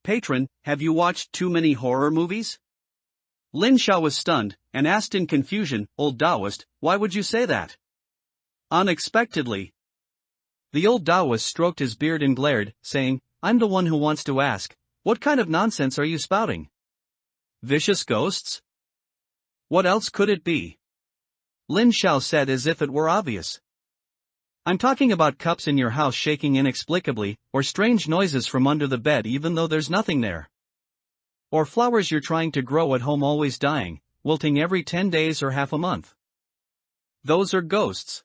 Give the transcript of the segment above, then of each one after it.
Patron, have you watched too many horror movies? Lin Xiao was stunned, and asked in confusion, Old Taoist, why would you say that? Unexpectedly. The old Taoist stroked his beard and glared, saying, I'm the one who wants to ask, what kind of nonsense are you spouting? Vicious ghosts? What else could it be? Lin Xiao said as if it were obvious. I'm talking about cups in your house shaking inexplicably, or strange noises from under the bed even though there's nothing there. Or flowers you're trying to grow at home always dying, wilting every 10 days or half a month. Those are ghosts.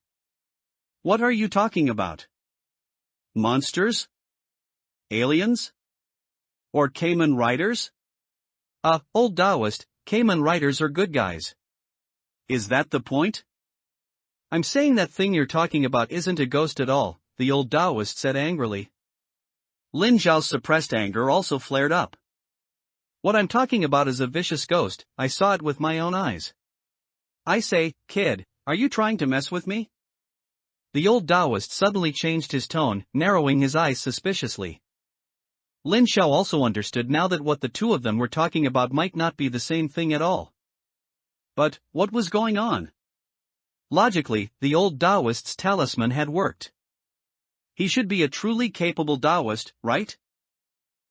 What are you talking about? Monsters? Aliens? Or Kamen Riders? Old Taoist, Kamen Riders are good guys. Is that the point? I'm saying that thing you're talking about isn't a ghost at all, the old Taoist said angrily. Lin Xiao's suppressed anger also flared up. What I'm talking about is a vicious ghost, I saw it with my own eyes. I say, kid, are you trying to mess with me? The old Taoist suddenly changed his tone, narrowing his eyes suspiciously. Lin Xiao also understood now that what the two of them were talking about might not be the same thing at all. But, what was going on? Logically, the old Taoist's talisman had worked. He should be a truly capable Taoist, right?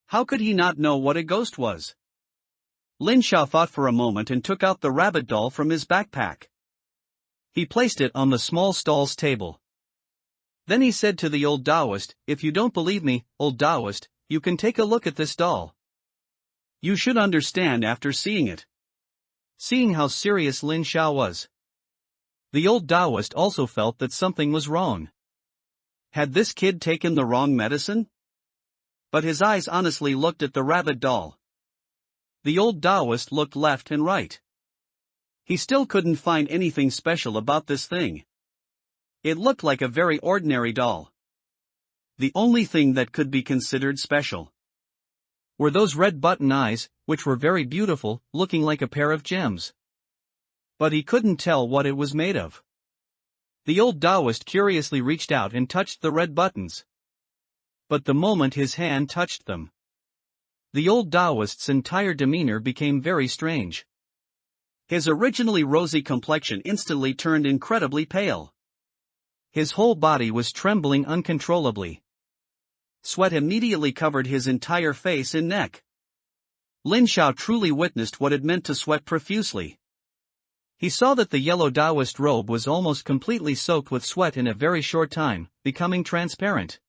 How could he not know what a ghost was? Lin Xiao thought for a moment and took out the rabbit doll from his backpack. He placed it on the small stall's table. Then he said to the old Taoist, if you don't believe me, old Taoist, you can take a look at this doll. You should understand after seeing it. Seeing how serious Lin Xiao was. The old Taoist also felt that something was wrong. Had this kid taken the wrong medicine? But his eyes honestly looked at the rabbit doll. The old Taoist looked left and right. He still couldn't find anything special about this thing. It looked like a very ordinary doll. The only thing that could be considered special were those red button eyes, which were very beautiful, looking like a pair of gems. But he couldn't tell what it was made of. The old Taoist curiously reached out and touched the red buttons. But the moment his hand touched them, the old Taoist's entire demeanor became very strange. His originally rosy complexion instantly turned incredibly pale. His whole body was trembling uncontrollably. Sweat immediately covered his entire face and neck. Lin Xiao truly witnessed what it meant to sweat profusely. He saw that the yellow Taoist robe was almost completely soaked with sweat in a very short time, becoming transparent.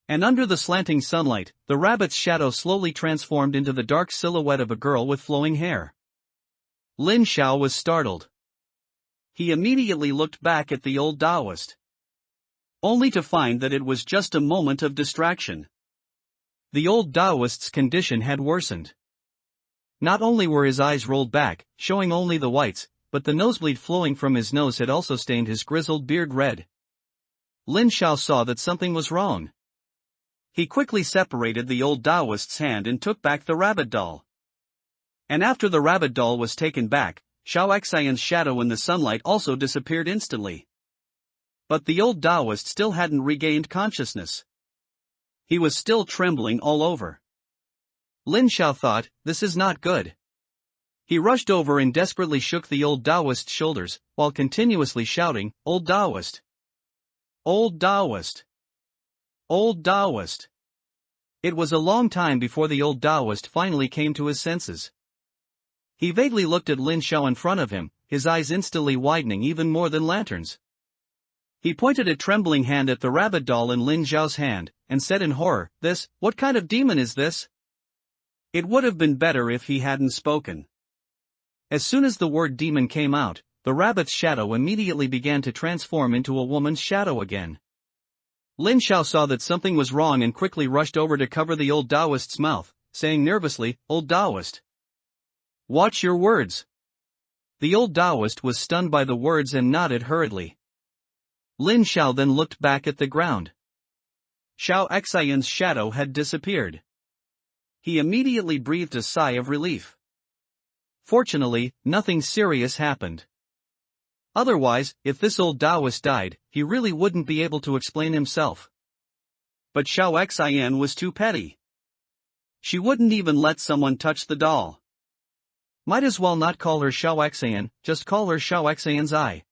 And under the slanting sunlight, the rabbit's shadow slowly transformed into the dark silhouette of a girl with flowing hair. Lin Xiao was startled. He immediately looked back at the old Taoist, only to find that it was just a moment of distraction. The old Taoist's condition had worsened. Not only were his eyes rolled back, showing only the whites, but the nosebleed flowing from his nose had also stained his grizzled beard red. Lin Xiao saw that something was wrong. He quickly separated the old Taoist's hand and took back the rabbit doll. And after the rabbit doll was taken back, Xiao Xian's shadow in the sunlight also disappeared instantly. But the old Taoist still hadn't regained consciousness. He was still trembling all over. Lin Xiao thought, this is not good. He rushed over and desperately shook the old Taoist's shoulders, while continuously shouting, Old Taoist! Old Taoist! Old Taoist! It was a long time before the old Taoist finally came to his senses. He vaguely looked at Lin Xiao in front of him, his eyes instantly widening even more than lanterns. He pointed a trembling hand at the rabbit doll in Lin Xiao's hand, and said in horror, what kind of demon is this? It would have been better if he hadn't spoken. As soon as the word demon came out, the rabbit's shadow immediately began to transform into a woman's shadow again. Lin Xiao saw that something was wrong and quickly rushed over to cover the old Taoist's mouth, saying nervously, Old Taoist! Watch your words! The old Taoist was stunned by the words and nodded hurriedly. Lin Xiao then looked back at the ground. Xiao Xian's shadow had disappeared. He immediately breathed a sigh of relief. Fortunately, nothing serious happened. Otherwise, if this old Taoist died, he really wouldn't be able to explain himself. But Xiao Xian was too petty. She wouldn't even let someone touch the doll. Might as well not call her Xiaoxian, just call her Xiaoxian's eye.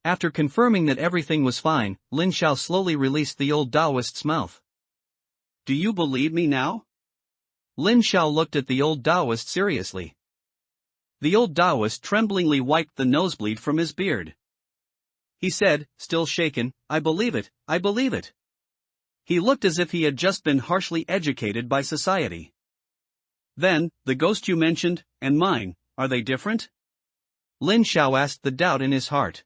After confirming that everything was fine, Lin Xiao slowly released the old Taoist's mouth. Do you believe me now? Lin Xiao looked at the old Taoist seriously. The old Taoist tremblingly wiped the nosebleed from his beard. He said, still shaken, I believe it, I believe it. He looked as if he had just been harshly educated by society. Then, the ghost you mentioned, and mine, are they different? Lin Xiao asked the doubt in his heart.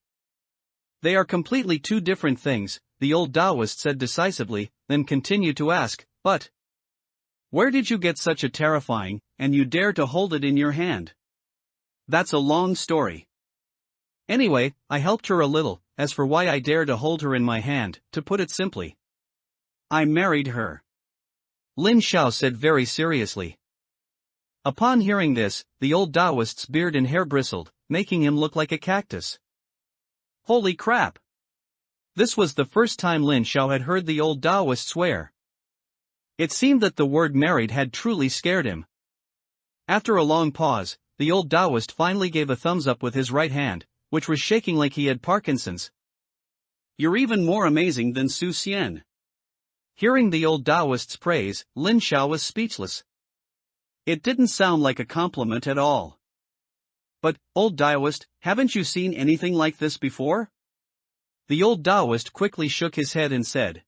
They are completely two different things, the old Taoist said decisively, then continued to ask, but where did you get such a terrifying, and you dare to hold it in your hand? That's a long story. Anyway, I helped her a little. As for why I dare to hold her in my hand, to put it simply, I married her. Lin Xiao said very seriously. Upon hearing this, the old Taoist's beard and hair bristled, making him look like a cactus. Holy crap! This was the first time Lin Xiao had heard the old Taoist swear. It seemed that the word married had truly scared him. After a long pause, the old Taoist finally gave a thumbs up with his right hand, which was shaking like he had Parkinson's. You're even more amazing than Su Xian. Hearing the old Taoist's praise, Lin Xiao was speechless. It didn't sound like a compliment at all. But, old Taoist, haven't you seen anything like this before? The old Taoist quickly shook his head and said,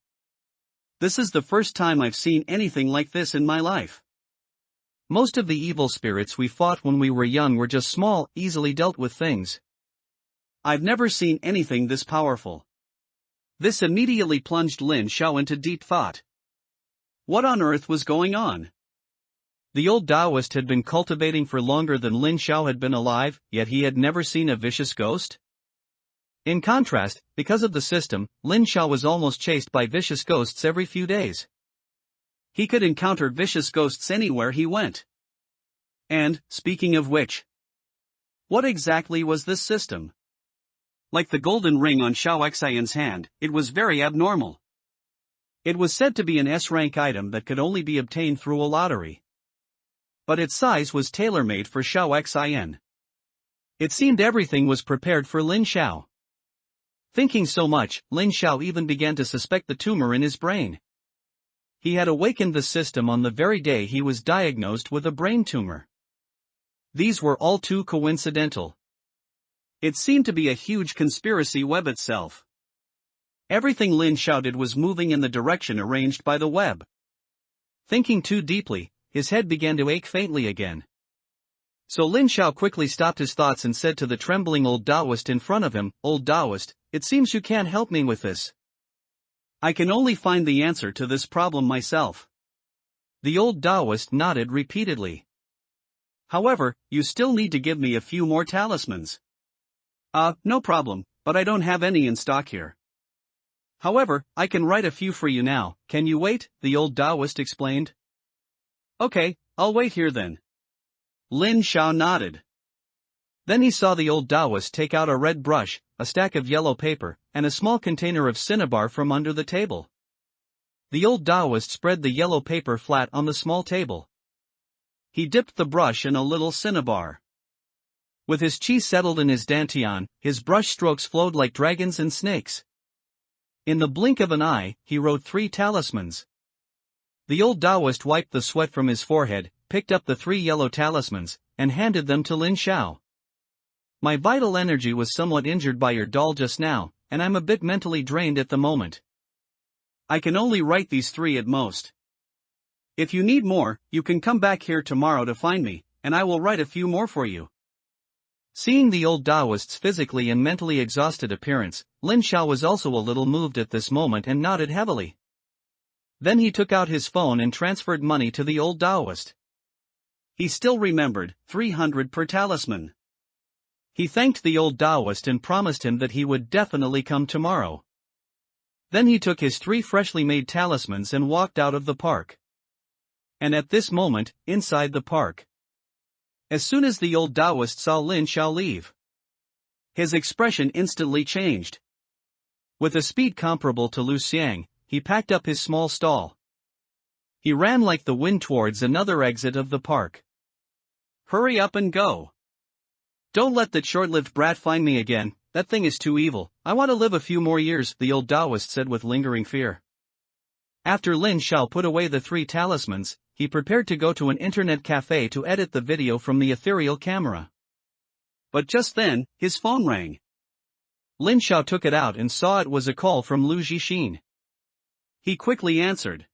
This is the first time I've seen anything like this in my life. Most of the evil spirits we fought when we were young were just small, easily dealt with things. I've never seen anything this powerful. This immediately plunged Lin Xiao into deep thought. What on earth was going on? The old Taoist had been cultivating for longer than Lin Xiao had been alive, yet he had never seen a vicious ghost? In contrast, because of the system, Lin Xiao was almost chased by vicious ghosts every few days. He could encounter vicious ghosts anywhere he went. And, speaking of which, what exactly was this system? Like the golden ring on Xiaoxian's hand, it was very abnormal. It was said to be an S-rank item that could only be obtained through a lottery. But its size was tailor-made for Xiaoxian. It seemed everything was prepared for Lin Xiao. Thinking so much, Lin Xiao even began to suspect the tumor in his brain. He had awakened the system on the very day he was diagnosed with a brain tumor. These were all too coincidental. It seemed to be a huge conspiracy web itself. Everything Lin Xiao did was moving in the direction arranged by the web. Thinking too deeply, his head began to ache faintly again. So Lin Xiao quickly stopped his thoughts and said to the trembling old Taoist in front of him, Old Taoist, it seems you can't help me with this. I can only find the answer to this problem myself. The old Taoist nodded repeatedly. However, you still need to give me a few more talismans. No problem, but I don't have any in stock here. However, I can write a few for you now. Can you wait? The old Taoist explained. Okay, I'll wait here then. Lin Xiao nodded. Then he saw the old Taoist take out a red brush, a stack of yellow paper, and a small container of cinnabar from under the table. The old Taoist spread the yellow paper flat on the small table. He dipped the brush in a little cinnabar. With his chi settled in his dantian, his brush strokes flowed like dragons and snakes. In the blink of an eye, he wrote 3 talismans. The old Taoist wiped the sweat from his forehead, picked up the 3 yellow talismans, and handed them to Lin Xiao. My vital energy was somewhat injured by your doll just now, and I'm a bit mentally drained at the moment. I can only write these 3 at most. If you need more, you can come back here tomorrow to find me, and I will write a few more for you. Seeing the old Taoist's physically and mentally exhausted appearance, Lin Xiao was also a little moved at this moment and nodded heavily. Then he took out his phone and transferred money to the old Taoist. He still remembered, 300 per talisman. He thanked the old Taoist and promised him that he would definitely come tomorrow. Then he took his 3 freshly made talismans and walked out of the park. And at this moment, inside the park, as soon as the old Taoist saw Lin Xiao leave, his expression instantly changed. With a speed comparable to Lu Xiang, he packed up his small stall. He ran like the wind towards another exit of the park. Hurry up and go. Don't let that short-lived brat find me again, that thing is too evil. I want to live a few more years, the old Taoist said with lingering fear. After Lin Xiao put away the 3 talismans, he prepared to go to an internet cafe to edit the video from the ethereal camera. But just then, his phone rang. Lin Xiao took it out and saw it was a call from Lu Zhixin. He quickly answered.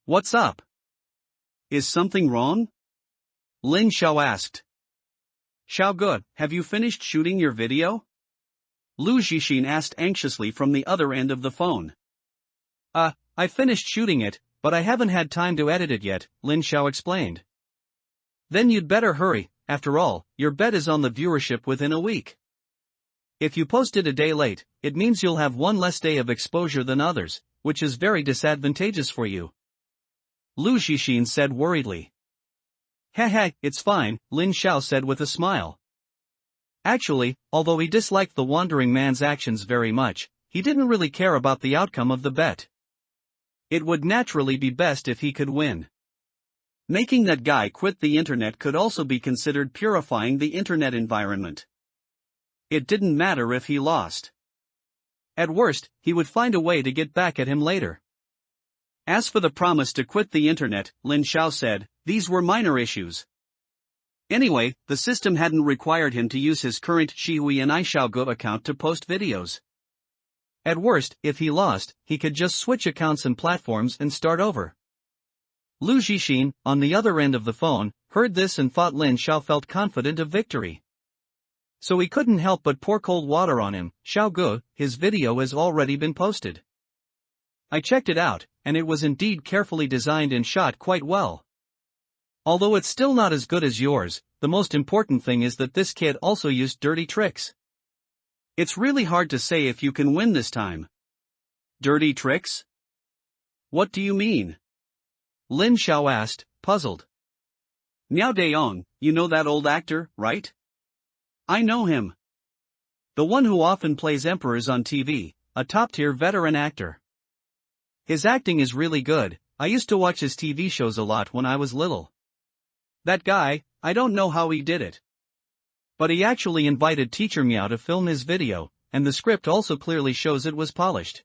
What's up? Is something wrong? Lin Xiao asked. Xiaoge, have you finished shooting your video? Lu Zhixin asked anxiously from the other end of the phone. I finished shooting it, but I haven't had time to edit it yet, Lin Xiao explained. Then you'd better hurry, after all, your bet is on the viewership within a week. If you post it a day late, it means you'll have one less day of exposure than others, which is very disadvantageous for you. Lu Zhixin said worriedly. Heh, it's fine, Lin Xiao said with a smile. Actually, although he disliked the wandering man's actions very much, he didn't really care about the outcome of the bet. It would naturally be best if he could win. Making that guy quit the internet could also be considered purifying the internet environment. It didn't matter if he lost. At worst, he would find a way to get back at him later. As for the promise to quit the internet, Lin Xiao said, these were minor issues. Anyway, the system hadn't required him to use his current Shihui and Xiaoge account to post videos. At worst, if he lost, he could just switch accounts and platforms and start over. Lu Zhixin, on the other end of the phone, heard this and thought Lin Xiao felt confident of victory. So he couldn't help but pour cold water on him. Xiaoge, his video has already been posted. I checked it out, and it was indeed carefully designed and shot quite well. Although it's still not as good as yours, the most important thing is that this kid also used dirty tricks. It's really hard to say if you can win this time. Dirty tricks? What do you mean? Lin Xiao asked, puzzled. Miao Dayong, you know that old actor, right? I know him. The one who often plays emperors on TV, a top-tier veteran actor. His acting is really good. I used to watch his TV shows a lot when I was little. That guy, I don't know how he did it. But he actually invited Teacher Miao to film his video, and the script also clearly shows it was polished.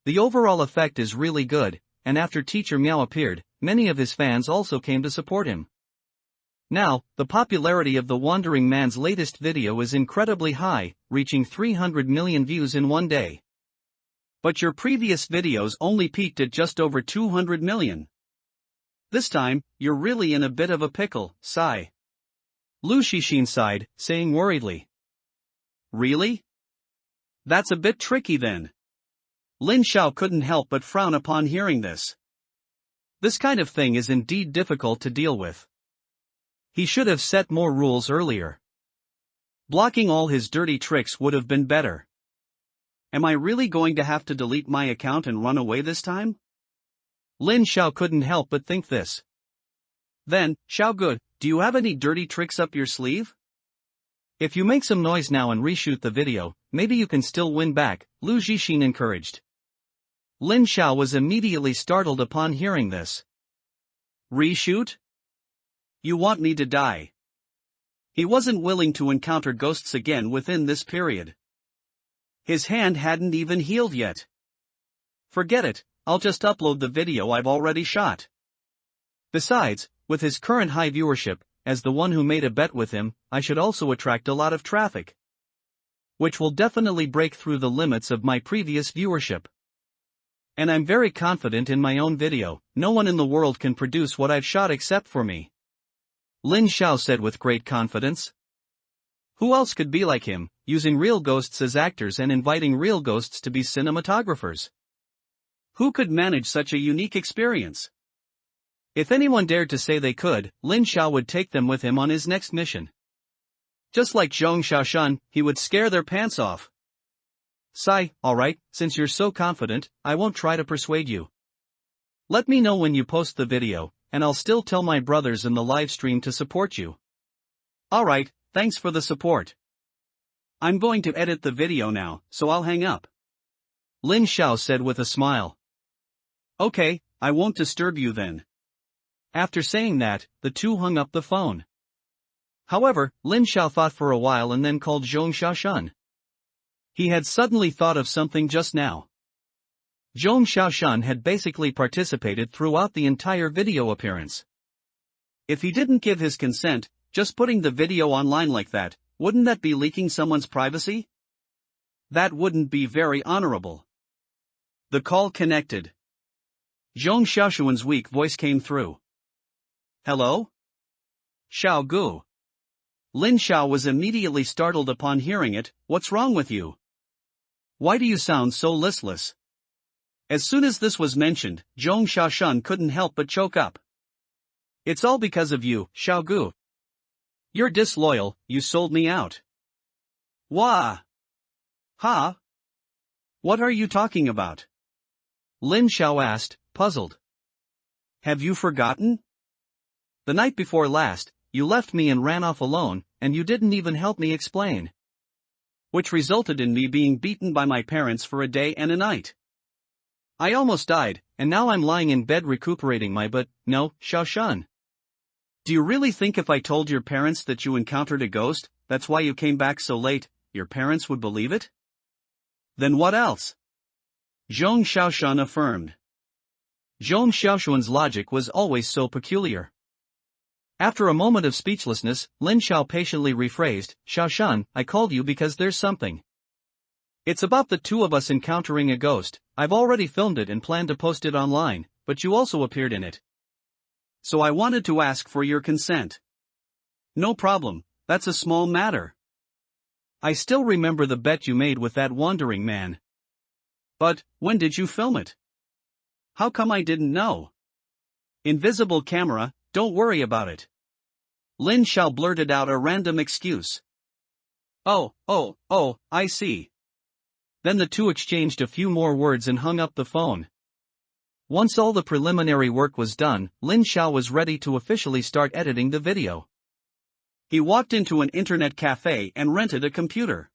The overall effect is really good, and after Teacher Miao appeared, many of his fans also came to support him. Now, the popularity of the Wandering Man's latest video is incredibly high, reaching 300 million views in one day. But your previous videos only peaked at just over 200 million. This time, you're really in a bit of a pickle, sigh. Lu Zhixin sighed, saying worriedly. Really? That's a bit tricky then. Lin Xiao couldn't help but frown upon hearing this. This kind of thing is indeed difficult to deal with. He should have set more rules earlier. Blocking all his dirty tricks would have been better. Am I really going to have to delete my account and run away this time? Lin Xiao couldn't help but think this. Then, Xiaoge, do you have any dirty tricks up your sleeve? If you make some noise now and reshoot the video, maybe you can still win back, Lu Zhixin encouraged. Lin Xiao was immediately startled upon hearing this. Reshoot? You want me to die? He wasn't willing to encounter ghosts again within this period. His hand hadn't even healed yet. Forget it, I'll just upload the video I've already shot. Besides, with his current high viewership, as the one who made a bet with him, I should also attract a lot of traffic. Which will definitely break through the limits of my previous viewership. And I'm very confident in my own video, no one in the world can produce what I've shot except for me. Lin Xiao said with great confidence. Who else could be like him, using real ghosts as actors and inviting real ghosts to be cinematographers? Who could manage such a unique experience? If anyone dared to say they could, Lin Xiao would take them with him on his next mission. Just like Zhong Xiaoshan, he would scare their pants off. Sigh, alright, since you're so confident, I won't try to persuade you. Let me know when you post the video, and I'll still tell my brothers in the live stream to support you. Alright, thanks for the support. I'm going to edit the video now, so I'll hang up. Lin Xiao said with a smile. Okay, I won't disturb you then." After saying that, the two hung up the phone. However, Lin Xiao thought for a while and then called Zhong Xiaoshan. He had suddenly thought of something just now. Zhong Xiaoshan had basically participated throughout the entire video appearance. If he didn't give his consent, just putting the video online like that, wouldn't that be leaking someone's privacy? That wouldn't be very honorable. The call connected. Zhong Xiaoshuan's weak voice came through. "Hello? Xiao Gu." Lin Xiao was immediately startled upon hearing it. "What's wrong with you? Why do you sound so listless?" As soon as this was mentioned, Zhong Xiaoshan couldn't help but choke up. "It's all because of you, Xiao Gu. You're disloyal, you sold me out." "Wah! Ha? What are you talking about?" Lin Xiao asked, puzzled. "Have you forgotten? The night before last, you left me and ran off alone, and you didn't even help me explain. Which resulted in me being beaten by my parents for a day and a night. I almost died, and now I'm lying in bed recuperating my butt." "No, Xiaoshan. Do you really think if I told your parents that you encountered a ghost, that's why you came back so late, your parents would believe it?" "Then what else?" Zhong Xiaoshan affirmed. Zhong Xiaoshuan's logic was always so peculiar. After a moment of speechlessness, Lin Xiao patiently rephrased, "Xiaoshan, I called you because there's something. It's about the two of us encountering a ghost. I've already filmed it and planned to post it online, but you also appeared in it. So I wanted to ask for your consent." "No problem, that's a small matter. I still remember the bet you made with that wandering man. But, when did you film it? How come I didn't know?" "Invisible camera, don't worry about it." Lin Xiao blurted out a random excuse. Oh, I see." Then the two exchanged a few more words and hung up the phone. Once all the preliminary work was done, Lin Xiao was ready to officially start editing the video. He walked into an internet cafe and rented a computer.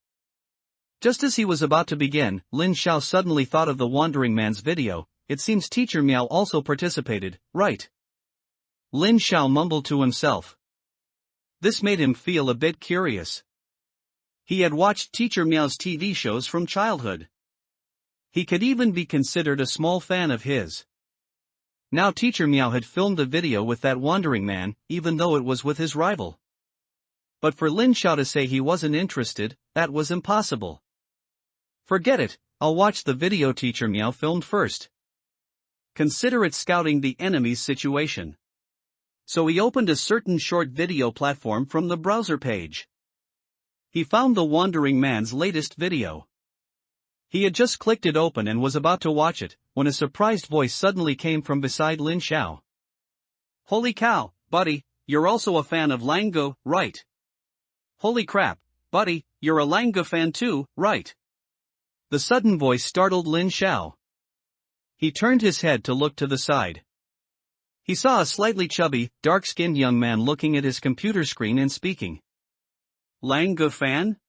Just as he was about to begin, Lin Xiao suddenly thought of the wandering man's video. It seems Teacher Miao also participated, right? Lin Xiao mumbled to himself. This made him feel a bit curious. He had watched Teacher Miao's TV shows from childhood. He could even be considered a small fan of his. Now Teacher Miao had filmed a video with that wandering man, even though it was with his rival. But for Lin Xiao to say he wasn't interested, that was impossible. "Forget it, I'll watch the video Teacher Miao filmed first. Consider it scouting the enemy's situation." So he opened a certain short video platform from the browser page. He found the wandering man's latest video. He had just clicked it open and was about to watch it, when a surprised voice suddenly came from beside Lin Xiao. "Holy cow, buddy, you're also a fan of Lango, right? Holy crap, buddy, you're a Lango fan too, right?" The sudden voice startled Lin Xiao. He turned his head to look to the side. He saw a slightly chubby, dark-skinned young man looking at his computer screen and speaking. "Lango fan?"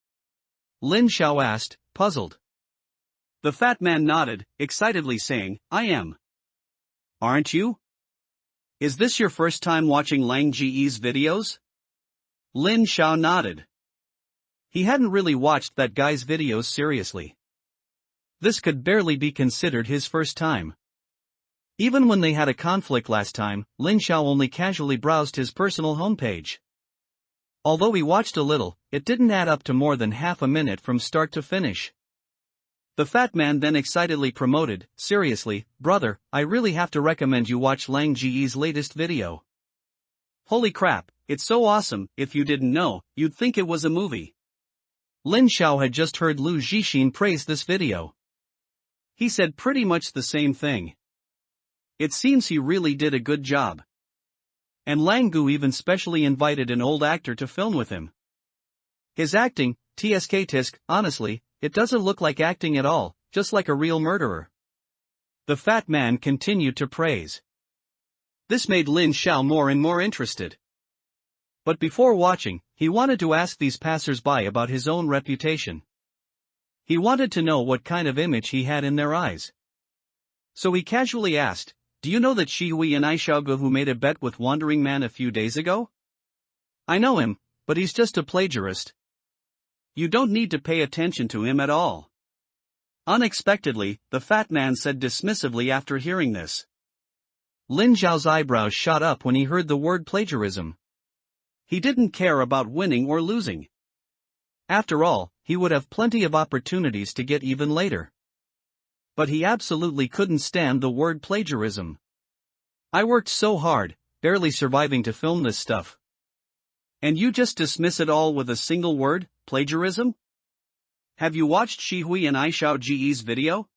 Lin Xiao asked, puzzled. The fat man nodded, excitedly saying, "I am." "Aren't you? Is this your first time watching Lang Ge's videos?" Lin Xiao nodded. He hadn't really watched that guy's videos seriously. This could barely be considered his first time. Even when they had a conflict last time, Lin Xiao only casually browsed his personal homepage. Although he watched a little, it didn't add up to more than half a minute from start to finish. The fat man then excitedly promoted, "Seriously, brother, I really have to recommend you watch Lang Ge's latest video. Holy crap, it's so awesome, if you didn't know, you'd think it was a movie." Lin Xiao had just heard Lu Zhixin praise this video. He said pretty much the same thing. It seems he really did a good job. And Lang Gu even specially invited an old actor to film with him. His acting, tisk, honestly, it doesn't look like acting at all, just like a real murderer. The fat man continued to praise. This made Lin Xiao more and more interested. But before watching, he wanted to ask these passers-by about his own reputation. He wanted to know what kind of image he had in their eyes. So he casually asked, Do you know that Shihui and Aishaogu who made a bet with Wandering Man a few days ago? I know him, but he's just a plagiarist. You don't need to pay attention to him at all. Unexpectedly, the fat man said dismissively after hearing this. Lin Zhao's eyebrows shot up when he heard the word plagiarism. He didn't care about winning or losing. After all, he would have plenty of opportunities to get even later. But he absolutely couldn't stand the word plagiarism. I worked so hard, barely surviving to film this stuff. And you just dismiss it all with a single word, plagiarism? Have you watched Shihui and Aishaogu's video?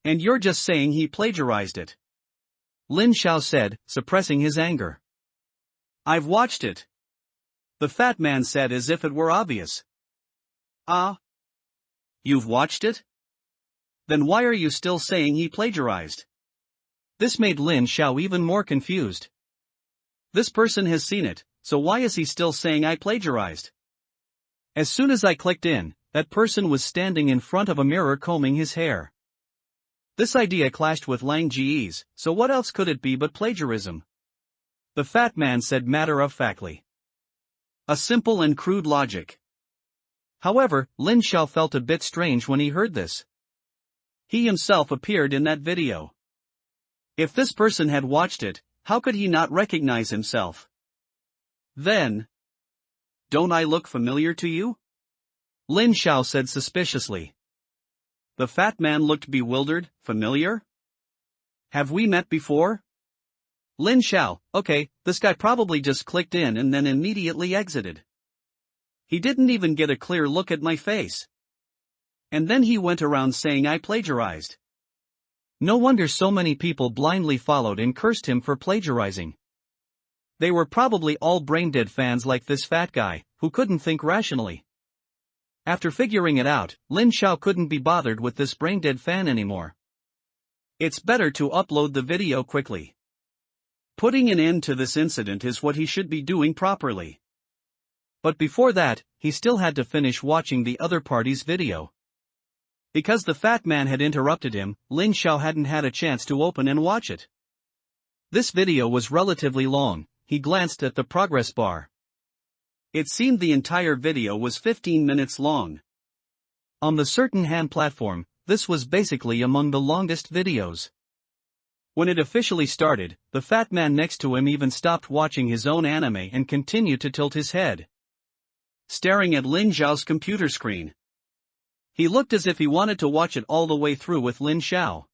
And you're just saying he plagiarized it. Lin Zhao said, suppressing his anger. I've watched it. The fat man said as if it were obvious. Ah? You've watched it? Then why are you still saying he plagiarized? This made Lin Zhao even more confused. This person has seen it, so why is he still saying I plagiarized? As soon as I clicked in, that person was standing in front of a mirror combing his hair. This idea clashed with Lang Ji's, so what else could it be but plagiarism? The fat man said matter-of-factly. A simple and crude logic. However, Lin Zhao felt a bit strange when he heard this. He himself appeared in that video. If this person had watched it, how could he not recognize himself? Then, don't I look familiar to you? Lin Zhao said suspiciously. The fat man looked bewildered. Familiar? Have we met before? Lin Zhao, okay, this guy probably just clicked in and then immediately exited. He didn't even get a clear look at my face. And then he went around saying I plagiarized. No wonder so many people blindly followed and cursed him for plagiarizing. They were probably all brain-dead fans like this fat guy, who couldn't think rationally. After figuring it out, Lin Zhao couldn't be bothered with this brain-dead fan anymore. It's better to upload the video quickly. Putting an end to this incident is what he should be doing properly. But before that, he still had to finish watching the other party's video. Because the fat man had interrupted him, Lin Zhao hadn't had a chance to open and watch it. This video was relatively long. He glanced at the progress bar. It seemed the entire video was 15 minutes long. On the Certain Hand platform, this was basically among the longest videos. When it officially started, the fat man next to him even stopped watching his own anime and continued to tilt his head, staring at Lin Zhao's computer screen. He looked as if he wanted to watch it all the way through with Lin Zhao.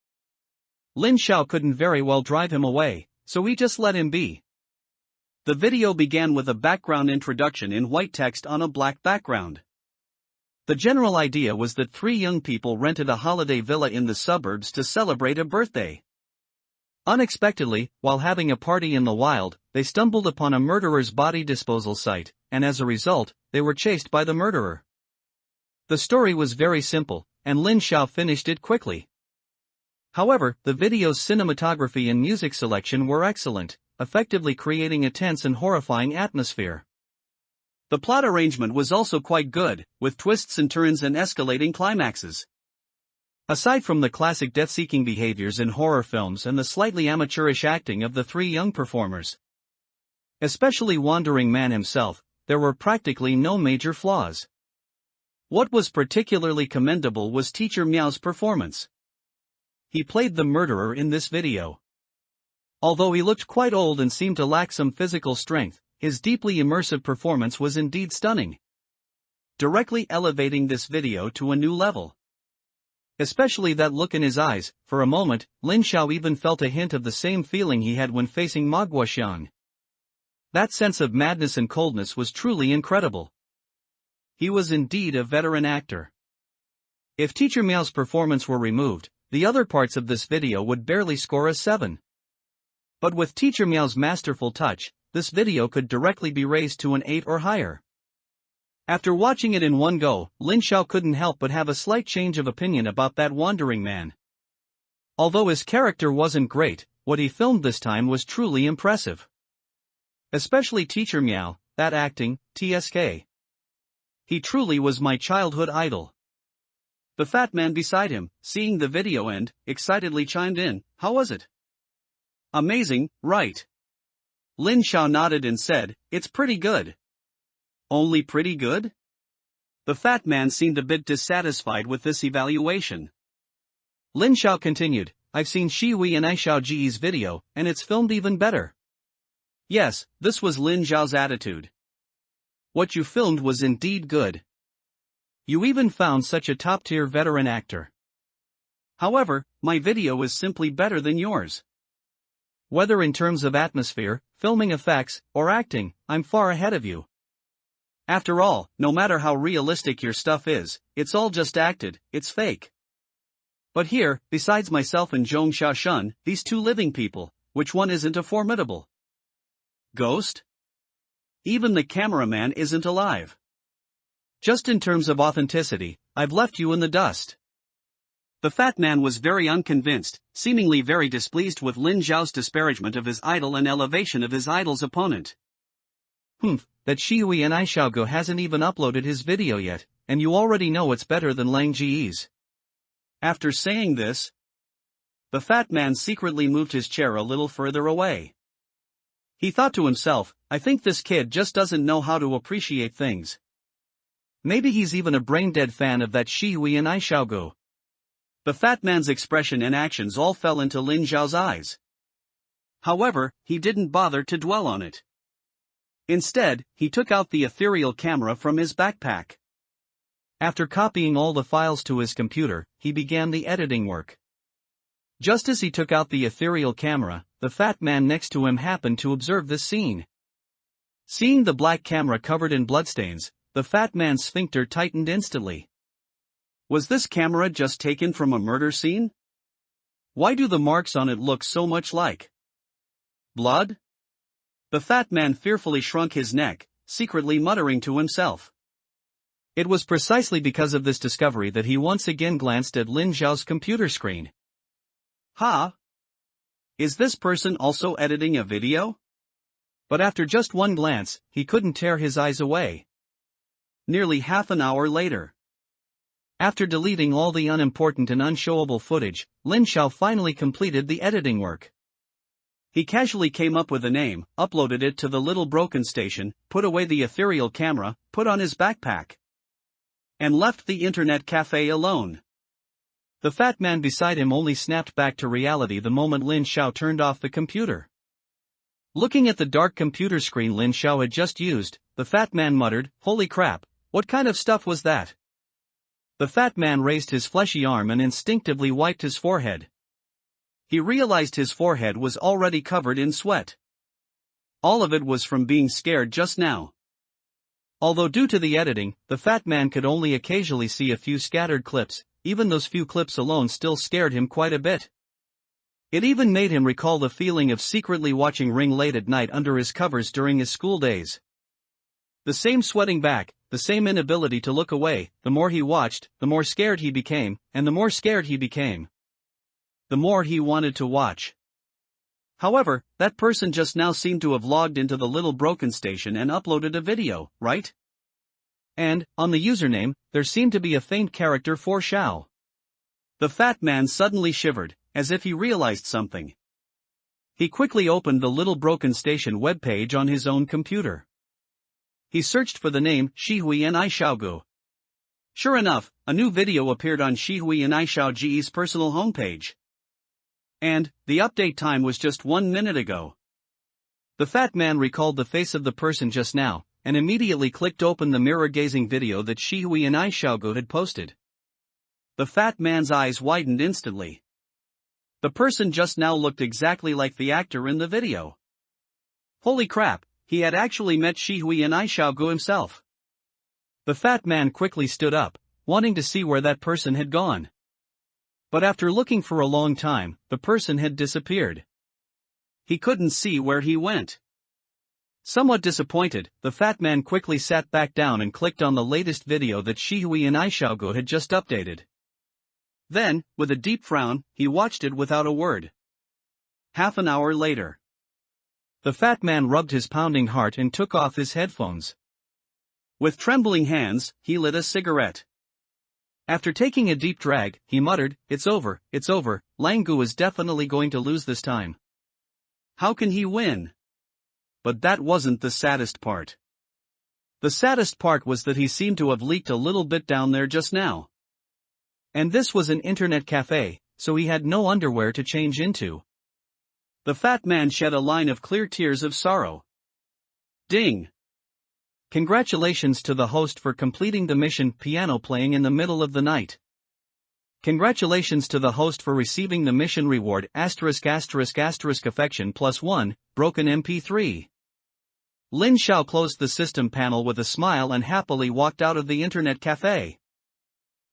Lin Zhao couldn't very well drive him away, so he just let him be. The video began with a background introduction in white text on a black background. The general idea was that three young people rented a holiday villa in the suburbs to celebrate a birthday. Unexpectedly, while having a party in the wild, they stumbled upon a murderer's body disposal site, and as a result, they were chased by the murderer. The story was very simple, and Lin Zhao finished it quickly. However, the video's cinematography and music selection were excellent, effectively creating a tense and horrifying atmosphere. The plot arrangement was also quite good, with twists and turns and escalating climaxes. Aside from the classic death-seeking behaviors in horror films and the slightly amateurish acting of the three young performers, especially Wandering Man himself, there were practically no major flaws. What was particularly commendable was Teacher Miao's performance. He played the murderer in this video. Although he looked quite old and seemed to lack some physical strength, his deeply immersive performance was indeed stunning, directly elevating this video to a new level. Especially that look in his eyes. For a moment, Lin Zhao even felt a hint of the same feeling he had when facing Ma Guoxiang. That sense of madness and coldness was truly incredible. He was indeed a veteran actor. If Teacher Miao's performance were removed, the other parts of this video would barely score a 7. But with Teacher Miao's masterful touch, this video could directly be raised to an 8 or higher. After watching it in one go, Lin Zhao couldn't help but have a slight change of opinion about that Wandering Man. Although his character wasn't great, what he filmed this time was truly impressive. Especially Teacher Miao, that acting, TSK. He truly was my childhood idol. The fat man beside him, seeing the video end, excitedly chimed in, "How was it?" Amazing, right? Lin Xiao nodded and said, "It's pretty good." Only pretty good? The fat man seemed a bit dissatisfied with this evaluation. Lin Xiao continued, "I've seen Shihui and Aishao Ji's video, and it's filmed even better." Yes, this was Lin Xiao's attitude. What you filmed was indeed good. You even found such a top-tier veteran actor. However, my video is simply better than yours. Whether in terms of atmosphere, filming effects, or acting, I'm far ahead of you. After all, no matter how realistic your stuff is, it's all just acted, it's fake. But here, besides myself and Zhong Xiaoshun, these two living people, which one isn't a formidable ghost? Even the cameraman isn't alive. Just in terms of authenticity, I've left you in the dust. The fat man was very unconvinced, seemingly very displeased with Lin Xiao's disparagement of his idol and elevation of his idol's opponent. That Shihui and Aishaogo hasn't even uploaded his video yet, and you already know it's better than Lang Ji's. After saying this, the fat man secretly moved his chair a little further away. He thought to himself, I think this kid just doesn't know how to appreciate things. Maybe he's even a brain-dead fan of that Shihui and Aishaogo. The fat man's expression and actions all fell into Lin Xiao's eyes. However, he didn't bother to dwell on it. Instead, he took out the ethereal camera from his backpack. After copying all the files to his computer, he began the editing work. Just as he took out the ethereal camera, the fat man next to him happened to observe this scene. Seeing the black camera covered in bloodstains, the fat man's sphincter tightened instantly. Was this camera just taken from a murder scene? Why do the marks on it look so much like blood? The fat man fearfully shrunk his neck, secretly muttering to himself. It was precisely because of this discovery that he once again glanced at Lin Xiao's computer screen. Ha! Is this person also editing a video? But after just one glance, he couldn't tear his eyes away. Nearly half an hour later. After deleting all the unimportant and unshowable footage, Lin Xiao finally completed the editing work. He casually came up with a name, uploaded it to the little broken station, put away the ethereal camera, put on his backpack, and left the internet cafe alone. The fat man beside him only snapped back to reality the moment Lin Xiao turned off the computer. Looking at the dark computer screen Lin Xiao had just used, the fat man muttered, "Holy crap, what kind of stuff was that?" The fat man raised his fleshy arm and instinctively wiped his forehead. He realized his forehead was already covered in sweat. All of it was from being scared just now. Although due to the editing, the fat man could only occasionally see a few scattered clips, even those few clips alone still scared him quite a bit. It even made him recall the feeling of secretly watching Ring late at night under his covers during his school days. The same sweating back, the same inability to look away, the more he watched, the more scared he became, and the more scared he became, the more he wanted to watch. However, that person just now seemed to have logged into the little broken station and uploaded a video, right? And, on the username, there seemed to be a faint character for Xiao. The fat man suddenly shivered, as if he realized something. He quickly opened the little broken station webpage on his own computer. He searched for the name Shihui and Aishaogo. Sure enough, a new video appeared on Shihui and Aishaoji's personal homepage. And, the update time was just 1 minute ago. The fat man recalled the face of the person just now, and immediately clicked open the mirror-gazing video that Shihui and Aishaogo had posted. The fat man's eyes widened instantly. The person just now looked exactly like the actor in the video. Holy crap, he had actually met Shihui and Aishaogo himself. The fat man quickly stood up, wanting to see where that person had gone. But after looking for a long time, the person had disappeared. He couldn't see where he went. Somewhat disappointed, the fat man quickly sat back down and clicked on the latest video that Shihui and Aishaogo had just updated. Then, with a deep frown, he watched it without a word. Half an hour later. The fat man rubbed his pounding heart and took off his headphones. With trembling hands, he lit a cigarette. After taking a deep drag, he muttered, it's over, Lang Gu is definitely going to lose this time. How can he win? But that wasn't the saddest part. The saddest part was that he seemed to have leaked a little bit down there just now. And this was an internet cafe, so he had no underwear to change into. The fat man shed a line of clear tears of sorrow. Ding! Congratulations to the host for completing the mission piano playing in the middle of the night. Congratulations to the host for receiving the mission reward **** affection +1, broken MP3. Lin Xiao closed the system panel with a smile and happily walked out of the internet cafe.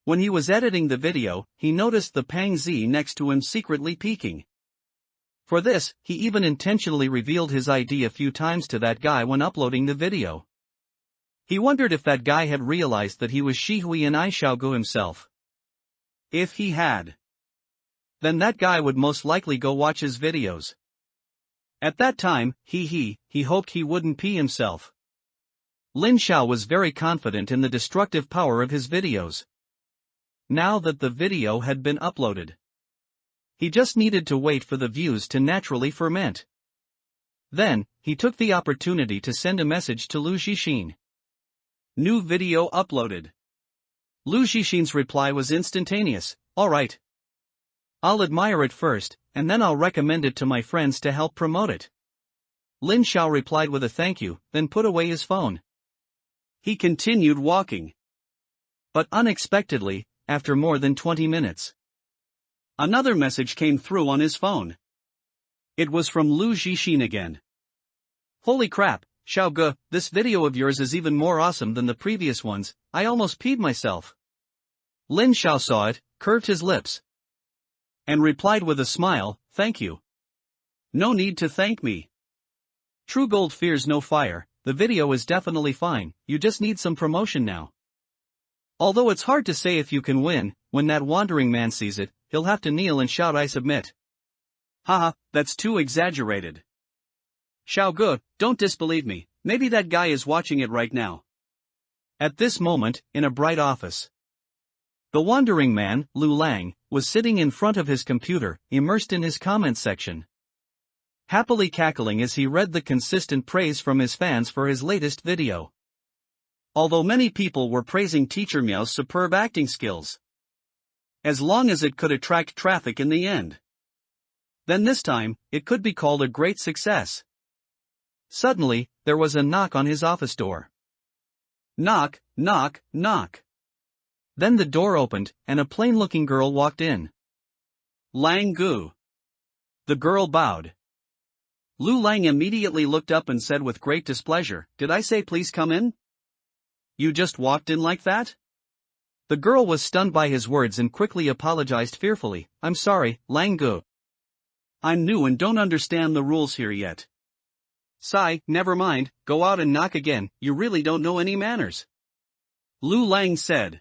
When he was editing the video, he noticed the Pang Z next to him secretly peeking. For this, he even intentionally revealed his ID a few times to that guy when uploading the video. He wondered if that guy had realized that he was Shihui and Aishaogu himself. If he had, then that guy would most likely go watch his videos. At that time, he hoped he wouldn't pee himself. Lin Xiao was very confident in the destructive power of his videos. Now that the video had been uploaded, he just needed to wait for the views to naturally ferment. Then, he took the opportunity to send a message to Lu Zhixin. New video uploaded. Lu Zhixin's reply was instantaneous. Alright. I'll admire it first, and then I'll recommend it to my friends to help promote it. Lin Xiao replied with a thank you, then put away his phone. He continued walking. But unexpectedly, after more than 20 minutes, another message came through on his phone. It was from Lu Zhixin again. Holy crap, Xiaoge, this video of yours is even more awesome than the previous ones, I almost peed myself. Lin Xiao saw it, curved his lips, and replied with a smile, thank you. No need to thank me. True gold fears no fire, the video is definitely fine, you just need some promotion now. Although it's hard to say if you can win, when that wandering man sees it, he'll have to kneel and shout I submit. Haha, that's too exaggerated. Xiaoge, don't disbelieve me, maybe that guy is watching it right now. At this moment, in a bright office, the wandering man, Lu Lang, was sitting in front of his computer, immersed in his comments section, happily cackling as he read the consistent praise from his fans for his latest video. Although many people were praising Teacher Miao's superb acting skills, as long as it could attract traffic in the end, then this time, it could be called a great success. Suddenly, there was a knock on his office door. Knock, knock, knock. Then the door opened, and a plain-looking girl walked in. Lang Gu. The girl bowed. Lu Lang immediately looked up and said with great displeasure, did I say please come in? You just walked in like that? The girl was stunned by his words and quickly apologized fearfully, I'm sorry, Lang Gu. I'm new and don't understand the rules here yet. Sigh, never mind, go out and knock again, you really don't know any manners. Lu Lang said,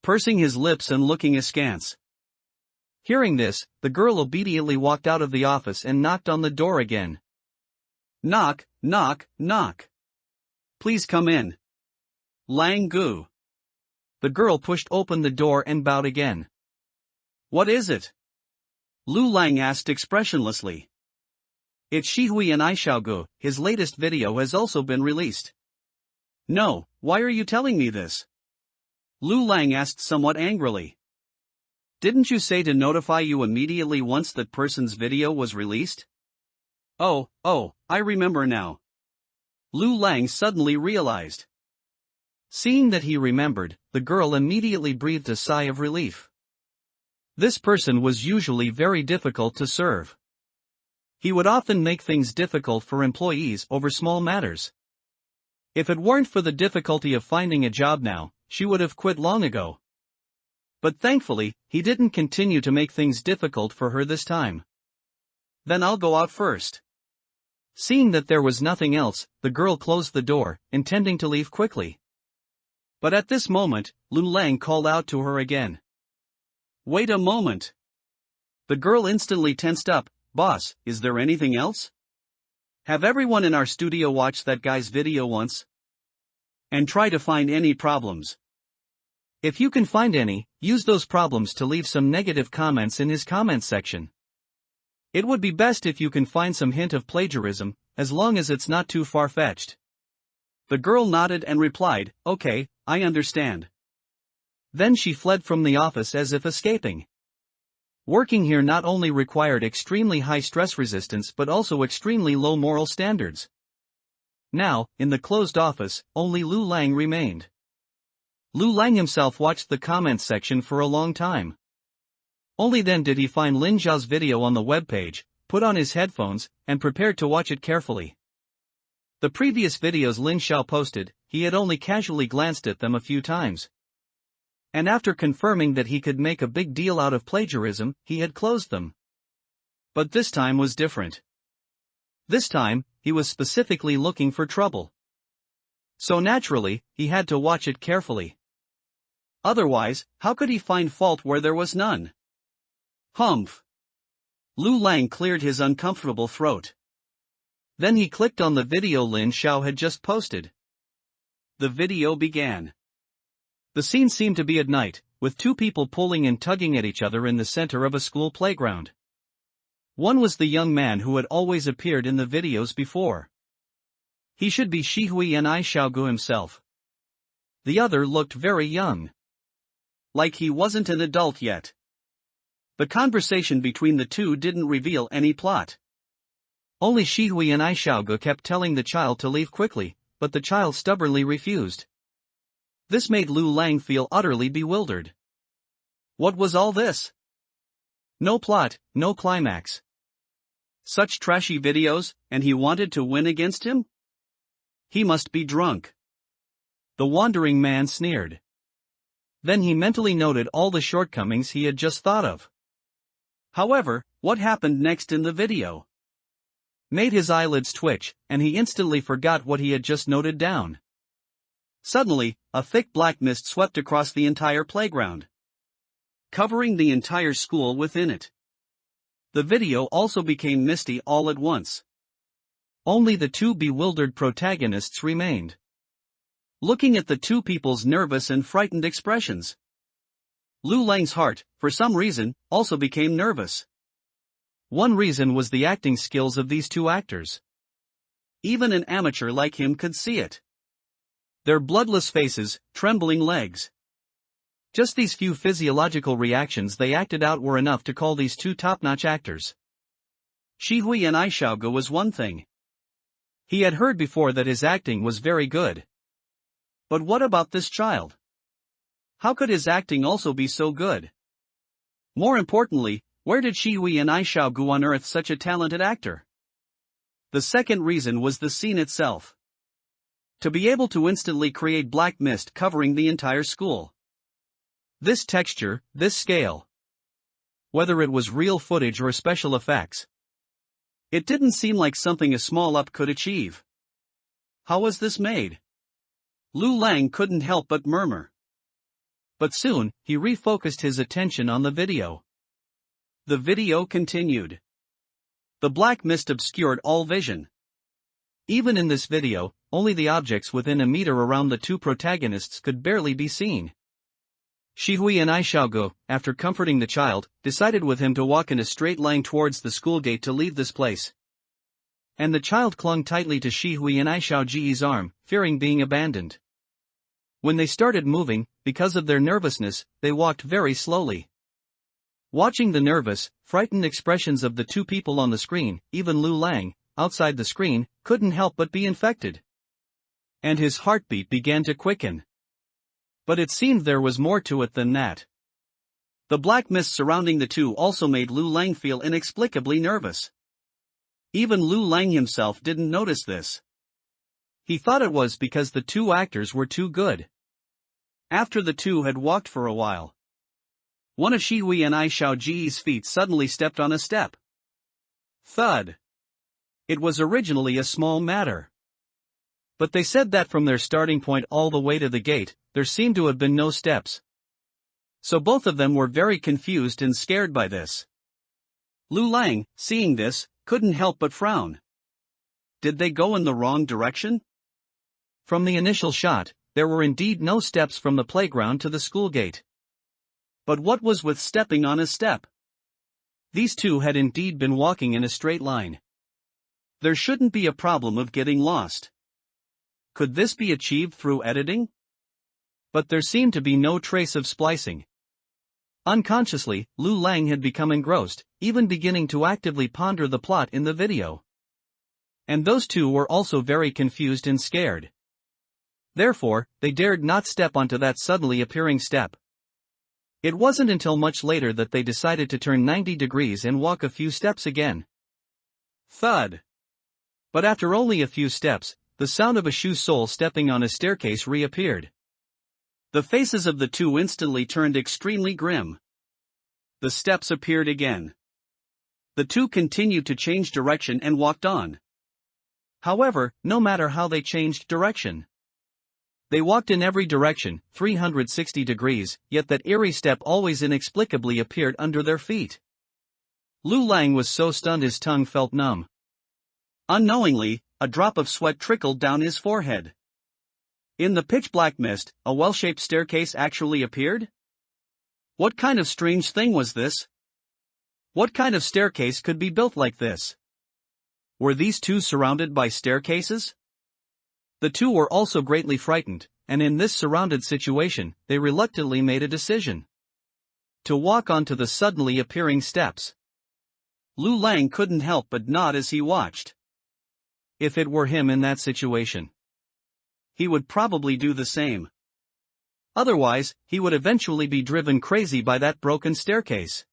pursing his lips and looking askance. Hearing this, the girl obediently walked out of the office and knocked on the door again. Knock, knock, knock. Please come in. Lang Gu. The girl pushed open the door and bowed again. What is it? Lu Lang asked expressionlessly. It's Shihui and Aishaogu, his latest video has also been released. No, why are you telling me this? Lu Lang asked somewhat angrily. Didn't you say to notify you immediately once that person's video was released? Oh, I remember now. Lu Lang suddenly realized. Seeing that he remembered, the girl immediately breathed a sigh of relief. This person was usually very difficult to serve. He would often make things difficult for employees over small matters. If it weren't for the difficulty of finding a job now, she would have quit long ago. But thankfully, he didn't continue to make things difficult for her this time. Then I'll go out first. Seeing that there was nothing else, the girl closed the door, intending to leave quickly. But at this moment, Lu Lang called out to her again. Wait a moment. The girl instantly tensed up. Boss, is there anything else? Have everyone in our studio watched that guy's video once? And try to find any problems. If you can find any, use those problems to leave some negative comments in his comments section. It would be best if you can find some hint of plagiarism, as long as it's not too far-fetched. The girl nodded and replied, "Okay, I understand." Then she fled from the office as if escaping. Working here not only required extremely high stress resistance but also extremely low moral standards. Now, in the closed office, only Lu Lang remained. Lu Lang himself watched the comments section for a long time. Only then did he find Lin Zhao's video on the webpage, put on his headphones, and prepared to watch it carefully. The previous videos Lin Zhao posted, he had only casually glanced at them a few times. And after confirming that he could make a big deal out of plagiarism, he had closed them. But this time was different. This time, he was specifically looking for trouble. So naturally, he had to watch it carefully. Otherwise, how could he find fault where there was none? Humph. Lu Lang cleared his uncomfortable throat. Then he clicked on the video Lin Zhao had just posted. The video began. The scene seemed to be at night, with two people pulling and tugging at each other in the center of a school playground. One was the young man who had always appeared in the videos before. He should be Shihui and I Xiaogu himself. The other looked very young. Like he wasn't an adult yet. The conversation between the two didn't reveal any plot. Only Shihui and I Xiaogu kept telling the child to leave quickly, but the child stubbornly refused. This made Lu Lang feel utterly bewildered. What was all this? No plot, no climax. Such trashy videos, and he wanted to win against him? He must be drunk. The wandering man sneered. Then he mentally noted all the shortcomings he had just thought of. However, what happened next in the video made his eyelids twitch, and he instantly forgot what he had just noted down. Suddenly, a thick black mist swept across the entire playground, covering the entire school within it. The video also became misty all at once. Only the two bewildered protagonists remained, looking at the two people's nervous and frightened expressions. Lu Lang's heart, for some reason, also became nervous. One reason was the acting skills of these two actors. Even an amateur like him could see it. Their bloodless faces, trembling legs. Just these few physiological reactions they acted out were enough to call these two top-notch actors. Shihui and I Xiaogu was one thing. He had heard before that his acting was very good. But what about this child? How could his acting also be so good? More importantly, where did Shihui and I Xiaogu unearth such a talented actor? The second reason was the scene itself. To be able to instantly create black mist covering the entire school. This texture, this scale. Whether it was real footage or special effects. It didn't seem like something a small up could achieve. How was this made? Lu Lang couldn't help but murmur. But soon, he refocused his attention on the video. The video continued. The black mist obscured all vision. Even in this video, only the objects within a meter around the two protagonists could barely be seen. Shihui and I Xiaogu, after comforting the child, decided with him to walk in a straight line towards the school gate to leave this place. And the child clung tightly to Shihui and I Xiaogu's arm, fearing being abandoned. When they started moving, because of their nervousness, they walked very slowly. Watching the nervous, frightened expressions of the two people on the screen, even Lu Lang, outside the screen, couldn't help but be infected. And his heartbeat began to quicken. But it seemed there was more to it than that. The black mist surrounding the two also made Lu Lang feel inexplicably nervous. Even Lu Lang himself didn't notice this. He thought it was because the two actors were too good. After the two had walked for a while, one of Shihui and I Xiaogu's feet suddenly stepped on a step. Thud. It was originally a small matter. But they said that from their starting point all the way to the gate, there seemed to have been no steps. So both of them were very confused and scared by this. Lu Lang, seeing this, couldn't help but frown. Did they go in the wrong direction? From the initial shot, there were indeed no steps from the playground to the school gate. But what was with stepping on a step? These two had indeed been walking in a straight line. There shouldn't be a problem of getting lost. Could this be achieved through editing? But there seemed to be no trace of splicing. Unconsciously, Lu Lang had become engrossed, even beginning to actively ponder the plot in the video. And those two were also very confused and scared. Therefore, they dared not step onto that suddenly appearing step. It wasn't until much later that they decided to turn 90 degrees and walk a few steps again. Thud! But after only a few steps, the sound of a shoe sole stepping on a staircase reappeared. The faces of the two instantly turned extremely grim. The steps appeared again. The two continued to change direction and walked on. However, no matter how they changed direction, they walked in every direction, 360 degrees, yet that eerie step always inexplicably appeared under their feet. Lu Lang was so stunned his tongue felt numb. Unknowingly, a drop of sweat trickled down his forehead. In the pitch-black mist, a well-shaped staircase actually appeared? What kind of strange thing was this? What kind of staircase could be built like this? Were these two surrounded by staircases? The two were also greatly frightened, and in this surrounded situation, they reluctantly made a decision to walk onto the suddenly appearing steps. Lu Lang couldn't help but nod as he watched. If it were him in that situation, he would probably do the same. Otherwise, he would eventually be driven crazy by that broken staircase.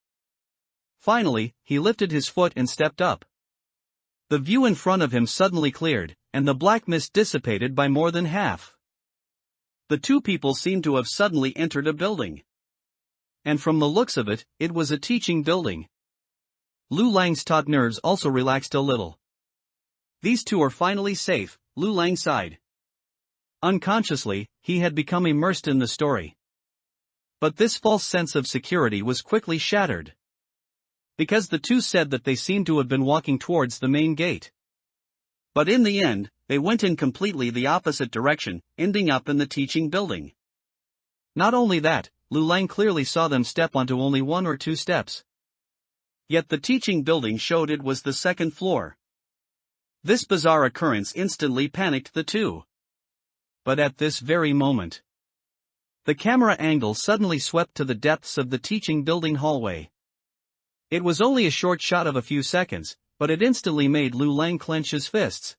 Finally, he lifted his foot and stepped up. The view in front of him suddenly cleared, and the black mist dissipated by more than half. The two people seemed to have suddenly entered a building. And from the looks of it, it was a teaching building. Lu Lang's taut nerves also relaxed a little. These two are finally safe, Lu Lang sighed. Unconsciously, he had become immersed in the story. But this false sense of security was quickly shattered. Because the two said that they seemed to have been walking towards the main gate. But in the end, they went in completely the opposite direction, ending up in the teaching building. Not only that, Lu Lang clearly saw them step onto only 1 or 2 steps. Yet the teaching building showed it was the 2nd floor. This bizarre occurrence instantly panicked the two. But at this very moment, the camera angle suddenly swept to the depths of the teaching building hallway. It was only a short shot of a few seconds, but it instantly made Lu Lang clench his fists.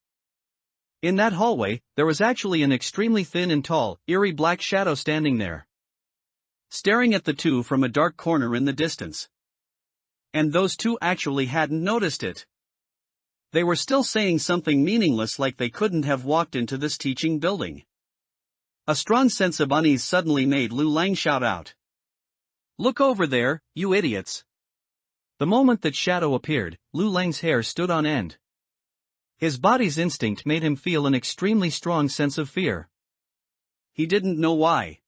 In that hallway, there was actually an extremely thin and tall, eerie black shadow standing there, staring at the two from a dark corner in the distance. And those two actually hadn't noticed it. They were still saying something meaningless like they couldn't have walked into this teaching building. A strong sense of unease suddenly made Lu Lang shout out, "Look over there, you idiots!" The moment that shadow appeared, Lu Lang's hair stood on end. His body's instinct made him feel an extremely strong sense of fear. He didn't know why.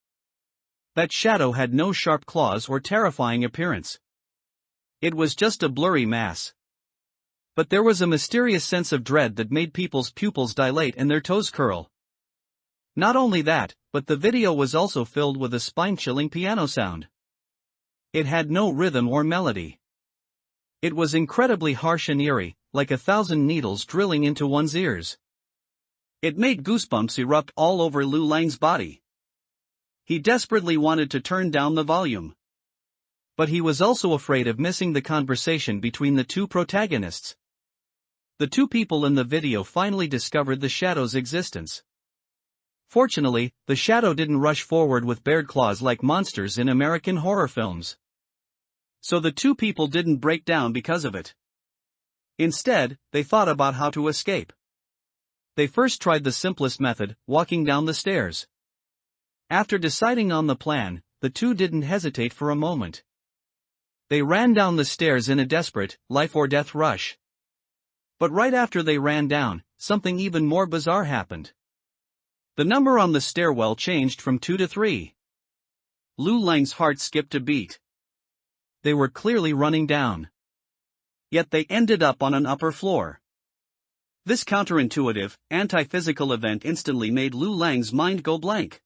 That shadow had no sharp claws or terrifying appearance. It was just a blurry mass. But there was a mysterious sense of dread that made people's pupils dilate and their toes curl. Not only that, but the video was also filled with a spine-chilling piano sound. It had no rhythm or melody. It was incredibly harsh and eerie, like 1,000 needles drilling into one's ears. It made goosebumps erupt all over Lu Lang's body. He desperately wanted to turn down the volume. But he was also afraid of missing the conversation between the two protagonists. The two people in the video finally discovered the shadow's existence. Fortunately, the shadow didn't rush forward with bared claws like monsters in American horror films. So the two people didn't break down because of it. Instead, they thought about how to escape. They first tried the simplest method, walking down the stairs. After deciding on the plan, the two didn't hesitate for a moment. They ran down the stairs in a desperate, life-or-death rush. But right after they ran down, something even more bizarre happened. The number on the stairwell changed from 2 to 3. Lu Lang's heart skipped a beat. They were clearly running down. Yet they ended up on an upper floor. This counterintuitive, anti-physical event instantly made Lu Lang's mind go blank.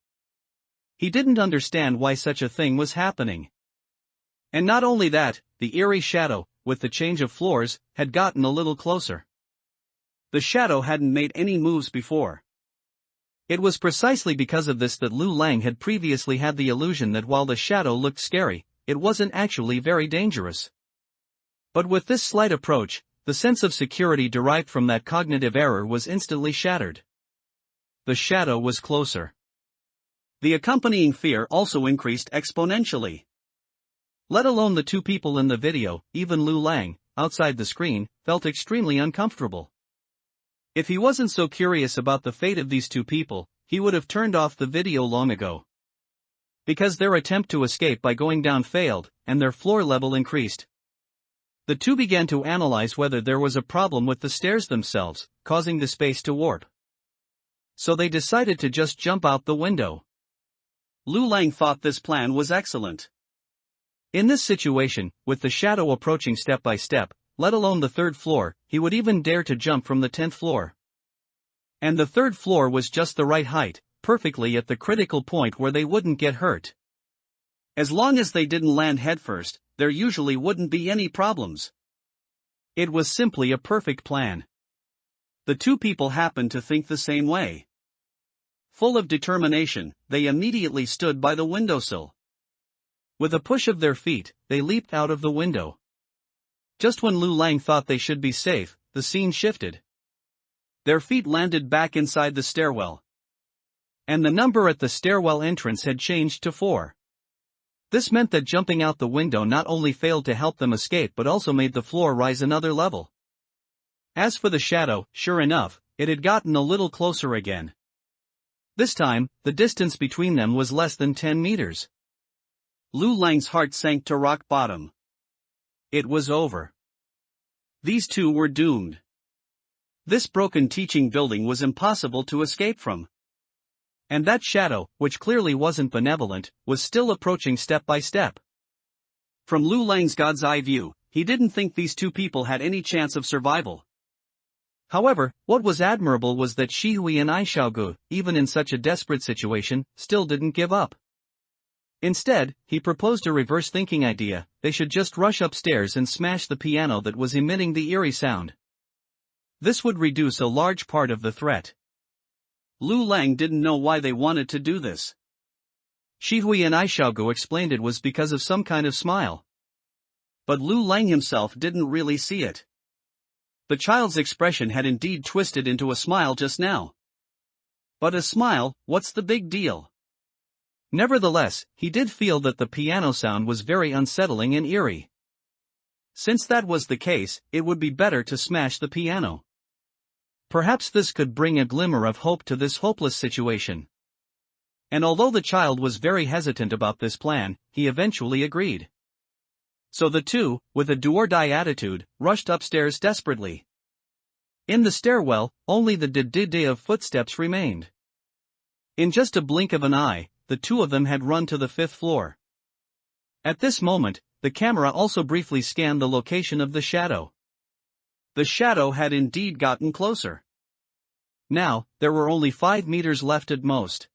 He didn't understand why such a thing was happening. And not only that, the eerie shadow, with the change of floors, had gotten a little closer. The shadow hadn't made any moves before. It was precisely because of this that Lu Lang had previously had the illusion that while the shadow looked scary, it wasn't actually very dangerous. But with this slight approach, the sense of security derived from that cognitive error was instantly shattered. The shadow was closer. The accompanying fear also increased exponentially. Let alone the two people in the video, even Lu Lang, outside the screen, felt extremely uncomfortable. If he wasn't so curious about the fate of these two people, he would have turned off the video long ago. Because their attempt to escape by going down failed, and their floor level increased. The two began to analyze whether there was a problem with the stairs themselves, causing the space to warp. So they decided to just jump out the window. Lu Lang thought this plan was excellent. In this situation, with the shadow approaching step by step, let alone the third floor, he would even dare to jump from the 10th floor. And the third floor was just the right height, perfectly at the critical point where they wouldn't get hurt. As long as they didn't land headfirst, there usually wouldn't be any problems. It was simply a perfect plan. The two people happened to think the same way. Full of determination, they immediately stood by the windowsill. With a push of their feet, they leaped out of the window. Just when Lu Lang thought they should be safe, the scene shifted. Their feet landed back inside the stairwell. And the number at the stairwell entrance had changed to 4. This meant that jumping out the window not only failed to help them escape but also made the floor rise another level. As for the shadow, sure enough, it had gotten a little closer again. This time, the distance between them was less than 10 meters. Lu Lang's heart sank to rock bottom. It was over. These two were doomed. This broken teaching building was impossible to escape from. And that shadow, which clearly wasn't benevolent, was still approaching step by step. From Lu Lang's God's eye view, he didn't think these two people had any chance of survival. However, what was admirable was that Shihui and Aishaogu, even in such a desperate situation, still didn't give up. Instead, he proposed a reverse-thinking idea: they should just rush upstairs and smash the piano that was emitting the eerie sound. This would reduce a large part of the threat. Lu Lang didn't know why they wanted to do this. Shihui and Aishaogu explained it was because of some kind of smile. But Lu Lang himself didn't really see it. The child's expression had indeed twisted into a smile just now. But a smile, what's the big deal? Nevertheless, he did feel that the piano sound was very unsettling and eerie. Since that was the case, it would be better to smash the piano. Perhaps this could bring a glimmer of hope to this hopeless situation. And although the child was very hesitant about this plan, he eventually agreed. So the two, with a do-or-die attitude, rushed upstairs desperately. In the stairwell, only the d-d-d of footsteps remained. In just a blink of an eye, the two of them had run to the 5th floor. At this moment, the camera also briefly scanned the location of the shadow. The shadow had indeed gotten closer. Now, there were only 5 meters left at most.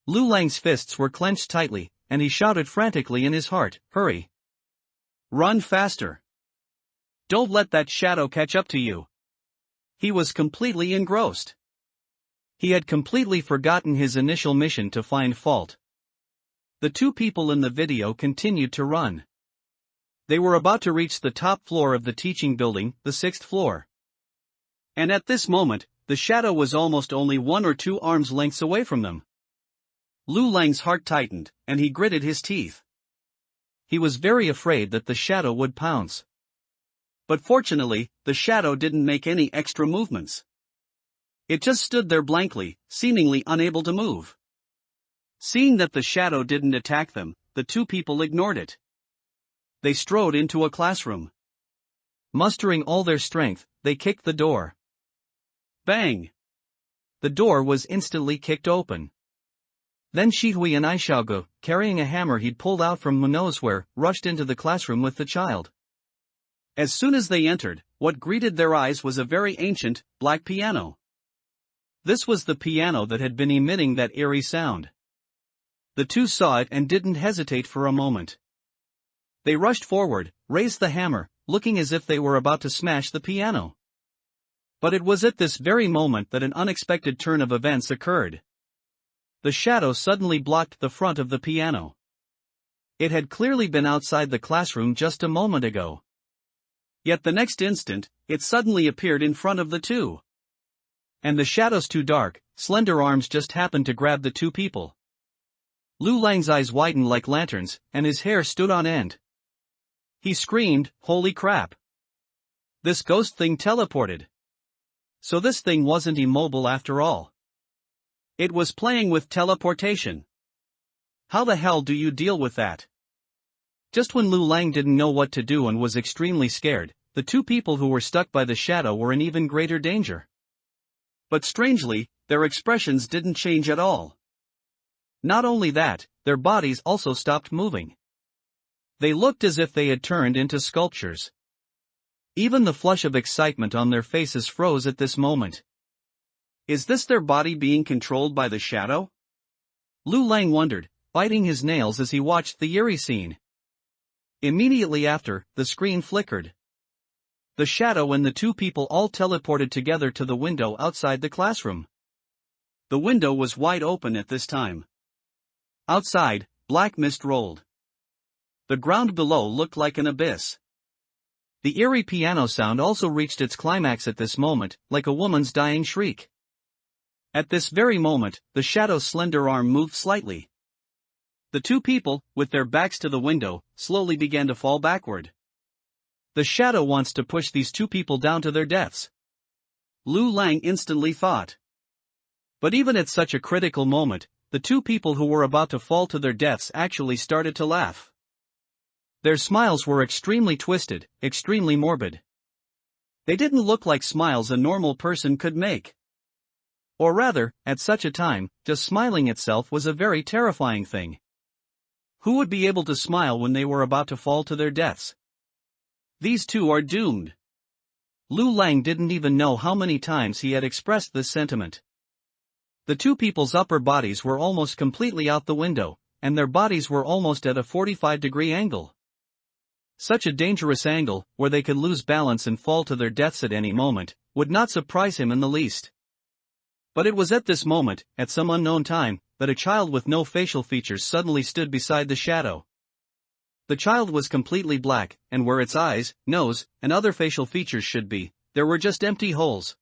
Lu Lang's fists were clenched tightly, and he shouted frantically in his heart, "Hurry! Run faster! Don't let that shadow catch up to you!" He was completely engrossed. He had completely forgotten his initial mission to find fault. The two people in the video continued to run. They were about to reach the top floor of the teaching building, the 6th floor. And at this moment, the shadow was almost only 1 or 2 arms lengths away from them. Lu Lang's heart tightened, and he gritted his teeth. He was very afraid that the shadow would pounce. But fortunately, the shadow didn't make any extra movements. It just stood there blankly, seemingly unable to move. Seeing that the shadow didn't attack them, the two people ignored it. They strode into a classroom. Mustering all their strength, they kicked the door. Bang! The door was instantly kicked open. Then Shihui and Aishaogu, carrying a hammer he'd pulled out from who knows where, rushed into the classroom with the child. As soon as they entered, what greeted their eyes was a very ancient, black piano. This was the piano that had been emitting that eerie sound. The two saw it and didn't hesitate for a moment. They rushed forward, raised the hammer, looking as if they were about to smash the piano. But it was at this very moment that an unexpected turn of events occurred. The shadow suddenly blocked the front of the piano. It had clearly been outside the classroom just a moment ago. Yet the next instant, it suddenly appeared in front of the two. And the shadow's two dark, slender arms just happened to grab the two people. Lu Lang's eyes widened like lanterns, and his hair stood on end. He screamed, "Holy crap! This ghost thing teleported! So this thing wasn't immobile after all. It was playing with teleportation. How the hell do you deal with that?" Just when Lu Lang didn't know what to do and was extremely scared, the two people who were stuck by the shadow were in even greater danger. But strangely, their expressions didn't change at all. Not only that, their bodies also stopped moving. They looked as if they had turned into sculptures. Even the flush of excitement on their faces froze at this moment. Is this their body being controlled by the shadow? Lu Lang wondered, biting his nails as he watched the eerie scene. Immediately after, the screen flickered. The shadow and the two people all teleported together to the window outside the classroom. The window was wide open at this time. Outside, black mist rolled. The ground below looked like an abyss. The eerie piano sound also reached its climax at this moment, like a woman's dying shriek. At this very moment, the shadow's slender arm moved slightly. The two people, with their backs to the window, slowly began to fall backward. The shadow wants to push these two people down to their deaths. Lu Lang instantly thought. But even at such a critical moment, the two people who were about to fall to their deaths actually started to laugh. Their smiles were extremely twisted, extremely morbid. They didn't look like smiles a normal person could make. Or rather, at such a time, just smiling itself was a very terrifying thing. Who would be able to smile when they were about to fall to their deaths? These two are doomed. Lu Lang didn't even know how many times he had expressed this sentiment. The two people's upper bodies were almost completely out the window, and their bodies were almost at a 45-degree angle. Such a dangerous angle, where they could lose balance and fall to their deaths at any moment, would not surprise him in the least. But it was at this moment, at some unknown time, that a child with no facial features suddenly stood beside the shadow. The child was completely black, and where its eyes, nose, and other facial features should be, there were just empty holes.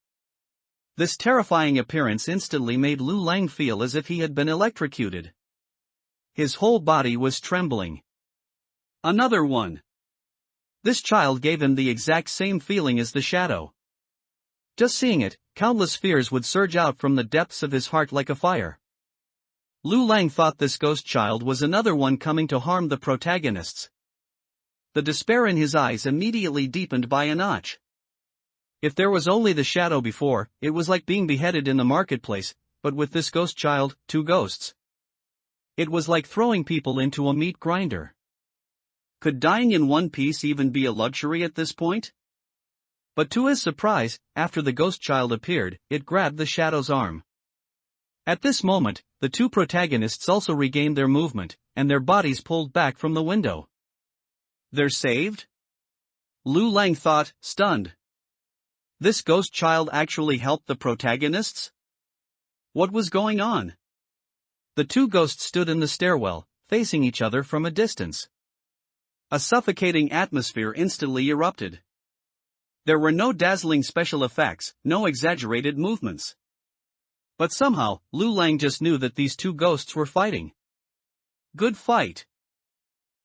This terrifying appearance instantly made Lu Lang feel as if he had been electrocuted. His whole body was trembling. Another one. This child gave him the exact same feeling as the shadow. Just seeing it, countless fears would surge out from the depths of his heart like a fire. Lu Lang thought this ghost child was another one coming to harm the protagonists. The despair in his eyes immediately deepened by a notch. If there was only the shadow before, it was like being beheaded in the marketplace, but with this ghost child, two ghosts. It was like throwing people into a meat grinder. Could dying in one piece even be a luxury at this point? But to his surprise, after the ghost child appeared, it grabbed the shadow's arm. At this moment, the two protagonists also regained their movement, and their bodies pulled back from the window. They're saved? Lu Lang thought, stunned. This ghost child actually helped the protagonists? What was going on? The two ghosts stood in the stairwell, facing each other from a distance. A suffocating atmosphere instantly erupted. There were no dazzling special effects, no exaggerated movements. But somehow, Lu Lang just knew that these two ghosts were fighting. Good fight.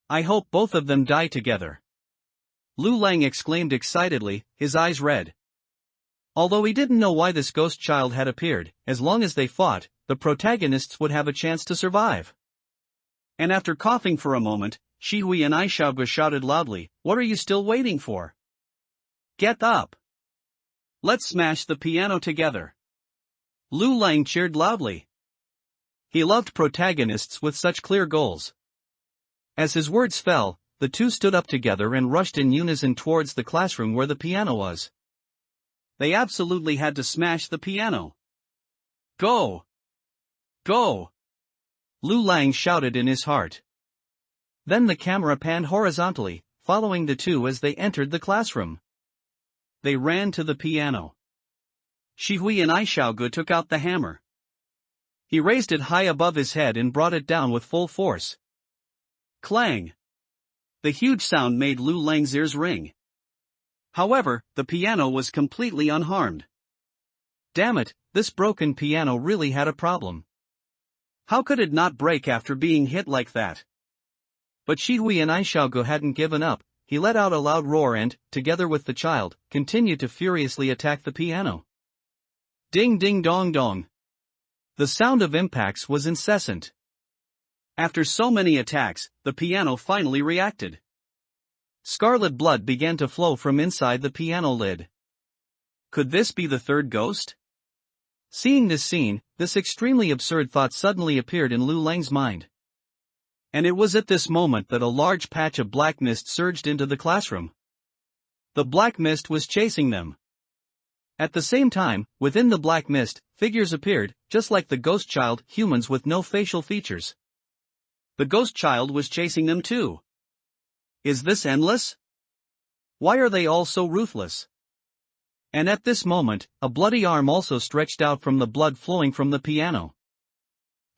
I hope both of them die together. Lu Lang exclaimed excitedly, his eyes red. Although he didn't know why this ghost child had appeared, as long as they fought, the protagonists would have a chance to survive. And after coughing for a moment, Shihui and Aishaga shouted loudly, "What are you still waiting for? Get up! Let's smash the piano together!" Lu Lang cheered loudly. He loved protagonists with such clear goals. As his words fell, the two stood up together and rushed in unison towards the classroom where the piano was. They absolutely had to smash the piano. Go! Go! Lu Lang shouted in his heart. Then the camera panned horizontally, following the two as they entered the classroom. They ran to the piano. Shihui and Aishaogu took out the hammer. He raised it high above his head and brought it down with full force. Clang! The huge sound made Lu Lang's ears ring. However, the piano was completely unharmed. Damn it, this broken piano really had a problem. How could it not break after being hit like that? But Shihui and Aishaogu hadn't given up. He let out a loud roar and, together with the child, continued to furiously attack the piano. Ding ding dong dong. The sound of impacts was incessant. After so many attacks, the piano finally reacted. Scarlet blood began to flow from inside the piano lid. Could this be the third ghost? Seeing this scene, this extremely absurd thought suddenly appeared in Lu Lang's mind. And it was at this moment that a large patch of black mist surged into the classroom. The black mist was chasing them. At the same time, within the black mist, figures appeared, just like the ghost child, humans with no facial features. The ghost child was chasing them too. Is this endless? Why are they all so ruthless? And at this moment, a bloody arm also stretched out from the blood flowing from the piano.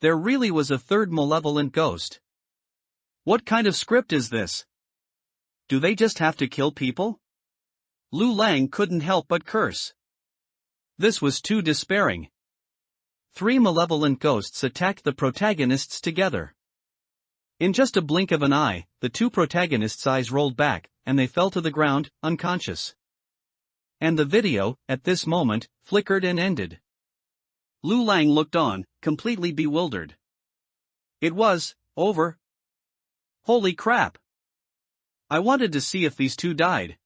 There really was a third malevolent ghost. What kind of script is this? Do they just have to kill people? Lu Lang couldn't help but curse. This was too despairing. 3 malevolent ghosts attacked the protagonists together. In just a blink of an eye, the 2 protagonists' eyes rolled back, and they fell to the ground, unconscious. And the video, at this moment, flickered and ended. Lu Lang looked on, completely bewildered. It was over. Holy crap! I wanted to see if these 2 died.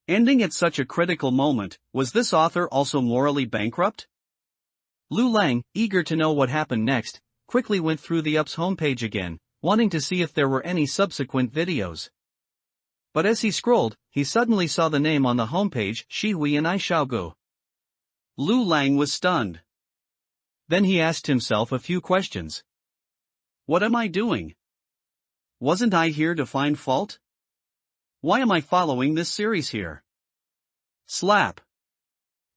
Ending at such a critical moment, was this author also morally bankrupt? Lu Lang, eager to know what happened next, quickly went through the UP's homepage again, wanting to see if there were any subsequent videos. But as he scrolled, he suddenly saw the name on the homepage, Shihui and Aishaogu. Lu Lang was stunned. Then he asked himself a few questions. What am I doing? Wasn't I here to find fault? Why am I following this series here? Slap.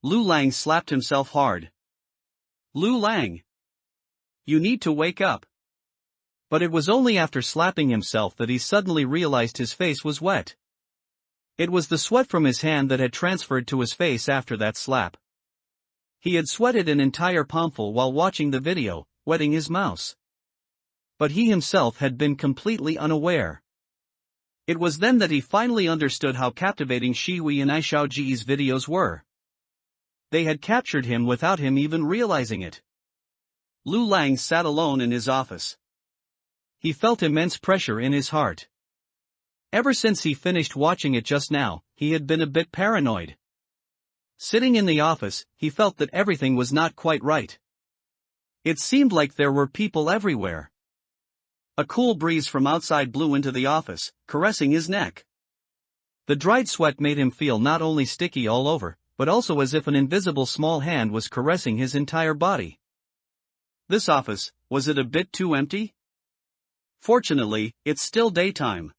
Lu Lang slapped himself hard. Lu Lang! You need to wake up. But it was only after slapping himself that he suddenly realized his face was wet. It was the sweat from his hand that had transferred to his face after that slap. He had sweated an entire palmful while watching the video, wetting his mouse. But he himself had been completely unaware. It was then that he finally understood how captivating Shihui and Aishaogu's videos were. They had captured him without him even realizing it. Lu Lang sat alone in his office. He felt immense pressure in his heart. Ever since he finished watching it just now, he had been a bit paranoid. Sitting in the office, he felt that everything was not quite right. It seemed like there were people everywhere. A cool breeze from outside blew into the office, caressing his neck. The dried sweat made him feel not only sticky all over, but also as if an invisible small hand was caressing his entire body. This office, was it a bit too empty? Fortunately, it's still daytime.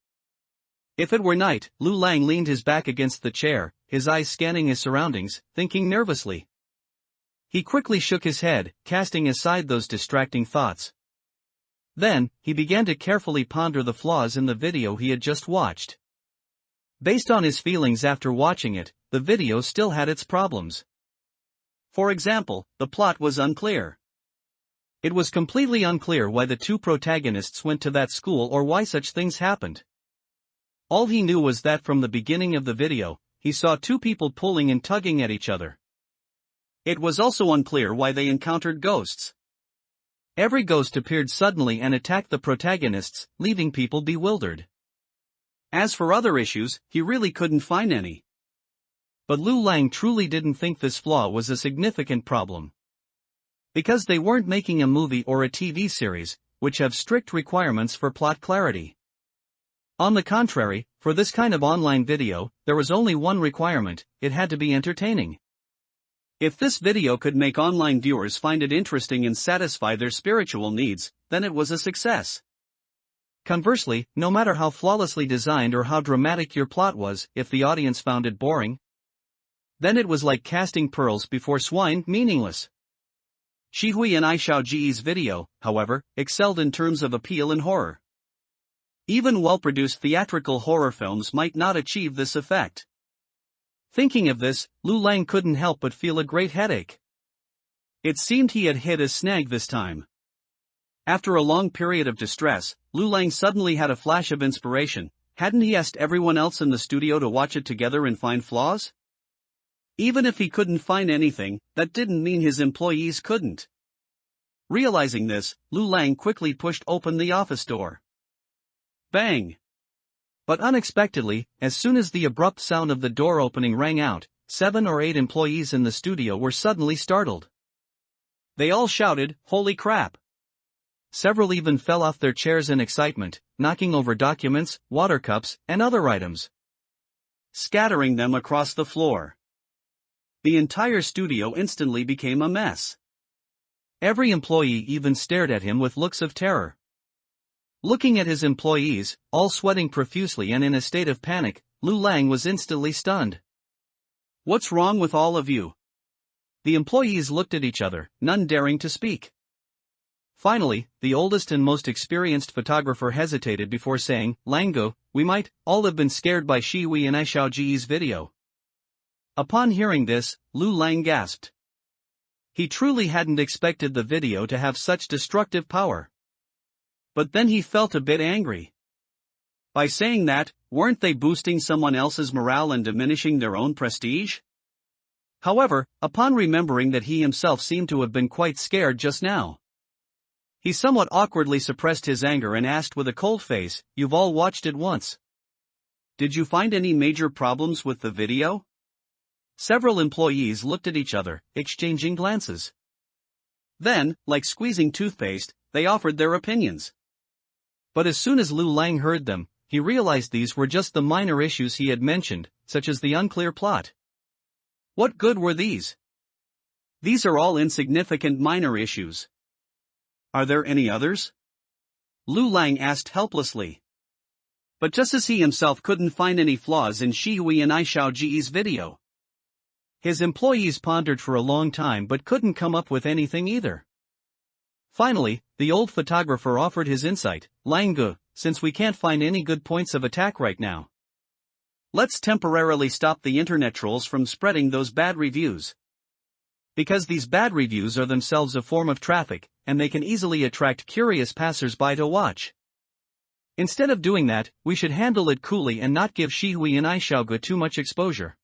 If it were night, Lu Lang leaned his back against the chair, his eyes scanning his surroundings, thinking nervously. He quickly shook his head, casting aside those distracting thoughts. Then, he began to carefully ponder the flaws in the video he had just watched. Based on his feelings after watching it, the video still had its problems. For example, the plot was unclear. It was completely unclear why the 2 protagonists went to that school or why such things happened. All he knew was that from the beginning of the video, he saw 2 people pulling and tugging at each other. It was also unclear why they encountered ghosts. Every ghost appeared suddenly and attacked the protagonists, leaving people bewildered. As for other issues, he really couldn't find any. But Lu Lang truly didn't think this flaw was a significant problem. Because they weren't making a movie or a TV series, which have strict requirements for plot clarity. On the contrary, for this kind of online video, there was only one requirement: it had to be entertaining. If this video could make online viewers find it interesting and satisfy their spiritual needs, then it was a success. Conversely, no matter how flawlessly designed or how dramatic your plot was, if the audience found it boring, then it was like casting pearls before swine, meaningless. Shihui and Aishaoji's video, however, excelled in terms of appeal and horror. Even well-produced theatrical horror films might not achieve this effect. Thinking of this, Lu Lang couldn't help but feel a great headache. It seemed he had hit a snag this time. After a long period of distress, Lu Lang suddenly had a flash of inspiration. Hadn't he asked everyone else in the studio to watch it together and find flaws? Even if he couldn't find anything, that didn't mean his employees couldn't. Realizing this, Lu Lang quickly pushed open the office door. Bang! But unexpectedly, as soon as the abrupt sound of the door opening rang out, 7 or 8 employees in the studio were suddenly startled. They all shouted, "Holy crap!" Several even fell off their chairs in excitement, knocking over documents, water cups, and other items, scattering them across the floor. The entire studio instantly became a mess. Every employee even stared at him with looks of terror. Looking at his employees, all sweating profusely and in a state of panic, Lu Lang was instantly stunned. "What's wrong with all of you?" The employees looked at each other, none daring to speak. Finally, the oldest and most experienced photographer hesitated before saying, "Lango, we might all have been scared by Shihui and Aishaoji's video." Upon hearing this, Lu Lang gasped. He truly hadn't expected the video to have such destructive power. But then he felt a bit angry. By saying that, weren't they boosting someone else's morale and diminishing their own prestige? However, upon remembering that he himself seemed to have been quite scared just now, he somewhat awkwardly suppressed his anger and asked with a cold face, "You've all watched it once. Did you find any major problems with the video?" Several employees looked at each other, exchanging glances. Then, like squeezing toothpaste, they offered their opinions. But as soon as Lu Lang heard them, he realized these were just the minor issues he had mentioned, such as the unclear plot. What good were these? These are all insignificant minor issues. Are there any others? Lu Lang asked helplessly. But just as he himself couldn't find any flaws in Shihui and Aishaoji's video, his employees pondered for a long time but couldn't come up with anything either. Finally, the old photographer offered his insight, "Langu, since we can't find any good points of attack right now, let's temporarily stop the internet trolls from spreading those bad reviews. Because these bad reviews are themselves a form of traffic, and they can easily attract curious passers-by to watch. Instead of doing that, we should handle it coolly and not give Shihui and Aishaoga too much exposure.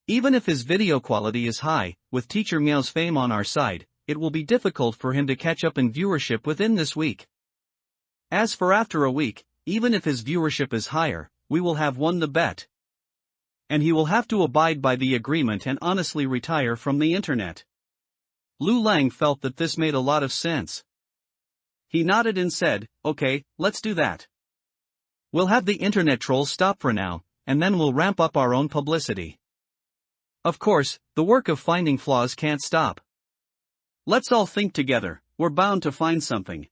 Even if his video quality is high, with Teacher Miao's fame on our side, it will be difficult for him to catch up in viewership within this week. As for after a week, even if his viewership is higher, we will have won the bet. And he will have to abide by the agreement and honestly retire from the internet." Lu Lang felt that this made a lot of sense. He nodded and said, "Okay, let's do that. We'll have the internet trolls stop for now, and then we'll ramp up our own publicity. Of course, the work of finding flaws can't stop. Let's all think together, we're bound to find something."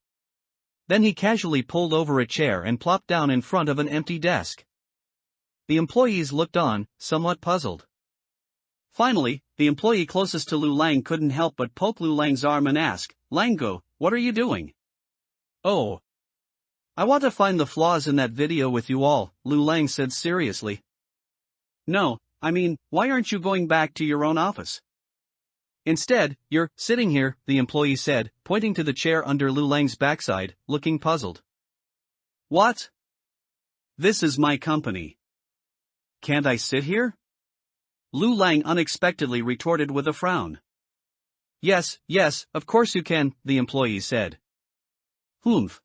Then he casually pulled over a chair and plopped down in front of an empty desk. The employees looked on, somewhat puzzled. Finally, the employee closest to Lu Lang couldn't help but poke Lu Lang's arm and ask, "Lango, what are you doing?" "Oh, I want to find the flaws in that video with you all," Lu Lang said seriously. "No, I mean, why aren't you going back to your own office? Instead, you're sitting here," the employee said, pointing to the chair under Lu Lang's backside, looking puzzled. "What? This is my company. Can't I sit here?" Lu Lang unexpectedly retorted with a frown. Yes, of course you can," the employee said. "Humph."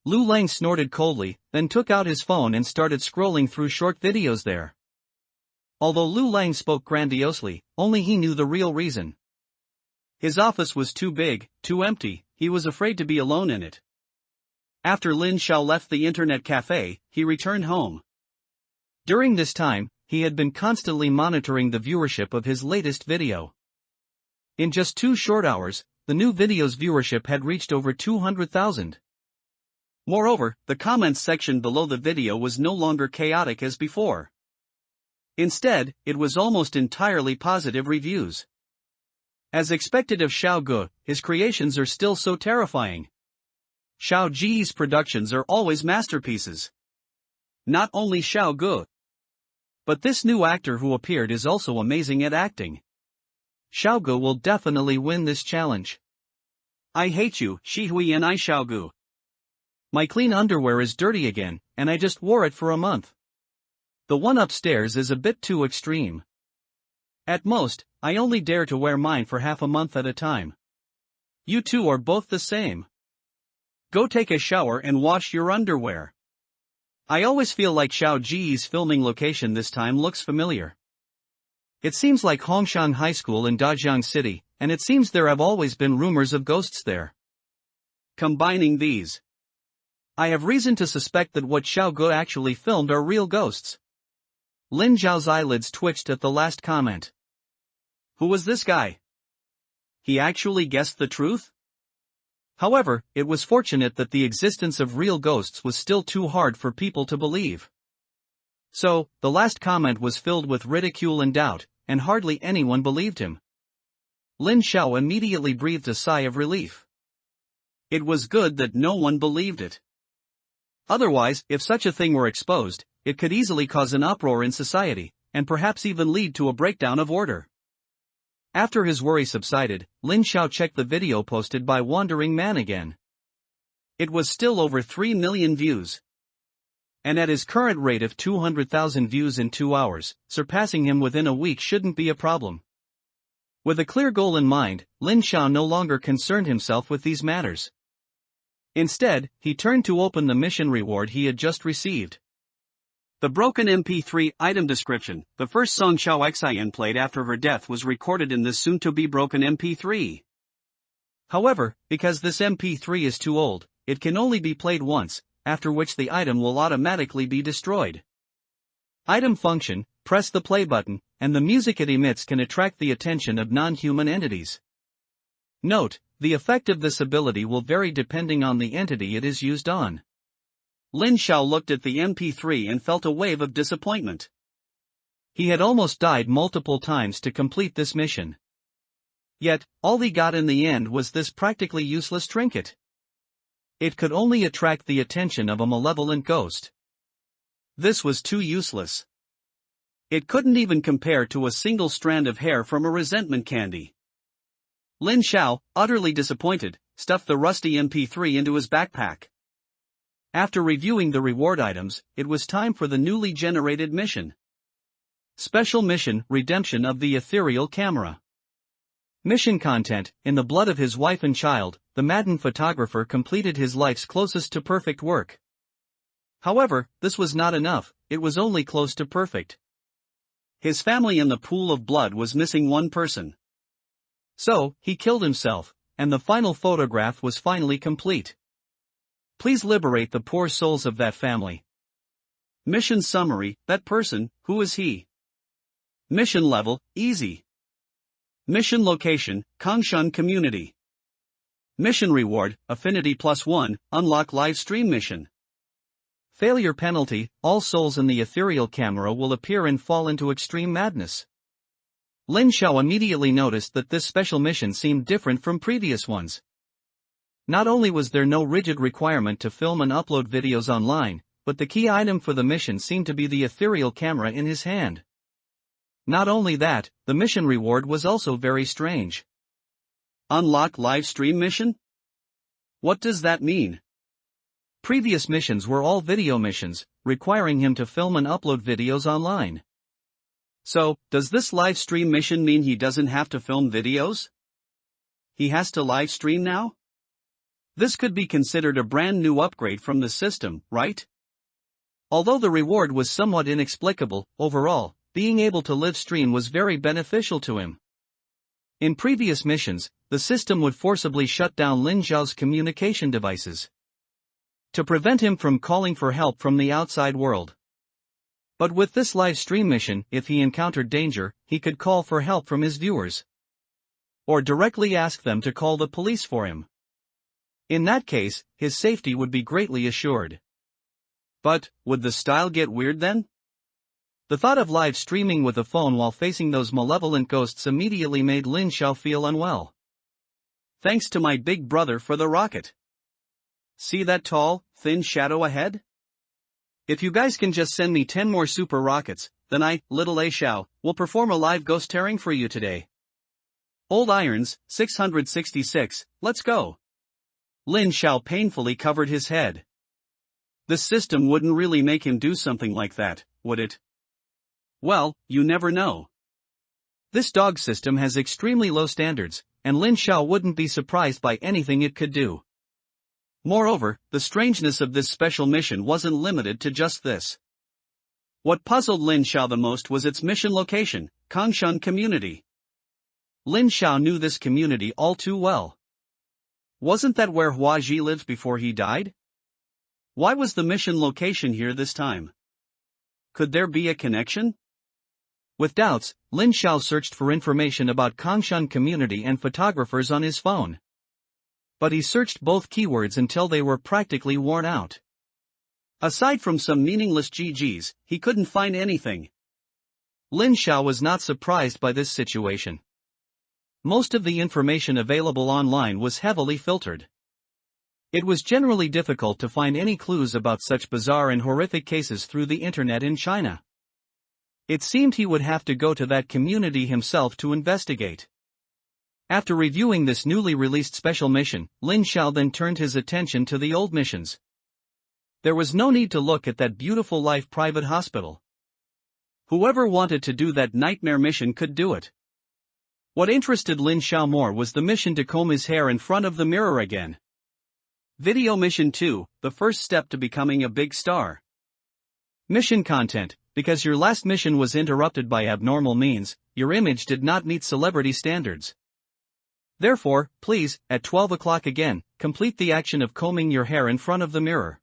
Lu Lang snorted coldly, then took out his phone and started scrolling through short videos there. Although Lu Lang spoke grandiosely, only he knew the real reason. His office was too big, too empty, he was afraid to be alone in it. After Lin Xiao left the internet cafe, he returned home. During this time, he had been constantly monitoring the viewership of his latest video. In just 2 short hours, the new video's viewership had reached over 200,000. Moreover, the comments section below the video was no longer chaotic as before. Instead, it was almost entirely positive reviews. As expected of Xiao Gu, his creations are still so terrifying. Xiao Ji's productions are always masterpieces. Not only Xiao Gu, but this new actor who appeared is also amazing at acting. Xiao Gu will definitely win this challenge. I hate you, Shihui and I Xiao Gu. My clean underwear is dirty again, and I just wore it for a month. The one upstairs is a bit too extreme. At most, I only dare to wear mine for half a month at a time. You two are both the same. Go take a shower and wash your underwear. I always feel like Xiao Ji's filming location this time looks familiar. It seems like Hongshan High School in Dajiang City, and it seems there have always been rumors of ghosts there. Combining these, I have reason to suspect that what Xiao Gu actually filmed are real ghosts. Lin Zhao's eyelids twitched at the last comment. Who was this guy? He actually guessed the truth? However, it was fortunate that the existence of real ghosts was still too hard for people to believe. So, the last comment was filled with ridicule and doubt, and hardly anyone believed him. Lin Zhao immediately breathed a sigh of relief. It was good that no one believed it. Otherwise, if such a thing were exposed, it could easily cause an uproar in society, and perhaps even lead to a breakdown of order. After his worry subsided, Lin Zhao checked the video posted by Wandering Man again. It was still over 3 million views. And at his current rate of 200,000 views in 2 hours, surpassing him within a week shouldn't be a problem. With a clear goal in mind, Lin Zhao no longer concerned himself with these matters. Instead, he turned to open the mission reward he had just received. The broken MP3 item description. The first song Xiao Xian played after her death was recorded in this soon-to-be broken MP3. However, because this MP3 is too old, it can only be played once, after which the item will automatically be destroyed. Item function: press the play button, and the music it emits can attract the attention of non-human entities. Note: the effect of this ability will vary depending on the entity it is used on. Lin Zhao looked at the MP3 and felt a wave of disappointment. He had almost died multiple times to complete this mission. Yet, all he got in the end was this practically useless trinket. It could only attract the attention of a malevolent ghost. This was too useless. It couldn't even compare to a single strand of hair from a resentment candy. Lin Zhao, utterly disappointed, stuffed the rusty MP3 into his backpack. After reviewing the reward items, it was time for the newly generated mission. Special Mission: Redemption of the Ethereal Camera. Mission content: in the blood of his wife and child, the maddened photographer completed his life's closest to perfect work. However, this was not enough, it was only close to perfect. His family in the pool of blood was missing one person. So, he killed himself, and the final photograph was finally complete. Please liberate the poor souls of that family. Mission summary: that person, who is he? Mission level: easy. Mission location: Kongshan community. Mission reward: affinity +1, unlock live stream mission. Failure penalty: all souls in the ethereal camera will appear and fall into extreme madness. Lin Zhao immediately noticed that this special mission seemed different from previous ones. Not only was there no rigid requirement to film and upload videos online, but the key item for the mission seemed to be the ethereal camera in his hand. Not only that, the mission reward was also very strange. Unlock live stream mission? What does that mean? Previous missions were all video missions, requiring him to film and upload videos online. So, does this live stream mission mean he doesn't have to film videos? He has to live stream now? This could be considered a brand new upgrade from the system, right? Although the reward was somewhat inexplicable, overall, being able to live stream was very beneficial to him. In previous missions, the system would forcibly shut down Lin Zhao's communication devices to prevent him from calling for help from the outside world. But with this live stream mission, if he encountered danger, he could call for help from his viewers, or directly ask them to call the police for him. In that case, his safety would be greatly assured. But, would the style get weird then? The thought of live streaming with a phone while facing those malevolent ghosts immediately made Lin Xiao feel unwell. Thanks to my big brother for the rocket. See that tall, thin shadow ahead? If you guys can just send me 10 more super rockets, then I, little A Xiao, will perform a live ghost tearing for you today. Old Irons, 666, let's go. Lin Xiao painfully covered his head. The system wouldn't really make him do something like that, would it? Well, you never know. This dog system has extremely low standards, and Lin Xiao wouldn't be surprised by anything it could do. Moreover, the strangeness of this special mission wasn't limited to just this. What puzzled Lin Xiao the most was its mission location, Kongshan Community. Lin Xiao knew this community all too well. Wasn't that where Hua Ji lived before he died? Why was the mission location here this time? Could there be a connection? With doubts, Lin Xiao searched for information about Kongshan Community and photographers on his phone. But he searched both keywords until they were practically worn out. Aside from some meaningless GGs, he couldn't find anything. Lin Xiao was not surprised by this situation. Most of the information available online was heavily filtered. It was generally difficult to find any clues about such bizarre and horrific cases through the internet in China. It seemed he would have to go to that community himself to investigate. After reviewing this newly released special mission, Lin Xiao then turned his attention to the old missions. There was no need to look at that beautiful life private hospital. Whoever wanted to do that nightmare mission could do it. What interested Lin Xiao more was the mission to comb his hair in front of the mirror again. Video Mission 2, the first step to becoming a big star. Mission content: because your last mission was interrupted by abnormal means, your image did not meet celebrity standards. Therefore, please, at 12 o'clock again, complete the action of combing your hair in front of the mirror.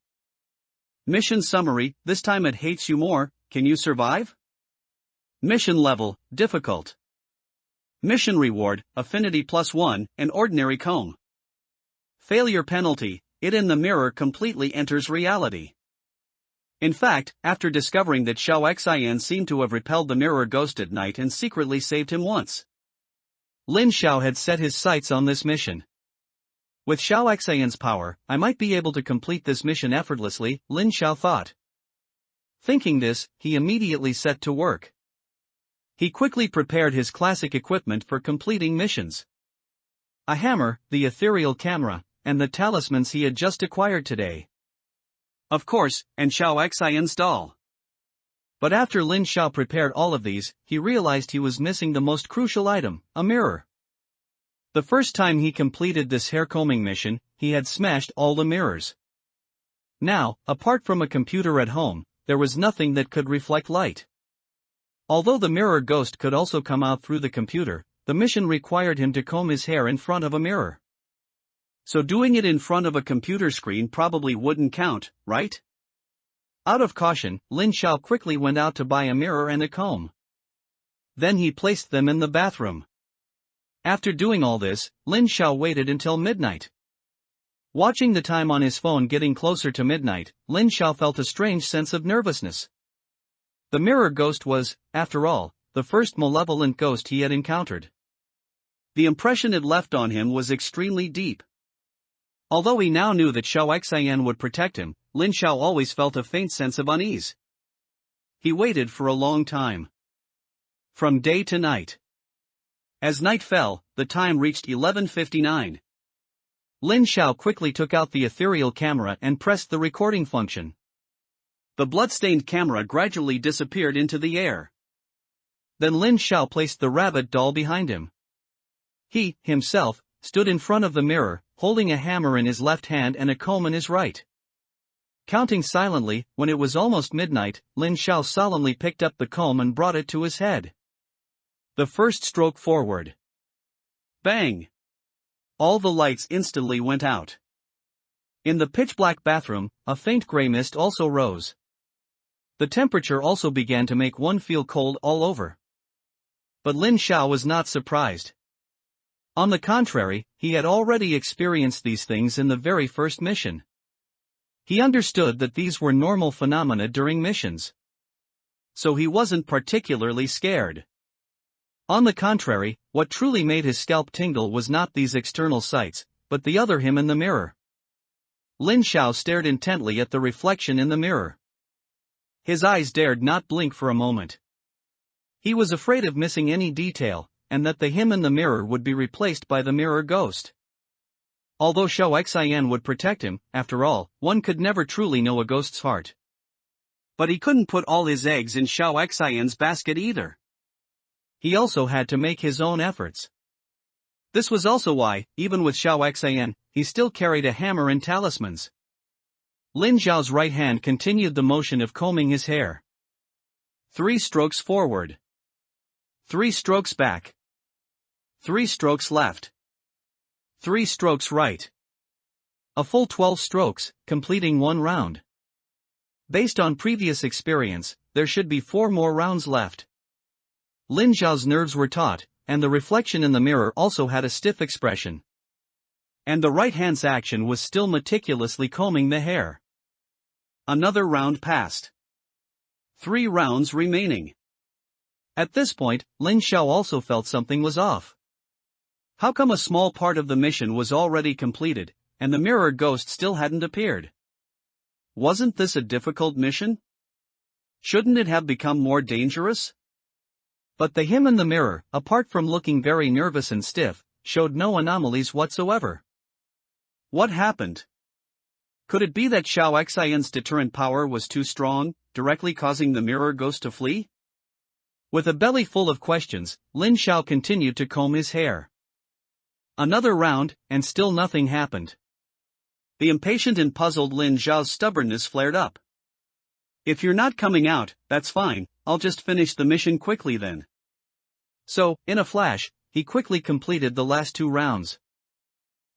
Mission summary: this time it hates you more, can you survive? Mission level: difficult. Mission reward: affinity +1, an ordinary comb. Failure penalty: it in the mirror completely enters reality. In fact, after discovering that Xiao Xian seemed to have repelled the mirror ghost at night and secretly saved him once, Lin Xiao had set his sights on this mission. With Xiao Xian's power, I might be able to complete this mission effortlessly, Lin Xiao thought. Thinking this, he immediately set to work. He quickly prepared his classic equipment for completing missions. A hammer, the ethereal camera, and the talismans he had just acquired today. Of course, and Xiao Xian's doll. But after Lin Xiao prepared all of these, he realized he was missing the most crucial item, a mirror. The first time he completed this hair combing mission, he had smashed all the mirrors. Now, apart from a computer at home, there was nothing that could reflect light. Although the mirror ghost could also come out through the computer, the mission required him to comb his hair in front of a mirror. So doing it in front of a computer screen probably wouldn't count, right? Out of caution, Lin Xiao quickly went out to buy a mirror and a comb. Then he placed them in the bathroom. After doing all this, Lin Xiao waited until midnight. Watching the time on his phone getting closer to midnight, Lin Xiao felt a strange sense of nervousness. The mirror ghost was, after all, the first malevolent ghost he had encountered. The impression it left on him was extremely deep. Although he now knew that Xiao Xian would protect him, Lin Xiao always felt a faint sense of unease. He waited for a long time. From day to night. As night fell, the time reached 11:59. Lin Xiao quickly took out the ethereal camera and pressed the recording function. The blood-stained camera gradually disappeared into the air. Then Lin Xiao placed the rabbit doll behind him. He, himself, stood in front of the mirror, holding a hammer in his left hand and a comb in his right. Counting silently, when it was almost midnight, Lin Xiao solemnly picked up the comb and brought it to his head. The first stroke forward. Bang! All the lights instantly went out. In the pitch-black bathroom, a faint gray mist also rose. The temperature also began to make one feel cold all over. But Lin Xiao was not surprised. On the contrary, he had already experienced these things in the very first mission. He understood that these were normal phenomena during missions. So he wasn't particularly scared. On the contrary, what truly made his scalp tingle was not these external sights, but the other him in the mirror. Lin Xiao stared intently at the reflection in the mirror. His eyes dared not blink for a moment. He was afraid of missing any detail, and that the him in the mirror would be replaced by the mirror ghost. Although Xiao Xian would protect him, after all, one could never truly know a ghost's heart. But he couldn't put all his eggs in Xiao Xian's basket either. He also had to make his own efforts. This was also why, even with Xiao Xian, he still carried a hammer and talismans. Lin Xiao's right hand continued the motion of combing his hair. 3 strokes forward. 3 strokes back. 3 strokes left. 3 strokes right. A full 12 strokes, completing 1 round. Based on previous experience, there should be 4 more rounds left. Lin Xiao's nerves were taut, and the reflection in the mirror also had a stiff expression. And the right hand's action was still meticulously combing the hair. Another round passed. 3 rounds remaining. At this point, Lin Xiao also felt something was off. How come a small part of the mission was already completed, and the mirror ghost still hadn't appeared? Wasn't this a difficult mission? Shouldn't it have become more dangerous? But the him in the mirror, apart from looking very nervous and stiff, showed no anomalies whatsoever. What happened? Could it be that Xiao Xian's deterrent power was too strong, directly causing the mirror ghost to flee? With a belly full of questions, Lin Xiao continued to comb his hair. Another round, and still nothing happened. The impatient and puzzled Lin Xiao's stubbornness flared up. If you're not coming out, that's fine, I'll just finish the mission quickly then. So, in a flash, he quickly completed the last 2 rounds.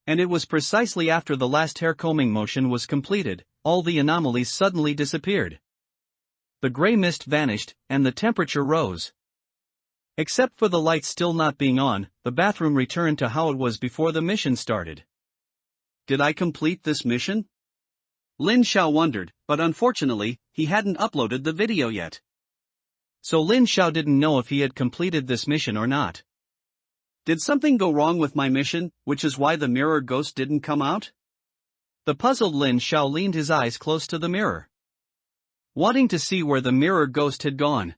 And it was precisely after the last hair combing motion was completed, all the anomalies suddenly disappeared. The gray mist vanished, and the temperature rose. Except for the lights still not being on, the bathroom returned to how it was before the mission started. Did I complete this mission? Lin Xiao wondered, but unfortunately, he hadn't uploaded the video yet. So Lin Xiao didn't know if he had completed this mission or not. Did something go wrong with my mission, which is why the mirror ghost didn't come out? The puzzled Lin Xiao leaned his eyes close to the mirror, wanting to see where the mirror ghost had gone.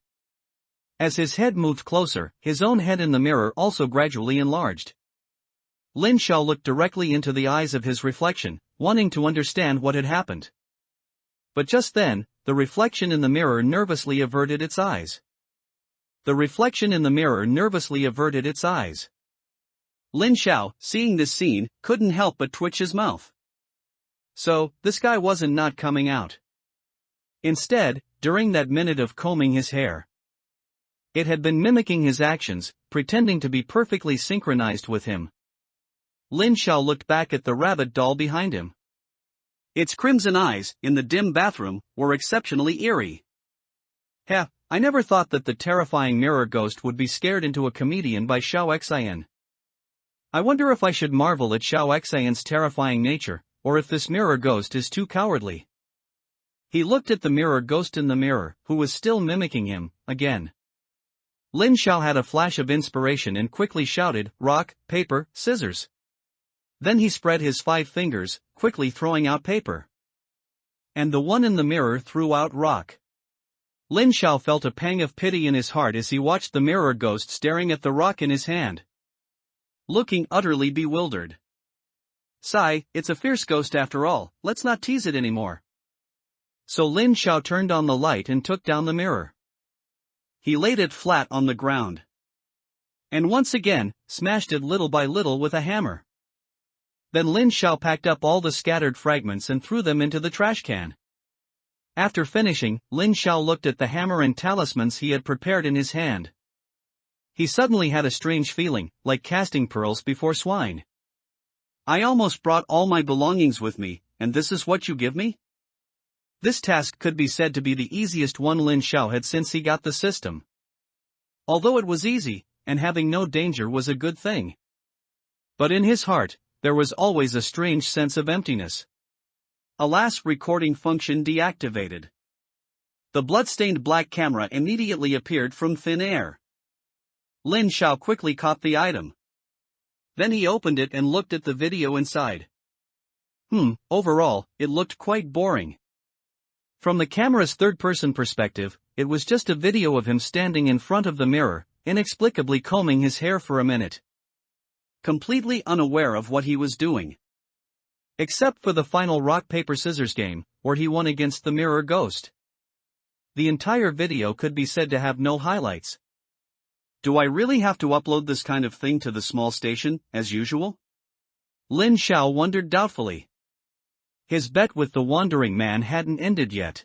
As his head moved closer, his own head in the mirror also gradually enlarged. Lin Xiao looked directly into the eyes of his reflection, wanting to understand what had happened. But just then, the reflection in the mirror nervously averted its eyes. The reflection in the mirror nervously averted its eyes. Lin Xiao, seeing this scene, couldn't help but twitch his mouth. So, this guy wasn't not coming out. Instead, during that minute of combing his hair, it had been mimicking his actions, pretending to be perfectly synchronized with him. Lin Xiao looked back at the rabbit doll behind him. Its crimson eyes, in the dim bathroom, were exceptionally eerie. Heh, I never thought that the terrifying mirror ghost would be scared into a comedian by Xiao Xian. I wonder if I should marvel at Xiao Xian's terrifying nature, or if this mirror ghost is too cowardly. He looked at the mirror ghost in the mirror, who was still mimicking him, again. Lin Xiao had a flash of inspiration and quickly shouted, "Rock, paper, scissors." Then he spread his 5 fingers, quickly throwing out paper. And the one in the mirror threw out rock. Lin Xiao felt a pang of pity in his heart as he watched the mirror ghost staring at the rock in his hand, looking utterly bewildered. Sigh, it's a fierce ghost after all, let's not tease it anymore. So Lin Xiao turned on the light and took down the mirror. He laid it flat on the ground. And once again, smashed it little by little with a hammer. Then Lin Xiao packed up all the scattered fragments and threw them into the trash can. After finishing, Lin Xiao looked at the hammer and talismans he had prepared in his hand. He suddenly had a strange feeling, like casting pearls before swine. I almost brought all my belongings with me, and this is what you give me? This task could be said to be the easiest one Lin Xiao had since he got the system. Although it was easy, and having no danger was a good thing. But in his heart, there was always a strange sense of emptiness. Alas, recording function deactivated. The bloodstained black camera immediately appeared from thin air. Lin Xiao quickly caught the item. Then he opened it and looked at the video inside. Overall, it looked quite boring. From the camera's third-person perspective, it was just a video of him standing in front of the mirror, inexplicably combing his hair for a minute. Completely unaware of what he was doing. Except for the final rock-paper-scissors game, where he won against the mirror ghost. The entire video could be said to have no highlights. Do I really have to upload this kind of thing to the small station, as usual? Lin Xiao wondered doubtfully. His bet with the wandering man hadn't ended yet.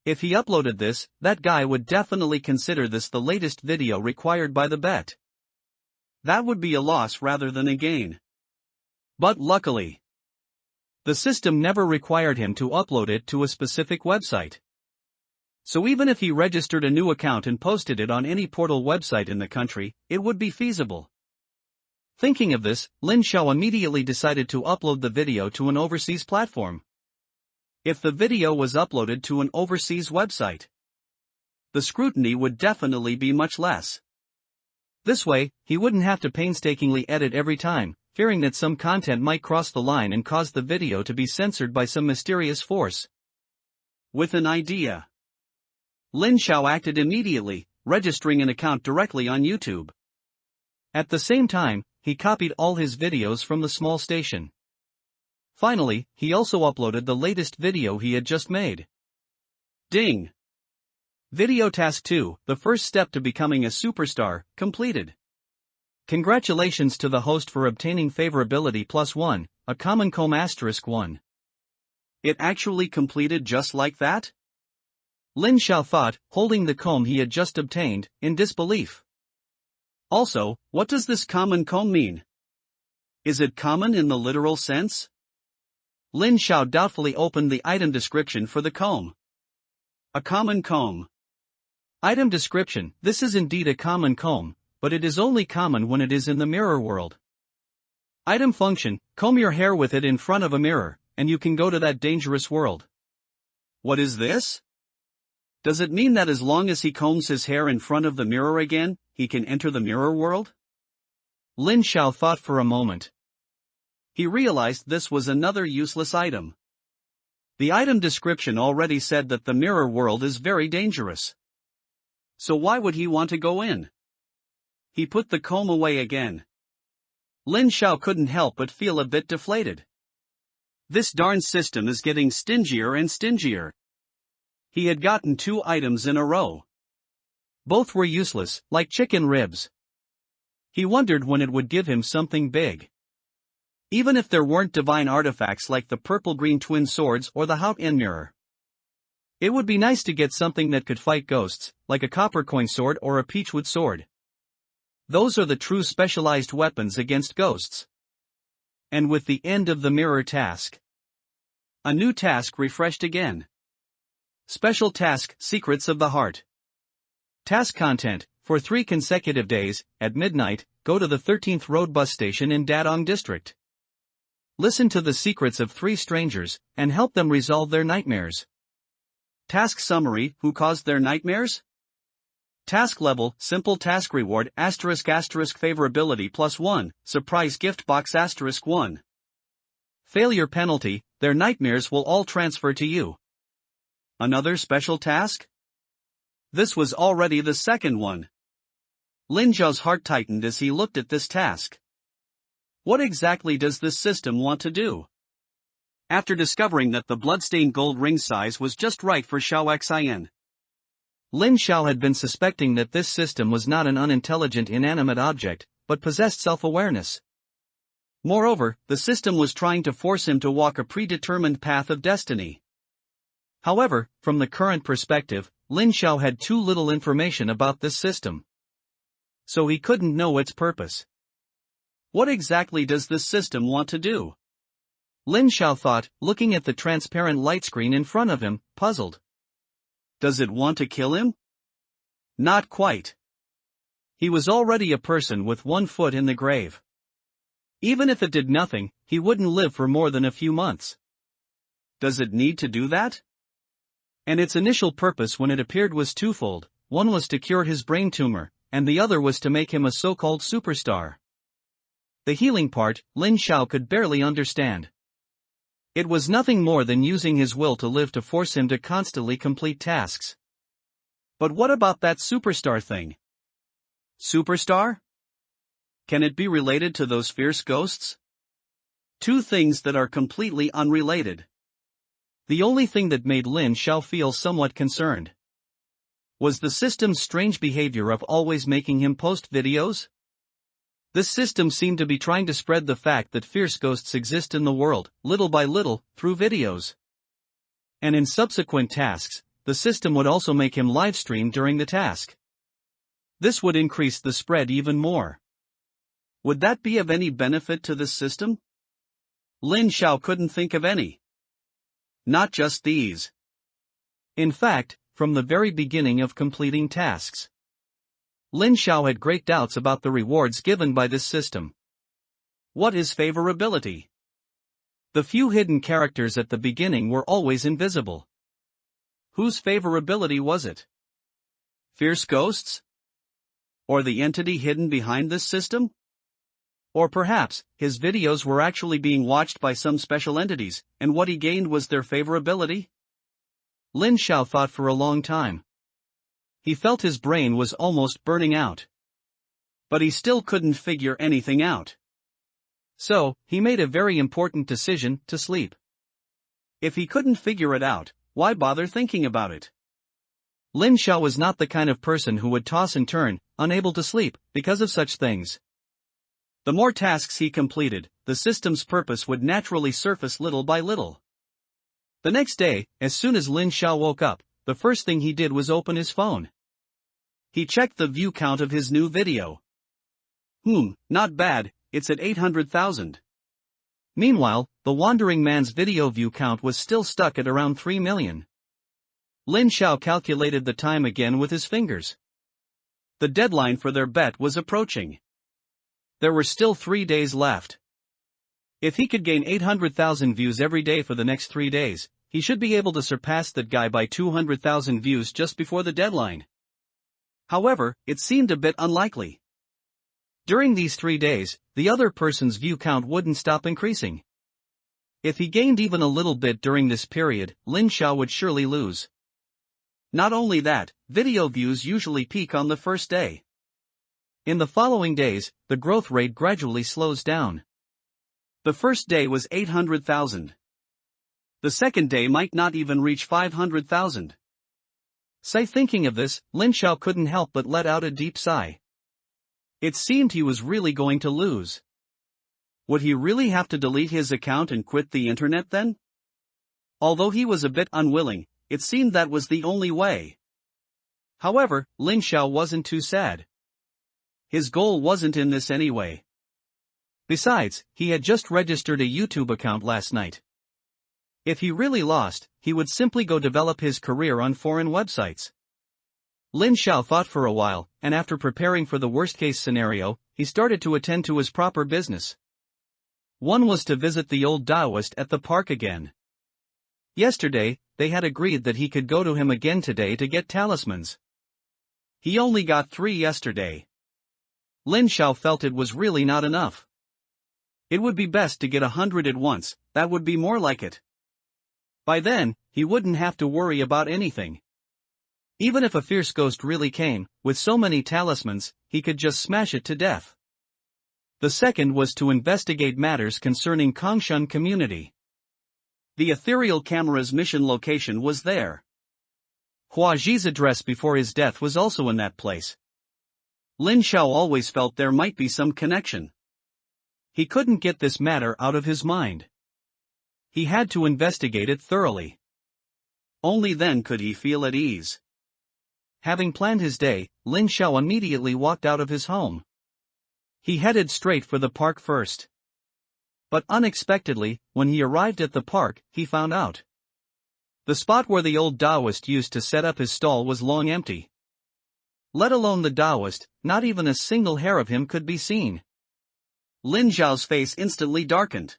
If he uploaded this, that guy would definitely consider this the latest video required by the bet. That would be a loss rather than a gain. But luckily, the system never required him to upload it to a specific website. So even if he registered a new account and posted it on any portal website in the country, it would be feasible. Thinking of this, Lin Xiao immediately decided to upload the video to an overseas platform. If the video was uploaded to an overseas website, the scrutiny would definitely be much less. This way, he wouldn't have to painstakingly edit every time, fearing that some content might cross the line and cause the video to be censored by some mysterious force. With an idea, Lin Xiao acted immediately, registering an account directly on YouTube. At the same time, he copied all his videos from the small station. Finally, he also uploaded the latest video he had just made. Ding! Video task 2, the first step to becoming a superstar, completed. Congratulations to the host for obtaining favorability +1, a common comb *1. It actually completed just like that? Lin Xiao thought, holding the comb he had just obtained, in disbelief. Also, what does this common comb mean? Is it common in the literal sense? Lin Xiao doubtfully opened the item description for the comb. A common comb. Item description: this is indeed a common comb, but it is only common when it is in the mirror world. Item function: comb your hair with it in front of a mirror, and you can go to that dangerous world. What is this? Does it mean that as long as he combs his hair in front of the mirror again, he can enter the mirror world? Lin Xiao thought for a moment. He realized this was another useless item. The item description already said that the mirror world is very dangerous. So why would he want to go in? He put the comb away again. Lin Xiao couldn't help but feel a bit deflated. This darn system is getting stingier and stingier. He had gotten 2 items in a row. Both were useless, like chicken ribs. He wondered when it would give him something big. Even if there weren't divine artifacts like the purple-green twin swords or the Hout-En mirror. It would be nice to get something that could fight ghosts, like a copper coin sword or a peachwood sword. Those are the true specialized weapons against ghosts. And with the end of the mirror task, a new task refreshed again. Special task: Secrets of the Heart. Task content: for 3 consecutive days, at midnight, go to the 13th Road bus station in Dadong District. Listen to the secrets of 3 strangers, and help them resolve their nightmares. Task summary: who caused their nightmares? Task level: simple task reward *** favorability +1, surprise gift box *1. Failure penalty: their nightmares will all transfer to you. Another special task? This was already the second one. Lin Xiao's heart tightened as he looked at this task. What exactly does this system want to do? After discovering that the bloodstained gold ring size was just right for Xiao Xian, Lin Xiao had been suspecting that this system was not an unintelligent inanimate object, but possessed self-awareness. Moreover, the system was trying to force him to walk a predetermined path of destiny. However, from the current perspective, Lin Xiao had too little information about this system. So he couldn't know its purpose. What exactly does this system want to do? Lin Xiao thought, looking at the transparent light screen in front of him, puzzled. Does it want to kill him? Not quite. He was already a person with 1 foot in the grave. Even if it did nothing, he wouldn't live for more than a few months. Does it need to do that? And its initial purpose when it appeared was twofold. One was to cure his brain tumor, and the other was to make him a so-called superstar. The healing part, Lin Xiao could barely understand. It was nothing more than using his will to live to force him to constantly complete tasks. But what about that superstar thing? Superstar? Can it be related to those fierce ghosts? Two things that are completely unrelated. The only thing that made Lin Xiao feel somewhat concerned was the system's strange behavior of always making him post videos. This system seemed to be trying to spread the fact that fierce ghosts exist in the world, little by little, through videos. And in subsequent tasks, the system would also make him livestream during the task. This would increase the spread even more. Would that be of any benefit to this system? Lin Xiao couldn't think of any. Not just these. In fact, from the very beginning of completing tasks, Lin Xiao had great doubts about the rewards given by this system. What is favorability? The few hidden characters at the beginning were always invisible. Whose favorability was it? Fierce ghosts? Or the entity hidden behind this system? Or perhaps, his videos were actually being watched by some special entities, and what he gained was their favorability? Lin Xiao thought for a long time. He felt his brain was almost burning out. But he still couldn't figure anything out. So, he made a very important decision: to sleep. If he couldn't figure it out, why bother thinking about it? Lin Xiao was not the kind of person who would toss and turn, unable to sleep, because of such things. The more tasks he completed, the system's purpose would naturally surface little by little. The next day, as soon as Lin Xiao woke up, the first thing he did was open his phone. He checked the view count of his new video. Not bad, it's at 800,000. Meanwhile, the Wandering Man's video view count was still stuck at around 3 million. Lin Xiao calculated the time again with his fingers. The deadline for their bet was approaching. There were still 3 days left. If he could gain 800,000 views every day for the next 3 days, he should be able to surpass that guy by 200,000 views just before the deadline. However, it seemed a bit unlikely. During these 3 days, the other person's view count wouldn't stop increasing. If he gained even a little bit during this period, Lin Xiao would surely lose. Not only that, video views usually peak on the first day. In the following days, the growth rate gradually slows down. The first day was 800,000. The second day might not even reach 500,000. Thinking of this, Lin Xiao couldn't help but let out a deep sigh. It seemed he was really going to lose. Would he really have to delete his account and quit the internet then? Although he was a bit unwilling, it seemed that was the only way. However, Lin Xiao wasn't too sad. His goal wasn't in this anyway. Besides, he had just registered a YouTube account last night. If he really lost, he would simply go develop his career on foreign websites. Lin Xiao thought for a while, and after preparing for the worst-case scenario, he started to attend to his proper business. One was to visit the old Taoist at the park again. Yesterday, they had agreed that he could go to him again today to get talismans. He only got 3 yesterday. Lin Xiao felt it was really not enough. It would be best to get 100 at once, that would be more like it. By then, he wouldn't have to worry about anything. Even if a fierce ghost really came, with so many talismans, he could just smash it to death. The second was to investigate matters concerning Kongshan community. The ethereal camera's mission location was there. Hua Ji's address before his death was also in that place. Lin Xiao always felt there might be some connection. He couldn't get this matter out of his mind. He had to investigate it thoroughly. Only then could he feel at ease. Having planned his day, Lin Xiao immediately walked out of his home. He headed straight for the park first. But unexpectedly, when he arrived at the park, he found out the spot where the old Taoist used to set up his stall was long empty. Let alone the Taoist, not even a single hair of him could be seen. Lin Zhao's face instantly darkened.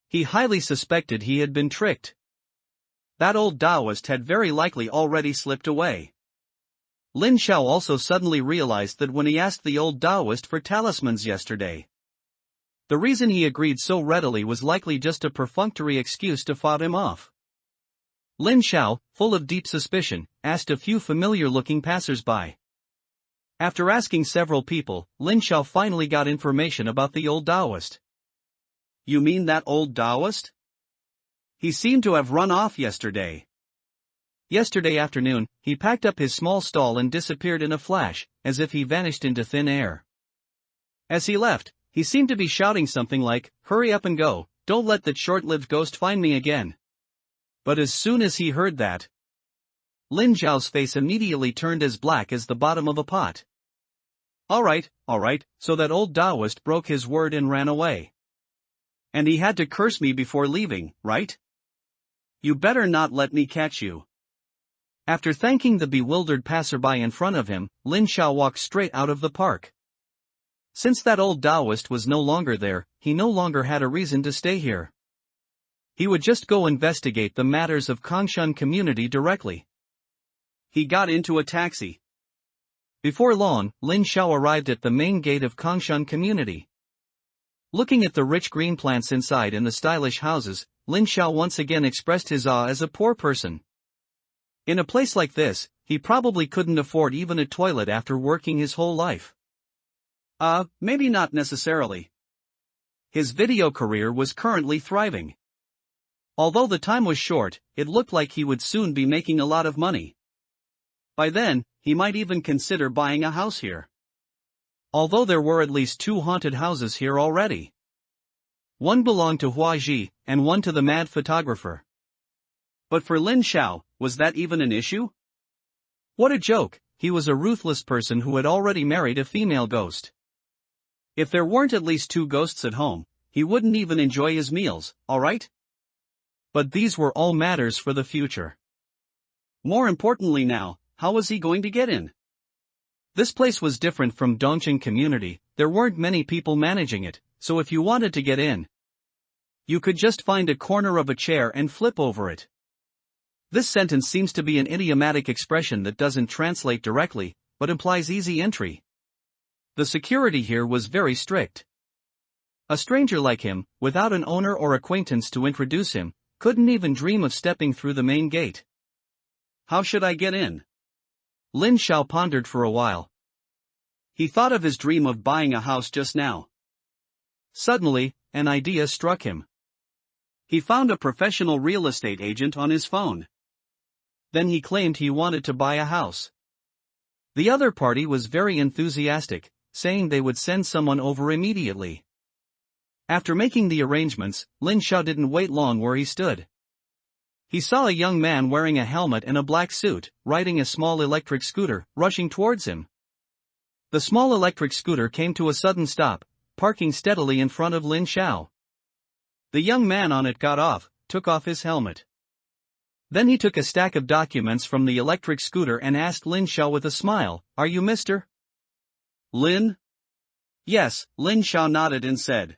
He highly suspected he had been tricked. That old Taoist had very likely already slipped away. Lin Zhao also suddenly realized that when he asked the old Taoist for talismans yesterday, the reason he agreed so readily was likely just a perfunctory excuse to fob him off. Lin Zhao, full of deep suspicion, asked a few familiar-looking passers-by. After asking several people, Lin Zhao finally got information about the old Taoist. You mean that old Taoist? He seemed to have run off yesterday. Yesterday afternoon, he packed up his small stall and disappeared in a flash, as if he vanished into thin air. As he left, he seemed to be shouting something like, "Hurry up and go, don't let that short-lived ghost find me again." But as soon as he heard that, Lin Zhao's face immediately turned as black as the bottom of a pot. Alright, so that old Taoist broke his word and ran away. And he had to curse me before leaving, right? You better not let me catch you. After thanking the bewildered passerby in front of him, Lin Zhao walked straight out of the park. Since that old Taoist was no longer there, he no longer had a reason to stay here. He would just go investigate the matters of Kongshan community directly. He got into a taxi. Before long, Lin Zhao arrived at the main gate of Kongshan community. Looking at the rich green plants inside and the stylish houses, Lin Zhao once again expressed his awe as a poor person. In a place like this, he probably couldn't afford even a toilet after working his whole life. Maybe not necessarily. His video career was currently thriving. Although the time was short, it looked like he would soon be making a lot of money. By then, he might even consider buying a house here. Although there were at least 2 haunted houses here already. One belonged to Hua Ji, and one to the mad photographer. But for Lin Zhao, was that even an issue? What a joke, he was a ruthless person who had already married a female ghost. If there weren't at least 2 ghosts at home, he wouldn't even enjoy his meals, alright? But these were all matters for the future. More importantly now, how was he going to get in? This place was different from Dongqing community, there weren't many people managing it, so if you wanted to get in, you could just find a corner of a chair and flip over it. This sentence seems to be an idiomatic expression that doesn't translate directly, but implies easy entry. The security here was very strict. A stranger like him, without an owner or acquaintance to introduce him, couldn't even dream of stepping through the main gate. How should I get in? Lin Zhao pondered for a while. He thought of his dream of buying a house just now. Suddenly, an idea struck him. He found a professional real estate agent on his phone. Then he claimed he wanted to buy a house. The other party was very enthusiastic, saying they would send someone over immediately. After making the arrangements, Lin Zhao didn't wait long where he stood. He saw a young man wearing a helmet and a black suit, riding a small electric scooter, rushing towards him. The small electric scooter came to a sudden stop, parking steadily in front of Lin Zhao. The young man on it got off, took off his helmet. Then he took a stack of documents from the electric scooter and asked Lin Zhao with a smile, "Are you Mr. Lin?" Yes, Lin Zhao nodded and said.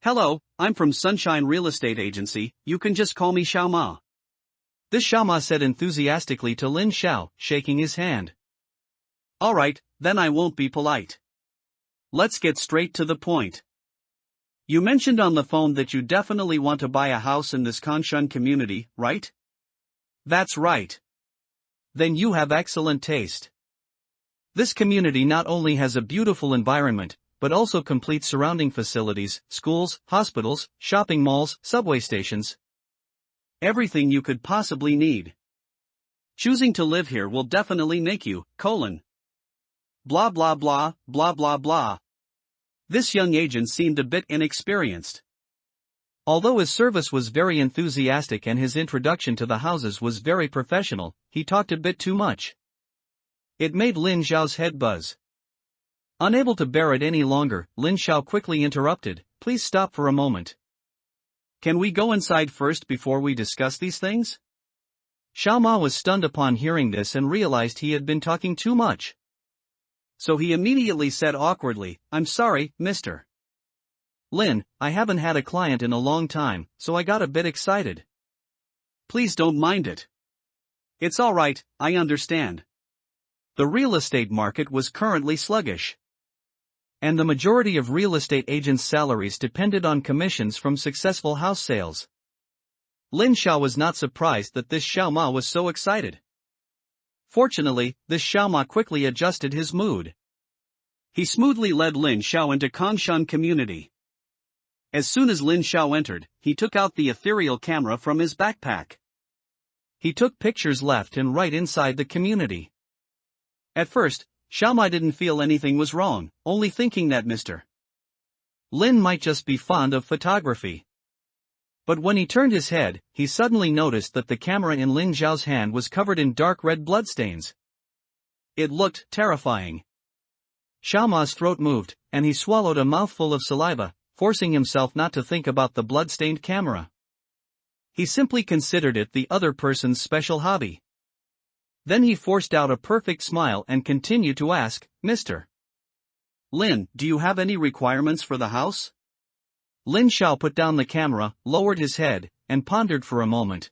"Hello, I'm from Sunshine Real Estate Agency, you can just call me Xiao Ma." This Xiao Ma said enthusiastically to Lin Zhao, shaking his hand. "Alright, then I won't be polite. Let's get straight to the point. You mentioned on the phone that you definitely want to buy a house in this Kongshan community, right?" "That's right." "Then you have excellent taste. This community not only has a beautiful environment, but also complete surrounding facilities, schools, hospitals, shopping malls, subway stations. Everything you could possibly need. Choosing to live here will definitely make you, blah blah blah, blah blah blah." This young agent seemed a bit inexperienced. Although his service was very enthusiastic and his introduction to the houses was very professional, he talked a bit too much. It made Lin Zhao's head buzz. Unable to bear it any longer, Lin Zhao quickly interrupted, "Please stop for a moment. Can we go inside first before we discuss these things?" Xiao Ma was stunned upon hearing this and realized he had been talking too much. So he immediately said awkwardly, "I'm sorry, mister. Lin, I haven't had a client in a long time, so I got a bit excited. Please don't mind it. It's alright, I understand. The real estate market was currently sluggish. And the majority of real estate agents' salaries depended on commissions from successful house sales. Lin Xiao was not surprised that this Xiao Ma was so excited. Fortunately, this Xiao Ma quickly adjusted his mood. He smoothly led Lin Xiao into Kongshan community. As soon as Lin Xiao entered, he took out the ethereal camera from his backpack. He took pictures left and right inside the community. At first, Xiao Ma didn't feel anything was wrong, only thinking that Mr. Lin might just be fond of photography. But when he turned his head, he suddenly noticed that the camera in Lin Xiao's hand was covered in dark red bloodstains. It looked terrifying. Xiao Ma's throat moved, and he swallowed a mouthful of saliva, forcing himself not to think about the blood-stained camera. He simply considered it the other person's special hobby. Then he forced out a perfect smile and continued to ask, Mr. Lin, do you have any requirements for the house? Lin Xiao put down the camera, lowered his head, and pondered for a moment.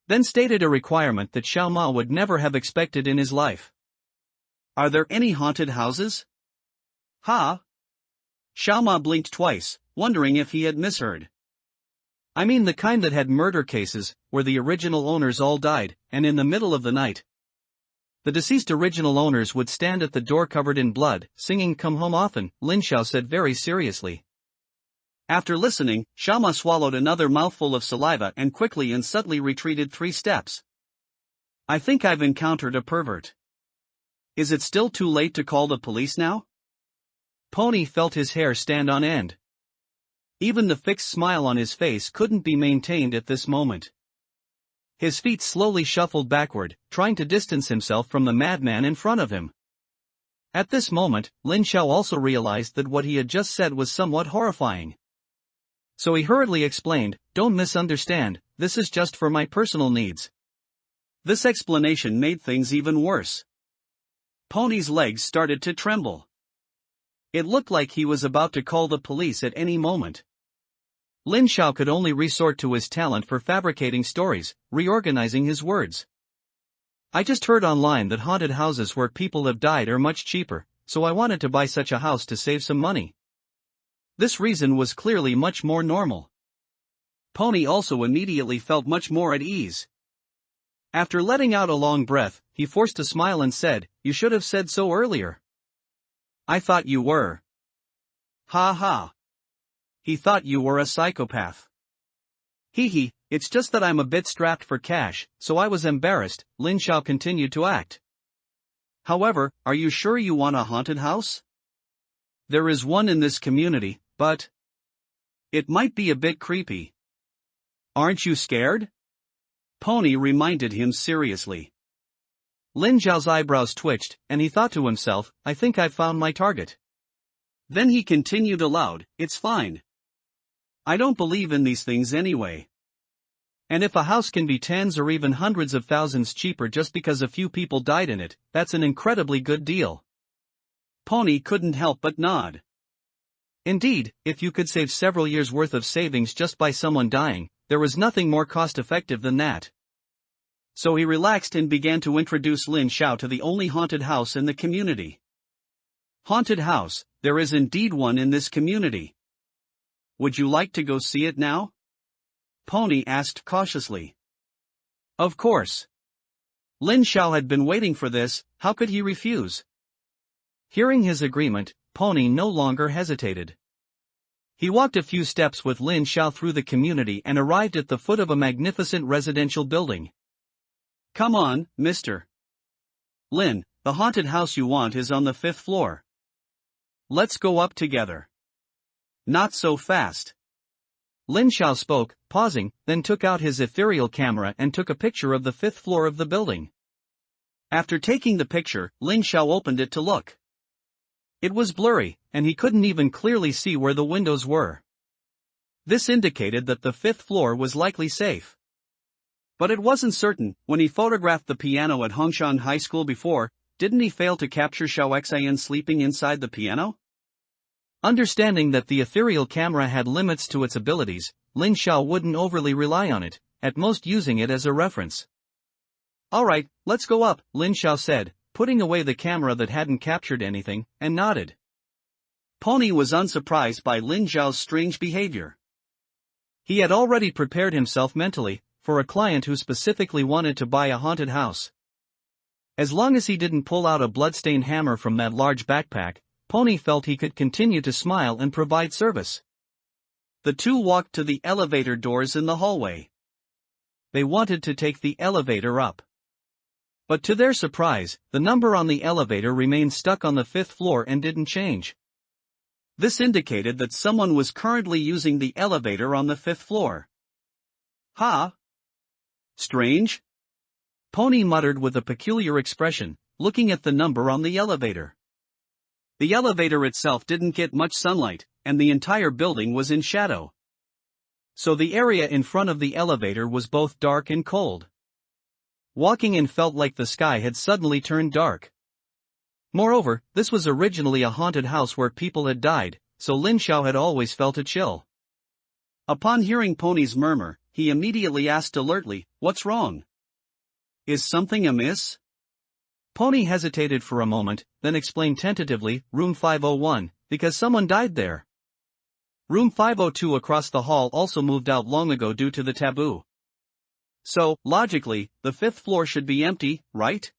Then stated a requirement that Xiao Ma would never have expected in his life. Are there any haunted houses? Ha? Xiao Ma blinked twice, wondering if he had misheard. I mean the kind that had murder cases, where the original owners all died, and in the middle of the night, the deceased original owners would stand at the door covered in blood, singing "Come Home Often," Lin Xiao said very seriously. After listening, Xiao Ma swallowed another mouthful of saliva and quickly and subtly retreated 3 steps. I think I've encountered a pervert. Is it still too late to call the police now? Pony felt his hair stand on end. Even the fixed smile on his face couldn't be maintained at this moment. His feet slowly shuffled backward, trying to distance himself from the madman in front of him. At this moment, Lin Xiao also realized that what he had just said was somewhat horrifying. So he hurriedly explained, "Don't misunderstand, this is just for my personal needs." This explanation made things even worse. Pony's legs started to tremble. It looked like he was about to call the police at any moment. Lin Xiao could only resort to his talent for fabricating stories, reorganizing his words. I just heard online that haunted houses where people have died are much cheaper, so I wanted to buy such a house to save some money. This reason was clearly much more normal. Pony also immediately felt much more at ease. After letting out a long breath, he forced a smile and said, "You should have said so earlier. I thought you were." Ha ha. He thought you were a psychopath. Hee, it's just that I'm a bit strapped for cash, so I was embarrassed, Lin Xiao continued to act. However, are you sure you want a haunted house? There is one in this community, but it might be a bit creepy. Aren't you scared? Pony reminded him seriously. Lin Xiao's eyebrows twitched, and he thought to himself, I think I've found my target. Then he continued aloud, it's fine. I don't believe in these things anyway. And if a house can be tens or even hundreds of thousands cheaper just because a few people died in it, that's an incredibly good deal. Pony couldn't help but nod. Indeed, if you could save several years' worth of savings just by someone dying, there was nothing more cost-effective than that. So he relaxed and began to introduce Lin Xiao to the only haunted house in the community. Haunted house, there is indeed one in this community. Would you like to go see it now? Pony asked cautiously. Of course. Lin Xiao had been waiting for this, how could he refuse? Hearing his agreement, Pony no longer hesitated. He walked a few steps with Lin Xiao through the community and arrived at the foot of a magnificent residential building. Come on, Mr. Lin, the haunted house you want is on the 5th floor. Let's go up together. Not so fast. Lin Xiao spoke, pausing, then took out his ethereal camera and took a picture of the 5th floor of the building. After taking the picture, Lin Xiao opened it to look. It was blurry, and he couldn't even clearly see where the windows were. This indicated that the 5th floor was likely safe. But it wasn't certain. When he photographed the piano at Hongshan High School before, didn't he fail to capture Xiao Xian sleeping inside the piano? Understanding that the ethereal camera had limits to its abilities, Lin Xiao wouldn't overly rely on it, at most using it as a reference. "Alright, let's go up," Lin Xiao said, putting away the camera that hadn't captured anything, and nodded. Pony was unsurprised by Lin Xiao's strange behavior. He had already prepared himself mentally for a client who specifically wanted to buy a haunted house. As long as he didn't pull out a bloodstained hammer from that large backpack, Pony felt he could continue to smile and provide service. The two walked to the elevator doors in the hallway. They wanted to take the elevator up. But to their surprise, the number on the elevator remained stuck on the 5th floor and didn't change. This indicated that someone was currently using the elevator on the 5th floor. "Ha! Strange?" Pony muttered with a peculiar expression, looking at the number on the elevator. The elevator itself didn't get much sunlight, and the entire building was in shadow. So the area in front of the elevator was both dark and cold. Walking in felt like the sky had suddenly turned dark. Moreover, this was originally a haunted house where people had died, so Lin Xiao had always felt a chill. Upon hearing Pony's murmur, he immediately asked alertly, "What's wrong? Is something amiss?" Pony hesitated for a moment, then explained tentatively, "Room 501, because someone died there. Room 502 across the hall also moved out long ago due to the taboo. So, logically, the 5th floor should be empty, right?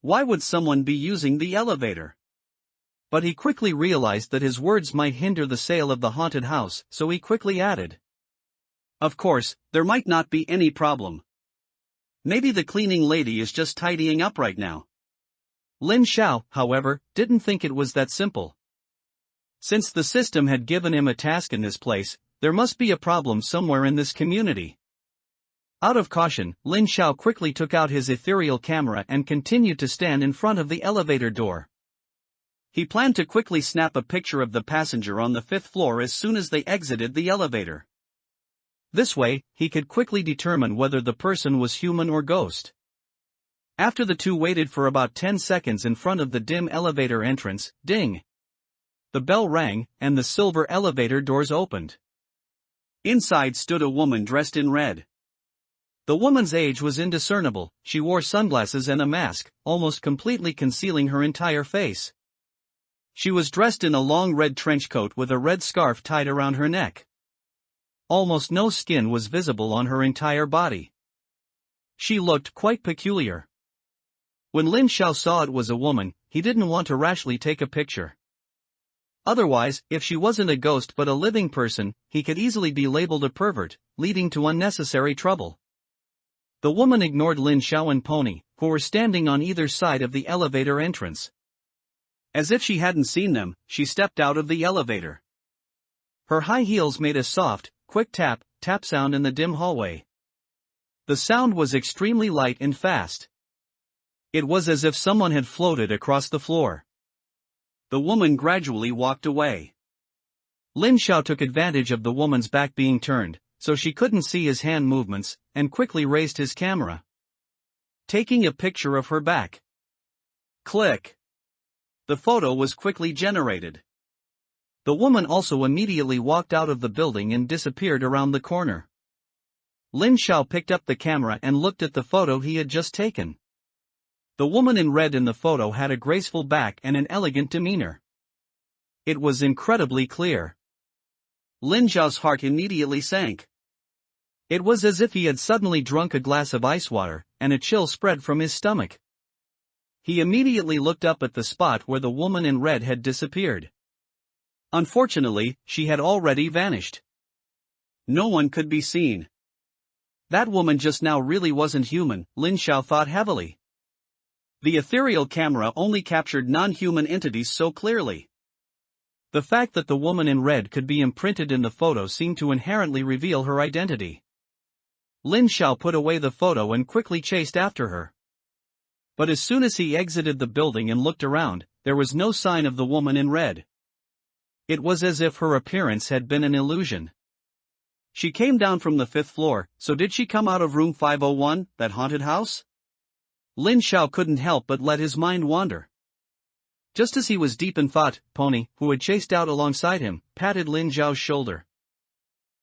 Why would someone be using the elevator?" But he quickly realized that his words might hinder the sale of the haunted house, so he quickly added, "Of course, there might not be any problem. Maybe the cleaning lady is just tidying up right now." Lin Xiao, however, didn't think it was that simple. Since the system had given him a task in this place, there must be a problem somewhere in this community. Out of caution, Lin Xiao quickly took out his ethereal camera and continued to stand in front of the elevator door. He planned to quickly snap a picture of the passenger on the 5th floor as soon as they exited the elevator. This way, he could quickly determine whether the person was human or ghost. After the two waited for about 10 seconds in front of the dim elevator entrance, ding! The bell rang, and the silver elevator doors opened. Inside stood a woman dressed in red. The woman's age was indiscernible, she wore sunglasses and a mask, almost completely concealing her entire face. She was dressed in a long red trench coat with a red scarf tied around her neck. Almost no skin was visible on her entire body. She looked quite peculiar. When Lin Xiao saw it was a woman, he didn't want to rashly take a picture. Otherwise, if she wasn't a ghost but a living person, he could easily be labeled a pervert, leading to unnecessary trouble. The woman ignored Lin Xiao and Pony, who were standing on either side of the elevator entrance. As if she hadn't seen them, she stepped out of the elevator. Her high heels made a soft, quick tap sound in the dim hallway. The sound was extremely light and fast. It was as if someone had floated across the floor. The woman gradually walked away. Lin Xiao took advantage of the woman's back being turned, so she couldn't see his hand movements, and quickly raised his camera, taking a picture of her back. Click! The photo was quickly generated. The woman also immediately walked out of the building and disappeared around the corner. Lin Xiao picked up the camera and looked at the photo he had just taken. The woman in red in the photo had a graceful back and an elegant demeanor. It was incredibly clear. Lin Xiao's heart immediately sank. It was as if he had suddenly drunk a glass of ice water, and a chill spread from his stomach. He immediately looked up at the spot where the woman in red had disappeared. Unfortunately, she had already vanished. No one could be seen. That woman just now really wasn't human, Lin Xiao thought heavily. The ethereal camera only captured non-human entities so clearly. The fact that the woman in red could be imprinted in the photo seemed to inherently reveal her identity. Lin Xiao put away the photo and quickly chased after her. But as soon as he exited the building and looked around, there was no sign of the woman in red. It was as if her appearance had been an illusion. She came down from the 5th floor, so did she come out of room 501, that haunted house? Lin Xiao couldn't help but let his mind wander. Just as he was deep in thought, Pony, who had chased out alongside him, patted Lin Zhao's shoulder.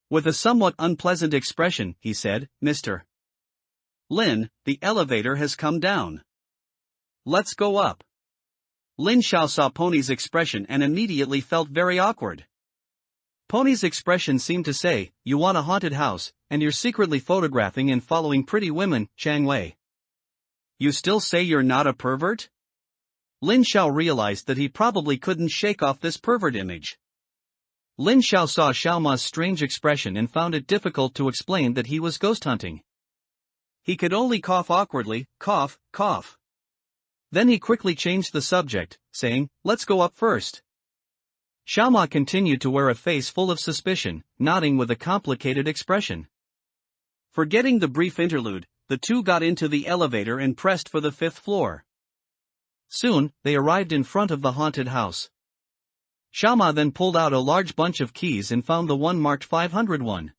With a somewhat unpleasant expression, he said, "Mr. Lin, the elevator has come down. Let's go up." Lin Zhao saw Pony's expression and immediately felt very awkward. Pony's expression seemed to say, "You want a haunted house, and you're secretly photographing and following pretty women, Chang Wei. You still say you're not a pervert?" Lin Zhao realized that he probably couldn't shake off this pervert image. Lin Zhao saw Xiaoma's strange expression and found it difficult to explain that he was ghost hunting. He could only cough awkwardly, cough, cough. Then he quickly changed the subject, saying, "Let's go up first." Xiaoma continued to wear a face full of suspicion, nodding with a complicated expression. Forgetting the brief interlude, the two got into the elevator and pressed for the 5th floor. Soon, they arrived in front of the haunted house. Xiaoma then pulled out a large bunch of keys and found the one marked 501.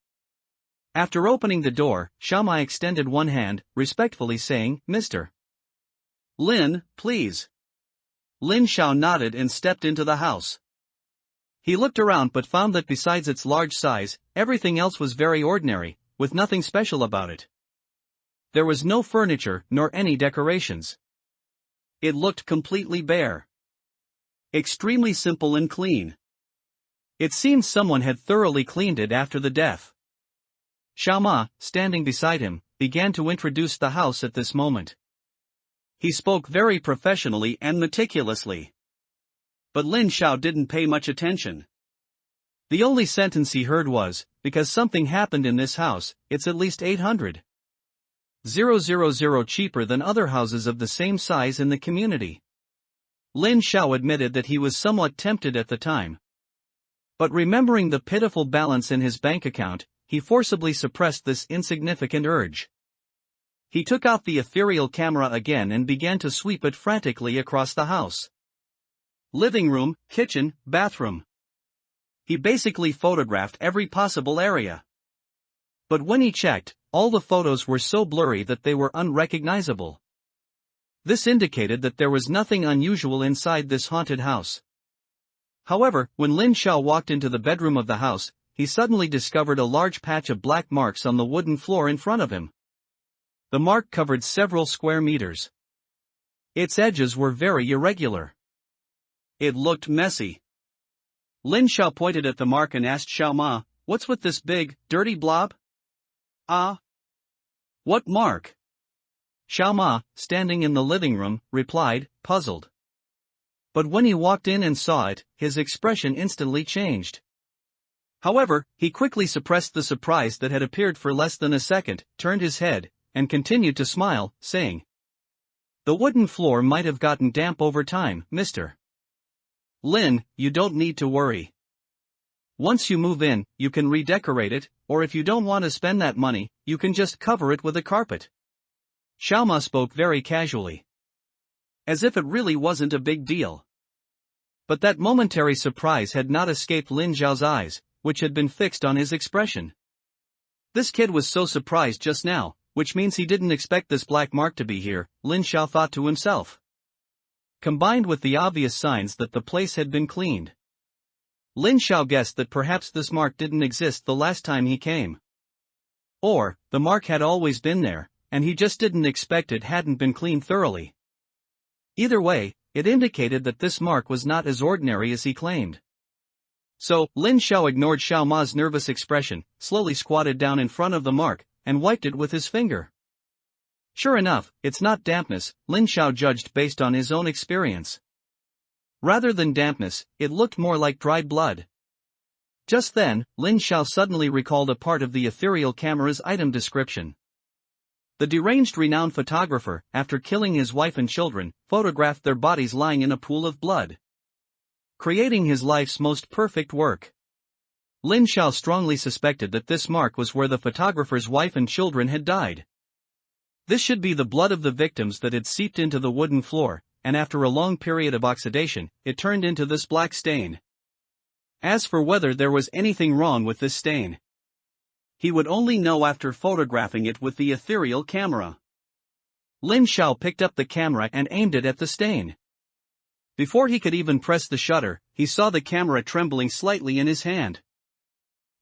After opening the door, Xiaoma extended one hand, respectfully saying, "Mr. Lin, please." Lin Zhao nodded and stepped into the house. He looked around but found that besides its large size, everything else was very ordinary, with nothing special about it. There was no furniture nor any decorations. It looked completely bare. Extremely simple and clean. It seemed someone had thoroughly cleaned it after the death. Xiaoma, standing beside him, began to introduce the house at this moment. He spoke very professionally and meticulously. But Lin Zhao didn't pay much attention. The only sentence he heard was, "Because something happened in this house, it's at least 800,000 cheaper than other houses of the same size in the community." Lin Zhao admitted that he was somewhat tempted at the time. But remembering the pitiful balance in his bank account, he forcibly suppressed this insignificant urge. He took out the ethereal camera again and began to sweep it frantically across the house. Living room, kitchen, bathroom. He basically photographed every possible area. But when he checked, all the photos were so blurry that they were unrecognizable. This indicated that there was nothing unusual inside this haunted house. However, when Lin Zhao walked into the bedroom of the house, he suddenly discovered a large patch of black marks on the wooden floor in front of him. The mark covered several square meters. Its edges were very irregular. It looked messy. Lin Zhao pointed at the mark and asked Xiaoma, "What's with this big, dirty blob?" "Ah? What mark?" Xiaoma, standing in the living room, replied, puzzled. But when he walked in and saw it, his expression instantly changed. However, he quickly suppressed the surprise that had appeared for less than a second, turned his head, and continued to smile, saying, "The wooden floor might have gotten damp over time, Mr. Lin, you don't need to worry. Once you move in, you can redecorate it, or if you don't want to spend that money, you can just cover it with a carpet." Xiaoma spoke very casually. As if it really wasn't a big deal. But that momentary surprise had not escaped Lin Zhao's eyes, which had been fixed on his expression. This kid was so surprised just now, which means he didn't expect this black mark to be here, Lin Zhao thought to himself. Combined with the obvious signs that the place had been cleaned, Lin Zhao guessed that perhaps this mark didn't exist the last time he came. Or, the mark had always been there, and he just didn't expect it hadn't been cleaned thoroughly. Either way, it indicated that this mark was not as ordinary as he claimed. So, Lin Zhao ignored Xiaoma's nervous expression, slowly squatted down in front of the mark, and wiped it with his finger. Sure enough, it's not dampness, Lin Zhao judged based on his own experience. Rather than dampness, it looked more like dried blood. Just then, Lin Zhao suddenly recalled a part of the ethereal camera's item description. The deranged renowned photographer, after killing his wife and children, photographed their bodies lying in a pool of blood, creating his life's most perfect work. Lin Zhao strongly suspected that this mark was where the photographer's wife and children had died. This should be the blood of the victims that had seeped into the wooden floor, and after a long period of oxidation, it turned into this black stain. As for whether there was anything wrong with this stain, he would only know after photographing it with the ethereal camera. Lin Zhao picked up the camera and aimed it at the stain. Before he could even press the shutter, he saw the camera trembling slightly in his hand.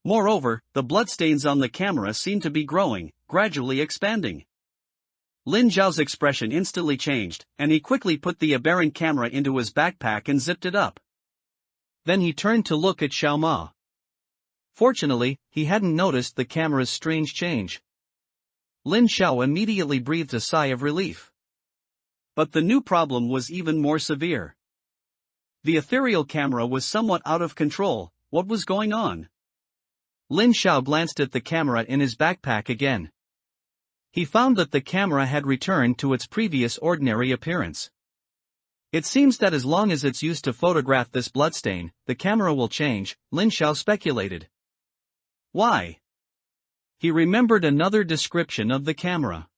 Moreover, the bloodstains on the camera seemed to be growing, gradually expanding. Lin Zhao's expression instantly changed, and he quickly put the aberrant camera into his backpack and zipped it up. Then he turned to look at Xiao Ma. Fortunately, he hadn't noticed the camera's strange change. Lin Zhao immediately breathed a sigh of relief. But the new problem was even more severe. The ethereal camera was somewhat out of control. What was going on? Lin Zhao glanced at the camera in his backpack again. He found that the camera had returned to its previous ordinary appearance. It seems that as long as it's used to photograph this bloodstain, the camera will change, Lin Zhao speculated. Why? He remembered another description of the camera.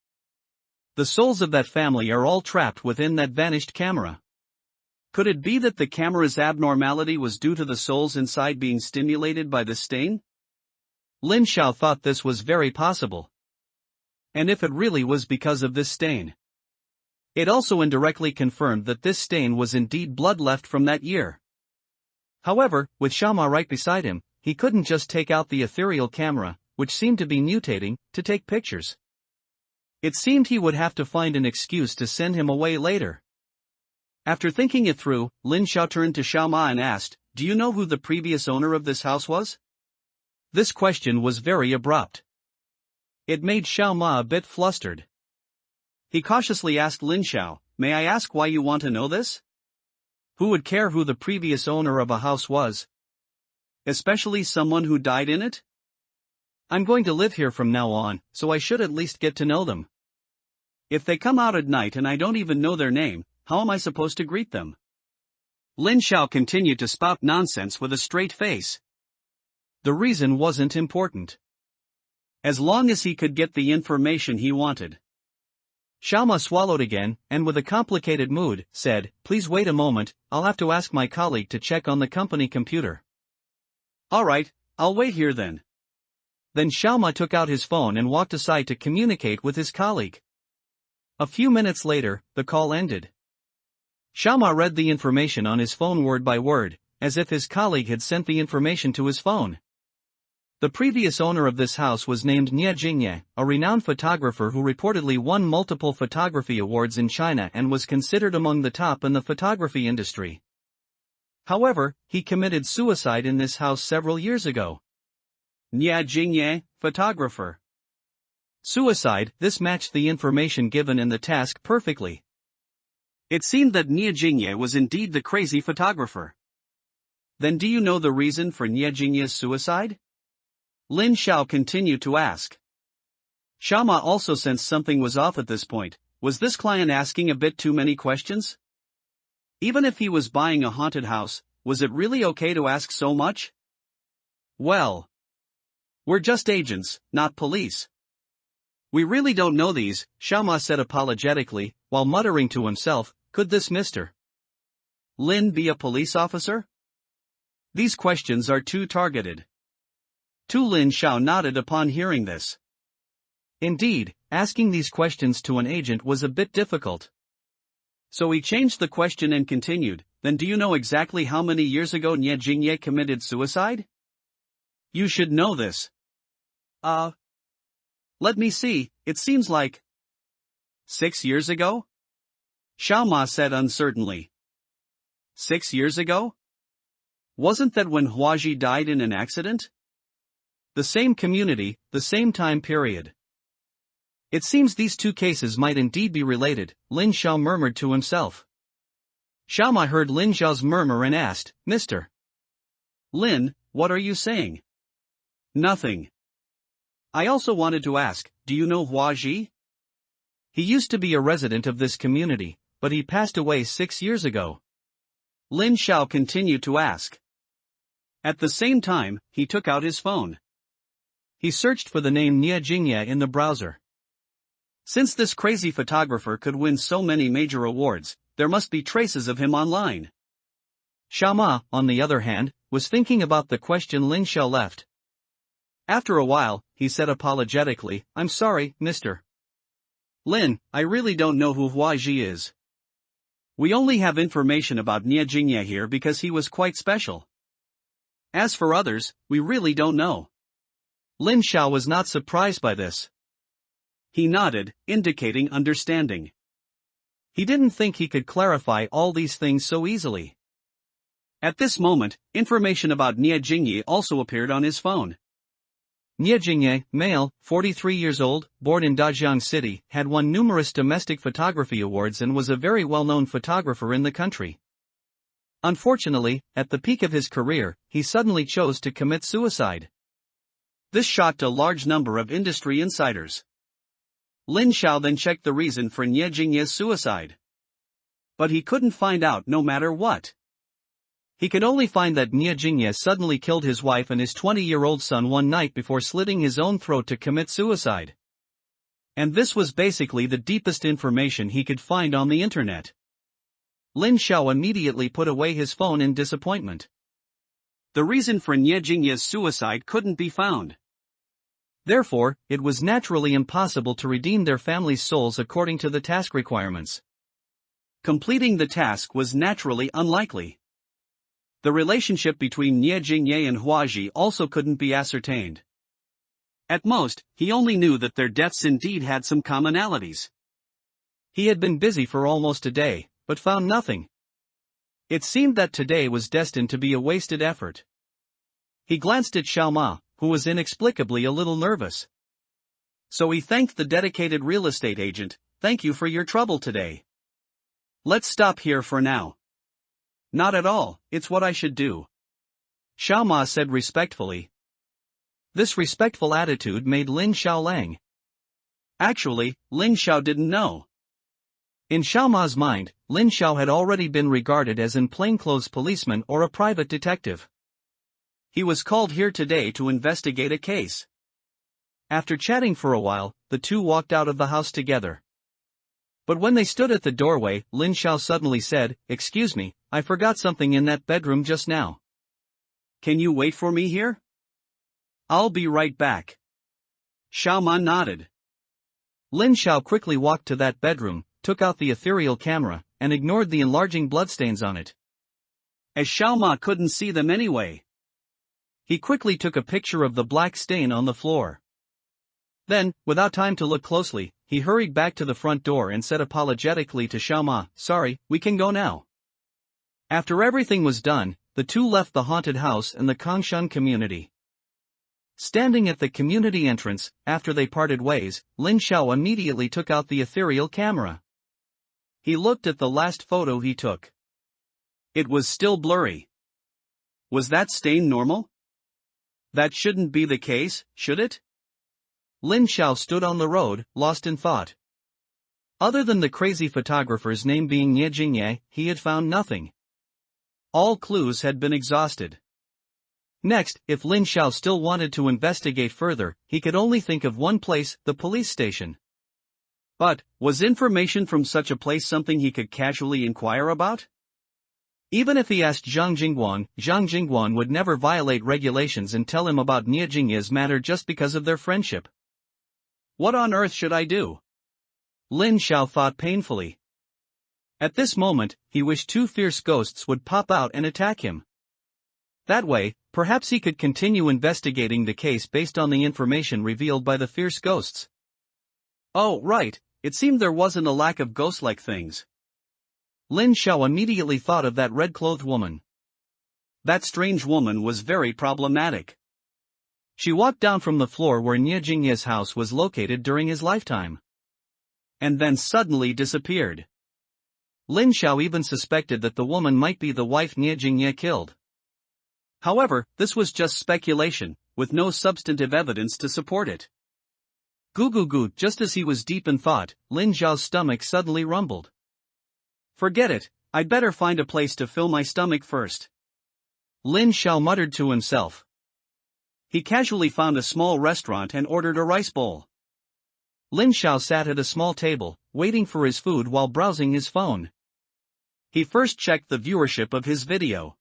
The souls of that family are all trapped within that vanished camera. Could it be that the camera's abnormality was due to the souls inside being stimulated by the stain? Lin Zhao thought this was very possible. And if it really was because of this stain? It also indirectly confirmed that this stain was indeed blood left from that year. However, with Xiao Ma right beside him, he couldn't just take out the ethereal camera, which seemed to be mutating, to take pictures. It seemed he would have to find an excuse to send him away later. After thinking it through, Lin Zhao turned to Xiao Ma and asked, "Do you know who the previous owner of this house was?" This question was very abrupt. It made Xiao Ma a bit flustered. He cautiously asked Lin Zhao, "May I ask why you want to know this?" Who would care who the previous owner of a house was? Especially someone who died in it? I'm going to live here from now on, so I should at least get to know them. If they come out at night and I don't even know their name, how am I supposed to greet them? Lin Zhao continued to spout nonsense with a straight face. The reason wasn't important. As long as he could get the information he wanted. Xiao Ma swallowed again, and with a complicated mood, said, "Please wait a moment, I'll have to ask my colleague to check on the company computer." "Alright, I'll wait here then." Then Xiao Ma took out his phone and walked aside to communicate with his colleague. A few minutes later, the call ended. Xiao Ma read the information on his phone word by word, as if his colleague had sent the information to his phone. The previous owner of this house was named Nie Jingye, a renowned photographer who reportedly won multiple photography awards in China and was considered among the top in the photography industry. However, he committed suicide in this house several years ago. Nie Jingye, photographer. Suicide, this matched the information given in the task perfectly. It seemed that Nie Jingye was indeed the crazy photographer. Then do you know the reason for Nie Jingye's suicide? Lin Zhao continued to ask. Xiao Ma also sensed something was off at this point. Was this client asking a bit too many questions? Even if he was buying a haunted house, was it really okay to ask so much? Well, we're just agents, not police. We really don't know these, Xiao Ma said apologetically, while muttering to himself, could this Mr. Lin be a police officer? These questions are too targeted. Tu Lin Zhao nodded upon hearing this. Indeed, asking these questions to an agent was a bit difficult. So he changed the question and continued, then do you know exactly how many years ago Nie Jingye committed suicide? You should know this. Let me see, it seems like 6 years ago? Xiao Ma said uncertainly. 6 years ago? Wasn't that when Huaji died in an accident? The same community, the same time period. It seems these two cases might indeed be related, Lin Zhao murmured to himself. Xiao Ma heard Lin Zhao's murmur and asked, Mr. Lin, what are you saying? Nothing. I also wanted to ask, do you know Huaji? He used to be a resident of this community, but he passed away 6 years ago. Lin Zhao continued to ask. At the same time, he took out his phone. He searched for the name Nie Jingye in the browser. Since this crazy photographer could win so many major awards, there must be traces of him online. Xiao Ma, on the other hand, was thinking about the question Lin Zhao left. After a while, he said apologetically, I'm sorry, Mr. Lin, I really don't know who Huaji is. We only have information about Nie Jingye here because he was quite special. As for others, we really don't know. Lin Xiao was not surprised by this. He nodded, indicating understanding. He didn't think he could clarify all these things so easily. At this moment, information about Nie Jingye also appeared on his phone. Nie Jingye, male, 43 years old, born in Dajiang City, had won numerous domestic photography awards and was a very well-known photographer in the country. Unfortunately, at the peak of his career, he suddenly chose to commit suicide. This shocked a large number of industry insiders. Lin Xiao then checked the reason for Nie Jingye's suicide. But he couldn't find out no matter what. He could only find that Nie Jingye suddenly killed his wife and his 20-year-old son one night before slitting his own throat to commit suicide. And this was basically the deepest information he could find on the internet. Lin Xiao immediately put away his phone in disappointment. The reason for Nie Jingye's suicide couldn't be found. Therefore, it was naturally impossible to redeem their family's souls according to the task requirements. Completing the task was naturally unlikely. The relationship between Nie Jingye and Huaji also couldn't be ascertained. At most, he only knew that their deaths indeed had some commonalities. He had been busy for almost a day, but found nothing. It seemed that today was destined to be a wasted effort. He glanced at Xiao Ma, who was inexplicably a little nervous. So he thanked the dedicated real estate agent. "Thank you for your trouble today. Let's stop here for now." "Not at all, it's what I should do," Xiao Ma said respectfully. This respectful attitude made Lin Xiao lang. Actually, Lin Xiao didn't know. In Xiao Ma's mind, Lin Xiao had already been regarded as an plainclothes policeman or a private detective. He was called here today to investigate a case. After chatting for a while, the two walked out of the house together. But when they stood at the doorway, Lin Xiao suddenly said, "Excuse me, I forgot something in that bedroom just now. Can you wait for me here?" "I'll be right back." Xiao Ma nodded. Lin Xiao quickly walked to that bedroom, took out the ethereal camera, and ignored the enlarging bloodstains on it. As Xiao Ma couldn't see them anyway, he quickly took a picture of the black stain on the floor. Then, without time to look closely, he hurried back to the front door and said apologetically to Xiao Ma, "Sorry, we can go now." After everything was done, the two left the haunted house and the Kongshan community. Standing at the community entrance, after they parted ways, Lin Xiao immediately took out the ethereal camera. He looked at the last photo he took. It was still blurry. Was that stain normal? That shouldn't be the case, should it? Lin Xiao stood on the road, lost in thought. Other than the crazy photographer's name being Nie Jingye, he had found nothing. All clues had been exhausted. Next, if Lin Xiao still wanted to investigate further, he could only think of one place, the police station. But, was information from such a place something he could casually inquire about? Even if he asked Zhang Jingguan would never violate regulations and tell him about Nie Jingye's matter just because of their friendship. What on earth should I do? Lin Xiao thought painfully. At this moment, he wished two fierce ghosts would pop out and attack him. That way, perhaps he could continue investigating the case based on the information revealed by the fierce ghosts. Oh, right, it seemed there wasn't a lack of ghost-like things. Lin Xiao immediately thought of that red-clothed woman. That strange woman was very problematic. She walked down from the floor where Nie Jingye's house was located during his lifetime. And then suddenly disappeared. Lin Xiao even suspected that the woman might be the wife Nie Jingye killed. However, this was just speculation, with no substantive evidence to support it. Goo, just as he was deep in thought, Lin Xiao's stomach suddenly rumbled. Forget it, I'd better find a place to fill my stomach first. Lin Xiao muttered to himself. He casually found a small restaurant and ordered a rice bowl. Lin Xiao sat at a small table, waiting for his food while browsing his phone. He first checked the viewership of his video.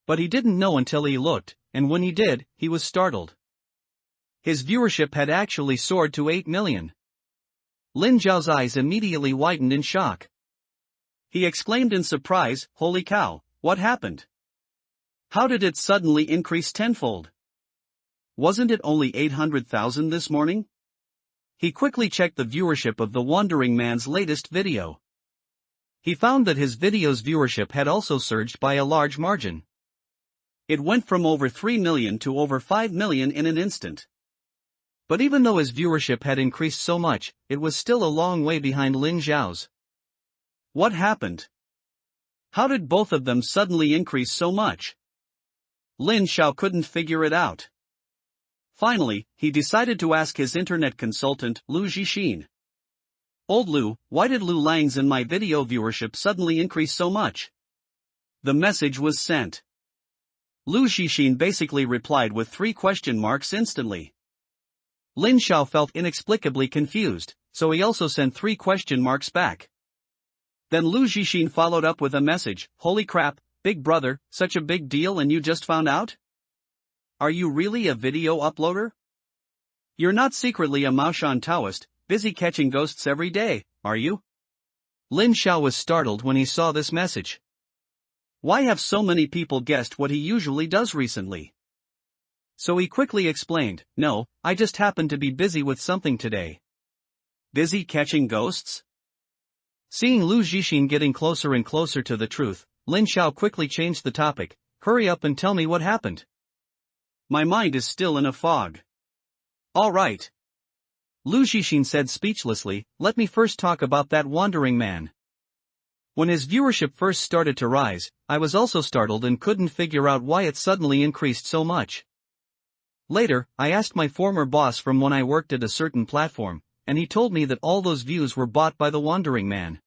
But he didn't know until he looked, and when he did, he was startled. His viewership had actually soared to 8 million. Lin Xiao's eyes immediately widened in shock. He exclaimed in surprise, "Holy cow, what happened? How did it suddenly increase tenfold? Wasn't it only 800,000 this morning?" He quickly checked the viewership of the Wandering Man's latest video. He found that his video's viewership had also surged by a large margin. It went from over 3 million to over 5 million in an instant. But even though his viewership had increased so much, it was still a long way behind Lin Xiao's. What happened? How did both of them suddenly increase so much? Lin Xiao couldn't figure it out. Finally, he decided to ask his internet consultant, Lu Zhixin. "Old Lu, why did Lu Lang's and my video viewership suddenly increase so much?" The message was sent. Lu Zhixin basically replied with 3 question marks instantly. Lin Xiao felt inexplicably confused, so he also sent 3 question marks back. Then Lu Zhixin followed up with a message, "Holy crap, big brother, such a big deal and you just found out? Are you really a video uploader? You're not secretly a Maoshan Taoist, busy catching ghosts every day, are you?" Lin Xiao was startled when he saw this message. Why have so many people guessed what he usually does recently? So he quickly explained, "No, I just happened to be busy with something today." Busy catching ghosts? Seeing Lu Zhixin getting closer and closer to the truth, Lin Xiao quickly changed the topic. "Hurry up and tell me what happened. My mind is still in a fog." "All right," Lu Zhixin said speechlessly, "let me first talk about that Wandering Man. When his viewership first started to rise, I was also startled and couldn't figure out why it suddenly increased so much. Later, I asked my former boss from when I worked at a certain platform, and he told me that all those views were bought by the Wandering Man.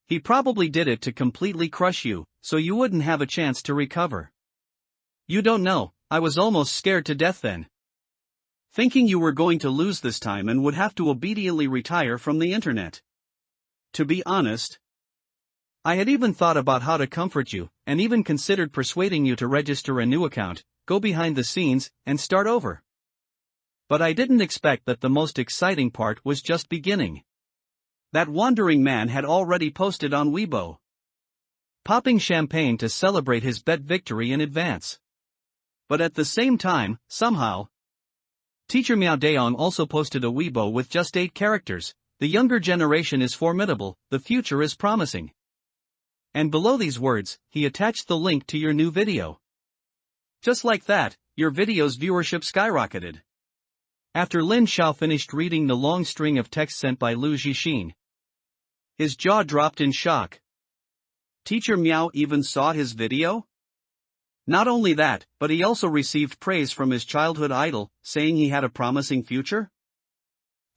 He probably did it to completely crush you, so you wouldn't have a chance to recover. You don't know, I was almost scared to death then. Thinking you were going to lose this time and would have to obediently retire from the internet. To be honest, I had even thought about how to comfort you, and even considered persuading you to register a new account, go behind the scenes, and start over. But I didn't expect that the most exciting part was just beginning. That Wandering Man had already posted on Weibo, popping champagne to celebrate his bet victory in advance. But at the same time, somehow, Teacher Miao Daong also posted a Weibo with just 8 characters. "The younger generation is formidable, the future is promising." And below these words, he attached the link to your new video. Just like that, your video's viewership skyrocketed. After Lin Xiao finished reading the long string of text sent by Lu Zhixin, his jaw dropped in shock. Teacher Miao even saw his video? Not only that, but he also received praise from his childhood idol, saying he had a promising future?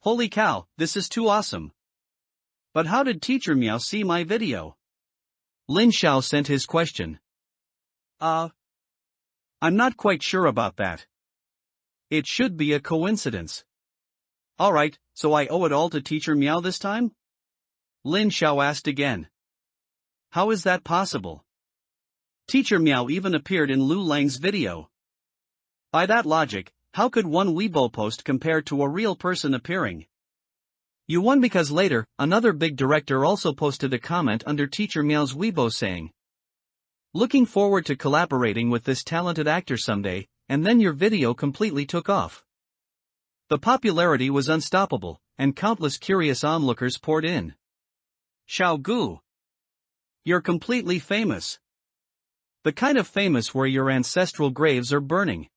Holy cow, this is too awesome. But how did Teacher Miao see my video? Lin Xiao sent his question. I'm not quite sure about that. It should be a coincidence. Alright, so I owe it all to Teacher Miao this time? Lin Xiao asked again. How is that possible? Teacher Miao even appeared in Lu Lang's video. By that logic, how could one Weibo post compare to a real person appearing? You won because later, another big director also posted a comment under Teacher Miao's Weibo saying, "Looking forward to collaborating with this talented actor someday," and then your video completely took off. The popularity was unstoppable, and countless curious onlookers poured in. Xiao Gu, you're completely famous. The kind of famous where your ancestral graves are burning.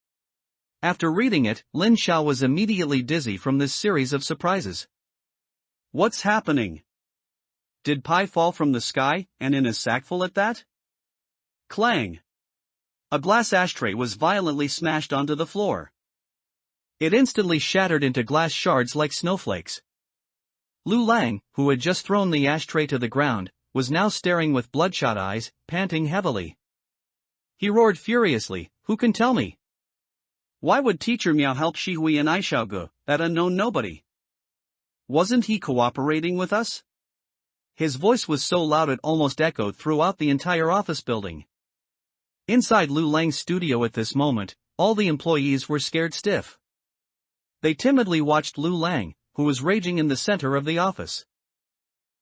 After reading it, Lin Xiao was immediately dizzy from this series of surprises. What's happening? Did pie fall from the sky, and in a sackful at that? Clang! A glass ashtray was violently smashed onto the floor. It instantly shattered into glass shards like snowflakes. Lu Lang, who had just thrown the ashtray to the ground, was now staring with bloodshot eyes, panting heavily. He roared furiously, "Who can tell me? Why would Teacher Miao help Shihui and Aishaoge, that unknown nobody? Wasn't he cooperating with us?" His voice was so loud it almost echoed throughout the entire office building. Inside Lu Lang's studio at this moment, all the employees were scared stiff. They timidly watched Lu Lang, who was raging in the center of the office.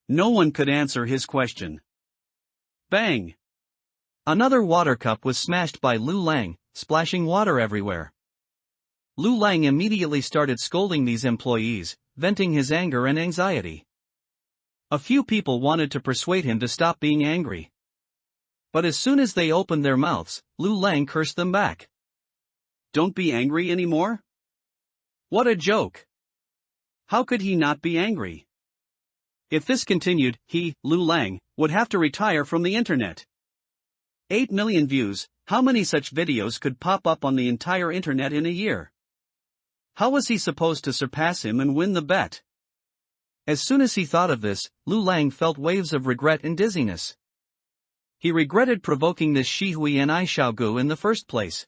No one could answer his question. Bang! Another water cup was smashed by Lu Lang, splashing water everywhere. Lu Lang immediately started scolding these employees, venting his anger and anxiety. A few people wanted to persuade him to stop being angry. But as soon as they opened their mouths, Lu Lang cursed them back. Don't be angry anymore? What a joke! How could he not be angry? If this continued, he, Lu Lang, would have to retire from the internet. 8 million views, how many such videos could pop up on the entire internet in a year? How was he supposed to surpass him and win the bet? As soon as he thought of this, Lu Lang felt waves of regret and dizziness. He regretted provoking this Shihui and Xiaogu in the first place.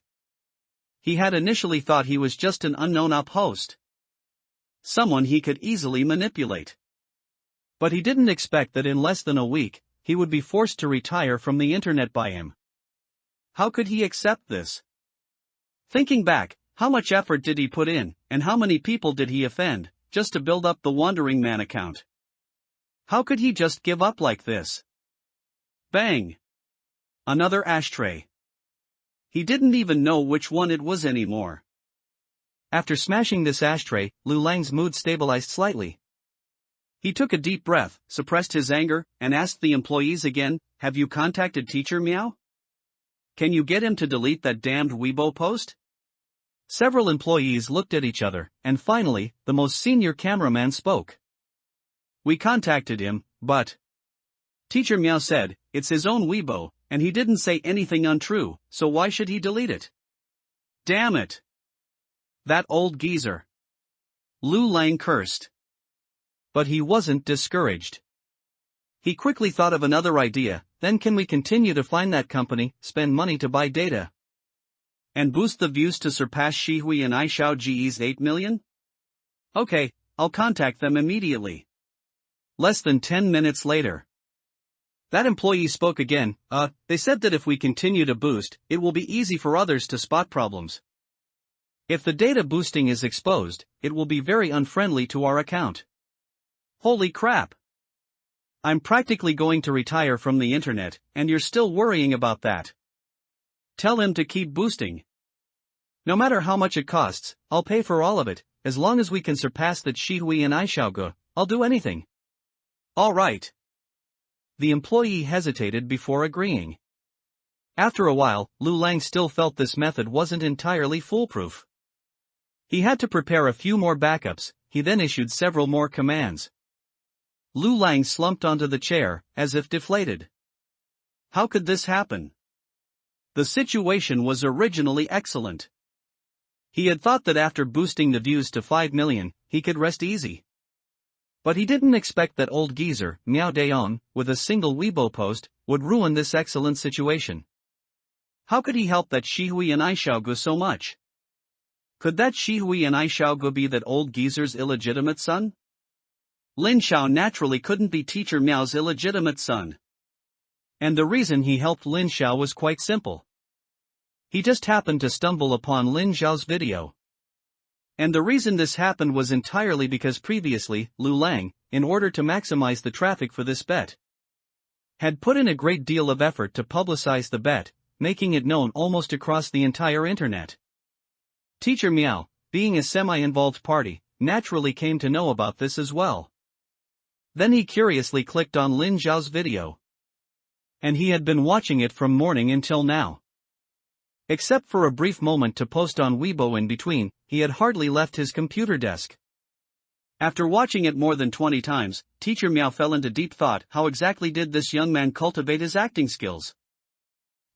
He had initially thought he was just an unknown host. Someone he could easily manipulate. But he didn't expect that in less than a week, he would be forced to retire from the internet by him. How could he accept this? Thinking back, how much effort did he put in, and how many people did he offend, just to build up the Wandering Man account? How could he just give up like this? Bang! Another ashtray. He didn't even know which one it was anymore. After smashing this ashtray, Lu Lang's mood stabilized slightly. He took a deep breath, suppressed his anger, and asked the employees again, "Have you contacted Teacher Meow? Can you get him to delete that damned Weibo post?" Several employees looked at each other, and finally, the most senior cameraman spoke. "We contacted him, but Teacher Meow said, it's his own Weibo, and he didn't say anything untrue, so why should he delete it? Damn it! That old geezer!" Lu Lang cursed. But he wasn't discouraged. He quickly thought of another idea. Then can we continue to find that company, spend money to buy data, and boost the views to surpass Shihui and Xiaogu's 8 million? Okay, I'll contact them immediately. Less than 10 minutes later. That employee spoke again. They said that if we continue to boost, it will be easy for others to spot problems. If the data boosting is exposed, it will be very unfriendly to our account. Holy crap! I'm practically going to retire from the internet, and you're still worrying about that. Tell him to keep boosting. No matter how much it costs, I'll pay for all of it. As long as we can surpass that Shihui and Xiaogu, I'll do anything. All right. The employee hesitated before agreeing. After a while, Lu Lang still felt this method wasn't entirely foolproof. He had to prepare a few more backups. He then issued several more commands. Lu Lang slumped onto the chair, as if deflated. How could this happen? The situation was originally excellent. He had thought that after boosting the views to 5 million, he could rest easy. But he didn't expect that old geezer, Miao Daon, with a single Weibo post, would ruin this excellent situation. How could he help that Shihui and Xiaogu so much? Could that Shihui and Xiaogu be that old geezer's illegitimate son? Lin Xiao naturally couldn't be Teacher Miao's illegitimate son. And the reason he helped Lin Xiao was quite simple. He just happened to stumble upon Lin Xiao's video. And the reason this happened was entirely because previously, Lu Lang, in order to maximize the traffic for this bet, had put in a great deal of effort to publicize the bet, making it known almost across the entire internet. Teacher Miao, being a semi-involved party, naturally came to know about this as well. Then he curiously clicked on Lin Xiao's video. And he had been watching it from morning until now. Except for a brief moment to post on Weibo in between, he had hardly left his computer desk. After watching it more than 20 times, Teacher Miao fell into deep thought. How exactly did this young man cultivate his acting skills?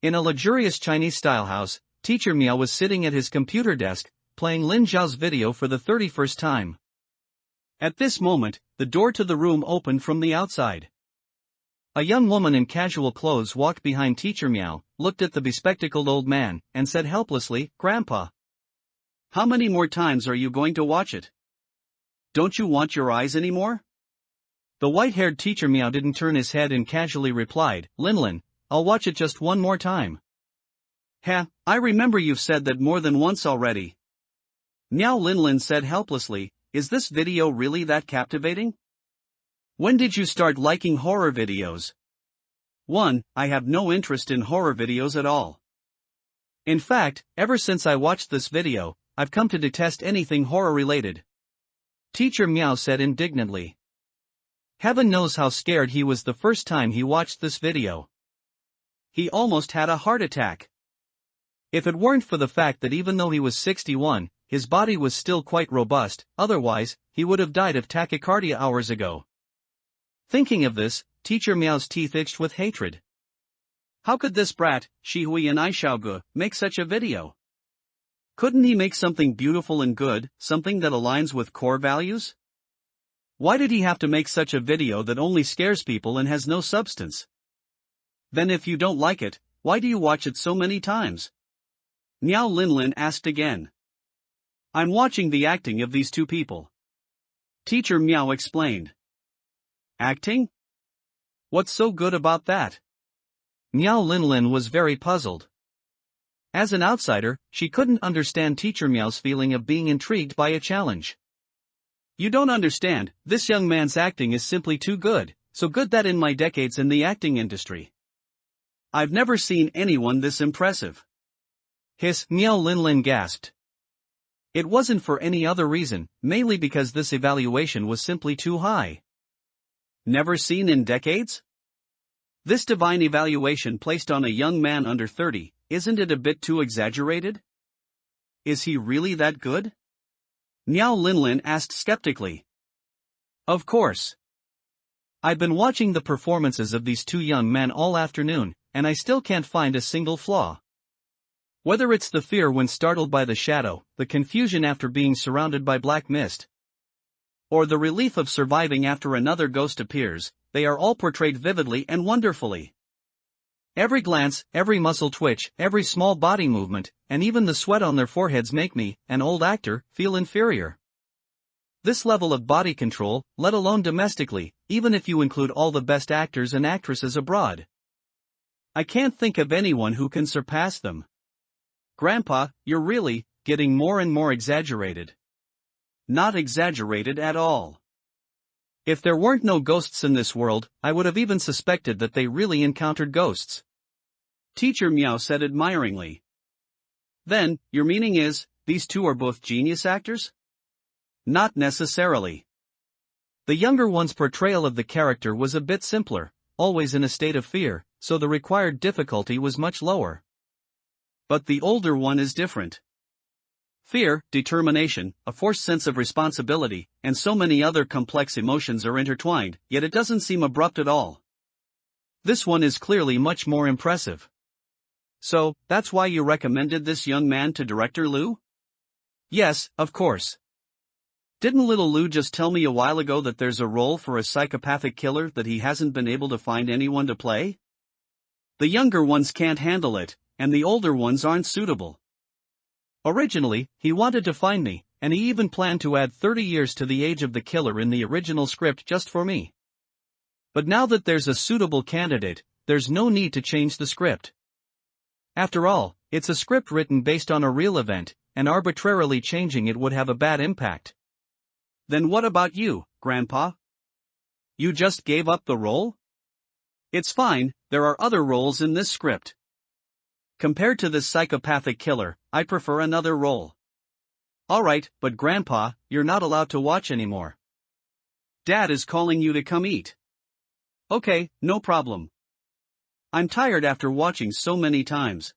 In a luxurious Chinese-style house, Teacher Miao was sitting at his computer desk, playing Lin Xiao's video for the 31st time. At this moment, the door to the room opened from the outside. A young woman in casual clothes walked behind Teacher Miao, looked at the bespectacled old man, and said helplessly, "Grandpa, how many more times are you going to watch it? Don't you want your eyes anymore?" The white-haired Teacher Miao didn't turn his head and casually replied, "Lin, I'll watch it just one more time." I remember you've said that more than once already." Miao Lin said helplessly, "Is this video really that captivating? When did you start liking horror videos?" 1. I have no interest in horror videos at all. In fact, ever since I watched this video, I've come to detest anything horror-related. Teacher Meow said indignantly. Heaven knows how scared he was the first time he watched this video. He almost had a heart attack. If it weren't for the fact that even though he was 61, his body was still quite robust, otherwise, he would have died of tachycardia hours ago. Thinking of this, Teacher Meow's teeth itched with hatred. How could this brat, Shihui and Aishaoge, make such a video? Couldn't he make something beautiful and good, something that aligns with core values? Why did he have to make such a video that only scares people and has no substance? Then if you don't like it, why do you watch it so many times? Miao Linlin asked again. I'm watching the acting of these two people. Teacher Meow explained. Acting? What's so good about that? Miao Linlin was very puzzled. As an outsider, she couldn't understand Teacher Meow's feeling of being intrigued by a challenge. You don't understand, this young man's acting is simply too good, so good that in my decades in the acting industry, I've never seen anyone this impressive. Hiss, Miao Linlin gasped. It wasn't for any other reason, mainly because this evaluation was simply too high. Never seen in decades? This divine evaluation placed on a young man under 30, isn't it a bit too exaggerated? Is he really that good? Miao Linlin asked skeptically. Of course. I've been watching the performances of these two young men all afternoon, and I still can't find a single flaw. Whether it's the fear when startled by the shadow, the confusion after being surrounded by black mist, or the relief of surviving after another ghost appears, they are all portrayed vividly and wonderfully. Every glance, every muscle twitch, every small body movement, and even the sweat on their foreheads make me, an old actor, feel inferior. This level of body control, let alone domestically, even if you include all the best actors and actresses abroad, I can't think of anyone who can surpass them. Grandpa, you're really getting more and more exaggerated. Not exaggerated at all. If there weren't no ghosts in this world, I would have even suspected that they really encountered ghosts. Teacher Meow said admiringly. Then, your meaning is, these two are both genius actors? Not necessarily. The younger one's portrayal of the character was a bit simpler, always in a state of fear, so the required difficulty was much lower. But the older one is different. Fear, determination, a forced sense of responsibility, and so many other complex emotions are intertwined, yet it doesn't seem abrupt at all. This one is clearly much more impressive. So, that's why you recommended this young man to Director Liu? Yes, of course. Didn't little Liu just tell me a while ago that there's a role for a psychopathic killer that he hasn't been able to find anyone to play? The younger ones can't handle it, and the older ones aren't suitable. Originally, he wanted to find me, and he even planned to add 30 years to the age of the killer in the original script just for me. But now that there's a suitable candidate, there's no need to change the script. After all, it's a script written based on a real event, and arbitrarily changing it would have a bad impact. Then what about you, Grandpa? You just gave up the role? It's fine, there are other roles in this script. Compared to this psychopathic killer, I prefer another role. Alright, but Grandpa, you're not allowed to watch anymore. Dad is calling you to come eat. Okay, no problem. I'm tired after watching so many times.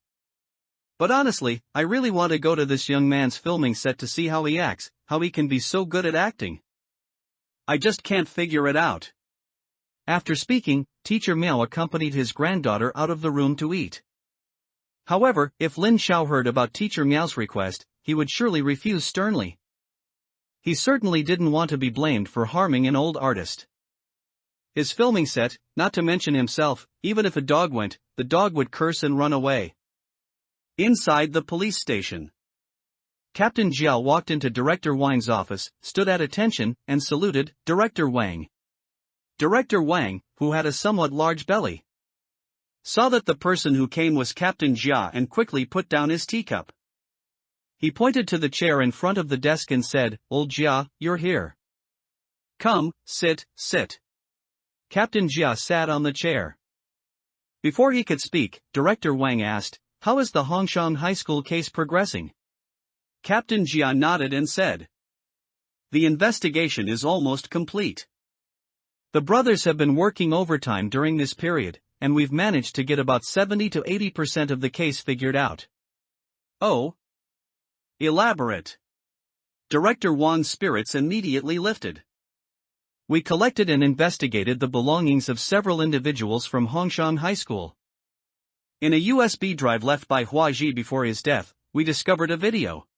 But honestly, I really want to go to this young man's filming set to see how he acts, how he can be so good at acting. I just can't figure it out. After speaking, Teacher Meow accompanied his granddaughter out of the room to eat. However, if Lin Xiao heard about Teacher Meow's request, he would surely refuse sternly. He certainly didn't want to be blamed for harming an old artist. His filming set, not to mention himself, even if a dog went, the dog would curse and run away. Inside the police station, Captain Jiao walked into Director Wang's office, stood at attention, and saluted Director Wang. Director Wang, who had a somewhat large belly, saw that the person who came was Captain Jia and quickly put down his teacup. He pointed to the chair in front of the desk and said, "Old Jia, you're here. Come, sit. Captain Jia sat on the chair. Before he could speak, Director Wang asked, "How is the Hongshan High School case progressing?" Captain Jia nodded and said, "The investigation is almost complete. The brothers have been working overtime during this period, and we've managed to get about 70 to 80% of the case figured out." "Oh? Elaborate." Director Wang's spirits immediately lifted. "We collected and investigated the belongings of several individuals from Hongshan High School. In a USB drive left by Hua Ji before his death, we discovered a video.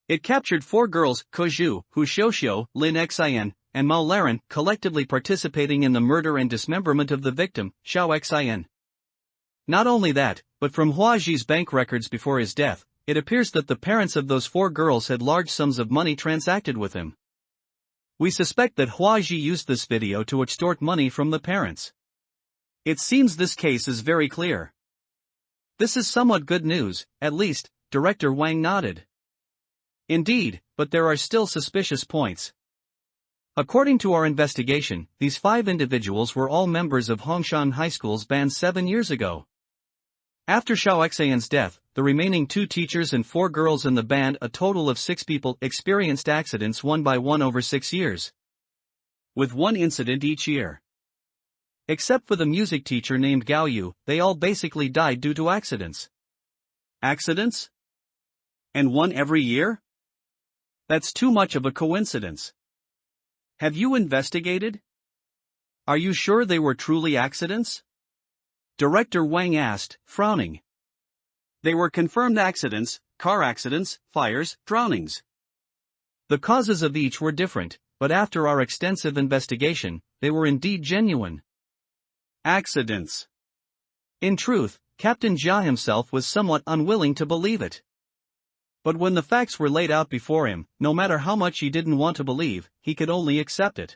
It captured 4 girls, Ko Zhu, Hu Xiuxiu, Lin Xian, and Mao Laren, collectively participating in the murder and dismemberment of the victim, Xiao Xian. Not only that, but from Hua Ji's bank records before his death, it appears that the parents of those 4 girls had large sums of money transacted with him. We suspect that Hua Ji used this video to extort money from the parents. It seems this case is very clear." "This is somewhat good news, at least," Director Wang nodded. "Indeed, but there are still suspicious points. According to our investigation, these 5 individuals were all members of Hongshan High School's band 7 years ago. After Xiao Xian's death, the remaining 2 teachers and 4 girls in the band, a total of 6 people, experienced accidents one by one over 6 years. With 1 incident each year. Except for the music teacher named Gao Yu, they all basically died due to accidents." "Accidents? And 1 every year? That's too much of a coincidence. Have you investigated? Are you sure they were truly accidents?" Director Wang asked, frowning. "They were confirmed accidents, car accidents, fires, drownings. The causes of each were different, but after our extensive investigation, they were indeed genuine accidents." In truth, Captain Jia himself was somewhat unwilling to believe it. But when the facts were laid out before him, no matter how much he didn't want to believe, he could only accept it.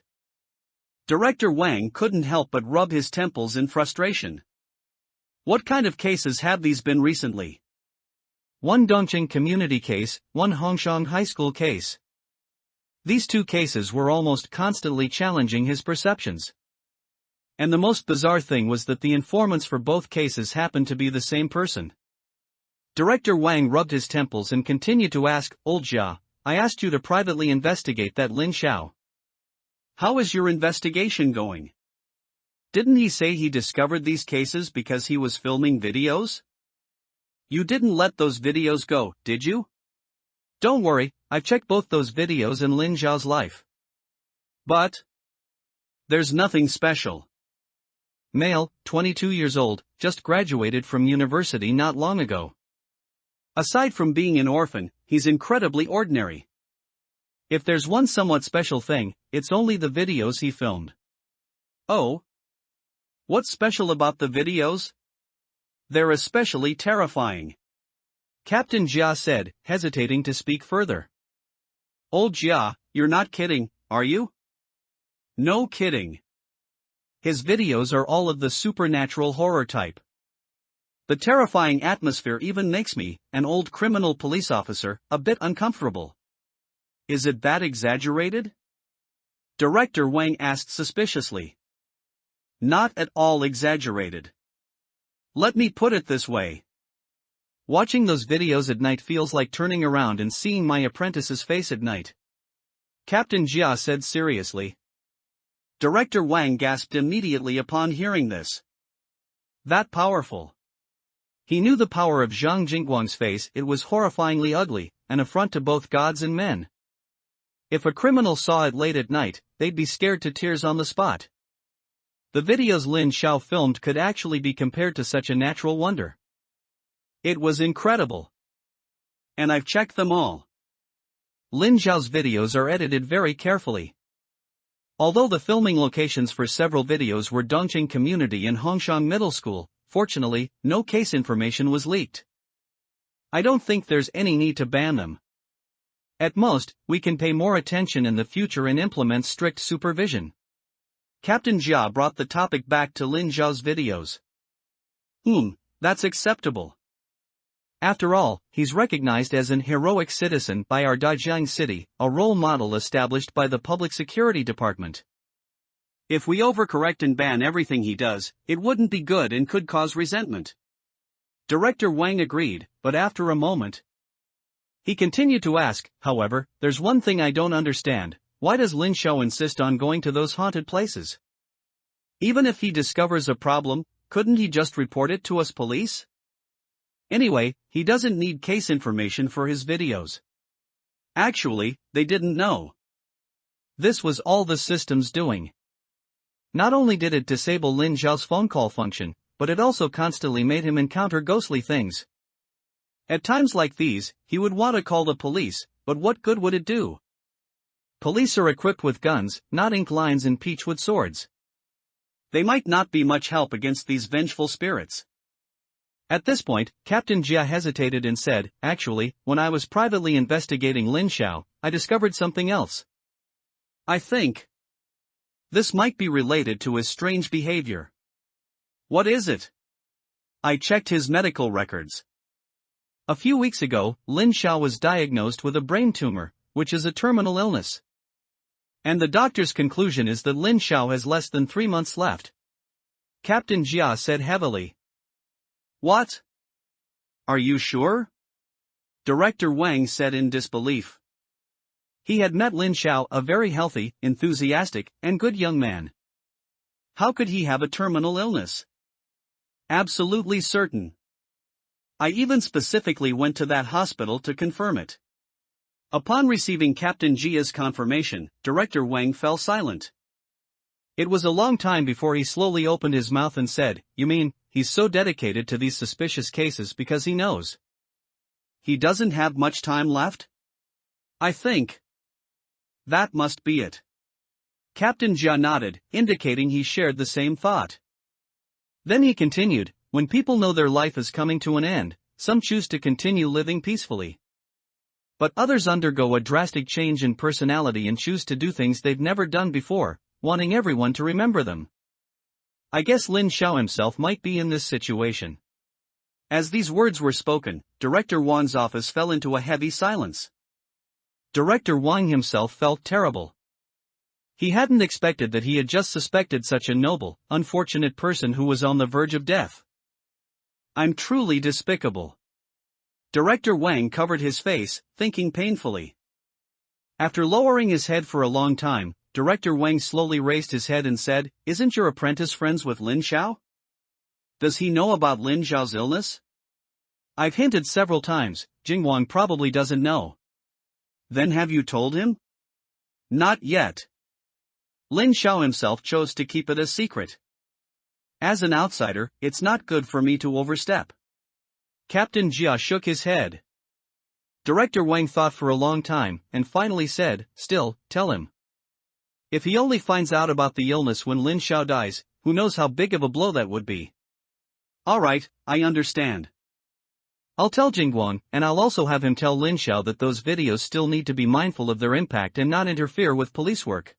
Director Wang couldn't help but rub his temples in frustration. What kind of cases have these been recently? 1 Dongqing community case, 1 Hongshan High School case. These 2 cases were almost constantly challenging his perceptions. And the most bizarre thing was that the informants for both cases happened to be the same person. Director Wang rubbed his temples and continued to ask, "Old Jia, I asked you to privately investigate that Lin Xiao. How is your investigation going? Didn't he say he discovered these cases because he was filming videos? You didn't let those videos go, did you?" "Don't worry, I've checked both those videos and Lin Xiao's life. But there's nothing special. Male, 22 years old, just graduated from university not long ago. Aside from being an orphan, he's incredibly ordinary. If there's one somewhat special thing, it's only the videos he filmed." "Oh? What's special about the videos?" "They're especially terrifying," Captain Jia said, hesitating to speak further. "Old Jia, you're not kidding, are you?" "No kidding. His videos are all of the supernatural horror type. The terrifying atmosphere even makes me, an old criminal police officer, a bit uncomfortable." "Is it that exaggerated?" Director Wang asked suspiciously. "Not at all exaggerated. Let me put it this way. Watching those videos at night feels like turning around and seeing my apprentice's face at night," Captain Jia said seriously. Director Wang gasped immediately upon hearing this. That powerful. He knew the power of Zhang Jingguang's face. It was horrifyingly ugly, an affront to both gods and men. If a criminal saw it late at night, they'd be scared to tears on the spot. The videos Lin Xiao filmed could actually be compared to such a natural wonder. It was incredible. And I've checked them all. Lin Xiao's videos are edited very carefully. Although the filming locations for several videos were Dongqing Community and Hongshan Middle School, fortunately, no case information was leaked. I don't think there's any need to ban them. At most, we can pay more attention in the future and implement strict supervision. Captain Jia brought the topic back to Lin Xiao's videos. That's acceptable. After all, he's recognized as an heroic citizen by our Dajiang city, a role model established by the Public Security Department. If we overcorrect and ban everything he does, it wouldn't be good and could cause resentment. Director Wang agreed, but after a moment, he continued to ask, however, there's one thing I don't understand, why does Lin Xiao insist on going to those haunted places? Even if he discovers a problem, couldn't he just report it to us police? Anyway, he doesn't need case information for his videos. Actually, they didn't know. This was all the system's doing. Not only did it disable Lin Xiao's phone call function, but it also constantly made him encounter ghostly things. At times like these, he would want to call the police, but what good would it do? Police are equipped with guns, not ink lines and peachwood swords. They might not be much help against these vengeful spirits. At this point, Captain Jia hesitated and said, actually, when I was privately investigating Lin Xiao, I discovered something else. I think this might be related to his strange behavior. What is it? I checked his medical records. A few weeks ago, Lin Xiao was diagnosed with a brain tumor, which is a terminal illness. And the doctor's conclusion is that Lin Xiao has less than 3 months left. Captain Jia said heavily. What? Are you sure? Director Wang said in disbelief. He had met Lin Xiao, a very healthy, enthusiastic, and good young man. How could he have a terminal illness? Absolutely certain. I even specifically went to that hospital to confirm it. Upon receiving Captain Jia's confirmation, Director Wang fell silent. It was a long time before he slowly opened his mouth and said, you mean, he's so dedicated to these suspicious cases because he knows he doesn't have much time left? I think that must be it. Captain Jia nodded, indicating he shared the same thought. Then he continued, when people know their life is coming to an end, some choose to continue living peacefully. But others undergo a drastic change in personality and choose to do things they've never done before, wanting everyone to remember them. I guess Lin Xiao himself might be in this situation. As these words were spoken, Director Wang's office fell into a heavy silence. Director Wang himself felt terrible. He hadn't expected that he had just suspected such a noble, unfortunate person who was on the verge of death. I'm truly despicable. Director Wang covered his face, thinking painfully. After lowering his head for a long time, Director Wang slowly raised his head and said, isn't your apprentice friends with Lin Xiao? Does he know about Lin Xiao's illness? I've hinted several times, Jingwang probably doesn't know. Then have you told him? Not yet. Lin Xiao himself chose to keep it a secret. As an outsider, it's not good for me to overstep. Captain Jia shook his head. Director Wang thought for a long time, and finally said, still, tell him. If he only finds out about the illness when Lin Xiao dies, who knows how big of a blow that would be. Alright, I understand. I'll tell Jingguang, and I'll also have him tell Lin Xiao that those videos still need to be mindful of their impact and not interfere with police work.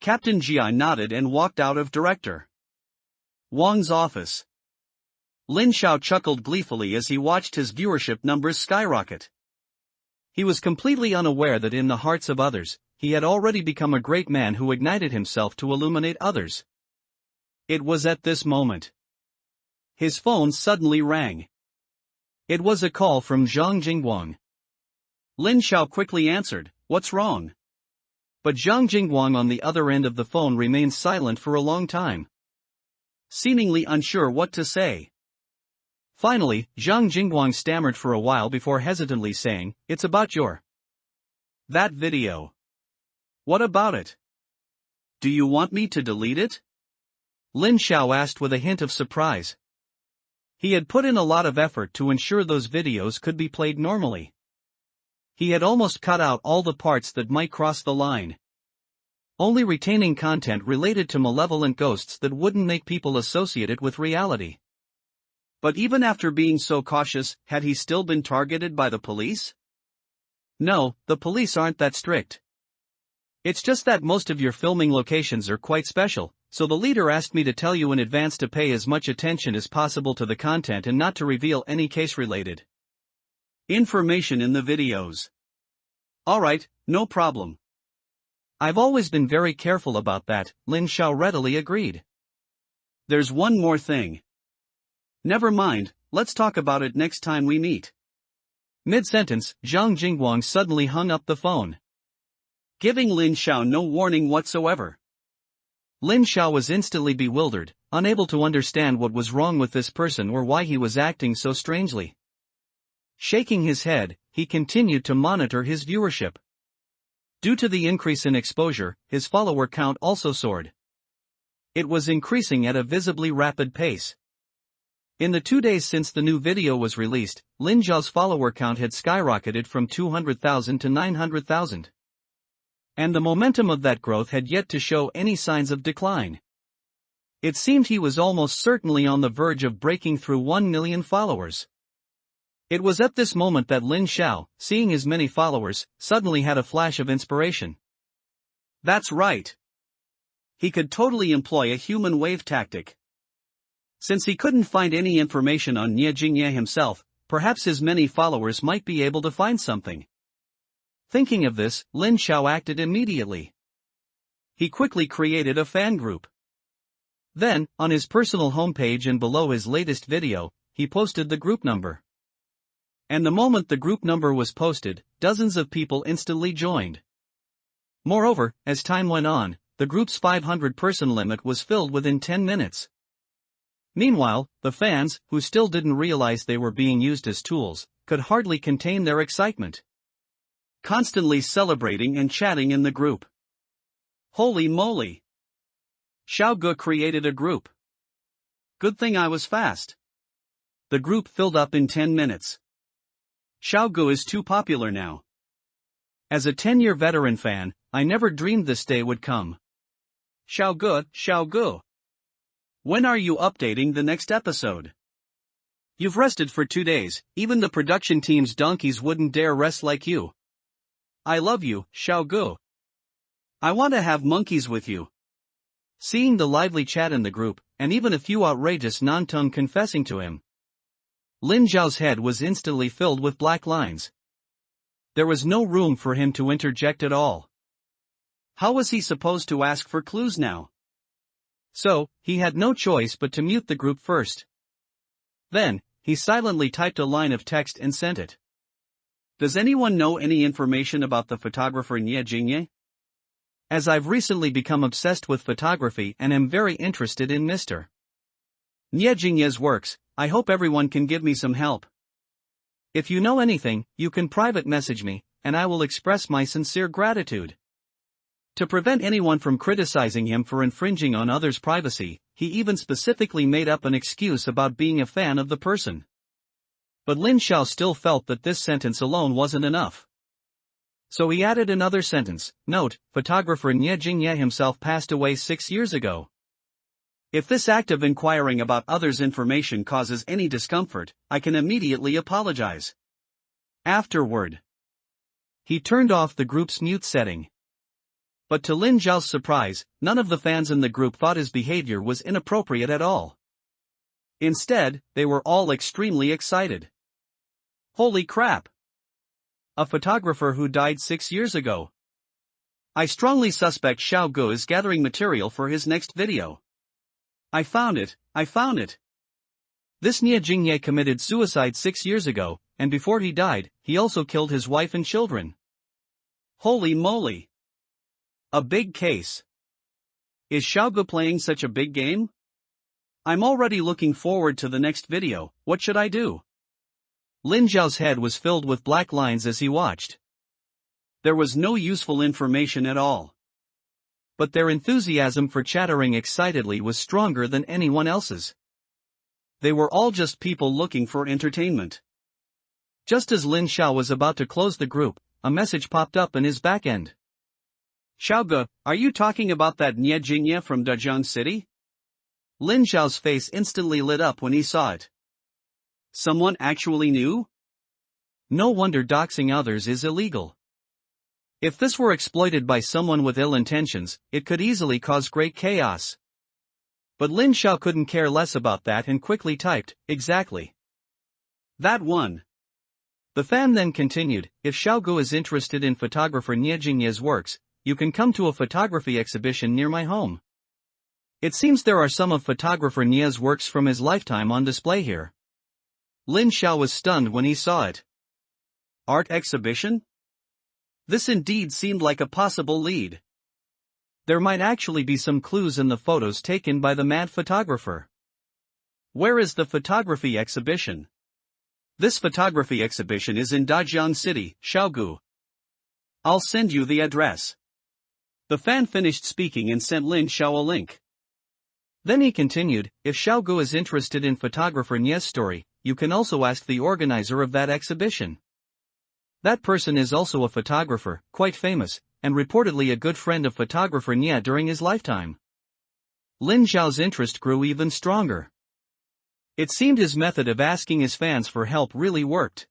Captain Jia nodded and walked out of Director Wang's office. Lin Xiao chuckled gleefully as he watched his viewership numbers skyrocket. He was completely unaware that in the hearts of others, he had already become a great man who ignited himself to illuminate others. It was at this moment his phone suddenly rang. It was a call from Zhang Jingguang. Lin Xiao quickly answered, what's wrong? But Zhang Jingguang on the other end of the phone remained silent for a long time, seemingly unsure what to say. Finally, Zhang Jingguang stammered for a while before hesitantly saying, it's about that video. What about it? Do you want me to delete it? Lin Xiao asked with a hint of surprise. He had put in a lot of effort to ensure those videos could be played normally. He had almost cut out all the parts that might cross the line, only retaining content related to malevolent ghosts that wouldn't make people associate it with reality. But even after being so cautious, had he still been targeted by the police? No, the police aren't that strict. It's just that most of your filming locations are quite special, so the leader asked me to tell you in advance to pay as much attention as possible to the content and not to reveal any case-related information in the videos. Alright, no problem. I've always been very careful about that, Lin Xiao readily agreed. There's one more thing. Never mind, let's talk about it next time we meet. Mid-sentence, Zhang Jingguang suddenly hung up the phone, giving Lin Xiao no warning whatsoever. Lin Xiao was instantly bewildered, unable to understand what was wrong with this person or why he was acting so strangely. Shaking his head, he continued to monitor his viewership. Due to the increase in exposure, his follower count also soared. It was increasing at a visibly rapid pace. In the 2 days since the new video was released, Lin Xiao's follower count had skyrocketed from 200,000 to 900,000. And the momentum of that growth had yet to show any signs of decline. It seemed he was almost certainly on the verge of breaking through 1 million followers. It was at this moment that Lin Xiao, seeing his many followers, suddenly had a flash of inspiration. That's right. He could totally employ a human wave tactic. Since he couldn't find any information on Nie Jingye himself, perhaps his many followers might be able to find something. Thinking of this, Lin Xiao acted immediately. He quickly created a fan group. Then, on his personal homepage and below his latest video, he posted the group number. And the moment the group number was posted, dozens of people instantly joined. Moreover, as time went on, the group's 500-person limit was filled within 10 minutes. Meanwhile, the fans, who still didn't realize they were being used as tools, could hardly contain their excitement, constantly celebrating and chatting in the group. Holy moly! Xiao Gu created a group. Good thing I was fast. The group filled up in 10 minutes. Xiao Gu is too popular now. As a 10-year veteran fan, I never dreamed this day would come. Xiao Gu. When are you updating the next episode? You've rested for 2 days, even the production team's donkeys wouldn't dare rest like you. I love you, Xiao Gu. I want to have monkeys with you. Seeing the lively chat in the group, and even a few outrageous non-tongue confessing to him, Lin Xiao's head was instantly filled with black lines. There was no room for him to interject at all. How was he supposed to ask for clues now? So, he had no choice but to mute the group first. Then, he silently typed a line of text and sent it. Does anyone know any information about the photographer Nie Jingye? As I've recently become obsessed with photography and am very interested in Mr. Nie Jingye's works, I hope everyone can give me some help. If you know anything, you can private message me, and I will express my sincere gratitude. To prevent anyone from criticizing him for infringing on others' privacy, he even specifically made up an excuse about being a fan of the person. But Lin Xiao still felt that this sentence alone wasn't enough. So he added another sentence, note, photographer Nie Jingye himself passed away 6 years ago. If this act of inquiring about others' information causes any discomfort, I can immediately apologize. Afterward, he turned off the group's mute setting. But to Lin Xiao's surprise, none of the fans in the group thought his behavior was inappropriate at all. Instead, they were all extremely excited. Holy crap! A photographer who died 6 years ago. I strongly suspect Xiao Gu is gathering material for his next video. I found it. This Nie Jingye committed suicide 6 years ago, and before he died, he also killed his wife and children. Holy moly! A big case. Is Xiao Gu playing such a big game? I'm already looking forward to the next video. What should I do? Lin Xiao's head was filled with black lines as he watched. There was no useful information at all. But their enthusiasm for chattering excitedly was stronger than anyone else's. They were all just people looking for entertainment. Just as Lin Xiao was about to close the group, a message popped up in his back end. Xiao Gu, are you talking about that Nie Jingye from Dajiang City? Lin Xiao's face instantly lit up when he saw it. Someone actually knew? No wonder doxing others is illegal. If this were exploited by someone with ill intentions, it could easily cause great chaos. But Lin Xiao couldn't care less about that and quickly typed, exactly. That one. The fan then continued, if Xiao Gu is interested in photographer Nie Jingye's works, you can come to a photography exhibition near my home. It seems there are some of photographer Nia's works from his lifetime on display here. Lin Xiao was stunned when he saw it. Art exhibition? This indeed seemed like a possible lead. There might actually be some clues in the photos taken by the mad photographer. Where is the photography exhibition? This photography exhibition is in Dajiang City, Xiaogu. I'll send you the address. The fan finished speaking and sent Lin Xiao a link. Then he continued, if Xiaogu is interested in photographer Nia's story, you can also ask the organizer of that exhibition. That person is also a photographer, quite famous, and reportedly a good friend of photographer Nia during his lifetime. Lin Xiao's interest grew even stronger. It seemed his method of asking his fans for help really worked.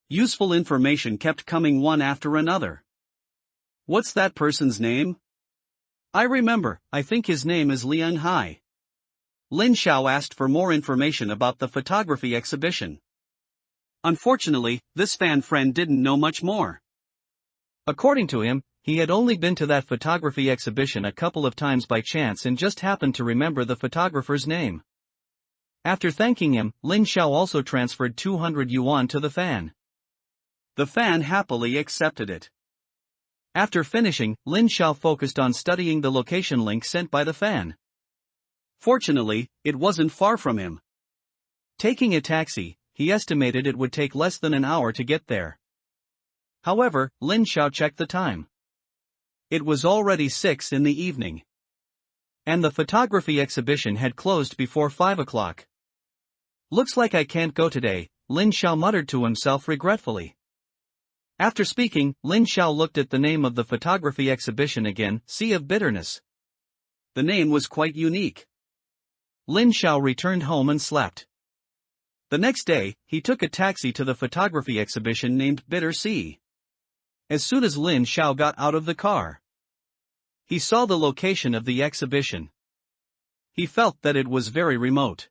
Useful information kept coming one after another. What's that person's name? I remember, I think his name is Liang Hai. Lin Xiao asked for more information about the photography exhibition. Unfortunately, this fan friend didn't know much more. According to him, he had only been to that photography exhibition a couple of times by chance and just happened to remember the photographer's name. After thanking him, Lin Xiao also transferred 200 yuan to the fan. The fan happily accepted it. After finishing, Lin Xiao focused on studying the location link sent by the fan. Fortunately, it wasn't far from him. Taking a taxi, he estimated it would take less than an hour to get there. However, Lin Xiao checked the time. It was already 6 in the evening. And the photography exhibition had closed before 5 o'clock. Looks like I can't go today, Lin Xiao muttered to himself regretfully. After speaking, Lin Xiao looked at the name of the photography exhibition again, Sea of Bitterness. The name was quite unique. Lin Xiao returned home and slept. The next day, he took a taxi to the photography exhibition named Bitter Sea. As soon as Lin Xiao got out of the car, he saw the location of the exhibition. He felt that it was very remote.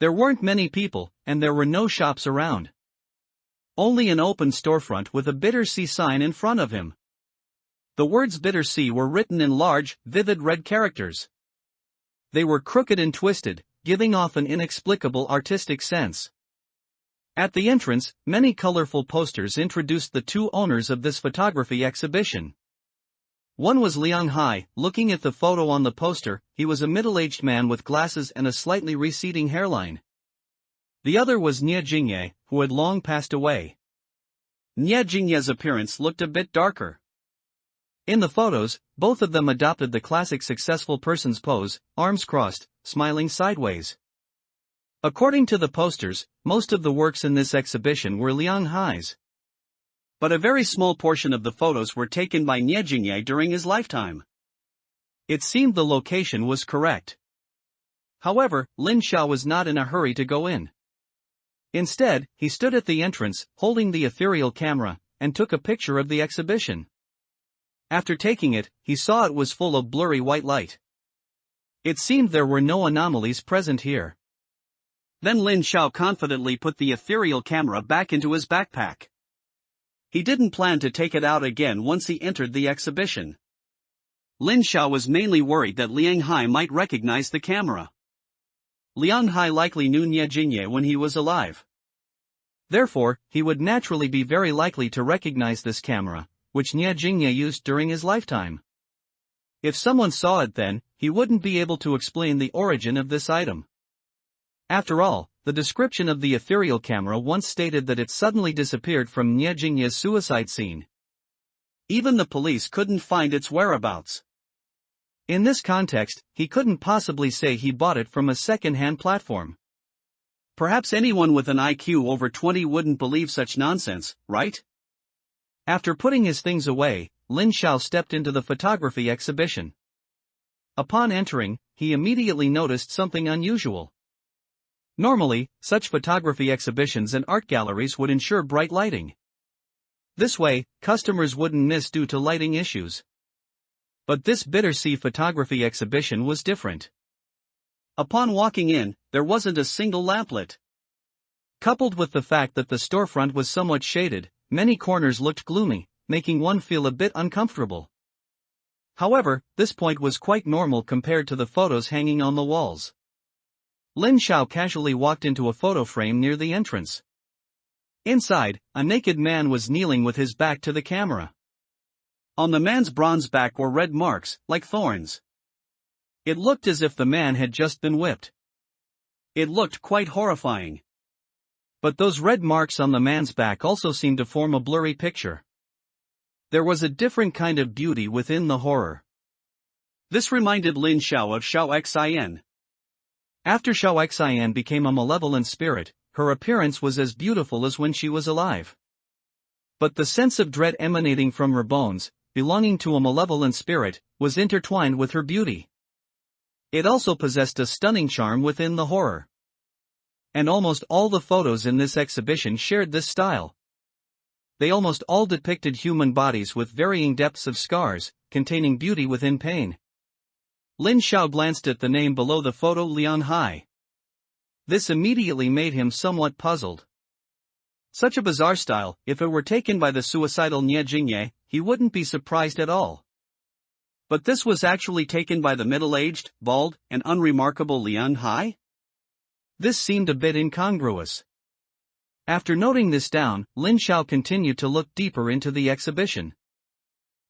There weren't many people, and there were no shops around. Only an open storefront with a Bitter Sea sign in front of him. The words Bitter Sea were written in large, vivid red characters. They were crooked and twisted, giving off an inexplicable artistic sense. At the entrance, many colorful posters introduced the two owners of this photography exhibition. One was Liang Hai. Looking at the photo on the poster, he was a middle-aged man with glasses and a slightly receding hairline. The other was Nie Jingye, who had long passed away. Nie Jingye's appearance looked a bit darker. In the photos, both of them adopted the classic successful person's pose, arms crossed, smiling sideways. According to the posters, most of the works in this exhibition were Liang Hai's. But a very small portion of the photos were taken by Nie Jingye during his lifetime. It seemed the location was correct. However, Lin Xiao was not in a hurry to go in. Instead, he stood at the entrance, holding the ethereal camera, and took a picture of the exhibition. After taking it, he saw it was full of blurry white light. It seemed there were no anomalies present here. Then Lin Xiao confidently put the ethereal camera back into his backpack. He didn't plan to take it out again once he entered the exhibition. Lin Xiao was mainly worried that Liang Hai might recognize the camera. Liang Hai likely knew Nie Jingye when he was alive. Therefore, he would naturally be very likely to recognize this camera, which Nie Jingye used during his lifetime. If someone saw it then, he wouldn't be able to explain the origin of this item. After all, the description of the ethereal camera once stated that it suddenly disappeared from Nie Jingye's suicide scene. Even the police couldn't find its whereabouts. In this context, he couldn't possibly say he bought it from a second-hand platform. Perhaps anyone with an IQ over 20 wouldn't believe such nonsense, right? After putting his things away, Lin Xiao stepped into the photography exhibition. Upon entering, he immediately noticed something unusual. Normally, such photography exhibitions and art galleries would ensure bright lighting. This way, customers wouldn't miss due to lighting issues. But this Bitter Sea photography exhibition was different. Upon walking in, there wasn't a single lamplit. Coupled with the fact that the storefront was somewhat shaded, many corners looked gloomy, making one feel a bit uncomfortable. However, this point was quite normal compared to the photos hanging on the walls. Lin Xiao casually walked into a photo frame near the entrance. Inside, a naked man was kneeling with his back to the camera. On the man's bronze back were red marks, like thorns. It looked as if the man had just been whipped. It looked quite horrifying. But those red marks on the man's back also seemed to form a blurry picture. There was a different kind of beauty within the horror. This reminded Lin Xiao of Xiao Xin. After Xiao Xin became a malevolent spirit, her appearance was as beautiful as when she was alive. But the sense of dread emanating from her bones, belonging to a malevolent spirit, was intertwined with her beauty. It also possessed a stunning charm within the horror. And almost all the photos in this exhibition shared this style. They almost all depicted human bodies with varying depths of scars, containing beauty within pain. Lin Xiao glanced at the name below the photo Liang Hai. This immediately made him somewhat puzzled. Such a bizarre style, if it were taken by the suicidal Nie Jingye, he wouldn't be surprised at all. But this was actually taken by the middle-aged, bald, and unremarkable Liang Hai? This seemed a bit incongruous. After noting this down, Lin Xiao continued to look deeper into the exhibition.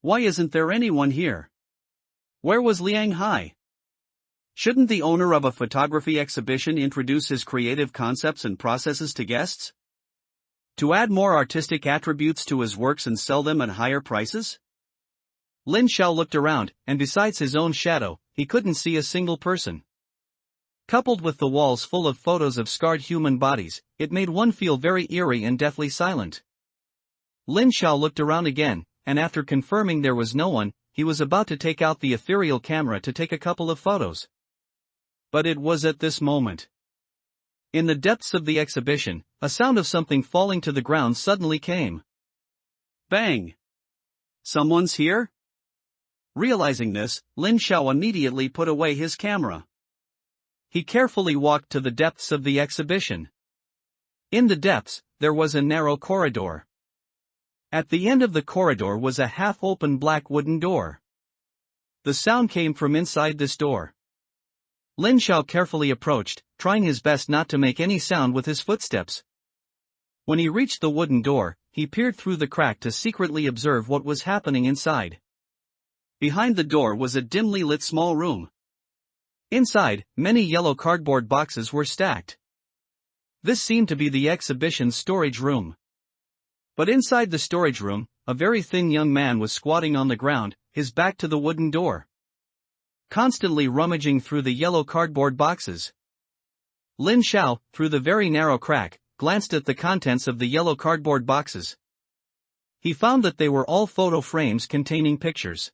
Why isn't there anyone here? Where was Liang Hai? Shouldn't the owner of a photography exhibition introduce his creative concepts and processes to guests? To add more artistic attributes to his works and sell them at higher prices? Lin Xiao looked around, and besides his own shadow, he couldn't see a single person. Coupled with the walls full of photos of scarred human bodies, it made one feel very eerie and deathly silent. Lin Xiao looked around again, and after confirming there was no one, he was about to take out the ethereal camera to take a couple of photos. But it was at this moment. In the depths of the exhibition, a sound of something falling to the ground suddenly came. Bang! Someone's here? Realizing this, Lin Xiao immediately put away his camera. He carefully walked to the depths of the exhibition. In the depths, there was a narrow corridor. At the end of the corridor was a half-open black wooden door. The sound came from inside this door. Lin Xiao carefully approached, trying his best not to make any sound with his footsteps. When he reached the wooden door, he peered through the crack to secretly observe what was happening inside. Behind the door was a dimly lit small room. Inside, many yellow cardboard boxes were stacked. This seemed to be the exhibition's storage room. But inside the storage room, a very thin young man was squatting on the ground, his back to the wooden door, constantly rummaging through the yellow cardboard boxes. Lin Xiao, through the very narrow crack, glanced at the contents of the yellow cardboard boxes. He found that they were all photo frames containing pictures.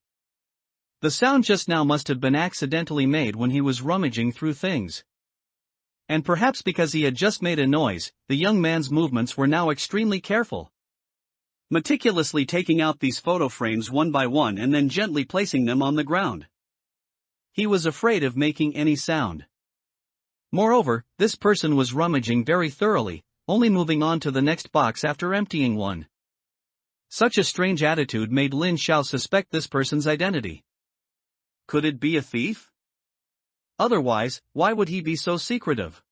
The sound just now must have been accidentally made when he was rummaging through things. And perhaps because he had just made a noise, the young man's movements were now extremely careful, meticulously taking out these photo frames one by one and then gently placing them on the ground. He was afraid of making any sound. Moreover, this person was rummaging very thoroughly, only moving on to the next box after emptying one. Such a strange attitude made Lin Xiao suspect this person's identity. Could it be a thief? Otherwise, why would he be so secretive?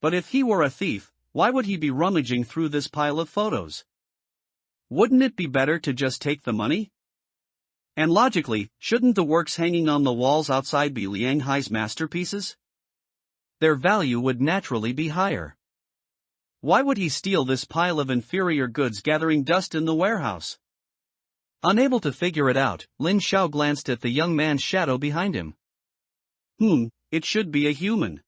But if he were a thief, why would he be rummaging through this pile of photos? Wouldn't it be better to just take the money? And logically, shouldn't the works hanging on the walls outside be Liang Hai's masterpieces? Their value would naturally be higher. Why would he steal this pile of inferior goods gathering dust in the warehouse? Unable to figure it out, Lin Xiao glanced at the young man's shadow behind him. It should be a human.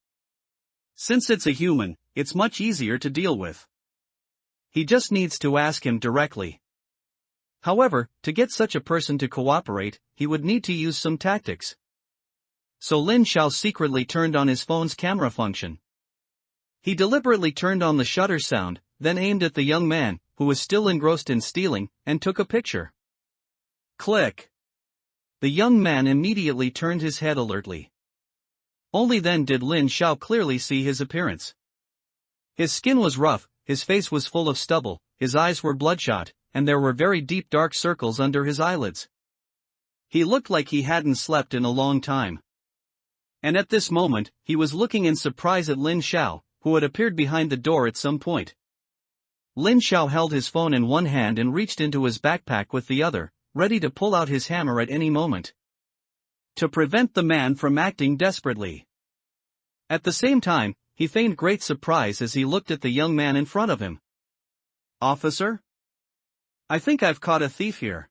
Since it's a human, it's much easier to deal with. He just needs to ask him directly. However, to get such a person to cooperate, he would need to use some tactics. So Lin Xiao secretly turned on his phone's camera function. He deliberately turned on the shutter sound, then aimed at the young man, who was still engrossed in stealing, and took a picture. Click. The young man immediately turned his head alertly. Only then did Lin Xiao clearly see his appearance. His skin was rough, his face was full of stubble, his eyes were bloodshot, and there were very deep dark circles under his eyelids. He looked like he hadn't slept in a long time. And at this moment, he was looking in surprise at Lin Xiao, who had appeared behind the door at some point. Lin Xiao held his phone in one hand and reached into his backpack with the other, ready to pull out his hammer at any moment, to prevent the man from acting desperately. At the same time, he feigned great surprise as he looked at the young man in front of him. "Officer? I think I've caught a thief here."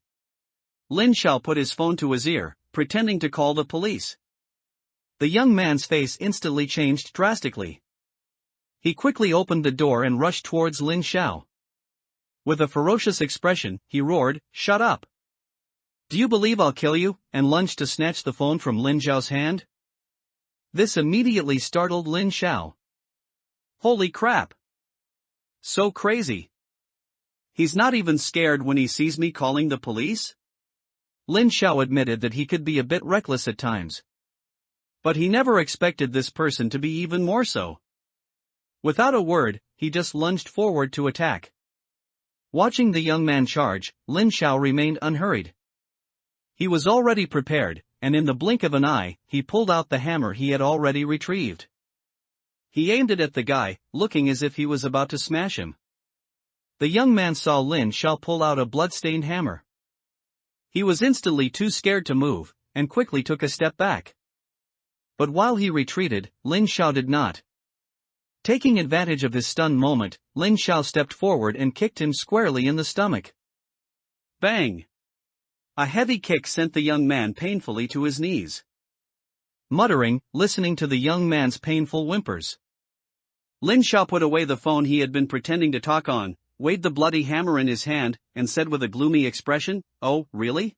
Lin Xiao put his phone to his ear, pretending to call the police. The young man's face instantly changed drastically. He quickly opened the door and rushed towards Lin Xiao. With a ferocious expression, he roared, "Shut up! Do you believe I'll kill you?" and lunged to snatch the phone from Lin Xiao's hand. This immediately startled Lin Xiao. Holy crap! So crazy! He's not even scared when he sees me calling the police? Lin Xiao admitted that he could be a bit reckless at times. But he never expected this person to be even more so. Without a word, he just lunged forward to attack. Watching the young man charge, Lin Xiao remained unhurried. He was already prepared, and in the blink of an eye, he pulled out the hammer he had already retrieved. He aimed it at the guy, looking as if he was about to smash him. The young man saw Lin Xiao pull out a blood-stained hammer. He was instantly too scared to move, and quickly took a step back. But while he retreated, Lin Xiao did not. Taking advantage of his stunned moment, Lin Xiao stepped forward and kicked him squarely in the stomach. Bang! A heavy kick sent the young man painfully to his knees. Muttering, listening to the young man's painful whimpers, Lin Xiao put away the phone he had been pretending to talk on, weighed the bloody hammer in his hand, and said with a gloomy expression, "Oh, really?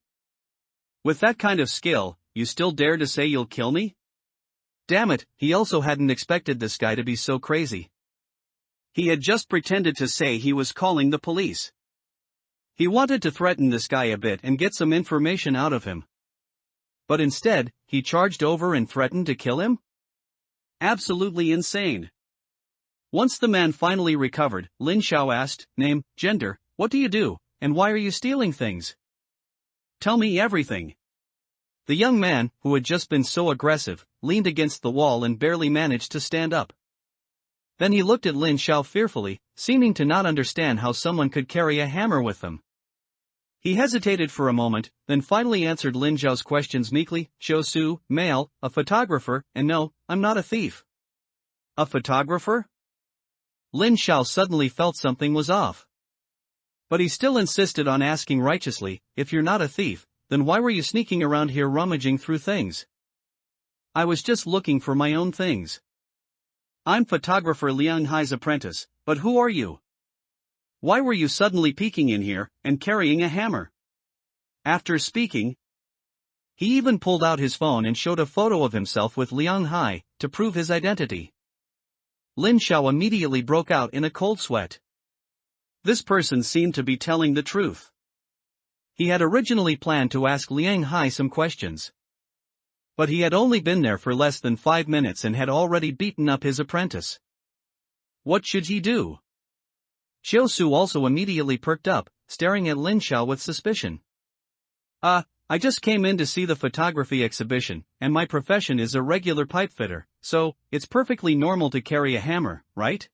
With that kind of skill, you still dare to say you'll kill me?" Damn it, he also hadn't expected this guy to be so crazy. He had just pretended to say he was calling the police. He wanted to threaten this guy a bit and get some information out of him. But instead, he charged over and threatened to kill him? Absolutely insane. Once the man finally recovered, Lin Xiao asked, "Name, gender, what do you do, and why are you stealing things? Tell me everything." The young man, who had just been so aggressive, leaned against the wall and barely managed to stand up. Then he looked at Lin Xiao fearfully, seeming to not understand how someone could carry a hammer with them. He hesitated for a moment, then finally answered Lin Xiao's questions meekly, "Xiao Su, male, a photographer, and no, I'm not a thief." A photographer? Lin Xiao suddenly felt something was off. But he still insisted on asking righteously, "If you're not a thief, then why were you sneaking around here rummaging through things?" "I was just looking for my own things. I'm photographer Liang Hai's apprentice, but who are you? Why were you suddenly peeking in here, and carrying a hammer?" After speaking, he even pulled out his phone and showed a photo of himself with Liang Hai, to prove his identity. Lin Xiao immediately broke out in a cold sweat. This person seemed to be telling the truth. He had originally planned to ask Liang Hai some questions. But he had only been there for less than 5 minutes and had already beaten up his apprentice. What should he do? Xiao Su also immediately perked up, staring at Lin Xiao with suspicion. I just came in to see the photography exhibition, and my profession is a regular pipefitter, so it's perfectly normal to carry a hammer, right?"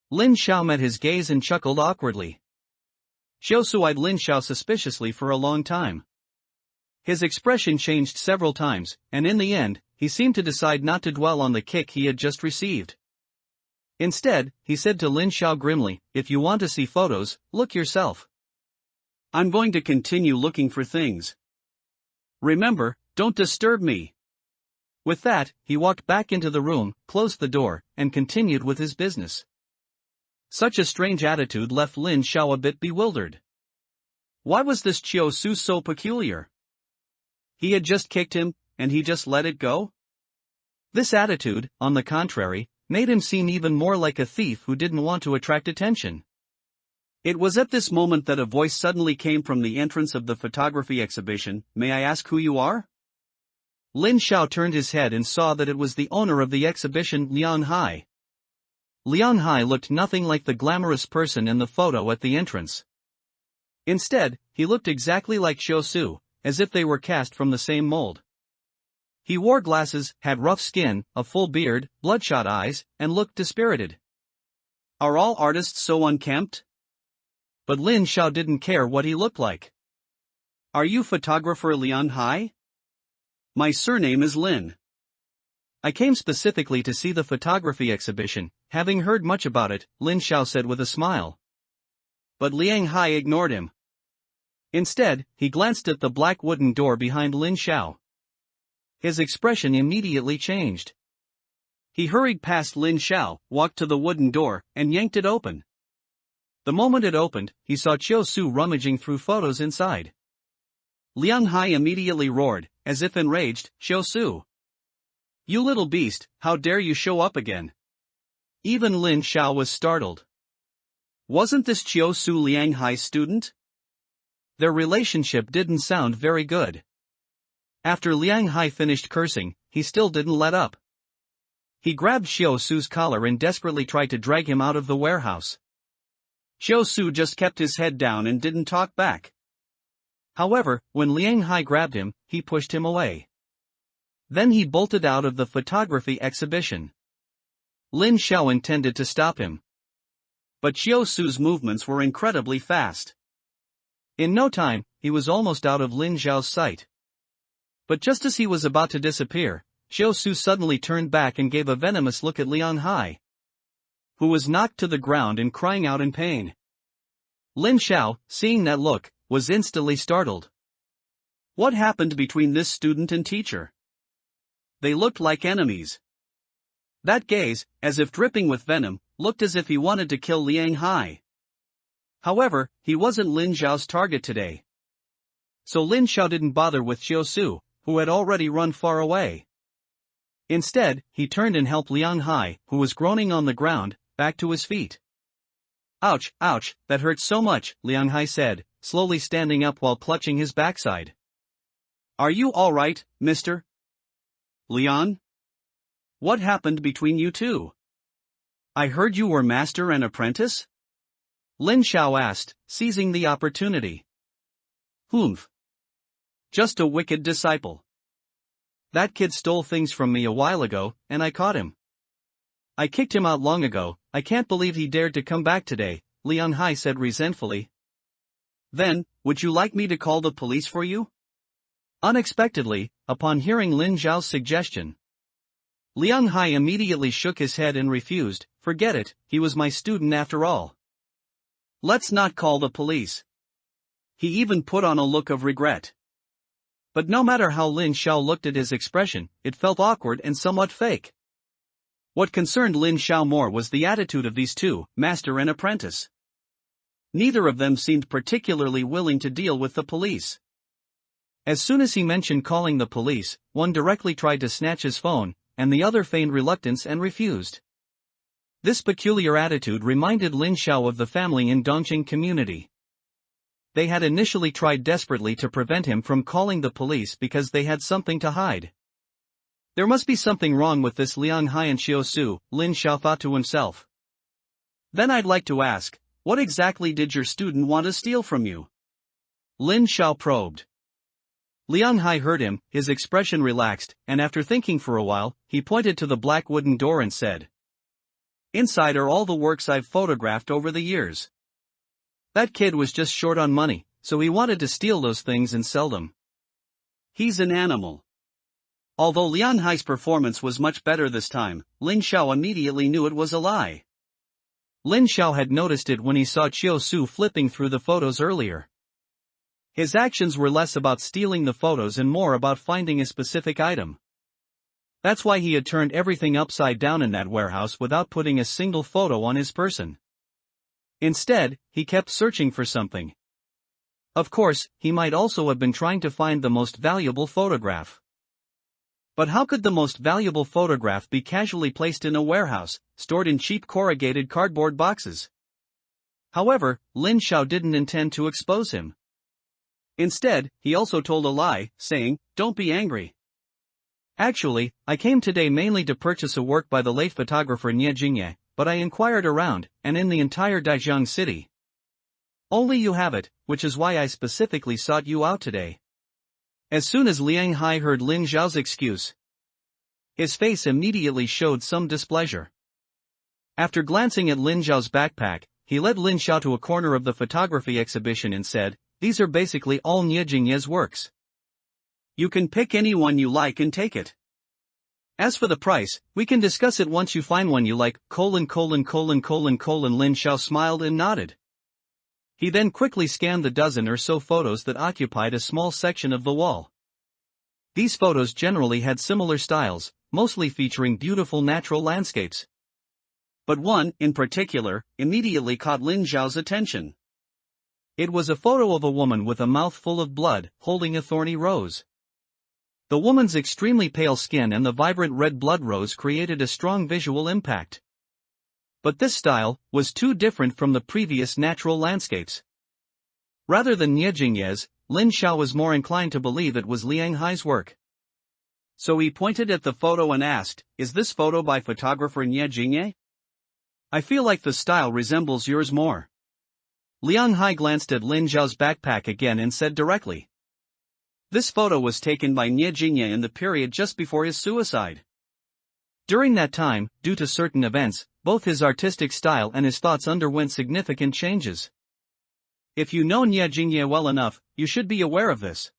Lin Xiao met his gaze and chuckled awkwardly. Xiao Su eyed Lin Xiao suspiciously for a long time. His expression changed several times, and in the end, he seemed to decide not to dwell on the kick he had just received. Instead, he said to Lin Xiao grimly, "If you want to see photos, look yourself. I'm going to continue looking for things. Remember, don't disturb me." With that, he walked back into the room, closed the door, and continued with his business. Such a strange attitude left Lin Xiao a bit bewildered. Why was this Xiao Su so peculiar? He had just kicked him, and he just let it go? This attitude, on the contrary, made him seem even more like a thief who didn't want to attract attention. It was at this moment that a voice suddenly came from the entrance of the photography exhibition. "May I ask who you are?" Lin Xiao turned his head and saw that it was the owner of the exhibition, Liang Hai. Liang Hai looked nothing like the glamorous person in the photo at the entrance. Instead, he looked exactly like Xiao Su, as if they were cast from the same mold. He wore glasses, had rough skin, a full beard, bloodshot eyes, and looked dispirited. Are all artists so unkempt? But Lin Xiao didn't care what he looked like. Are you photographer Liang Hai? My surname is Lin. I came specifically to see the photography exhibition, having heard much about it, Lin Xiao said with a smile. But Liang Hai ignored him. Instead, he glanced at the black wooden door behind Lin Xiao. His expression immediately changed. He hurried past Lin Xiao, walked to the wooden door, and yanked it open. The moment it opened, he saw Xiao Su rummaging through photos inside. Liang Hai immediately roared, as if enraged, Xiao Su. You little beast, how dare you show up again? Even Lin Xiao was startled. Wasn't this Xiao Su Liang Hai's student? Their relationship didn't sound very good. After Liang Hai finished cursing, he still didn't let up. He grabbed Xiao Su's collar and desperately tried to drag him out of the warehouse. Xiao Su just kept his head down and didn't talk back. However, when Liang Hai grabbed him, he pushed him away. Then he bolted out of the photography exhibition. Lin Xiao intended to stop him. But Xiao Su's movements were incredibly fast. In no time, he was almost out of Lin Xiao's sight. But just as he was about to disappear, Xiao Su suddenly turned back and gave a venomous look at Liang Hai, who was knocked to the ground and crying out in pain. Lin Xiao, seeing that look, was instantly startled. What happened between this student and teacher? They looked like enemies. That gaze, as if dripping with venom, looked as if he wanted to kill Liang Hai. However, he wasn't Lin Xiao's target today. So Lin Xiao didn't bother with Xiao Su, who had already run far away. Instead, he turned and helped Liang Hai, who was groaning on the ground, back to his feet. Ouch, ouch, that hurts so much, Liang Hai said, slowly standing up while clutching his backside. Are you all right, mister? Liang? What happened between you two? I heard you were master and apprentice? Lin Xiao asked, seizing the opportunity. Humph. Just a wicked disciple. That kid stole things from me a while ago, and I caught him. I kicked him out long ago. I can't believe he dared to come back today, Liang Hai said resentfully. Then, would you like me to call the police for you? Unexpectedly, upon hearing Lin Xiao's suggestion, Liang Hai immediately shook his head and refused. Forget it, he was my student after all. Let's not call the police. He even put on a look of regret. But no matter how Lin Xiao looked at his expression, it felt awkward and somewhat fake. What concerned Lin Xiao more was the attitude of these two, master and apprentice. Neither of them seemed particularly willing to deal with the police. As soon as he mentioned calling the police, one directly tried to snatch his phone, and the other feigned reluctance and refused. This peculiar attitude reminded Lin Xiao of the family in Dongqing community. They had initially tried desperately to prevent him from calling the police because they had something to hide. There must be something wrong with this Liang Hai and Xiao Su, Lin Xiao thought to himself. Then I'd like to ask, what exactly did your student want to steal from you? Lin Xiao probed. Liang Hai heard him, his expression relaxed, and after thinking for a while, he pointed to the black wooden door and said, Inside are all the works I've photographed over the years. That kid was just short on money, so he wanted to steal those things and sell them. He's an animal. Although Liang Hai's performance was much better this time, Lin Xiao immediately knew it was a lie. Lin Xiao had noticed it when he saw Xiao Su flipping through the photos earlier. His actions were less about stealing the photos and more about finding a specific item. That's why he had turned everything upside down in that warehouse without putting a single photo on his person. Instead, he kept searching for something. Of course, he might also have been trying to find the most valuable photograph. But how could the most valuable photograph be casually placed in a warehouse, stored in cheap corrugated cardboard boxes? However, Lin Xiao didn't intend to expose him. Instead, he also told a lie, saying, "Don't be angry. Actually, I came today mainly to purchase a work by the late photographer Nie Jingye, but I inquired around, and in the entire Dajiang city, Only you have it, which is why I specifically sought you out today. As soon as Liang Hai heard Lin Xiao's excuse, his face immediately showed some displeasure. After glancing at Lin Xiao's backpack, he led Lin Xiao to a corner of the photography exhibition and said, "These are basically all Nie Jingye's works. You can pick any one you like and take it. As for the price, we can discuss it once you find one you like." Lin Xiao smiled and nodded. He then quickly scanned the dozen or so photos that occupied a small section of the wall. These photos generally had similar styles, mostly featuring beautiful natural landscapes. But one, in particular, immediately caught Lin Xiao's attention. It was a photo of a woman with a mouth full of blood, holding a thorny rose. The woman's extremely pale skin and the vibrant red blood rose created a strong visual impact. But this style was too different from the previous natural landscapes. Rather than Nie Jingye's, Lin Xiao was more inclined to believe it was Liang Hai's work. So he pointed at the photo and asked, "Is this photo by photographer Nie Jingye? I feel like the style resembles yours more." Liang Hai glanced at Lin Xiao's backpack again and said directly, "This photo was taken by Nie Jingye in the period just before his suicide. During that time, due to certain events, both his artistic style and his thoughts underwent significant changes. If you know Nie Jingye well enough, you should be aware of this."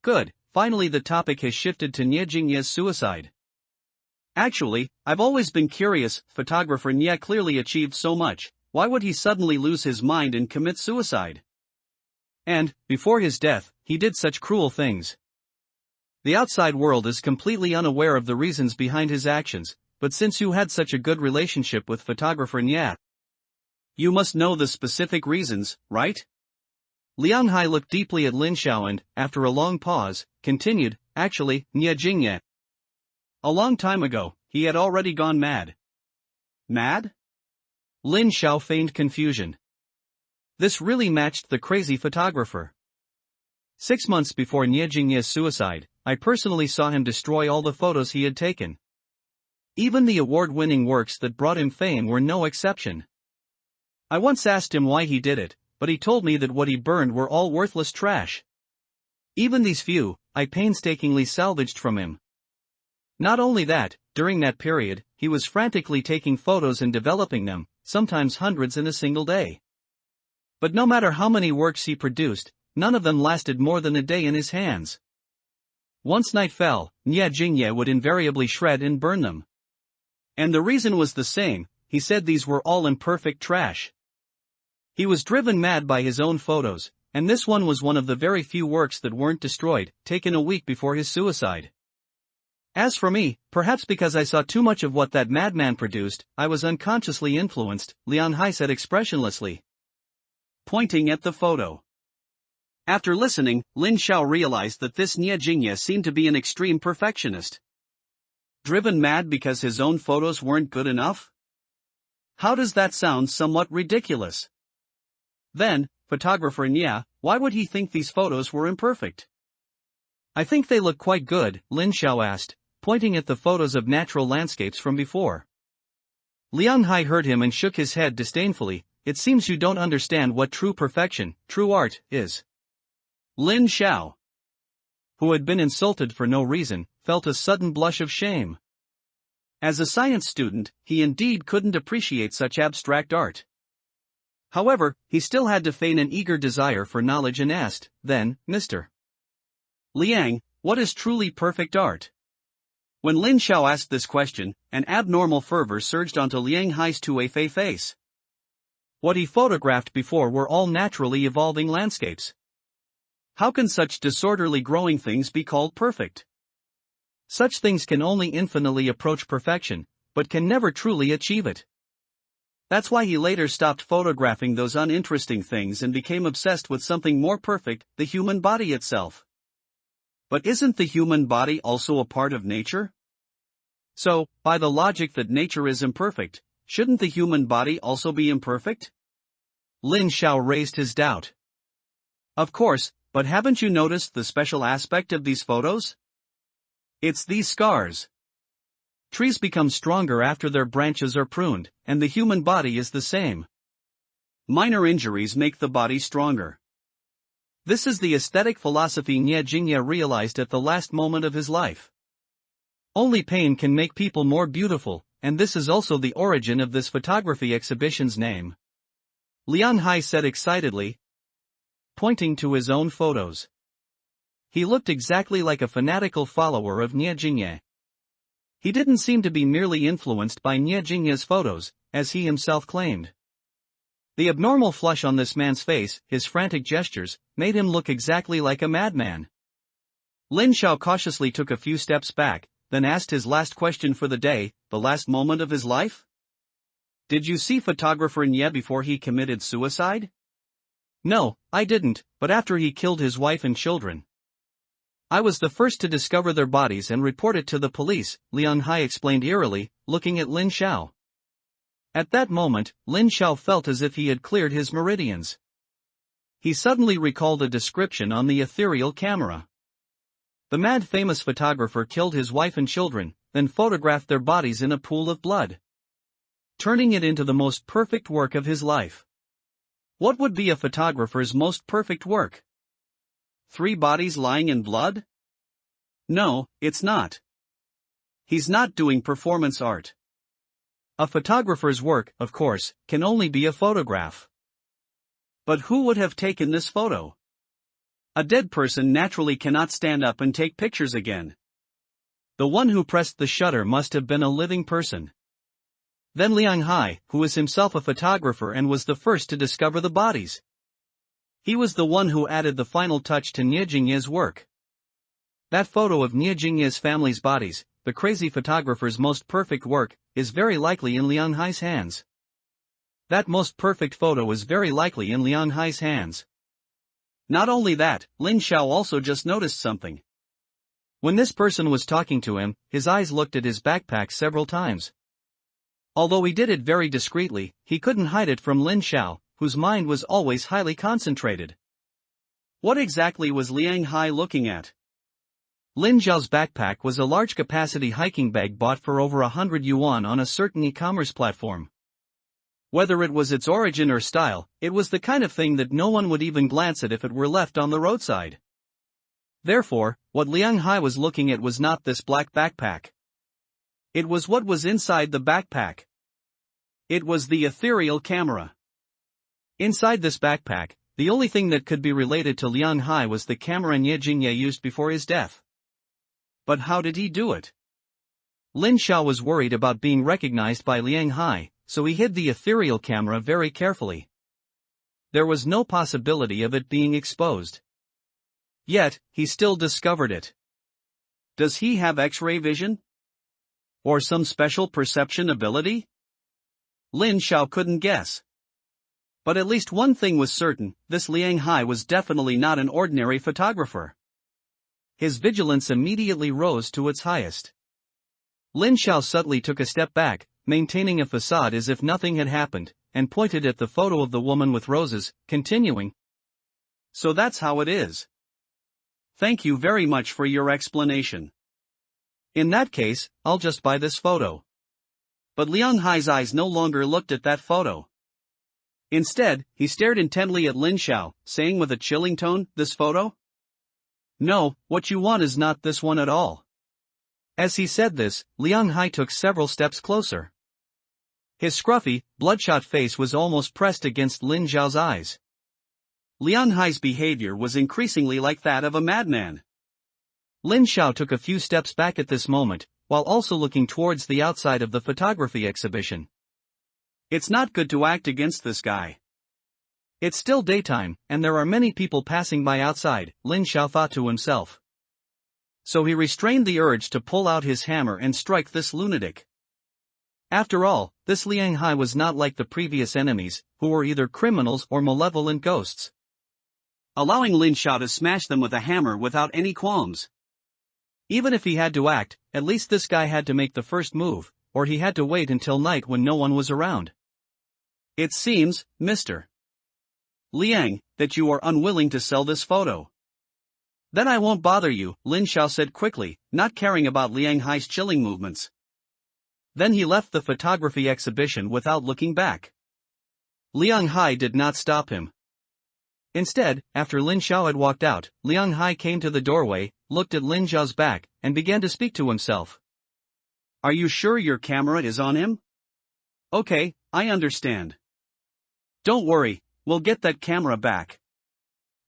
Good, finally the topic has shifted to Nie Jingye's suicide. Actually, I've always been curious, photographer Nie clearly achieved so much, why would he suddenly lose his mind and commit suicide? And, before his death, he did such cruel things. The outside world is completely unaware of the reasons behind his actions, but since you had such a good relationship with photographer Nie, you must know the specific reasons, right? Liang Hai looked deeply at Lin Xiao and, after a long pause, continued, "Actually, Nie Jingye. A long time ago, he had already gone mad." Mad? Lin Xiao feigned confusion. This really matched the crazy photographer. 6 months before Nie Jingye's suicide, I personally saw him destroy all the photos he had taken. Even the award-winning works that brought him fame were no exception. I once asked him why he did it, but he told me that what he burned were all worthless trash. Even these few, I painstakingly salvaged from him. Not only that, during that period, he was frantically taking photos and developing them, sometimes hundreds in a single day. But no matter how many works he produced, none of them lasted more than a day in his hands. Once night fell, Nie Jingye would invariably shred and burn them. And the reason was the same, he said these were all imperfect trash. He was driven mad by his own photos, and this one was one of the very few works that weren't destroyed, taken a week before his suicide. As for me, perhaps because I saw too much of what that madman produced, I was unconsciously influenced, Liang Hai said expressionlessly, pointing at the photo. After listening, Lin Xiao realized that this Nie Jingye seemed to be an extreme perfectionist. Driven mad because his own photos weren't good enough? How does that sound? Somewhat ridiculous. Then, photographer Nie, why would he think these photos were imperfect? I think they look quite good, Lin Xiao asked, pointing at the photos of natural landscapes from before. Liang Hai heard him and shook his head disdainfully. "It seems you don't understand what true perfection, true art, is." Lin Xiao, who had been insulted for no reason, felt a sudden blush of shame. As a science student, he indeed couldn't appreciate such abstract art. However, he still had to feign an eager desire for knowledge and asked, "Then, Mr. Liang, what is truly perfect art?" When Lin Xiao asked this question, an abnormal fervor surged onto Liang Hai's two-way face. What he photographed before were all naturally evolving landscapes. How can such disorderly growing things be called perfect? Such things can only infinitely approach perfection, but can never truly achieve it. That's why he later stopped photographing those uninteresting things and became obsessed with something more perfect, the human body itself. But isn't the human body also a part of nature? So, by the logic that nature is imperfect, shouldn't the human body also be imperfect? Lin Xiao raised his doubt. Of course, but haven't you noticed the special aspect of these photos? It's these scars. Trees become stronger after their branches are pruned, and the human body is the same. Minor injuries make the body stronger. This is the aesthetic philosophy Nye Jingye realized at the last moment of his life. Only pain can make people more beautiful, and this is also the origin of this photography exhibition's name. Liang Hai said excitedly, pointing to his own photos. He looked exactly like a fanatical follower of Nye Jingye. He didn't seem to be merely influenced by Nye Jingye's photos, as he himself claimed. The abnormal flush on this man's face, his frantic gestures, made him look exactly like a madman. Lin Xiao cautiously took a few steps back, then asked his last question for the day, the last moment of his life? Did you see photographer Nye before he committed suicide? No, I didn't, but after he killed his wife and children. I was the first to discover their bodies and report it to the police, Liang Hai explained eerily, looking at Lin Xiao. At that moment, Lin Xiao felt as if he had cleared his meridians. He suddenly recalled a description on the ethereal camera. The mad famous photographer killed his wife and children, then photographed their bodies in a pool of blood, turning it into the most perfect work of his life. What would be a photographer's most perfect work? 3 bodies lying in blood? No, it's not. He's not doing performance art. A photographer's work, of course, can only be a photograph. But who would have taken this photo? A dead person naturally cannot stand up and take pictures again. The one who pressed the shutter must have been a living person. Then Liang Hai, who was himself a photographer and was the first to discover the bodies. He was the one who added the final touch to Nye Jingye's work. That photo of Nye Jingye's family's bodies, the crazy photographer's most perfect work, is very likely in Liang Hai's hands. That most perfect photo is very likely in Liang Hai's hands. Not only that, Lin Xiao also just noticed something. When this person was talking to him, his eyes looked at his backpack several times. Although he did it very discreetly, he couldn't hide it from Lin Xiao, whose mind was always highly concentrated. What exactly was Liang Hai looking at? Lin Xiao's backpack was a large-capacity hiking bag bought for over 100 yuan on a certain e-commerce platform. Whether it was its origin or style, it was the kind of thing that no one would even glance at if it were left on the roadside. Therefore, what Liang Hai was looking at was not this black backpack. It was what was inside the backpack. It was the ethereal camera. Inside this backpack, the only thing that could be related to Liang Hai was the camera Nye Jingye used before his death. But how did he do it? Lin Xiao was worried about being recognized by Liang Hai, so he hid the ethereal camera very carefully. There was no possibility of it being exposed. Yet, he still discovered it. Does he have X-ray vision? Or some special perception ability? Lin Xiao couldn't guess. But at least one thing was certain, this Liang Hai was definitely not an ordinary photographer. His vigilance immediately rose to its highest. Lin Xiao subtly took a step back, maintaining a facade as if nothing had happened, and pointed at the photo of the woman with roses, continuing. So that's how it is. Thank you very much for your explanation. In that case, I'll just buy this photo. But Liang Hai's eyes no longer looked at that photo. Instead, he stared intently at Lin Xiao, saying with a chilling tone, "This photo? No, what you want is not this one at all." As he said this, Liang Hai took several steps closer. His scruffy, bloodshot face was almost pressed against Lin Xiao's eyes. Liang Hai's behavior was increasingly like that of a madman. Lin Xiao took a few steps back at this moment, while also looking towards the outside of the photography exhibition. It's not good to act against this guy. It's still daytime, and there are many people passing by outside, Lin Xiao thought to himself. So he restrained the urge to pull out his hammer and strike this lunatic. After all, this Liang Hai was not like the previous enemies, who were either criminals or malevolent ghosts. Allowing Lin Xiao to smash them with a hammer without any qualms. Even if he had to act, at least this guy had to make the first move, or he had to wait until night when no one was around. It seems, Mr. Liang, that you are unwilling to sell this photo. Then I won't bother you, Lin Xiao said quickly, not caring about Liang Hai's chilling movements. Then he left the photography exhibition without looking back. Liang Hai did not stop him. Instead, after Lin Xiao had walked out, Liang Hai came to the doorway, looked at Lin Xiao's back, and began to speak to himself. Are you sure your camera is on him? Okay, I understand. Don't worry, we'll get that camera back.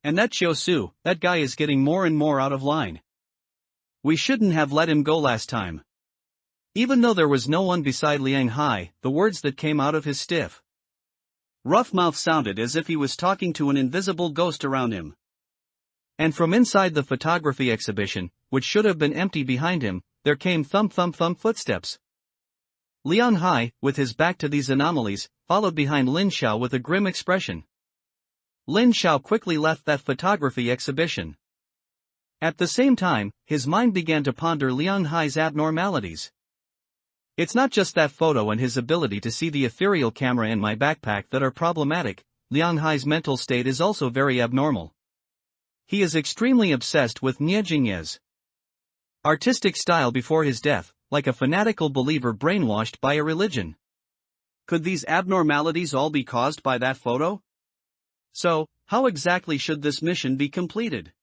And that Xiao Su, that guy is getting more and more out of line. We shouldn't have let him go last time. Even though there was no one beside Liang Hai, the words that came out of his stiff, rough mouth sounded as if he was talking to an invisible ghost around him. And from inside the photography exhibition, which should have been empty behind him, there came thump thump thump footsteps. Liang Hai, with his back to these anomalies, followed behind Lin Xiao with a grim expression. Lin Xiao quickly left that photography exhibition. At the same time, his mind began to ponder Liang Hai's abnormalities. It's not just that photo and his ability to see the ethereal camera in my backpack that are problematic. Liang Hai's mental state is also very abnormal. He is extremely obsessed with Niejingye's artistic style before his death, like a fanatical believer brainwashed by a religion. Could these abnormalities all be caused by that photo? So, how exactly should this mission be completed?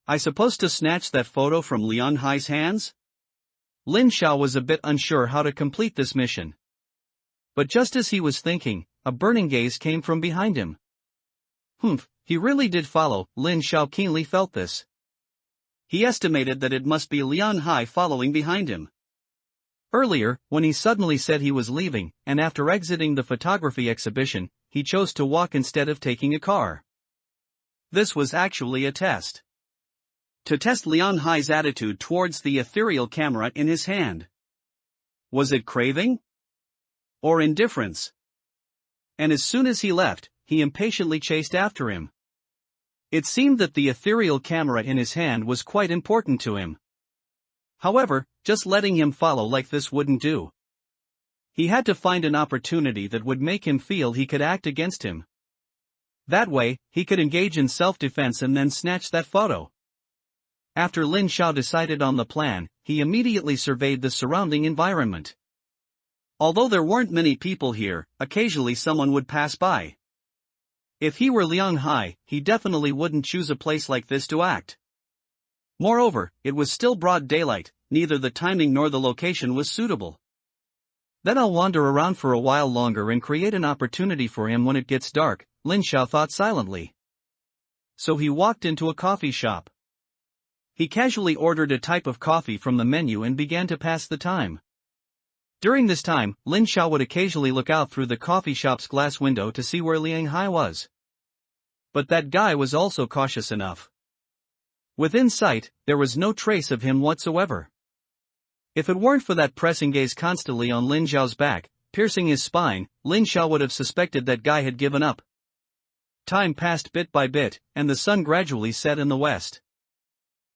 I supposed to snatch that photo from Liang Hai's hands? Lin Xiao was a bit unsure how to complete this mission. But just as he was thinking, a burning gaze came from behind him. He really did follow. Lin Xiao keenly felt this. He estimated that it must be Liang Hai following behind him. Earlier, when he suddenly said he was leaving, and after exiting the photography exhibition, he chose to walk instead of taking a car. This was actually a test. To test Liang Hai's attitude towards the ethereal camera in his hand. Was it craving? Or indifference? And as soon as he left, he impatiently chased after him. It seemed that the ethereal camera in his hand was quite important to him. However, just letting him follow like this wouldn't do. He had to find an opportunity that would make him feel he could act against him. That way, he could engage in self-defense and then snatch that photo. After Lin Xiao decided on the plan, he immediately surveyed the surrounding environment. Although there weren't many people here, occasionally someone would pass by. If he were Liang Hai, he definitely wouldn't choose a place like this to act. Moreover, it was still broad daylight, neither the timing nor the location was suitable. Then I'll wander around for a while longer and create an opportunity for him when it gets dark, Lin Xiao thought silently. So he walked into a coffee shop. He casually ordered a type of coffee from the menu and began to pass the time. During this time, Lin Xiao would occasionally look out through the coffee shop's glass window to see where Liang Hai was. But that guy was also cautious enough. Within sight, there was no trace of him whatsoever. If it weren't for that pressing gaze constantly on Lin Xiao's back, piercing his spine, Lin Xiao would have suspected that guy had given up. Time passed bit by bit, and the sun gradually set in the west.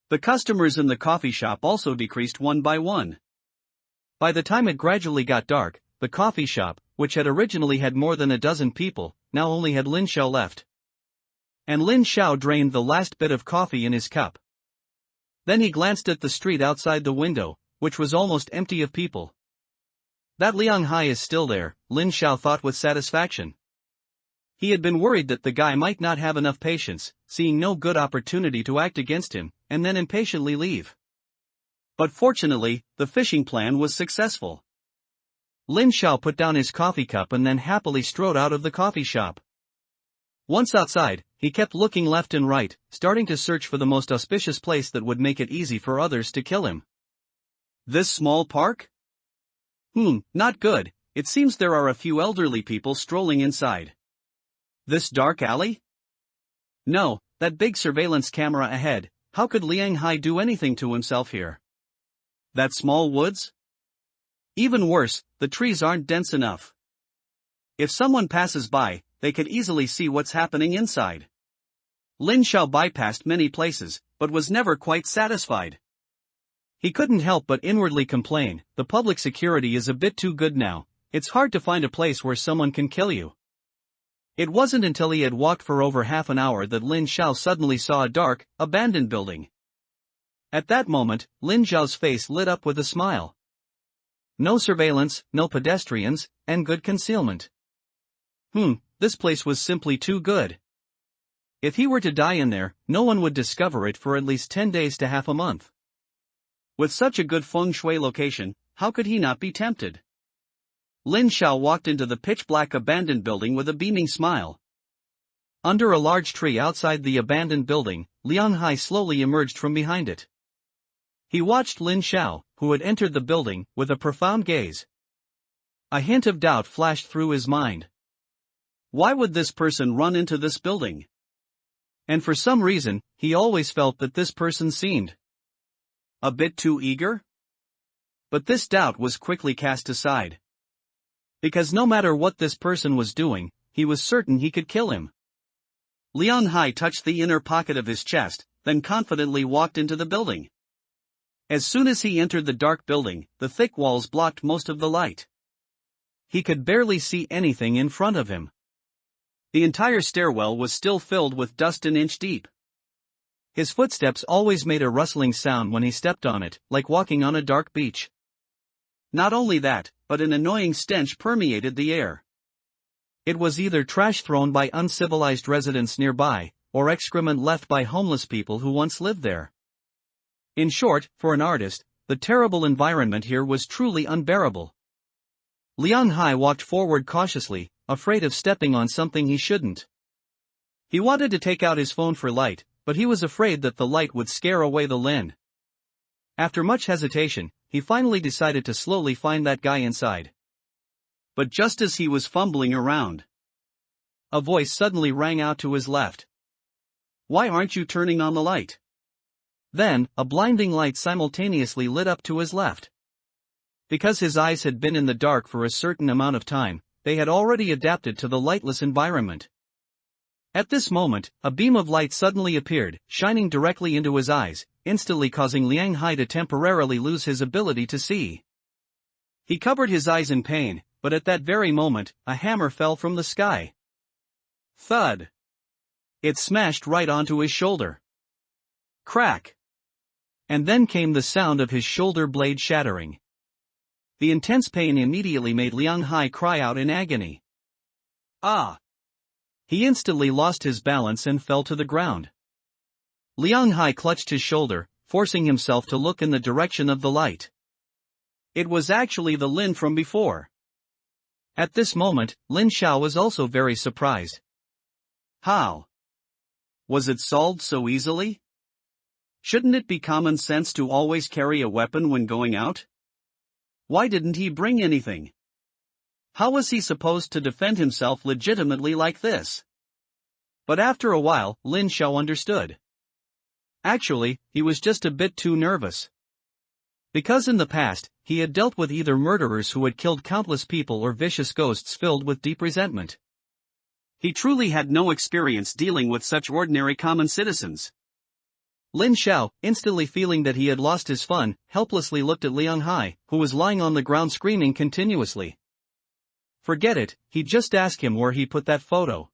The customers in the coffee shop also decreased one by one. By the time it gradually got dark, the coffee shop, which had originally had more than a dozen people, now only had Lin Xiao left. And Lin Xiao drained the last bit of coffee in his cup. Then he glanced at the street outside the window, which was almost empty of people. That Liang Hai is still there, Lin Xiao thought with satisfaction. He had been worried that the guy might not have enough patience, seeing no good opportunity to act against him, and then impatiently leave. But fortunately, the fishing plan was successful. Lin Xiao put down his coffee cup and then happily strode out of the coffee shop. Once outside, he kept looking left and right, starting to search for the most auspicious place that would make it easy for others to kill him. This small park? Not good. It seems there are a few elderly people strolling inside. This dark alley? No, that big surveillance camera ahead. How could Liang Hai do anything to himself here? That small woods? Even worse, the trees aren't dense enough. If someone passes by, they could easily see what's happening inside. Lin Xiao bypassed many places, but was never quite satisfied. He couldn't help but inwardly complain, the public security is a bit too good now, it's hard to find a place where someone can kill you. It wasn't until he had walked for over half an hour that Lin Xiao suddenly saw a dark, abandoned building. At that moment, Lin Xiao's face lit up with a smile. no surveillance, no pedestrians, and good concealment. This place was simply too good. If he were to die in there, no one would discover it for at least 10 days to half a month. With such a good feng shui location, how could he not be tempted? Lin Xiao walked into the pitch-black abandoned building with a beaming smile. Under a large tree outside the abandoned building, Liang Hai slowly emerged from behind it. He watched Lin Xiao, who had entered the building, with a profound gaze. A hint of doubt flashed through his mind. Why would this person run into this building? And for some reason, he always felt that this person seemed a bit too eager? But this doubt was quickly cast aside. Because no matter what this person was doing, he was certain he could kill him. Liang Hai touched the inner pocket of his chest, then confidently walked into the building. As soon as he entered the dark building, the thick walls blocked most of the light. He could barely see anything in front of him. The entire stairwell was still filled with dust an inch deep. His footsteps always made a rustling sound when he stepped on it, like walking on a dark beach. Not only that, but an annoying stench permeated the air. It was either trash thrown by uncivilized residents nearby, or excrement left by homeless people who once lived there. In short, for an artist, the terrible environment here was truly unbearable. Liang Hai walked forward cautiously, afraid of stepping on something he shouldn't. He wanted to take out his phone for light, but he was afraid that the light would scare away the Lin. After much hesitation, he finally decided to slowly find that guy inside. But just as he was fumbling around, a voice suddenly rang out to his left. Why aren't you turning on the light? Then, a blinding light simultaneously lit up to his left. Because his eyes had been in the dark for a certain amount of time, they had already adapted to the lightless environment. At this moment, a beam of light suddenly appeared, shining directly into his eyes, instantly causing Liang Hai to temporarily lose his ability to see. He covered his eyes in pain, but at that very moment, a hammer fell from the sky. Thud! It smashed right onto his shoulder. Crack! And then came the sound of his shoulder blade shattering. The intense pain immediately made Liang Hai cry out in agony. Ah! He instantly lost his balance and fell to the ground. Liang Hai clutched his shoulder, forcing himself to look in the direction of the light. It was actually the Lin from before. At this moment, Lin Xiao was also very surprised. How? Was it solved so easily? Shouldn't it be common sense to always carry a weapon when going out? Why didn't he bring anything? How was he supposed to defend himself legitimately like this? But after a while, Lin Xiao understood. Actually, he was just a bit too nervous. Because in the past, he had dealt with either murderers who had killed countless people or vicious ghosts filled with deep resentment. He truly had no experience dealing with such ordinary common citizens. Lin Xiao, instantly feeling that he had lost his fun, helplessly looked at Liang Hai, who was lying on the ground screaming continuously. Forget it, he'd just ask him where he put that photo.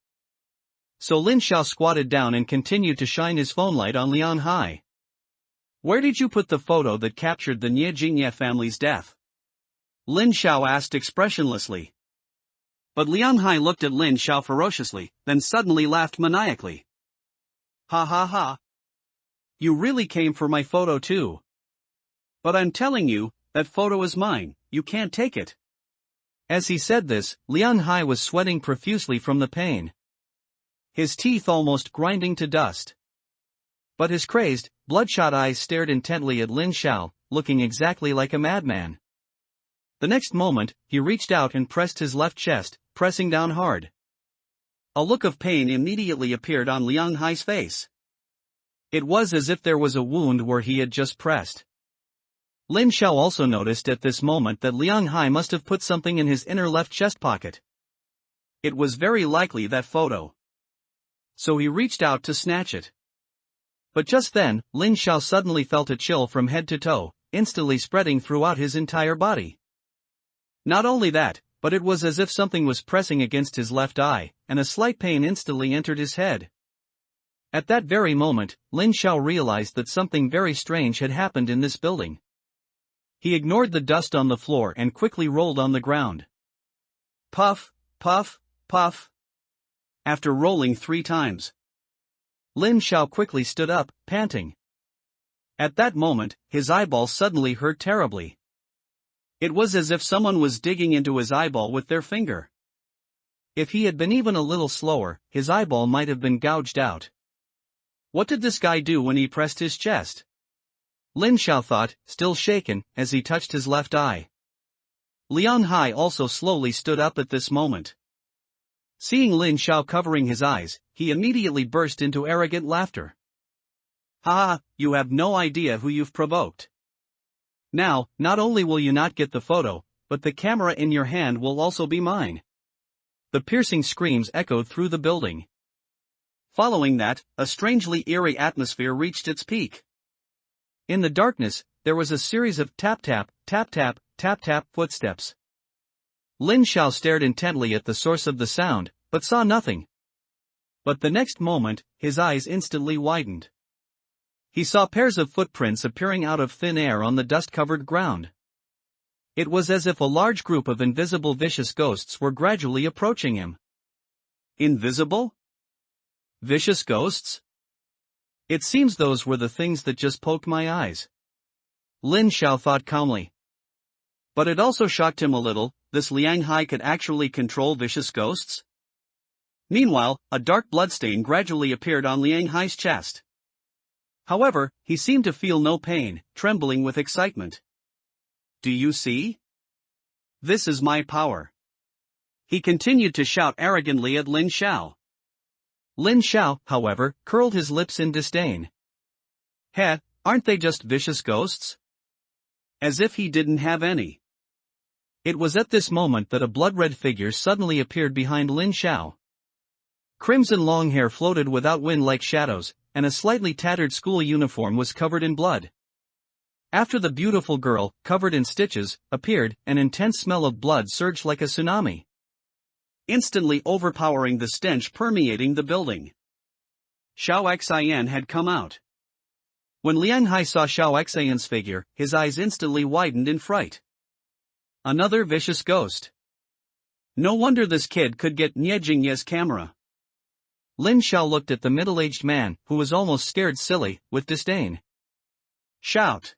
So Lin Xiao squatted down and continued to shine his phone light on Liang Hai. Where did you put the photo that captured the Nie Jingye family's death? Lin Xiao asked expressionlessly. But Liang Hai looked at Lin Xiao ferociously, then suddenly laughed maniacally. Ha ha ha. You really came for my photo too. But I'm telling you, that photo is mine, you can't take it. As he said this, Liang Hai was sweating profusely from the pain. His teeth almost grinding to dust. But his crazed, bloodshot eyes stared intently at Lin Xiao, looking exactly like a madman. The next moment, he reached out and pressed his left chest, pressing down hard. A look of pain immediately appeared on Liang Hai's face. It was as if there was a wound where he had just pressed. Lin Xiao also noticed at this moment that Liang Hai must have put something in his inner left chest pocket. It was very likely that photo. So he reached out to snatch it. But just then, Lin Xiao suddenly felt a chill from head to toe, instantly spreading throughout his entire body. Not only that, but it was as if something was pressing against his left eye, and a slight pain instantly entered his head. At that very moment, Lin Xiao realized that something very strange had happened in this building. He ignored the dust on the floor and quickly rolled on the ground. Puff, puff, puff. After rolling 3 times, Lin Xiao quickly stood up, panting. At that moment, his eyeball suddenly hurt terribly. It was as if someone was digging into his eyeball with their finger. If he had been even a little slower, his eyeball might have been gouged out. What did this guy do when he pressed his chest? Lin Xiao thought, still shaken, as he touched his left eye. Liang Hai also slowly stood up at this moment. Seeing Lin Xiao covering his eyes, he immediately burst into arrogant laughter. Ha, you have no idea who you've provoked. Now, not only will you not get the photo, but the camera in your hand will also be mine. The piercing screams echoed through the building. Following that, a strangely eerie atmosphere reached its peak. In the darkness, there was a series of tap-tap, tap-tap, tap-tap footsteps. Lin Xiao stared intently at the source of the sound, but saw nothing. But the next moment, his eyes instantly widened. He saw pairs of footprints appearing out of thin air on the dust-covered ground. It was as if a large group of invisible vicious ghosts were gradually approaching him. Invisible? Vicious ghosts? It seems those were the things that just poked my eyes. Lin Xiao thought calmly. But it also shocked him a little, this Liang Hai could actually control vicious ghosts? Meanwhile, a dark bloodstain gradually appeared on Liang Hai's chest. However, he seemed to feel no pain, trembling with excitement. Do you see? This is my power. He continued to shout arrogantly at Lin Xiao. Lin Xiao, however, curled his lips in disdain. Heh, aren't they just vicious ghosts? As if he didn't have any. It was at this moment that a blood-red figure suddenly appeared behind Lin Xiao. Crimson long hair floated without wind like shadows, and a slightly tattered school uniform was covered in blood. After the beautiful girl, covered in stitches, appeared, an intense smell of blood surged like a tsunami, instantly overpowering the stench permeating the building. Xiao Xian had come out. When Liang Hai saw Xiao Xian's figure, his eyes instantly widened in fright. Another vicious ghost. No wonder this kid could get Nie Jingye's camera. Lin Xiao looked at the middle-aged man, who was almost scared silly, with disdain. Shout.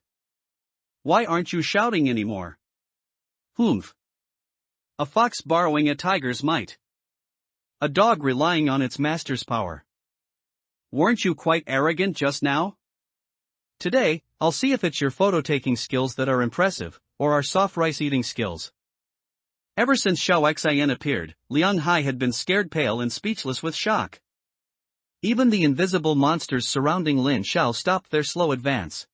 Why aren't you shouting anymore? Humph. A fox borrowing a tiger's might. A dog relying on its master's power. Weren't you quite arrogant just now? Today, I'll see if it's your photo-taking skills that are impressive, or our soft rice-eating skills. Ever since Xiao Xian appeared, Liang Hai had been scared pale and speechless with shock. Even the invisible monsters surrounding Lin Xiao stopped their slow advance.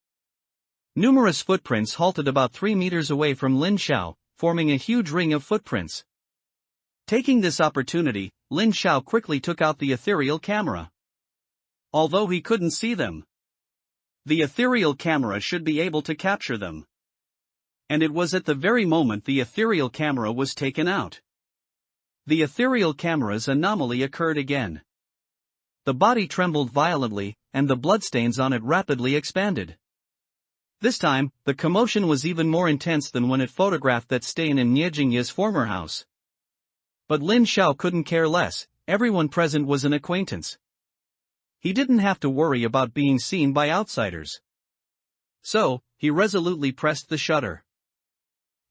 Numerous footprints halted about 3 meters away from Lin Xiao, forming a huge ring of footprints. Taking this opportunity, Lin Xiao quickly took out the ethereal camera. Although he couldn't see them, the ethereal camera should be able to capture them. And it was at the very moment the ethereal camera was taken out. The ethereal camera's anomaly occurred again. The body trembled violently, and the bloodstains on it rapidly expanded. This time, the commotion was even more intense than when it photographed that stain in Nie Jingye's former house. But Lin Xiao couldn't care less, everyone present was an acquaintance. He didn't have to worry about being seen by outsiders. So, he resolutely pressed the shutter.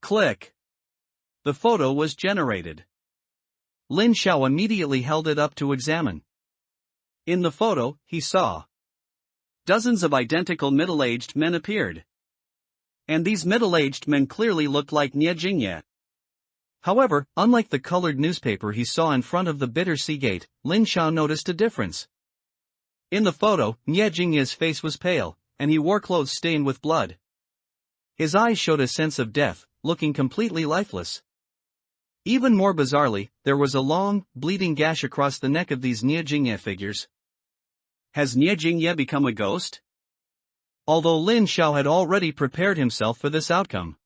Click. The photo was generated. Lin Xiao immediately held it up to examine. In the photo, he saw dozens of identical middle-aged men appeared. And these middle-aged men clearly looked like Nie Jingye. However, unlike the colored newspaper he saw in front of the Bitter Sea Gate, Lin Xiao noticed a difference. In the photo, Nie Jingye's face was pale, and he wore clothes stained with blood. His eyes showed a sense of death, looking completely lifeless. Even more bizarrely, there was a long, bleeding gash across the neck of these Nie Jingye figures. Has Nie Jingye become a ghost? Although Lin Xiao had already prepared himself for this outcome,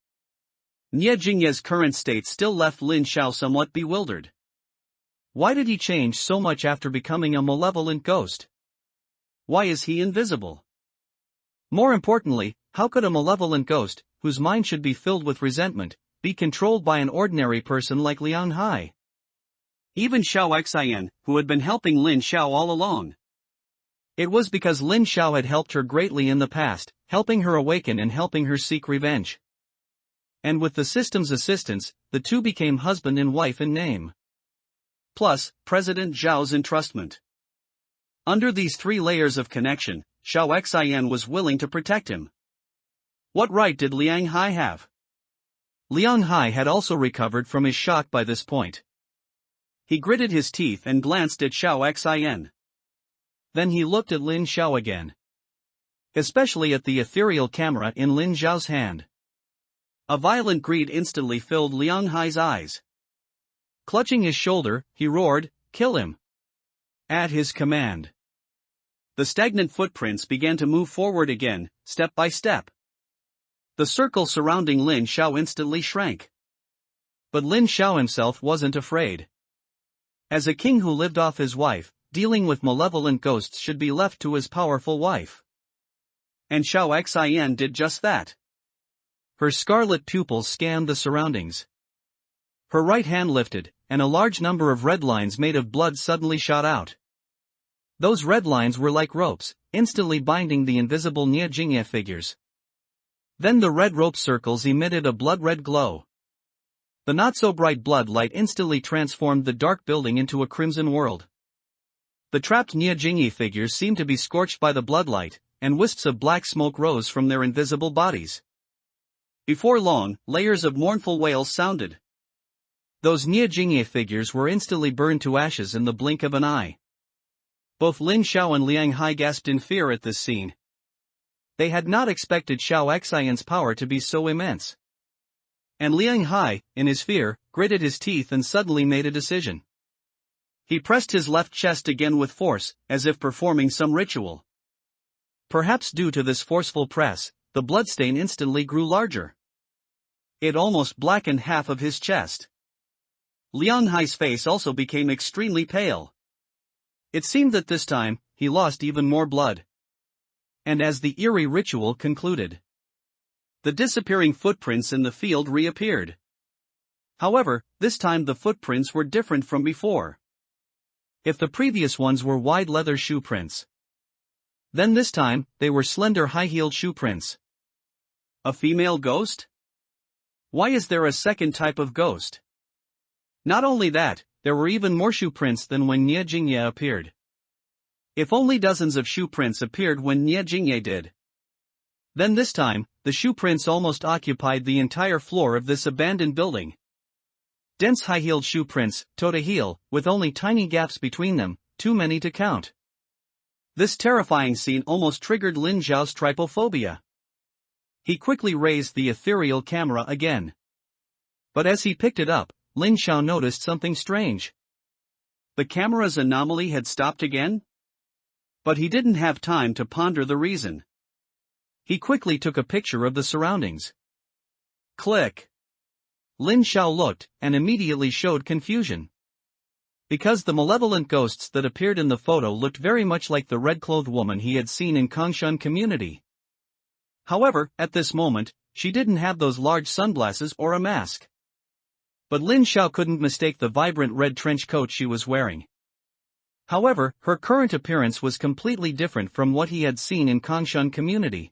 Nie Jingye's current state still left Lin Xiao somewhat bewildered. Why did he change so much after becoming a malevolent ghost? Why is he invisible? More importantly, how could a malevolent ghost, whose mind should be filled with resentment, be controlled by an ordinary person like Liang Hai? Even Xiao Xian, who had been helping Lin Xiao all along. It was because Lin Xiao had helped her greatly in the past, helping her awaken and helping her seek revenge. And with the system's assistance, the two became husband and wife in name. Plus, President Zhao's entrustment. Under these three layers of connection, Xiao Xian was willing to protect him. What right did Liang Hai have? Liang Hai had also recovered from his shock by this point. He gritted his teeth and glanced at Xiao Xian. Then he looked at Lin Xiao again. Especially at the ethereal camera in Lin Xiao's hand. A violent greed instantly filled Liang Hai's eyes. Clutching his shoulder, he roared, "Kill him!" At his command. The stagnant footprints began to move forward again, step by step. The circle surrounding Lin Xiao instantly shrank. But Lin Xiao himself wasn't afraid. As a king who lived off his wife, dealing with malevolent ghosts should be left to his powerful wife. And Xiao Xian did just that. Her scarlet pupils scanned the surroundings. Her right hand lifted, and a large number of red lines made of blood suddenly shot out. Those red lines were like ropes, instantly binding the invisible Niajingye figures. Then the red rope circles emitted a blood-red glow. The not-so-bright blood light instantly transformed the dark building into a crimson world. The trapped Niajingye figures seemed to be scorched by the bloodlight, and wisps of black smoke rose from their invisible bodies. Before long, layers of mournful wails sounded. Those Niajingye figures were instantly burned to ashes in the blink of an eye. Both Lin Xiao and Liang Hai gasped in fear at this scene. They had not expected Xiao Xian's power to be so immense. And Liang Hai, in his fear, gritted his teeth and suddenly made a decision. He pressed his left chest again with force, as if performing some ritual. Perhaps due to this forceful press, the bloodstain instantly grew larger. It almost blackened half of his chest. Liang Hai's face also became extremely pale. It seemed that this time, he lost even more blood. And as the eerie ritual concluded, the disappearing footprints in the field reappeared. However, this time the footprints were different from before. If the previous ones were wide leather shoe prints, then this time, they were slender high-heeled shoe prints. A female ghost? Why is there a second type of ghost? Not only that, there were even more shoe prints than when Niajingye appeared. If only dozens of shoe prints appeared when Niajingye did. Then this time, the shoe prints almost occupied the entire floor of this abandoned building. Dense high-heeled shoe prints, toe to heel, with only tiny gaps between them, too many to count. This terrifying scene almost triggered Lin Xiao's trypophobia. He quickly raised the ethereal camera again. But as he picked it up, Lin Xiao noticed something strange. The camera's anomaly had stopped again? But he didn't have time to ponder the reason. He quickly took a picture of the surroundings. Click. Lin Xiao looked, and immediately showed confusion. Because the malevolent ghosts that appeared in the photo looked very much like the red-clothed woman he had seen in Kongshan community. However, at this moment, she didn't have those large sunglasses or a mask. But Lin Xiao couldn't mistake the vibrant red trench coat she was wearing. However, her current appearance was completely different from what he had seen in Kongshan community.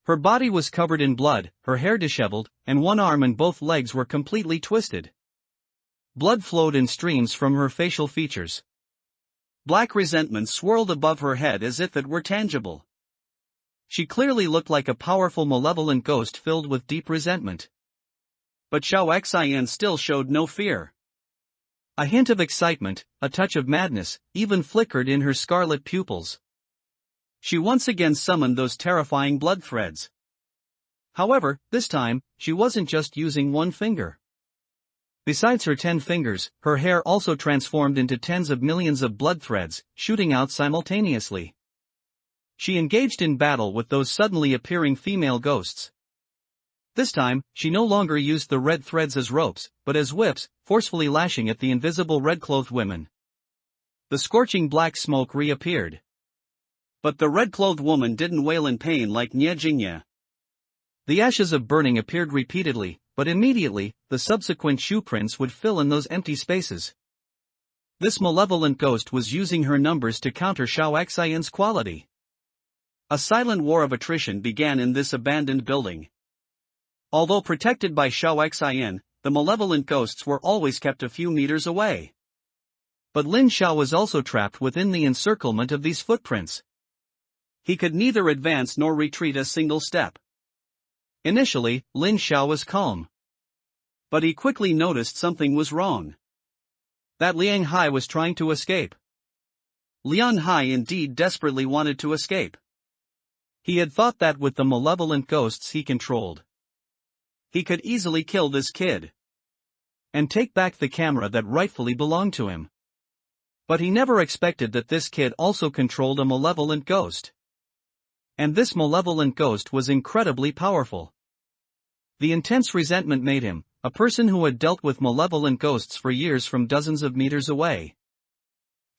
Her body was covered in blood, her hair disheveled, and one arm and both legs were completely twisted. Blood flowed in streams from her facial features. Black resentment swirled above her head as if it were tangible. She clearly looked like a powerful malevolent ghost filled with deep resentment. But Xiao Xian still showed no fear. A hint of excitement, a touch of madness, even flickered in her scarlet pupils. She once again summoned those terrifying blood threads. However, this time, she wasn't just using one finger. Besides her 10 fingers, her hair also transformed into tens of millions of blood threads, shooting out simultaneously. She engaged in battle with those suddenly appearing female ghosts. This time, she no longer used the red threads as ropes, but as whips, forcefully lashing at the invisible red-clothed women. The scorching black smoke reappeared. But the red-clothed woman didn't wail in pain like Niajingye. The ashes of burning appeared repeatedly, but immediately, the subsequent shoe prints would fill in those empty spaces. This malevolent ghost was using her numbers to counter Xiao Xian's quality. A silent war of attrition began in this abandoned building. Although protected by Xiao Xian, the malevolent ghosts were always kept a few meters away. But Lin Xiao was also trapped within the encirclement of these footprints. He could neither advance nor retreat a single step. Initially, Lin Xiao was calm. But he quickly noticed something was wrong. That Liang Hai was trying to escape. Liang Hai indeed desperately wanted to escape. He had thought that with the malevolent ghosts he controlled, he could easily kill this kid and take back the camera that rightfully belonged to him. But he never expected that this kid also controlled a malevolent ghost. And this malevolent ghost was incredibly powerful. The intense resentment made him, a person who had dealt with malevolent ghosts for years from dozens of meters away,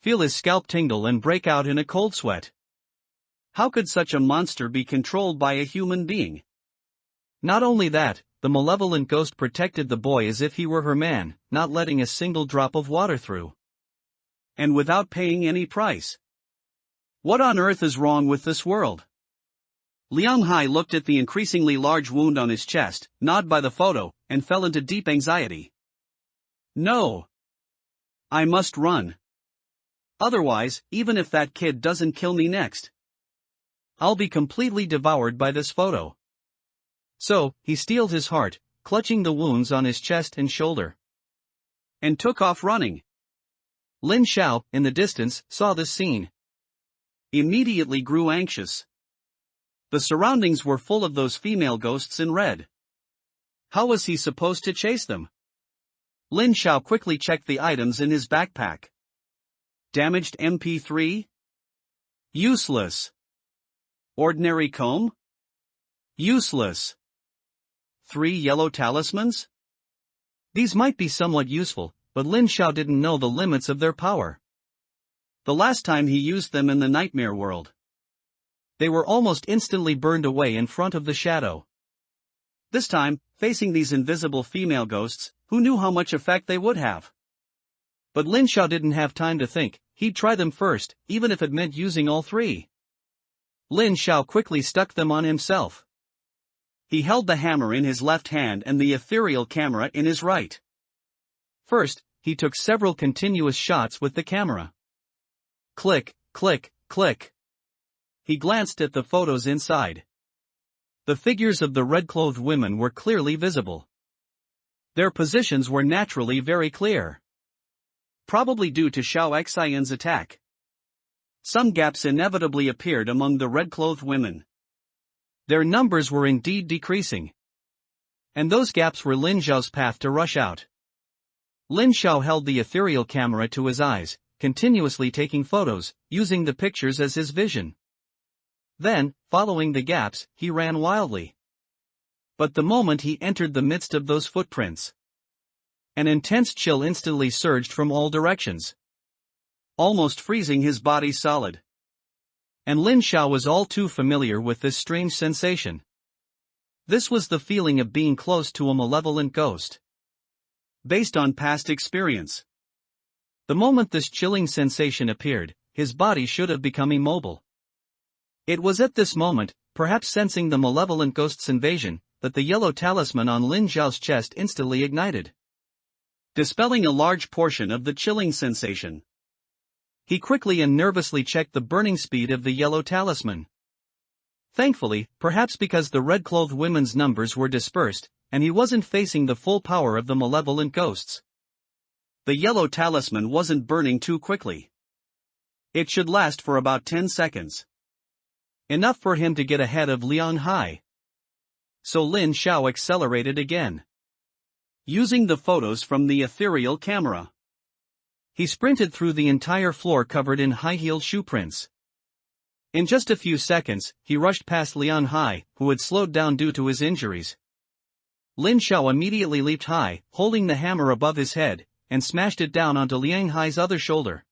feel his scalp tingle and break out in a cold sweat. How could such a monster be controlled by a human being? Not only that, the malevolent ghost protected the boy as if he were her man, not letting a single drop of water through. And without paying any price. What on earth is wrong with this world? Liang Hai looked at the increasingly large wound on his chest, gnawed by the photo, and fell into deep anxiety. No! I must run. Otherwise, even if that kid doesn't kill me next, I'll be completely devoured by this photo. So, he steeled his heart, clutching the wounds on his chest and shoulder, and took off running. Lin Xiao, in the distance, saw this scene. Immediately grew anxious. The surroundings were full of those female ghosts in red. How was he supposed to chase them? Lin Xiao quickly checked the items in his backpack. Damaged MP3? Useless. Ordinary comb? Useless. 3 yellow talismans? These might be somewhat useful, but Lin Xiao didn't know the limits of their power. The last time he used them in the nightmare world, they were almost instantly burned away in front of the shadow. This time, facing these invisible female ghosts, who knew how much effect they would have? But Lin Xiao didn't have time to think, he'd try them first, even if it meant using all 3. Lin Xiao quickly stuck them on himself. He held the hammer in his left hand and the ethereal camera in his right. First, he took several continuous shots with the camera. Click, click, click. He glanced at the photos inside. The figures of the red-clothed women were clearly visible. Their positions were naturally very clear. Probably due to Xiao Xian's attack. Some gaps inevitably appeared among the red-clothed women. Their numbers were indeed decreasing. And those gaps were Lin Xiao's path to rush out. Lin Xiao held the ethereal camera to his eyes, continuously taking photos, using the pictures as his vision. Then, following the gaps, he ran wildly. But the moment he entered the midst of those footprints, an intense chill instantly surged from all directions, almost freezing his body solid. And Lin Xiao was all too familiar with this strange sensation. This was the feeling of being close to a malevolent ghost, based on past experience. The moment this chilling sensation appeared, his body should have become immobile. It was at this moment, perhaps sensing the malevolent ghost's invasion, that the yellow talisman on Lin Xiao's chest instantly ignited, dispelling a large portion of the chilling sensation. He quickly and nervously checked the burning speed of the yellow talisman. Thankfully, perhaps because the red-clothed women's numbers were dispersed, and he wasn't facing the full power of the malevolent ghosts, the yellow talisman wasn't burning too quickly. It should last for about 10 seconds. Enough for him to get ahead of Liang Hai. So Lin Xiao accelerated again, using the photos from the ethereal camera. He sprinted through the entire floor covered in high-heeled shoe prints. In just a few seconds, he rushed past Liang Hai, who had slowed down due to his injuries. Lin Xiao immediately leaped high, holding the hammer above his head, and smashed it down onto Liang Hai's other shoulder.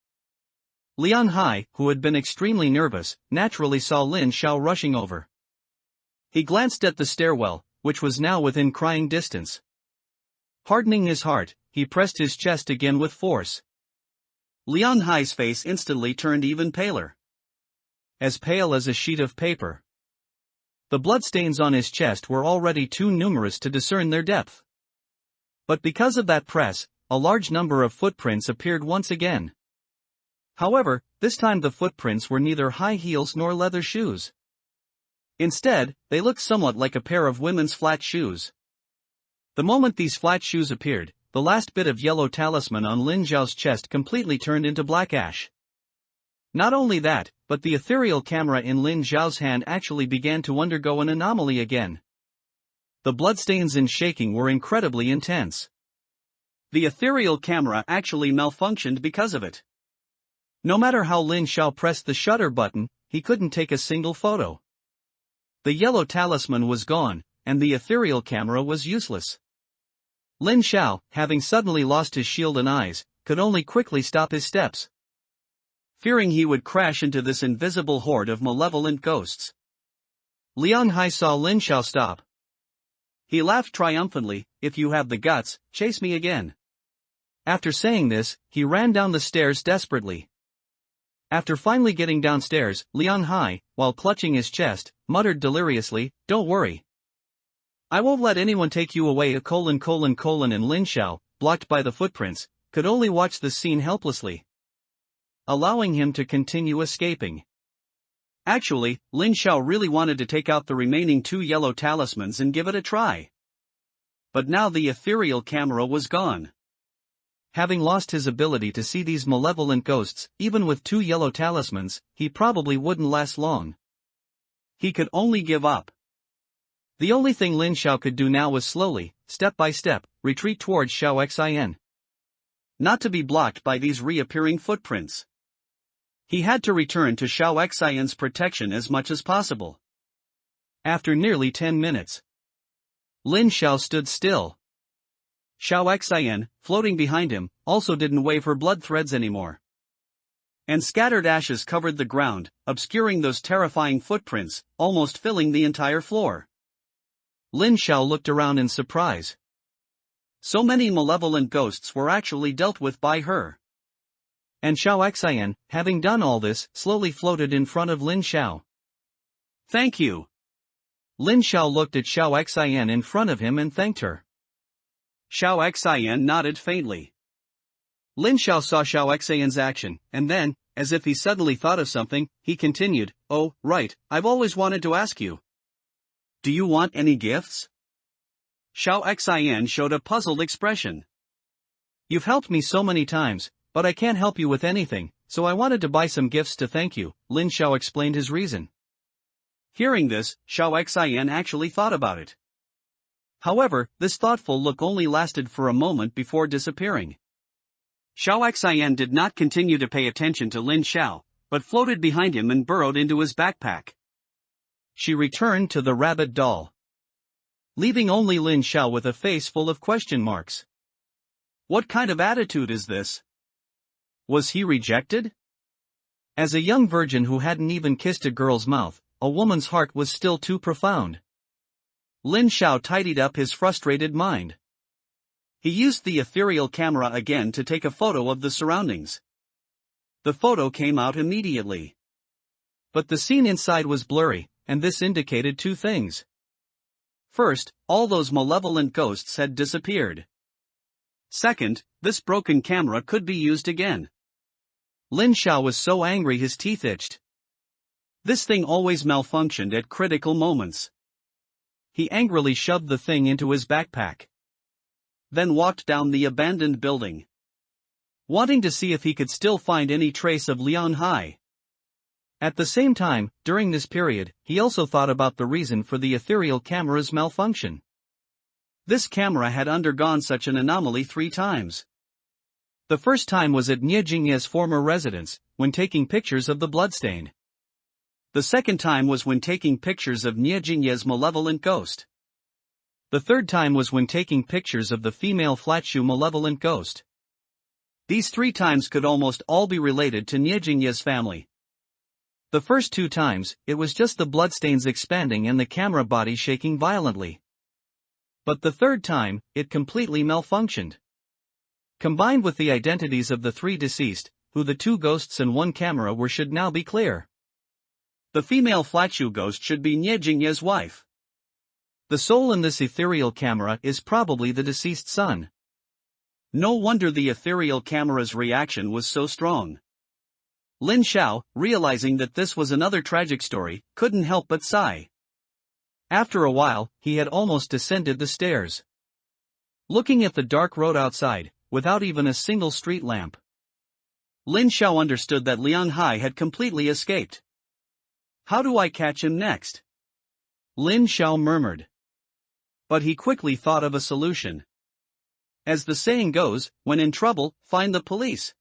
Liang Hai, who had been extremely nervous, naturally saw Lin Xiao rushing over. He glanced at the stairwell, which was now within crying distance. Hardening his heart, he pressed his chest again with force. Liang Hai's face instantly turned even paler. As pale as a sheet of paper. The bloodstains on his chest were already too numerous to discern their depth. But because of that press, a large number of footprints appeared once again. However, this time the footprints were neither high heels nor leather shoes. Instead, they looked somewhat like a pair of women's flat shoes. The moment these flat shoes appeared, the last bit of yellow talisman on Lin Zhao's chest completely turned into black ash. Not only that, but the ethereal camera in Lin Zhao's hand actually began to undergo an anomaly again. The bloodstains and shaking were incredibly intense. The ethereal camera actually malfunctioned because of it. No matter how Lin Zhao pressed the shutter button, he couldn't take a single photo. The yellow talisman was gone, and the ethereal camera was useless. Lin Zhao, having suddenly lost his shield and eyes, could only quickly stop his steps. Fearing he would crash into this invisible horde of malevolent ghosts. Liang Hai saw Lin Zhao stop. He laughed triumphantly, "If you have the guts, chase me again." After saying this, he ran down the stairs desperately. After finally getting downstairs, Liang Hai, while clutching his chest, muttered deliriously, "Don't worry. I won't let anyone take you away." And Lin Zhao, blocked by the footprints, could only watch the scene helplessly, allowing him to continue escaping. Actually, Lin Zhao really wanted to take out the remaining 2 yellow talismans and give it a try. But now the ethereal camera was gone. Having lost his ability to see these malevolent ghosts, even with 2 yellow talismans, he probably wouldn't last long. He could only give up. The only thing Lin Zhao could do now was slowly, step by step, retreat towards Xiao Xin. Not to be blocked by these reappearing footprints. He had to return to Xiao Xin's protection as much as possible. After nearly 10 minutes, Lin Zhao stood still. Xiao Xin, floating behind him, also didn't wave her blood threads anymore. And scattered ashes covered the ground, obscuring those terrifying footprints, almost filling the entire floor. Lin Zhao looked around in surprise. So many malevolent ghosts were actually dealt with by her. And Xiao Xin, having done all this, slowly floated in front of Lin Zhao. "Thank you." Lin Zhao looked at Xiao Xin in front of him and thanked her. Xiao Xin nodded faintly. Lin Zhao saw Xiao Xin's action, and then, as if he suddenly thought of something, he continued, "Oh, right, I've always wanted to ask you. Do you want any gifts?" Xiao Xin showed a puzzled expression. "You've helped me so many times, but I can't help you with anything, so I wanted to buy some gifts to thank you," Lin Zhao explained his reason. Hearing this, Xiao Xin actually thought about it. However, this thoughtful look only lasted for a moment before disappearing. Xiao Xin did not continue to pay attention to Lin Zhao, but floated behind him and burrowed into his backpack. She returned to the rabbit doll, leaving only Lin Zhao with a face full of question marks. What kind of attitude is this? Was he rejected? As a young virgin who hadn't even kissed a girl's mouth, a woman's heart was still too profound. Lin Zhao tidied up his frustrated mind. He used the ethereal camera again to take a photo of the surroundings. The photo came out immediately. But the scene inside was blurry, and this indicated 2 things. First, all those malevolent ghosts had disappeared. Second, this broken camera could be used again. Lin Zhao was so angry his teeth itched. This thing always malfunctioned at critical moments. He angrily shoved the thing into his backpack. Then walked down the abandoned building, wanting to see if he could still find any trace of Liang Hai. At the same time, during this period, he also thought about the reason for the ethereal camera's malfunction. This camera had undergone such an anomaly 3 times. The first time was at Nie Jingye's former residence, when taking pictures of the bloodstain. The second time was when taking pictures of Nie Jingye's malevolent ghost. The third time was when taking pictures of the female flat-shoe malevolent ghost. These 3 times could almost all be related to Nie Jingye's family. The first 2 times, it was just the bloodstains expanding and the camera body shaking violently. But the third time, it completely malfunctioned. Combined with the identities of the three deceased, who the two ghosts and one camera were, should now be clear. The female flat-shoe ghost should be Nie Jingye's wife. The soul in this ethereal camera is probably the deceased son. No wonder the ethereal camera's reaction was so strong. Lin Xiao, realizing that this was another tragic story, couldn't help but sigh. After a while, he had almost descended the stairs. Looking at the dark road outside, without even a single street lamp, Lin Xiao understood that Liang Hai had completely escaped. How do I catch him next? Lin Xiao murmured. But he quickly thought of a solution. As the saying goes, when in trouble, find the police.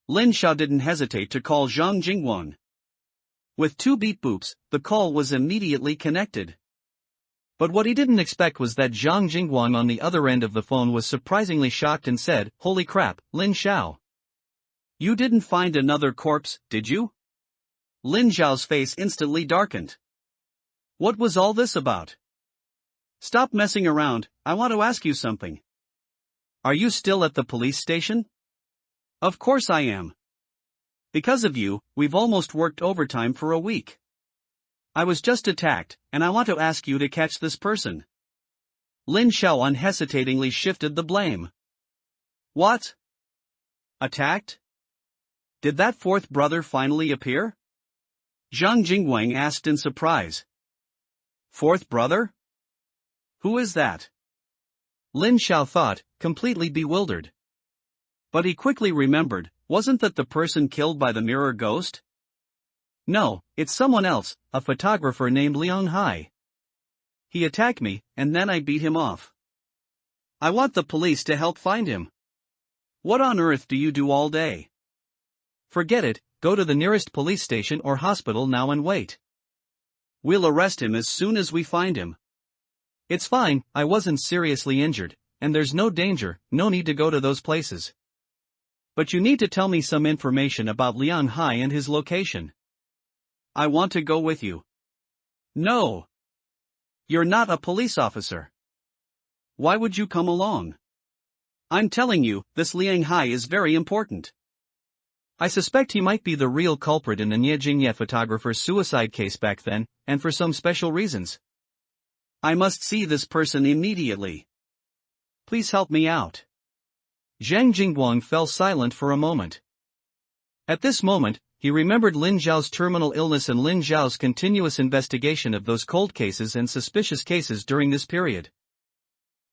Lin Xiao didn't hesitate to call Zhang Jingguang. With 2 beep boops, the call was immediately connected. But what he didn't expect was that Zhang Jingguang on the other end of the phone was surprisingly shocked and said, "Holy crap, Lin Xiao. You didn't find another corpse, did you?" Lin Xiao's face instantly darkened. What was all this about? Stop messing around, I want to ask you something. Are you still at the police station? Of course I am. Because of you, we've almost worked overtime for a week. I was just attacked, and I want to ask you to catch this person. Lin Xiao unhesitatingly shifted the blame. What? Attacked? Did that fourth brother finally appear? Zhang Jingguang asked in surprise. Fourth brother? Who is that? Lin Xiao thought, completely bewildered. But he quickly remembered, wasn't that the person killed by the mirror ghost? No, it's someone else, a photographer named Liang Hai. He attacked me, and then I beat him off. I want the police to help find him. What on earth do you do all day? Forget it, go to the nearest police station or hospital now and wait. We'll arrest him as soon as we find him. It's fine, I wasn't seriously injured, and there's no danger, no need to go to those places. But you need to tell me some information about Liang Hai and his location. I want to go with you. No. You're not a police officer. Why would you come along? I'm telling you, this Liang Hai is very important. I suspect he might be the real culprit in the Nie Jingye photographer's suicide case back then, and for some special reasons. I must see this person immediately. Please help me out. Zhang Jingguang fell silent for a moment. At this moment, he remembered Lin Xiao's terminal illness and Lin Xiao's continuous investigation of those cold cases and suspicious cases during this period.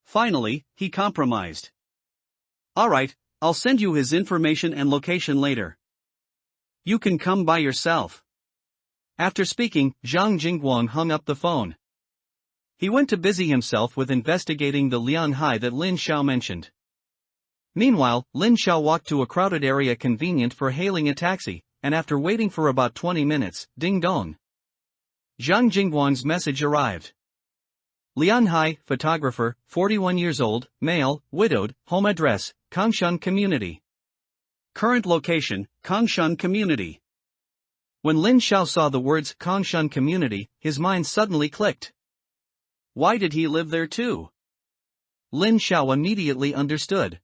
Finally, he compromised. All right, I'll send you his information and location later. You can come by yourself. After speaking, Zhang Jingguang hung up the phone. He went to busy himself with investigating the Liang Hai that Lin Xiao mentioned. Meanwhile, Lin Xiao walked to a crowded area convenient for hailing a taxi, and after waiting for about 20 minutes, ding dong. Zhang Jingguang's message arrived. Liang Hai, photographer, 41 years old, male, widowed, home address, Kangshan Community. Current location, Kangshan Community. When Lin Xiao saw the words Kangshan Community, his mind suddenly clicked. Why did he live there too? Lin Xiao immediately understood.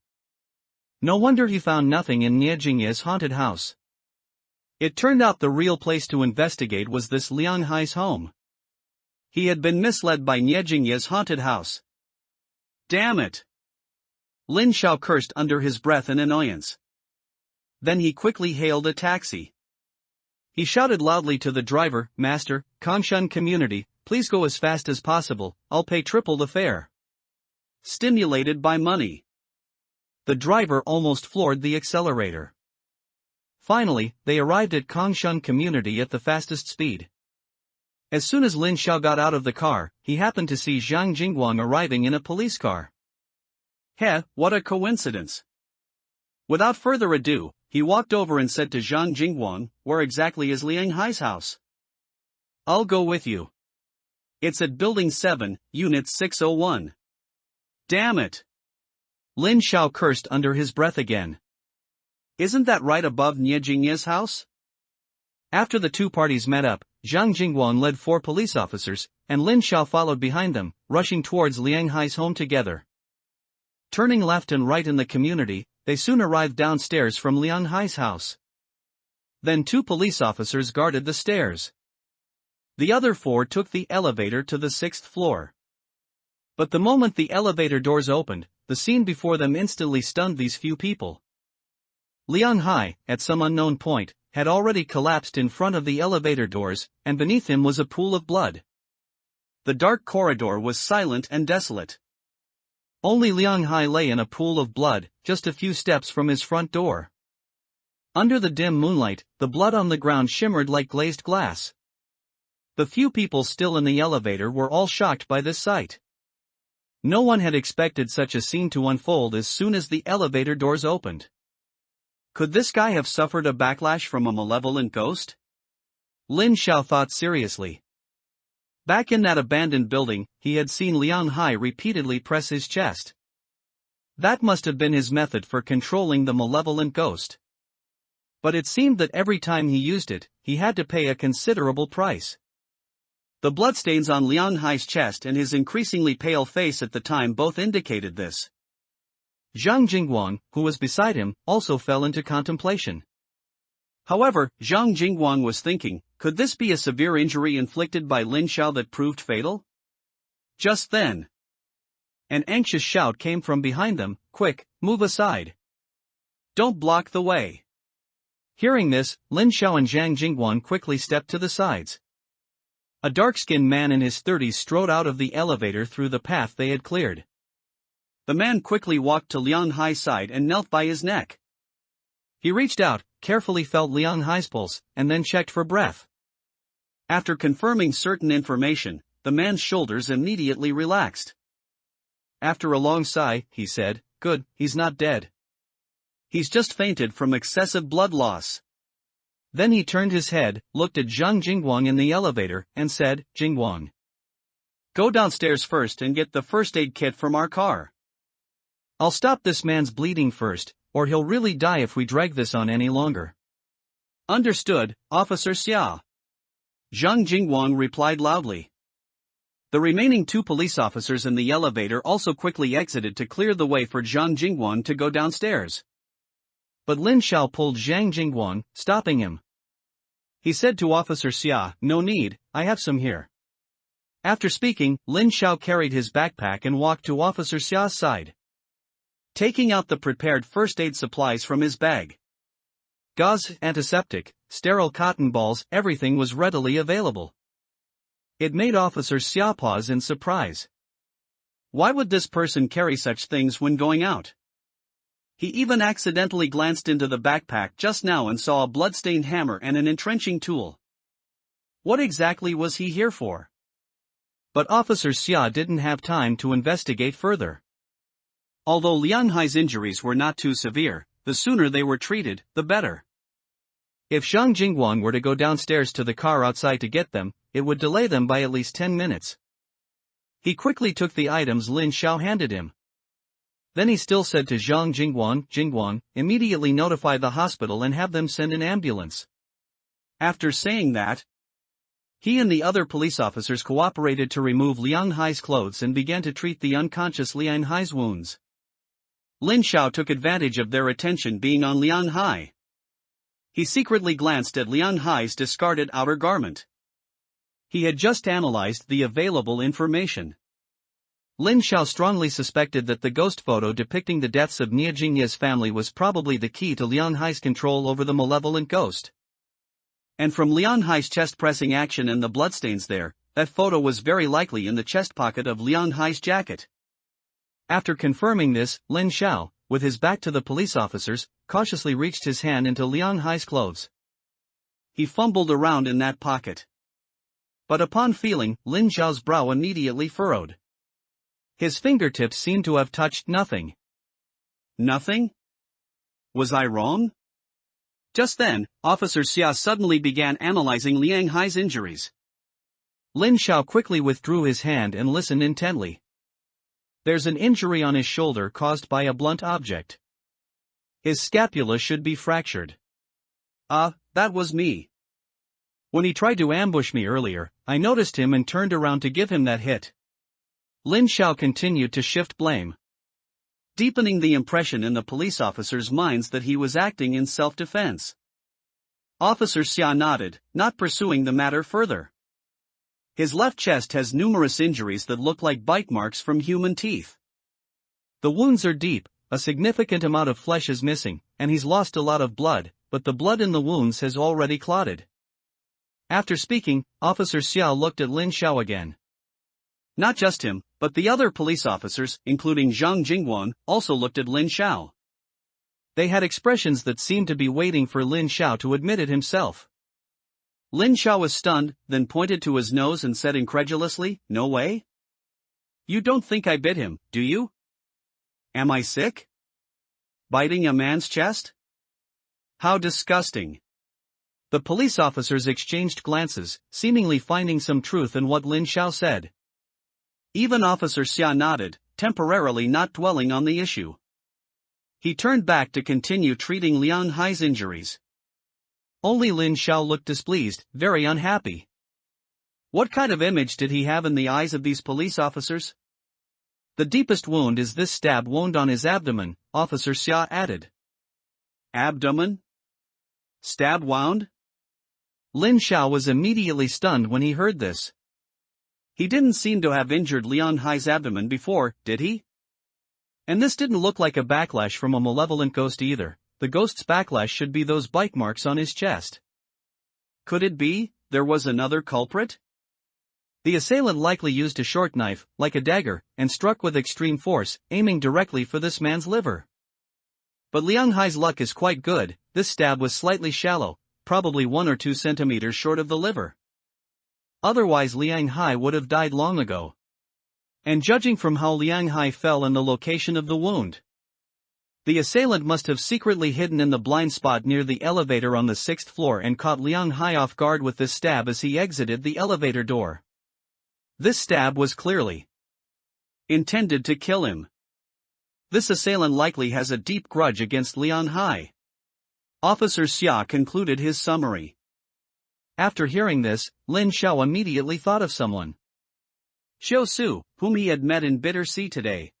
No wonder he found nothing in Nie Jingye's haunted house. It turned out the real place to investigate was this Liang Hai's home. He had been misled by Nie Jingye's haunted house. Damn it! Lin Xiao cursed under his breath in annoyance. Then he quickly hailed a taxi. He shouted loudly to the driver, "Master, Kangshan Community, please go as fast as possible, I'll pay triple the fare." Stimulated by money. The driver almost floored the accelerator. Finally, they arrived at Kangshan Community at the fastest speed. As soon as Lin Xiao got out of the car, he happened to see Zhang Jingguang arriving in a police car. Heh, what a coincidence. Without further ado, he walked over and said to Zhang Jingguang, "Where exactly is Liang Hai's house?" "I'll go with you. It's at Building 7, Unit 601. Damn it! Lin Xiao cursed under his breath again. Isn't that right above Nie Jingye's house? After the two parties met up, Zhang Jingguang led 4 police officers, and Lin Xiao followed behind them, rushing towards Liang Hai's home together. Turning left and right in the community, they soon arrived downstairs from Liang Hai's house. Then 2 police officers guarded the stairs. The other 4 took the elevator to the 6th floor. But the moment the elevator doors opened, the scene before them instantly stunned these few people. Liang Hai, at some unknown point, had already collapsed in front of the elevator doors, and beneath him was a pool of blood. The dark corridor was silent and desolate. Only Liang Hai lay in a pool of blood, just a few steps from his front door. Under the dim moonlight, the blood on the ground shimmered like glazed glass. The few people still in the elevator were all shocked by this sight. No one had expected such a scene to unfold as soon as the elevator doors opened. Could this guy have suffered a backlash from a malevolent ghost? Lin Xiao thought seriously. Back in that abandoned building, he had seen Liang Hai repeatedly press his chest. That must have been his method for controlling the malevolent ghost. But it seemed that every time he used it, he had to pay a considerable price. The bloodstains on Liang Hai's chest and his increasingly pale face at the time both indicated this. Zhang Jingguang, who was beside him, also fell into contemplation. However, Zhang Jingguang was thinking, could this be a severe injury inflicted by Lin Xiao that proved fatal? Just then, an anxious shout came from behind them, "Quick, move aside! Don't block the way!" Hearing this, Lin Xiao and Zhang Jingguang quickly stepped to the sides. A dark-skinned man in his 30s strode out of the elevator through the path they had cleared. The man quickly walked to Liang Hai's side and knelt by his neck. He reached out, carefully felt Liang Hai's pulse, and then checked for breath. After confirming certain information, the man's shoulders immediately relaxed. After a long sigh, he said, "Good, he's not dead. He's just fainted from excessive blood loss." Then he turned his head, looked at Zhang Jingguang in the elevator, and said, "Jingguang, go downstairs first and get the first aid kit from our car. I'll stop this man's bleeding first, or he'll really die if we drag this on any longer." "Understood, Officer Xia," Zhang Jingguang replied loudly. The remaining 2 police officers in the elevator also quickly exited to clear the way for Zhang Jingguang to go downstairs. But Lin Xiao pulled Zhang Jingguang, stopping him. He said to Officer Xia, "No need, I have some here." After speaking, Lin Xiao carried his backpack and walked to Officer Xia's side, taking out the prepared first aid supplies from his bag. Gauze, antiseptic, sterile cotton balls, everything was readily available. It made Officer Xia pause in surprise. Why would this person carry such things when going out? He even accidentally glanced into the backpack just now and saw a blood-stained hammer and an entrenching tool. What exactly was he here for? But Officer Xia didn't have time to investigate further. Although Liang Hai's injuries were not too severe, the sooner they were treated, the better. If Zhang Jingguang were to go downstairs to the car outside to get them, it would delay them by at least 10 minutes. He quickly took the items Lin Xiao handed him. Then he still said to Zhang Jingguang, "Jingguang, immediately notify the hospital and have them send an ambulance." After saying that, he and the other police officers cooperated to remove Liang Hai's clothes and began to treat the unconscious Liang Hai's wounds. Lin Xiao took advantage of their attention being on Liang Hai. He secretly glanced at Liang Hai's discarded outer garment. He had just analyzed the available information. Lin Xiao strongly suspected that the ghost photo depicting the deaths of Nia Jingye's family was probably the key to Liang Hai's control over the malevolent ghost. And from Liang Hai's chest-pressing action and the bloodstains there, that photo was very likely in the chest pocket of Liang Hai's jacket. After confirming this, Lin Xiao, with his back to the police officers, cautiously reached his hand into Liang Hai's clothes. He fumbled around in that pocket. But upon feeling, Lin Xiao's brow immediately furrowed. His fingertips seemed to have touched nothing. Nothing? Was I wrong? Just then, Officer Xia suddenly began analyzing Liang Hai's injuries. Lin Xiao quickly withdrew his hand and listened intently. There's an injury on his shoulder caused by a blunt object. His scapula should be fractured. Ah, that was me. When he tried to ambush me earlier, I noticed him and turned around to give him that hit. Lin Xiao continued to shift blame, deepening the impression in the police officers' minds that he was acting in self-defense. Officer Xia nodded, not pursuing the matter further. His left chest has numerous injuries that look like bite marks from human teeth. The wounds are deep, a significant amount of flesh is missing, and he's lost a lot of blood, but the blood in the wounds has already clotted. After speaking, Officer Xiao looked at Lin Xiao again. Not just him, but the other police officers, including Zhang Jingguan, also looked at Lin Xiao. They had expressions that seemed to be waiting for Lin Xiao to admit it himself. Lin Xiao was stunned, then pointed to his nose and said incredulously, "No way? You don't think I bit him, do you? Am I sick? Biting a man's chest? How disgusting." The police officers exchanged glances, seemingly finding some truth in what Lin Xiao said. Even Officer Xia nodded, temporarily not dwelling on the issue. He turned back to continue treating Liang Hai's injuries. Only Lin Xiao looked displeased, very unhappy. What kind of image did he have in the eyes of these police officers? The deepest wound is this stab wound on his abdomen, Officer Xia added. Abdomen? Stab wound? Lin Xiao was immediately stunned when he heard this. He didn't seem to have injured Liang Hai's abdomen before, did he? And this didn't look like a backlash from a malevolent ghost either. The ghost's backlash should be those bite marks on his chest. Could it be there was another culprit? The assailant likely used a short knife, like a dagger, and struck with extreme force, aiming directly for this man's liver. But Liang Hai's luck is quite good. This stab was slightly shallow, probably 1 or 2 centimeters short of the liver. Otherwise Liang Hai would have died long ago. And judging from how Liang Hai fell and the location of the wound, the assailant must have secretly hidden in the blind spot near the elevator on the 6th floor and caught Liang Hai off guard with this stab as he exited the elevator door. This stab was clearly intended to kill him. This assailant likely has a deep grudge against Liang Hai. Officer Xia concluded his summary. After hearing this, Lin Xiao immediately thought of someone. Xiao Su, whom he had met in Bittersea today.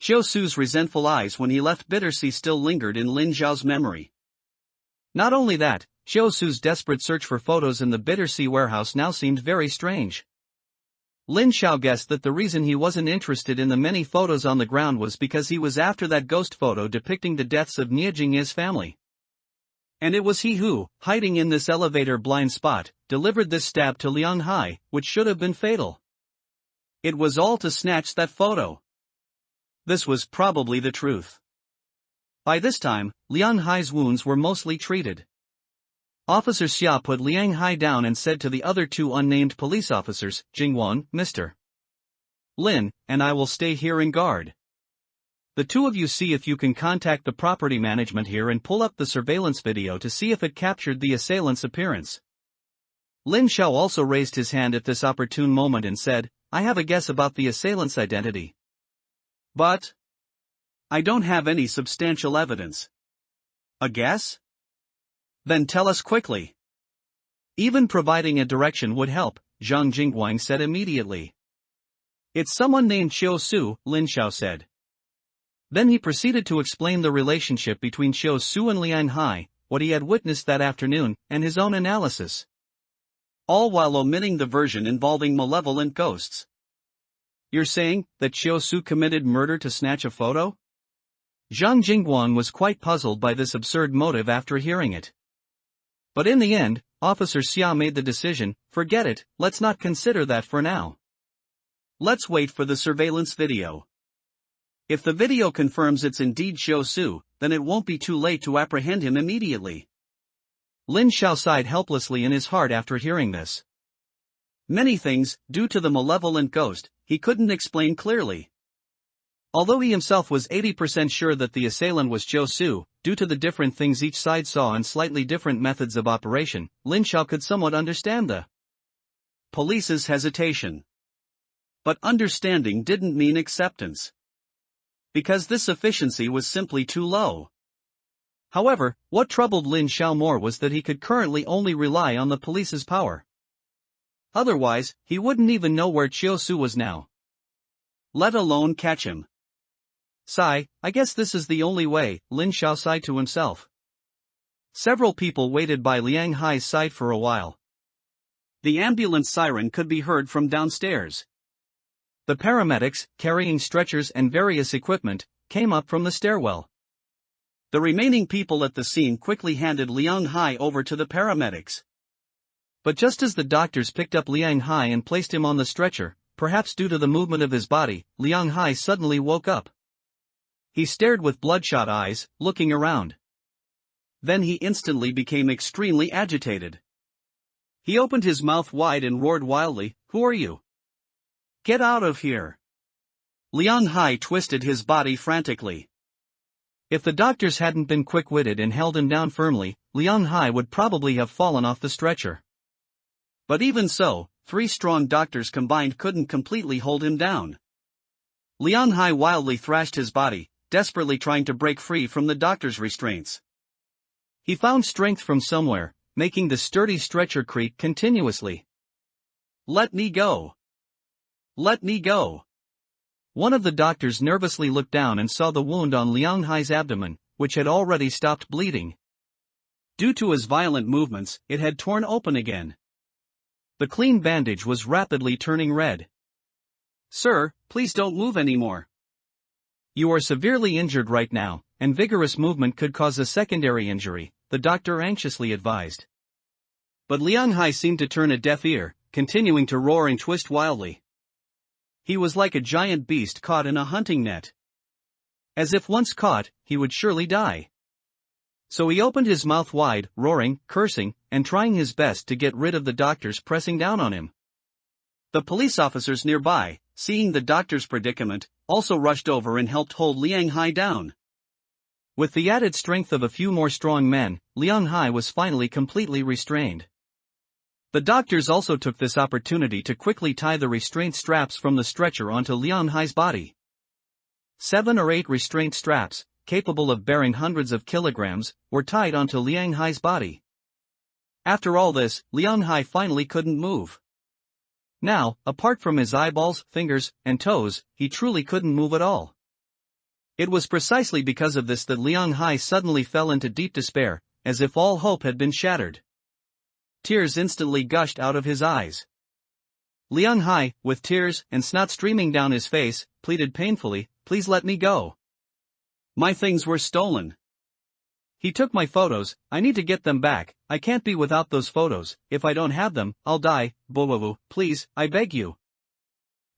Xiao Su's resentful eyes when he left Bittersea still lingered in Lin Xiao's memory. Not only that, Xiao Su's desperate search for photos in the Bittersea warehouse now seemed very strange. Lin Xiao guessed that the reason he wasn't interested in the many photos on the ground was because he was after that ghost photo depicting the deaths of Nie Jingye's family. And it was he who, hiding in this elevator blind spot, delivered this stab to Liang Hai, which should have been fatal. It was all to snatch that photo. This was probably the truth. By this time, Liang Hai's wounds were mostly treated. Officer Xia put Liang Hai down and said to the other 2 unnamed police officers, Jingwan, Mr. Lin, and I will stay here in guard. The 2 of you see if you can contact the property management here and pull up the surveillance video to see if it captured the assailant's appearance. Lin Xiao also raised his hand at this opportune moment and said, I have a guess about the assailant's identity. But I don't have any substantial evidence. A guess? Then tell us quickly. Even providing a direction would help, Zhang Jingguang said immediately. It's someone named Xiao Su, Lin Xiao said. Then he proceeded to explain the relationship between Xiao Su and Liang Hai, what he had witnessed that afternoon, and his own analysis. All while omitting the version involving malevolent ghosts. You're saying that Xiao Su committed murder to snatch a photo? Zhang Jingguang was quite puzzled by this absurd motive after hearing it. But in the end, Officer Xia made the decision, forget it, let's not consider that for now. Let's wait for the surveillance video. If the video confirms it's indeed Xiao Su, then it won't be too late to apprehend him immediately. Lin Xiao sighed helplessly in his heart after hearing this. Many things, due to the malevolent ghost, he couldn't explain clearly. Although he himself was 80% sure that the assailant was Xiao Su, due to the different things each side saw and slightly different methods of operation, Lin Xiao could somewhat understand the police's hesitation. But understanding didn't mean acceptance. Because this efficiency was simply too low. However, what troubled Lin Xiao more was that he could currently only rely on the police's power. Otherwise, he wouldn't even know where Chiu Su was now, let alone catch him. Sigh, I guess this is the only way, Lin Xiao sighed to himself. Several people waited by Liang Hai's side for a while. The ambulance siren could be heard from downstairs. The paramedics, carrying stretchers and various equipment, came up from the stairwell. The remaining people at the scene quickly handed Liang Hai over to the paramedics. But just as the doctors picked up Liang Hai and placed him on the stretcher, perhaps due to the movement of his body, Liang Hai suddenly woke up. He stared with bloodshot eyes, looking around. Then he instantly became extremely agitated. He opened his mouth wide and roared wildly, "Who are you? Get out of here!" Liang Hai twisted his body frantically. If the doctors hadn't been quick-witted and held him down firmly, Liang Hai would probably have fallen off the stretcher. But even so, 3 strong doctors combined couldn't completely hold him down. Liang Hai wildly thrashed his body, desperately trying to break free from the doctor's restraints. He found strength from somewhere, making the sturdy stretcher creak continuously. "Let me go! Let me go!" One of the doctors nervously looked down and saw the wound on Liang Hai's abdomen, which had already stopped bleeding. Due to his violent movements, it had torn open again. The clean bandage was rapidly turning red. "Sir, please don't move anymore. You are severely injured right now, and vigorous movement could cause a secondary injury," the doctor anxiously advised. But Liang Hai seemed to turn a deaf ear, continuing to roar and twist wildly. He was like a giant beast caught in a hunting net. As if once caught, he would surely die. So he opened his mouth wide, roaring, cursing, and trying his best to get rid of the doctors pressing down on him. The police officers nearby, seeing the doctor's predicament, also rushed over and helped hold Liang Hai down. With the added strength of a few more strong men, Liang Hai was finally completely restrained. The doctors also took this opportunity to quickly tie the restraint straps from the stretcher onto Liang Hai's body. 7 or 8 restraint straps, capable of bearing hundreds of kilograms, were tied onto Liang Hai's body. After all this, Liang Hai finally couldn't move. Now, apart from his eyeballs, fingers, and toes, he truly couldn't move at all. It was precisely because of this that Liang Hai suddenly fell into deep despair, as if all hope had been shattered. Tears instantly gushed out of his eyes. Liang Hai, with tears and snot streaming down his face, pleaded painfully, "Please let me go. My things were stolen. He took my photos, I need to get them back, I can't be without those photos, if I don't have them, I'll die, Bowawu, please, I beg you."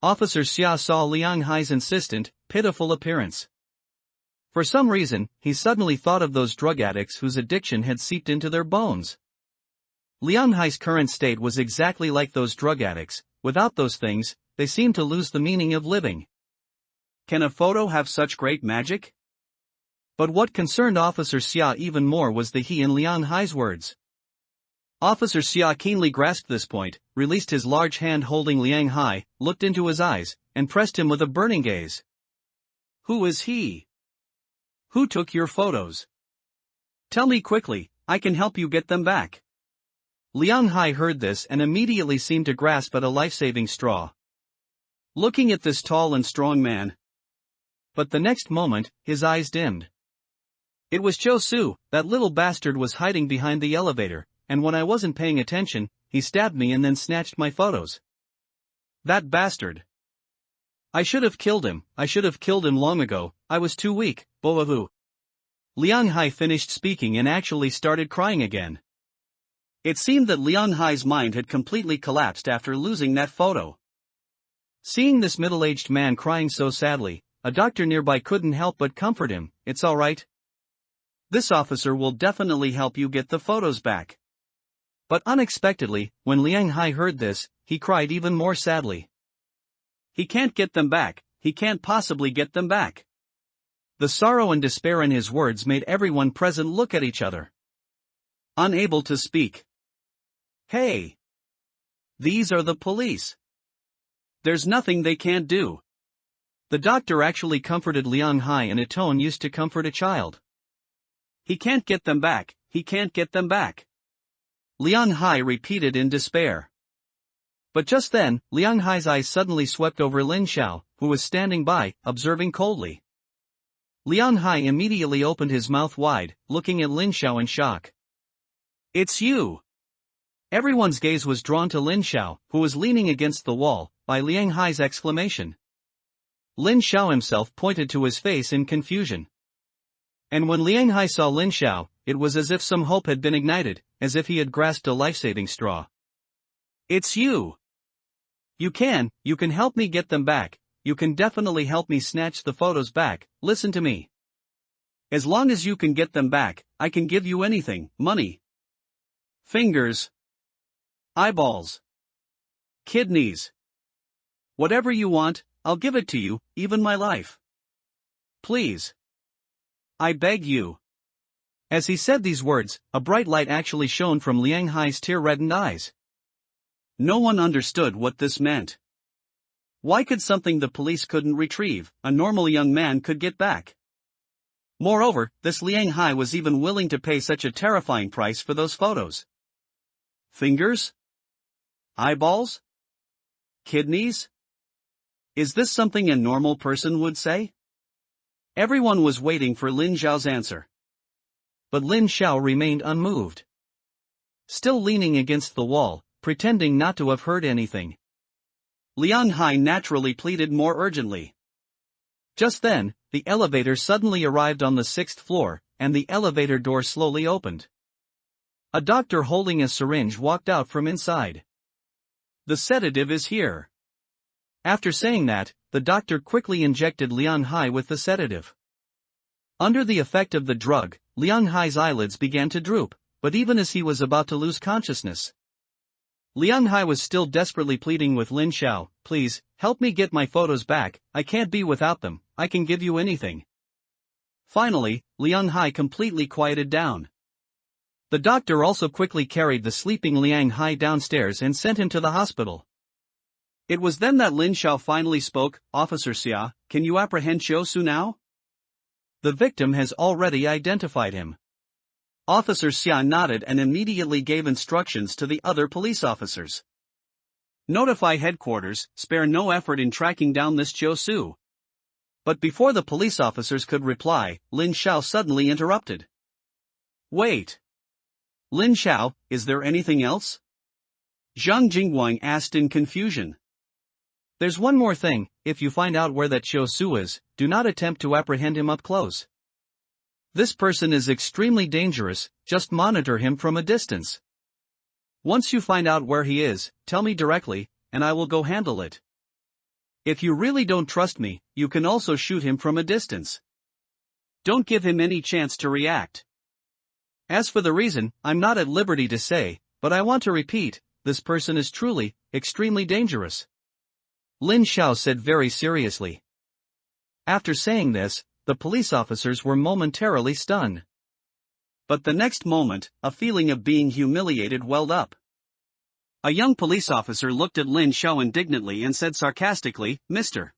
Officer Xia saw Liang Hai's insistent, pitiful appearance. For some reason, he suddenly thought of those drug addicts whose addiction had seeped into their bones. Liang Hai's current state was exactly like those drug addicts. Without those things, they seemed to lose the meaning of living. Can a photo have such great magic? But what concerned Officer Xia even more was the he in Liang Hai's words. Officer Xia keenly grasped this point, released his large hand holding Liang Hai, looked into his eyes, and pressed him with a burning gaze. "Who is he? Who took your photos? Tell me quickly, I can help you get them back." Liang Hai heard this and immediately seemed to grasp at a life-saving straw. Looking at this tall and strong man. But the next moment, his eyes dimmed. It was Chiu Su, that little bastard was hiding behind the elevator, and when I wasn't paying attention, he stabbed me and then snatched my photos. That bastard. I should have killed him long ago, I was too weak, Boavu. Liang Hai finished speaking and actually started crying again. It seemed that Liang Hai's mind had completely collapsed after losing that photo. Seeing this middle-aged man crying so sadly, a doctor nearby couldn't help but comfort him. "It's all right. This officer will definitely help you get the photos back." But unexpectedly, when Liang Hai heard this, he cried even more sadly. "He can't get them back, he can't possibly get them back." The sorrow and despair in his words made everyone present look at each other, unable to speak. "Hey! These are the police. There's nothing they can't do." The doctor actually comforted Liang Hai in a tone used to comfort a child. He can't get them back, he can't get them back. Liang Hai repeated in despair. But just then, Liang Hai's eyes suddenly swept over Lin Xiao, who was standing by, observing coldly. Liang Hai immediately opened his mouth wide, looking at Lin Xiao in shock. It's you! Everyone's gaze was drawn to Lin Xiao, who was leaning against the wall, by Liang Hai's exclamation. Lin Xiao himself pointed to his face in confusion. And when Liang Hai saw Lin Xiao, it was as if some hope had been ignited, as if he had grasped a life-saving straw. It's you! You can help me get them back, you can definitely help me snatch the photos back, listen to me. As long as you can get them back, I can give you anything, money. Fingers. Eyeballs. Kidneys. Whatever you want, I'll give it to you, even my life. Please. I beg you. As he said these words, a bright light actually shone from Liang Hai's tear-reddened eyes. No one understood what this meant. Why could something the police couldn't retrieve, a normal young man could get back? Moreover, this Liang Hai was even willing to pay such a terrifying price for those photos. Fingers? Eyeballs? Kidneys? Is this something a normal person would say? Everyone was waiting for Lin Xiao's answer. But Lin Xiao remained unmoved. Still leaning against the wall, pretending not to have heard anything. Liang Hai naturally pleaded more urgently. Just then, the elevator suddenly arrived on the 6th floor, and the elevator door slowly opened. A doctor holding a syringe walked out from inside. The sedative is here. After saying that, the doctor quickly injected Liang Hai with the sedative. Under the effect of the drug, Liang Hai's eyelids began to droop, but even as he was about to lose consciousness, Liang Hai was still desperately pleading with Lin Xiao, please, help me get my photos back, I can't be without them, I can give you anything. Finally, Liang Hai completely quieted down. The doctor also quickly carried the sleeping Liang Hai downstairs and sent him to the hospital. It was then that Lin Xiao finally spoke, Officer Xia, can you apprehend Qiu Su now? The victim has already identified him. Officer Xia nodded and immediately gave instructions to the other police officers. Notify headquarters, spare no effort in tracking down this Qiu Su. But before the police officers could reply, Lin Xiao suddenly interrupted. Wait. Lin Xiao, is there anything else? Zhang Jingguang asked in confusion. There's one more thing, if you find out where that Qiu Su is, do not attempt to apprehend him up close. This person is extremely dangerous, just monitor him from a distance. Once you find out where he is, tell me directly, and I will go handle it. If you really don't trust me, you can also shoot him from a distance. Don't give him any chance to react. As for the reason, I'm not at liberty to say, but I want to repeat, this person is truly, extremely dangerous. Lin Xiao said very seriously. After saying this, the police officers were momentarily stunned. But the next moment, a feeling of being humiliated welled up. A young police officer looked at Lin Xiao indignantly and said sarcastically, Mr.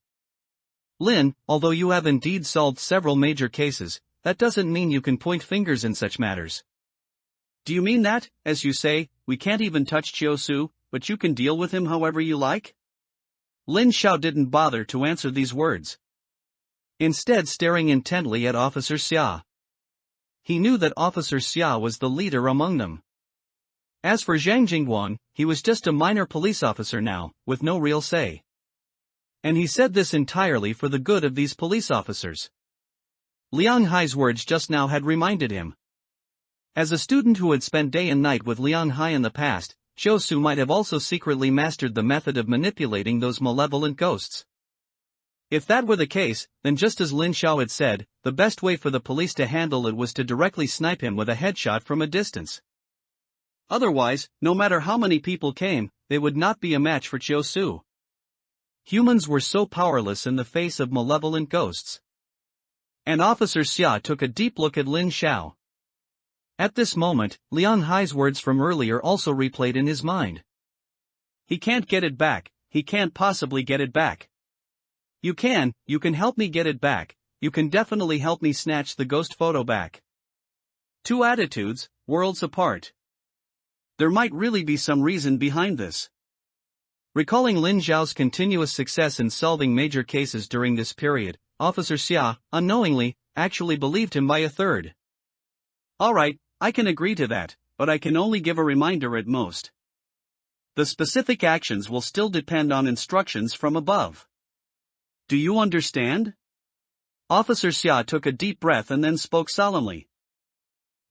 Lin, although you have indeed solved several major cases, that doesn't mean you can point fingers in such matters. Do you mean that, as you say, we can't even touch Qiu Su, but you can deal with him however you like? Lin Xiao didn't bother to answer these words. Instead staring intently at Officer Xia. He knew that Officer Xia was the leader among them. As for Zhang Jingguang, he was just a minor police officer now, with no real say. And he said this entirely for the good of these police officers. Liang Hai's words just now had reminded him. As a student who had spent day and night with Liang Hai in the past, Qiu Su might have also secretly mastered the method of manipulating those malevolent ghosts. If that were the case, then just as Lin Xiao had said, the best way for the police to handle it was to directly snipe him with a headshot from a distance. Otherwise, no matter how many people came, they would not be a match for Qiu Su. Humans were so powerless in the face of malevolent ghosts. And Officer Xia took a deep look at Lin Xiao. At this moment, Liang Hai's words from earlier also replayed in his mind. He can't get it back, he can't possibly get it back. You can help me get it back, you can definitely help me snatch the ghost photo back. Two attitudes, worlds apart. There might really be some reason behind this. Recalling Lin Zhao's continuous success in solving major cases during this period, Officer Xia, unknowingly, actually believed him by a third. Alright, I can agree to that, but I can only give a reminder at most. The specific actions will still depend on instructions from above. Do you understand? Officer Xia took a deep breath and then spoke solemnly.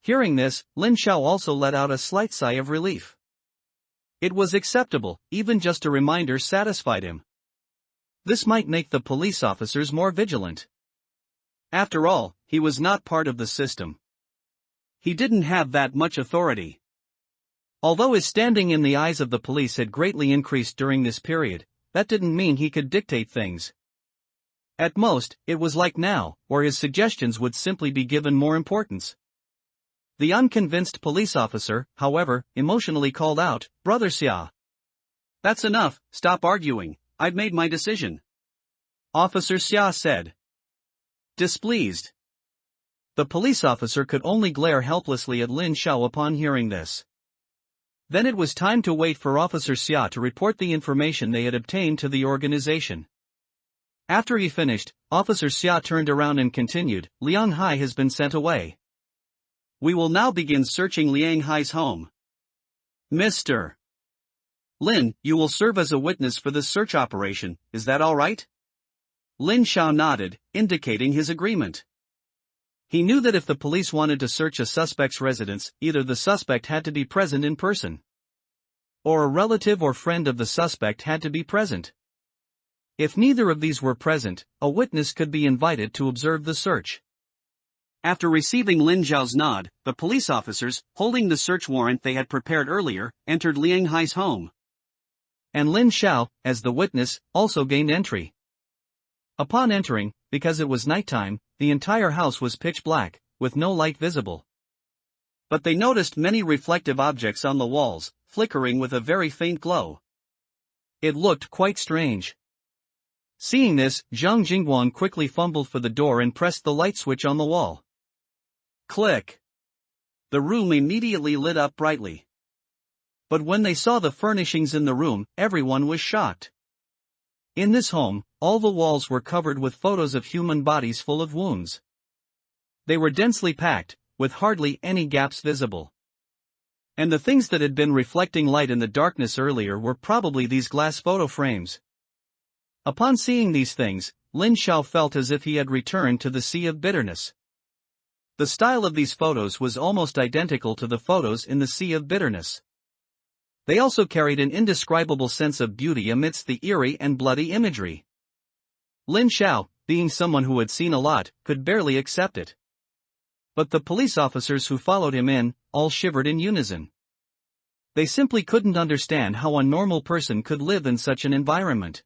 Hearing this, Lin Zhao also let out a slight sigh of relief. It was acceptable, even just a reminder satisfied him. This might make the police officers more vigilant. After all, he was not part of the system. He didn't have that much authority. Although his standing in the eyes of the police had greatly increased during this period, that didn't mean he could dictate things. At most, it was like now, where his suggestions would simply be given more importance. The unconvinced police officer, however, emotionally called out, "Brother Xia. That's enough, stop arguing, I've made my decision." Officer Xia said. Displeased. The police officer could only glare helplessly at Lin Zhao upon hearing this. Then it was time to wait for Officer Xia to report the information they had obtained to the organization. After he finished, Officer Xia turned around and continued, "Liang Hai has been sent away. We will now begin searching Liang Hai's home. Mr. Lin, you will serve as a witness for this search operation, is that all right?" Lin Zhao nodded, indicating his agreement. He knew that if the police wanted to search a suspect's residence, either the suspect had to be present in person, or a relative or friend of the suspect had to be present. If neither of these were present, a witness could be invited to observe the search. After receiving Lin Zhao's nod, the police officers, holding the search warrant they had prepared earlier, entered Liang Hai's home. And Lin Zhao, as the witness, also gained entry. Upon entering, because it was nighttime, the entire house was pitch black, with no light visible. But they noticed many reflective objects on the walls, flickering with a very faint glow. It looked quite strange. Seeing this, Zhang Jingguang quickly fumbled for the door and pressed the light switch on the wall. Click. The room immediately lit up brightly. But when they saw the furnishings in the room, everyone was shocked. In this home, all the walls were covered with photos of human bodies full of wounds. They were densely packed, with hardly any gaps visible. And the things that had been reflecting light in the darkness earlier were probably these glass photo frames. Upon seeing these things, Lin Zhao felt as if he had returned to the Sea of Bitterness. The style of these photos was almost identical to the photos in the Sea of Bitterness. They also carried an indescribable sense of beauty amidst the eerie and bloody imagery. Lin Zhao, being someone who had seen a lot, could barely accept it. But the police officers who followed him in, all shivered in unison. They simply couldn't understand how a normal person could live in such an environment.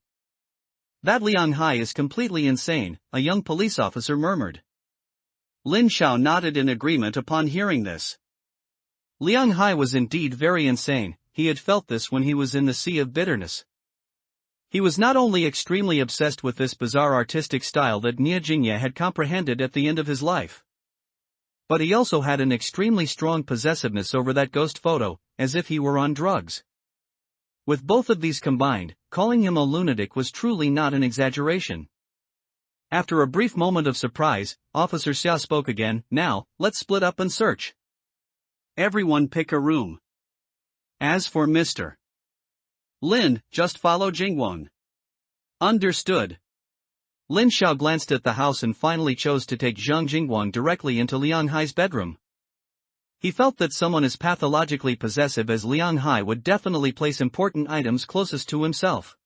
"That Liang Hai is completely insane," a young police officer murmured. Lin Zhao nodded in agreement upon hearing this. Liang Hai was indeed very insane. He had felt this when he was in the Sea of Bitterness. He was not only extremely obsessed with this bizarre artistic style that Nie Jingye had comprehended at the end of his life, but he also had an extremely strong possessiveness over that ghost photo, as if he were on drugs. With both of these combined, calling him a lunatic was truly not an exaggeration. After a brief moment of surprise, Officer Xia spoke again. "Now, let's split up and search. Everyone pick a room. As for Mr. Lin, just follow Jingguang." "Understood." Lin Zhao glanced at the house and finally chose to take Zhang Jingguang directly into Liang Hai's bedroom. He felt that someone as pathologically possessive as Liang Hai would definitely place important items closest to himself.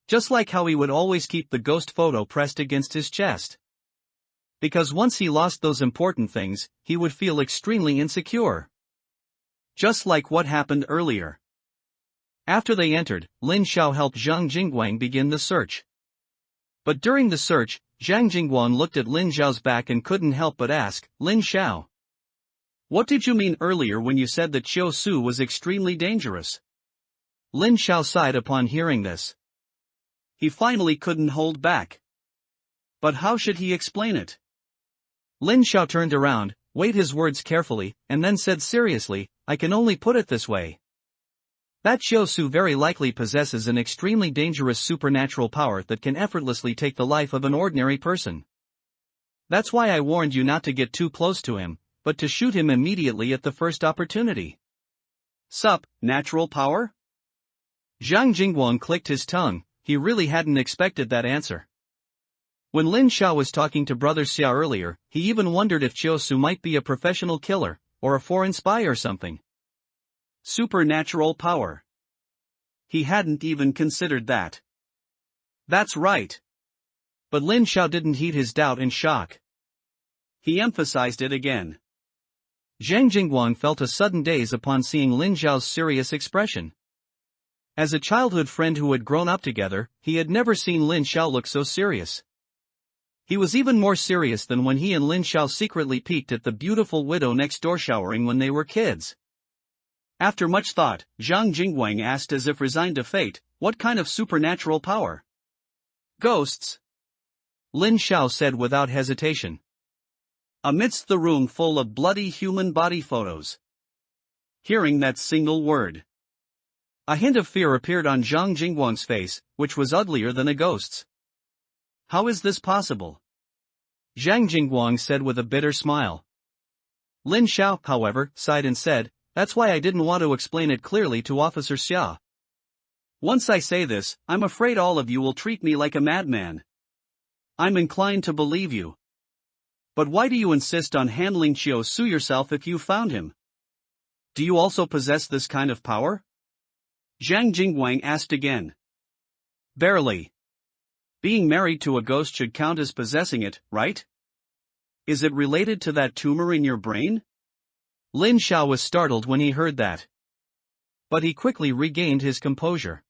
Just like how he would always keep the ghost photo pressed against his chest. Because once he lost those important things, he would feel extremely insecure. Just like what happened earlier. After they entered, Lin Zhao helped Zhang Jingguang begin the search. But during the search, Zhang Jingguang looked at Lin Zhao's back and couldn't help but ask, "Lin Zhao, what did you mean earlier when you said that Qiu Su was extremely dangerous?" Lin Zhao sighed upon hearing this. He finally couldn't hold back. But how should he explain it? Lin Zhao turned around, weighed his words carefully, and then said seriously, I can only put it this way. That Chiyosu very likely possesses an extremely dangerous supernatural power that can effortlessly take the life of an ordinary person. That's why I warned you not to get too close to him, but to shoot him immediately at the first opportunity. Sup, natural power? Zhang Jingguang clicked his tongue, he really hadn't expected that answer. When Lin Xiao was talking to Brother Xia earlier, he even wondered if Chiyosu might be a professional killer, or a foreign spy or something. Supernatural power. He hadn't even considered that. That's right. But Lin Xiao didn't heed his doubt in shock. He emphasized it again. Zhang Jingguang felt a sudden daze upon seeing Lin Xiao's serious expression. As a childhood friend who had grown up together, he had never seen Lin Xiao look so serious. He was even more serious than when he and Lin Xiao secretly peeked at the beautiful widow next door showering when they were kids. After much thought, Zhang Jingguang asked as if resigned to fate, what kind of supernatural power? Ghosts. Lin Xiao said without hesitation. Amidst the room full of bloody human body photos. Hearing that single word, a hint of fear appeared on Zhang Jingguang's face, which was uglier than a ghost's. How is this possible? Zhang Jingguang said with a bitter smile. Lin Xiao, however, sighed and said, that's why I didn't want to explain it clearly to Officer Xia. Once I say this, I'm afraid all of you will treat me like a madman. I'm inclined to believe you. But why do you insist on handling Chiyosu yourself if you found him? Do you also possess this kind of power? Zhang Jingguang asked again. Barely. Being married to a ghost should count as possessing it, right? Is it related to that tumor in your brain? Lin Xiao was startled when he heard that. But he quickly regained his composure.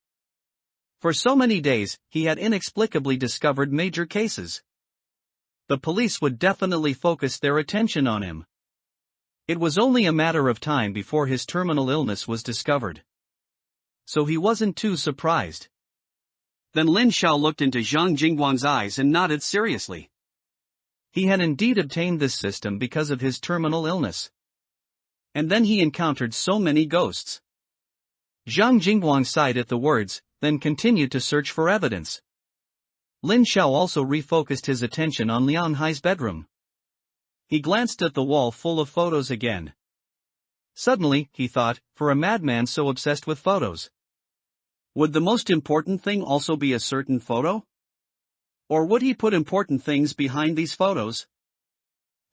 For so many days, he had inexplicably discovered major cases. The police would definitely focus their attention on him. It was only a matter of time before his terminal illness was discovered. So he wasn't too surprised. Then Lin Xiao looked into Zhang Jingguang's eyes and nodded seriously. He had indeed obtained this system because of his terminal illness. And then he encountered so many ghosts. Zhang Jingguang sighed at the words, then continued to search for evidence. Lin Xiao also refocused his attention on Liang Hai's bedroom. He glanced at the wall full of photos again. Suddenly, he thought, for a madman so obsessed with photos. Would the most important thing also be a certain photo? Or would he put important things behind these photos?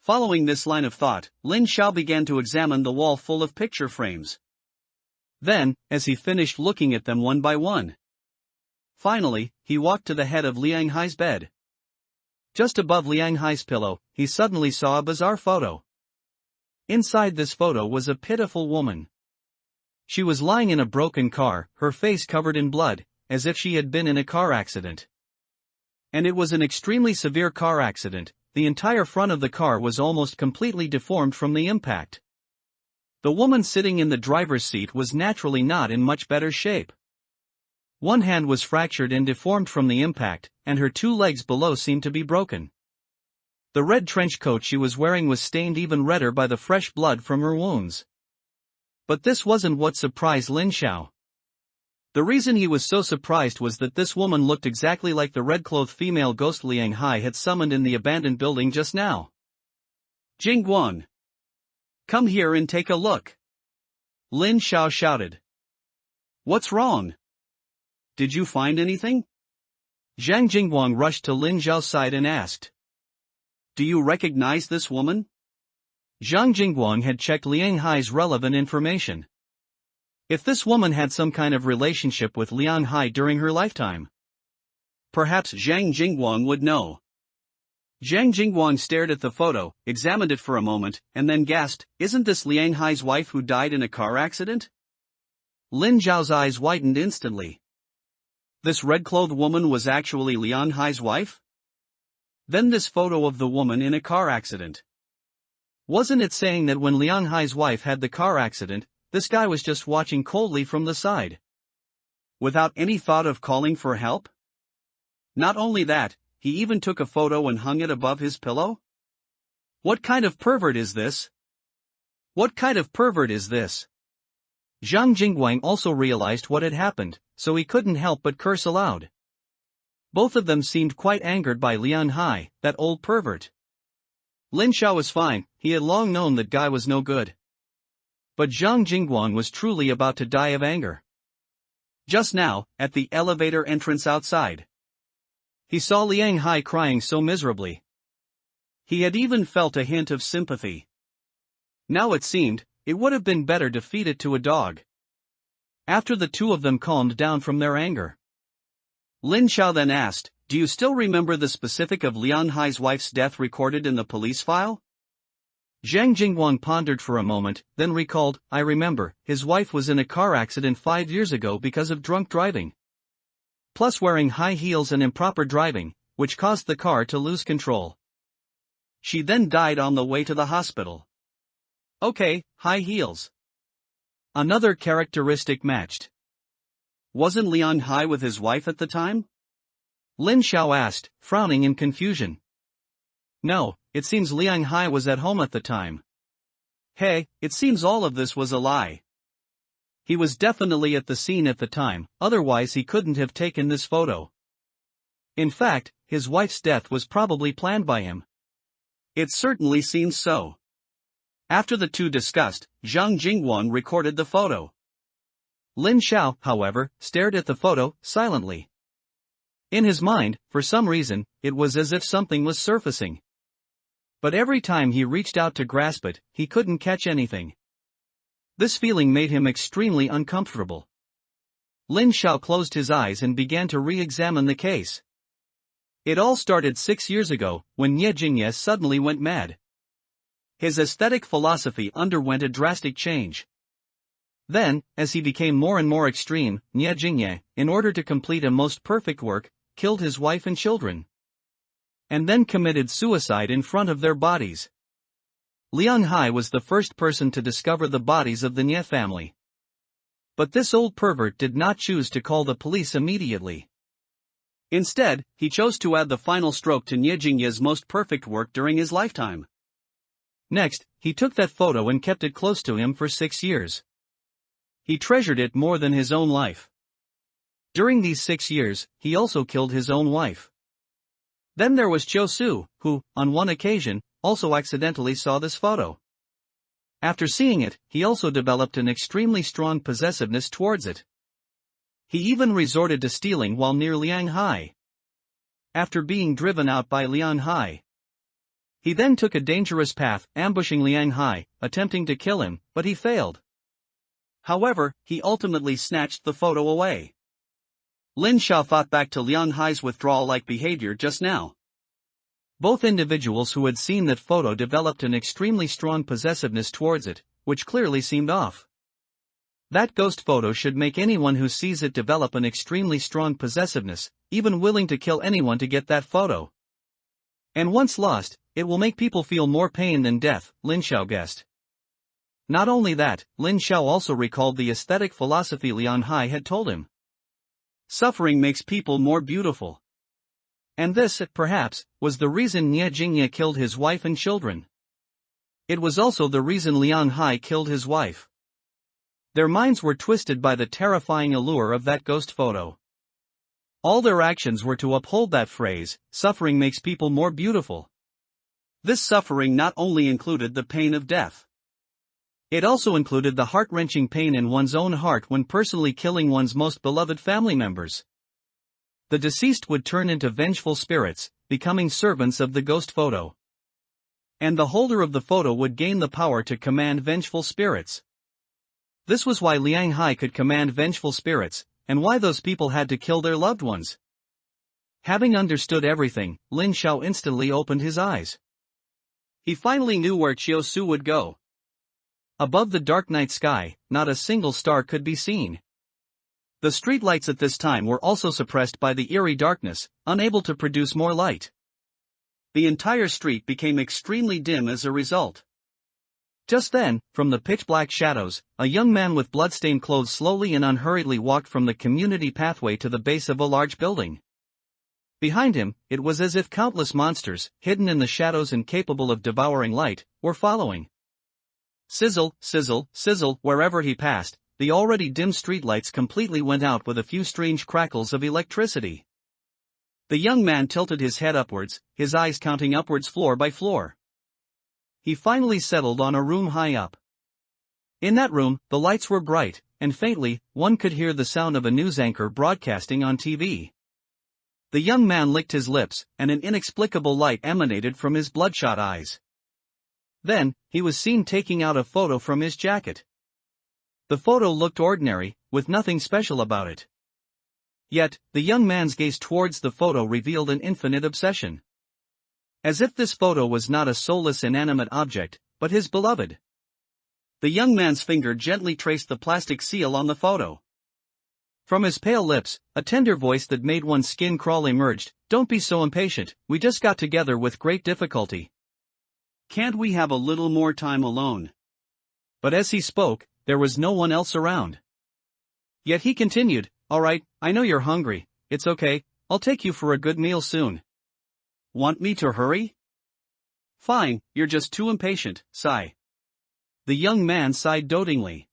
Following this line of thought, Lin Xiao began to examine the wall full of picture frames. Then, as he finished looking at them one by one, finally, he walked to the head of Liang Hai's bed. Just above Liang Hai's pillow, he suddenly saw a bizarre photo. Inside this photo was a pitiful woman. She was lying in a broken car, her face covered in blood, as if she had been in a car accident. And it was an extremely severe car accident. The entire front of the car was almost completely deformed from the impact. The woman sitting in the driver's seat was naturally not in much better shape. One hand was fractured and deformed from the impact, and her 2 legs below seemed to be broken. The red trench coat she was wearing was stained even redder by the fresh blood from her wounds. But this wasn't what surprised Lin Xiao. The reason he was so surprised was that this woman looked exactly like the red-clothed female ghost Liang Hai had summoned in the abandoned building just now. Jingguang, come here and take a look. Lin Xiao shouted. What's wrong? Did you find anything? Zhang Jingguang rushed to Lin Xiao's side and asked. Do you recognize this woman? Zhang Jingguang had checked Liang Hai's relevant information. If this woman had some kind of relationship with Liang Hai during her lifetime, perhaps Zhang Jingguang would know. Zhang Jingguang stared at the photo, examined it for a moment, and then gasped, isn't this Liang Hai's wife who died in a car accident? Lin Zhao's eyes widened instantly. This red-clothed woman was actually Liang Hai's wife? Then this photo of the woman in a car accident. Wasn't it saying that when Liang Hai's wife had the car accident, this guy was just watching coldly from the side? Without any thought of calling for help? Not only that, he even took a photo and hung it above his pillow? What kind of pervert is this? What kind of pervert is this? Zhang Jingguang also realized what had happened, so he couldn't help but curse aloud. Both of them seemed quite angered by Liang Hai, that old pervert. Lin Xiao was fine, he had long known that guy was no good. But Zhang Jingguang was truly about to die of anger. Just now, at the elevator entrance outside, he saw Liang Hai crying so miserably. He had even felt a hint of sympathy. Now it seemed, it would have been better to feed it to a dog. After the two of them calmed down from their anger, Lin Xiao then asked, "Do you still remember the specific of Liang Hai's wife's death recorded in the police file?" Zhang Jingguang pondered for a moment, then recalled, "I remember, his wife was in a car accident 5 years ago because of drunk driving. Plus wearing high heels and improper driving, which caused the car to lose control. She then died on the way to the hospital." Okay, high heels. Another characteristic matched. Wasn't Liang Hai with his wife at the time? Lin Xiao asked, frowning in confusion. No, it seems Liang Hai was at home at the time. Hey, it seems all of this was a lie. He was definitely at the scene at the time, otherwise he couldn't have taken this photo. In fact, his wife's death was probably planned by him. It certainly seems so. After the two discussed, Zhang Jingguang recorded the photo. Lin Xiao, however, stared at the photo, silently. In his mind, for some reason, it was as if something was surfacing. But every time he reached out to grasp it, he couldn't catch anything. This feeling made him extremely uncomfortable. Lin Xiao closed his eyes and began to re-examine the case. It all started 6 years ago, when Nie Jingye suddenly went mad. His aesthetic philosophy underwent a drastic change. Then, as he became more and more extreme, Nie Jingye, in order to complete a most perfect work, killed his wife and children. And then committed suicide in front of their bodies. Liang Hai was the first person to discover the bodies of the Nie family. But this old pervert did not choose to call the police immediately. Instead, he chose to add the final stroke to Nie Jingye's most perfect work during his lifetime. Next, he took that photo and kept it close to him for 6 years. He treasured it more than his own life. During these 6 years, he also killed his own wife. Then there was Chiu Su, who, on one occasion, also accidentally saw this photo. After seeing it, he also developed an extremely strong possessiveness towards it. He even resorted to stealing while near Liang Hai. After being driven out by Liang Hai, he then took a dangerous path, ambushing Liang Hai, attempting to kill him, but he failed. However, he ultimately snatched the photo away. Lin Xiao thought back to Liang Hai's withdrawal-like behavior just now. Both individuals who had seen that photo developed an extremely strong possessiveness towards it, which clearly seemed off. That ghost photo should make anyone who sees it develop an extremely strong possessiveness, even willing to kill anyone to get that photo. And once lost, it will make people feel more pain than death, Lin Xiao guessed. Not only that, Lin Xiao also recalled the aesthetic philosophy Liang Hai had told him. Suffering makes people more beautiful. And this, perhaps, was the reason Nie Jingye killed his wife and children. It was also the reason Liang Hai killed his wife. Their minds were twisted by the terrifying allure of that ghost photo. All their actions were to uphold that phrase, suffering makes people more beautiful. This suffering not only included the pain of death. It also included the heart-wrenching pain in one's own heart when personally killing one's most beloved family members. The deceased would turn into vengeful spirits, becoming servants of the ghost photo. And the holder of the photo would gain the power to command vengeful spirits. This was why Liang Hai could command vengeful spirits, and why those people had to kill their loved ones. Having understood everything, Lin Xiao instantly opened his eyes. He finally knew where Chiu Su would go. Above the dark night sky, not a single star could be seen. The streetlights at this time were also suppressed by the eerie darkness, unable to produce more light. The entire street became extremely dim as a result. Just then, from the pitch-black shadows, a young man with blood-stained clothes slowly and unhurriedly walked from the community pathway to the base of a large building. Behind him, it was as if countless monsters, hidden in the shadows and capable of devouring light, were following. Sizzle, sizzle, sizzle. Wherever he passed, the already dim streetlights completely went out with a few strange crackles of electricity. The young man tilted his head upwards, his eyes counting upwards floor by floor. He finally settled on a room high up. In that room, the lights were bright, and faintly, one could hear the sound of a news anchor broadcasting on TV. The young man licked his lips, and an inexplicable light emanated from his bloodshot eyes. Then, he was seen taking out a photo from his jacket. The photo looked ordinary, with nothing special about it. Yet, the young man's gaze towards the photo revealed an infinite obsession. As if this photo was not a soulless inanimate object, but his beloved. The young man's finger gently traced the plastic seal on the photo. From his pale lips, a tender voice that made one's skin crawl emerged. "Don't be so impatient, we just got together with great difficulty. Can't we have a little more time alone?" But as he spoke, there was no one else around. Yet he continued, "Alright, I know you're hungry, it's okay, I'll take you for a good meal soon." Want me to hurry? Fine, you're just too impatient, sigh. The young man sighed dotingly.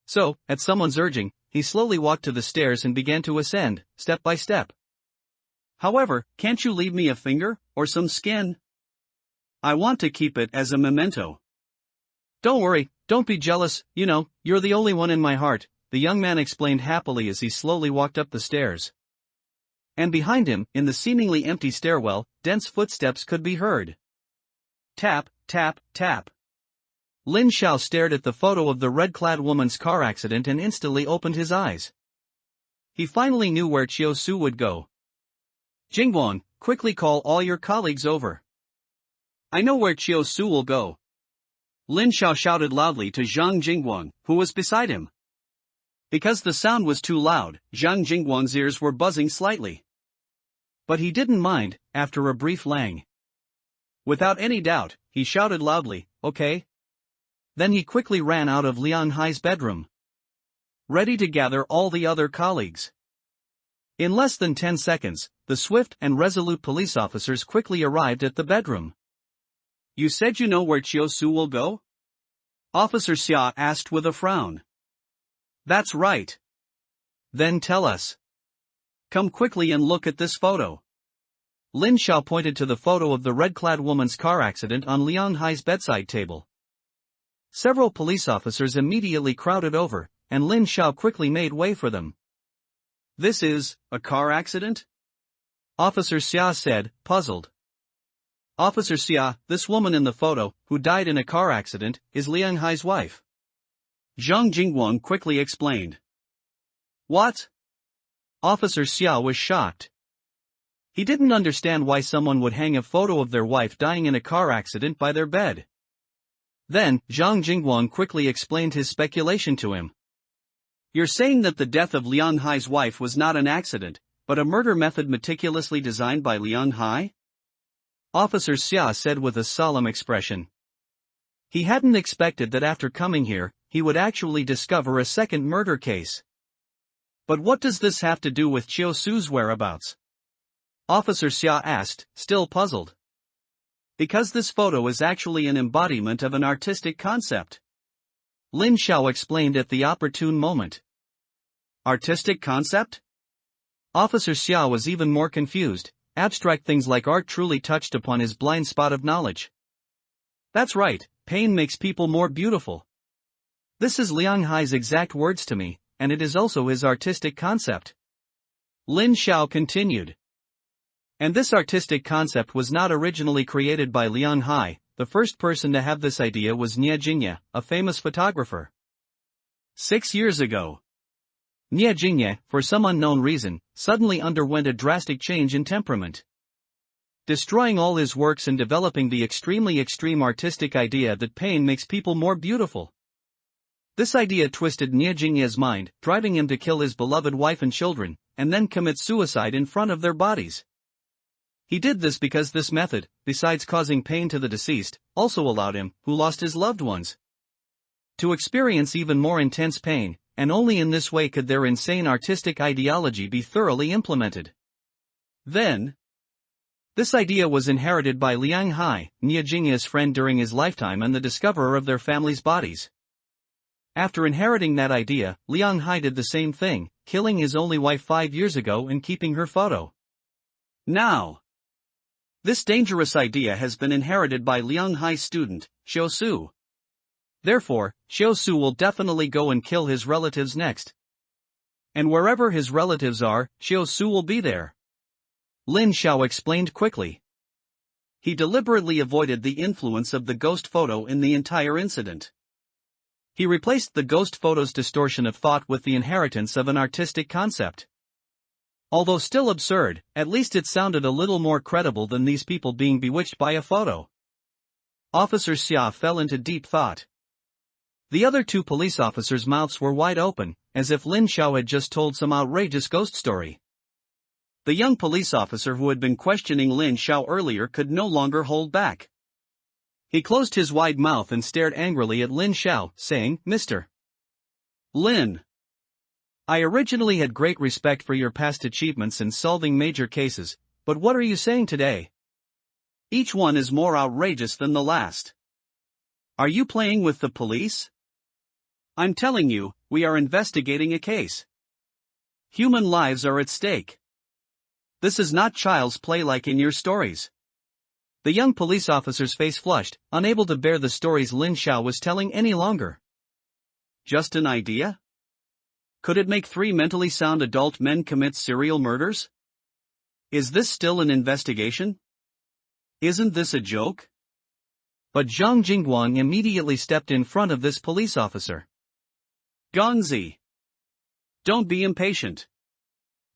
So, at someone's urging, he slowly walked to the stairs and began to ascend, step by step. However, can't you leave me a finger, or some skin? I want to keep it as a memento. Don't worry, don't be jealous, you know, you're the only one in my heart, the young man explained happily as he slowly walked up the stairs. And behind him, in the seemingly empty stairwell, dense footsteps could be heard. Tap, tap, tap. Lin Xiao stared at the photo of the red-clad woman's car accident and instantly opened his eyes. He finally knew where Chiu Su would go. Jingguang, quickly call all your colleagues over. I know where Chiu Su will go. Lin Xiao shouted loudly to Zhang Jingguang, who was beside him. Because the sound was too loud, Zhang Jingguang's ears were buzzing slightly. But he didn't mind, after a brief lang. Without any doubt, he shouted loudly, "Okay." Then he quickly ran out of Liang Hai's bedroom, ready to gather all the other colleagues. In less than 10 seconds, the swift and resolute police officers quickly arrived at the bedroom. You said you know where Chiu Su will go? Officer Xia asked with a frown. That's right. Then tell us. Come quickly and look at this photo. Lin Xiao pointed to the photo of the red-clad woman's car accident on Liang Hai's bedside table. Several police officers immediately crowded over, and Lin Xiao quickly made way for them. This is a car accident? Officer Xia said, puzzled. Officer Xia, this woman in the photo, who died in a car accident, is Liang Hai's wife. Zhang Jingguang quickly explained. What? Officer Xia was shocked. He didn't understand why someone would hang a photo of their wife dying in a car accident by their bed. Then, Zhang Jingguang quickly explained his speculation to him. You're saying that the death of Liang Hai's wife was not an accident, but a murder method meticulously designed by Liang Hai? Officer Xia said with a solemn expression. He hadn't expected that after coming here, he would actually discover a second murder case. But what does this have to do with Chiu Su's whereabouts? Officer Xia asked, still puzzled. Because this photo is actually an embodiment of an artistic concept. Lin Xiao explained at the opportune moment. Artistic concept? Officer Xia was even more confused. Abstract things like art truly touched upon his blind spot of knowledge. That's right, pain makes people more beautiful. This is Liang Hai's exact words to me, and it is also his artistic concept. Lin Xiao continued. And this artistic concept was not originally created by Liang Hai. The first person to have this idea was Nie Jingye, a famous photographer. 6 years ago. Nie Jingye, for some unknown reason, suddenly underwent a drastic change in temperament. Destroying all his works and developing the extremely extreme artistic idea that pain makes people more beautiful. This idea twisted Nie Jingye's mind, driving him to kill his beloved wife and children, and then commit suicide in front of their bodies. He did this because this method, besides causing pain to the deceased, also allowed him, who lost his loved ones, to experience even more intense pain, and only in this way could their insane artistic ideology be thoroughly implemented. Then, this idea was inherited by Liang Hai, Niajingya's friend during his lifetime and the discoverer of their family's bodies. After inheriting that idea, Liang Hai did the same thing, killing his only wife 5 years ago and keeping her photo. Now, this dangerous idea has been inherited by Liang Hai's student, Xiao Su. Therefore, Xiao Su will definitely go and kill his relatives next. And wherever his relatives are, Xiao Su will be there. Lin Xiao explained quickly. He deliberately avoided the influence of the ghost photo in the entire incident. He replaced the ghost photo's distortion of thought with the inheritance of an artistic concept. Although still absurd, at least it sounded a little more credible than these people being bewitched by a photo. Officer Xia fell into deep thought. The other two police officers' mouths were wide open, as if Lin Xiao had just told some outrageous ghost story. The young police officer who had been questioning Lin Xiao earlier could no longer hold back. He closed his wide mouth and stared angrily at Lin Xiao, saying, "Mr. Lin, I originally had great respect for your past achievements in solving major cases, but what are you saying today? Each one is more outrageous than the last. Are you playing with the police? I'm telling you, we are investigating a case. Human lives are at stake. This is not child's play like in your stories." The young police officer's face flushed, unable to bear the stories Lin Xiao was telling any longer. Just an idea? Could it make 3 mentally sound adult men commit serial murders? Is this still an investigation? Isn't this a joke? But Zhang Jingguang immediately stepped in front of this police officer. Gongzi, don't be impatient.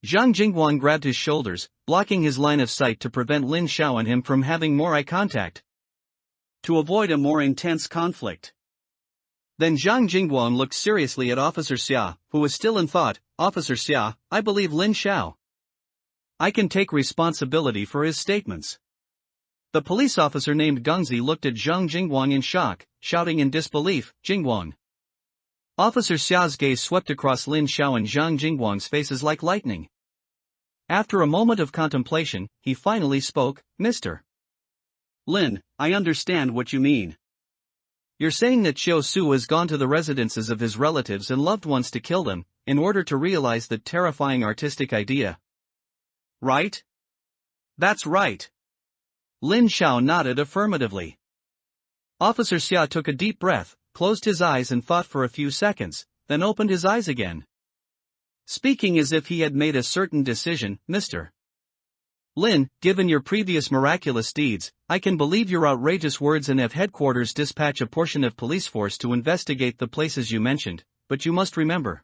Zhang Jingguang grabbed his shoulders, blocking his line of sight to prevent Lin Xiao and him from having more eye contact. To avoid a more intense conflict. Then Zhang Jingguang looked seriously at Officer Xia, who was still in thought. "Officer Xia, I believe Lin Xiao. I can take responsibility for his statements." The police officer named Gongzi looked at Zhang Jingguang in shock, shouting in disbelief, "Jingguang." Officer Xia's gaze swept across Lin Xiao and Zhang Jingguang's faces like lightning. After a moment of contemplation, he finally spoke, "Mr. Lin, I understand what you mean. You're saying that Xiao Su has gone to the residences of his relatives and loved ones to kill them, in order to realize that terrifying artistic idea. Right? That's right." Lin Xiao nodded affirmatively. Officer Xia took a deep breath, closed his eyes and thought for a few seconds, then opened his eyes again. Speaking as if he had made a certain decision, "Mr. Lin, given your previous miraculous deeds, I can believe your outrageous words and have headquarters dispatch a portion of police force to investigate the places you mentioned, but you must remember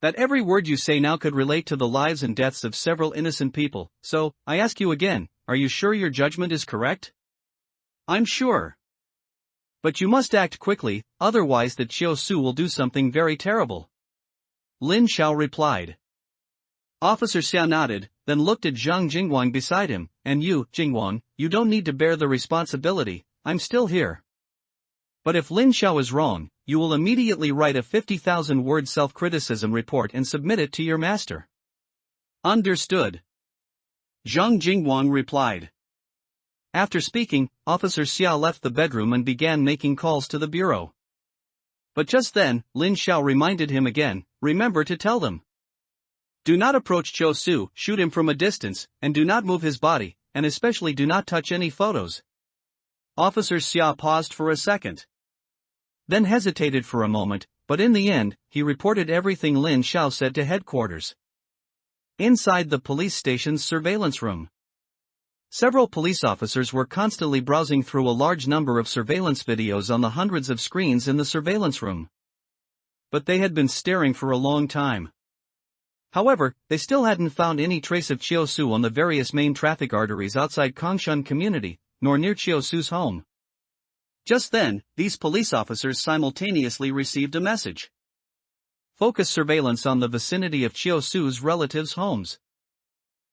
that every word you say now could relate to the lives and deaths of several innocent people, so, I ask you again, are you sure your judgment is correct?" "I'm sure. But you must act quickly, otherwise that Xiao Su will do something very terrible." Lin Xiao replied. Officer Xia nodded, then looked at Zhang Jingguang beside him, "And you, Jingguang, you don't need to bear the responsibility, I'm still here. But if Lin Xiao is wrong, you will immediately write a 50,000-word self-criticism report and submit it to your master." "Understood," Zhang Jingguang replied. After speaking, Officer Xia left the bedroom and began making calls to the bureau. But just then, Lin Xiao reminded him again, "Remember to tell them. Do not approach Xiao Su, shoot him from a distance, and do not move his body, and especially do not touch any photos." Officer Xia paused for a second. Then hesitated for a moment, but in the end, he reported everything Lin Xiao said to headquarters. Inside the police station's surveillance room, several police officers were constantly browsing through a large number of surveillance videos on the hundreds of screens in the surveillance room. But they had been staring for a long time. However, they still hadn't found any trace of Xiao Su on the various main traffic arteries outside Kongshan community, nor near Xiao Su's home. Just then, these police officers simultaneously received a message. Focus surveillance on the vicinity of Xiao Su's relatives' homes.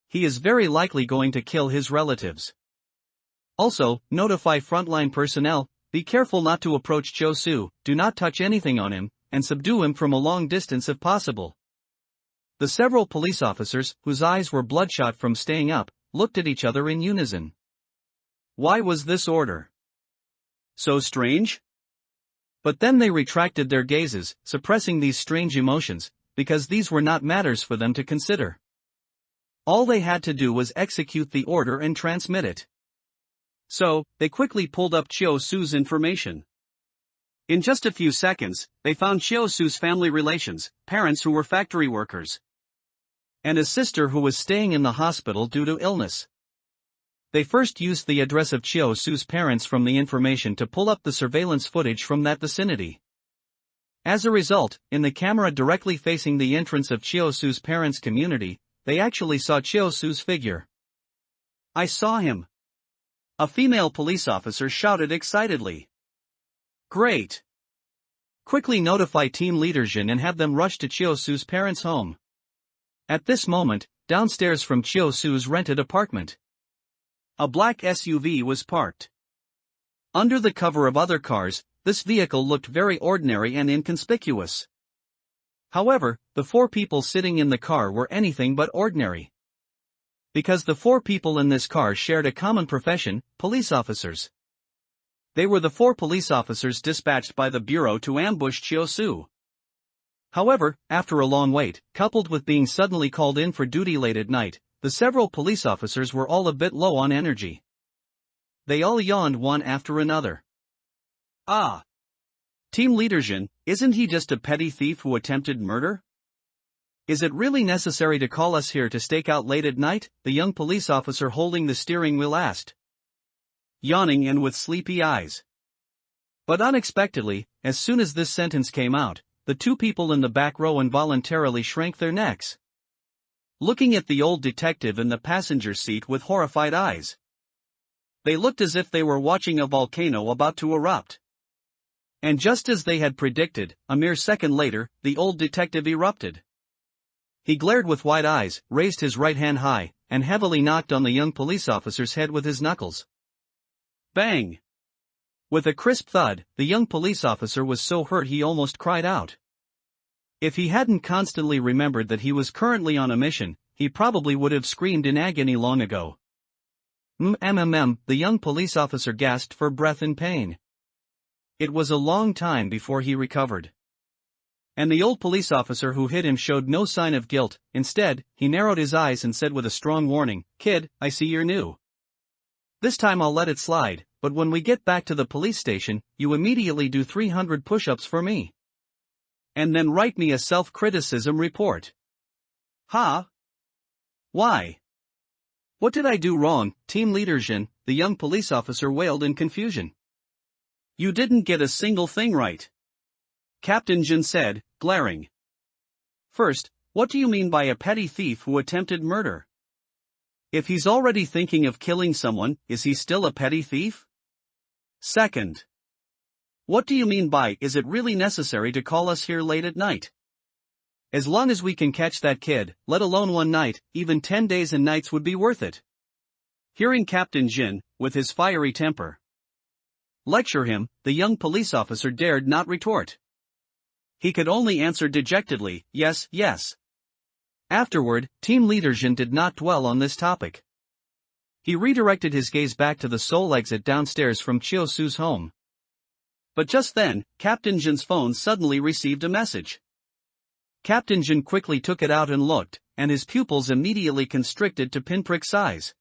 He is very likely going to kill his relatives. Also, notify frontline personnel, be careful not to approach Xiao Su, do not touch anything on him, and subdue him from a long distance if possible. The several police officers, whose eyes were bloodshot from staying up, looked at each other in unison. Why was this order so strange? But then they retracted their gazes, suppressing these strange emotions, because these were not matters for them to consider. All they had to do was execute the order and transmit it. So, they quickly pulled up Chiyo-su's information. In just a few seconds, they found Chiyo-su's family relations, parents who were factory workers, and a sister who was staying in the hospital due to illness. They first used the address of Chiyo-su's parents from the information to pull up the surveillance footage from that vicinity. As a result, in the camera directly facing the entrance of Chiyo-su's parents' community, they actually saw Chiyo-su's figure. I saw him. A female police officer shouted excitedly. Great! Quickly notify team leader Jin and have them rush to Chiyo-su's parents' home. At this moment, downstairs from Chiyo-su's rented apartment, a black SUV was parked. Under the cover of other cars, this vehicle looked very ordinary and inconspicuous. However, the four people sitting in the car were anything but ordinary. Because the four people in this car shared a common profession, police officers. They were the four police officers dispatched by the bureau to ambush Chiyo-su. However, after a long wait, coupled with being suddenly called in for duty late at night, the several police officers were all a bit low on energy. They all yawned one after another. Ah! Team leader Jin, isn't he just a petty thief who attempted murder? Is it really necessary to call us here to stake out late at night? The young police officer holding the steering wheel asked, yawning and with sleepy eyes. But unexpectedly, as soon as this sentence came out, the two people in the back row involuntarily shrank their necks, looking at the old detective in the passenger seat with horrified eyes. They looked as if they were watching a volcano about to erupt. And just as they had predicted, a mere second later, the old detective erupted. He glared with wide eyes, raised his right hand high, and heavily knocked on the young police officer's head with his knuckles. Bang! With a crisp thud, the young police officer was so hurt he almost cried out. If he hadn't constantly remembered that he was currently on a mission, he probably would have screamed in agony long ago. The young police officer gasped for breath in pain. It was a long time before he recovered. And the old police officer who hit him showed no sign of guilt. Instead, he narrowed his eyes and said with a strong warning, "Kid, I see you're new. This time I'll let it slide, but when we get back to the police station, you immediately do 300 push-ups for me. And then write me a self-criticism report." Huh? Why? What did I do wrong, Team Leader Jin? The young police officer wailed in confusion. You didn't get a single thing right, Captain Jin said, glaring. First, what do you mean by a petty thief who attempted murder? If he's already thinking of killing someone, is he still a petty thief? Second, what do you mean by, is it really necessary to call us here late at night? As long as we can catch that kid, let alone one night, even 10 days and nights would be worth it. Hearing Captain Jin, with his fiery temper, lecture him, the young police officer dared not retort. He could only answer dejectedly, yes, yes. Afterward, Team Leader Jin did not dwell on this topic. He redirected his gaze back to the sole exit downstairs from Chiyo-su's home. But just then, Captain Jin's phone suddenly received a message. Captain Jin quickly took it out and looked, and his pupils immediately constricted to pinprick size.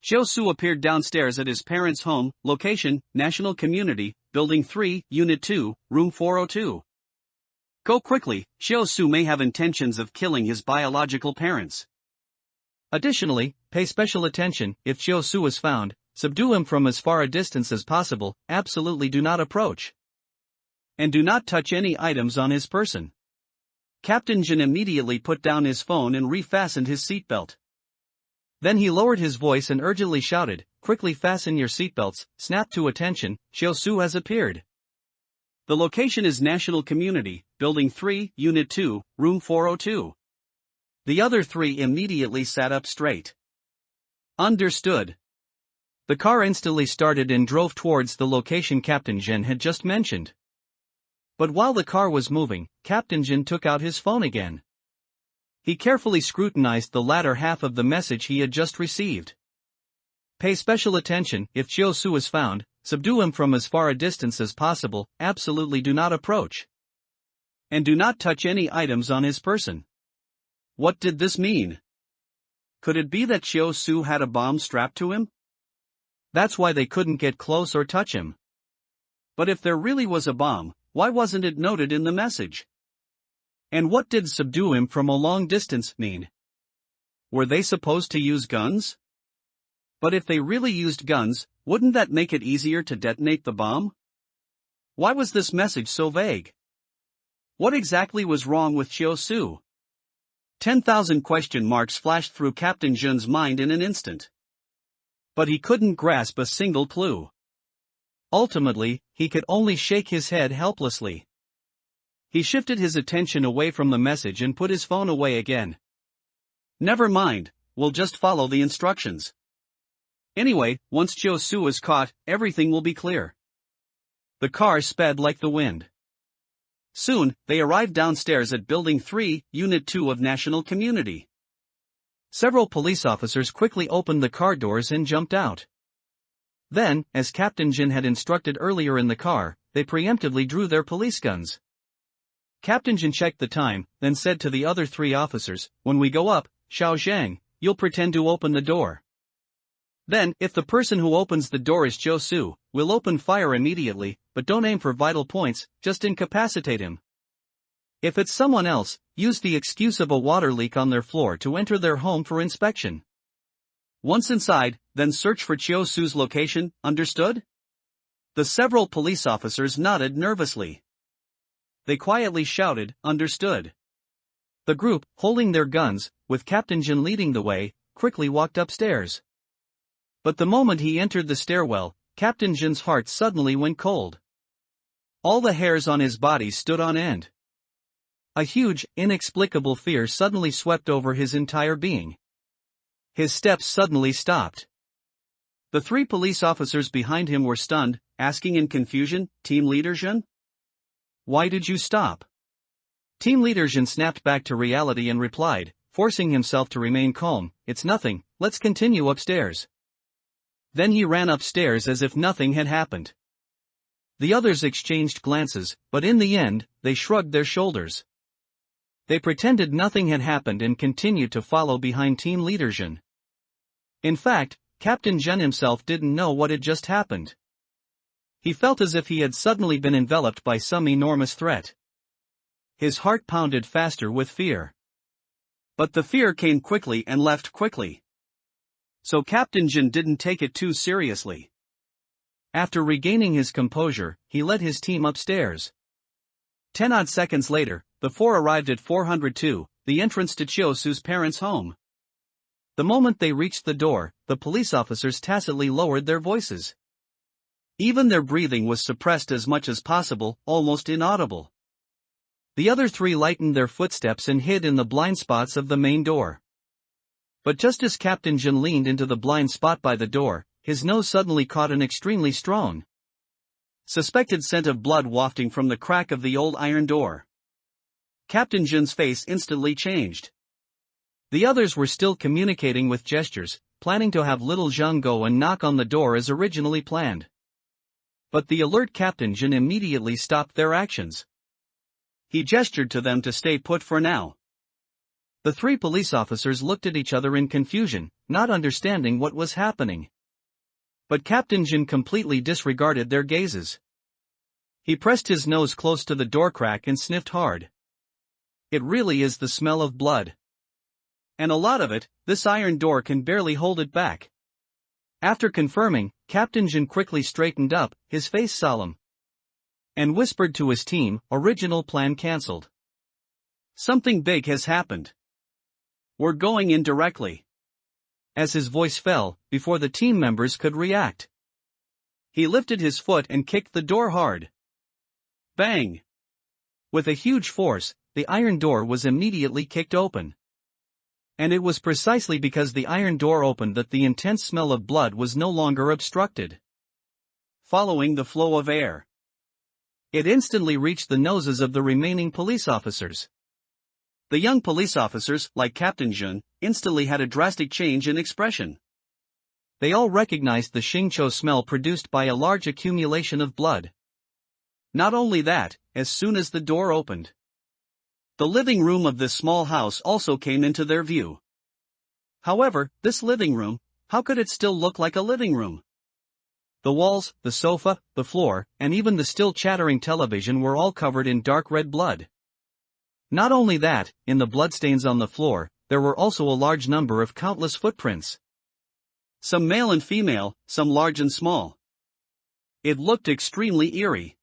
Chiyo-su appeared downstairs at his parents' home, location, National Community, Building 3, Unit 2, Room 402. Go quickly, Chiyo-su may have intentions of killing his biological parents. Additionally, pay special attention, if Chiyo-su is found, subdue him from as far a distance as possible, absolutely do not approach. And do not touch any items on his person. Captain Jin immediately put down his phone and refastened his seatbelt. Then he lowered his voice and urgently shouted, "Quickly fasten your seatbelts, snap to attention, Chiyo-su has appeared. The location is National Community, Building 3, Unit 2, Room 402. The other three immediately sat up straight. Understood. The car instantly started and drove towards the location Captain Jin had just mentioned. But while the car was moving, Captain Jin took out his phone again. He carefully scrutinized the latter half of the message he had just received. Pay special attention. If Chiyosu is found, subdue him from as far a distance as possible, absolutely do not approach. And do not touch any items on his person. What did this mean? Could it be that Chiyosu had a bomb strapped to him? That's why they couldn't get close or touch him. But if there really was a bomb, why wasn't it noted in the message? And what did subdue him from a long distance mean? Were they supposed to use guns? But if they really used guns, wouldn't that make it easier to detonate the bomb? Why was this message so vague? What exactly was wrong with Chiyosu? 10,000 question marks flashed through Captain Jun's mind in an instant. But he couldn't grasp a single clue. Ultimately, he could only shake his head helplessly. He shifted his attention away from the message and put his phone away again. Never mind, we'll just follow the instructions. Anyway, once Chiyosu is caught, everything will be clear. The car sped like the wind. Soon, they arrived downstairs at Building 3, Unit 2 of National Community. Several police officers quickly opened the car doors and jumped out. Then, as Captain Jin had instructed earlier in the car, they preemptively drew their police guns. Captain Jin checked the time, then said to the other 3 officers, "When we go up, Xiao Zhang, you'll pretend to open the door. Then, if the person who opens the door is Chiyosu, we'll open fire immediately, but don't aim for vital points, just incapacitate him. If it's someone else, use the excuse of a water leak on their floor to enter their home for inspection. Once inside, then search for Chiyosu's location, understood?" The several police officers nodded nervously. They quietly shouted, "Understood." The group, holding their guns, with Captain Jin leading the way, quickly walked upstairs. But the moment he entered the stairwell, Captain Jin's heart suddenly went cold. All the hairs on his body stood on end. A huge, inexplicable fear suddenly swept over his entire being. His steps suddenly stopped. The 3 police officers behind him were stunned, asking in confusion, "Team Leader Jin? Why did you stop?" Team Leader Jin snapped back to reality and replied, forcing himself to remain calm, "It's nothing, let's continue upstairs." Then he ran upstairs as if nothing had happened. The others exchanged glances, but in the end, they shrugged their shoulders. They pretended nothing had happened and continued to follow behind Team Leader Jin. In fact, Captain Jin himself didn't know what had just happened. He felt as if he had suddenly been enveloped by some enormous threat. His heart pounded faster with fear. But the fear came quickly and left quickly. So Captain Jin didn't take it too seriously. After regaining his composure, he led his team upstairs. 10 odd seconds later, the 4 arrived at 402, the entrance to Chiyosu's parents' home. The moment they reached the door, the police officers tacitly lowered their voices. Even their breathing was suppressed as much as possible, almost inaudible. The other 3 lightened their footsteps and hid in the blind spots of the main door. But just as Captain Jin leaned into the blind spot by the door, his nose suddenly caught an extremely strong, suspected scent of blood wafting from the crack of the old iron door. Captain Jin's face instantly changed. The others were still communicating with gestures, planning to have little Zhang go and knock on the door as originally planned. But the alert Captain Jin immediately stopped their actions. He gestured to them to stay put for now. The 3 police officers looked at each other in confusion, not understanding what was happening. But Captain Jin completely disregarded their gazes. He pressed his nose close to the door crack and sniffed hard. It really is the smell of blood. And a lot of it, this iron door can barely hold it back. After confirming, Captain Jin quickly straightened up, his face solemn, and whispered to his team, "Original plan cancelled. Something big has happened. We're going in directly." As his voice fell, before the team members could react, he lifted his foot and kicked the door hard. Bang! With a huge force, the iron door was immediately kicked open. And it was precisely because the iron door opened that the intense smell of blood was no longer obstructed. Following the flow of air, it instantly reached the noses of the remaining police officers. The young police officers, like Captain Jun, instantly had a drastic change in expression. They all recognized the Xingqiu smell produced by a large accumulation of blood. Not only that, as soon as the door opened, the living room of this small house also came into their view. However, this living room, how could it still look like a living room? The walls, the sofa, the floor, and even the still chattering television were all covered in dark red blood. Not only that, in the bloodstains on the floor, there were also a large number of countless footprints. Some male and female, some large and small. It looked extremely eerie.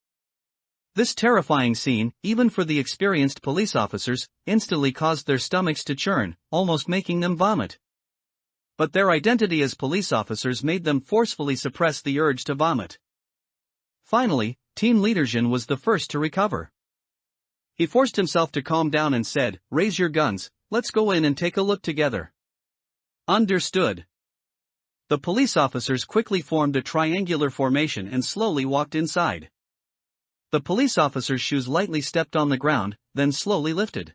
This terrifying scene, even for the experienced police officers, instantly caused their stomachs to churn, almost making them vomit. But their identity as police officers made them forcefully suppress the urge to vomit. Finally, Team Leader Jin was the first to recover. He forced himself to calm down and said, "Raise your guns, let's go in and take a look together." Understood. The police officers quickly formed a triangular formation and slowly walked inside. The police officers' shoes lightly stepped on the ground, then slowly lifted.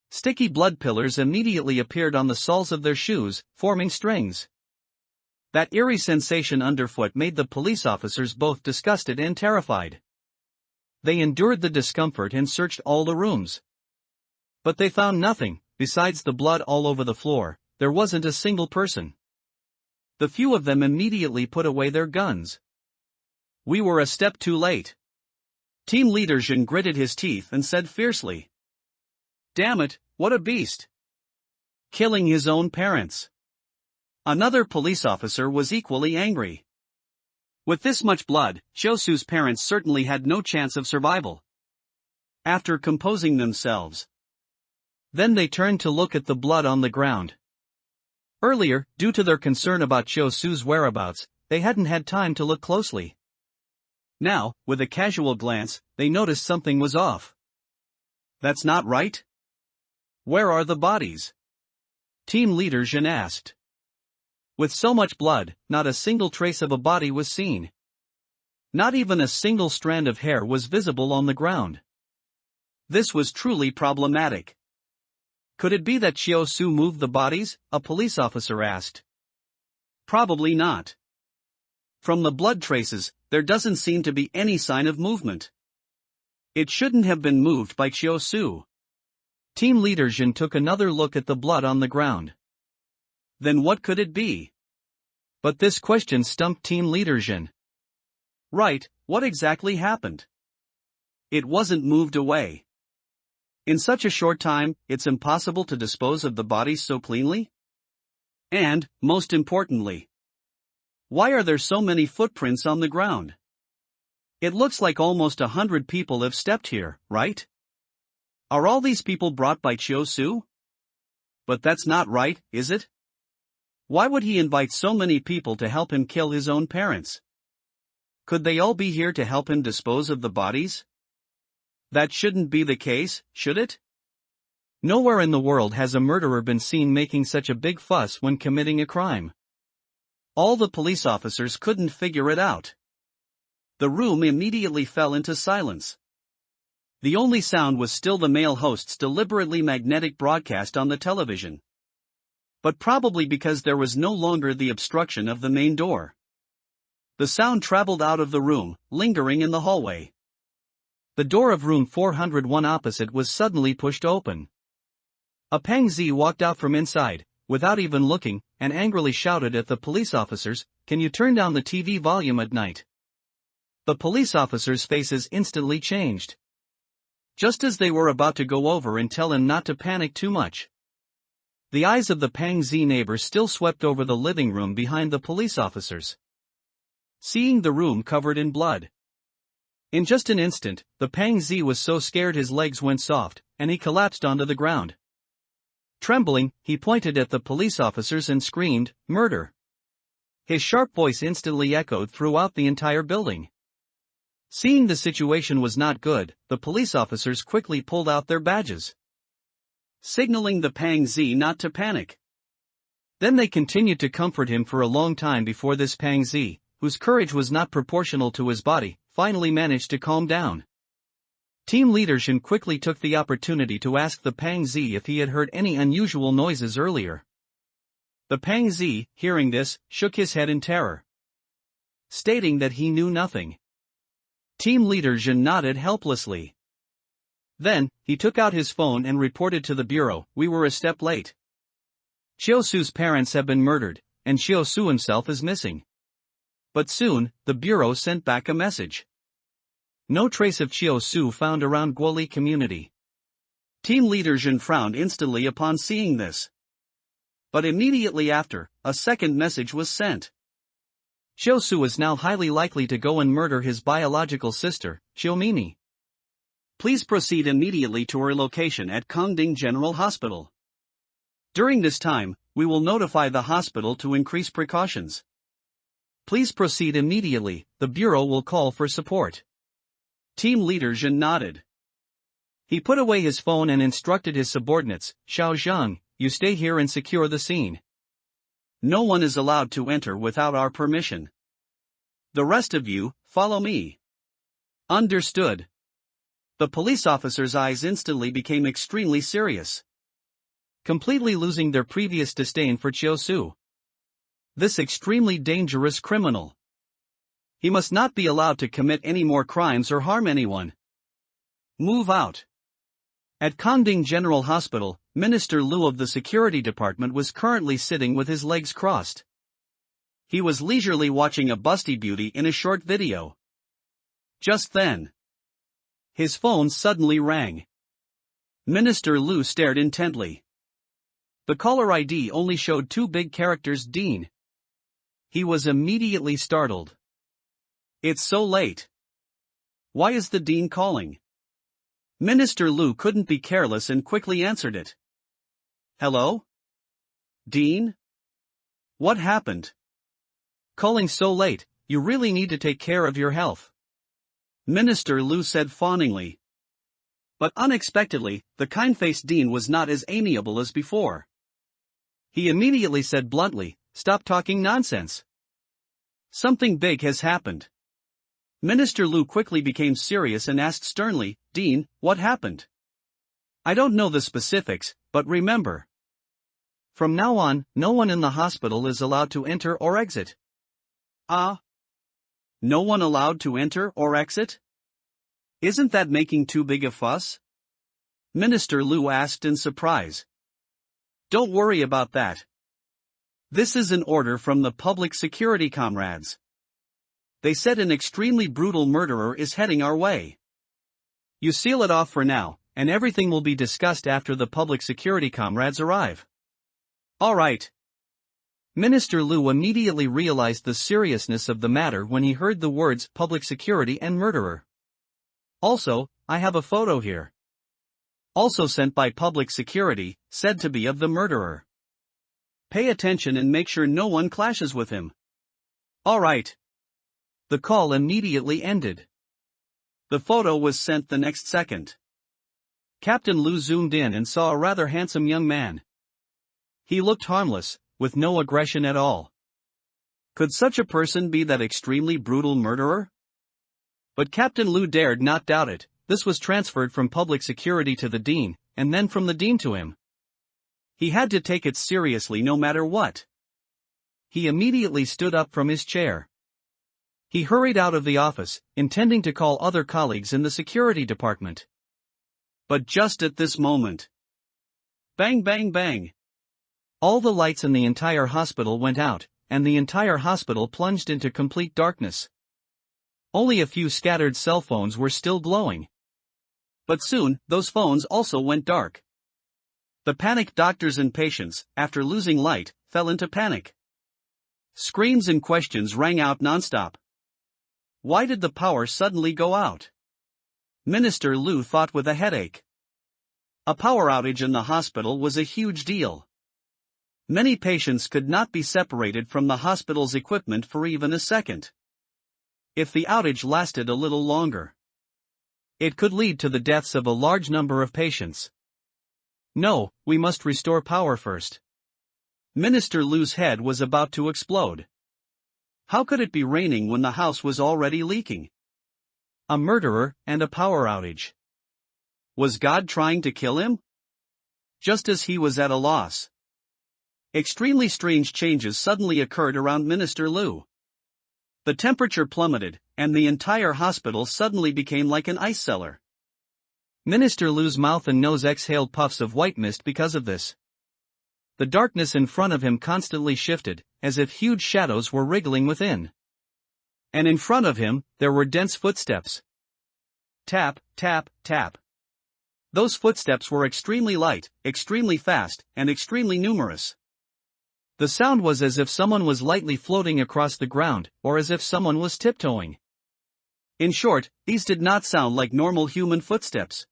Sticky blood pillars immediately appeared on the soles of their shoes, forming strings. That eerie sensation underfoot made the police officers both disgusted and terrified. They endured the discomfort and searched all the rooms. But they found nothing. Besides the blood all over the floor, there wasn't a single person. The few of them immediately put away their guns. We were a step too late. Team Leader Jin gritted his teeth and said fiercely, "Damn it, what a beast! Killing his own parents." Another police officer was equally angry. With this much blood, Xiaosu's parents certainly had no chance of survival. After composing themselves, then they turned to look at the blood on the ground. Earlier, due to their concern about Xiaosu's whereabouts, they hadn't had time to look closely. Now, with a casual glance, they noticed something was off. "That's not right. Where are the bodies?" Team Leader Jin asked. With so much blood, not a single trace of a body was seen. Not even a single strand of hair was visible on the ground. This was truly problematic. Could it be that Xiaosu moved the bodies? A police officer asked. Probably not. From the blood traces, there doesn't seem to be any sign of movement. It shouldn't have been moved by Xiaosu. Team Leader Jin took another look at the blood on the ground. Then what could it be? But this question stumped Team Leader Jin. Right, what exactly happened? It wasn't moved away. In such a short time, it's impossible to dispose of the bodies so cleanly? And, most importantly, why are there so many footprints on the ground? It looks like almost 100 people have stepped here, right? Are all these people brought by Xiaosu? But that's not right, is it? Why would he invite so many people to help him kill his own parents? Could they all be here to help him dispose of the bodies? That shouldn't be the case, should it? Nowhere in the world has a murderer been seen making such a big fuss when committing a crime. All the police officers couldn't figure it out. The room immediately fell into silence. The only sound was still the male host's deliberately magnetic broadcast on the television. But probably because there was no longer the obstruction of the main door. The sound traveled out of the room, lingering in the hallway. The door of room 401 opposite was suddenly pushed open. A Pang Zi walked out from inside, without even looking, and angrily shouted at the police officers, "Can you turn down the TV volume at night?" The police officers' faces instantly changed. Just as they were about to go over and tell him not to panic too much, the eyes of the Pang Zi neighbor still swept over the living room behind the police officers. Seeing the room covered in blood, in just an instant, the Pang Zi was so scared his legs went soft, and he collapsed onto the ground. Trembling, he pointed at the police officers and screamed, "Murder!" His sharp voice instantly echoed throughout the entire building. Seeing the situation was not good, the police officers quickly pulled out their badges, signaling the Pang Zi not to panic. Then they continued to comfort him for a long time before this Pang Zi, whose courage was not proportional to his body, finally managed to calm down. Team leader Shin quickly took the opportunity to ask the Pang Z if he had heard any unusual noises earlier. The Pang Z, hearing this, shook his head in terror, stating that he knew nothing. Team leader Jin nodded helplessly. Then, he took out his phone and reported to the bureau, "We were a step late. Chiyosu's parents have been murdered, and Chiyosu himself is missing." But soon, the bureau sent back a message. No trace of Chiyosu found around Guoli community. Team leader Jin frowned instantly upon seeing this. But immediately after, a second message was sent. Chiyosu is now highly likely to go and murder his biological sister, Chiyomimi. Please proceed immediately to her location at Kongding General Hospital. During this time, we will notify the hospital to increase precautions. Please proceed immediately, the bureau will call for support. Team leader Jin nodded. He put away his phone and instructed his subordinates, "Xiao Zhang, you stay here and secure the scene. No one is allowed to enter without our permission. The rest of you, follow me." Understood. The police officers' eyes instantly became extremely serious, completely losing their previous disdain for Chiyosu. This extremely dangerous criminal. He must not be allowed to commit any more crimes or harm anyone. Move out. At Kongding General Hospital, Minister Lu of the Security Department was currently sitting with his legs crossed. He was leisurely watching a busty beauty in a short video. Just then, his phone suddenly rang. Minister Lu stared intently. The caller ID only showed two big characters, Dean. He was immediately startled. It's so late. Why is the Dean calling? Minister Lu couldn't be careless and quickly answered it. Hello? Dean? What happened? Calling so late, you really need to take care of your health. Minister Lu said fawningly. But unexpectedly, the kind-faced Dean was not as amiable as before. He immediately said bluntly, "Stop talking nonsense. Something big has happened." Minister Lu quickly became serious and asked sternly, "Dean, what happened?" I don't know the specifics, but remember. From now on, no one in the hospital is allowed to enter or exit. No one allowed to enter or exit? Isn't that making too big a fuss? Minister Lu asked in surprise. Don't worry about that. This is an order from the public security comrades. They said an extremely brutal murderer is heading our way. You seal it off for now, and everything will be discussed after the public security comrades arrive. All right. Minister Lu immediately realized the seriousness of the matter when he heard the words public security and murderer. Also, I have a photo here. Also sent by public security, said to be of the murderer. Pay attention and make sure no one clashes with him. All right. The call immediately ended. The photo was sent the next second. Captain Lu zoomed in and saw a rather handsome young man. He looked harmless, with no aggression at all. Could such a person be that extremely brutal murderer? But Captain Lu dared not doubt it. This was transferred from public security to the Dean, and then from the Dean to him. He had to take it seriously no matter what. He immediately stood up from his chair. He hurried out of the office, intending to call other colleagues in the security department. But just at this moment, bang bang bang, all the lights in the entire hospital went out, and the entire hospital plunged into complete darkness. Only a few scattered cell phones were still glowing. But soon, those phones also went dark. The panicked doctors and patients, after losing light, fell into panic. Screams and questions rang out nonstop. Why did the power suddenly go out? Minister Lu thought with a headache. A power outage in the hospital was a huge deal. Many patients could not be separated from the hospital's equipment for even a second. If the outage lasted a little longer, it could lead to the deaths of a large number of patients. No, we must restore power first. Minister Lu's head was about to explode. How could it be raining when the house was already leaking? A murderer and a power outage. Was God trying to kill him? Just as he was at a loss, extremely strange changes suddenly occurred around Minister Lu. The temperature plummeted, and the entire hospital suddenly became like an ice cellar. Minister Lu's mouth and nose exhaled puffs of white mist because of this. The darkness in front of him constantly shifted, as if huge shadows were wriggling within. And in front of him, there were dense footsteps. Tap, tap, tap. Those footsteps were extremely light, extremely fast, and extremely numerous. The sound was as if someone was lightly floating across the ground, or as if someone was tiptoeing. In short, these did not sound like normal human footsteps.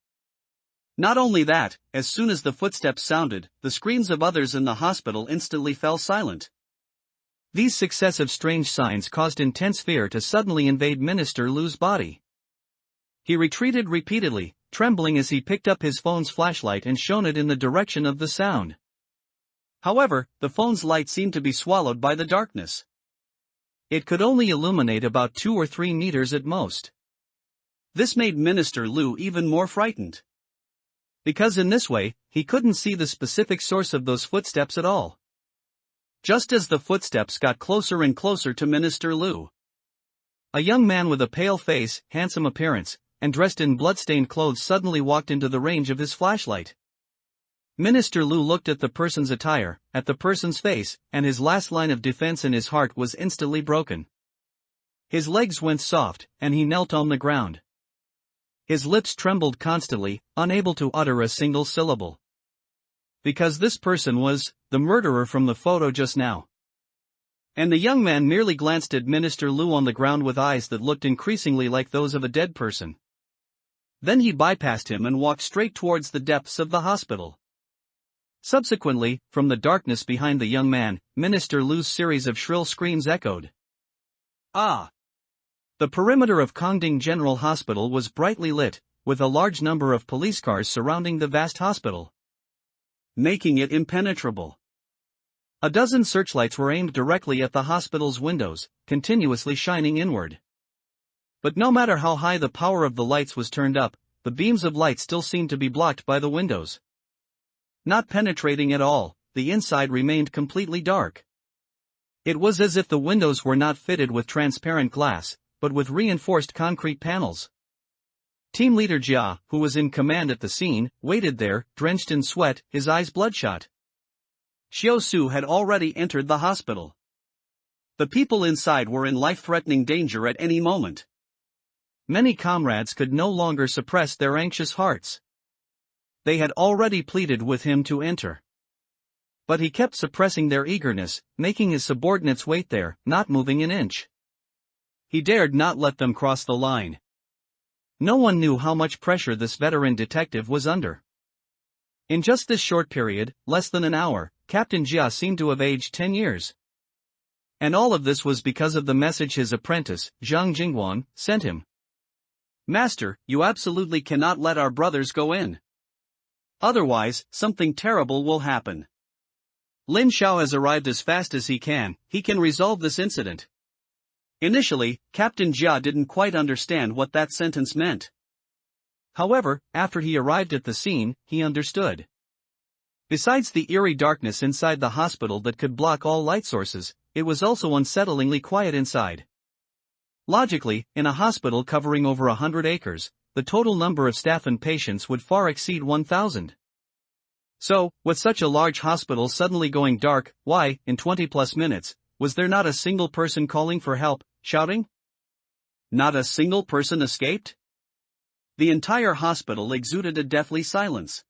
Not only that, as soon as the footsteps sounded, the screams of others in the hospital instantly fell silent. These successive strange signs caused intense fear to suddenly invade Minister Lu's body. He retreated repeatedly, trembling as he picked up his phone's flashlight and shone it in the direction of the sound. However, the phone's light seemed to be swallowed by the darkness. It could only illuminate about 2 or 3 meters at most. This made Minister Lu even more frightened, because in this way, he couldn't see the specific source of those footsteps at all. Just as the footsteps got closer and closer to Minister Lu, a young man with a pale face, handsome appearance, and dressed in blood-stained clothes suddenly walked into the range of his flashlight. Minister Lu looked at the person's attire, at the person's face, and his last line of defense in his heart was instantly broken. His legs went soft, and he knelt on the ground. His lips trembled constantly, unable to utter a single syllable. Because this person was the murderer from the photo just now. And the young man merely glanced at Minister Lu on the ground with eyes that looked increasingly like those of a dead person. Then he bypassed him and walked straight towards the depths of the hospital. Subsequently, from the darkness behind the young man, Minister Lu's series of shrill screams echoed. Ah! The perimeter of Kongding General Hospital was brightly lit, with a large number of police cars surrounding the vast hospital, making it impenetrable. A dozen searchlights were aimed directly at the hospital's windows, continuously shining inward. But no matter how high the power of the lights was turned up, the beams of light still seemed to be blocked by the windows. Not penetrating at all, the inside remained completely dark. It was as if the windows were not fitted with transparent glass, but with reinforced concrete panels. Team leader Jia, who was in command at the scene, waited there, drenched in sweat, his eyes bloodshot. Xiao Su had already entered the hospital. The people inside were in life-threatening danger at any moment. Many comrades could no longer suppress their anxious hearts. They had already pleaded with him to enter. But he kept suppressing their eagerness, making his subordinates wait there, not moving an inch. He dared not let them cross the line. No one knew how much pressure this veteran detective was under. In just this short period, less than an hour, Captain Jia seemed to have aged 10 years. And all of this was because of the message his apprentice, Zhang Jingguang, sent him. Master, you absolutely cannot let our brothers go in. Otherwise, something terrible will happen. Lin Xiao has arrived as fast as he can resolve this incident. Initially, Captain Jia didn't quite understand what that sentence meant. However, after he arrived at the scene, he understood. Besides the eerie darkness inside the hospital that could block all light sources, it was also unsettlingly quiet inside. Logically, in a hospital covering over 100 acres, the total number of staff and patients would far exceed 1,000. So, with such a large hospital suddenly going dark, why, in 20+ minutes, was there not a single person calling for help, shouting? Not a single person escaped? The entire hospital exuded a deathly silence.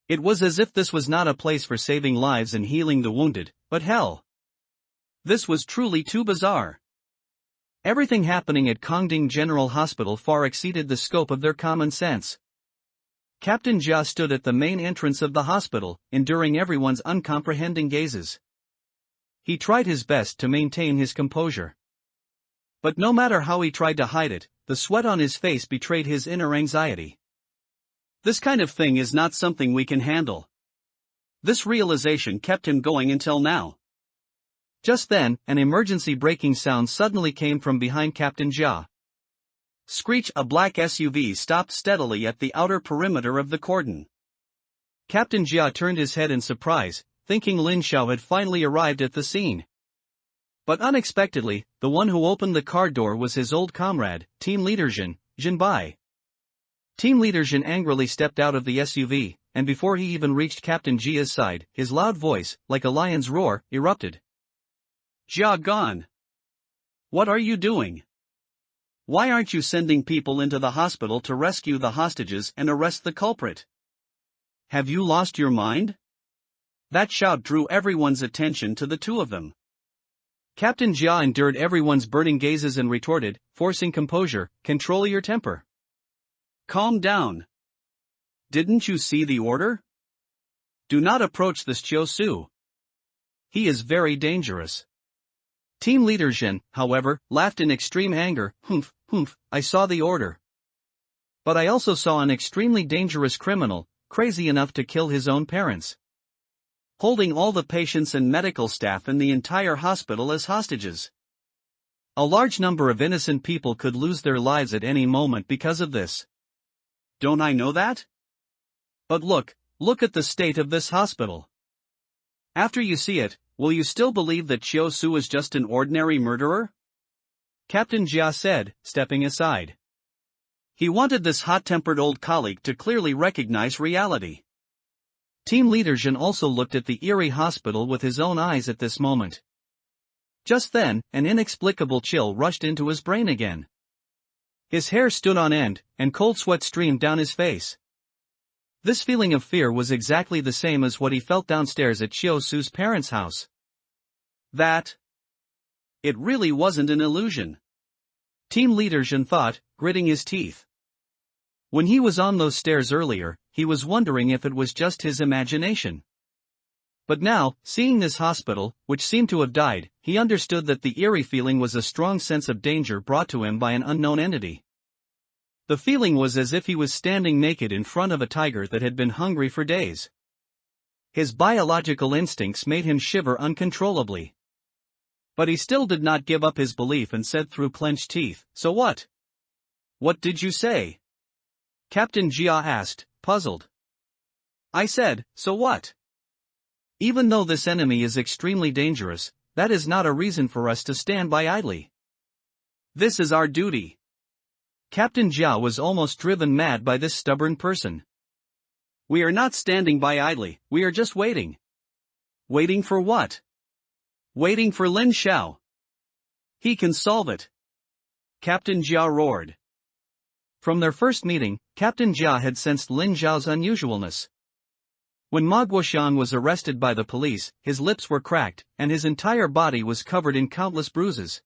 It was as if this was not a place for saving lives and healing the wounded, but hell. This was truly too bizarre. Everything happening at Kongding General Hospital far exceeded the scope of their common sense. Captain Jia stood at the main entrance of the hospital, enduring everyone's uncomprehending gazes. He tried his best to maintain his composure. But no matter how he tried to hide it, the sweat on his face betrayed his inner anxiety. This kind of thing is not something we can handle. This realization kept him going until now. Just then, an emergency braking sound suddenly came from behind Captain Jia. Screech! A black SUV stopped steadily at the outer perimeter of the cordon. Captain Jia turned his head in surprise, thinking Lin Xiao had finally arrived at the scene. But unexpectedly, the one who opened the car door was his old comrade, Team Leader Jin Bai. Team Leader Jin angrily stepped out of the SUV, and before he even reached Captain Jia's side, his loud voice, like a lion's roar, erupted. Jia gone. What are you doing? Why aren't you sending people into the hospital to rescue the hostages and arrest the culprit? Have you lost your mind? That shout drew everyone's attention to the two of them. Captain Jia endured everyone's burning gazes and retorted, forcing composure, control your temper. Calm down. Didn't you see the order? Do not approach this Chiu Su. He is very dangerous. Team Leader Jin, however, laughed in extreme anger. Humph, I saw the order. But I also saw an extremely dangerous criminal, crazy enough to kill his own parents, holding all the patients and medical staff in the entire hospital as hostages. A large number of innocent people could lose their lives at any moment because of this. Don't I know that? But look at the state of this hospital. After you see it, will you still believe that Chiu Su is just an ordinary murderer? Captain Jia said, stepping aside. He wanted this hot-tempered old colleague to clearly recognize reality. Team Leader Jin also looked at the eerie hospital with his own eyes at this moment. Just then, an inexplicable chill rushed into his brain again. His hair stood on end, and cold sweat streamed down his face. This feeling of fear was exactly the same as what he felt downstairs at Chiu Su's parents' house. It really wasn't an illusion. Team Leader Jin thought, gritting his teeth. When he was on those stairs earlier, he was wondering if it was just his imagination. But now, seeing this hospital, which seemed to have died, he understood that the eerie feeling was a strong sense of danger brought to him by an unknown entity. The feeling was as if he was standing naked in front of a tiger that had been hungry for days. His biological instincts made him shiver uncontrollably. But he still did not give up his belief and said through clenched teeth, "So what? What did you say?" Captain Jia asked, puzzled. I said, so what? Even though this enemy is extremely dangerous, that is not a reason for us to stand by idly. This is our duty. Captain Jia was almost driven mad by this stubborn person. We are not standing by idly, we are just waiting. Waiting for what? Waiting for Lin Xiao. He can solve it. Captain Jia roared. From their first meeting, Captain Jia had sensed Lin Xiao's unusualness. When Ma Guoxiang was arrested by the police, his lips were cracked, and his entire body was covered in countless bruises.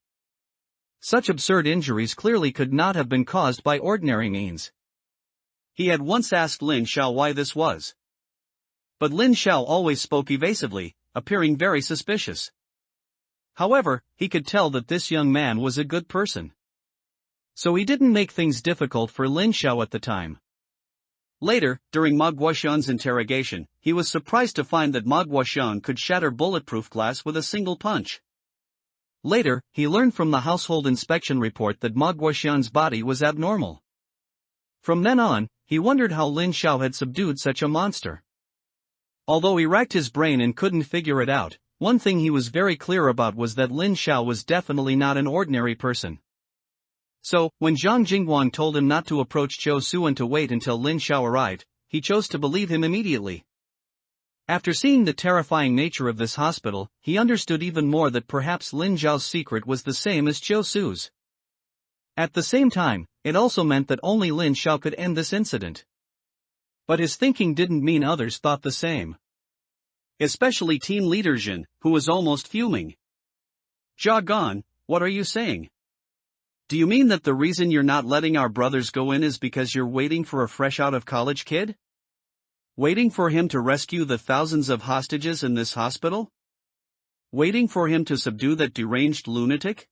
Such absurd injuries clearly could not have been caused by ordinary means. He had once asked Lin Xiao why this was. But Lin Xiao always spoke evasively, appearing very suspicious. However, he could tell that this young man was a good person. So he didn't make things difficult for Lin Xiao at the time. Later, during Ma Guoxiang's interrogation, he was surprised to find that Ma Guoxiang could shatter bulletproof glass with a single punch. Later, he learned from the household inspection report that Ma Guoxiang's body was abnormal. From then on, he wondered how Lin Xiao had subdued such a monster. Although he racked his brain and couldn't figure it out, one thing he was very clear about was that Lin Xiao was definitely not an ordinary person. So, when Zhang Jingguang told him not to approach Chiu Su and to wait until Lin Xiao arrived, he chose to believe him immediately. After seeing the terrifying nature of this hospital, he understood even more that perhaps Lin Xiao's secret was the same as Chiu Su's. At the same time, it also meant that only Lin Xiao could end this incident. But his thinking didn't mean others thought the same. Especially Team Leader Jin, who was almost fuming. Jia Gan, what are you saying? Do you mean that the reason you're not letting our brothers go in is because you're waiting for a fresh out of college kid? Waiting for him to rescue the thousands of hostages in this hospital? Waiting for him to subdue that deranged lunatic?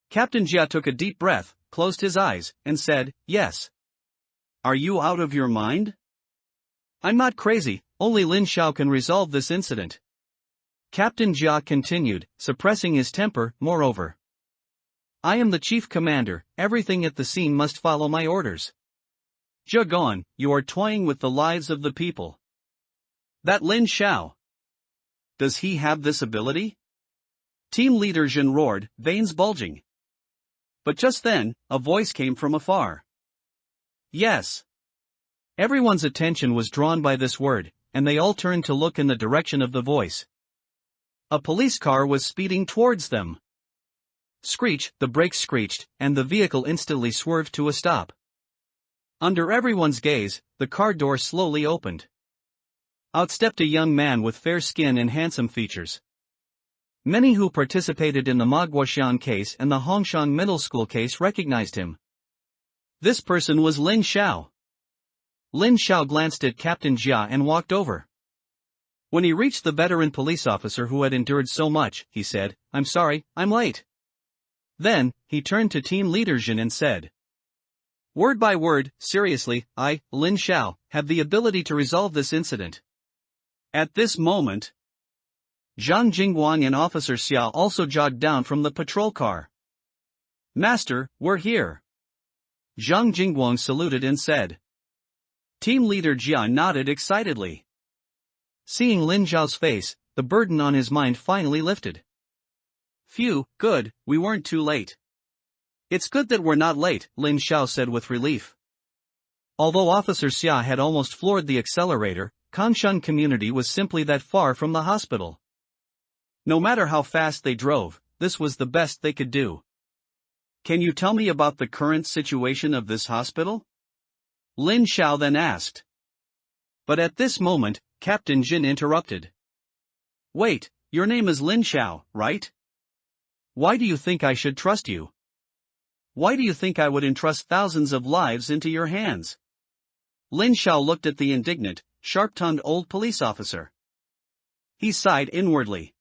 Captain Jia took a deep breath, closed his eyes, and said, yes. Are you out of your mind? I'm not crazy, only Lin Xiao can resolve this incident. Captain Jia continued, suppressing his temper, moreover. I am the chief commander, everything at the scene must follow my orders. Jagon, you are toying with the lives of the people. That Lin Xiao. Does he have this ability? Team leader Jin roared, veins bulging. But just then, a voice came from afar. Yes. Everyone's attention was drawn by this word, and they all turned to look in the direction of the voice. A police car was speeding towards them. Screech, the brakes screeched, and the vehicle instantly swerved to a stop. Under everyone's gaze, the car door slowly opened. Out stepped a young man with fair skin and handsome features. Many who participated in the Manhwa case and the Hongshan Middle School case recognized him. This person was Lin Xiao. Lin Xiao glanced at Captain Jia and walked over. When he reached the veteran police officer who had endured so much, he said, "I'm sorry, I'm late." Then, he turned to team leader Jin and said, "Word by word, seriously, I, Lin Xiao, have the ability to resolve this incident." At this moment, Zhang Jingguang and Officer Xia also jogged down from the patrol car. "Master, we're here." Zhang Jingguang saluted and said. Team leader Jia nodded excitedly. Seeing Lin Xiao's face, the burden on his mind finally lifted. "Phew, good, we weren't too late." "It's good that we're not late," Lin Xiao said with relief. Although Officer Xia had almost floored the accelerator, Kanshan community was simply that far from the hospital. No matter how fast they drove, this was the best they could do. "Can you tell me about the current situation of this hospital?" Lin Xiao then asked. But at this moment, Captain Jin interrupted. "Wait, your name is Lin Xiao, right? Why do you think I should trust you? Why do you think I would entrust thousands of lives into your hands?" Lin Xiao looked at the indignant, sharp-tongued old police officer. He sighed inwardly.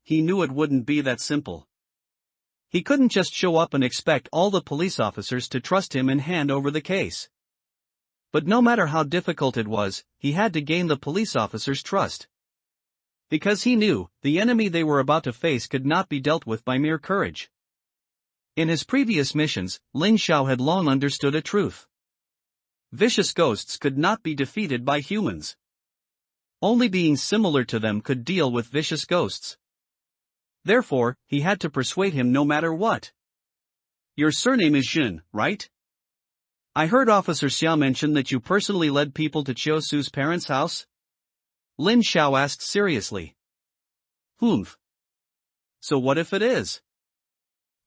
He knew it wouldn't be that simple. He couldn't just show up and expect all the police officers to trust him and hand over the case. But no matter how difficult it was, he had to gain the police officers' trust. Because he knew, the enemy they were about to face could not be dealt with by mere courage. In his previous missions, Lin Xiao had long understood a truth. Vicious ghosts could not be defeated by humans. Only beings similar to them could deal with vicious ghosts. Therefore, he had to persuade him no matter what. "Your surname is Jin, right? I heard Officer Xia mention that you personally led people to Chiu Su's parents' house?" Lin Xiao asked seriously. So what if it is?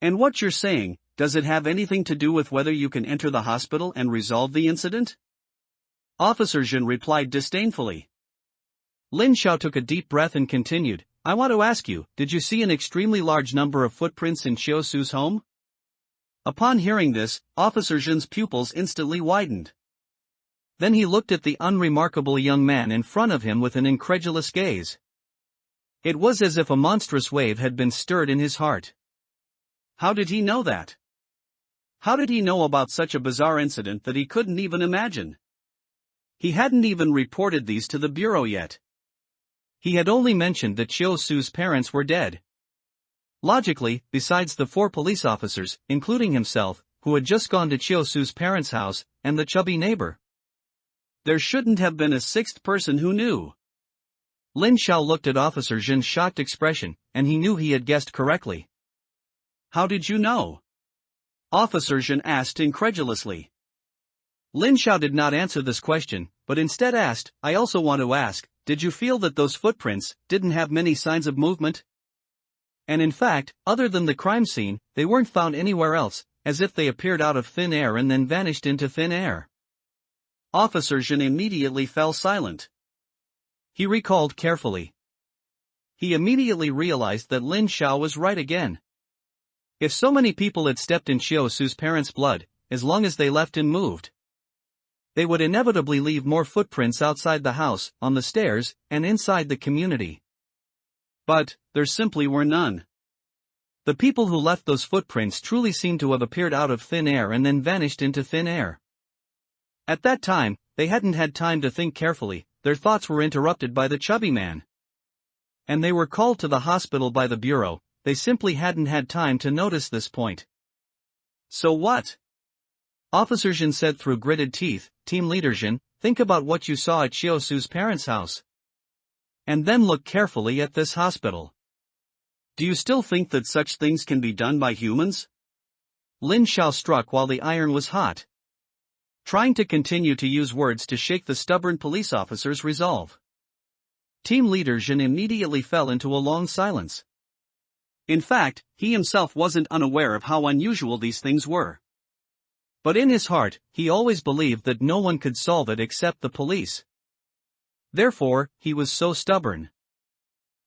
And what you're saying, does it have anything to do with whether you can enter the hospital and resolve the incident? Officer Jin replied disdainfully. Lin Xiao took a deep breath and continued, "I want to ask you, did you see an extremely large number of footprints in Chiu Su's home?" Upon hearing this, Officer Jin's pupils instantly widened. Then he looked at the unremarkable young man in front of him with an incredulous gaze. It was as if a monstrous wave had been stirred in his heart. How did he know that? How did he know about such a bizarre incident that he couldn't even imagine? He hadn't even reported these to the bureau yet. He had only mentioned that Chiu Su's parents were dead. Logically, besides the 4 police officers, including himself, who had just gone to Chiu Su's parents' house, and the chubby neighbor, there shouldn't have been a 6th person who knew. Lin Xiao looked at Officer Jin's shocked expression, and he knew he had guessed correctly. How did you know? Officer Jin asked incredulously. Lin Xiao did not answer this question, but instead asked, "I also want to ask, did you feel that those footprints didn't have many signs of movement? And in fact, other than the crime scene, they weren't found anywhere else, as if they appeared out of thin air and then vanished into thin air." Officer Jin immediately fell silent. He recalled carefully. He immediately realized that Lin Xiao was right again. If so many people had stepped in Chiu Su's parents' blood, as long as they left and moved, they would inevitably leave more footprints outside the house, on the stairs, and inside the community. But there simply were none. The people who left those footprints truly seemed to have appeared out of thin air and then vanished into thin air. At that time, they hadn't had time to think carefully, their thoughts were interrupted by the chubby man. And they were called to the hospital by the bureau, they simply hadn't had time to notice this point. So what? Officer Jin said through gritted teeth, Team Leader Jin, think about what you saw at Chiosu's parents' house. And then look carefully at this hospital. Do you still think that such things can be done by humans? Lin Xiao struck while the iron was hot, trying to continue to use words to shake the stubborn police officer's resolve. Team Leader Jin immediately fell into a long silence. In fact, he himself wasn't unaware of how unusual these things were. But in his heart, he always believed that no one could solve it except the police. Therefore, he was so stubborn.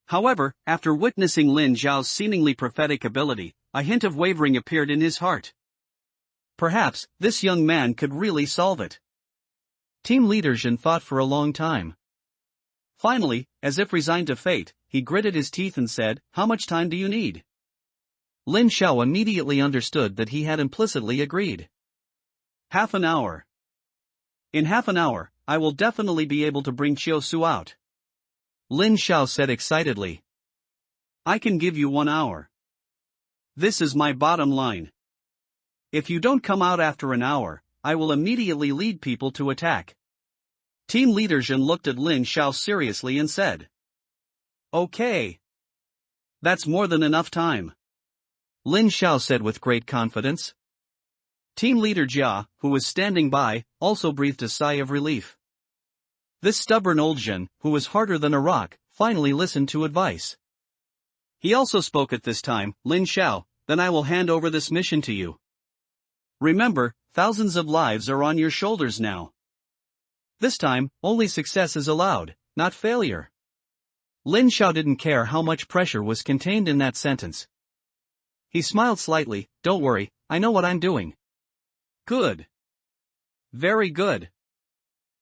However, after witnessing Lin Xiao's seemingly prophetic ability, a hint of wavering appeared in his heart. Perhaps, this young man could really solve it. Team Leader Jin thought for a long time. Finally, as if resigned to fate, he gritted his teeth and said, "How much time do you need?" Lin Xiao immediately understood that he had implicitly agreed. "Half an hour. In half an hour, I will definitely be able to bring Chiosu out," Lin Xiao said excitedly. "I can give you 1 hour. This is my bottom line. If you don't come out after an hour, I will immediately lead people to attack." Team Leader Jin looked at Lin Xiao seriously and said, "Okay. That's more than enough time," Lin Xiao said with great confidence. Team Leader Jia, who was standing by, also breathed a sigh of relief. This stubborn old Jin, who was harder than a rock, finally listened to advice. He also spoke at this time, "Lin Xiao, then I will hand over this mission to you. Remember, thousands of lives are on your shoulders now. This time, only success is allowed, not failure." Lin Xiao didn't care how much pressure was contained in that sentence. He smiled slightly, "Don't worry, I know what I'm doing." "Good. Very good.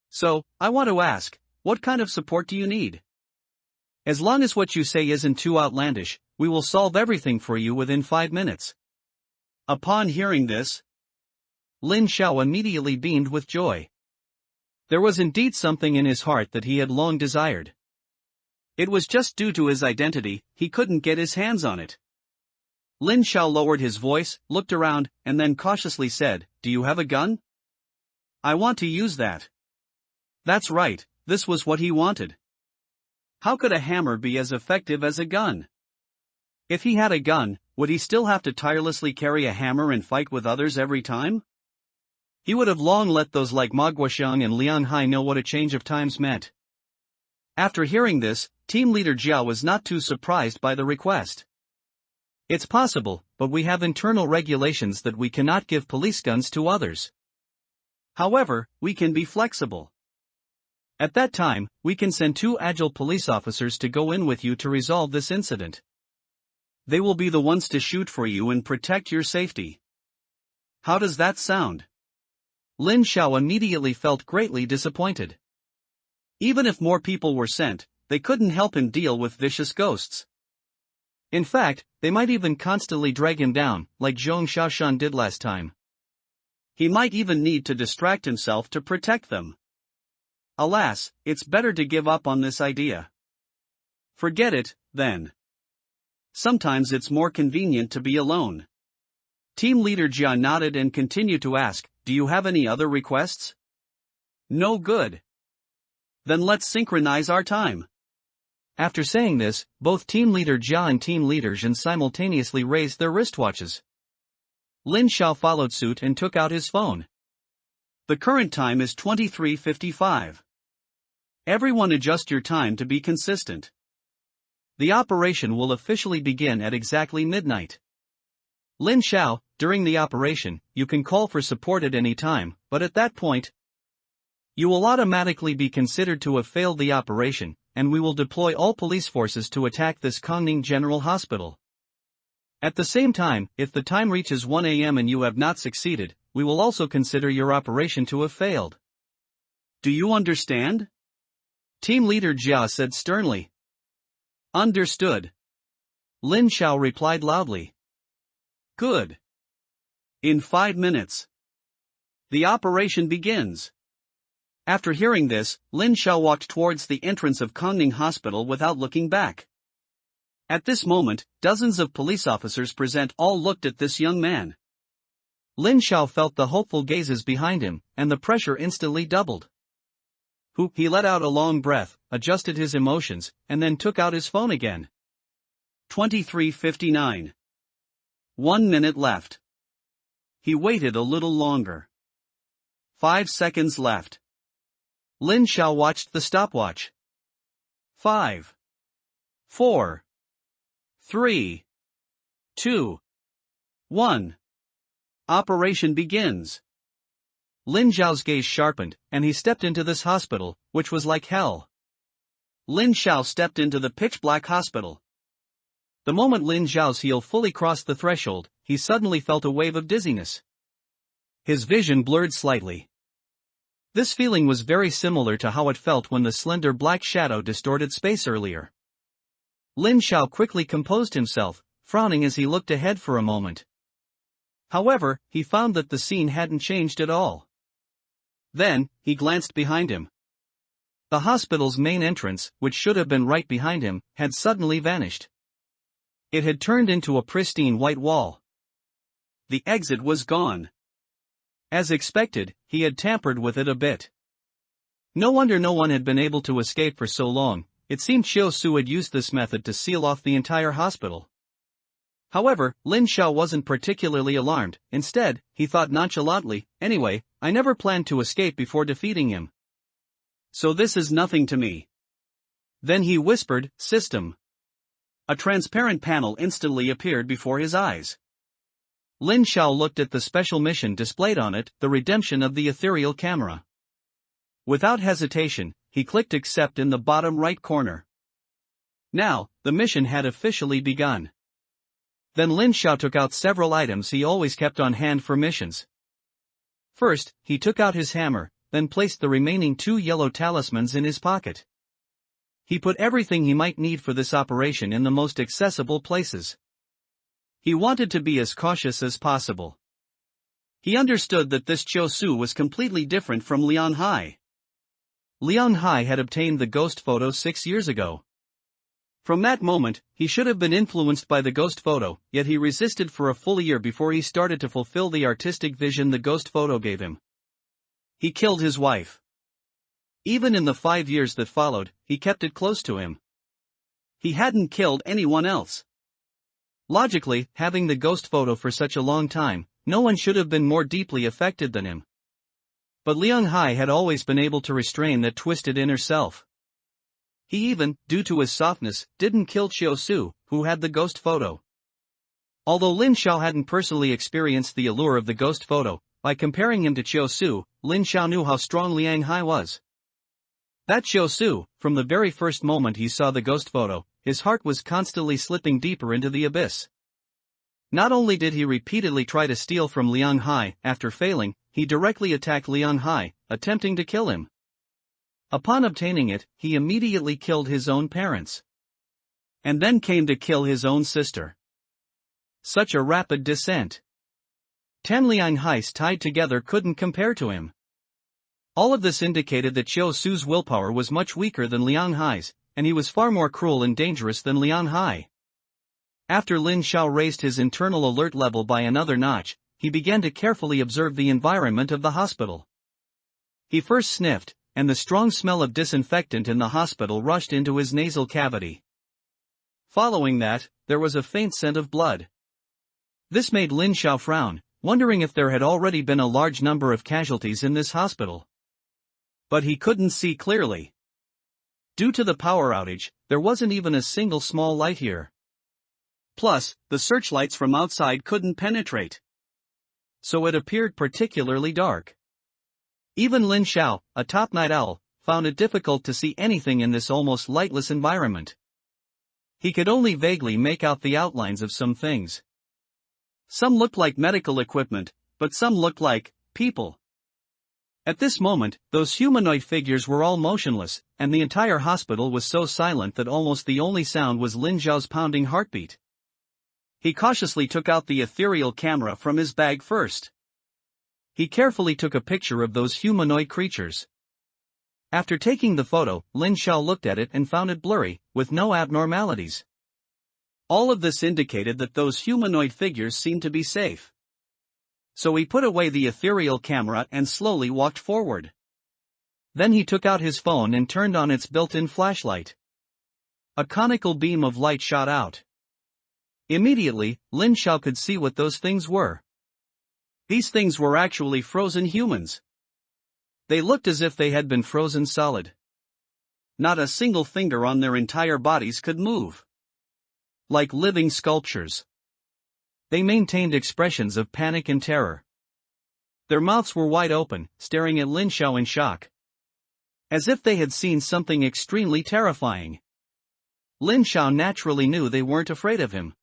So, I want to ask, what kind of support do you need? As long as what you say isn't too outlandish, we will solve everything for you within 5 minutes. Upon hearing this, Lin Xiao immediately beamed with joy. There was indeed something in his heart that he had long desired. It was just due to his identity, he couldn't get his hands on it. Lin Xiao lowered his voice, looked around, and then cautiously said, "Do you have a gun? I want to use that." That's right, this was what he wanted. How could a hammer be as effective as a gun? If he had a gun, would he still have to tirelessly carry a hammer and fight with others every time? He would have long let those like Ma Guoxiang and Liang Hai know what a change of times meant. After hearing this, Team Leader Jia was not too surprised by the request. "It's possible, but we have internal regulations that we cannot give police guns to others. However, we can be flexible. At that time, we can send 2 agile police officers to go in with you to resolve this incident. They will be the ones to shoot for you and protect your safety. How does that sound?" Lin Xiao immediately felt greatly disappointed. Even if more people were sent, they couldn't help him deal with vicious ghosts. In fact, they might even constantly drag him down, like Zhong Xiaoshan did last time. He might even need to distract himself to protect them. Alas, it's better to give up on this idea. Forget it, then. Sometimes it's more convenient to be alone. Team Leader Jia nodded and continued to ask, "Do you have any other requests?" "No good. Then let's synchronize our time." After saying this, both Team Leader Jia and Team Leader Jin simultaneously raised their wristwatches. Lin Xiao followed suit and took out his phone. The current time is 23:55. Everyone adjust your time to be consistent. The operation will officially begin at exactly midnight. Lin Xiao, during the operation, you can call for support at any time, but at that point, you will automatically be considered to have failed the operation, and we will deploy all police forces to attack this Kongning General Hospital. At the same time, if the time reaches 1 a.m. and you have not succeeded, we will also consider your operation to have failed. Do you understand? Team Leader Jia said sternly. Understood. Lin Xiao replied loudly. Good. In 5 minutes. The operation begins. After hearing this, Lin Xiao walked towards the entrance of Kongning Hospital without looking back. At this moment, dozens of police officers present all looked at this young man. Lin Xiao felt the hopeful gazes behind him, and the pressure instantly doubled. He let out a long breath, adjusted his emotions, and then took out his phone again. 23:59. 1 minute left. He waited a little longer. 5 seconds left. Lin Xiao watched the stopwatch. 5, 4, 3, 2, 1. Operation begins. Lin Xiao's gaze sharpened, and he stepped into this hospital, which was like hell. Lin Xiao stepped into the pitch-black hospital. The moment Lin Xiao's heel fully crossed the threshold, he suddenly felt a wave of dizziness. His vision blurred slightly. This feeling was very similar to how it felt when the slender black shadow distorted space earlier. Lin Xiao quickly composed himself, frowning as he looked ahead for a moment. However, he found that the scene hadn't changed at all. Then, he glanced behind him. The hospital's main entrance, which should have been right behind him, had suddenly vanished. It had turned into a pristine white wall. The exit was gone. As expected, he had tampered with it a bit. No wonder no one had been able to escape for so long. It seemed Xiao Su had used this method to seal off the entire hospital. However, Lin Xiao wasn't particularly alarmed. Instead, he thought nonchalantly, anyway, I never planned to escape before defeating him. So this is nothing to me. Then he whispered, System. A transparent panel instantly appeared before his eyes. Lin Xiao looked at the special mission displayed on it, the redemption of the ethereal camera. Without hesitation, he clicked accept in the bottom right corner. Now, the mission had officially begun. Then Lin Xiao took out several items he always kept on hand for missions. First, he took out his hammer, then placed the remaining 2 yellow talismans in his pocket. He put everything he might need for this operation in the most accessible places. He wanted to be as cautious as possible. He understood that this Xiao Su was completely different from Liang Hai. Liang Hai had obtained the ghost photo 6 years ago. From that moment, he should have been influenced by the ghost photo, yet he resisted for a full year before he started to fulfill the artistic vision the ghost photo gave him. He killed his wife. Even in the 5 years that followed, he kept it close to him. He hadn't killed anyone else. Logically, having the ghost photo for such a long time, no one should have been more deeply affected than him. But Liang Hai had always been able to restrain that twisted inner self. He even, due to his softness, didn't kill Xiao Su, who had the ghost photo. Although Lin Xiao hadn't personally experienced the allure of the ghost photo, by comparing him to Xiao Su, Lin Xiao knew how strong Liang Hai was. That Xiao Su, from the very first moment he saw the ghost photo, his heart was constantly slipping deeper into the abyss. Not only did he repeatedly try to steal from Liang Hai, after failing, he directly attacked Liang Hai, attempting to kill him. Upon obtaining it, he immediately killed his own parents. And then came to kill his own sister. Such a rapid descent. 10 Liang Hais tied together couldn't compare to him. All of this indicated that Xiao Su's willpower was much weaker than Liang Hai's, and he was far more cruel and dangerous than Liang Hai. After Lin Xiao raised his internal alert level by another notch, he began to carefully observe the environment of the hospital. He first sniffed, and the strong smell of disinfectant in the hospital rushed into his nasal cavity. Following that, there was a faint scent of blood. This made Lin Xiao frown, wondering if there had already been a large number of casualties in this hospital. But he couldn't see clearly. Due to the power outage, there wasn't even a single small light here. Plus, the searchlights from outside couldn't penetrate. So it appeared particularly dark. Even Lin Xiao, a top night owl, found it difficult to see anything in this almost lightless environment. He could only vaguely make out the outlines of some things. Some looked like medical equipment, but some looked like people. At this moment, those humanoid figures were all motionless, and the entire hospital was so silent that almost the only sound was Lin Xiao's pounding heartbeat. He cautiously took out the ethereal camera from his bag first. He carefully took a picture of those humanoid creatures. After taking the photo, Lin Xiao looked at it and found it blurry, with no abnormalities. All of this indicated that those humanoid figures seemed to be safe. So he put away the ethereal camera and slowly walked forward. Then he took out his phone and turned on its built-in flashlight. A conical beam of light shot out. Immediately, Lin Xiao could see what those things were. These things were actually frozen humans. They looked as if they had been frozen solid. Not a single finger on their entire bodies could move. Like living sculptures. They maintained expressions of panic and terror. Their mouths were wide open, staring at Lin Xiao in shock. As if they had seen something extremely terrifying. Lin Xiao naturally knew they weren't afraid of him.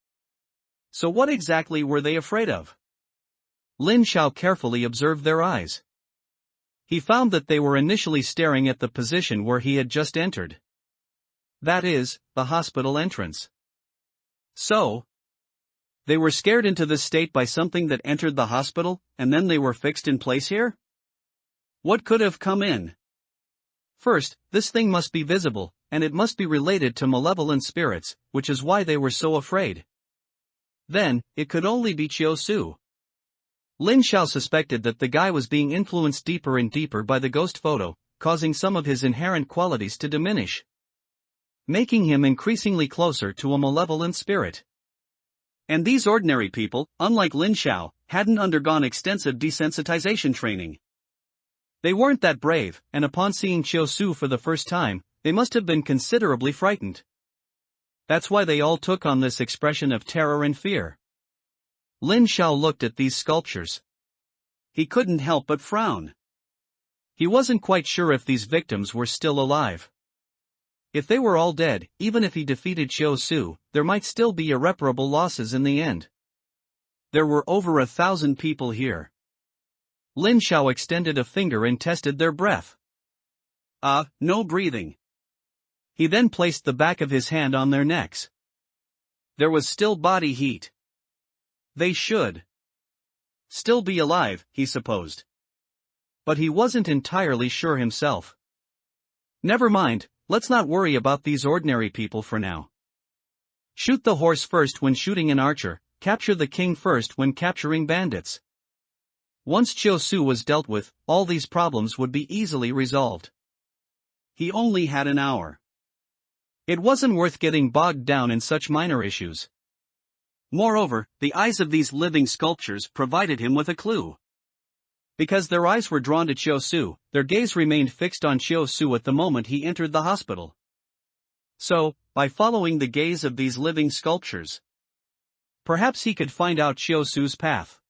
So what exactly were they afraid of? Lin Xiao carefully observed their eyes. He found that they were initially staring at the position where he had just entered. That is, the hospital entrance. So, they were scared into this state by something that entered the hospital, and then they were fixed in place here? What could have come in? First, this thing must be visible, and it must be related to malevolent spirits, which is why they were so afraid. Then, it could only be Chiu Su. Lin Xiao suspected that the guy was being influenced deeper and deeper by the ghost photo, causing some of his inherent qualities to diminish, making him increasingly closer to a malevolent spirit. And these ordinary people, unlike Lin Xiao, hadn't undergone extensive desensitization training. They weren't that brave, and upon seeing Chiu Su for the first time, they must have been considerably frightened. That's why they all took on this expression of terror and fear. Lin Xiao looked at these sculptures. He couldn't help but frown. He wasn't quite sure if these victims were still alive. If they were all dead, even if he defeated Chiu Su, there might still be irreparable losses in the end. There were over 1,000 people here. Lin Xiao extended a finger and tested their breath. No breathing. He then placed the back of his hand on their necks. There was still body heat. They should still be alive, he supposed. But he wasn't entirely sure himself. Never mind, let's not worry about these ordinary people for now. Shoot the horse first when shooting an archer, capture the king first when capturing bandits. Once Chiu Su was dealt with, all these problems would be easily resolved. He only had an hour. It wasn't worth getting bogged down in such minor issues. Moreover, the eyes of these living sculptures provided him with a clue. Because their eyes were drawn to Chiu Su, their gaze remained fixed on Chiu Su at the moment he entered the hospital. So, by following the gaze of these living sculptures, perhaps he could find out Chiu Su's path.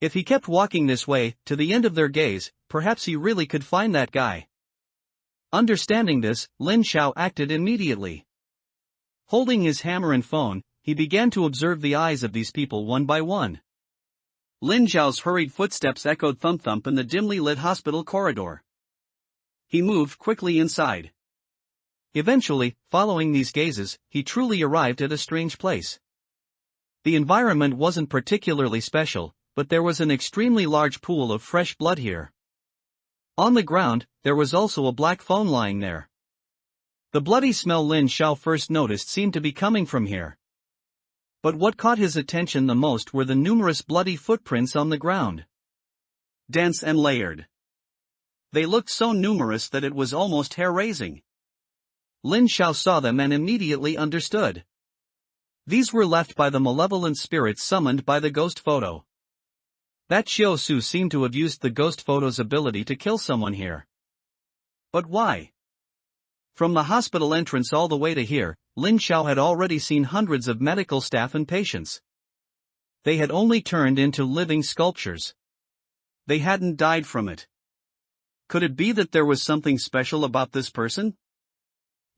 If he kept walking this way, to the end of their gaze, perhaps he really could find that guy. Understanding this, Lin Xiao acted immediately. Holding his hammer and phone, he began to observe the eyes of these people one by one. Lin Xiao's hurried footsteps echoed thump-thump in the dimly lit hospital corridor. He moved quickly inside. Eventually, following these gazes, he truly arrived at a strange place. The environment wasn't particularly special, but there was an extremely large pool of fresh blood here. On the ground, there was also a black phone lying there. The bloody smell Lin Xiao first noticed seemed to be coming from here. But what caught his attention the most were the numerous bloody footprints on the ground. Dense and layered. They looked so numerous that it was almost hair-raising. Lin Xiao saw them and immediately understood. These were left by the malevolent spirits summoned by the ghost photo. That Chiu Su seemed to have used the ghost photo's ability to kill someone here. But why? From the hospital entrance all the way to here, Lin Xiao had already seen hundreds of medical staff and patients. They had only turned into living sculptures. They hadn't died from it. Could it be that there was something special about this person?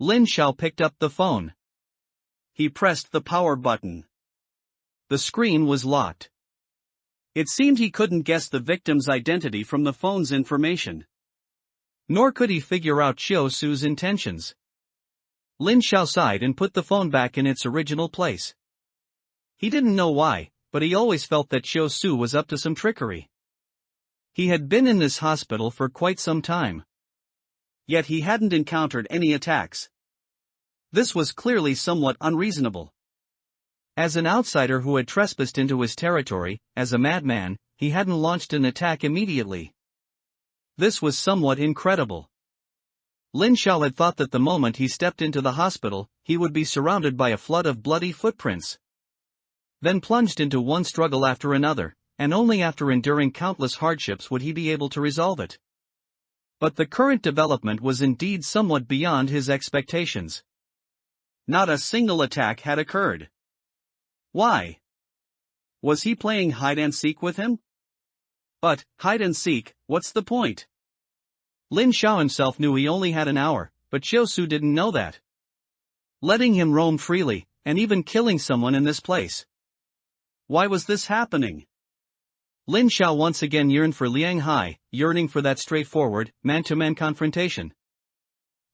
Lin Xiao picked up the phone. He pressed the power button. The screen was locked. It seemed he couldn't guess the victim's identity from the phone's information. Nor could he figure out Chiu Su's intentions. Lin Xiao sighed and put the phone back in its original place. He didn't know why, but he always felt that Chiu Su was up to some trickery. He had been in this hospital for quite some time. Yet he hadn't encountered any attacks. This was clearly somewhat unreasonable. As an outsider who had trespassed into his territory, as a madman, he hadn't launched an attack immediately. This was somewhat incredible. Lin Xiao had thought that the moment he stepped into the hospital, he would be surrounded by a flood of bloody footprints. Then plunged into one struggle after another, and only after enduring countless hardships would he be able to resolve it. But the current development was indeed somewhat beyond his expectations. Not a single attack had occurred. Why? Was he playing hide-and-seek with him? But, hide-and-seek, what's the point? Lin Xiao himself knew he only had an hour, but Xiaosu didn't know that. Letting him roam freely, and even killing someone in this place. Why was this happening? Lin Xiao once again yearned for Liang Hai, yearning for that straightforward, man-to-man confrontation.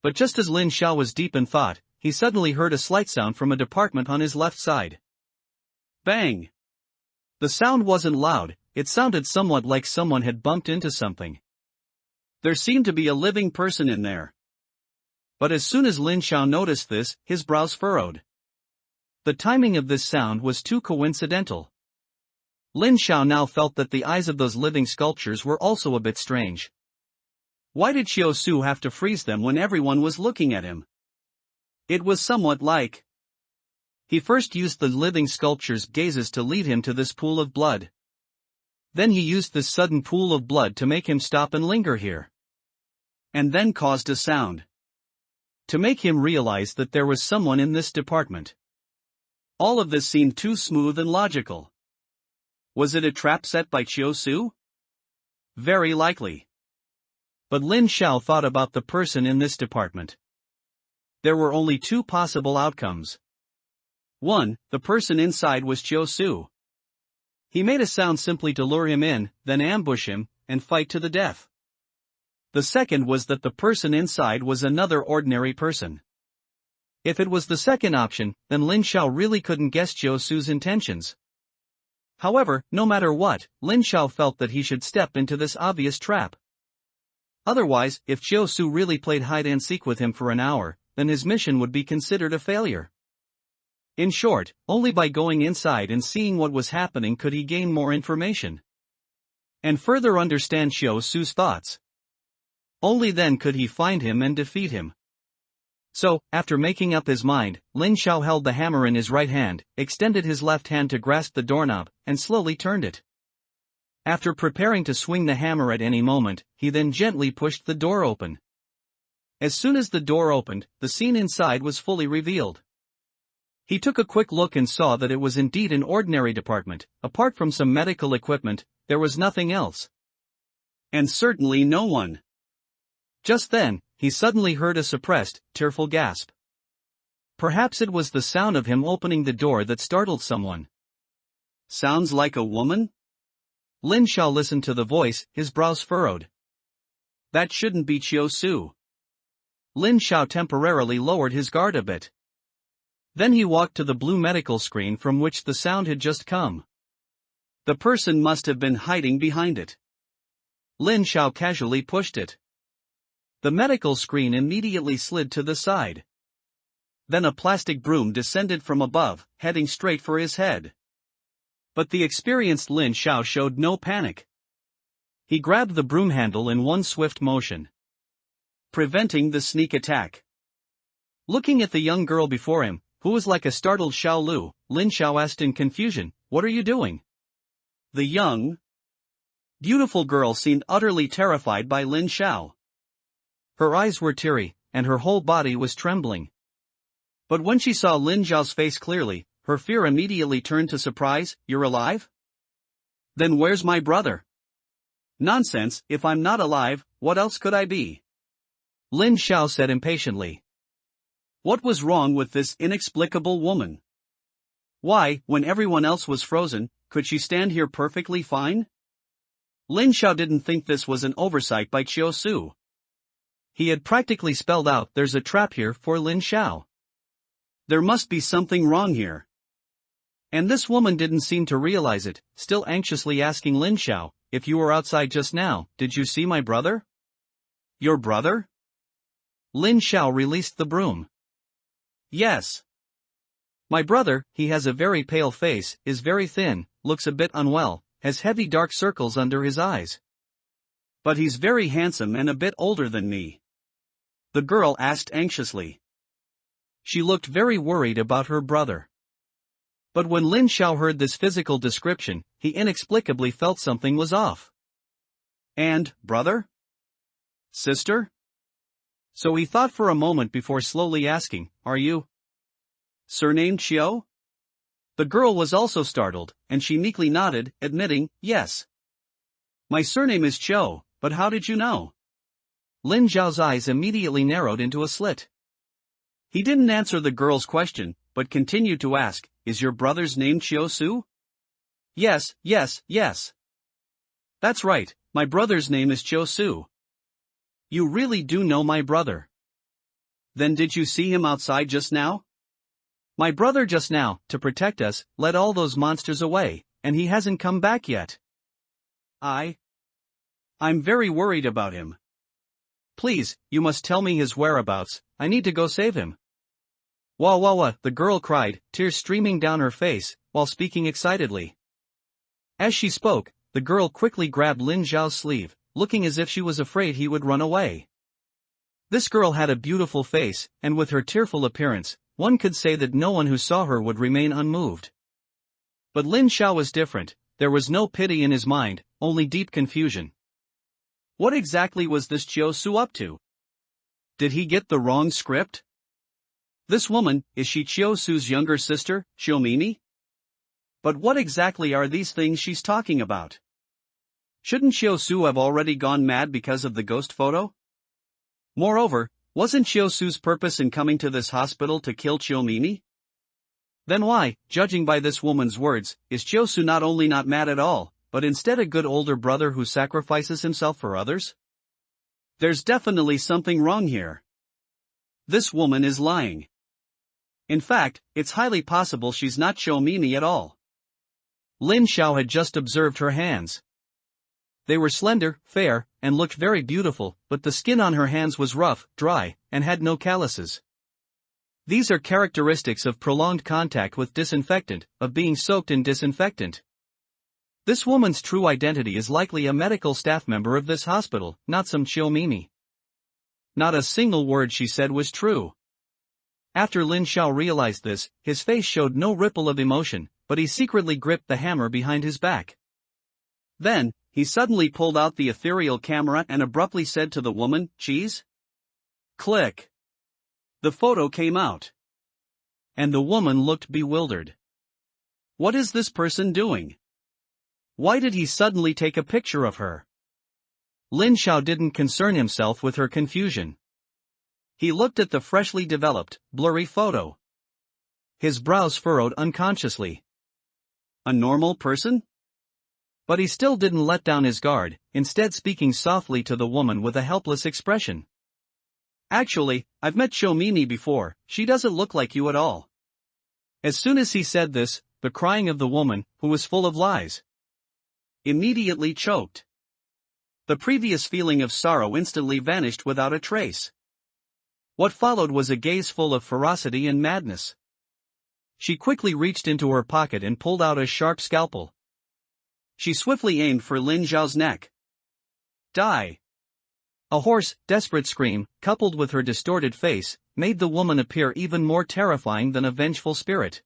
But just as Lin Xiao was deep in thought, he suddenly heard a slight sound from a department on his left side. Bang! The sound wasn't loud, it sounded somewhat like someone had bumped into something. There seemed to be a living person in there. But as soon as Lin Xiao noticed this, his brows furrowed. The timing of this sound was too coincidental. Lin Xiao now felt that the eyes of those living sculptures were also a bit strange. Why did Xiaosu have to freeze them when everyone was looking at him? It was somewhat like. He first used the living sculpture's gazes to lead him to this pool of blood. Then he used this sudden pool of blood to make him stop and linger here. And then caused a sound. To make him realize that there was someone in this department. All of this seemed too smooth and logical. Was it a trap set by Xiaosu? Very likely. But Lin Xiao thought about the person in this department. There were only two possible outcomes. 1. The person inside was Xiaosu. He made a sound simply to lure him in, then ambush him, and fight to the death. The second was that the person inside was another ordinary person. If it was the second option, then Lin Xiao really couldn't guess Xiaosu's intentions. However, no matter what, Lin Xiao felt that he should step into this obvious trap. Otherwise, if Xiaosu really played hide-and-seek with him for an hour, then his mission would be considered a failure. In short, only by going inside and seeing what was happening could he gain more information. And further understand Xiaosu's thoughts. Only then could he find him and defeat him. So, after making up his mind, Lin Xiao held the hammer in his right hand, extended his left hand to grasp the doorknob, and slowly turned it. After preparing to swing the hammer at any moment, he then gently pushed the door open. As soon as the door opened, the scene inside was fully revealed. He took a quick look and saw that it was indeed an ordinary department. Apart from some medical equipment, there was nothing else. And certainly no one. Just then, he suddenly heard a suppressed, tearful gasp. Perhaps it was the sound of him opening the door that startled someone. Sounds like a woman? Lin Xiao listened to the voice, his brows furrowed. That shouldn't be Xiaosu. Lin Xiao temporarily lowered his guard a bit. Then he walked to the blue medical screen from which the sound had just come. The person must have been hiding behind it. Lin Xiao casually pushed it. The medical screen immediately slid to the side. Then a plastic broom descended from above, heading straight for his head. But the experienced Lin Xiao showed no panic. He grabbed the broom handle in one swift motion, preventing the sneak attack. Looking at the young girl before him, who was like a startled Xiao Lu, Lin Xiao asked in confusion, "What are you doing?" The young, beautiful girl seemed utterly terrified by Lin Xiao. Her eyes were teary, and her whole body was trembling. But when she saw Lin Xiao's face clearly, her fear immediately turned to surprise. "You're alive? Then where's my brother?" "Nonsense, if I'm not alive, what else could I be?" Lin Xiao said impatiently. What was wrong with this inexplicable woman? Why, when everyone else was frozen, could she stand here perfectly fine? Lin Xiao didn't think this was an oversight by Xiaosu. He had practically spelled out, "There's a trap here" for Lin Xiao. There must be something wrong here. And this woman didn't seem to realize it, still anxiously asking Lin Xiao, "If you were outside just now, did you see my brother?" "Your brother?" Lin Xiao released the broom. "Yes. My brother, he has a very pale face, is very thin, looks a bit unwell, has heavy dark circles under his eyes. But he's very handsome and a bit older than me. The girl asked anxiously. She looked very worried about her brother. But when Lin Xiao heard this physical description, he inexplicably felt something was off. And, brother? Sister? So he thought for a moment before slowly asking, are you surnamed Xiao? The girl was also startled, and she meekly nodded, admitting, yes. My surname is Qiu, but how did you know? Lin Xiao's eyes immediately narrowed into a slit. He didn't answer the girl's question, but continued to ask, is your brother's name Qiu Su? Yes, yes, yes. That's right, my brother's name is Qiu Su. You really do know my brother. Then did you see him outside just now? My brother just now, to protect us, led all those monsters away, and he hasn't come back yet. I'm very worried about him. Please, you must tell me his whereabouts, I need to go save him. Wah wah wah, the girl cried, tears streaming down her face, while speaking excitedly. As she spoke, the girl quickly grabbed Lin Xiao's sleeve, looking as if she was afraid he would run away. This girl had a beautiful face, and with her tearful appearance, one could say that no one who saw her would remain unmoved. But Lin Xiao was different, there was no pity in his mind, only deep confusion. What exactly was this Qiu Su up to? Did he get the wrong script? This woman, is she Qiu Su's younger sister, Qiu Mimi? But what exactly are these things she's talking about? Shouldn't Qiu Su have already gone mad because of the ghost photo? Moreover, wasn't Qiu Su's purpose in coming to this hospital to kill Qiu Mimi? Then why, judging by this woman's words, is Qiu Su not only not mad at all, but instead a good older brother who sacrifices himself for others? There's definitely something wrong here. This woman is lying. In fact, it's highly possible she's not Qiu Mimi at all. Lin Xiao had just observed her hands. They were slender, fair, and looked very beautiful, but the skin on her hands was rough, dry, and had no calluses. These are characteristics of prolonged contact with disinfectant, of being soaked in disinfectant. This woman's true identity is likely a medical staff member of this hospital, not some Qiu Mimi. Not a single word she said was true. After Lin Xiao realized this, his face showed no ripple of emotion, but he secretly gripped the hammer behind his back. Then, he suddenly pulled out the ethereal camera and abruptly said to the woman, cheese? Click. The photo came out. And the woman looked bewildered. What is this person doing? Why did he suddenly take a picture of her? Lin Xiao didn't concern himself with her confusion. He looked at the freshly developed, blurry photo. His brows furrowed unconsciously. A normal person? But he still didn't let down his guard, instead speaking softly to the woman with a helpless expression. Actually, I've met Qiu Mimi before, she doesn't look like you at all. As soon as he said this, the crying of the woman, who was full of lies, immediately choked. The previous feeling of sorrow instantly vanished without a trace. What followed was a gaze full of ferocity and madness. She quickly reached into her pocket and pulled out a sharp scalpel. She swiftly aimed for Lin Xiao's neck. Die! A hoarse, desperate scream, coupled with her distorted face, made the woman appear even more terrifying than a vengeful spirit.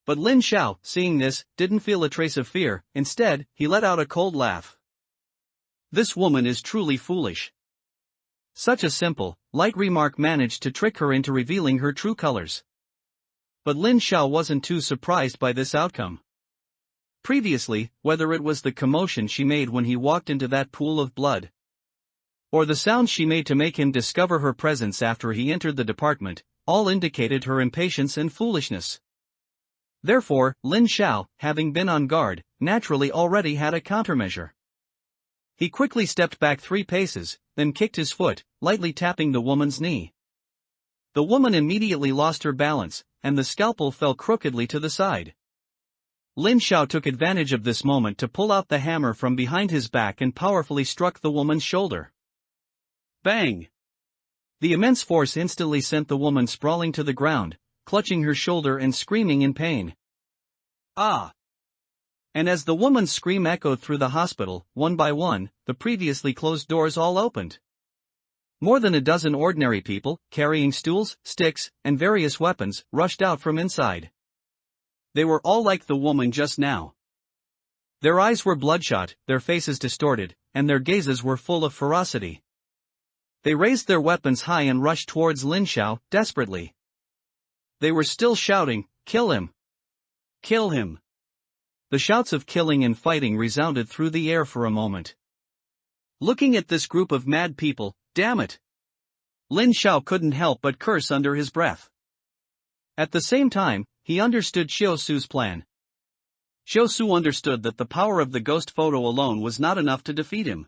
But Lin Xiao, seeing this, didn't feel a trace of fear, instead, he let out a cold laugh. This woman is truly foolish. Such a simple, light remark managed to trick her into revealing her true colors. But Lin Xiao wasn't too surprised by this outcome. Previously, whether it was the commotion she made when he walked into that pool of blood, or the sounds she made to make him discover her presence after he entered the department, all indicated her impatience and foolishness. Therefore, Lin Xiao, having been on guard, naturally already had a countermeasure. He quickly stepped back 3 paces, then kicked his foot, lightly tapping the woman's knee. The woman immediately lost her balance, and the scalpel fell crookedly to the side. Lin Xiao took advantage of this moment to pull out the hammer from behind his back and powerfully struck the woman's shoulder. Bang! The immense force instantly sent the woman sprawling to the ground, clutching her shoulder and screaming in pain. Ah! And as the woman's scream echoed through the hospital, one by one, the previously closed doors all opened. More than a dozen ordinary people, carrying stools, sticks, and various weapons, rushed out from inside. They were all like the woman just now. Their eyes were bloodshot, their faces distorted, and their gazes were full of ferocity. They raised their weapons high and rushed towards Lin Xiao, desperately. They were still shouting, "Kill him! Kill him!" The shouts of killing and fighting resounded through the air for a moment. Looking at this group of mad people, damn it! Lin Xiao couldn't help but curse under his breath. At the same time, he understood Xiao Su's plan. Xiao Su understood that the power of the ghost photo alone was not enough to defeat him.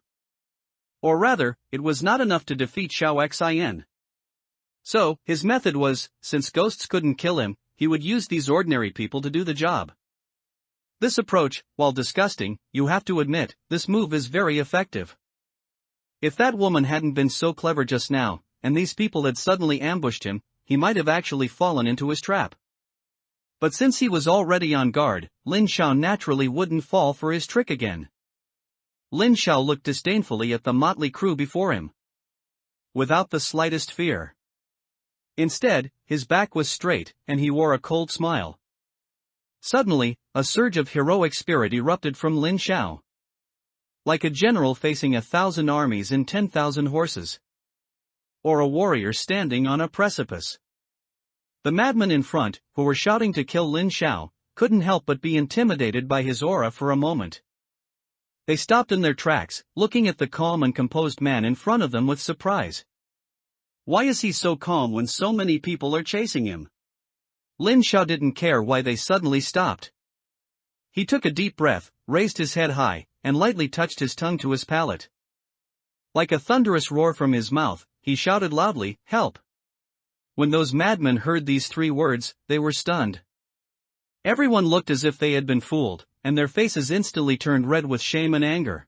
Or rather, it was not enough to defeat Xiao Xin. So, his method was, since ghosts couldn't kill him, he would use these ordinary people to do the job. This approach, while disgusting, you have to admit, this move is very effective. If that woman hadn't been so clever just now, and these people had suddenly ambushed him, he might have actually fallen into his trap. But since he was already on guard, Lin Xiao naturally wouldn't fall for his trick again. Lin Xiao looked disdainfully at the motley crew before him, without the slightest fear. Instead, his back was straight, and he wore a cold smile. Suddenly, a surge of heroic spirit erupted from Lin Xiao. Like a general facing 1,000 armies and 10,000 horses. Or a warrior standing on a precipice. The madmen in front, who were shouting to kill Lin Xiao, couldn't help but be intimidated by his aura for a moment. They stopped in their tracks, looking at the calm and composed man in front of them with surprise. Why is he so calm when so many people are chasing him? Lin Xiao didn't care why they suddenly stopped. He took a deep breath, raised his head high, and lightly touched his tongue to his palate. Like a thunderous roar from his mouth, he shouted loudly, "Help!" When those madmen heard these 3 words, they were stunned. Everyone looked as if they had been fooled, and their faces instantly turned red with shame and anger.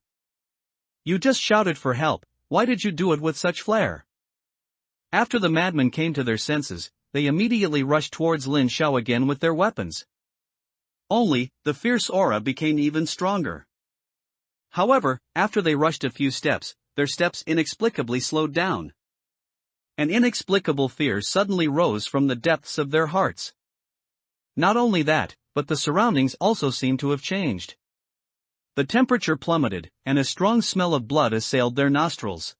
"You just shouted for help, why did you do it with such flair?" After the madmen came to their senses, they immediately rushed towards Lin Xiao again with their weapons. Only, the fierce aura became even stronger. However, after they rushed a few steps, their steps inexplicably slowed down. An inexplicable fear suddenly rose from the depths of their hearts. Not only that, but the surroundings also seemed to have changed. The temperature plummeted, and a strong smell of blood assailed their nostrils.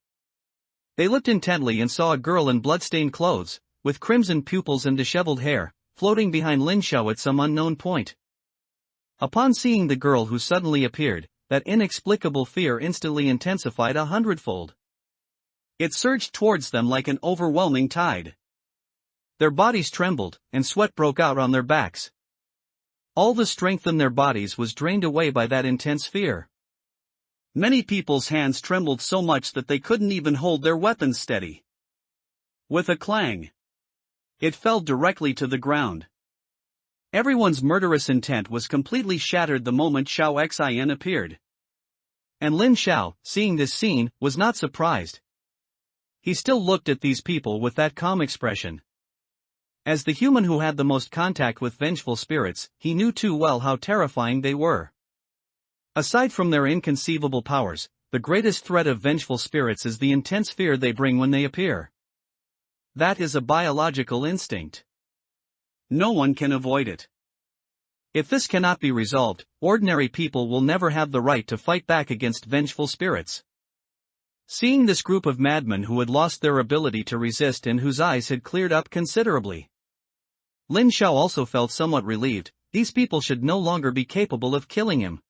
They looked intently and saw a girl in blood-stained clothes, with crimson pupils and disheveled hair, floating behind Lin Xiao at some unknown point. Upon seeing the girl who suddenly appeared, that inexplicable fear instantly intensified 100-fold. It surged towards them like an overwhelming tide. Their bodies trembled, and sweat broke out on their backs. All the strength in their bodies was drained away by that intense fear. Many people's hands trembled so much that they couldn't even hold their weapons steady. With a clang, it fell directly to the ground. Everyone's murderous intent was completely shattered the moment Xiao Xin appeared. And Lin Xiao, seeing this scene, was not surprised. He still looked at these people with that calm expression. As the human who had the most contact with vengeful spirits, he knew too well how terrifying they were. Aside from their inconceivable powers, the greatest threat of vengeful spirits is the intense fear they bring when they appear. That is a biological instinct. No one can avoid it. If this cannot be resolved, ordinary people will never have the right to fight back against vengeful spirits. Seeing this group of madmen who had lost their ability to resist and whose eyes had cleared up considerably, Lin Xiao also felt somewhat relieved. These people should no longer be capable of killing him.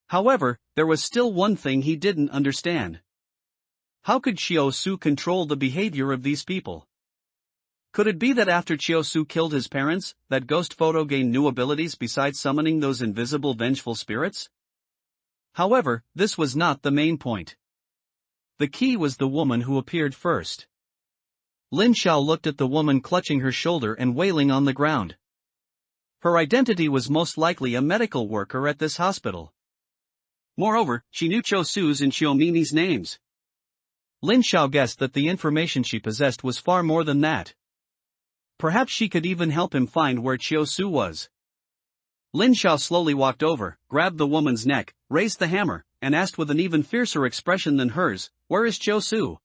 However, there was still one thing he didn't understand. How could Xiao Su control the behavior of these people? Could it be that after Xiao Su killed his parents, that ghost photo gained new abilities besides summoning those invisible vengeful spirits? However, this was not the main point. The key was the woman who appeared first. Lin Xiao looked at the woman clutching her shoulder and wailing on the ground. Her identity was most likely a medical worker at this hospital. Moreover, she knew Xiao Su's and Xiao Mimi's names. Lin Xiao guessed that the information she possessed was far more than that. Perhaps she could even help him find where Chiu Su was. Lin Xiao slowly walked over, grabbed the woman's neck, raised the hammer, and asked with an even fiercer expression than hers, "Where is Chiu Su?"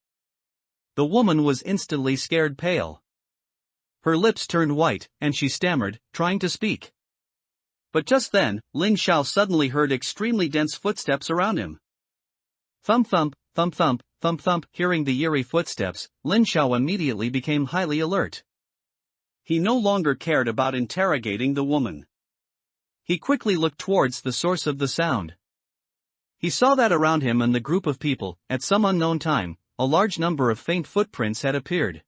The woman was instantly scared pale. Her lips turned white, and she stammered, trying to speak. But just then, Lin Xiao suddenly heard extremely dense footsteps around him. Thump thump, thump thump, thump thump. Hearing the eerie footsteps, Lin Xiao immediately became highly alert. He no longer cared about interrogating the woman. He quickly looked towards the source of the sound. He saw that around him and the group of people, at some unknown time, a large number of faint footprints had appeared.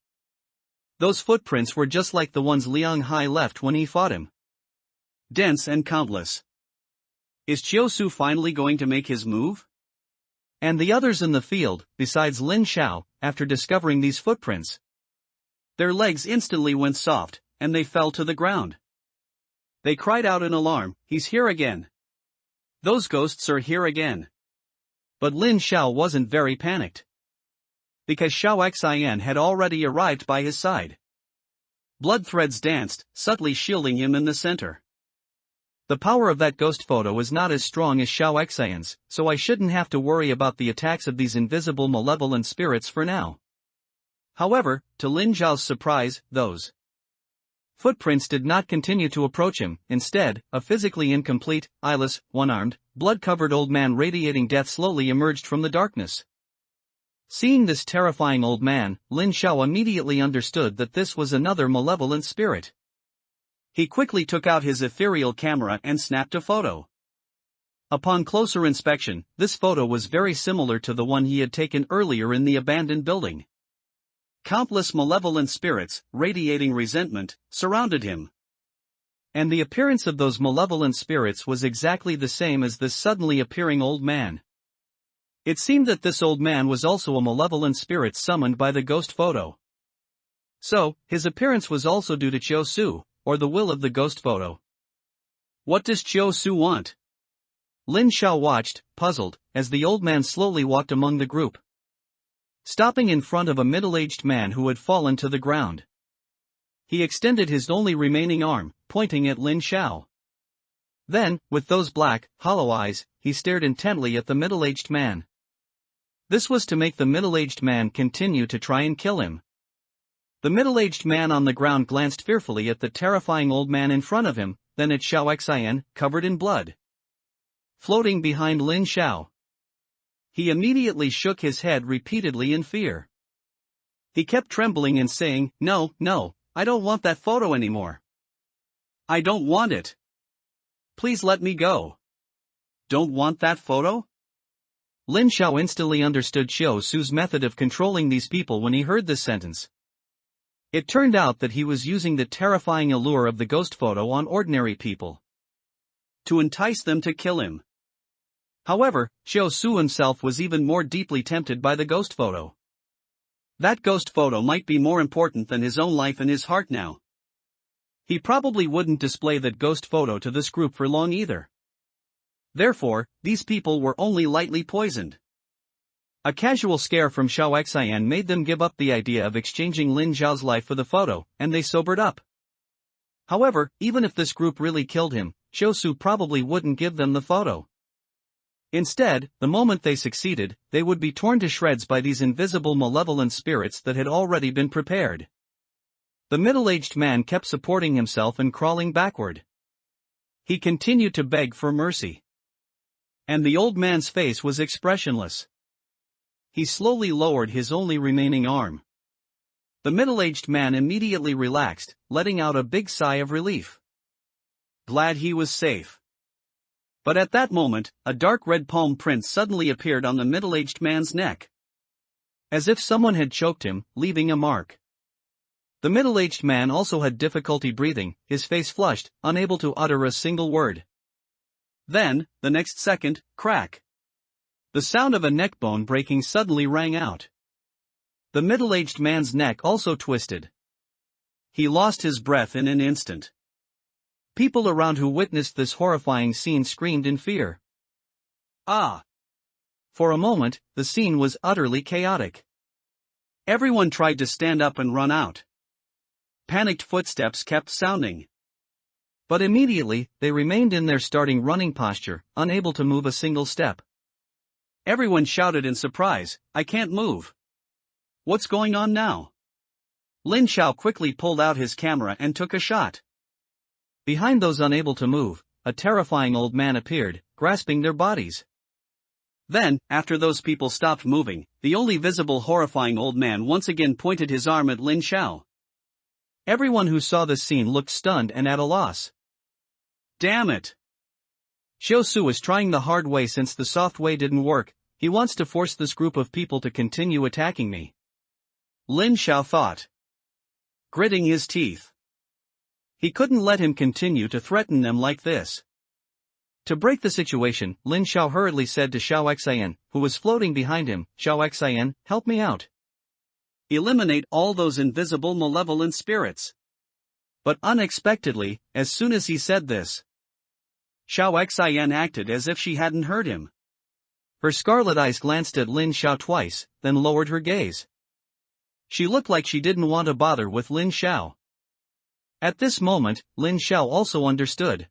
Those footprints were just like the ones Liang Hai left when he fought him. Dense and countless. Is Chiu Su finally going to make his move? And the others in the field, besides Lin Xiao, after discovering these footprints, their legs instantly went soft, and they fell to the ground. They cried out in alarm, "He's here again! Those ghosts are here again!" But Lin Xiao wasn't very panicked, because Xiao Xian had already arrived by his side. Blood threads danced, subtly shielding him in the center. The power of that ghost photo is not as strong as Xiao Xian's, so I shouldn't have to worry about the attacks of these invisible malevolent spirits for now. However, to Lin Xiao's surprise, those footprints did not continue to approach him. Instead, a physically incomplete, eyeless, one-armed, blood-covered old man radiating death slowly emerged from the darkness. Seeing this terrifying old man, Lin Xiao immediately understood that this was another malevolent spirit. He quickly took out his ethereal camera and snapped a photo. Upon closer inspection, this photo was very similar to the one he had taken earlier in the abandoned building. Countless malevolent spirits, radiating resentment, surrounded him. And the appearance of those malevolent spirits was exactly the same as this suddenly appearing old man. It seemed that this old man was also a malevolent spirit summoned by the ghost photo. So, his appearance was also due to Chiu Su, or the will of the ghost photo. What does Chiu Su want? Lin Xiao watched, puzzled, as the old man slowly walked among the group, stopping in front of a middle-aged man who had fallen to the ground. He extended his only remaining arm, pointing at Lin Xiao. Then, with those black, hollow eyes, he stared intently at the middle-aged man. This was to make the middle-aged man continue to try and kill him. The middle-aged man on the ground glanced fearfully at the terrifying old man in front of him, then at Xiao Xian, covered in blood, floating behind Lin Xiao. He immediately shook his head repeatedly in fear. He kept trembling and saying, "No, no, I don't want that photo anymore. I don't want it. Please let me go. Don't want that photo?" Lin Xiao instantly understood Chiu Su's method of controlling these people when he heard this sentence. It turned out that he was using the terrifying allure of the ghost photo on ordinary people, to entice them to kill him. However, Chiu Su himself was even more deeply tempted by the ghost photo. That ghost photo might be more important than his own life and his heart now. He probably wouldn't display that ghost photo to this group for long either. Therefore, these people were only lightly poisoned. A casual scare from Xiao Xian made them give up the idea of exchanging Lin Xiao's life for the photo, and they sobered up. However, even if this group really killed him, Chiu Su probably wouldn't give them the photo. Instead, the moment they succeeded, they would be torn to shreds by these invisible malevolent spirits that had already been prepared. The middle-aged man kept supporting himself and crawling backward. He continued to beg for mercy. And the old man's face was expressionless. He slowly lowered his only remaining arm. The middle-aged man immediately relaxed, letting out a big sigh of relief. Glad he was safe. But at that moment, a dark red palm print suddenly appeared on the middle-aged man's neck, as if someone had choked him, leaving a mark. The middle-aged man also had difficulty breathing, his face flushed, unable to utter a single word. Then, the next second, crack. The sound of a neck bone breaking suddenly rang out. The middle-aged man's neck also twisted. He lost his breath in an instant. People around who witnessed this horrifying scene screamed in fear. Ah! For a moment, the scene was utterly chaotic. Everyone tried to stand up and run out. panicked footsteps kept sounding. But immediately, they remained in their starting running posture, unable to move a single step. Everyone shouted in surprise, "I can't move. What's going on now?" Lin Xiao quickly pulled out his camera and took a shot. Behind those unable to move, a terrifying old man appeared, grasping their bodies. Then, after those people stopped moving, the only visible horrifying old man once again pointed his arm at Lin Xiao. Everyone who saw this scene looked stunned and at a loss. Damn it! Xiao Su is trying the hard way since the soft way didn't work. He wants to force this group of people to continue attacking me. Lin Xiao thought, gritting his teeth. He couldn't let him continue to threaten them like this. To break the situation, Lin Xiao hurriedly said to Xiao Xian, who was floating behind him, "Xiao Xian, help me out. Eliminate all those invisible malevolent spirits." But unexpectedly, as soon as he said this, Xiao Xian acted as if she hadn't heard him. Her scarlet eyes glanced at Lin Xiao twice, then lowered her gaze. She looked like she didn't want to bother with Lin Xiao. At this moment, Lin Xiao also understood.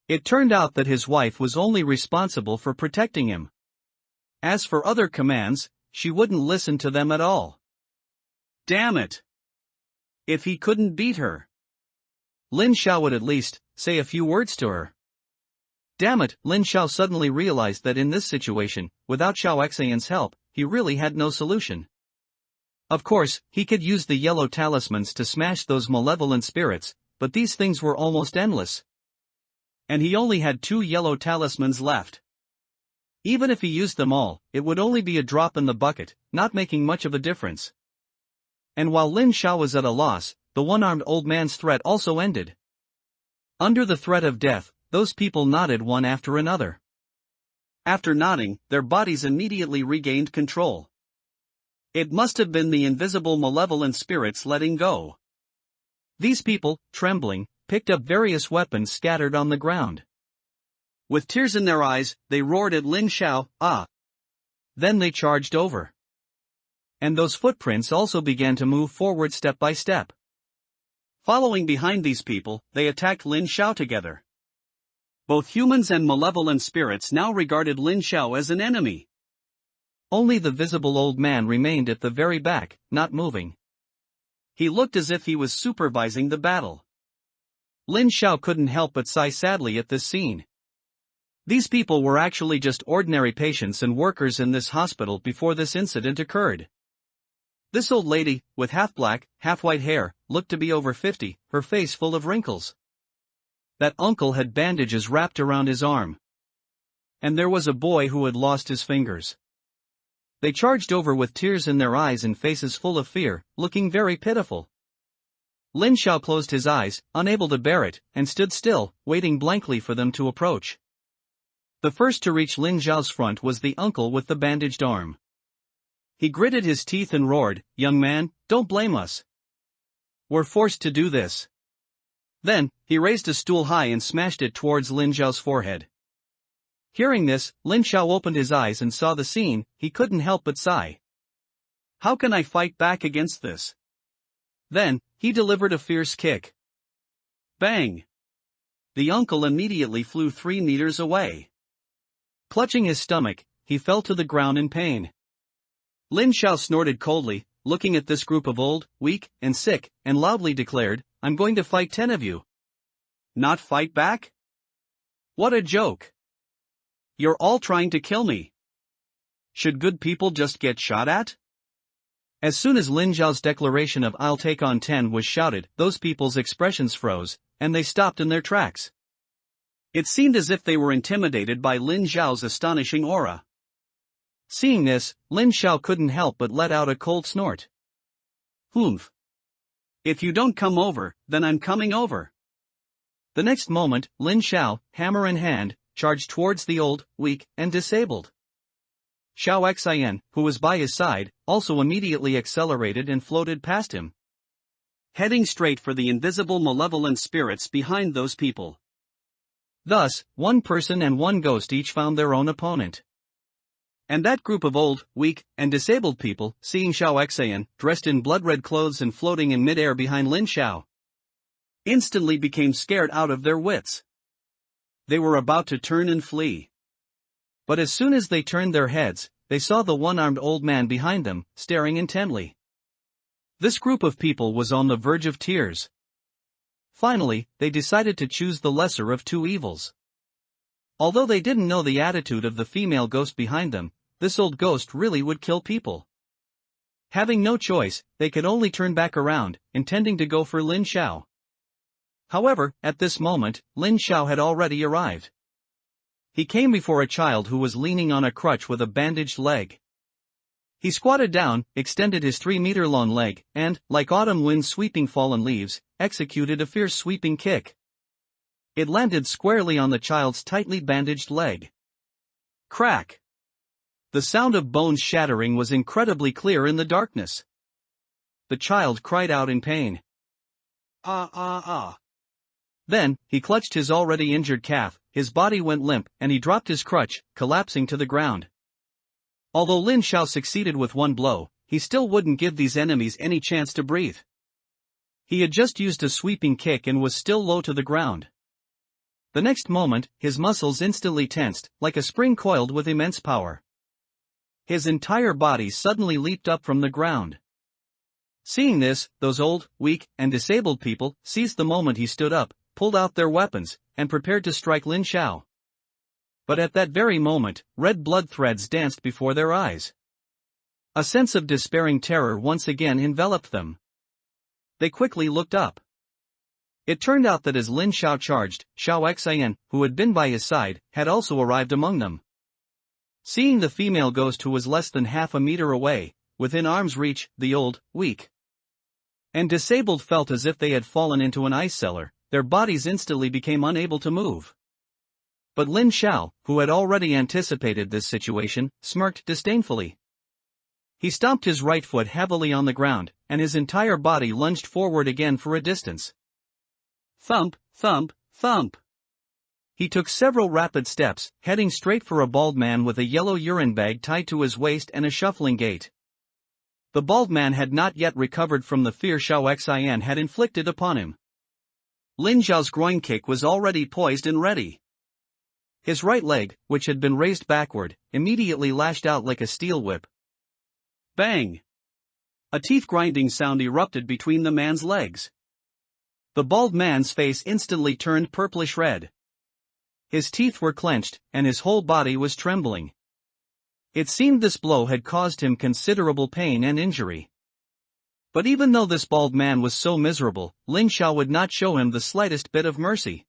It turned out that his wife was only responsible for protecting him. As for other commands, she wouldn't listen to them at all. Damn it! If he couldn't beat her, Lin Xiao would at least say a few words to her. Damn it, Lin Xiao suddenly realized that in this situation, without Xiao Xian's help, he really had no solution. Of course, he could use the yellow talismans to smash those malevolent spirits, but these things were almost endless. And he only had 2 yellow talismans left. Even if he used them all, it would only be a drop in the bucket, not making much of a difference. And while Lin Xiao was at a loss, the one-armed old man's threat also ended. Under the threat of death, those people nodded one after another. After nodding, their bodies immediately regained control. It must have been the invisible malevolent spirits letting go. These people, trembling, picked up various weapons scattered on the ground. With tears in their eyes, they roared at Lin Xiao, "Ah!" Then they charged over. And those footprints also began to move forward step by step. Following behind these people, they attacked Lin Xiao together. Both humans and malevolent spirits now regarded Lin Xiao as an enemy. Only the visible old man remained at the very back, not moving. He looked as if he was supervising the battle. Lin Xiao couldn't help but sigh sadly at this scene. These people were actually just ordinary patients and workers in this hospital before this incident occurred. This old lady, with half-black, half-white hair, looked to be over 50, her face full of wrinkles. That uncle had bandages wrapped around his arm. And there was a boy who had lost his fingers. They charged over with tears in their eyes and faces full of fear, looking very pitiful. Lin Xiao closed his eyes, unable to bear it, and stood still, waiting blankly for them to approach. The first to reach Lin Xiao's front was the uncle with the bandaged arm. He gritted his teeth and roared, "Young man, don't blame us. We're forced to do this." Then, he raised a stool high and smashed it towards Lin Xiao's forehead. Hearing this, Lin Xiao opened his eyes and saw the scene. He couldn't help but sigh. How can I fight back against this? Then, he delivered a fierce kick. Bang! The uncle immediately flew 3 meters away. Clutching his stomach, he fell to the ground in pain. Lin Xiao snorted coldly, looking at this group of old, weak, and sick, and loudly declared, "I'm going to fight 10 of you." Not fight back? What a joke! You're all trying to kill me. Should good people just get shot at? As soon as Lin Xiao's declaration of "I'll take on 10" was shouted, those people's expressions froze, and they stopped in their tracks. It seemed as if they were intimidated by Lin Xiao's astonishing aura. Seeing this, Lin Xiao couldn't help but let out a cold snort. Humph. If you don't come over, then I'm coming over. The next moment, Lin Xiao, hammer in hand, charged towards the old, weak, and disabled. Xiao Xian, who was by his side, also immediately accelerated and floated past him, heading straight for the invisible malevolent spirits behind those people. Thus, one person and one ghost each found their own opponent. And that group of old, weak, and disabled people, seeing Xiao Xian, dressed in blood-red clothes and floating in mid-air behind Lin Xiao, instantly became scared out of their wits. They were about to turn and flee. But as soon as they turned their heads, they saw the one-armed old man behind them, staring intently. This group of people was on the verge of tears. Finally, they decided to choose the lesser of two evils. Although they didn't know the attitude of the female ghost behind them, this old ghost really would kill people. Having no choice, they could only turn back around, intending to go for Lin Xiao. However, at this moment, Lin Xiao had already arrived. He came before a child who was leaning on a crutch with a bandaged leg. He squatted down, extended his 3-meter-long leg, and, like autumn wind sweeping fallen leaves, executed a fierce sweeping kick. It landed squarely on the child's tightly bandaged leg. Crack! The sound of bones shattering was incredibly clear in the darkness. The child cried out in pain. Ah ah ah. Then, he clutched his already injured calf, his body went limp, and he dropped his crutch, collapsing to the ground. Although Lin Xiao succeeded with one blow, he still wouldn't give these enemies any chance to breathe. He had just used a sweeping kick and was still low to the ground. The next moment, his muscles instantly tensed, like a spring coiled with immense power. His entire body suddenly leaped up from the ground. Seeing this, those old, weak, and disabled people seized the moment he stood up, pulled out their weapons, and prepared to strike Lin Xiao. But at that very moment, red blood threads danced before their eyes. A sense of despairing terror once again enveloped them. They quickly looked up. It turned out that as Lin Xiao charged, Xiao Xian, who had been by his side, had also arrived among them. Seeing the female ghost who was less than half a meter away, within arm's reach, the old, weak, and disabled felt as if they had fallen into an ice cellar. Their bodies instantly became unable to move. But Lin Xiao, who had already anticipated this situation, smirked disdainfully. He stomped his right foot heavily on the ground, and his entire body lunged forward again for a distance. Thump, thump, thump. He took several rapid steps, heading straight for a bald man with a yellow urine bag tied to his waist and a shuffling gait. The bald man had not yet recovered from the fear Xiao Xian had inflicted upon him. Lin Xiao's groin kick was already poised and ready. His right leg, which had been raised backward, immediately lashed out like a steel whip. Bang! A teeth-grinding sound erupted between the man's legs. The bald man's face instantly turned purplish red. His teeth were clenched, and his whole body was trembling. It seemed this blow had caused him considerable pain and injury. But even though this bald man was so miserable, Lin Xiao would not show him the slightest bit of mercy.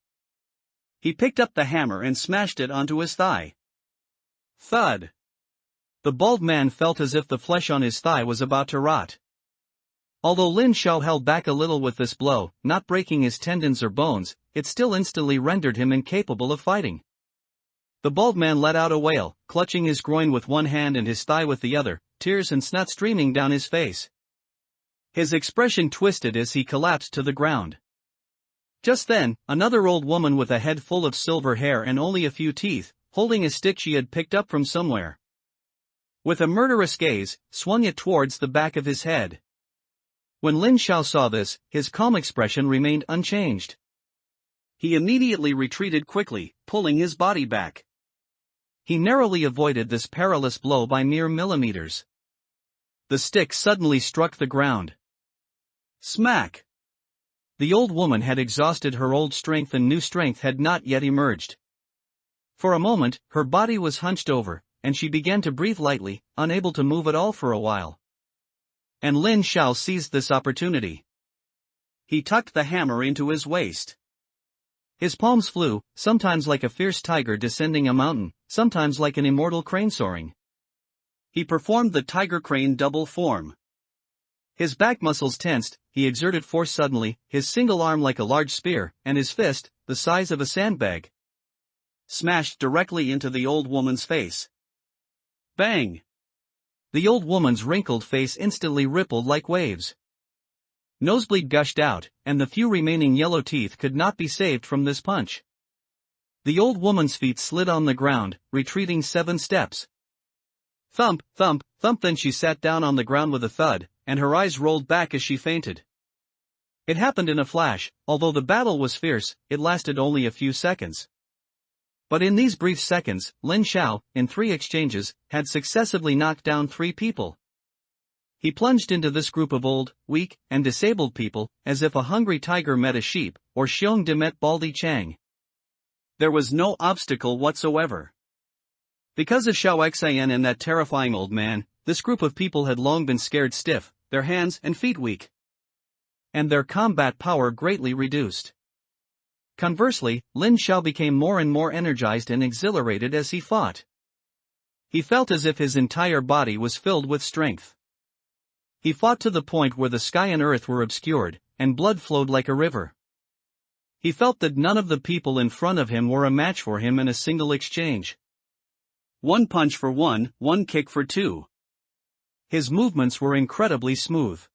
He picked up the hammer and smashed it onto his thigh. Thud! The bald man felt as if the flesh on his thigh was about to rot. Although Lin Xiao held back a little with this blow, not breaking his tendons or bones, it still instantly rendered him incapable of fighting. The bald man let out a wail, clutching his groin with one hand and his thigh with the other, tears and snot streaming down his face. His expression twisted as he collapsed to the ground. Just then, another old woman with a head full of silver hair and only a few teeth, holding a stick she had picked up from somewhere, with a murderous gaze, swung it towards the back of his head. When Lin Xiao saw this, his calm expression remained unchanged. He immediately retreated quickly, pulling his body back. He narrowly avoided this perilous blow by mere millimeters. The stick suddenly struck the ground. Smack! The old woman had exhausted her old strength and new strength had not yet emerged. For a moment, her body was hunched over, and she began to breathe lightly, unable to move at all for a while. And Lin Xiao seized this opportunity. He tucked the hammer into his waist. His palms flew, sometimes like a fierce tiger descending a mountain, sometimes like an immortal crane soaring. He performed the tiger crane double form. His back muscles tensed, he exerted force suddenly, his single arm like a large spear, and his fist, the size of a sandbag, smashed directly into the old woman's face. Bang! The old woman's wrinkled face instantly rippled like waves. Nosebleed gushed out, and the few remaining yellow teeth could not be saved from this punch. The old woman's feet slid on the ground, retreating 7 steps. Thump, thump, thump. Then she sat down on the ground with a thud, and her eyes rolled back as she fainted. It happened in a flash. Although the battle was fierce, it lasted only a few seconds. But in these brief seconds, Lin Xiao, in 3 exchanges, had successively knocked down 3 people. He plunged into this group of old, weak, and disabled people, as if a hungry tiger met a sheep, or Xiong De met Baldy Chang. There was no obstacle whatsoever. Because of Xiao Xian and that terrifying old man, this group of people had long been scared stiff, their hands and feet weak, and their combat power greatly reduced. Conversely, Lin Xiao became more and more energized and exhilarated as he fought. He felt as if his entire body was filled with strength. He fought to the point where the sky and earth were obscured, and blood flowed like a river. He felt that none of the people in front of him were a match for him in a single exchange. 1 punch for 1, 1 kick for 2. His movements were incredibly smooth.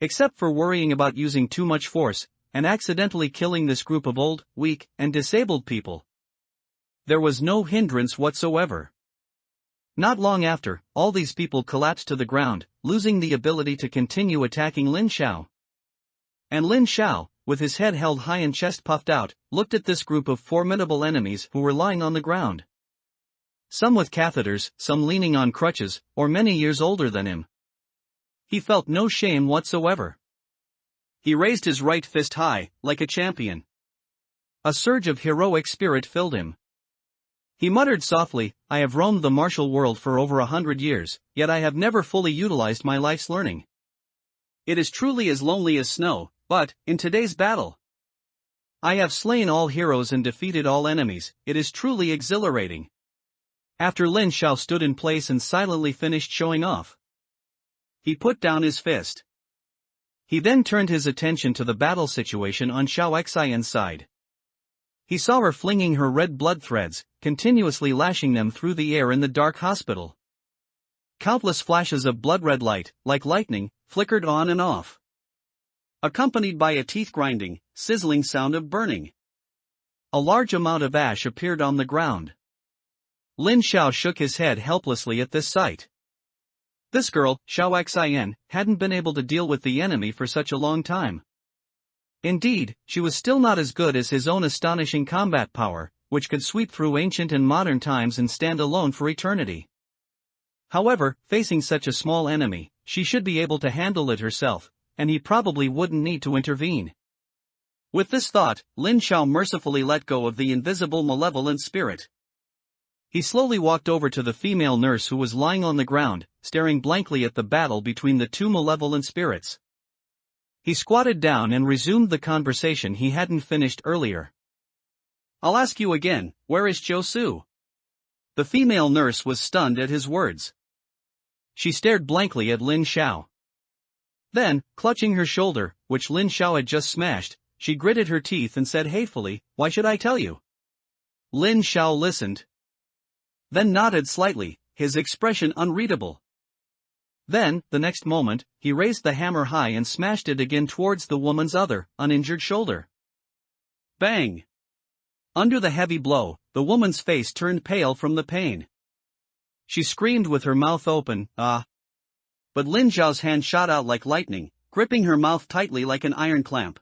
Except for worrying about using too much force, and accidentally killing this group of old, weak, and disabled people, there was no hindrance whatsoever. Not long after, all these people collapsed to the ground, losing the ability to continue attacking Lin Xiao. And Lin Xiao, with his head held high and chest puffed out, looked at this group of formidable enemies who were lying on the ground. Some with catheters, some leaning on crutches, or many years older than him. He felt no shame whatsoever. He raised his right fist high, like a champion. A surge of heroic spirit filled him. He muttered softly, "I have roamed the martial world for over 100 years, yet I have never fully utilized my life's learning. It is truly as lonely as snow, but, in today's battle, I have slain all heroes and defeated all enemies. It is truly exhilarating." After Lin Xiao stood in place and silently finished showing off, he put down his fist. He then turned his attention to the battle situation on Xiao Xian's side. He saw her flinging her red blood threads, continuously lashing them through the air in the dark hospital. Countless flashes of blood-red light, like lightning, flickered on and off, accompanied by a teeth-grinding, sizzling sound of burning. A large amount of ash appeared on the ground. Lin Xiao shook his head helplessly at this sight. This girl, Xiao Xian, hadn't been able to deal with the enemy for such a long time. Indeed, she was still not as good as his own astonishing combat power, which could sweep through ancient and modern times and stand alone for eternity. However, facing such a small enemy, she should be able to handle it herself, and he probably wouldn't need to intervene. With this thought, Lin Xiao mercifully let go of the invisible malevolent spirit. He slowly walked over to the female nurse who was lying on the ground, staring blankly at the battle between the 2 malevolent spirits. He squatted down and resumed the conversation he hadn't finished earlier. "I'll ask you again, where is Chiu Su?" The female nurse was stunned at his words. She stared blankly at Lin Xiao. Then, clutching her shoulder, which Lin Xiao had just smashed, she gritted her teeth and said hatefully, "Why should I tell you?" Lin Xiao listened, then nodded slightly, his expression unreadable. Then, the next moment, he raised the hammer high and smashed it again towards the woman's other, uninjured shoulder. Bang! Under the heavy blow, the woman's face turned pale from the pain. She screamed with her mouth open, "Ah!" But Lin Xiao's hand shot out like lightning, gripping her mouth tightly like an iron clamp.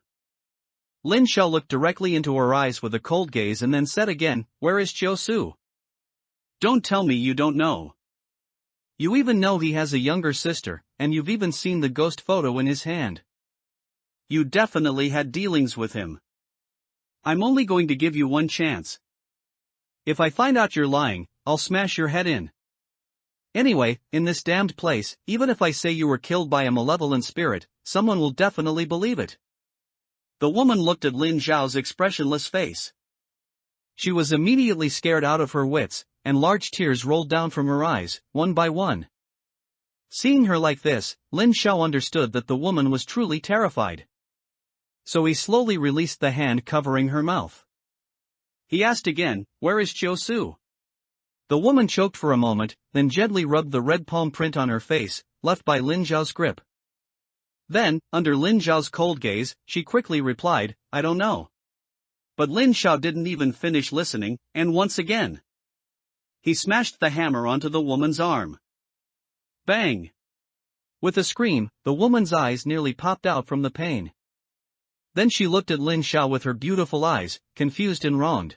Lin Xiao looked directly into her eyes with a cold gaze and then said again, "Where is Chiu Su?" "Don't tell me you don't know. You even know he has a younger sister, and you've even seen the ghost photo in his hand. You definitely had dealings with him. I'm only going to give you one chance. If I find out you're lying, I'll smash your head in. Anyway, in this damned place, even if I say you were killed by a malevolent spirit, someone will definitely believe it." The woman looked at Lin Xiao's expressionless face. She was immediately scared out of her wits, and large tears rolled down from her eyes, one by one. Seeing her like this, Lin Xiao understood that the woman was truly terrified. So he slowly released the hand covering her mouth. He asked again, "Where is Chiu Su?" The woman choked for a moment, then gently rubbed the red palm print on her face, left by Lin Xiao's grip. Then, under Lin Xiao's cold gaze, she quickly replied, "I don't know." But Lin Xiao didn't even finish listening, and once again, He smashed the hammer onto the woman's arm. Bang! With a scream, the woman's eyes nearly popped out from the pain. Then she looked at Lin Xiao with her beautiful eyes, confused and wronged.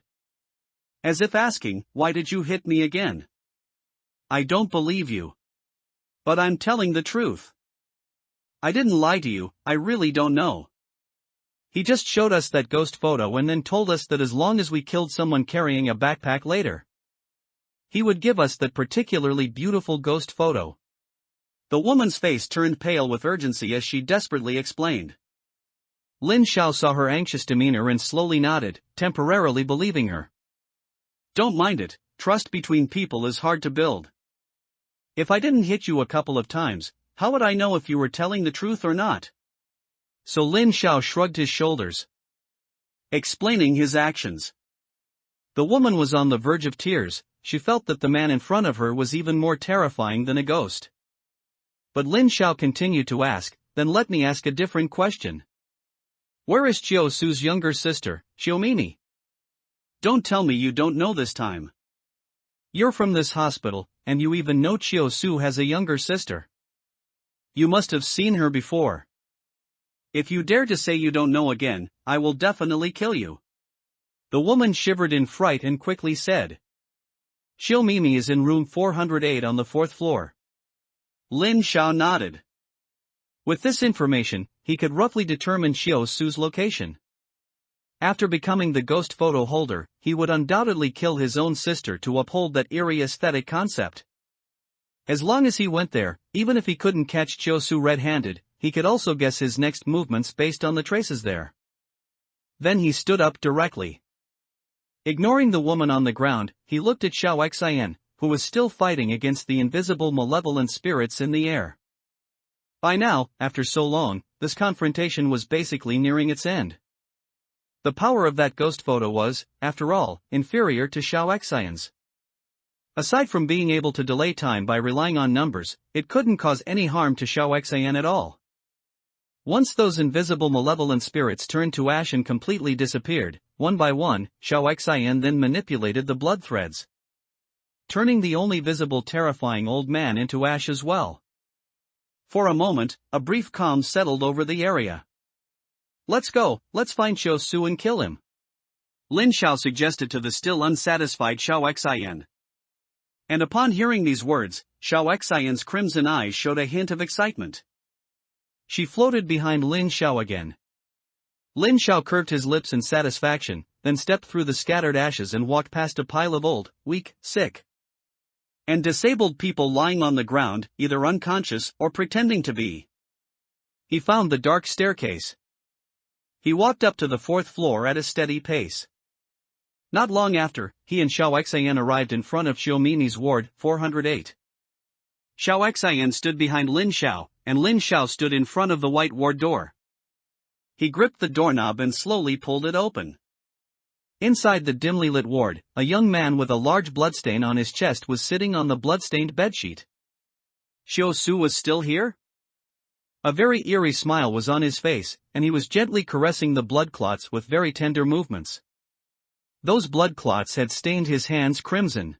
As if asking, why did you hit me again? I don't believe you. But I'm telling the truth. I didn't lie to you, I really don't know. He just showed us that ghost photo and then told us that as long as we killed someone carrying a backpack later, he would give us that particularly beautiful ghost photo. The woman's face turned pale with urgency as she desperately explained. Lin Xiao saw her anxious demeanor and slowly nodded, temporarily believing her. Don't mind it, trust between people is hard to build. If I didn't hit you a couple of times, how would I know if you were telling the truth or not? So Lin Xiao shrugged his shoulders, explaining his actions. The woman was on the verge of tears. She felt that the man in front of her was even more terrifying than a ghost. But Lin Xiao continued to ask, then let me ask a different question. Where is Chiu Su's younger sister, Xiaomini? Don't tell me you don't know this time. You're from this hospital, and you even know Chiu Su has a younger sister. You must have seen her before. If you dare to say you don't know again, I will definitely kill you. The woman shivered in fright and quickly said. Xiaomimi is in room 408 on the 4th floor. Lin Xiao nodded. With this information, he could roughly determine Chiu Su's location. After becoming the ghost photo holder, he would undoubtedly kill his own sister to uphold that eerie aesthetic concept. As long as he went there, even if he couldn't catch Chiu Su red-handed, he could also guess his next movements based on the traces there. Then he stood up directly. Ignoring the woman on the ground, he looked at Xiao Xian, who was still fighting against the invisible malevolent spirits in the air. By now, after so long, this confrontation was basically nearing its end. The power of that ghost photo was, after all, inferior to Xiao Xian's. Aside from being able to delay time by relying on numbers, it couldn't cause any harm to Xiao Xian at all. Once those invisible malevolent spirits turned to ash and completely disappeared, one by one, Xiao Xian then manipulated the blood threads, turning the only visible terrifying old man into ash as well. For a moment, a brief calm settled over the area. Let's go, let's find Chiu Su and kill him, Lin Xiao suggested to the still unsatisfied Xiao Xian. And upon hearing these words, Xiao Xian's crimson eyes showed a hint of excitement. She floated behind Lin Xiao again. Lin Xiao curved his lips in satisfaction, then stepped through the scattered ashes and walked past a pile of old, weak, sick, and disabled people lying on the ground, either unconscious or pretending to be. He found the dark staircase. He walked up to the 4th floor at a steady pace. Not long after, he and Xiao Xian arrived in front of Xiaomini's ward, 408. Xiao Xian stood behind Lin Xiao, and Lin Xiao stood in front of the white ward door. He gripped the doorknob and slowly pulled it open. Inside the dimly lit ward, a young man with a large bloodstain on his chest was sitting on the bloodstained bedsheet. Chiu Su was still here? A very eerie smile was on his face, and he was gently caressing the blood clots with very tender movements. Those blood clots had stained his hands crimson.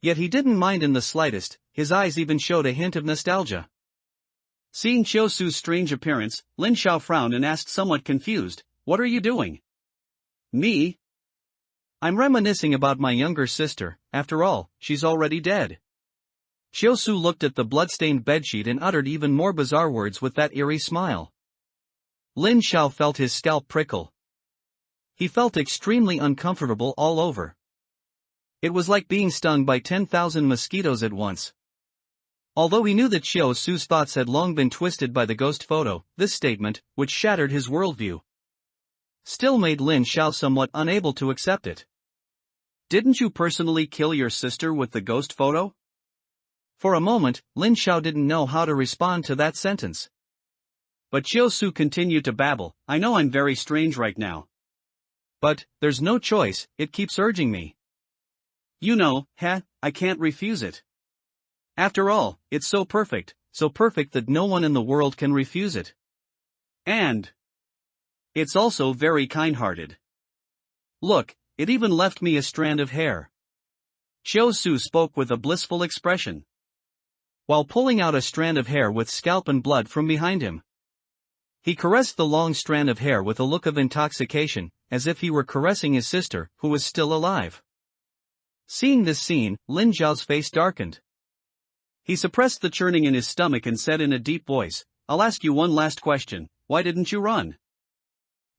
Yet he didn't mind in the slightest, his eyes even showed a hint of nostalgia. Seeing Chiu Su's strange appearance, Lin Xiao frowned and asked somewhat confused, "What are you doing?" "Me? I'm reminiscing about my younger sister, after all, she's already dead." Chiu Su looked at the bloodstained bedsheet and uttered even more bizarre words with that eerie smile. Lin Xiao felt his scalp prickle. He felt extremely uncomfortable all over. It was like being stung by 10,000 mosquitoes at once. Although he knew that Chiu Su's thoughts had long been twisted by the ghost photo, this statement, which shattered his worldview, still made Lin Xiao somewhat unable to accept it. "Didn't you personally kill your sister with the ghost photo?" For a moment, Lin Xiao didn't know how to respond to that sentence. But Chiu Su continued to babble, "I know I'm very strange right now. But, there's no choice, it keeps urging me. You know, I can't refuse it. After all, it's so perfect that no one in the world can refuse it. And it's also very kind-hearted. Look, it even left me a strand of hair." Xiao Su spoke with a blissful expression, while pulling out a strand of hair with scalp and blood from behind him. He caressed the long strand of hair with a look of intoxication, as if he were caressing his sister, who was still alive. Seeing this scene, Lin Zhao's face darkened. He suppressed the churning in his stomach and said in a deep voice, "I'll ask you one last question, why didn't you run?"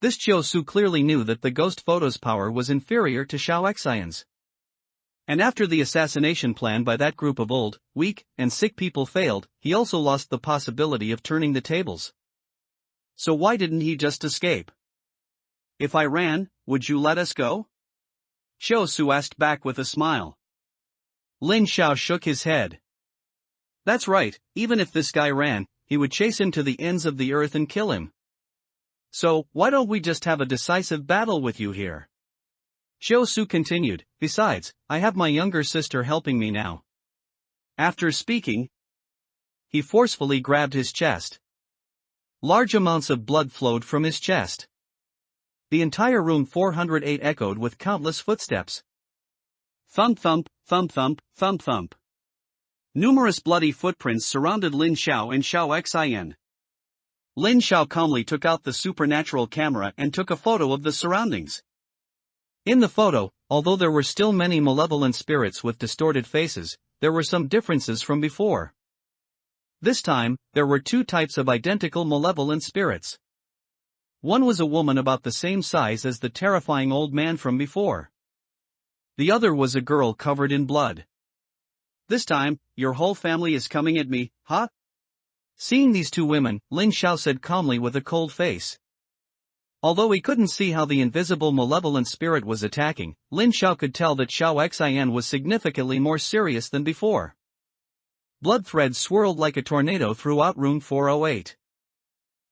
This Xiao Su clearly knew that the ghost photo's power was inferior to Xiao Xian's. And after the assassination plan by that group of old, weak, and sick people failed, he also lost the possibility of turning the tables. So why didn't he just escape? "If I ran, would you let us go?" Xiao Su asked back with a smile. Lin Xiao shook his head. "That's right, even if this guy ran, he would chase him to the ends of the earth and kill him. So, why don't we just have a decisive battle with you here?" Xiao Su continued, "Besides, I have my younger sister helping me now." After speaking, he forcefully grabbed his chest. Large amounts of blood flowed from his chest. The entire room 408 echoed with countless footsteps. Thump thump, thump thump, thump thump. Numerous bloody footprints surrounded Lin Xiao and Xiao Xian. Lin Xiao calmly took out the supernatural camera and took a photo of the surroundings. In the photo, although there were still many malevolent spirits with distorted faces, there were some differences from before. This time, there were two types of identical malevolent spirits. One was a woman about the same size as the terrifying old man from before. The other was a girl covered in blood. "This time, your whole family is coming at me, huh?" Seeing these two women, Lin Xiao said calmly with a cold face. Although he couldn't see how the invisible malevolent spirit was attacking, Lin Xiao could tell that Xiao Xian was significantly more serious than before. Blood threads swirled like a tornado throughout room 408.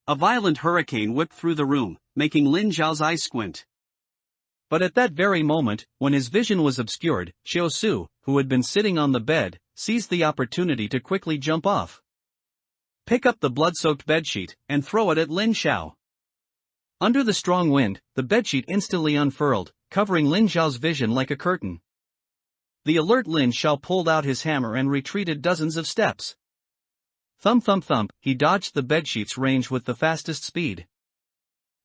A violent hurricane whipped through the room, making Lin Xiao's eyes squint. But at that very moment, when his vision was obscured, Xiao Su, who had been sitting on the bed, seized the opportunity to quickly jump off, pick up the blood-soaked bedsheet, and throw it at Lin Xiao. Under the strong wind, the bedsheet instantly unfurled, covering Lin Xiao's vision like a curtain. The alert Lin Xiao pulled out his hammer and retreated dozens of steps. Thump thump thump, he dodged the bedsheet's range with the fastest speed,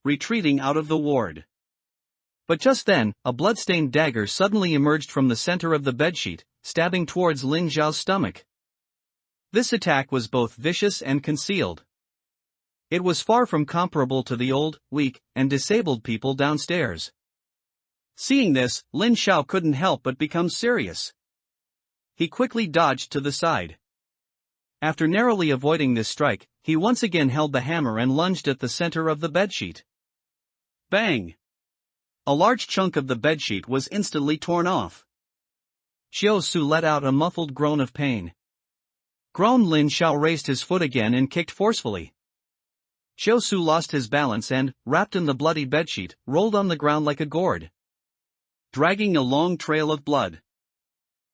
retreating out of the ward. But just then, a blood-stained dagger suddenly emerged from the center of the bedsheet, stabbing towards Lin Xiao's stomach. This attack was both vicious and concealed. It was far from comparable to the old, weak, and disabled people downstairs. Seeing this, Lin Xiao couldn't help but become serious. He quickly dodged to the side. After narrowly avoiding this strike, he once again held the hammer and lunged at the center of the bedsheet. Bang! A large chunk of the bedsheet was instantly torn off. Xiao Su let out a muffled groan of pain. Grown Lin Xiao raised his foot again and kicked forcefully. Xiao Su lost his balance and, wrapped in the bloody bedsheet, rolled on the ground like a gourd, dragging a long trail of blood.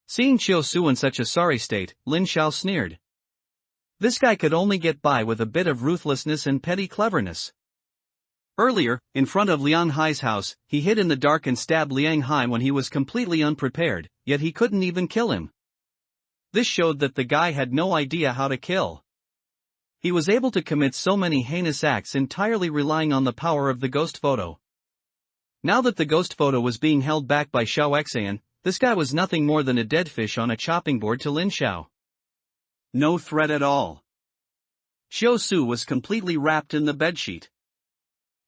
Seeing Xiao Su in such a sorry state, Lin Xiao sneered. This guy could only get by with a bit of ruthlessness and petty cleverness. Earlier, in front of Liang Hai's house, he hid in the dark and stabbed Liang Hai when he was completely unprepared, yet he couldn't even kill him. This showed that the guy had no idea how to kill. He was able to commit so many heinous acts entirely relying on the power of the ghost photo. Now that the ghost photo was being held back by Xiao Xian, this guy was nothing more than a dead fish on a chopping board to Lin Xiao. No threat at all. Xiao Su was completely wrapped in the bedsheet.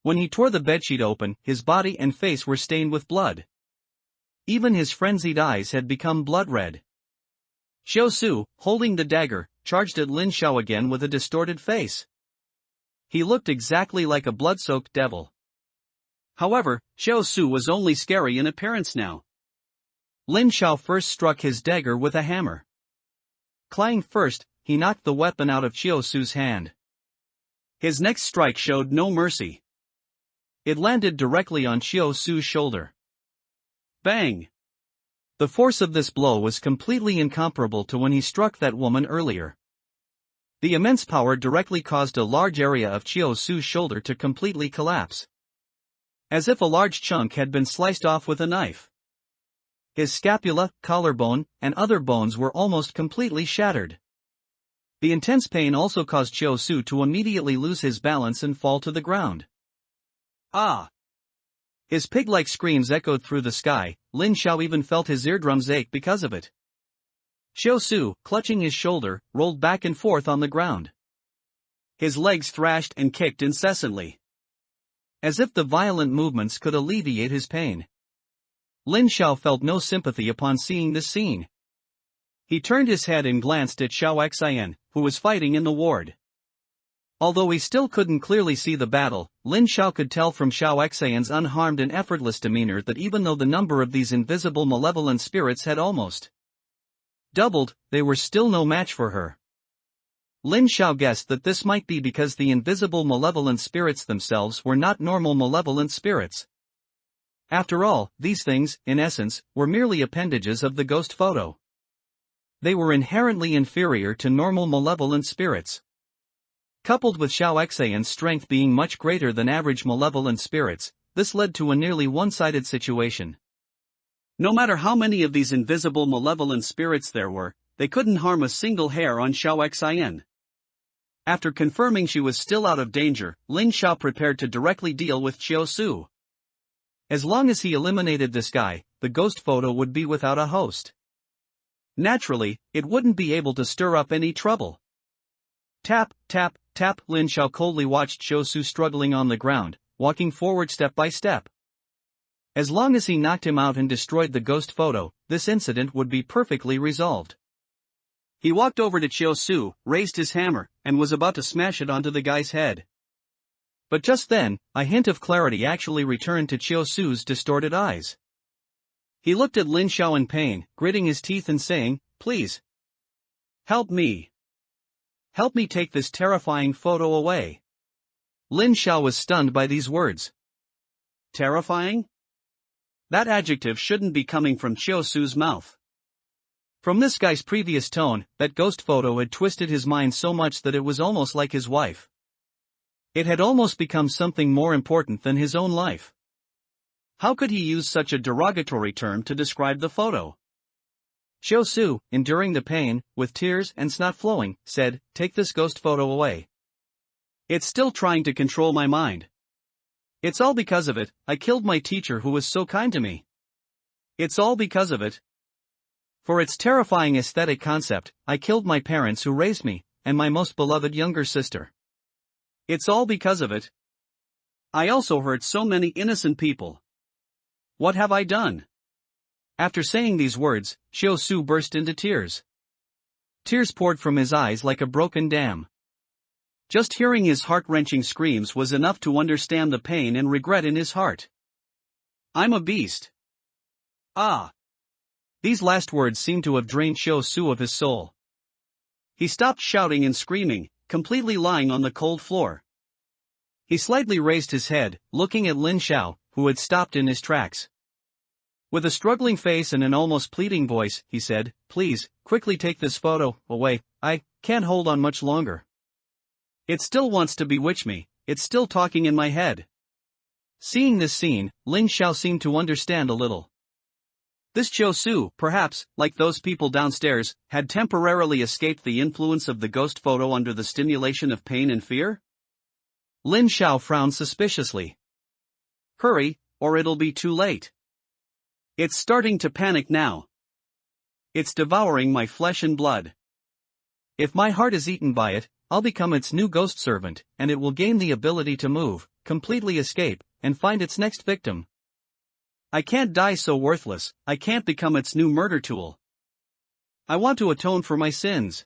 When he tore the bedsheet open, his body and face were stained with blood. Even his frenzied eyes had become blood red. Xiao Su, holding the dagger, charged at Lin Xiao again with a distorted face. He looked exactly like a blood-soaked devil. However, Xiao Su was only scary in appearance now. Lin Xiao first struck his dagger with a hammer. Clang first, he knocked the weapon out of Xiao Su's hand. His next strike showed no mercy. It landed directly on Xiao Su's shoulder. Bang! The force of this blow was completely incomparable to when he struck that woman earlier. The immense power directly caused a large area of Xiao Su's shoulder to completely collapse, as if a large chunk had been sliced off with a knife. His scapula, collarbone, and other bones were almost completely shattered. The intense pain also caused Chiu-Su to immediately lose his balance and fall to the ground. Ah! His pig-like screams echoed through the sky. Lin Xiao even felt his eardrums ache because of it. Chiu-Su, clutching his shoulder, rolled back and forth on the ground. His legs thrashed and kicked incessantly, as if the violent movements could alleviate his pain. Lin Xiao felt no sympathy upon seeing this scene. He turned his head and glanced at Xiao Xian, who was fighting in the ward. Although he still couldn't clearly see the battle, Lin Xiao could tell from Xiao Xian's unharmed and effortless demeanor that even though the number of these invisible malevolent spirits had almost doubled, they were still no match for her. Lin Xiao guessed that this might be because the invisible malevolent spirits themselves were not normal malevolent spirits. After all, these things, in essence, were merely appendages of the ghost photo. They were inherently inferior to normal malevolent spirits. Coupled with Xiao Xian's strength being much greater than average malevolent spirits, this led to a nearly one-sided situation. No matter how many of these invisible malevolent spirits there were, they couldn't harm a single hair on Xiao Xian. After confirming she was still out of danger, Lin Xiao prepared to directly deal with Chiu-Su. As long as he eliminated this guy, the ghost photo would be without a host. Naturally, it wouldn't be able to stir up any trouble. Tap, tap, tap. Lin Xiao coldly watched Chiu-Su struggling on the ground, walking forward step by step. As long as he knocked him out and destroyed the ghost photo, this incident would be perfectly resolved. He walked over to Chiu-Su, raised his hammer, and was about to smash it onto the guy's head. But just then, a hint of clarity actually returned to Chiu-Su's distorted eyes. He looked at Lin Xiao in pain, gritting his teeth and saying, "Please. Help me. Help me take this terrifying photo away." Lin Xiao was stunned by these words. Terrifying? That adjective shouldn't be coming from Chiu-Su's mouth. From this guy's previous tone, that ghost photo had twisted his mind so much that it was almost like his wife. It had almost become something more important than his own life. How could he use such a derogatory term to describe the photo? Chiu-Su, enduring the pain, with tears and snot flowing, said, "Take this ghost photo away. It's still trying to control my mind. It's all because of it. I killed my teacher who was so kind to me. It's all because of it. For its terrifying aesthetic concept, I killed my parents who raised me, and my most beloved younger sister. It's all because of it. I also hurt so many innocent people. What have I done?" After saying these words, Chiu-Su burst into tears. Tears poured from his eyes like a broken dam. Just hearing his heart-wrenching screams was enough to understand the pain and regret in his heart. "I'm a beast." Ah! These last words seemed to have drained Chiu-Su of his soul. He stopped shouting and screaming, completely lying on the cold floor. He slightly raised his head, looking at Lin Xiao, who had stopped in his tracks. With a struggling face and an almost pleading voice, he said, "Please, quickly take this photo away. I can't hold on much longer. It still wants to bewitch me. It's still talking in my head." Seeing this scene, Lin Xiao seemed to understand a little. This Chiu-Su, perhaps, like those people downstairs, had temporarily escaped the influence of the ghost photo under the stimulation of pain and fear? Lin Xiao frowned suspiciously. "Hurry, or it'll be too late. It's starting to panic now. It's devouring my flesh and blood. If my heart is eaten by it, I'll become its new ghost servant, and it will gain the ability to move, completely escape, and find its next victim. I can't die so worthless. I can't become its new murder tool. I want to atone for my sins.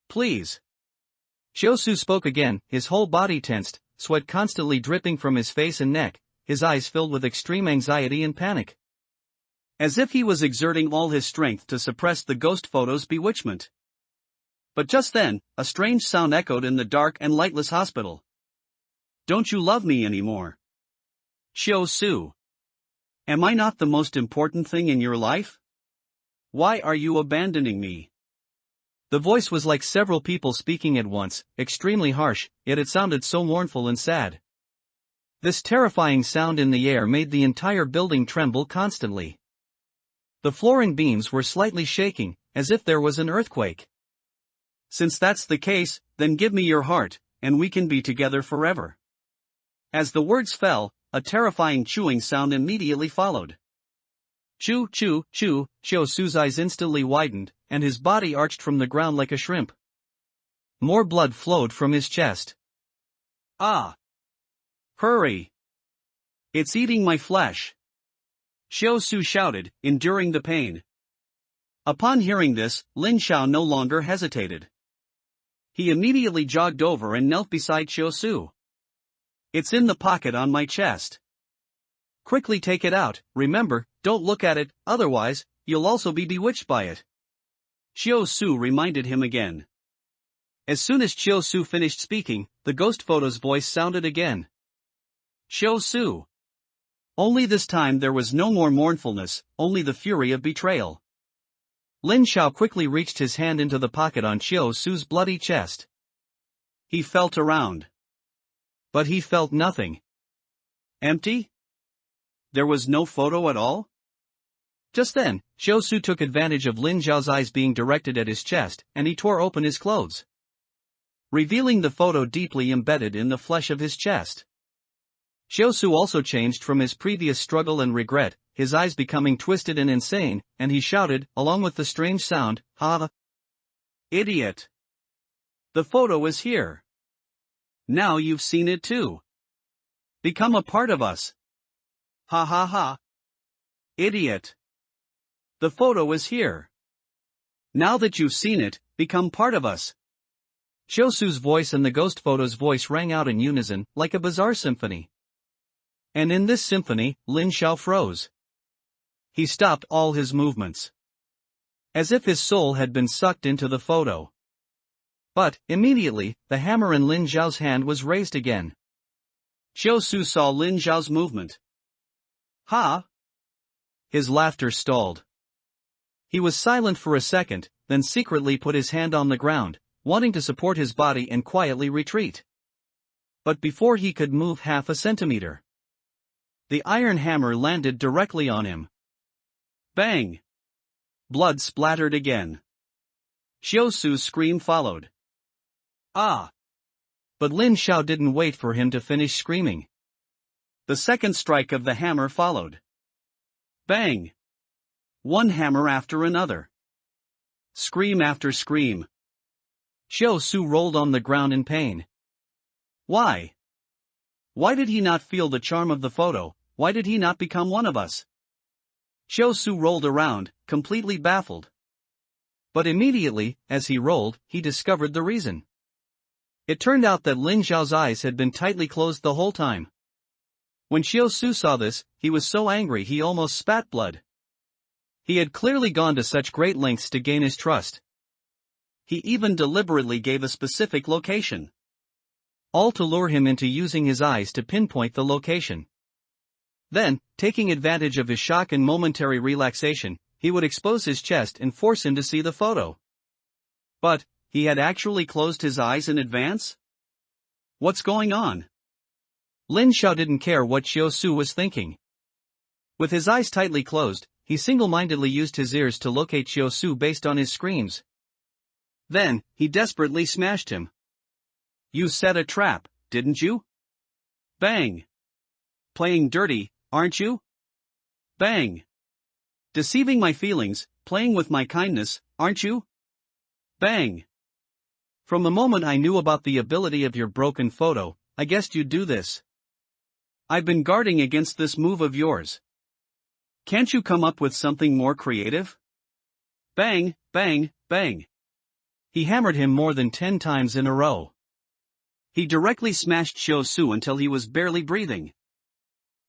Please." Chiu-Su spoke again, his whole body tensed, sweat constantly dripping from his face and neck, his eyes filled with extreme anxiety and panic. As if he was exerting all his strength to suppress the ghost photo's bewitchment. But just then, a strange sound echoed in the dark and lightless hospital. "Don't you love me anymore? Chiu-Su. Am I not the most important thing in your life? Why are you abandoning me?" The voice was like several people speaking at once, extremely harsh, yet it sounded so mournful and sad. This terrifying sound in the air made the entire building tremble constantly. The flooring beams were slightly shaking, as if there was an earthquake. Since that's the case, then give me your heart, and we can be together forever. As the words fell, a terrifying chewing sound immediately followed. Chew, chew, chew, Chiyosu's eyes instantly widened, and his body arched from the ground like a shrimp. More blood flowed from his chest. Ah! Hurry! It's eating my flesh! Chiyosu shouted, enduring the pain. Upon hearing this, Lin Xiao no longer hesitated. He immediately jogged over and knelt beside Chiyosu. It's in the pocket on my chest. Quickly take it out, remember, don't look at it, otherwise, you'll also be bewitched by it. Chiyosu reminded him again. As soon as Chiyosu finished speaking, the ghost photo's voice sounded again. Chiyosu. Only this time there was no more mournfulness, only the fury of betrayal. Lin Xiao quickly reached his hand into the pocket on Chiyosu's bloody chest. He felt around. But he felt nothing. Empty? There was no photo at all? Just then, Chiyosu took advantage of Lin Xiao's eyes being directed at his chest, and he tore open his clothes, revealing the photo deeply embedded in the flesh of his chest. Chiyosu also changed from his previous struggle and regret, his eyes becoming twisted and insane, and he shouted, along with the strange sound, "Ha! Idiot! The photo is here. Now you've seen it too. Become a part of us. Ha ha ha! Idiot! The photo is here. Now that you've seen it, become part of us." Chiyosu's voice and the ghost photo's voice rang out in unison, like a bizarre symphony. And in this symphony, Lin Xiao froze. He stopped all his movements, as if his soul had been sucked into the photo. But, immediately, the hammer in Lin Xiao's hand was raised again. Chiyosu saw Lin Xiao's movement. Ha! His laughter stalled. He was silent for a second, then secretly put his hand on the ground, wanting to support his body and quietly retreat. But before he could move half a centimeter, the iron hammer landed directly on him. Bang! Blood splattered again. Chiyosu's scream followed. Ah! But Lin Xiao didn't wait for him to finish screaming. The second strike of the hammer followed. Bang! One hammer after another. Scream after scream. Chiyosu rolled on the ground in pain. Why? Why did he not feel the charm of the photo? Why did he not become one of us? Chiyosu rolled around, completely baffled. But immediately, as he rolled, he discovered the reason. It turned out that Lin Xiao's eyes had been tightly closed the whole time. When Chiyosu saw this, he was so angry he almost spat blood. He had clearly gone to such great lengths to gain his trust. He even deliberately gave a specific location, all to lure him into using his eyes to pinpoint the location. Then, taking advantage of his shock and momentary relaxation, he would expose his chest and force him to see the photo. But, he had actually closed his eyes in advance? What's going on? Lin Xiao didn't care what Chiyosu was thinking. With his eyes tightly closed, he single-mindedly used his ears to locate Chiyosu based on his screams. Then, he desperately smashed him. You set a trap, didn't you? Bang! Playing dirty, aren't you? Bang! Deceiving my feelings, playing with my kindness, aren't you? Bang! From the moment I knew about the ability of your broken photo, I guessed you'd do this. I've been guarding against this move of yours. Can't you come up with something more creative? Bang, bang, bang. He hammered him more than 10 times in a row. He directly smashed Chiyosu until he was barely breathing.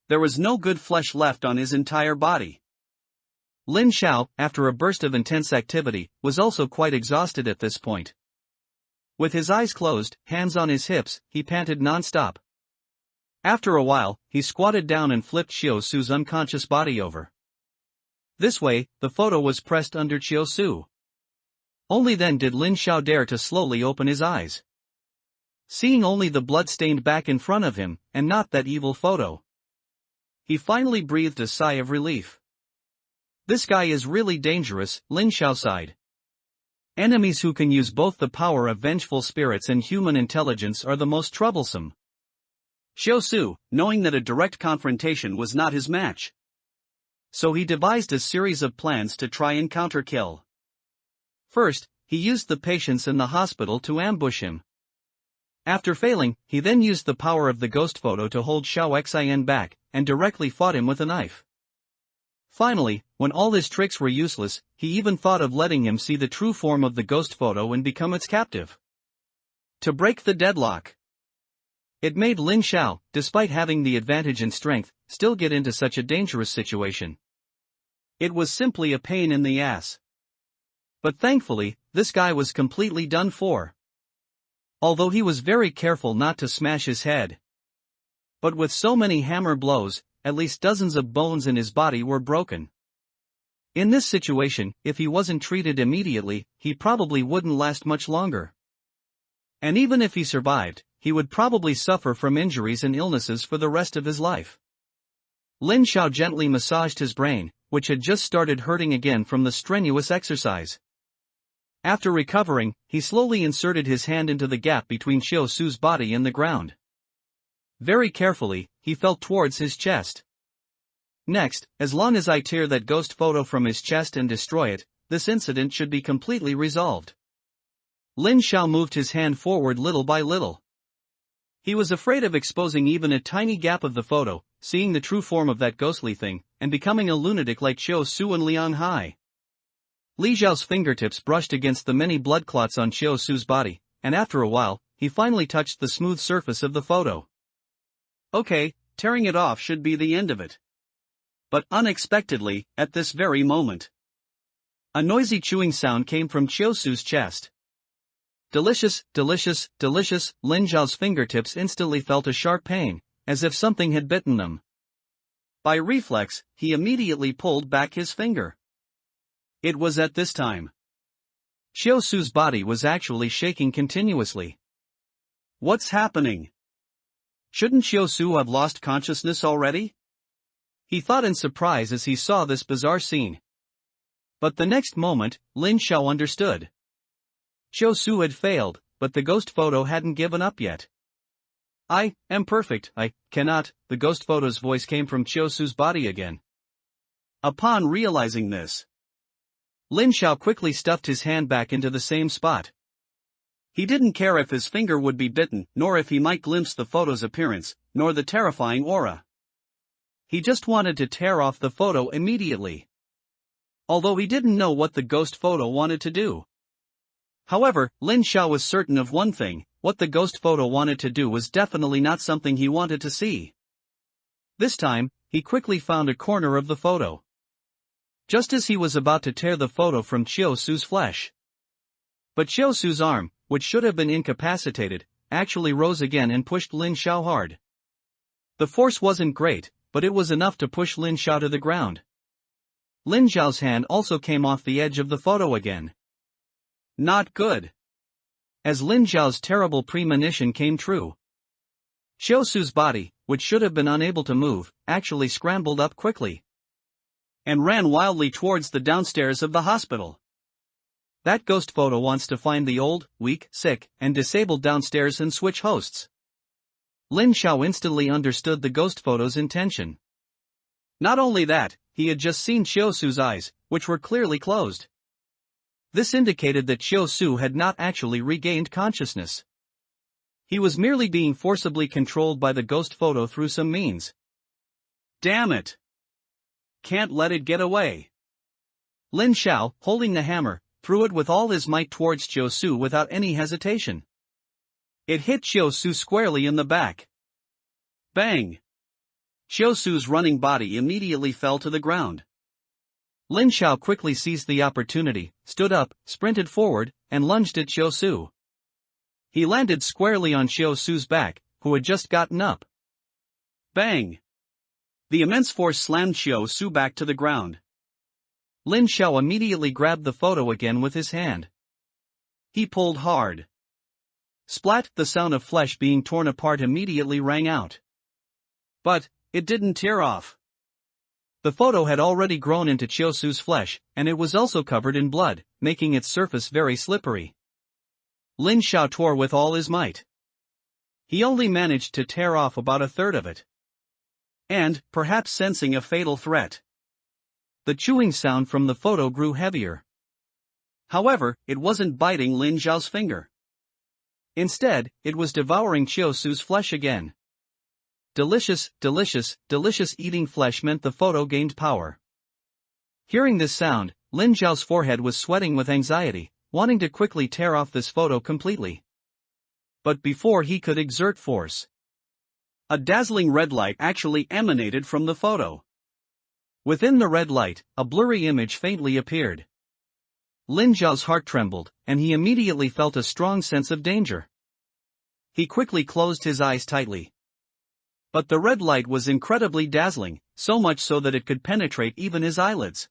There was no good flesh left on his entire body. Lin Xiao, after a burst of intense activity, was also quite exhausted at this point. With his eyes closed, hands on his hips, he panted non-stop. After a while, he squatted down and flipped Chiyosu's unconscious body over. This way, the photo was pressed under Chiyosu. Only then did Lin Xiao dare to slowly open his eyes. Seeing only the blood-stained back in front of him, and not that evil photo, he finally breathed a sigh of relief. This guy is really dangerous, Lin Xiao sighed. Enemies who can use both the power of vengeful spirits and human intelligence are the most troublesome. Xiao Su, knowing that a direct confrontation was not his match. So he devised a series of plans to try and counter-kill. First, he used the patients in the hospital to ambush him. After failing, he then used the power of the ghost photo to hold Xiao Xin back, and directly fought him with a knife. Finally, when all his tricks were useless, he even thought of letting him see the true form of the ghost photo and become its captive. To break the deadlock. It made Lin Xiao, despite having the advantage in strength, still get into such a dangerous situation. It was simply a pain in the ass. But thankfully, this guy was completely done for. Although he was very careful not to smash his head. But with so many hammer blows, at least dozens of bones in his body were broken. In this situation, if he wasn't treated immediately, he probably wouldn't last much longer. And even if he survived, he would probably suffer from injuries and illnesses for the rest of his life. Lin Xiao gently massaged his brain, which had just started hurting again from the strenuous exercise. After recovering, he slowly inserted his hand into the gap between Xiao Su's body and the ground. Very carefully, he felt towards his chest. Next, as long as I tear that ghost photo from his chest and destroy it, this incident should be completely resolved. Lin Xiao moved his hand forward little by little. He was afraid of exposing even a tiny gap of the photo, seeing the true form of that ghostly thing, and becoming a lunatic like Xiao Su and Liang Hai. Li Zhao's fingertips brushed against the many blood clots on Xiao Su's body, and after a while, he finally touched the smooth surface of the photo. Okay, tearing it off should be the end of it. But unexpectedly, at this very moment, a noisy chewing sound came from Xiao Su's chest. Delicious, delicious, delicious, Lin Zhao's fingertips instantly felt a sharp pain, as if something had bitten them. By reflex, he immediately pulled back his finger. It was at this time Xiao Su's body was actually shaking continuously. What's happening? Shouldn't Xiao Su have lost consciousness already? He thought in surprise as he saw this bizarre scene. But the next moment, Lin Xiao understood. Xiao Su had failed, but the ghost photo hadn't given up yet. I am perfect, I cannot, the ghost photo's voice came from Xiao Su's body again. Upon realizing this, Lin Xiao quickly stuffed his hand back into the same spot. He didn't care if his finger would be bitten, nor if he might glimpse the photo's appearance, nor the terrifying aura. He just wanted to tear off the photo immediately. Although he didn't know what the ghost photo wanted to do. However, Lin Xiao was certain of one thing: what the ghost photo wanted to do was definitely not something he wanted to see. This time, he quickly found a corner of the photo. Just as he was about to tear the photo from Xiao Su's flesh. But Xiao Su's arm, which should have been incapacitated, actually rose again and pushed Lin Xiao hard. The force wasn't great, but it was enough to push Lin Xiao to the ground. Lin Xiao's hand also came off the edge of the photo again. Not good. As Lin Xiao's terrible premonition came true. Xiao Su's body, which should have been unable to move, actually scrambled up quickly. And ran wildly towards the downstairs of the hospital. That ghost photo wants to find the old, weak, sick, and disabled downstairs and switch hosts. Lin Xiao instantly understood the ghost photo's intention. Not only that, he had just seen Xiao Su's eyes, which were clearly closed. This indicated that Xiao Su had not actually regained consciousness. He was merely being forcibly controlled by the ghost photo through some means. Damn it! Can't let it get away. Lin Xiao, holding the hammer, threw it with all his might towards Xiao Su without any hesitation. It hit Xiao Su squarely in the back. Bang! Xiao Su's running body immediately fell to the ground. Lin Xiao quickly seized the opportunity, stood up, sprinted forward, and lunged at Xiao Su. He landed squarely on Xiao Su's back, who had just gotten up. Bang! The immense force slammed Xiao Su back to the ground. Lin Xiao immediately grabbed the photo again with his hand. He pulled hard. Splat! The sound of flesh being torn apart immediately rang out. But it didn't tear off. The photo had already grown into Chiosu's flesh, and it was also covered in blood, making its surface very slippery. Lin Xiao tore with all his might. He only managed to tear off about a third of it. And, perhaps sensing a fatal threat, the chewing sound from the photo grew heavier. However, it wasn't biting Lin Xiao's finger. Instead, it was devouring Chiosu's flesh again. Delicious, delicious, delicious eating flesh meant the photo gained power. Hearing this sound, Lin Xiao's forehead was sweating with anxiety, wanting to quickly tear off this photo completely. But before he could exert force, a dazzling red light actually emanated from the photo. Within the red light, a blurry image faintly appeared. Lin Xiao's heart trembled, and he immediately felt a strong sense of danger. He quickly closed his eyes tightly. But the red light was incredibly dazzling, so much so that it could penetrate even his eyelids,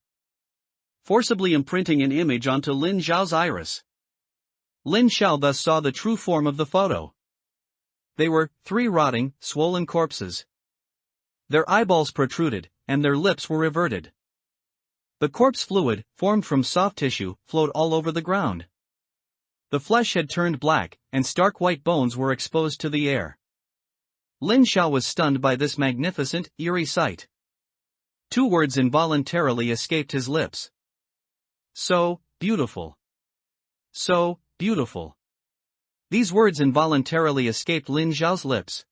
forcibly imprinting an image onto Lin Xiao's iris. Lin Xiao thus saw the true form of the photo. They were 3 rotting, swollen corpses. Their eyeballs protruded, and their lips were reverted. The corpse fluid, formed from soft tissue, flowed all over the ground. The flesh had turned black, and stark white bones were exposed to the air. Lin Xiao was stunned by this magnificent, eerie sight. 2 words involuntarily escaped his lips. So beautiful. So beautiful. These words involuntarily escaped Lin Xiao's lips.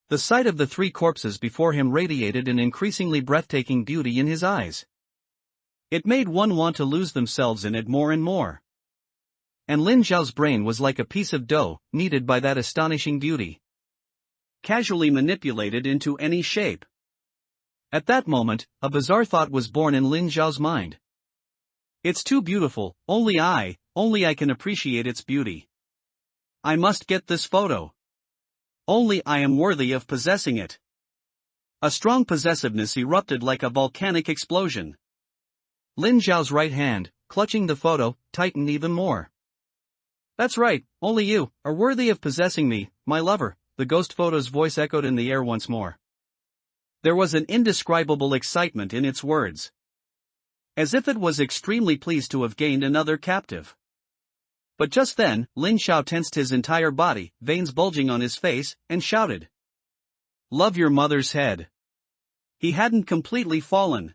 The sight of the 3 corpses before him radiated an increasingly breathtaking beauty in his eyes. It made one want to lose themselves in it more and more. And Lin Xiao's brain was like a piece of dough, kneaded by that astonishing beauty, casually manipulated into any shape. At that moment, a bizarre thought was born in Lin Xiao's mind. It's too beautiful, only I can appreciate its beauty. I must get this photo. Only I am worthy of possessing it. A strong possessiveness erupted like a volcanic explosion. Lin Xiao's right hand, clutching the photo, tightened even more. That's right, only you are worthy of possessing me, my lover, the ghost photo's voice echoed in the air once more. There was an indescribable excitement in its words, as if it was extremely pleased to have gained another captive. But just then, Lin Xiao tensed his entire body, veins bulging on his face, and shouted, "Love your mother's head." He hadn't completely fallen.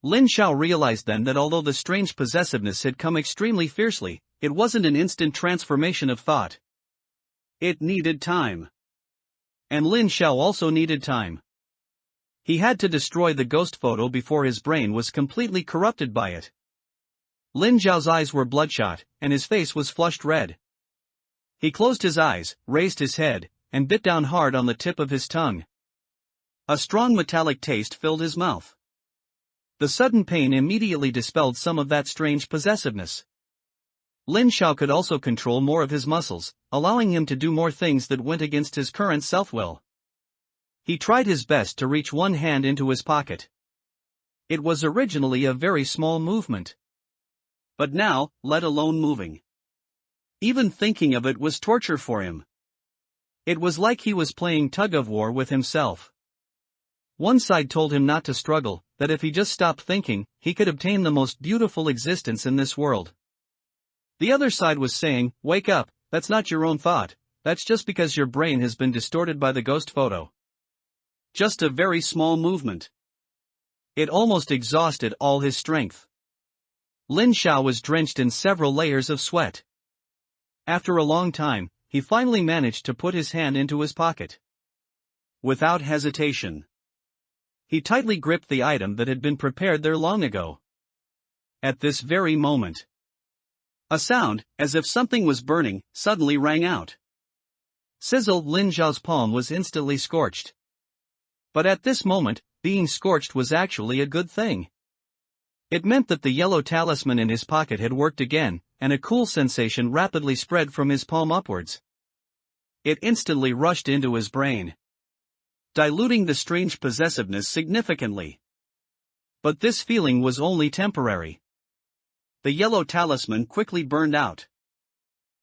Lin Xiao realized then that although the strange possessiveness had come extremely fiercely, it wasn't an instant transformation of thought. It needed time. And Lin Xiao also needed time. He had to destroy the ghost photo before his brain was completely corrupted by it. Lin Xiao's eyes were bloodshot, and his face was flushed red. He closed his eyes, raised his head, and bit down hard on the tip of his tongue. A strong metallic taste filled his mouth. The sudden pain immediately dispelled some of that strange possessiveness. Lin Xiao could also control more of his muscles, allowing him to do more things that went against his current self-will. He tried his best to reach one hand into his pocket. It was originally a very small movement. But now, let alone moving, even thinking of it was torture for him. It was like he was playing tug-of-war with himself. One side told him not to struggle, that if he just stopped thinking, he could obtain the most beautiful existence in this world. The other side was saying, wake up, that's not your own thought, that's just because your brain has been distorted by the ghost photo. Just a very small movement. It almost exhausted all his strength. Lin Xiao was drenched in several layers of sweat. After a long time, he finally managed to put his hand into his pocket. Without hesitation, he tightly gripped the item that had been prepared there long ago. At this very moment, a sound, as if something was burning, suddenly rang out. Sizzle! Lin Xiao's palm was instantly scorched. But at this moment, being scorched was actually a good thing. It meant that the yellow talisman in his pocket had worked again, and a cool sensation rapidly spread from his palm upwards. It instantly rushed into his brain, diluting the strange possessiveness significantly. But this feeling was only temporary. The yellow talisman quickly burned out.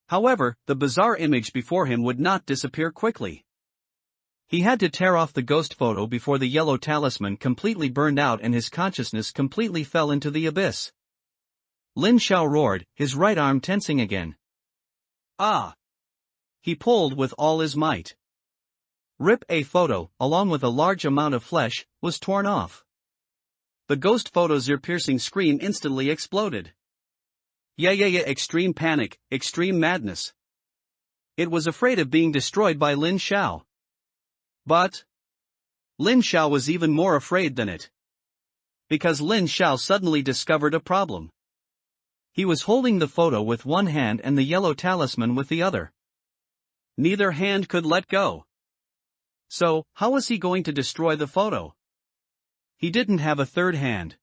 However, the bizarre image before him would not disappear quickly. He had to tear off the ghost photo before the yellow talisman completely burned out and his consciousness completely fell into the abyss. Lin Xiao roared, his right arm tensing again. Ah! He pulled with all his might. Rip, a photo, along with a large amount of flesh, was torn off. The ghost photo's ear-piercing scream instantly exploded. Yeah, extreme panic, extreme madness. It was afraid of being destroyed by Lin Xiao. But Lin Xiao was even more afraid than it. Because Lin Xiao suddenly discovered a problem. He was holding the photo with one hand and the yellow talisman with the other. Neither hand could let go. So, how was he going to destroy the photo? He didn't have a third hand.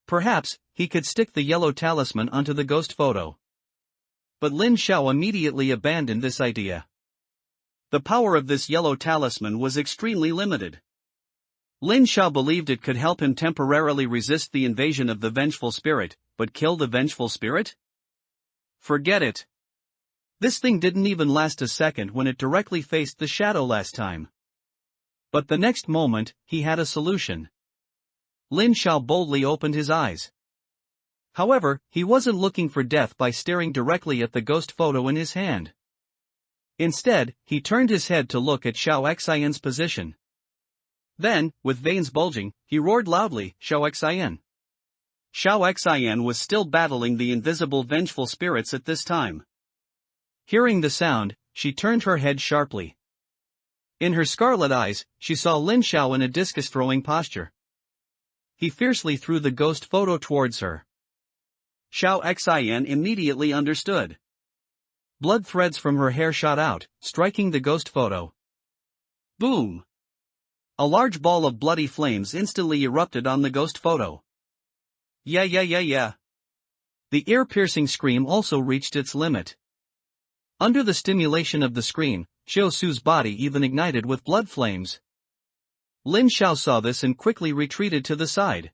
Perhaps, he could stick the yellow talisman onto the ghost photo. But Lin Xiao immediately abandoned this idea. The power of this yellow talisman was extremely limited. Lin Xiao believed it could help him temporarily resist the invasion of the vengeful spirit, but kill the vengeful spirit? Forget it. This thing didn't even last a second when it directly faced the shadow last time. But the next moment, he had a solution. Lin Xiao boldly opened his eyes. However, he wasn't looking for death by staring directly at the ghost photo in his hand. Instead, he turned his head to look at Xiao Xian's position. Then, with veins bulging, he roared loudly, Xiao Xian. Xiao Xian was still battling the invisible vengeful spirits at this time. Hearing the sound, she turned her head sharply. In her scarlet eyes, she saw Lin Xiao in a discus-throwing posture. He fiercely threw the ghost photo towards her. Xiao Xian immediately understood. Blood threads from her hair shot out, striking the ghost photo. Boom! A large ball of bloody flames instantly erupted on the ghost photo. Yeah. The ear-piercing scream also reached its limit. Under the stimulation of the scream, Xiao Su's body even ignited with blood flames. Lin Xiao saw this and quickly retreated to the side.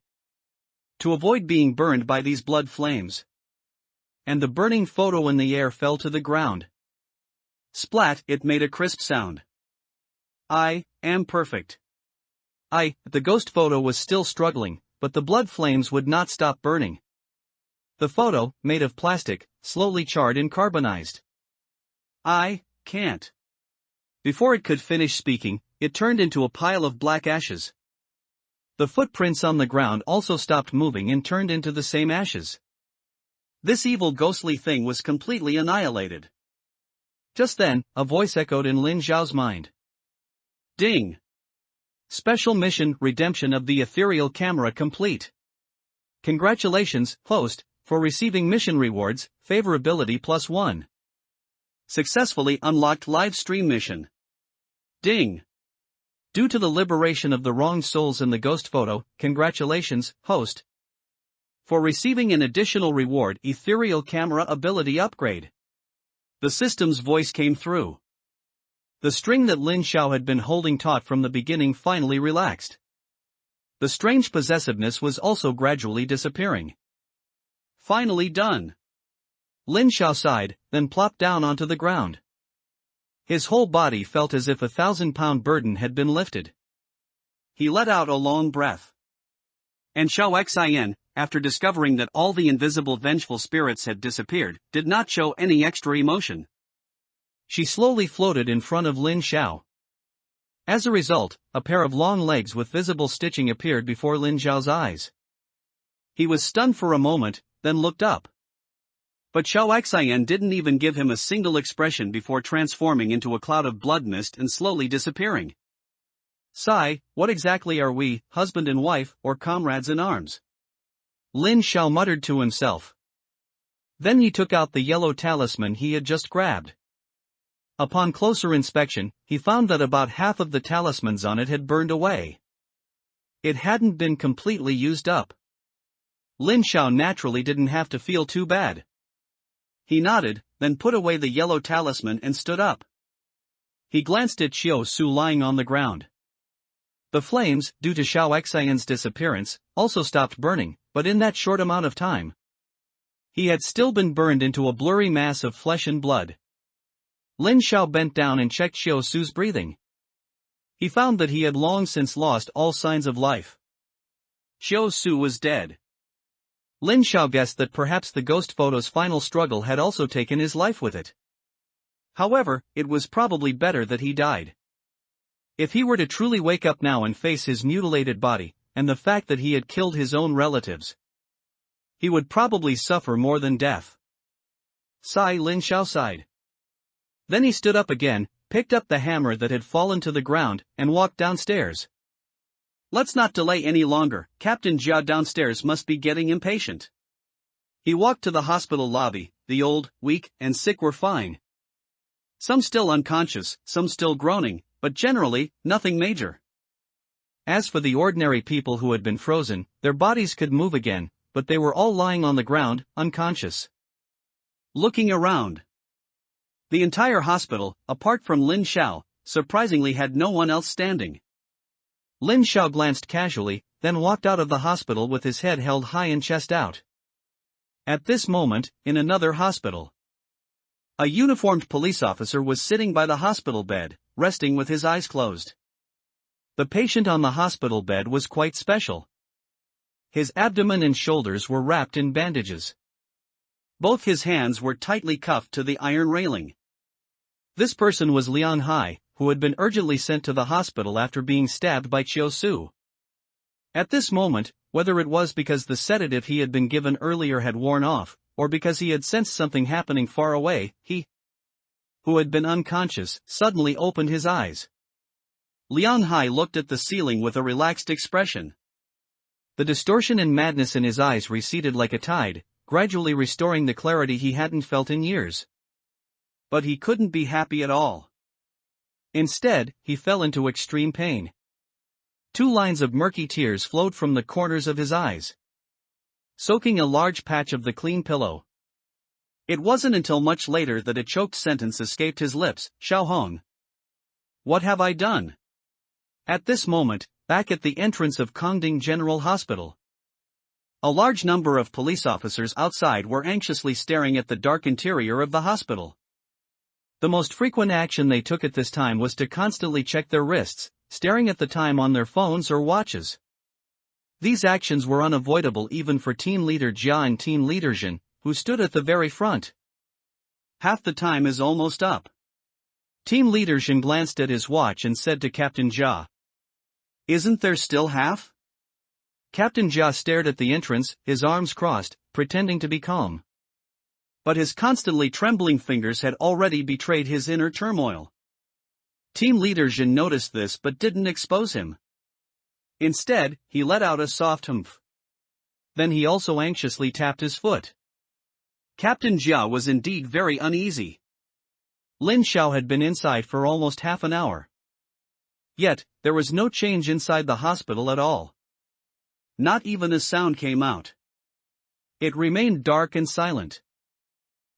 To avoid being burned by these blood flames. And the burning photo in the air fell to the ground. Splat, it made a crisp sound. I am perfect. The ghost photo was still struggling, but the blood flames would not stop burning. The photo, made of plastic, slowly charred and carbonized. I can't. Before it could finish speaking, it turned into a pile of black ashes. The footprints on the ground also stopped moving and turned into the same ashes. This evil ghostly thing was completely annihilated. Just then, a voice echoed in Lin Xiao's mind. Ding! Special mission redemption of the ethereal camera complete. Congratulations, host, for receiving mission rewards, favorability +1. Successfully unlocked live stream mission. Ding! Due to the liberation of the wronged souls in the ghost photo, congratulations, host, for receiving an additional reward, ethereal camera ability upgrade. The system's voice came through. The string that Lin Xiao had been holding taut from the beginning finally relaxed. The strange possessiveness was also gradually disappearing. Finally done. Lin Xiao sighed, then plopped down onto the ground. His whole body felt as if a 1,000-pound burden had been lifted. He let out a long breath. And Xiao Xian, after discovering that all the invisible vengeful spirits had disappeared, did not show any extra emotion. She slowly floated in front of Lin Xiao. As a result, a pair of long legs with visible stitching appeared before Lin Xiao's eyes. He was stunned for a moment, then looked up. But Xiao Xian didn't even give him a single expression before transforming into a cloud of blood mist and slowly disappearing. Sigh, what exactly are we, husband and wife, or comrades in arms? Lin Xiao muttered to himself. Then he took out the yellow talisman he had just grabbed. Upon closer inspection, he found that about half of the talismans on it had burned away. It hadn't been completely used up. Lin Xiao naturally didn't have to feel too bad. He nodded, then put away the yellow talisman and stood up. He glanced at Xiao Su lying on the ground. The flames, due to Xiao Xian's disappearance, also stopped burning, but in that short amount of time. He had still been burned into a blurry mass of flesh and blood. Lin Xiao bent down and checked Xiao Su's breathing. He found that he had long since lost all signs of life. Xiao Su was dead. Lin Xiao guessed that perhaps the ghost photo's final struggle had also taken his life with it. However, it was probably better that he died. If he were to truly wake up now and face his mutilated body, and the fact that he had killed his own relatives, he would probably suffer more than death. Sigh, Lin Xiao sighed. Then he stood up again, picked up the hammer that had fallen to the ground, and walked downstairs. Let's not delay any longer, Captain Jia downstairs must be getting impatient. He walked to the hospital lobby. The old, weak, and sick were fine. Some still unconscious, some still groaning, but generally, nothing major. As for the ordinary people who had been frozen, their bodies could move again, but they were all lying on the ground, unconscious. Looking around, the entire hospital, apart from Lin Xiao, surprisingly had no one else standing. Lin Xiao glanced casually, then walked out of the hospital with his head held high and chest out. At this moment, in another hospital, a uniformed police officer was sitting by the hospital bed, resting with his eyes closed. The patient on the hospital bed was quite special. His abdomen and shoulders were wrapped in bandages. Both his hands were tightly cuffed to the iron railing. This person was Liang Hai, who had been urgently sent to the hospital after being stabbed by Qiu Su. At this moment, whether it was because the sedative he had been given earlier had worn off, or because he had sensed something happening far away, he, who had been unconscious, suddenly opened his eyes. Liang Hai looked at the ceiling with a relaxed expression. The distortion and madness in his eyes receded like a tide, gradually restoring the clarity he hadn't felt in years. But he couldn't be happy at all. Instead, he fell into extreme pain. 2 lines of murky tears flowed from the corners of his eyes, soaking a large patch of the clean pillow. It wasn't until much later that a choked sentence escaped his lips, Xiao Hong. What have I done? At this moment, back at the entrance of Kongding General Hospital, a large number of police officers outside were anxiously staring at the dark interior of the hospital. The most frequent action they took at this time was to constantly check their wrists, staring at the time on their phones or watches. These actions were unavoidable even for Team Leader Jia and Team Leader Jin, who stood at the very front. Half the time is almost up. Team Leader Jin glanced at his watch and said to Captain Jia, "Isn't there still half?" Captain Jia stared at the entrance, his arms crossed, pretending to be calm. But his constantly trembling fingers had already betrayed his inner turmoil. Team Leader Jin noticed this but didn't expose him. Instead, he let out a soft humph. Then he also anxiously tapped his foot. Captain Jia was indeed very uneasy. Lin Xiao had been inside for almost half an hour. Yet, there was no change inside the hospital at all. Not even a sound came out. It remained dark and silent.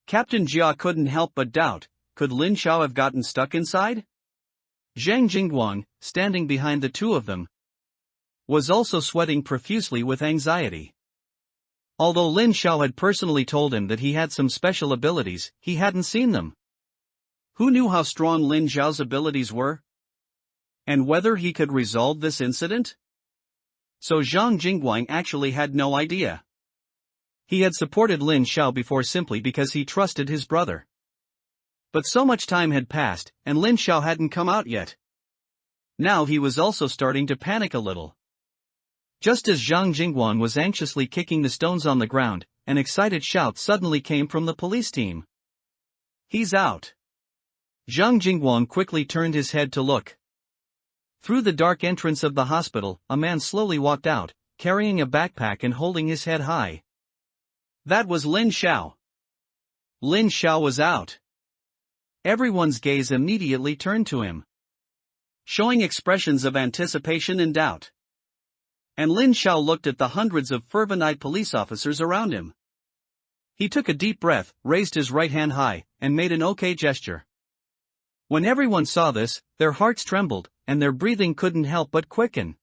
Captain Jia couldn't help but doubt, could Lin Xiao have gotten stuck inside? Zhang Jingguang, standing behind the two of them, was also sweating profusely with anxiety. Although Lin Xiao had personally told him that he had some special abilities, he hadn't seen them. Who knew how strong Lin Xiao's abilities were? And whether he could resolve this incident? So Zhang Jingguang actually had no idea. He had supported Lin Xiao before simply because he trusted his brother. But so much time had passed, and Lin Xiao hadn't come out yet. Now he was also starting to panic a little. Just as Zhang Jingguang was anxiously kicking the stones on the ground, an excited shout suddenly came from the police team. "He's out!" Zhang Jingguang quickly turned his head to look. Through the dark entrance of the hospital, a man slowly walked out, carrying a backpack and holding his head high. That was Lin Xiao. Lin Xiao was out. Everyone's gaze immediately turned to him, showing expressions of anticipation and doubt. And Lin Xiao looked at the hundreds of fervent-eyed police officers around him. He took a deep breath, raised his right hand high, and made an OK gesture. When everyone saw this, their hearts trembled, and their breathing couldn't help but quicken.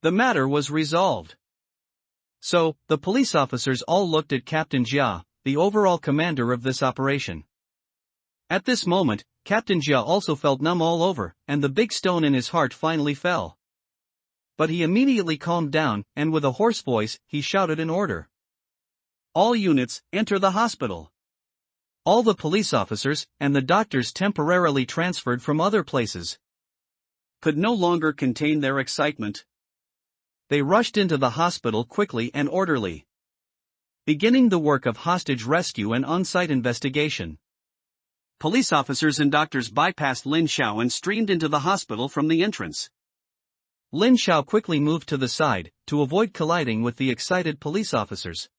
The matter was resolved. So, the police officers all looked at Captain Jia, the overall commander of this operation. At this moment, Captain Jia also felt numb all over, and the big stone in his heart finally fell. But he immediately calmed down, and with a hoarse voice, he shouted an order. All units, enter the hospital. All the police officers and the doctors temporarily transferred from other places could no longer contain their excitement. They rushed into the hospital quickly and orderly, beginning the work of hostage rescue and on-site investigation. Police officers and doctors bypassed Lin Xiao and streamed into the hospital from the entrance. Lin Xiao quickly moved to the side, to avoid colliding with the excited police officers.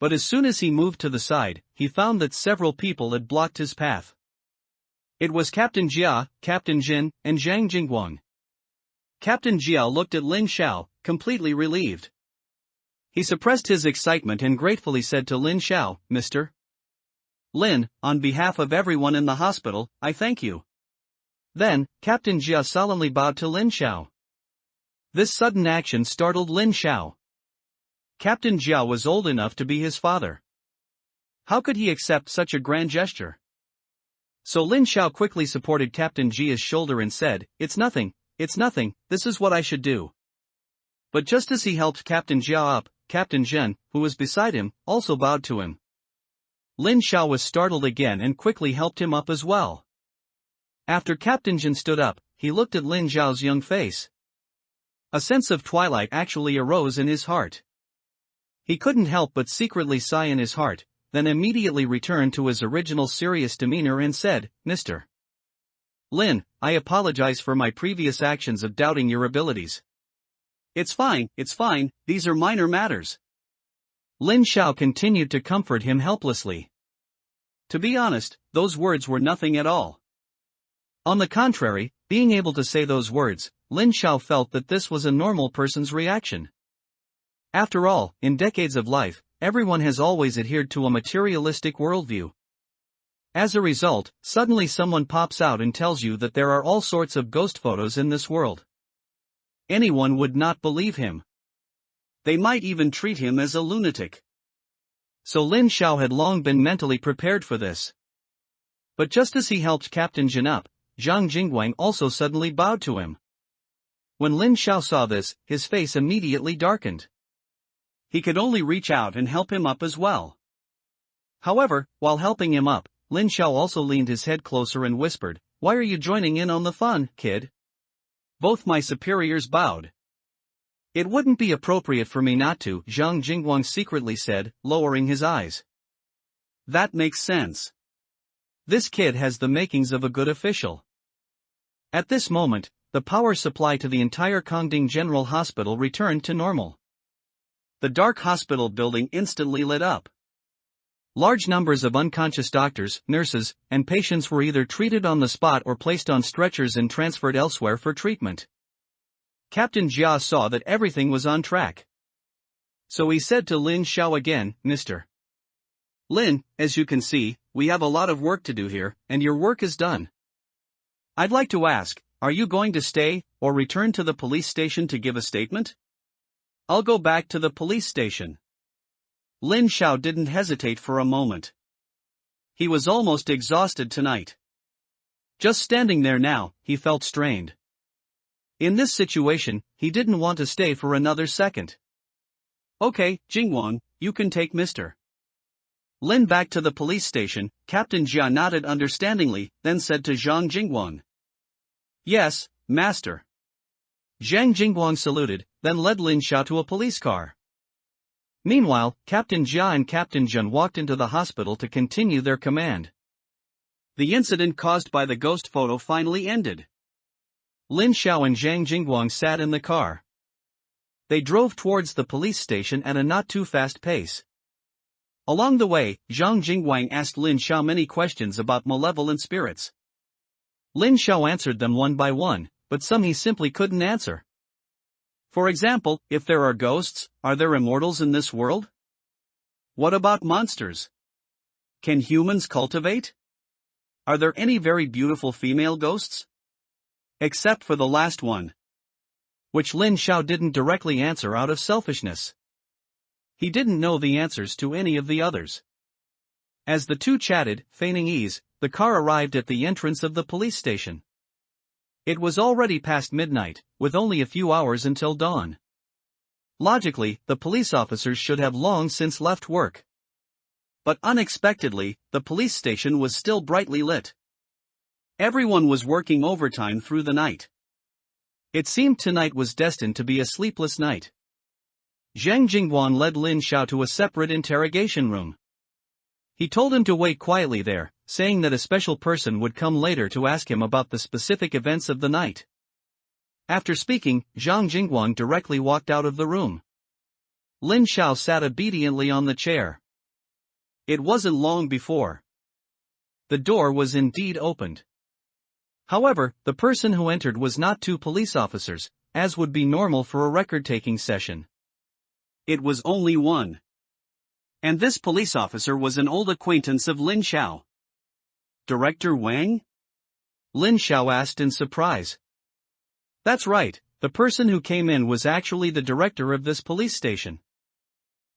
But as soon as he moved to the side, he found that several people had blocked his path. It was Captain Jia, Captain Jin, and Zhang Jingguang. Captain Jia looked at Lin Xiao, completely relieved. He suppressed his excitement and gratefully said to Lin Xiao, "Mr. Lin, on behalf of everyone in the hospital, I thank you." Then, Captain Jia solemnly bowed to Lin Xiao. This sudden action startled Lin Xiao. Captain Jia was old enough to be his father. How could he accept such a grand gesture? So Lin Xiao quickly supported Captain Jia's shoulder and said, it's nothing, this is what I should do." But just as he helped Captain Jia up, Captain Zhen, who was beside him, also bowed to him. Lin Xiao was startled again and quickly helped him up as well. After Captain Zhen stood up, he looked at Lin Xiao's young face. A sense of twilight actually arose in his heart. He couldn't help but secretly sigh in his heart, then immediately returned to his original serious demeanor and said, "Mr. Lin, I apologize for my previous actions of doubting your abilities." It's fine, these are minor matters." Lin Xiao continued to comfort him helplessly. To be honest, those words were nothing at all. On the contrary, being able to say those words, Lin Xiao felt that this was a normal person's reaction. After all, in decades of life, everyone has always adhered to a materialistic worldview. As a result, suddenly someone pops out and tells you that there are all sorts of ghost photos in this world. Anyone would not believe him. They might even treat him as a lunatic. So Lin Xiao had long been mentally prepared for this. But just as he helped Captain Jin up, Zhang Jingguang also suddenly bowed to him. When Lin Xiao saw this, his face immediately darkened. He could only reach out and help him up as well. However, while helping him up, Lin Xiao also leaned his head closer and whispered, "Why are you joining in on the fun, kid?" Both my superiors bowed. "It wouldn't be appropriate for me not to," Zhang Jingguang secretly said, lowering his eyes. That makes sense. This kid has the makings of a good official. At this moment, the power supply to the entire Kongding General Hospital returned to normal. The dark hospital building instantly lit up. Large numbers of unconscious doctors, nurses, and patients were either treated on the spot or placed on stretchers and transferred elsewhere for treatment. Captain Jia saw that everything was on track. So he said to Lin Xiao again, "Mr. Lin, as you can see, we have a lot of work to do here, and your work is done. I'd like to ask, are you going to stay, or return to the police station to give a statement?" "I'll go back to the police station." Lin Xiao didn't hesitate for a moment. He was almost exhausted tonight. Just standing there now, he felt strained. In this situation, he didn't want to stay for another second. "Okay, Jingguang, you can take Mr. Lin back to the police station." Captain Jia nodded understandingly, then said to Zhang Jingguang, "Yes, master." Zhang Jingguang saluted, then led Lin Xiao to a police car. Meanwhile, Captain Jia and Captain Zhen walked into the hospital to continue their command. The incident caused by the ghost photo finally ended. Lin Xiao and Zhang Jingguang sat in the car. They drove towards the police station at a not too fast pace. Along the way, Zhang Jingguang asked Lin Xiao many questions about malevolent spirits. Lin Xiao answered them one by one, but some he simply couldn't answer. For example, if there are ghosts, are there immortals in this world? What about monsters? Can humans cultivate? Are there any very beautiful female ghosts? Except for the last one, which Lin Xiao didn't directly answer out of selfishness. He didn't know the answers to any of the others. As the two chatted, feigning ease, the car arrived at the entrance of the police station. It was already past midnight, with only a few hours until dawn. Logically, the police officers should have long since left work. But unexpectedly, the police station was still brightly lit. Everyone was working overtime through the night. It seemed tonight was destined to be a sleepless night. Zhang Jingguan led Lin Xiao to a separate interrogation room. He told him to wait quietly there, saying that a special person would come later to ask him about the specific events of the night. After speaking, Zhang Jingguan directly walked out of the room. Lin Xiao sat obediently on the chair. It wasn't long before the door was indeed opened. However, the person who entered was not two police officers, as would be normal for a record-taking session. It was only one. And this police officer was an old acquaintance of Lin Xiao. Director Wang? Lin Xiao asked in surprise. That's right, the person who came in was actually the director of this police station.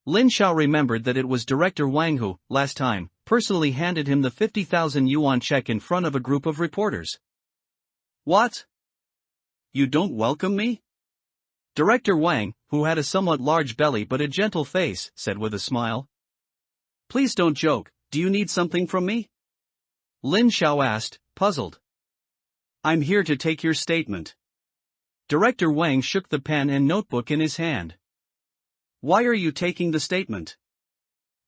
Lin Xiao remembered that it was Director Wang who, last time, personally handed him the 50,000 yuan check in front of a group of reporters. What? You don't welcome me? Director Wang, who had a somewhat large belly but a gentle face, said with a smile. Please don't joke, do you need something from me? Lin Xiao asked, puzzled. I'm here to take your statement. Director Wang shook the pen and notebook in his hand. Why are you taking the statement?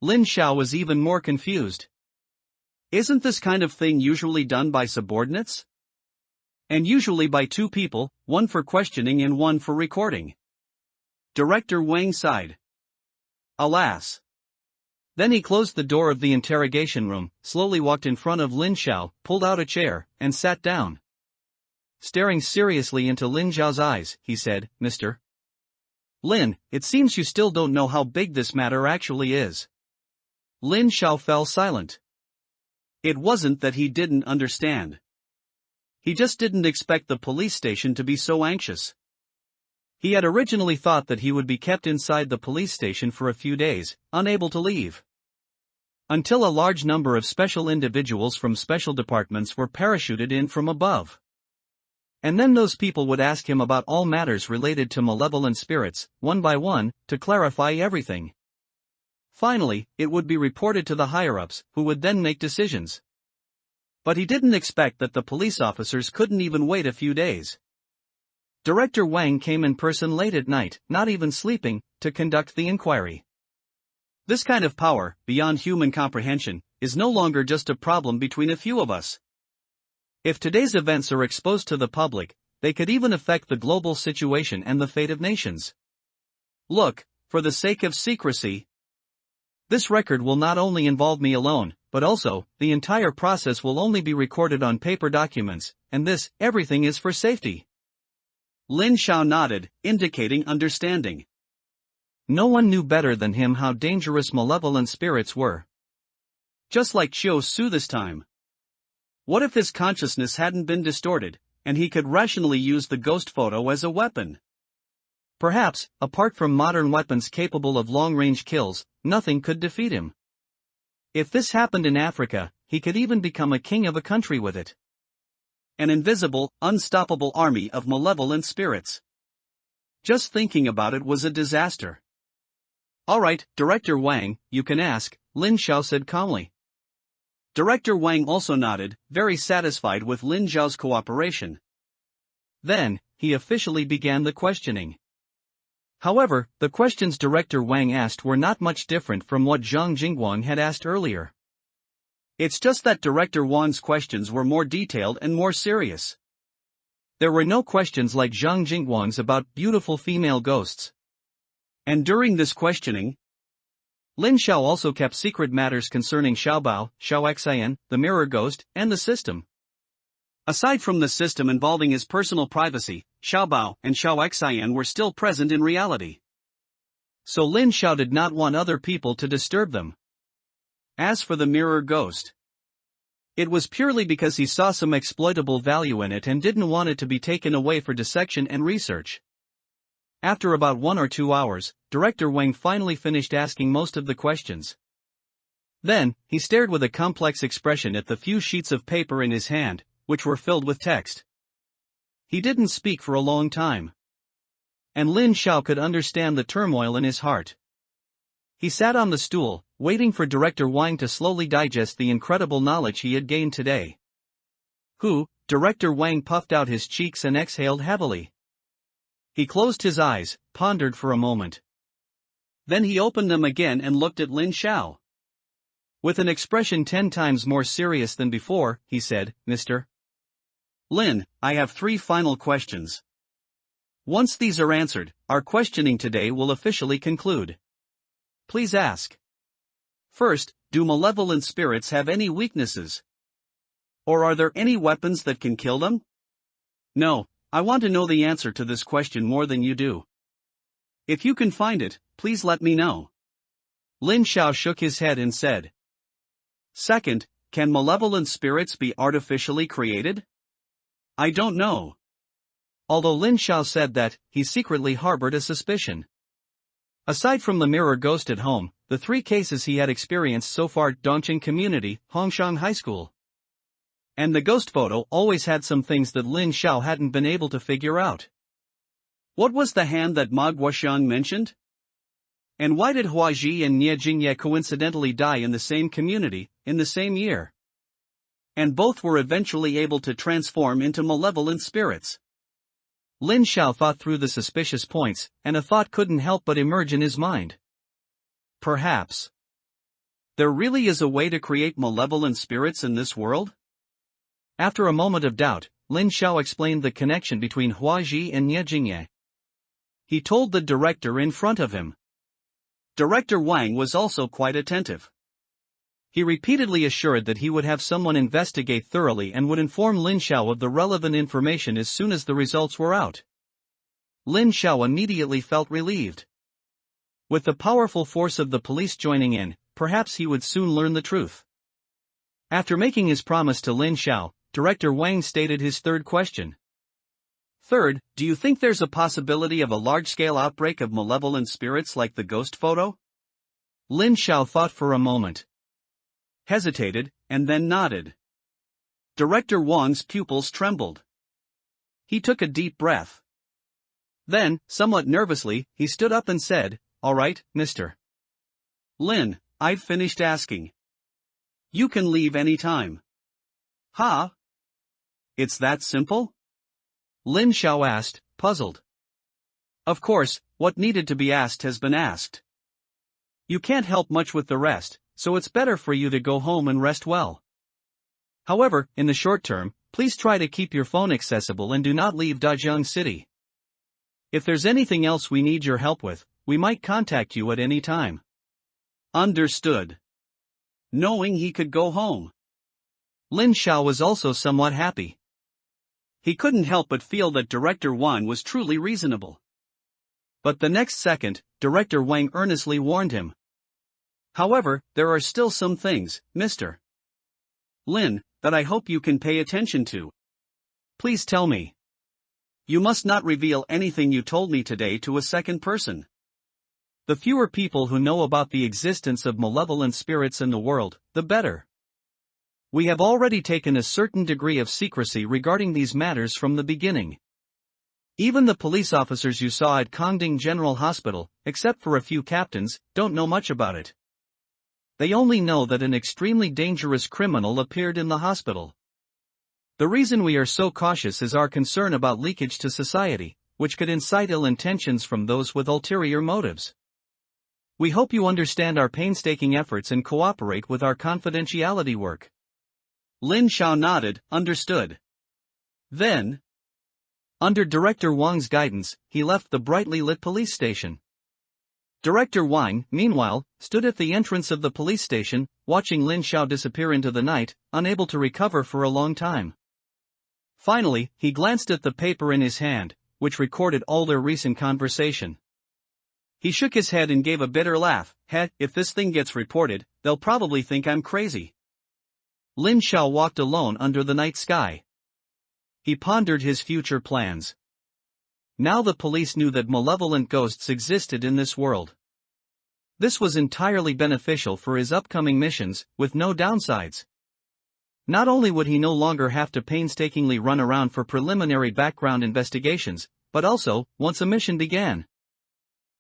Lin Xiao was even more confused. Isn't this kind of thing usually done by subordinates? And usually by two people, one for questioning and one for recording. Director Wang sighed. Alas. Then he closed the door of the interrogation room, slowly walked in front of Lin Xiao, pulled out a chair, and sat down. Staring seriously into Lin Xiao's eyes, he said, Mr. Lin, it seems you still don't know how big this matter actually is. Lin Xiao fell silent. It wasn't that he didn't understand. He just didn't expect the police station to be so anxious. He had originally thought that he would be kept inside the police station for a few days, unable to leave. Until a large number of special individuals from special departments were parachuted in from above. And then those people would ask him about all matters related to malevolent spirits, one by one, to clarify everything. Finally, it would be reported to the higher-ups, who would then make decisions. But he didn't expect that the police officers couldn't even wait a few days. Director Wang came in person late at night, not even sleeping, to conduct the inquiry. This kind of power, beyond human comprehension, is no longer just a problem between a few of us. If today's events are exposed to the public, they could even affect the global situation and the fate of nations. Look, for the sake of secrecy, this record will not only involve me alone, but also, the entire process will only be recorded on paper documents, and this, everything is for safety. Lin Xiao nodded, indicating understanding. No one knew better than him how dangerous malevolent spirits were. Just like Qiu Su this time. What if his consciousness hadn't been distorted, and he could rationally use the ghost photo as a weapon? Perhaps, apart from modern weapons capable of long-range kills, nothing could defeat him. If this happened in Africa, he could even become a king of a country with it. An invisible, unstoppable army of malevolent spirits. Just thinking about it was a disaster. All right, Director Wang, you can ask, Lin Xiao said calmly. Director Wang also nodded, very satisfied with Lin Xiao's cooperation. Then, he officially began the questioning. However, the questions Director Wang asked were not much different from what Zhang Jingguang had asked earlier. It's just that Director Wang's questions were more detailed and more serious. There were no questions like Zhang Jingguang's about beautiful female ghosts. And during this questioning, Lin Xiao also kept secret matters concerning Xiaobao, Xiao, the mirror ghost, and the system. Aside from the system involving his personal privacy, Xiaobao and Xiao were still present in reality. So Lin Xiao did not want other people to disturb them. As for the mirror ghost, it was purely because he saw some exploitable value in it and didn't want it to be taken away for dissection and research. After about 1 or 2 hours, Director Wang finally finished asking most of the questions. Then, he stared with a complex expression at the few sheets of paper in his hand, which were filled with text. He didn't speak for a long time. And Lin Xiao could understand the turmoil in his heart. He sat on the stool, waiting for Director Wang to slowly digest the incredible knowledge he had gained today. Director Wang puffed out his cheeks and exhaled heavily. He closed his eyes, pondered for a moment. Then he opened them again and looked at Lin Xiao. With an expression 10 times more serious than before, he said, "Mr. Lin, I have 3 final questions. Once these are answered, our questioning today will officially conclude. Please ask. First, do malevolent spirits have any weaknesses? Or are there any weapons that can kill them? No, I want to know the answer to this question more than you do. If you can find it, please let me know." Lin Xiao shook his head and said. Second, can malevolent spirits be artificially created? I don't know. Although Lin Xiao said that, he secretly harbored a suspicion. Aside from the mirror ghost at home, the 3 cases he had experienced so far, Dongqing Community, Hongshan High School, and the ghost photo, always had some things that Lin Xiao hadn't been able to figure out. What was the hand that Ma Guoxiang mentioned? And why did Hua Ji and Nie Jingye coincidentally die in the same community, in the same year? And both were eventually able to transform into malevolent spirits. Lin Xiao thought through the suspicious points, and a thought couldn't help but emerge in his mind. Perhaps there really is a way to create malevolent spirits in this world? After a moment of doubt, Lin Xiao explained the connection between Hua Ji and Nie Jingye. He told the director in front of him. Director Wang was also quite attentive. He repeatedly assured that he would have someone investigate thoroughly and would inform Lin Xiao of the relevant information as soon as the results were out. Lin Xiao immediately felt relieved. With the powerful force of the police joining in, perhaps he would soon learn the truth. After making his promise to Lin Xiao, Director Wang stated his 3rd question. Third, do you think there's a possibility of a large-scale outbreak of malevolent spirits like the ghost photo? Lin Xiao thought for a moment, hesitated, and then nodded. Director Wang's pupils trembled. He took a deep breath. Then, somewhat nervously, he stood up and said, "All right, Mr. Lin, I've finished asking. You can leave any time." "Huh? It's that simple?" Lin Xiao asked, puzzled. Of course, what needed to be asked has been asked. You can't help much with the rest, so it's better for you to go home and rest well. However, in the short term, please try to keep your phone accessible and do not leave Dajiang City. If there's anything else we need your help with, we might contact you at any time." Understood. Knowing he could go home, Lin Xiao was also somewhat happy. He couldn't help but feel that Director Wang was truly reasonable. But the next second, Director Wang earnestly warned him. "However, there are still some things, Mr. Lin, that I hope you can pay attention to. Please tell me. You must not reveal anything you told me today to a second person. The fewer people who know about the existence of malevolent spirits in the world, the better. We have already taken a certain degree of secrecy regarding these matters from the beginning. Even the police officers you saw at Kongding General Hospital, except for a few captains, don't know much about it. They only know that an extremely dangerous criminal appeared in the hospital. The reason we are so cautious is our concern about leakage to society, which could incite ill intentions from those with ulterior motives. We hope you understand our painstaking efforts and cooperate with our confidentiality work." Lin Xiao nodded, understood. Then, under Director Wang's guidance, he left the brightly lit police station. Director Wang, meanwhile, stood at the entrance of the police station, watching Lin Xiao disappear into the night, unable to recover for a long time. Finally, he glanced at the paper in his hand, which recorded all their recent conversation. He shook his head and gave a bitter laugh. If this thing gets reported, they'll probably think I'm crazy." Lin Xiao walked alone under the night sky. He pondered his future plans. Now the police knew that malevolent ghosts existed in this world. This was entirely beneficial for his upcoming missions, with no downsides. Not only would he no longer have to painstakingly run around for preliminary background investigations, but also, once a mission began,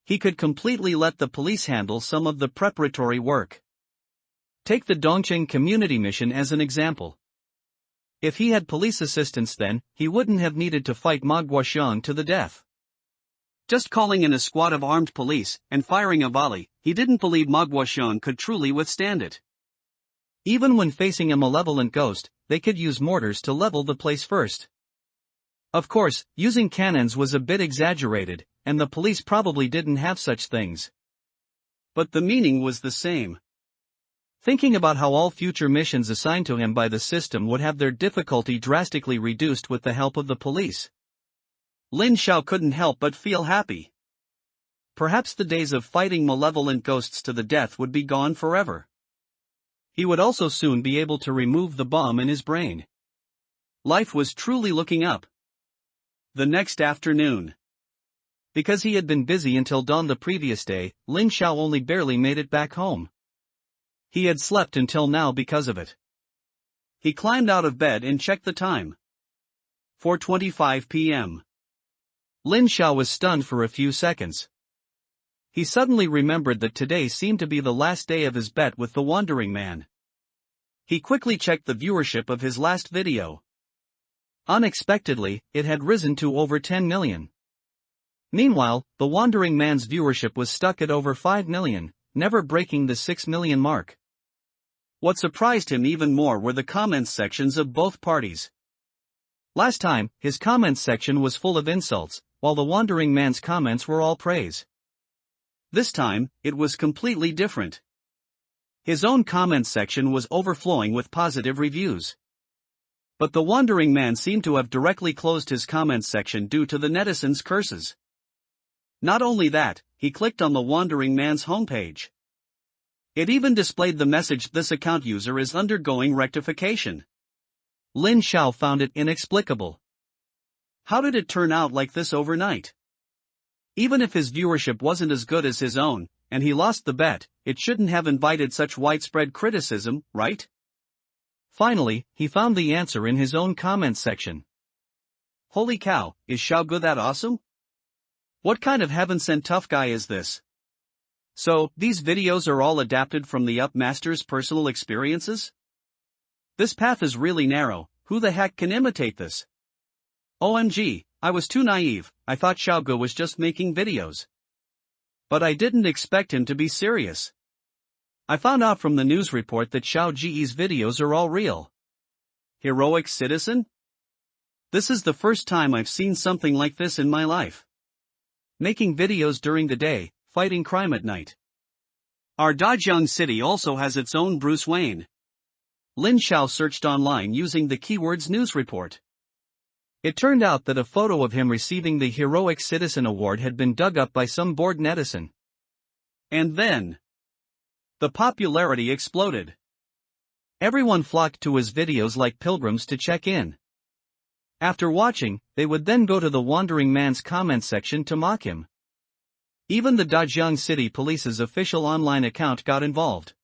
he could completely let the police handle some of the preparatory work. Take the Dongqing community mission as an example. If he had police assistance then, he wouldn't have needed to fight Ma Guoxiang to the death. Just calling in a squad of armed police and firing a volley, he didn't believe Ma Guoxiang could truly withstand it. Even when facing a malevolent ghost, they could use mortars to level the place first. Of course, using cannons was a bit exaggerated, and the police probably didn't have such things. But the meaning was the same. Thinking about how all future missions assigned to him by the system would have their difficulty drastically reduced with the help of the police, Lin Xiao couldn't help but feel happy. Perhaps the days of fighting malevolent ghosts to the death would be gone forever. He would also soon be able to remove the bomb in his brain. Life was truly looking up. The next afternoon, because he had been busy until dawn the previous day, Lin Xiao only barely made it back home. He had slept until now because of it. He climbed out of bed and checked the time. 4:25 p.m. Lin Xiao was stunned for a few seconds. He suddenly remembered that today seemed to be the last day of his bet with the Wandering Man. He quickly checked the viewership of his last video. Unexpectedly, it had risen to over 10 million. Meanwhile, the Wandering Man's viewership was stuck at over 5 million, never breaking the 6 million mark. What surprised him even more were the comments sections of both parties. Last time, his comments section was full of insults, while the Wandering Man's comments were all praise. This time, it was completely different. His own comments section was overflowing with positive reviews. But the Wandering Man seemed to have directly closed his comments section due to the netizens' curses. Not only that, he clicked on the Wandering Man's homepage. It even displayed the message, "This account user is undergoing rectification." Lin Xiao found it inexplicable. How did it turn out like this overnight? Even if his viewership wasn't as good as his own, and he lost the bet, it shouldn't have invited such widespread criticism, right? Finally, he found the answer in his own comments section. Holy cow, is Xiaogu that awesome? What kind of heaven-sent tough guy is this? So, these videos are all adapted from the Up Master's personal experiences? This path is really narrow, who the heck can imitate this? OMG, I was too naive, I thought Xiaogu was just making videos. But I didn't expect him to be serious. I found out from the news report that Xiao Ji's videos are all real. Heroic citizen? This is the first time I've seen something like this in my life. Making videos during the day, fighting crime at night. Our Dajiang city also has its own Bruce Wayne. Lin Xiao searched online using the keywords news report. It turned out that a photo of him receiving the Heroic Citizen Award had been dug up by some bored netizen. And then, the popularity exploded. Everyone flocked to his videos like pilgrims to check in. After watching, they would then go to the Wandering Man's comments section to mock him. Even the Dajiang City Police's official online account got involved.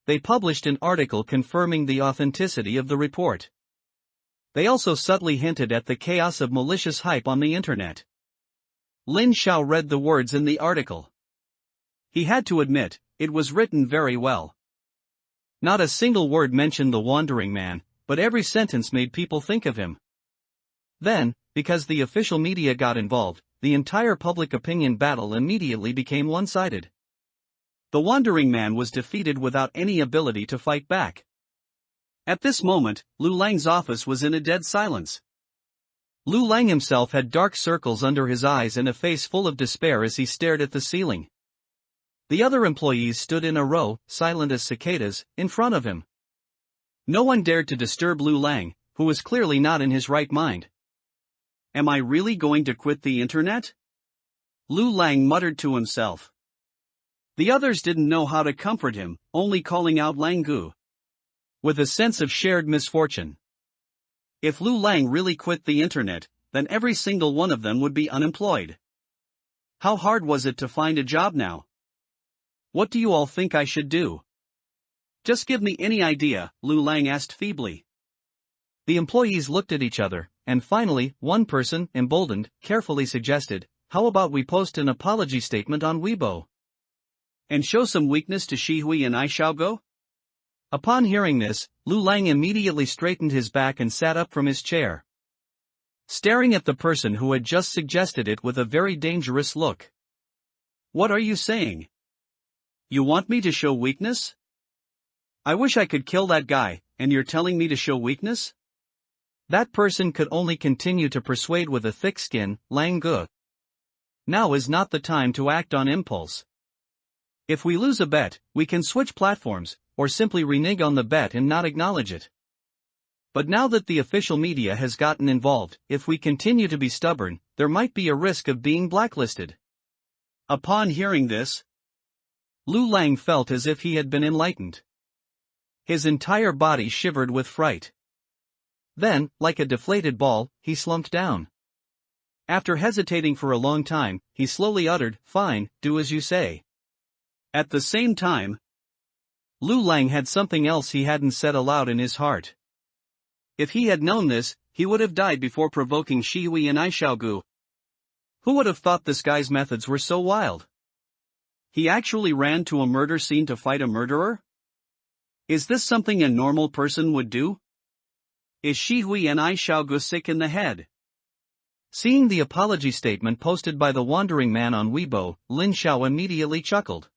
They published an article confirming the authenticity of the report. They also subtly hinted at the chaos of malicious hype on the internet. Lin Xiao read the words in the article. He had to admit, it was written very well. Not a single word mentioned the Wandering Man, but every sentence made people think of him. Then, because the official media got involved, the entire public opinion battle immediately became one-sided. The Wandering Man was defeated without any ability to fight back. At this moment, Lu Lang's office was in a dead silence. Lu Lang himself had dark circles under his eyes and a face full of despair as he stared at the ceiling. The other employees stood in a row, silent as cicadas, in front of him. No one dared to disturb Lu Lang, who was clearly not in his right mind. Am I really going to quit the internet? Lu Lang muttered to himself. The others didn't know how to comfort him, only calling out Lang Gu. With a sense of shared misfortune. If Lu Lang really quit the internet, then every single one of them would be unemployed. How hard was it to find a job now? What do you all think I should do? Just give me any idea, Lu Lang asked feebly. The employees looked at each other, and finally, one person, emboldened, carefully suggested, how about we post an apology statement on Weibo? And show some weakness to Shihui and Aishaogo? Upon hearing this, Lu Lang immediately straightened his back and sat up from his chair, staring at the person who had just suggested it with a very dangerous look. What are you saying? You want me to show weakness? I wish I could kill that guy, and you're telling me to show weakness? That person could only continue to persuade with a thick skin, Lang Gu. Now is not the time to act on impulse. If we lose a bet, we can switch platforms, or simply renege on the bet and not acknowledge it. But now that the official media has gotten involved, if we continue to be stubborn, there might be a risk of being blacklisted. Upon hearing this, Lu Lang felt as if he had been enlightened. His entire body shivered with fright. Then, like a deflated ball, he slumped down. After hesitating for a long time, he slowly uttered, "Fine, do as you say." At the same time, Lu Lang had something else he hadn't said aloud in his heart. If he had known this, he would have died before provoking Shihui and Aishaogu. Who would have thought this guy's methods were so wild? He actually ran to a murder scene to fight a murderer? Is this something a normal person would do? Is Shihui and Aishaogu sick in the head? Seeing the apology statement posted by the wandering man on Weibo, Lin Xiao immediately chuckled.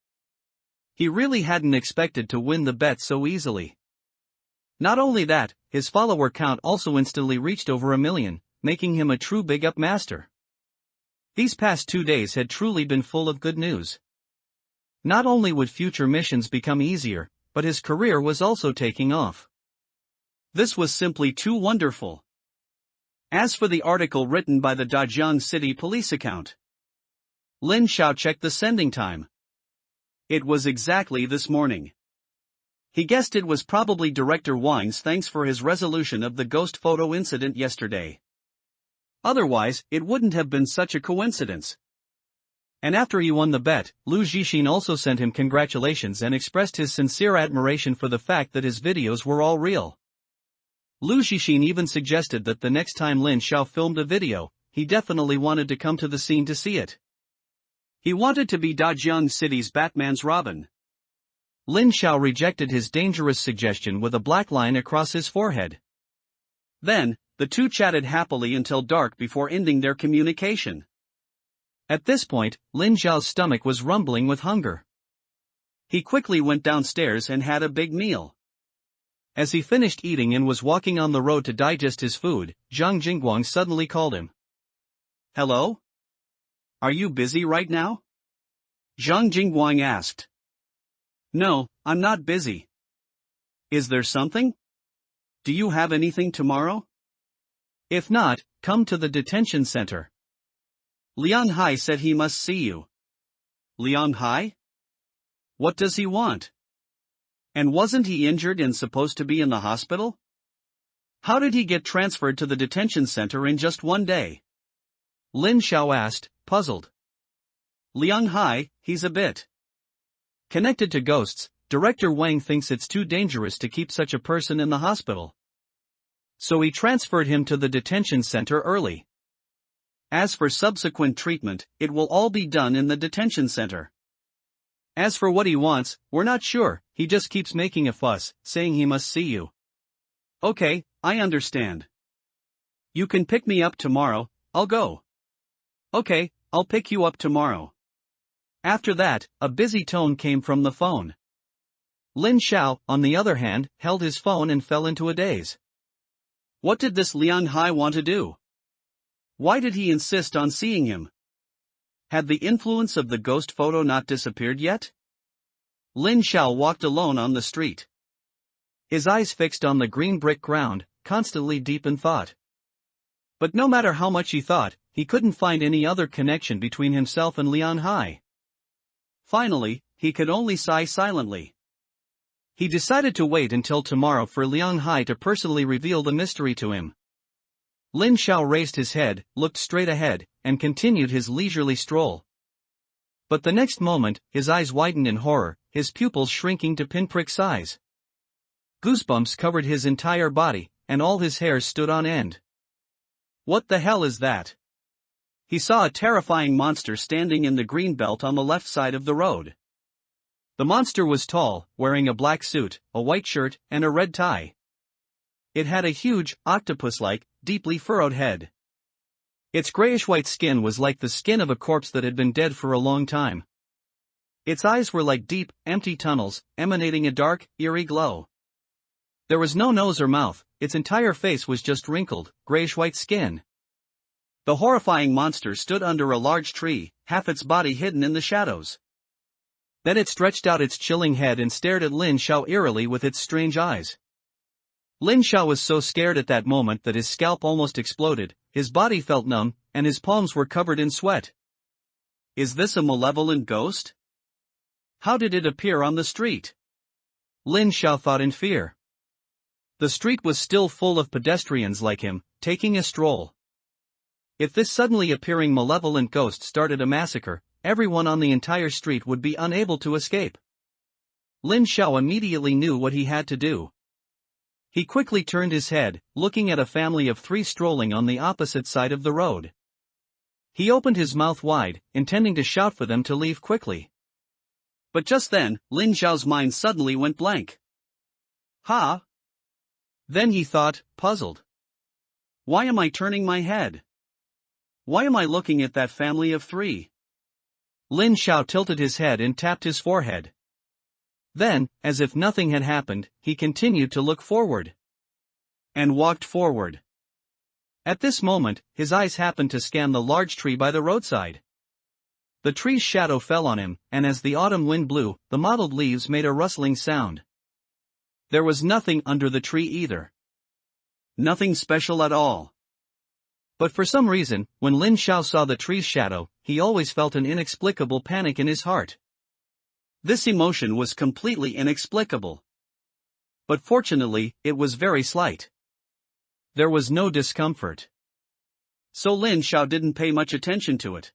He really hadn't expected to win the bet so easily. Not only that, his follower count also instantly reached over 1 million, making him a true big-up master. These past 2 days had truly been full of good news. Not only would future missions become easier, but his career was also taking off. This was simply too wonderful. As for the article written by the Dajiang City police account, Lin Xiao checked the sending time. It was exactly this morning. He guessed it was probably Director Wang's thanks for his resolution of the ghost photo incident yesterday. Otherwise, it wouldn't have been such a coincidence. And after he won the bet, Lu Zhixin also sent him congratulations and expressed his sincere admiration for the fact that his videos were all real. Lu Zhixin even suggested that the next time Lin Xiao filmed a video, he definitely wanted to come to the scene to see it. He wanted to be Dajiang City's Batman's Robin. Lin Xiao rejected his dangerous suggestion with a black line across his forehead. Then, the two chatted happily until dark before ending their communication. At this point, Lin Xiao's stomach was rumbling with hunger. He quickly went downstairs and had a big meal. As he finished eating and was walking on the road to digest his food, Zhang Jingguang suddenly called him. "Hello? Are you busy right now?" Zhang Jingguang asked. "No, I'm not busy. Is there something? Do you have anything tomorrow? If not, come to the detention center. Liang Hai said he must see you." Liang Hai? What does he want? And wasn't he injured and supposed to be in the hospital? How did he get transferred to the detention center in just 1 day? Lin Xiao asked, puzzled. Liang Hai, he's a bit connected to ghosts. Director Wang thinks it's too dangerous to keep such a person in the hospital. So he transferred him to the detention center early. As for subsequent treatment, it will all be done in the detention center. As for what he wants, we're not sure, he just keeps making a fuss, saying he must see you. Okay, I understand. You can pick me up tomorrow, I'll go. Okay, I'll pick you up tomorrow. After that, a busy tone came from the phone. Lin Xiao, on the other hand, held his phone and fell into a daze. What did this Liang Hai want to do? Why did he insist on seeing him? Had the influence of the ghost photo not disappeared yet? Lin Xiao walked alone on the street, his eyes fixed on the green brick ground, constantly deep in thought. But no matter how much he thought, he couldn't find any other connection between himself and Liang Hai. Finally, he could only sigh silently. He decided to wait until tomorrow for Liang Hai to personally reveal the mystery to him. Lin Xiao raised his head, looked straight ahead, and continued his leisurely stroll. But the next moment, his eyes widened in horror, his pupils shrinking to pinprick size. Goosebumps covered his entire body, and all his hairs stood on end. What the hell is that? He saw a terrifying monster standing in the green belt on the left side of the road. The monster was tall, wearing a black suit, a white shirt, and a red tie. It had a huge, octopus-like, deeply furrowed head. Its grayish-white skin was like the skin of a corpse that had been dead for a long time. Its eyes were like deep, empty tunnels, emanating a dark, eerie glow. There was no nose or mouth, its entire face was just wrinkled, grayish-white skin. The horrifying monster stood under a large tree, half its body hidden in the shadows. Then it stretched out its chilling head and stared at Lin Xiao eerily with its strange eyes. Lin Xiao was so scared at that moment that his scalp almost exploded, his body felt numb, and his palms were covered in sweat. Is this a malevolent ghost? How did it appear on the street? Lin Xiao thought in fear. The street was still full of pedestrians like him, taking a stroll. If this suddenly appearing malevolent ghost started a massacre, everyone on the entire street would be unable to escape. Lin Xiao immediately knew what he had to do. He quickly turned his head, looking at a family of 3 strolling on the opposite side of the road. He opened his mouth wide, intending to shout for them to leave quickly. But just then, Lin Xiao's mind suddenly went blank. Ha! Then he thought, puzzled. Why am I turning my head? Why am I looking at that family of 3? Lin Xiao tilted his head and tapped his forehead. Then, as if nothing had happened, he continued to look forward. And walked forward. At this moment, his eyes happened to scan the large tree by the roadside. The tree's shadow fell on him, and as the autumn wind blew, the mottled leaves made a rustling sound. There was nothing under the tree either. Nothing special at all. But for some reason, when Lin Xiao saw the tree's shadow, he always felt an inexplicable panic in his heart. This emotion was completely inexplicable. But fortunately, it was very slight. There was no discomfort. So Lin Xiao didn't pay much attention to it.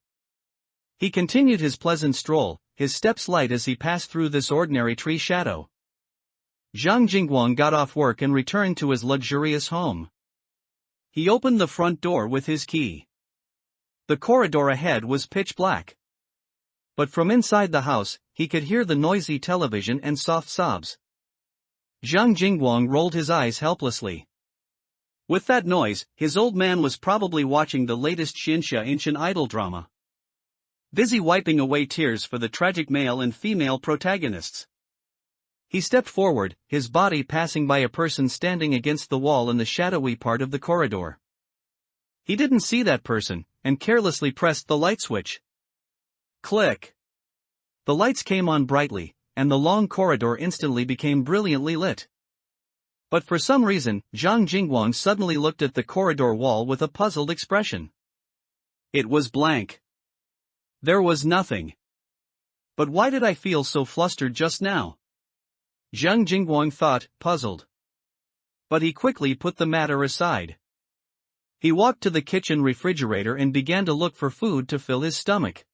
He continued his pleasant stroll, his steps light as he passed through this ordinary tree shadow. Zhang Jingguang got off work and returned to his luxurious home. He opened the front door with his key. The corridor ahead was pitch black. But from inside the house, he could hear the noisy television and soft sobs. Zhang Jingguang rolled his eyes helplessly. With that noise, his old man was probably watching the latest Xinxia ancient idol drama. Busy wiping away tears for the tragic male and female protagonists. He stepped forward, his body passing by a person standing against the wall in the shadowy part of the corridor. He didn't see that person, and carelessly pressed the light switch. Click! The lights came on brightly, and the long corridor instantly became brilliantly lit. But for some reason, Zhang Jingguang suddenly looked at the corridor wall with a puzzled expression. It was blank. There was nothing. But why did I feel so flustered just now? Zhang Jingguang thought, puzzled. But he quickly put the matter aside. He walked to the kitchen refrigerator and began to look for food to fill his stomach.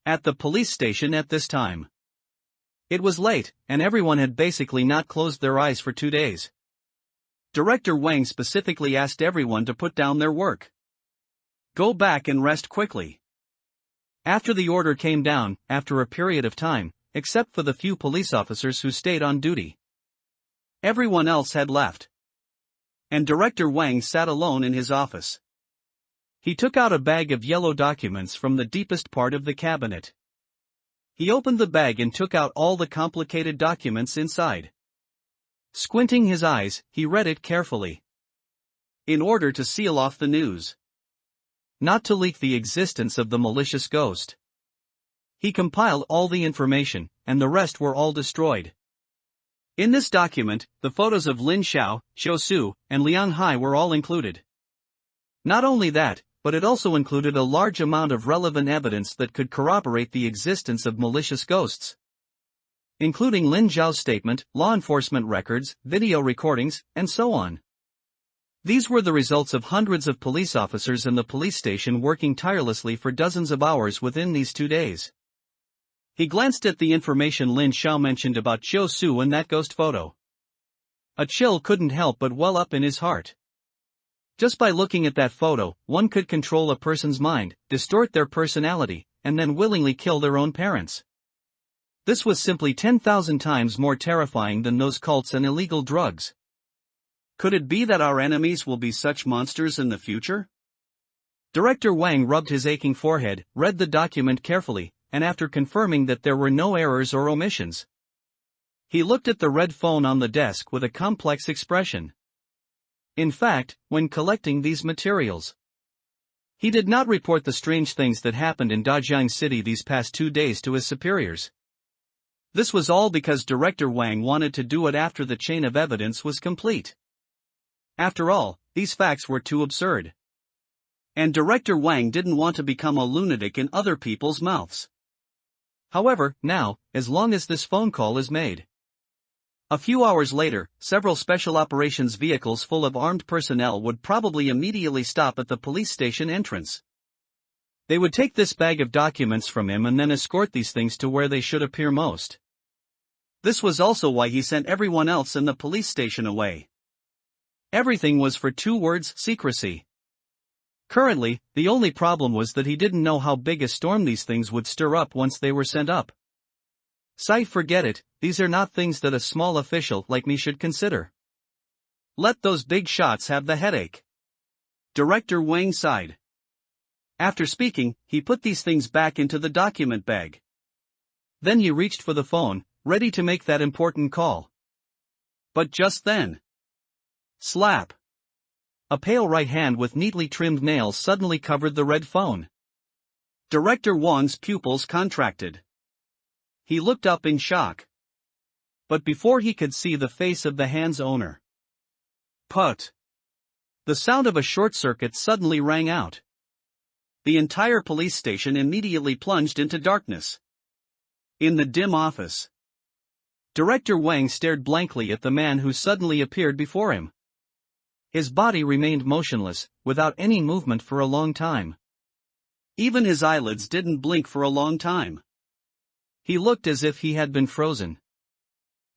At the police station at this time. It was late, and everyone had basically not closed their eyes for 2 days. Director Wang specifically asked everyone to put down their work. Go back and rest quickly. After the order came down, after a period of time, except for the few police officers who stayed on duty. Everyone else had left. And Director Wang sat alone in his office. He took out a bag of yellow documents from the deepest part of the cabinet. He opened the bag and took out all the complicated documents inside. Squinting his eyes, he read it carefully. In order to seal off the news. Not to leak the existence of the malicious ghost. He compiled all the information, and the rest were all destroyed. In this document, the photos of Lin Xiao, Xiao Su, and Liang Hai were all included. Not only that, but it also included a large amount of relevant evidence that could corroborate the existence of malicious ghosts. Including Lin Xiao's statement, law enforcement records, video recordings, and so on. These were the results of hundreds of police officers in the police station working tirelessly for dozens of hours within these 2 days. He glanced at the information Lin Xiao mentioned about Chiu Su and that ghost photo. A chill couldn't help but well up in his heart. Just by looking at that photo, one could control a person's mind, distort their personality, and then willingly kill their own parents. This was simply 10,000 times more terrifying than those cults and illegal drugs. Could it be that our enemies will be such monsters in the future? Director Wang rubbed his aching forehead, read the document carefully, and after confirming that there were no errors or omissions, he looked at the red phone on the desk with a complex expression. In fact, when collecting these materials, he did not report the strange things that happened in Dajiang City these past 2 days to his superiors. This was all because Director Wang wanted to do it after the chain of evidence was complete. After all, these facts were too absurd. And Director Wang didn't want to become a lunatic in other people's mouths. However, now, as long as this phone call is made. A few hours later, several special operations vehicles full of armed personnel would probably immediately stop at the police station entrance. They would take this bag of documents from him and then escort these things to where they should appear most. This was also why he sent everyone else in the police station away. Everything was for 2 words: secrecy. Currently, the only problem was that he didn't know how big a storm these things would stir up once they were sent up. Forget it, these are not things that a small official like me should consider. Let those big shots have the headache. Director Wang sighed. After speaking, he put these things back into the document bag. Then he reached for the phone, ready to make that important call. But just then, slap! A pale right hand with neatly trimmed nails suddenly covered the red phone. Director Wang's pupils contracted. He looked up in shock. But before he could see the face of the hand's owner, put! The sound of a short circuit suddenly rang out. The entire police station immediately plunged into darkness. In the dim office, Director Wang stared blankly at the man who suddenly appeared before him. His body remained motionless, without any movement for a long time. Even his eyelids didn't blink for a long time. He looked as if he had been frozen.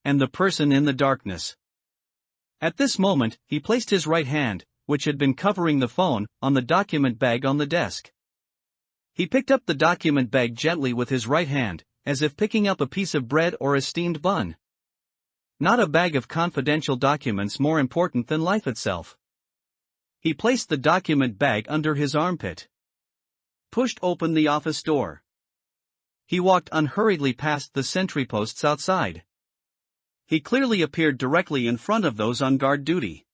And the person in the darkness. At this moment, he placed his right hand, which had been covering the phone, on the document bag on the desk. He picked up the document bag gently with his right hand, as if picking up a piece of bread or a steamed bun. Not a bag of confidential documents more important than life itself. He placed the document bag under his armpit. Pushed open the office door. He walked unhurriedly past the sentry posts outside. He clearly appeared directly in front of those on guard duty.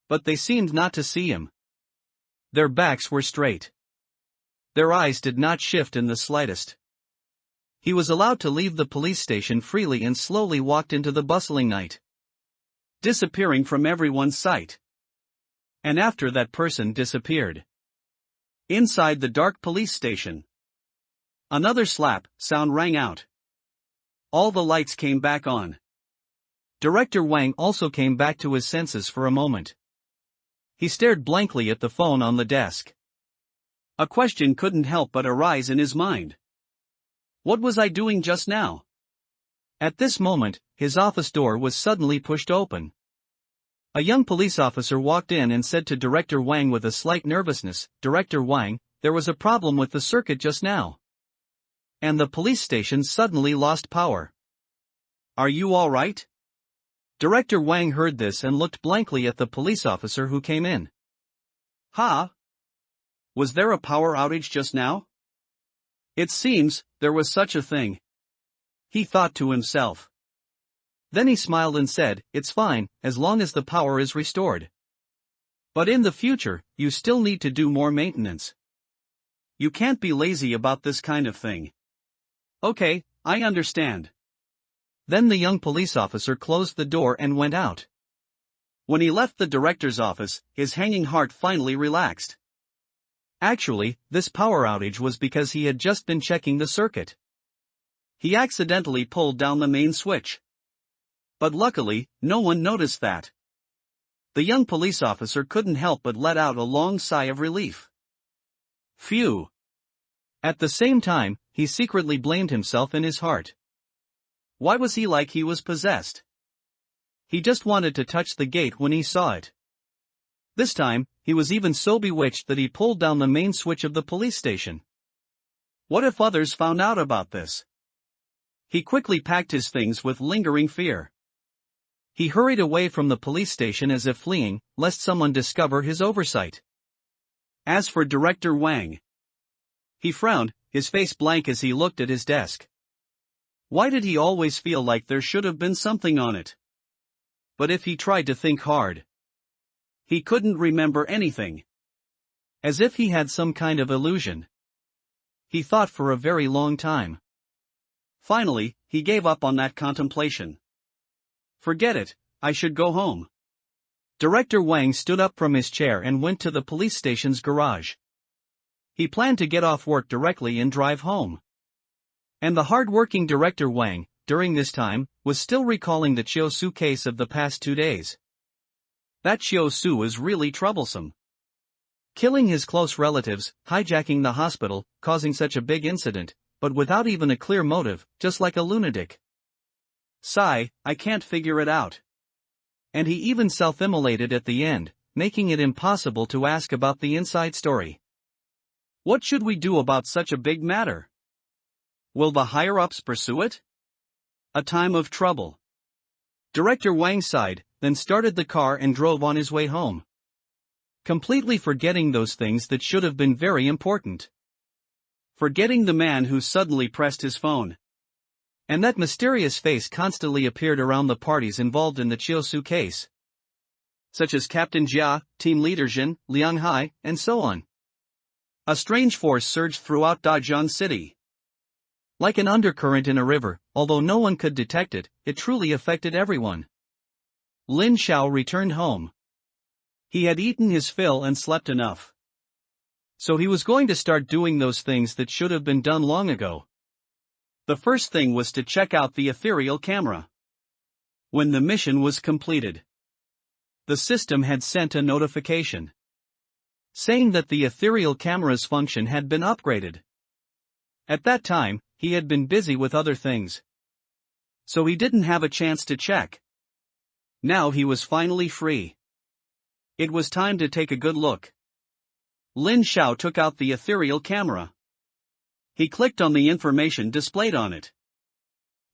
But they seemed not to see him. Their backs were straight. Their eyes did not shift in the slightest. He was allowed to leave the police station freely and slowly walked into the bustling night, disappearing from everyone's sight. And after that person disappeared, inside the dark police station, another slap sound rang out. All the lights came back on. Director Wang also came back to his senses for a moment. He stared blankly at the phone on the desk. A question couldn't help but arise in his mind. What was I doing just now? At this moment, his office door was suddenly pushed open. A young police officer walked in and said to Director Wang with a slight nervousness, "Director Wang, there was a problem with the circuit just now. And the police station suddenly lost power. Are you all right?" Director Wang heard this and looked blankly at the police officer who came in. "Ha? Was there a power outage just now? It seems there was such a thing," he thought to himself. Then he smiled and said, "It's fine, as long as the power is restored. But in the future, you still need to do more maintenance. You can't be lazy about this kind of thing." "Okay, I understand." Then the young police officer closed the door and went out. When he left the director's office, his hanging heart finally relaxed. Actually, this power outage was because he had just been checking the circuit. He accidentally pulled down the main switch. But luckily, no one noticed that. The young police officer couldn't help but let out a long sigh of relief. Phew! At the same time, he secretly blamed himself in his heart. Why was he like he was possessed? He just wanted to touch the gate when he saw it. This time, he was even so bewitched that he pulled down the main switch of the police station. What if others found out about this? He quickly packed his things with lingering fear. He hurried away from the police station as if fleeing, lest someone discover his oversight. As for Director Wang, he frowned, his face blank as he looked at his desk. Why did he always feel like there should have been something on it? But if he tried to think hard, he couldn't remember anything. As if he had some kind of illusion. He thought for a very long time. Finally, he gave up on that contemplation. Forget it, I should go home. Director Wang stood up from his chair and went to the police station's garage. He planned to get off work directly and drive home. And the hard-working Director Wang, during this time, was still recalling the Chiu-Su case of the past 2 days. That Chiu-Su was really troublesome. Killing his close relatives, hijacking the hospital, causing such a big incident, but without even a clear motive, just like a lunatic. Sigh, I can't figure it out. And he even self-immolated at the end, making it impossible to ask about the inside story. What should we do about such a big matter? Will the higher-ups pursue it? A time of trouble. Director Wang sighed, then started the car and drove on his way home. Completely forgetting those things that should have been very important. Forgetting the man who suddenly pressed his phone. And that mysterious face constantly appeared around the parties involved in the Chiu-Su case. Such as Captain Jia, Team Leader Jin, Liang Hai, and so on. A strange force surged throughout Dajun City. Like an undercurrent in a river, although no one could detect it, it truly affected everyone. Lin Xiao returned home. He had eaten his fill and slept enough. So he was going to start doing those things that should have been done long ago. The first thing was to check out the ethereal camera. When the mission was completed, the system had sent a notification saying that the ethereal camera's function had been upgraded. At that time, he had been busy with other things, so he didn't have a chance to check. Now he was finally free. It was time to take a good look. Lin Xiao took out the ethereal camera. He clicked on the information displayed on it.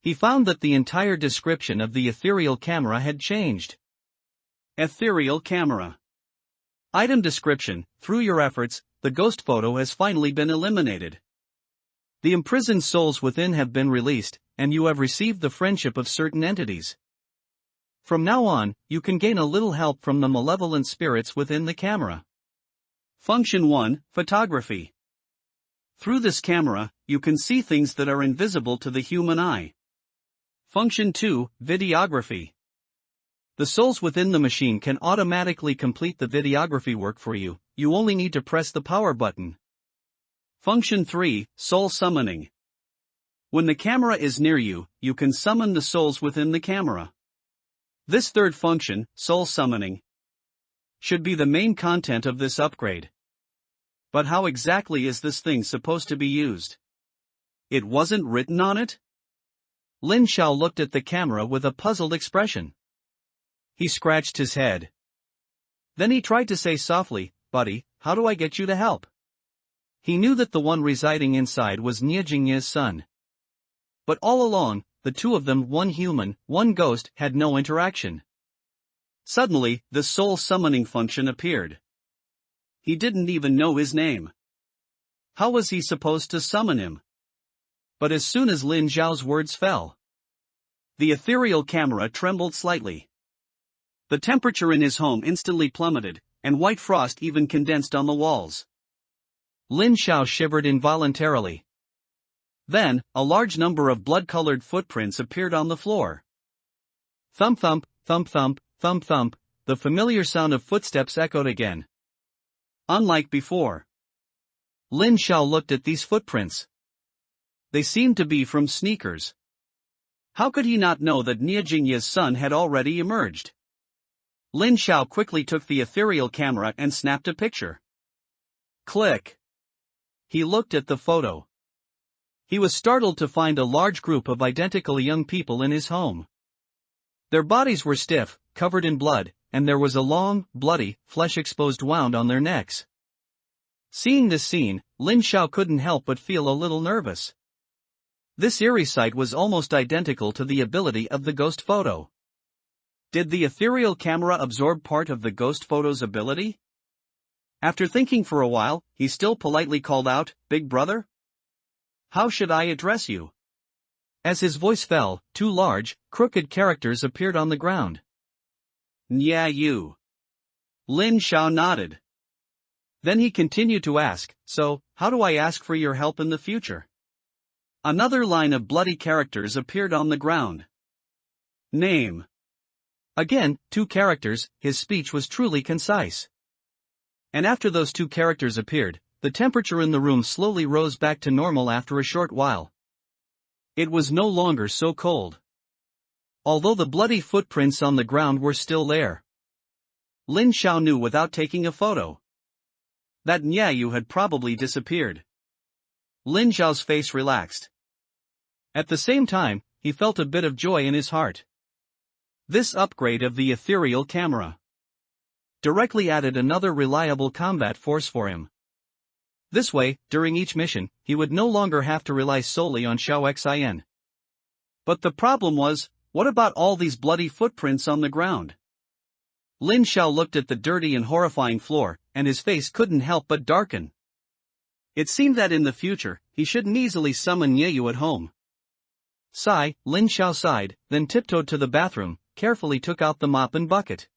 He found that the entire description of the ethereal camera had changed. Ethereal camera. Item description: through your efforts, the ghost photo has finally been eliminated. The imprisoned souls within have been released, and you have received the friendship of certain entities. From now on, you can gain a little help from the malevolent spirits within the camera. Function 1, Photography. Through this camera, you can see things that are invisible to the human eye. Function 2, Videography. The souls within the machine can automatically complete the videography work for you, you only need to press the power button. Function 3, Soul Summoning. When the camera is near you, you can summon the souls within the camera. This third function, Soul Summoning, should be the main content of this upgrade. But how exactly is this thing supposed to be used? It wasn't written on it? Lin Xiao looked at the camera with a puzzled expression. He scratched his head. Then he tried to say softly, "Buddy, how do I get you to help?" He knew that the one residing inside was Nie Jingye's son. But all along, the two of them, one human, one ghost, had no interaction. Suddenly, the soul summoning function appeared. He didn't even know his name. How was he supposed to summon him? But as soon as Lin Xiao's words fell, the ethereal camera trembled slightly. The temperature in his home instantly plummeted, and white frost even condensed on the walls. Lin Xiao shivered involuntarily. Then, a large number of blood-colored footprints appeared on the floor. Thump thump, thump thump, thump thump, the familiar sound of footsteps echoed again. Unlike before. Lin Xiao looked at these footprints. They seemed to be from sneakers. How could he not know that Nie Jingye's son had already emerged? Lin Xiao quickly took the ethereal camera and snapped a picture. Click. he looked at the photo. He was startled to find a large group of identical young people in his home. Their bodies were stiff, covered in blood, and there was a long, bloody, flesh-exposed wound on their necks. Seeing this scene, Lin Xiao couldn't help but feel a little nervous. This eerie sight was almost identical to the ability of the ghost photo. Did the ethereal camera absorb part of the ghost photo's ability? After thinking for a while, he still politely called out, "Big brother? How should I address you?" As his voice fell, two large, crooked characters appeared on the ground. "Yeah, you." Lin Xiao nodded. Then he continued to ask, "So, how do I ask for your help in the future?" Another line of bloody characters appeared on the ground. "Name." Again, two characters, his speech was truly concise. And after those two characters appeared, the temperature in the room slowly rose back to normal after a short while. It was no longer so cold. Although the bloody footprints on the ground were still there. Lin Xiao knew without taking a photo that Nyayu had probably disappeared. Lin Xiao's face relaxed. At the same time, he felt a bit of joy in his heart. This upgrade of the ethereal camera directly added another reliable combat force for him. This way, during each mission, he would no longer have to rely solely on Xiao Xin. But the problem was, what about all these bloody footprints on the ground? Lin Xiao looked at the dirty and horrifying floor, and his face couldn't help but darken. It seemed that in the future, he shouldn't easily summon Nyayu at home. Lin Xiao sighed, then tiptoed to the bathroom, carefully took out the mop and bucket.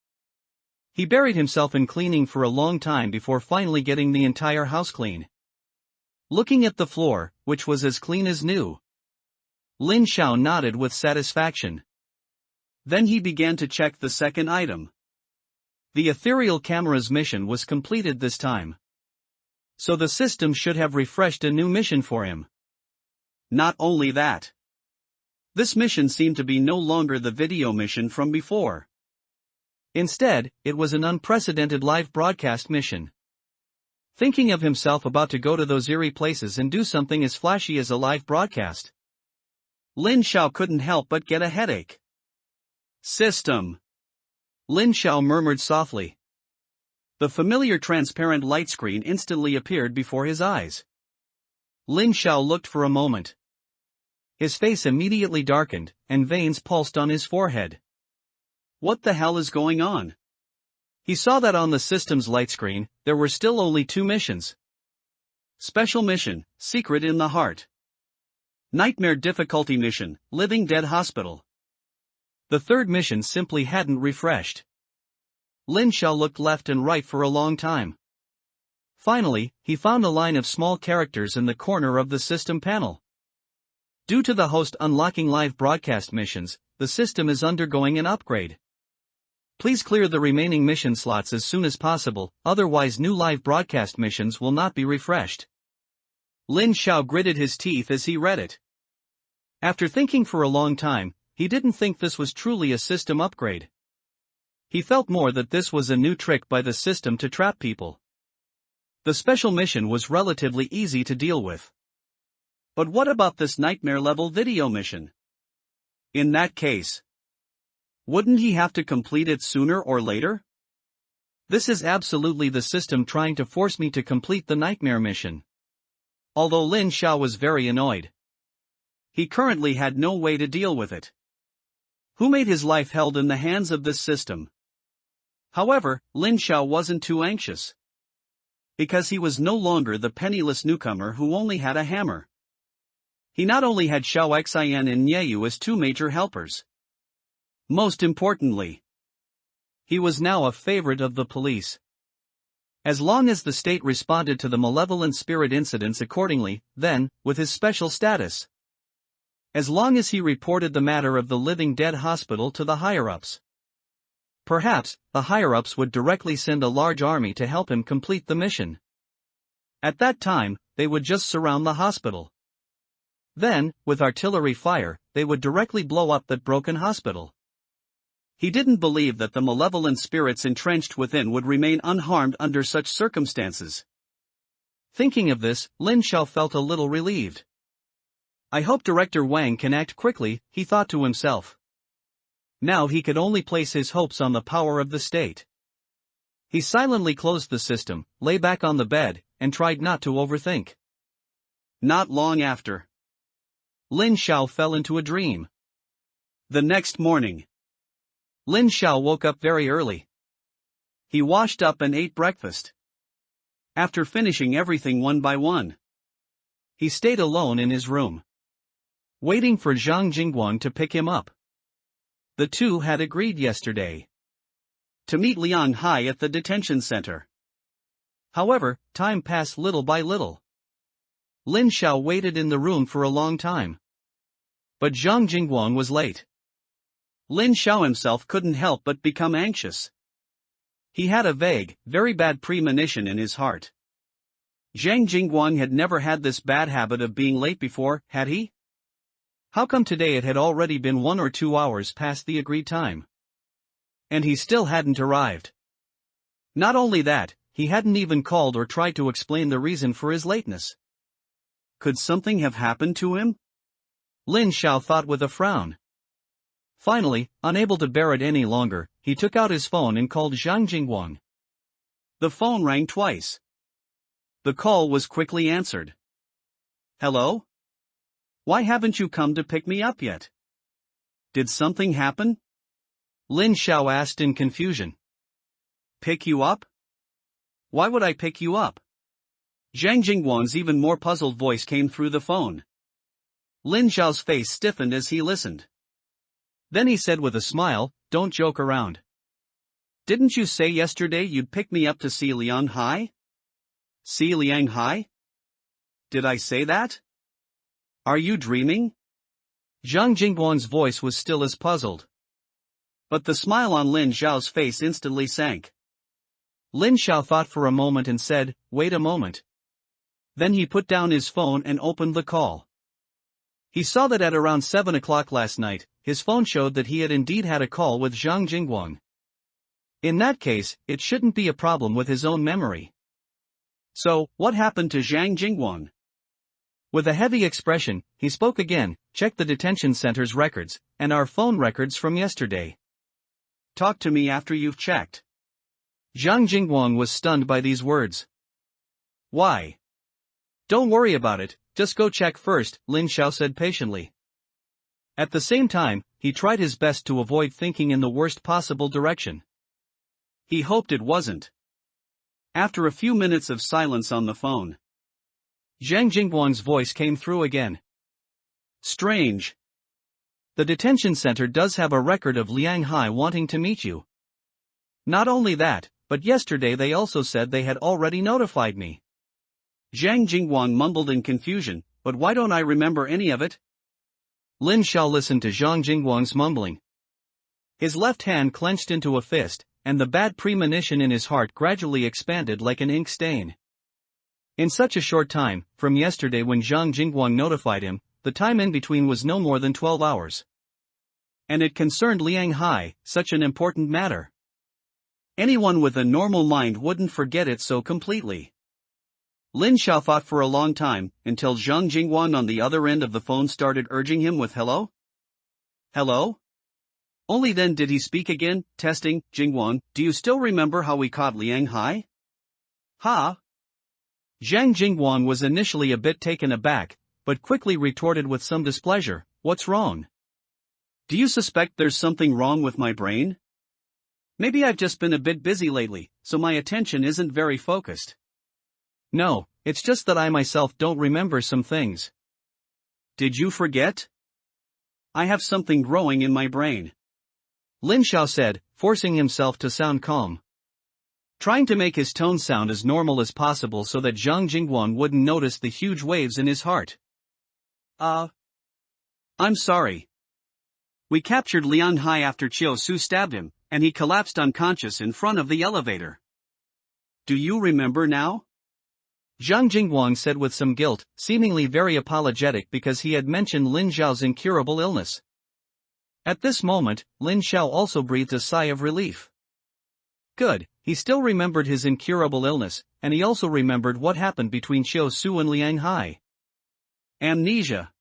He buried himself in cleaning for a long time before finally getting the entire house clean. Looking at the floor, which was as clean as new, Lin Xiao nodded with satisfaction. Then he began to check the second item. The ethereal camera's mission was completed this time. So the system should have refreshed a new mission for him. Not only that. This mission seemed to be no longer the video mission from before. Instead, it was an unprecedented live broadcast mission. Thinking of himself about to go to those eerie places and do something as flashy as a live broadcast, Lin Xiao couldn't help but get a headache. System. Lin Xiao murmured softly. The familiar transparent light screen instantly appeared before his eyes. Lin Xiao looked for a moment. His face immediately darkened, and veins pulsed on his forehead. What the hell is going on? He saw that on the system's light screen, there were still only two missions. Special mission, Secret in the Heart. Nightmare difficulty mission, Living Dead Hospital. The third mission simply hadn't refreshed. Lin Xiao looked left and right for a long time. Finally, he found a line of small characters in the corner of the system panel. Due to the host unlocking live broadcast missions, the system is undergoing an upgrade. Please clear the remaining mission slots as soon as possible, otherwise new live broadcast missions will not be refreshed. Lin Xiao gritted his teeth as he read it. After thinking for a long time, he didn't think this was truly a system upgrade. He felt more that this was a new trick by the system to trap people. The special mission was relatively easy to deal with. But what about this nightmare-level video mission? In that case, wouldn't he have to complete it sooner or later? This is absolutely the system trying to force me to complete the nightmare mission. Although Lin Xiao was very annoyed, he currently had no way to deal with it. Who made his life held in the hands of this system? However, Lin Xiao wasn't too anxious. Because he was no longer the penniless newcomer who only had a hammer. He not only had Xiao Xian and Nyayu as two major helpers. Most importantly, he was now a favorite of the police. As long as the state responded to the malevolent spirit incidents accordingly, then, with his special status. As long as he reported the matter of the Living Dead Hospital to the higher-ups. Perhaps, the higher-ups would directly send a large army to help him complete the mission. At that time, they would just surround the hospital. Then, with artillery fire, they would directly blow up that broken hospital. He didn't believe that the malevolent spirits entrenched within would remain unharmed under such circumstances. Thinking of this, Lin Xiao felt a little relieved. I hope Director Wang can act quickly, he thought to himself. Now he could only place his hopes on the power of the state. He silently closed the system, lay back on the bed, and tried not to overthink. Not long after, Lin Xiao fell into a dream. The next morning, Lin Xiao woke up very early. He washed up and ate breakfast. After finishing everything one by one, he stayed alone in his room, waiting for Zhang Jingguang to pick him up. The two had agreed yesterday to meet Liang Hai at the detention center. However, time passed little by little. Lin Xiao waited in the room for a long time. But Zhang Jingguang was late. Lin Xiao himself couldn't help but become anxious. He had a vague, very bad premonition in his heart. Zhang Jingguang had never had this bad habit of being late before, had he? How come today it had already been 1 or 2 hours past the agreed time? And he still hadn't arrived. Not only that, he hadn't even called or tried to explain the reason for his lateness. Could something have happened to him? Lin Xiao thought with a frown. Finally, unable to bear it any longer, he took out his phone and called Zhang Jingguang. The phone rang twice. The call was quickly answered. Hello? Why haven't you come to pick me up yet? Did something happen? Lin Xiao asked in confusion. Pick you up? Why would I pick you up? Zhang Jingguang's even more puzzled voice came through the phone. Lin Xiao's face stiffened as he listened. Then he said with a smile, "Don't joke around. Didn't you say yesterday you'd pick me up to see Liang Hai? See Liang Hai? Did I say that? Are you dreaming?" Zhang Jingguang's voice was still as puzzled. But the smile on Lin Xiao's face instantly sank. Lin Xiao thought for a moment and said, "Wait a moment." Then he put down his phone and opened the call. He saw that at around 7 o'clock last night, his phone showed that he had indeed had a call with Zhang Jingguang. In that case, it shouldn't be a problem with his own memory. So, what happened to Zhang Jingguang? With a heavy expression, he spoke again, "Check the detention center's records, and our phone records from yesterday. Talk to me after you've checked." Zhang Jingguang was stunned by these words. Why? Don't worry about it, just go check first, Lin Xiao said patiently. At the same time, he tried his best to avoid thinking in the worst possible direction. He hoped it wasn't. After a few minutes of silence on the phone, Zhang Jingguang's voice came through again. Strange. The detention center does have a record of Liang Hai wanting to meet you. Not only that, but yesterday they also said they had already notified me. Zhang Jingguang mumbled in confusion, but why don't I remember any of it? Lin Xiao listened to Zhang Jingguang's mumbling. His left hand clenched into a fist, and the bad premonition in his heart gradually expanded like an ink stain. In such a short time, from yesterday when Zhang Jingguang notified him, the time in between was no more than 12 hours. And it concerned Liang Hai, such an important matter. Anyone with a normal mind wouldn't forget it so completely. Lin Xiao thought for a long time, until Zhang Jingguang on the other end of the phone started urging him with hello? Hello? Only then did he speak again, testing, Jingguang, do you still remember how we caught Liang Hai? Ha? Zhang Jingguang was initially a bit taken aback, but quickly retorted with some displeasure, what's wrong? Do you suspect there's something wrong with my brain? Maybe I've just been a bit busy lately, so my attention isn't very focused. No, it's just that I myself don't remember some things. Did you forget? I have something growing in my brain, Lin Xiao said, forcing himself to sound calm. Trying to make his tone sound as normal as possible so that Zhang Jingguang wouldn't notice the huge waves in his heart. I'm sorry. We captured Liang Hai after Chiu Su stabbed him, and he collapsed unconscious in front of the elevator. Do you remember now? Zhang Jingguang said with some guilt, seemingly very apologetic because he had mentioned Lin Xiao's incurable illness. At this moment, Lin Xiao also breathed a sigh of relief. Good, he still remembered his incurable illness, and he also remembered what happened between Xiao Su and Liang Hai. Amnesia.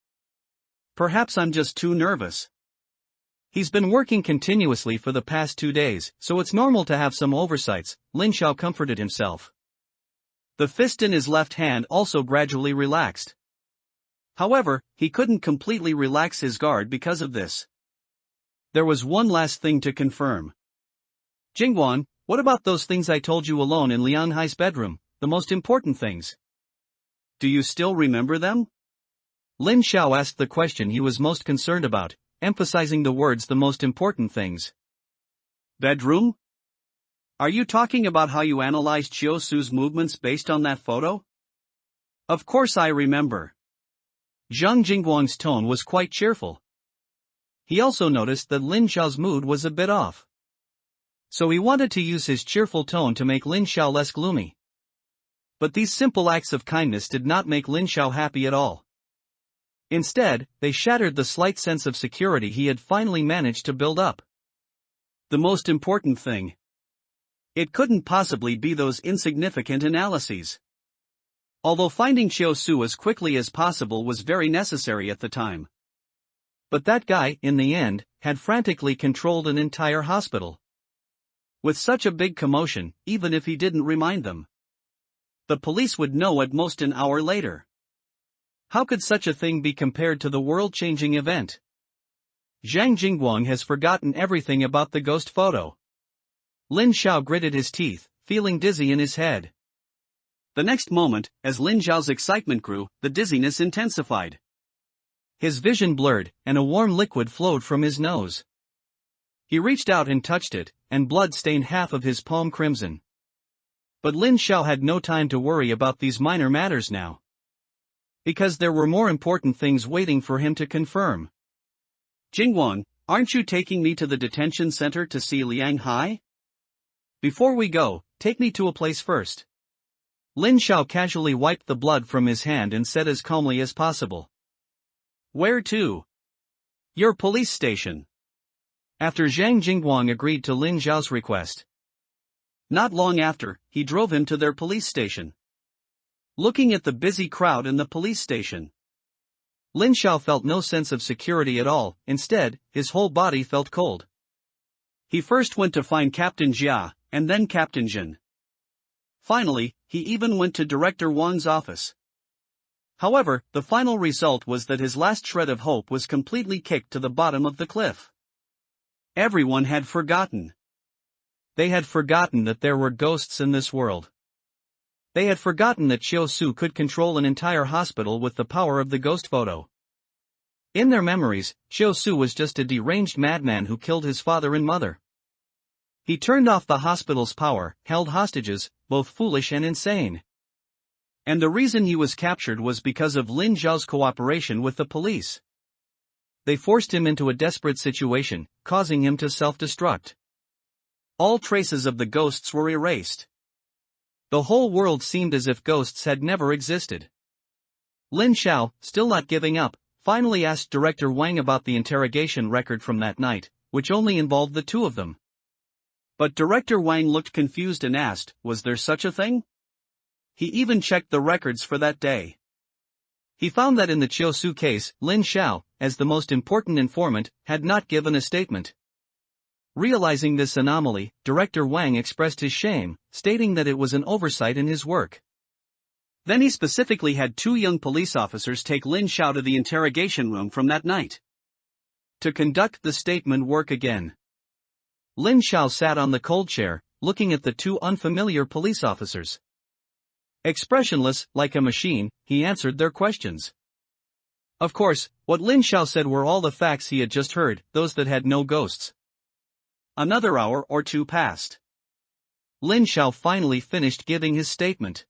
Perhaps I'm just too nervous. He's been working continuously for the past 2 days, so it's normal to have some oversights, Lin Xiao comforted himself. The fist in his left hand also gradually relaxed. However, he couldn't completely relax his guard because of this. There was one last thing to confirm. Jingguang, what about those things I told you alone in Liang Hai's bedroom, the most important things? Do you still remember them? Lin Xiao asked the question he was most concerned about, emphasizing the words the most important things. Bedroom? Are you talking about how you analyzed Xiao Su's movements based on that photo? Of course I remember. Zhang Jingguang's tone was quite cheerful. He also noticed that Lin Xiao's mood was a bit off. So he wanted to use his cheerful tone to make Lin Xiao less gloomy. But these simple acts of kindness did not make Lin Xiao happy at all. Instead, they shattered the slight sense of security he had finally managed to build up. The most important thing. It couldn't possibly be those insignificant analyses. Although finding Xiao Su as quickly as possible was very necessary at the time. But that guy, in the end, had frantically controlled an entire hospital. With such a big commotion, even if he didn't remind them, the police would know at most an hour later. How could such a thing be compared to the world-changing event? Zhang Jingguang has forgotten everything about the ghost photo. Lin Xiao gritted his teeth, feeling dizzy in his head. The next moment, as Lin Xiao's excitement grew, the dizziness intensified. His vision blurred, and a warm liquid flowed from his nose. He reached out and touched it, and blood stained half of his palm crimson. But Lin Xiao had no time to worry about these minor matters now. Because there were more important things waiting for him to confirm. Jingguang, aren't you taking me to the detention center to see Liang Hai? Before we go, take me to a place first. Lin Xiao casually wiped the blood from his hand and said as calmly as possible. Where to? Your police station. After Zhang Jingguang agreed to Lin Xiao's request. Not long after, he drove him to their police station. Looking at the busy crowd in the police station, Lin Xiao felt no sense of security at all. Instead, his whole body felt cold. He first went to find Captain Jia, and then Captain Jin. Finally, he even went to Director Wang's office. However, the final result was that his last shred of hope was completely kicked to the bottom of the cliff. Everyone had forgotten. They had forgotten that there were ghosts in this world. They had forgotten that Xiao Su could control an entire hospital with the power of the ghost photo. In their memories, Xiao Su was just a deranged madman who killed his father and mother. He turned off the hospital's power, held hostages, both foolish and insane. And the reason he was captured was because of Lin Xiao's cooperation with the police. They forced him into a desperate situation, causing him to self-destruct. All traces of the ghosts were erased. The whole world seemed as if ghosts had never existed. Lin Xiao, still not giving up, finally asked Director Wang about the interrogation record from that night, which only involved the two of them. But Director Wang looked confused and asked, was there such a thing? He even checked the records for that day. He found that in the Xiao Su case, Lin Xiao, as the most important informant, had not given a statement. Realizing this anomaly, Director Wang expressed his shame, stating that it was an oversight in his work. Then he specifically had 2 young police officers take Lin Xiao to the interrogation room from that night to conduct the statement work again. Lin Xiao sat on the cold chair, looking at the 2 unfamiliar police officers. Expressionless, like a machine, he answered their questions. Of course, what Lin Xiao said were all the facts he had just heard, those that had no ghosts. Another hour or 2 passed. Lin Xiao finally finished giving his statement.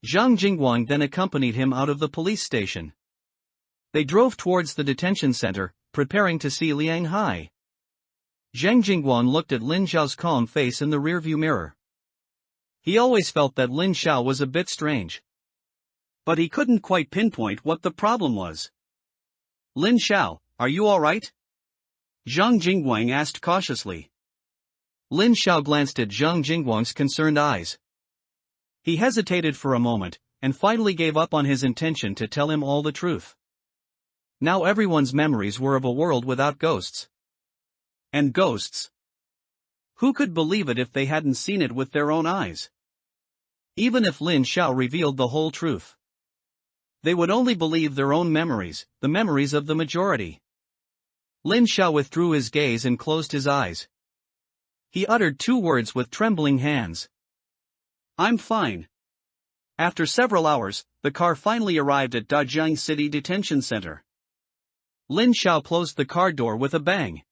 Zhang Jingguang then accompanied him out of the police station. They drove towards the detention center, preparing to see Liang Hai. Zhang Jingguang looked at Lin Xiao's calm face in the rearview mirror. He always felt that Lin Xiao was a bit strange. But he couldn't quite pinpoint what the problem was. Lin Xiao, are you alright? Zhang Jingguang asked cautiously. Lin Xiao glanced at Zhang Jingguang's concerned eyes. He hesitated for a moment, and finally gave up on his intention to tell him all the truth. Now everyone's memories were of a world without ghosts. And ghosts? Who could believe it if they hadn't seen it with their own eyes? Even if Lin Xiao revealed the whole truth, they would only believe their own memories, the memories of the majority. Lin Xiao withdrew his gaze and closed his eyes. He uttered 2 words with trembling hands. I'm fine. After several hours, the car finally arrived at Dajiang City Detention Center. Lin Xiao closed the car door with a bang.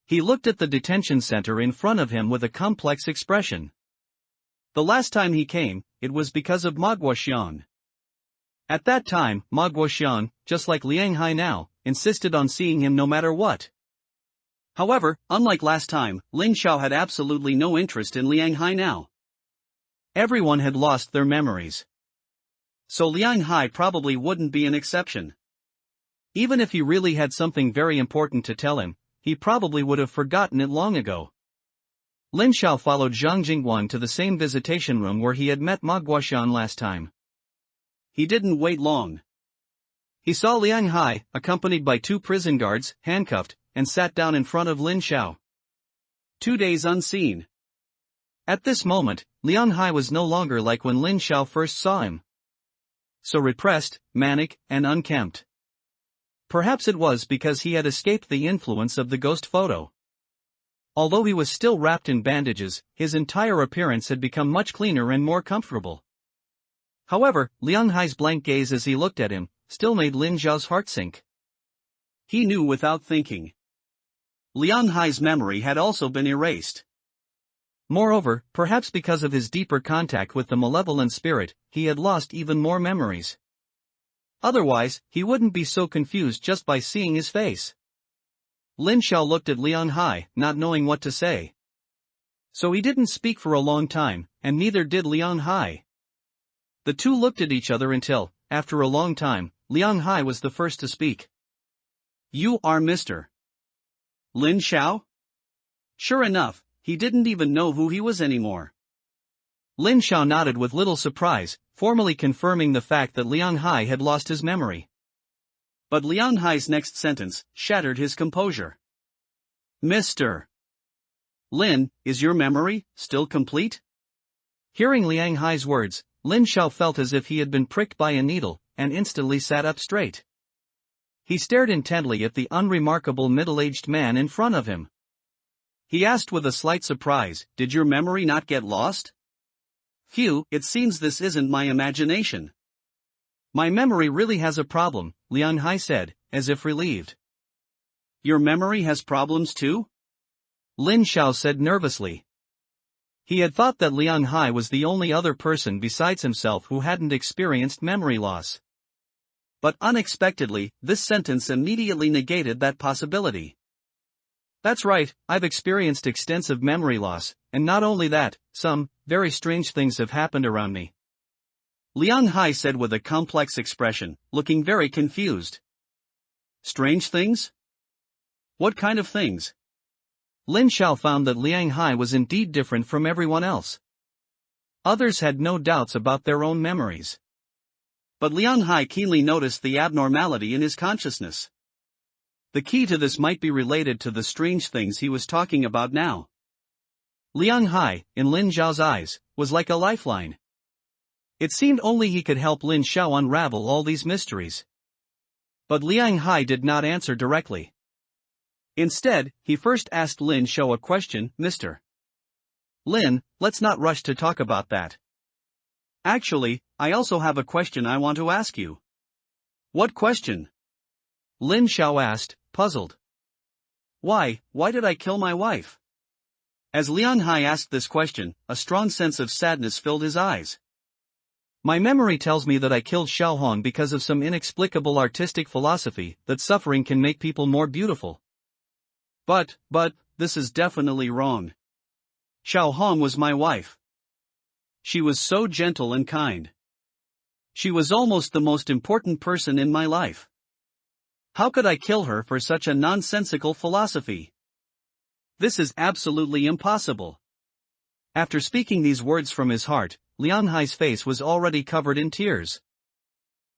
He looked at the detention center in front of him with a complex expression. The last time he came, it was because of Ma Guoxian. At that time, Ma Guoxian, just like Liang Hai now, insisted on seeing him no matter what. However, unlike last time, Lin Xiao had absolutely no interest in Liang Hai now. Everyone had lost their memories. So Liang Hai probably wouldn't be an exception. Even if he really had something very important to tell him, he probably would have forgotten it long ago. Lin Xiao followed Zhang Jingguan to the same visitation room where he had met Ma Guoxian last time. He didn't wait long. He saw Liang Hai, accompanied by 2 prison guards, handcuffed, and sat down in front of Lin Xiao. 2 days unseen. At this moment, Liang Hai was no longer like when Lin Xiao first saw him. So repressed, manic, and unkempt. Perhaps it was because he had escaped the influence of the ghost photo. Although he was still wrapped in bandages, his entire appearance had become much cleaner and more comfortable. However, Liang Hai's blank gaze as he looked at him, still made Lin Xiao's heart sink. He knew without thinking. Liang Hai's memory had also been erased. Moreover, perhaps because of his deeper contact with the malevolent spirit, he had lost even more memories. Otherwise, he wouldn't be so confused just by seeing his face. Lin Xiao looked at Liang Hai, not knowing what to say. So he didn't speak for a long time, and neither did Liang Hai. The 2 looked at each other until, after a long time, Liang Hai was the first to speak. You are Mr. Lin Xiao? Sure enough, he didn't even know who he was anymore. Lin Xiao nodded with little surprise, formally confirming the fact that Liang Hai had lost his memory. But Liang Hai's next sentence shattered his composure. Mr. Lin, is your memory still complete? Hearing Liang Hai's words, Lin Xiao felt as if he had been pricked by a needle, and instantly sat up straight. He stared intently at the unremarkable middle-aged man in front of him. He asked with a slight surprise, did your memory not get lost? Phew, it seems this isn't my imagination. My memory really has a problem, Liang Hai said, as if relieved. Your memory has problems too? Lin Xiao said nervously. He had thought that Liang Hai was the only other person besides himself who hadn't experienced memory loss. But unexpectedly, this sentence immediately negated that possibility. That's right, I've experienced extensive memory loss, and not only that, some very strange things have happened around me. Liang Hai said with a complex expression, looking very confused. Strange things? What kind of things? Lin Xiao found that Liang Hai was indeed different from everyone else. Others had no doubts about their own memories. But Liang Hai keenly noticed the abnormality in his consciousness. The key to this might be related to the strange things he was talking about now. Liang Hai, in Lin Xiao's eyes, was like a lifeline. It seemed only he could help Lin Xiao unravel all these mysteries. But Liang Hai did not answer directly. Instead, he first asked Lin Xiao a question, Mr. Lin, let's not rush to talk about that. Actually, I also have a question I want to ask you. What question? Lin Xiao asked, puzzled. Why did I kill my wife? As Liang Hai asked this question, a strong sense of sadness filled his eyes. My memory tells me that I killed Xiao Hong because of some inexplicable artistic philosophy that suffering can make people more beautiful. But, this is definitely wrong. Xiao Hong was my wife. She was so gentle and kind. She was almost the most important person in my life. How could I kill her for such a nonsensical philosophy? This is absolutely impossible. After speaking these words from his heart, Liang Hai's face was already covered in tears.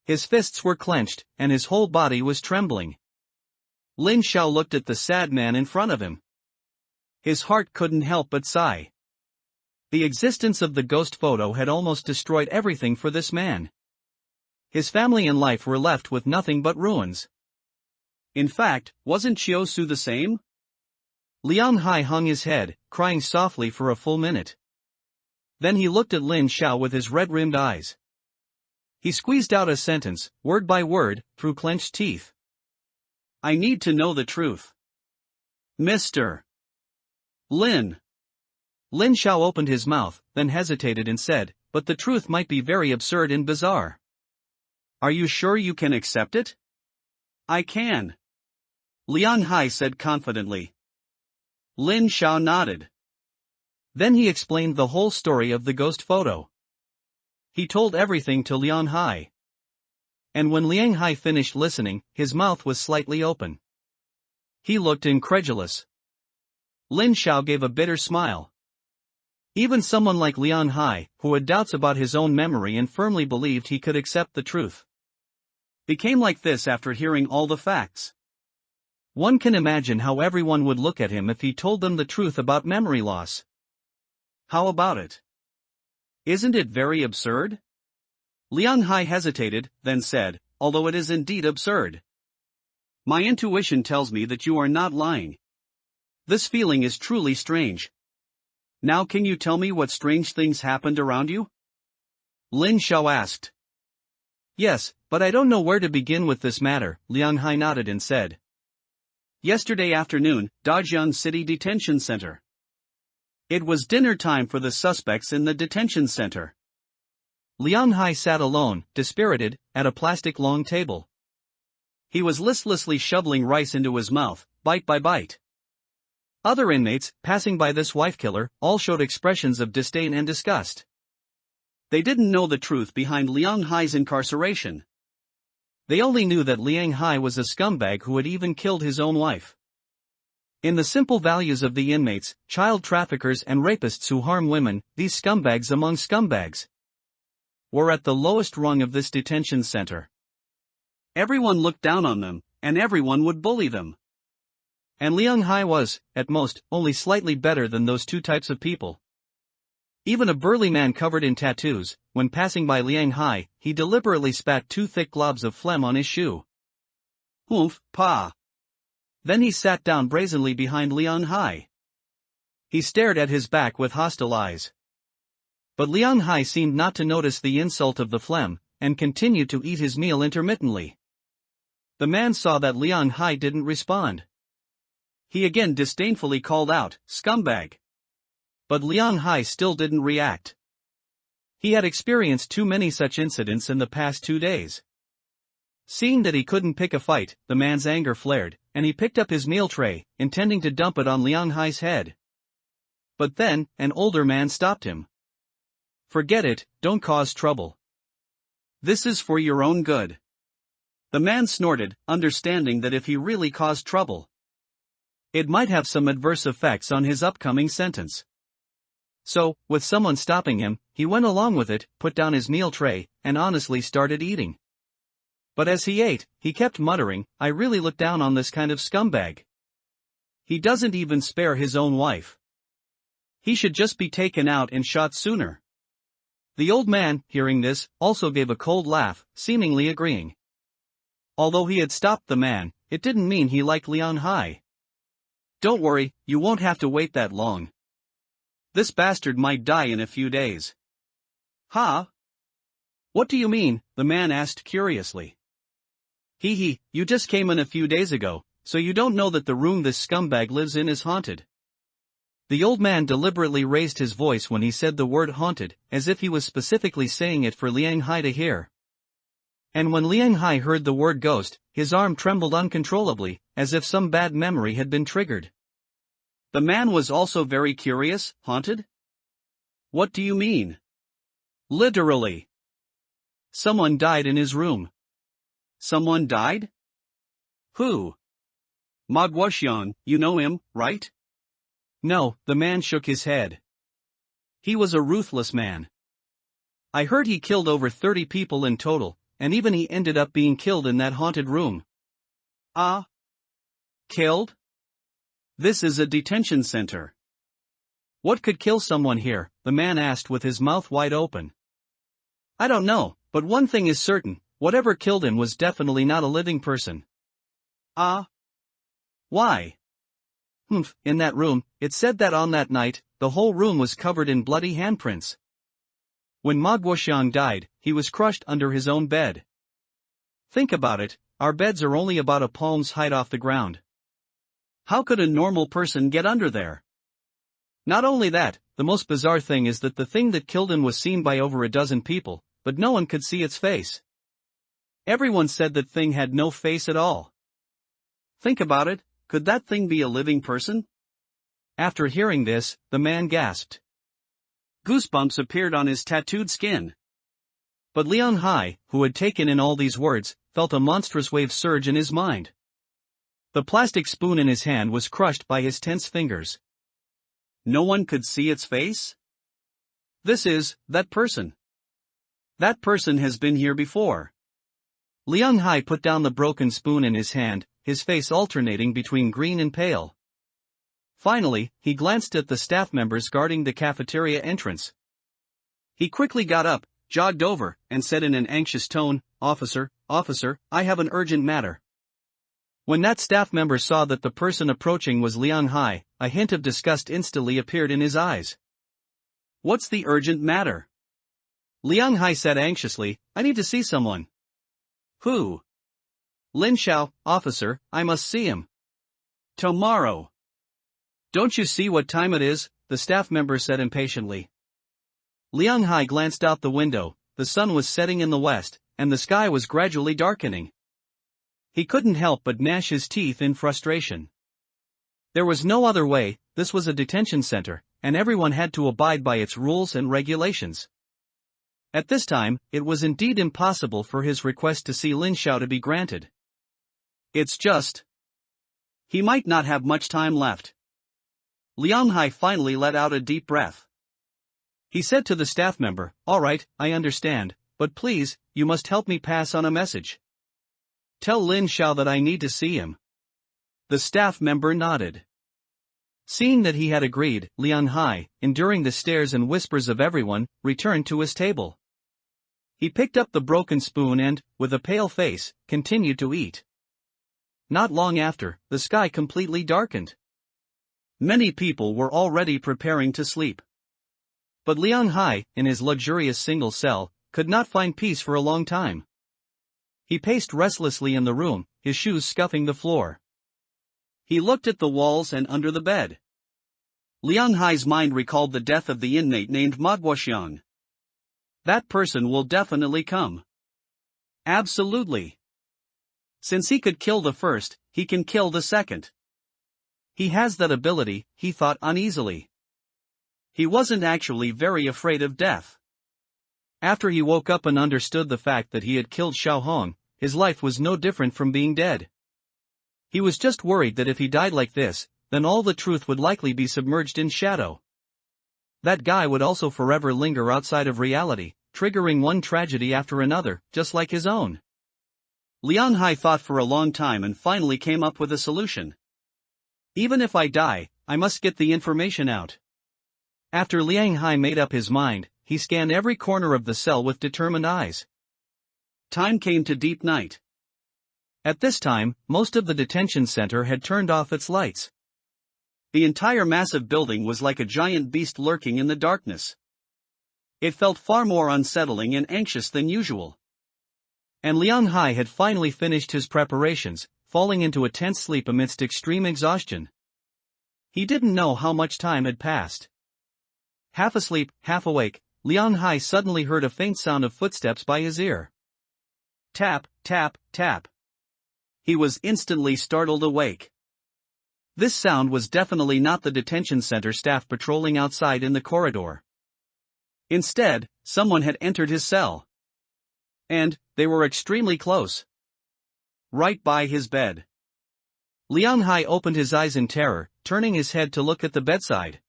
His fists were clenched, and his whole body was trembling. Lin Xiao looked at the sad man in front of him. His heart couldn't help but sigh. The existence of the ghost photo had almost destroyed everything for this man. His family and life were left with nothing but ruins. In fact, wasn't Chiu the same? Liang Hai hung his head, crying softly for a full minute. Then he looked at Lin Xiao with his red-rimmed eyes. He squeezed out a sentence, word by word, through clenched teeth. I need to know the truth. Mr. Lin. Lin Xiao opened his mouth, then hesitated and said, but the truth might be very absurd and bizarre. Are you sure you can accept it? I can. Liang Hai said confidently. Lin Xiao nodded. Then he explained the whole story of the ghost photo. He told everything to Liang Hai. And when Liang Hai finished listening, his mouth was slightly open. He looked incredulous. Lin Xiao gave a bitter smile. Even someone like Liang Hai, who had doubts about his own memory and firmly believed he could accept the truth, became like this after hearing all the facts. One can imagine how everyone would look at him if he told them the truth about memory loss. How about it? Isn't it very absurd? Liang Hai hesitated, then said, although it is indeed absurd. My intuition tells me that you are not lying. This feeling is truly strange. Now can you tell me what strange things happened around you? Lin Xiao asked. Yes, but I don't know where to begin with this matter, Liang Hai nodded and said. Yesterday afternoon, Dajian City Detention Center. It was dinner time for the suspects in the detention center. Liang Hai sat alone, dispirited, at a plastic long table. He was listlessly shoveling rice into his mouth, bite by bite. Other inmates, passing by this wife killer, all showed expressions of disdain and disgust. They didn't know the truth behind Liang Hai's incarceration. They only knew that Liang Hai was a scumbag who had even killed his own wife. In the simple values of the inmates, child traffickers and rapists who harm women, these scumbags among scumbags were at the lowest rung of this detention center. Everyone looked down on them, and everyone would bully them. And Liang Hai was, at most, only slightly better than those two types of people. Even a burly man covered in tattoos, when passing by Liang Hai, he deliberately spat 2 thick globs of phlegm on his shoe. Oomph, pa. Then he sat down brazenly behind Liang Hai. He stared at his back with hostile eyes. But Liang Hai seemed not to notice the insult of the phlegm, and continued to eat his meal intermittently. The man saw that Liang Hai didn't respond. He again disdainfully called out, scumbag. But Liang Hai still didn't react. He had experienced too many such incidents in the past 2 days. Seeing that he couldn't pick a fight, the man's anger flared, and he picked up his meal tray, intending to dump it on Liang Hai's head. But then, an older man stopped him. Forget it, don't cause trouble. This is for your own good. The man snorted, understanding that if he really caused trouble, it might have some adverse effects on his upcoming sentence. So, with someone stopping him, he went along with it, put down his meal tray, and honestly started eating. But as he ate, he kept muttering, I really look down on this kind of scumbag. He doesn't even spare his own wife. He should just be taken out and shot sooner. The old man, hearing this, also gave a cold laugh, seemingly agreeing. Although he had stopped the man, it didn't mean he liked Liang Hai. Don't worry, you won't have to wait that long. This bastard might die in a few days. Huh? What do you mean? The man asked curiously. You just came in a few days ago, so you don't know that the room this scumbag lives in is haunted. The old man deliberately raised his voice when he said the word haunted, as if he was specifically saying it for Liang Hai to hear. And when Liang Hai heard the word ghost, his arm trembled uncontrollably, as if some bad memory had been triggered. The man was also very curious. Haunted? What do you mean? Literally. Someone died in his room. Someone died? Who? Ma Guoxian, you know him, right? No, the man shook his head. He was a ruthless man. I heard he killed over 30 people in total, and even he ended up being killed in that haunted room. Ah? Killed? This is a detention center. What could kill someone here? The man asked with his mouth wide open. I don't know, but one thing is certain, whatever killed him was definitely not a living person. Ah? Why? In that room, it said that on that night, the whole room was covered in bloody handprints. When Ma Guoxiang died, he was crushed under his own bed. Think about it, our beds are only about a palm's height off the ground. How could a normal person get under there? Not only that, the most bizarre thing is that the thing that killed him was seen by over a dozen people, but no one could see its face. Everyone said that thing had no face at all. Think about it, could that thing be a living person? After hearing this, the man gasped. Goosebumps appeared on his tattooed skin. But Liang Hai, who had taken in all these words, felt a monstrous wave surge in his mind. The plastic spoon in his hand was crushed by his tense fingers. No one could see its face? That person. That person has been here before. Liang Hai put down the broken spoon in his hand, his face alternating between green and pale. Finally, he glanced at the staff members guarding the cafeteria entrance. He quickly got up, jogged over, and said in an anxious tone, Officer, I have an urgent matter." When that staff member saw that the person approaching was Liang Hai, a hint of disgust instantly appeared in his eyes. "What's the urgent matter?" Liang Hai said anxiously, "I need to see someone." "Who?" "Lin Xiao, officer, I must see him." "Tomorrow." "Don't you see what time it is?" the staff member said impatiently. Liang Hai glanced out the window. The sun was setting in the west, and the sky was gradually darkening. He couldn't help but gnash his teeth in frustration. There was no other way. This was a detention center, and everyone had to abide by its rules and regulations. At this time, it was indeed impossible for his request to see Lin Xiao to be granted. It's just, he might not have much time left. Liang Hai finally let out a deep breath. He said to the staff member, "All right, I understand, but please, you must help me pass on a message. Tell Lin Xiao that I need to see him." The staff member nodded. Seeing that he had agreed, Liang Hai, enduring the stares and whispers of everyone, returned to his table. He picked up the broken spoon and, with a pale face, continued to eat. Not long after, the sky completely darkened. Many people were already preparing to sleep. But Liang Hai, in his luxurious single cell, could not find peace for a long time. He paced restlessly in the room, his shoes scuffing the floor. He looked at the walls and under the bed. Liang Hai's mind recalled the death of the inmate named Ma Guoxiang. That person will definitely come. Absolutely. Since he could kill the first, he can kill the second. He has that ability, he thought uneasily. He wasn't actually very afraid of death. After he woke up and understood the fact that he had killed Xiao Hong, his life was no different from being dead. He was just worried that if he died like this, then all the truth would likely be submerged in shadow. That guy would also forever linger outside of reality, triggering one tragedy after another, just like his own. Liang Hai thought for a long time and finally came up with a solution. Even if I die, I must get the information out. After Liang Hai made up his mind, he scanned every corner of the cell with determined eyes. Time came to deep night. At this time, most of the detention center had turned off its lights. The entire massive building was like a giant beast lurking in the darkness. It felt far more unsettling and anxious than usual. And Liang Hai had finally finished his preparations, falling into a tense sleep amidst extreme exhaustion. He didn't know how much time had passed. Half asleep, half awake, Liang Hai suddenly heard a faint sound of footsteps by his ear. Tap, tap, tap. He was instantly startled awake. This sound was definitely not the detention center staff patrolling outside in the corridor. Instead, someone had entered his cell. And, they were extremely close. Right by his bed. Liang Hai opened his eyes in terror, turning his head to look at the bedside.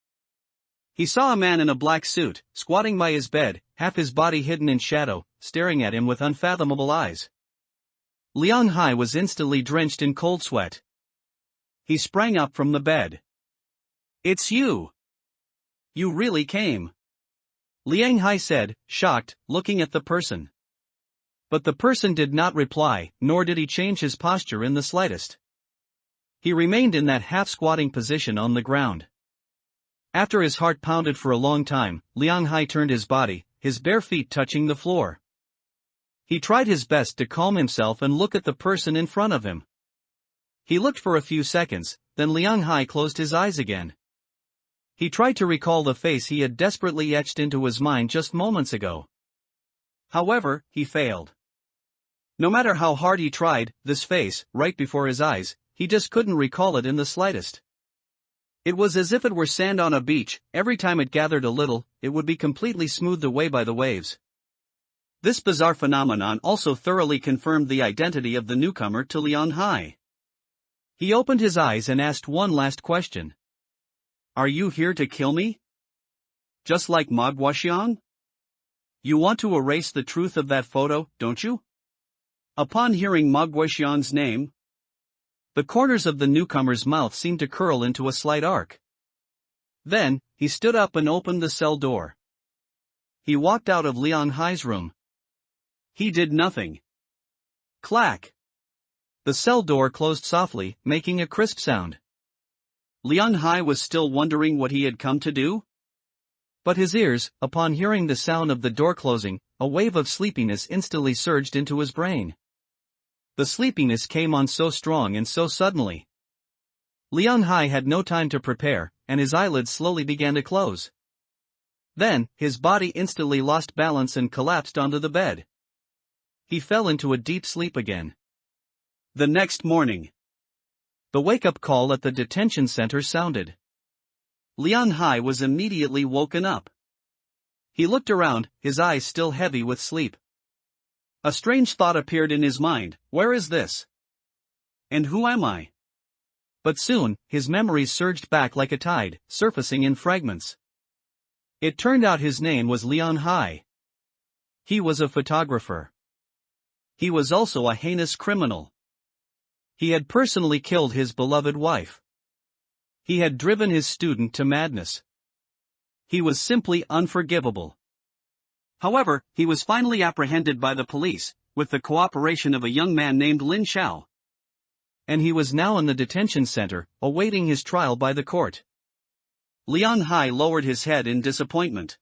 He saw a man in a black suit, squatting by his bed, half his body hidden in shadow, staring at him with unfathomable eyes. Liang Hai was instantly drenched in cold sweat. He sprang up from the bed. "It's you! You really came!" Liang Hai said, shocked, looking at the person. But the person did not reply, nor did he change his posture in the slightest. He remained in that half-squatting position on the ground. After his heart pounded for a long time, Liang Hai turned his body, his bare feet touching the floor. He tried his best to calm himself and look at the person in front of him. He looked for a few seconds, then Liang Hai closed his eyes again. He tried to recall the face he had desperately etched into his mind just moments ago. However, he failed. No matter how hard he tried, this face, right before his eyes, he just couldn't recall it in the slightest. It was as if it were sand on a beach. Every time it gathered a little, it would be completely smoothed away by the waves. This bizarre phenomenon also thoroughly confirmed the identity of the newcomer to Liang Hai. He opened his eyes and asked one last question. "Are you here to kill me? Just like Manhwa? You want to erase the truth of that photo, don't you?" Upon hearing Manhwa's name, the corners of the newcomer's mouth seemed to curl into a slight arc. Then, he stood up and opened the cell door. He walked out of Liang Hai's room. He did nothing. Clack! The cell door closed softly, making a crisp sound. Liang Hai was still wondering what he had come to do. But his ears, upon hearing the sound of the door closing, a wave of sleepiness instantly surged into his brain. The sleepiness came on so strong and so suddenly. Liang Hai had no time to prepare, and his eyelids slowly began to close. Then, his body instantly lost balance and collapsed onto the bed. He fell into a deep sleep again. The next morning, the wake-up call at the detention center sounded. Liang Hai was immediately woken up. He looked around, his eyes still heavy with sleep. A strange thought appeared in his mind: where is this? And who am I? But soon, his memories surged back like a tide, surfacing in fragments. It turned out his name was Liang Hai. He was a photographer. He was also a heinous criminal. He had personally killed his beloved wife. He had driven his student to madness. He was simply unforgivable. However, he was finally apprehended by the police, with the cooperation of a young man named Lin Xiao. And he was now in the detention center, awaiting his trial by the court. Liang Hai lowered his head in disappointment.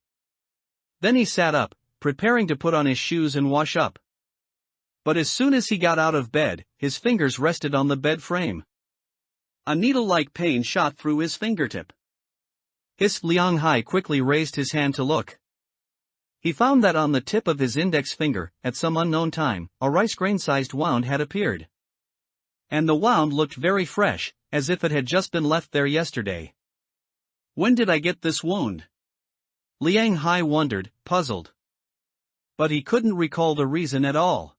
Then he sat up, preparing to put on his shoes and wash up. But as soon as he got out of bed, his fingers rested on the bed frame. A needle-like pain shot through his fingertip. Liang Hai quickly raised his hand to look. He found that on the tip of his index finger, at some unknown time, a rice grain-sized wound had appeared. And the wound looked very fresh, as if it had just been left there yesterday. When did I get this wound? Liang Hai wondered, puzzled. But he couldn't recall the reason at all.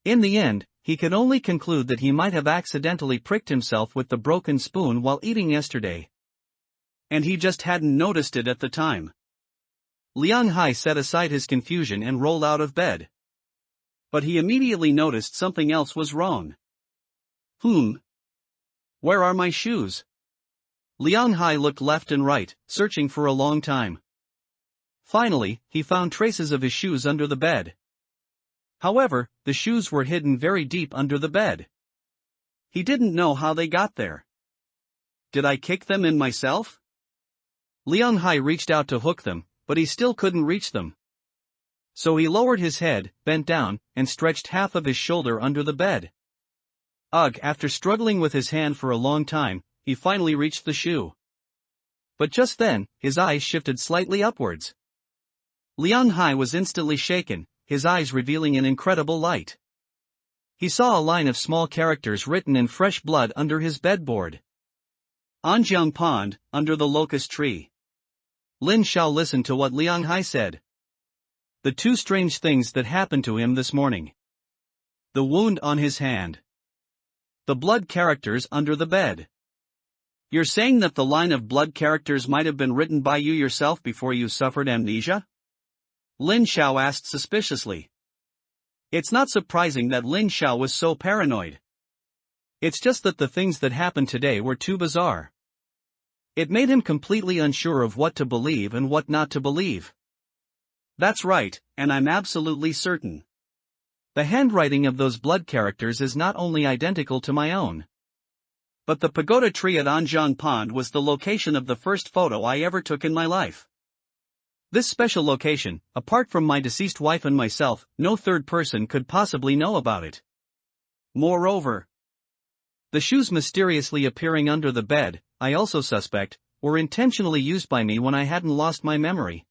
In the end, he could only conclude that he might have accidentally pricked himself with the broken spoon while eating yesterday. And he just hadn't noticed it at the time. Liang Hai set aside his confusion and rolled out of bed. But he immediately noticed something else was wrong. Where are my shoes? Liang Hai looked left and right, searching for a long time. Finally, he found traces of his shoes under the bed. However, the shoes were hidden very deep under the bed. He didn't know how they got there. Did I kick them in myself? Liang Hai reached out to hook them, but he still couldn't reach them. So he lowered his head, bent down, and stretched half of his shoulder under the bed. After struggling with his hand for a long time, he finally reached the shoe. But just then, his eyes shifted slightly upwards. Liang Hai was instantly shaken, his eyes revealing an incredible light. He saw a line of small characters written in fresh blood under his bedboard. Anjiang Pond, under the locust tree. Lin Xiao listened to what Liang Hai said. The two strange things that happened to him this morning. The wound on his hand. The blood characters under the bed. You're saying that the line of blood characters might have been written by you yourself before you suffered amnesia? Lin Xiao asked suspiciously. It's not surprising that Lin Xiao was so paranoid. It's just that the things that happened today were too bizarre. It made him completely unsure of what to believe and what not to believe. That's right, and I'm absolutely certain. The handwriting of those blood characters is not only identical to my own, but the pagoda tree at Anjiang Pond was the location of the first photo I ever took in my life. This special location, apart from my deceased wife and myself, no third person could possibly know about it. Moreover, the shoes mysteriously appearing under the bed, I also suspect, were intentionally used by me when I hadn't lost my memory.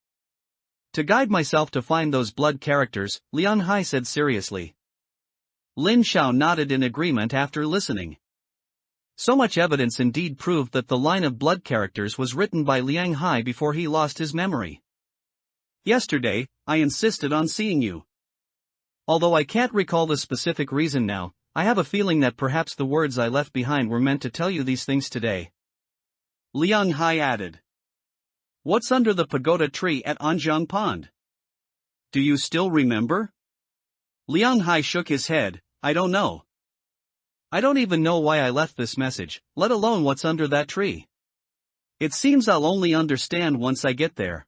To guide myself to find those blood characters, Liang Hai said seriously. Lin Xiao nodded in agreement after listening. So much evidence indeed proved that the line of blood characters was written by Liang Hai before he lost his memory. Yesterday, I insisted on seeing you. Although I can't recall the specific reason now, I have a feeling that perhaps the words I left behind were meant to tell you these things today. Liang Hai added. What's under the pagoda tree at Anjiang Pond? Do you still remember? Liang Hai shook his head. I don't know. I don't even know why I left this message, let alone what's under that tree. It seems I'll only understand once I get there.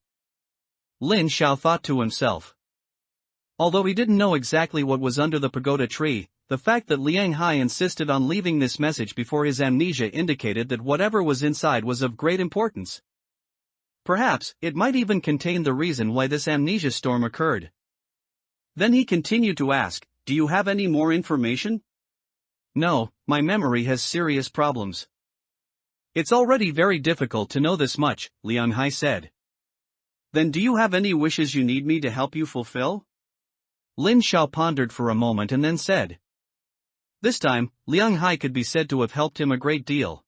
Lin Xiao thought to himself. Although he didn't know exactly what was under the pagoda tree, the fact that Liang Hai insisted on leaving this message before his amnesia indicated that whatever was inside was of great importance. Perhaps, it might even contain the reason why this amnesia storm occurred. Then he continued to ask, do you have any more information? No, my memory has serious problems. It's already very difficult to know this much, Liang Hai said. Then do you have any wishes you need me to help you fulfill? Lin Xiao pondered for a moment and then said. This time, Liang Hai could be said to have helped him a great deal.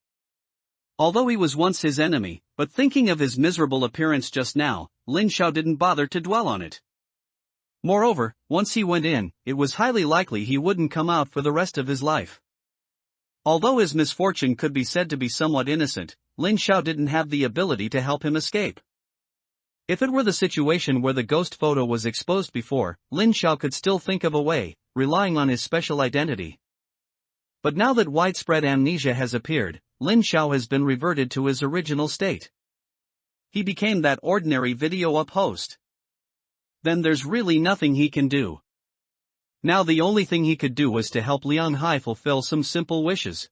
Although he was once his enemy, but thinking of his miserable appearance just now, Lin Xiao didn't bother to dwell on it. Moreover, once he went in, it was highly likely he wouldn't come out for the rest of his life. Although his misfortune could be said to be somewhat innocent, Lin Xiao didn't have the ability to help him escape. If it were the situation where the ghost photo was exposed before, Lin Xiao could still think of a way, relying on his special identity. But now that widespread amnesia has appeared, Lin Xiao has been reverted to his original state. He became that ordinary video up host. Then there's really nothing he can do. Now the only thing he could do was to help Liang Hai fulfill some simple wishes.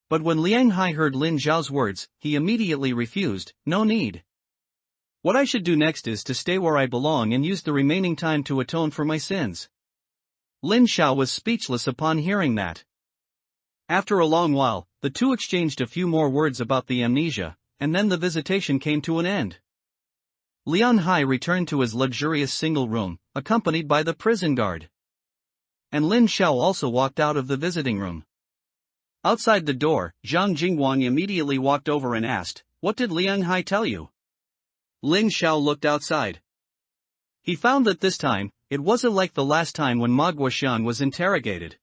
But when Liang Hai heard Lin Xiao's words, he immediately refused. No need. What I should do next is to stay where I belong and use the remaining time to atone for my sins. Lin Xiao was speechless upon hearing that. After a long while, the two exchanged a few more words about the amnesia, and then the visitation came to an end. Liang Hai returned to his luxurious single room, accompanied by the prison guard. And Lin Xiao also walked out of the visiting room. Outside the door, Zhang Jingguang immediately walked over and asked, "What did Liang Hai tell you?" Lin Xiao looked outside. He found that this time, it wasn't like the last time when Ma Guoxian was interrogated.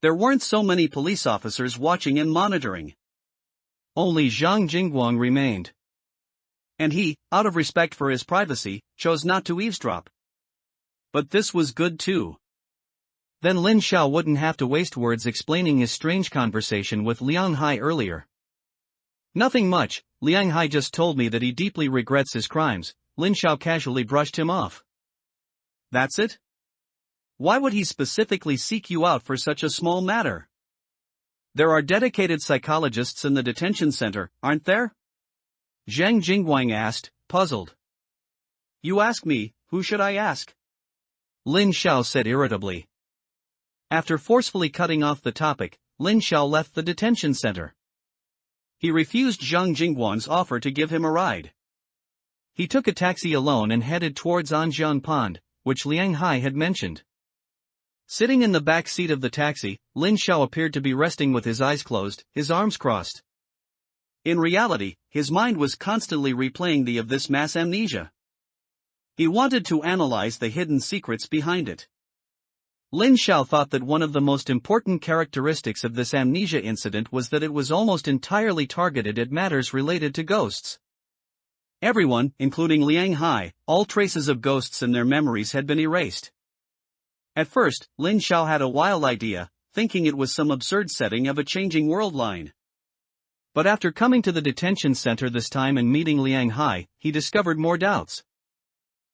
There weren't so many police officers watching and monitoring. Only Zhang Jingguang remained. And he, out of respect for his privacy, chose not to eavesdrop. But this was good too. Then Lin Xiao wouldn't have to waste words explaining his strange conversation with Liang Hai earlier. Nothing much, Liang Hai just told me that he deeply regrets his crimes. Lin Xiao casually brushed him off. That's it? Why would he specifically seek you out for such a small matter? There are dedicated psychologists in the detention center, aren't there? Zhang Jingguang asked, puzzled. You ask me, who should I ask? Lin Xiao said irritably. After forcefully cutting off the topic, Lin Xiao left the detention center. He refused Zhang Jingguang's offer to give him a ride. He took a taxi alone and headed towards Anjiang Pond, which Liang Hai had mentioned. Sitting in the back seat of the taxi, Lin Xiao appeared to be resting with his eyes closed, his arms crossed. In reality, his mind was constantly replaying the of this mass amnesia. He wanted to analyze the hidden secrets behind it. Lin Xiao thought that one of the most important characteristics of this amnesia incident was that it was almost entirely targeted at matters related to ghosts. Everyone, including Liang Hai, all traces of ghosts in their memories had been erased. At first, Lin Xiao had a wild idea, thinking it was some absurd setting of a changing world line. But after coming to the detention center this time and meeting Liang Hai, he discovered more doubts.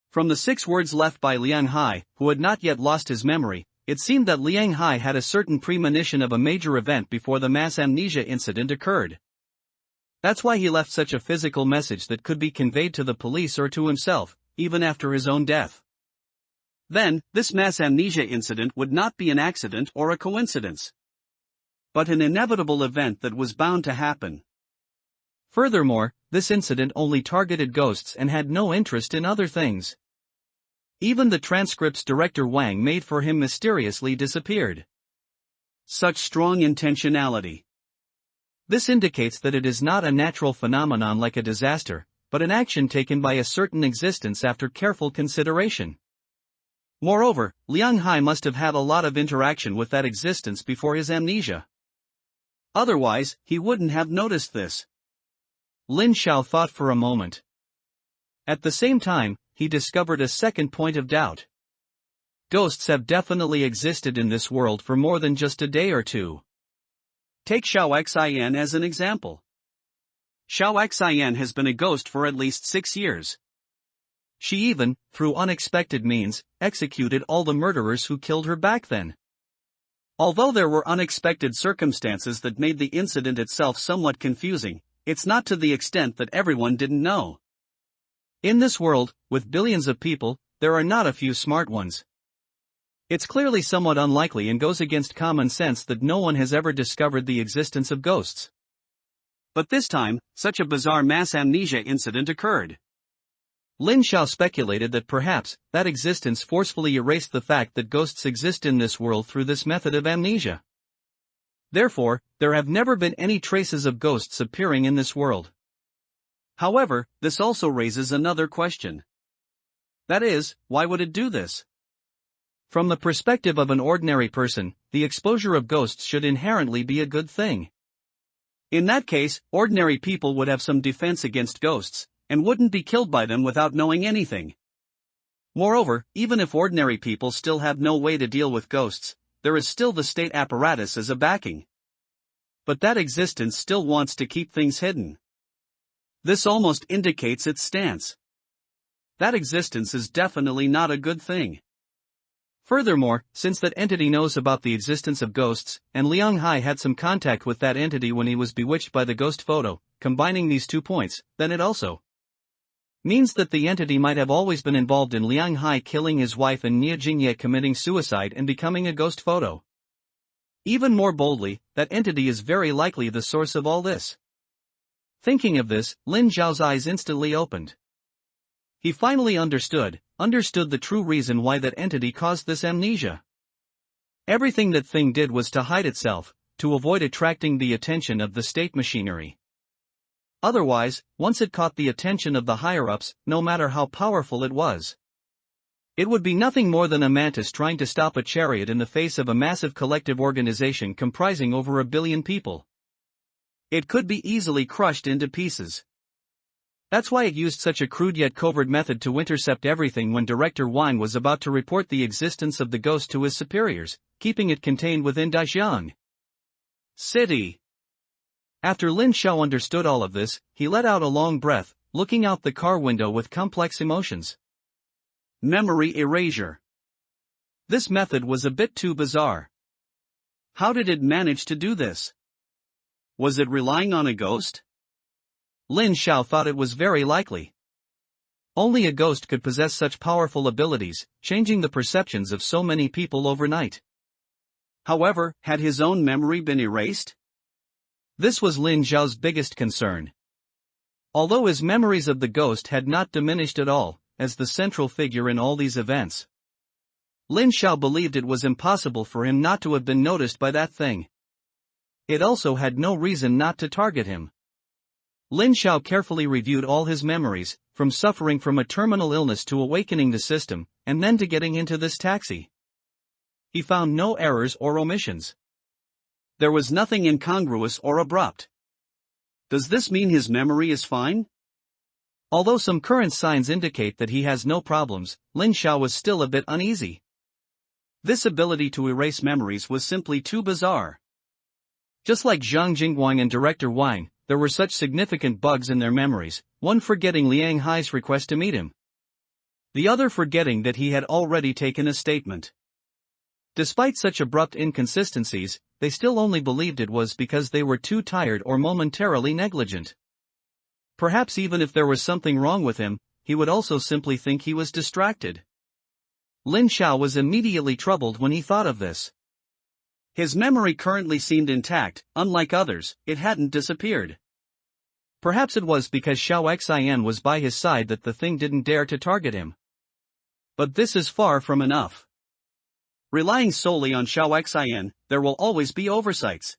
From the 6 words left by Liang Hai, who had not yet lost his memory, it seemed that Liang Hai had a certain premonition of a major event before the mass amnesia incident occurred. That's why he left such a physical message that could be conveyed to the police or to himself, even after his own death. Then, this mass amnesia incident would not be an accident or a coincidence, but an inevitable event that was bound to happen. Furthermore, this incident only targeted ghosts and had no interest in other things. Even the transcripts director Wang made for him mysteriously disappeared. Such strong intentionality. This indicates that it is not a natural phenomenon like a disaster, but an action taken by a certain existence after careful consideration. Moreover, Liang Hai must have had a lot of interaction with that existence before his amnesia. Otherwise, he wouldn't have noticed this. Lin Xiao thought for a moment. At the same time, he discovered a second point of doubt. Ghosts have definitely existed in this world for more than just a day or two. Take Xiao Xin as an example. Xiao Xin has been a ghost for at least 6 years. She even, through unexpected means, executed all the murderers who killed her back then. Although there were unexpected circumstances that made the incident itself somewhat confusing, it's not to the extent that everyone didn't know. In this world, with billions of people, there are not a few smart ones. It's clearly somewhat unlikely and goes against common sense that no one has ever discovered the existence of ghosts. But this time, such a bizarre mass amnesia incident occurred. Lin Xiao speculated that perhaps that existence forcefully erased the fact that ghosts exist in this world through this method of amnesia. Therefore, there have never been any traces of ghosts appearing in this world. However, this also raises another question. That is, why would it do this? From the perspective of an ordinary person, the exposure of ghosts should inherently be a good thing. In that case, ordinary people would have some defense against ghosts, and wouldn't be killed by them without knowing anything. Moreover, even if ordinary people still have no way to deal with ghosts, there is still the state apparatus as a backing. But that existence still wants to keep things hidden. This almost indicates its stance. That existence is definitely not a good thing. Furthermore, since that entity knows about the existence of ghosts, and Liang Hai had some contact with that entity when he was bewitched by the ghost photo, combining these 2 points, then it also means that the entity might have always been involved in Liang Hai killing his wife and Nie Jingye committing suicide and becoming a ghost photo. Even more boldly, that entity is very likely the source of all this. Thinking of this, Lin Xiao's eyes instantly opened. He finally understood the true reason why that entity caused this amnesia. Everything that thing did was to hide itself, to avoid attracting the attention of the state machinery. Otherwise, once it caught the attention of the higher-ups, no matter how powerful it was, it would be nothing more than a mantis trying to stop a chariot in the face of a massive collective organization comprising over 1 billion people. It could be easily crushed into pieces. That's why it used such a crude yet covert method to intercept everything when Director Wang was about to report the existence of the ghost to his superiors, keeping it contained within Daxiang City. After Lin Xiao understood all of this, he let out a long breath, looking out the car window with complex emotions. Memory erasure. This method was a bit too bizarre. How did it manage to do this? Was it relying on a ghost? Lin Xiao thought it was very likely. Only a ghost could possess such powerful abilities, changing the perceptions of so many people overnight. However, had his own memory been erased? This was Lin Xiao's biggest concern. Although his memories of the ghost had not diminished at all, as the central figure in all these events, Lin Xiao believed it was impossible for him not to have been noticed by that thing. It also had no reason not to target him. Lin Xiao carefully reviewed all his memories, from suffering from a terminal illness to awakening the system, and then to getting into this taxi. he found no errors or omissions. There was nothing incongruous or abrupt. Does this mean his memory is fine? Although some current signs indicate that he has no problems, Lin Xiao was still a bit uneasy. This ability to erase memories was simply too bizarre. Just like Zhang Jingguang and director Wang, there were such significant bugs in their memories, one forgetting Liang Hai's request to meet him. The other forgetting that he had already taken a statement. Despite such abrupt inconsistencies, they still only believed it was because they were too tired or momentarily negligent. Perhaps even if there was something wrong with him, he would also simply think he was distracted. Lin Xiao was immediately troubled when he thought of this. His memory currently seemed intact, unlike others, it hadn't disappeared. Perhaps it was because Xiao Xin was by his side that the thing didn't dare to target him. But this is far from enough. Relying solely on Xiao Xin, there will always be oversights.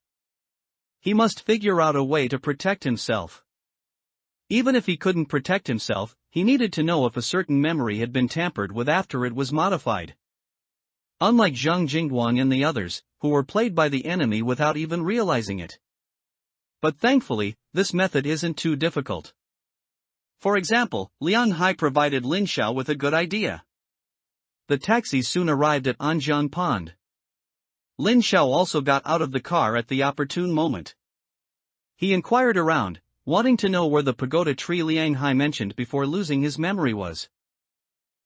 He must figure out a way to protect himself. Even if he couldn't protect himself, he needed to know if a certain memory had been tampered with after it was modified. Unlike Zhang Jingguang and the others, who were played by the enemy without even realizing it. But thankfully, this method isn't too difficult. For example, Liang Hai provided Lin Xiao with a good idea. The taxis soon arrived at Anjian Pond. Lin Xiao also got out of the car at the opportune moment. He inquired around, wanting to know where the pagoda tree Liang Hai mentioned before losing his memory was.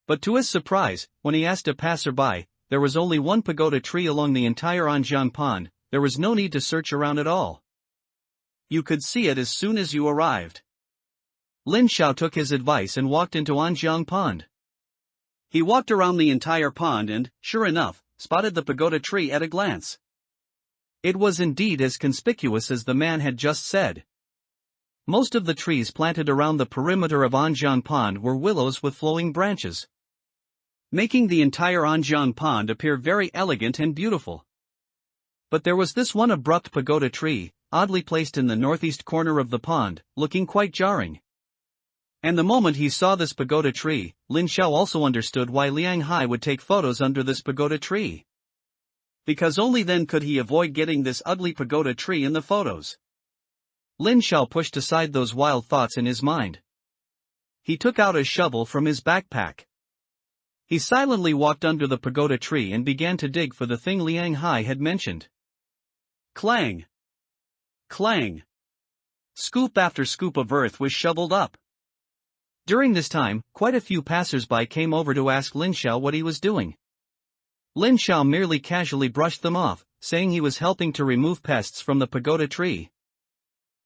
But to his surprise, when he asked a passerby, there was only one pagoda tree along the entire Anjian Pond. There was no need to search around at all. You could see it as soon as you arrived. Lin Xiao took his advice and walked into Anjiang Pond. He walked around the entire pond and, sure enough, spotted the pagoda tree at a glance. It was indeed as conspicuous as the man had just said. Most of the trees planted around the perimeter of Anjian Pond were willows with flowing branches, making the entire Anjian Pond appear very elegant and beautiful. But there was this one abrupt pagoda tree, oddly placed in the northeast corner of the pond, looking quite jarring. And the moment he saw this pagoda tree, Lin Xiao also understood why Liang Hai would take photos under this pagoda tree. Because only then could he avoid getting this ugly pagoda tree in the photos. Lin Xiao pushed aside those wild thoughts in his mind. He took out a shovel from his backpack. He silently walked under the pagoda tree and began to dig for the thing Liang Hai had mentioned. Clang! Clang! Scoop after scoop of earth was shoveled up. During this time, quite a few passers-by came over to ask Lin Xiao what he was doing. Lin Xiao merely casually brushed them off, saying he was helping to remove pests from the pagoda tree.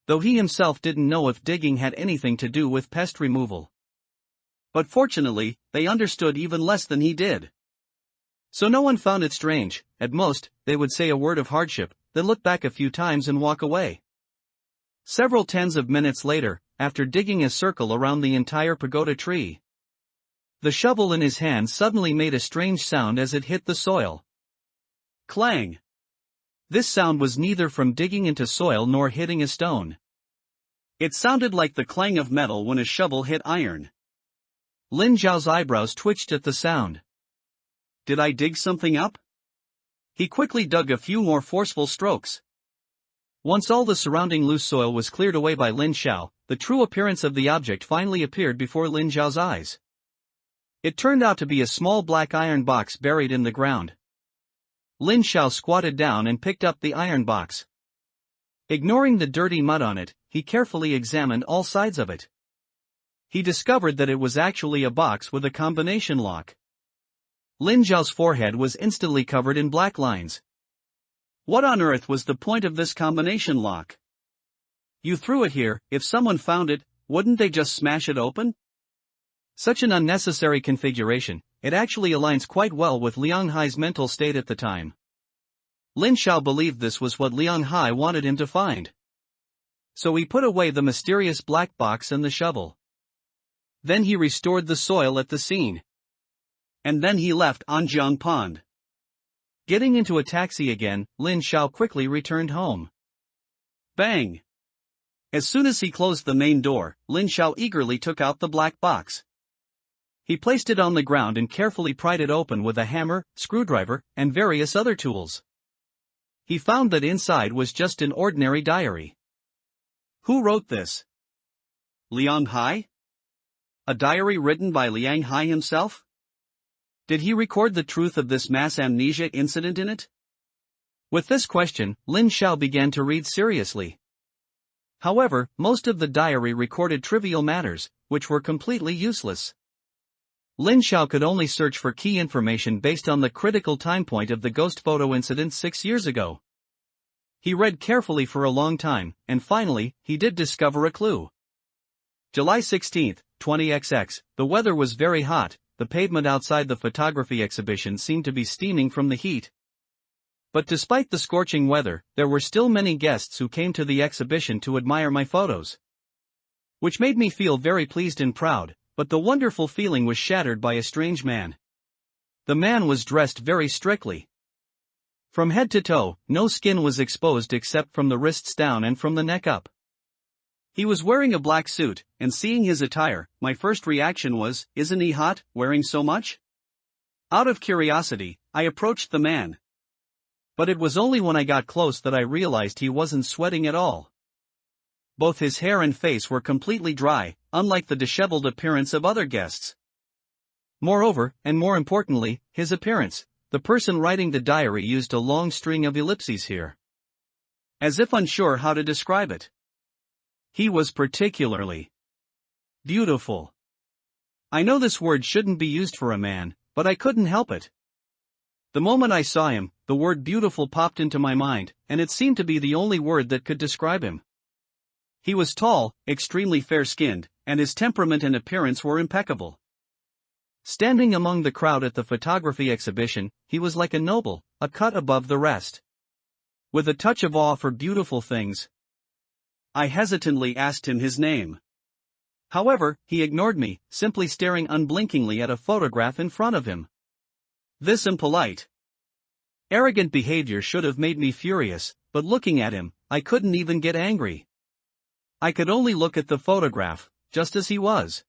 Though he himself didn't know if digging had anything to do with pest removal. But fortunately, they understood even less than he did. So no one found it strange. At most, they would say a word of hardship, then look back a few times and walk away. Several tens of minutes later, after digging a circle around the entire pagoda tree, the shovel in his hand suddenly made a strange sound as it hit the soil. Clang! This sound was neither from digging into soil nor hitting a stone. It sounded like the clang of metal when a shovel hit iron. Lin Xiao's eyebrows twitched at the sound. Did I dig something up? He quickly dug a few more forceful strokes. Once all the surrounding loose soil was cleared away by Lin Xiao, the true appearance of the object finally appeared before Lin Xiao's eyes. It turned out to be a small black iron box buried in the ground. Lin Xiao squatted down and picked up the iron box. Ignoring the dirty mud on it, he carefully examined all sides of it. He discovered that it was actually a box with a combination lock. Lin Xiao's forehead was instantly covered in black lines. What on earth was the point of this combination lock? You threw it here, if someone found it, wouldn't they just smash it open? Such an unnecessary configuration, it actually aligns quite well with Liang Hai's mental state at the time. Lin Xiao believed this was what Liang Hai wanted him to find. So he put away the mysterious black box and the shovel. Then he restored the soil at the scene. And then he left Anjiang Pond. Getting into a taxi again, Lin Xiao quickly returned home. Bang! As soon as he closed the main door, Lin Xiao eagerly took out the black box. He placed it on the ground and carefully pried it open with a hammer, screwdriver, and various other tools. He found that inside was just an ordinary diary. Who wrote this? Liang Hai? A diary written by Liang Hai himself? Did he record the truth of this mass amnesia incident in it? With this question, Lin Xiao began to read seriously. However, most of the diary recorded trivial matters, which were completely useless. Lin Xiao could only search for key information based on the critical time point of the ghost photo incident 6 years ago. He read carefully for a long time, and finally, he did discover a clue. July 16, 20XX, the weather was very hot, the pavement outside the photography exhibition seemed to be steaming from the heat. But despite the scorching weather, there were still many guests who came to the exhibition to admire my photos. Which made me feel very pleased and proud, but the wonderful feeling was shattered by a strange man. The man was dressed very strictly. From head to toe, no skin was exposed except from the wrists down and from the neck up. He was wearing a black suit, and seeing his attire, my first reaction was, isn't he hot, wearing so much? Out of curiosity, I approached the man. But it was only when I got close that I realized he wasn't sweating at all. Both his hair and face were completely dry, unlike the disheveled appearance of other guests. Moreover, and more importantly, his appearance. The person writing the diary used a long string of ellipses here, as if unsure how to describe it. He was particularly beautiful. I know this word shouldn't be used for a man, but I couldn't help it. The moment I saw him, the word beautiful popped into my mind, and it seemed to be the only word that could describe him. He was tall, extremely fair-skinned, and his temperament and appearance were impeccable. Standing among the crowd at the photography exhibition, he was like a noble, a cut above the rest. With a touch of awe for beautiful things, I hesitantly asked him his name. However, he ignored me, simply staring unblinkingly at a photograph in front of him. This impolite, arrogant behavior should have made me furious, but looking at him, I couldn't even get angry. I could only look at the photograph, just as he was.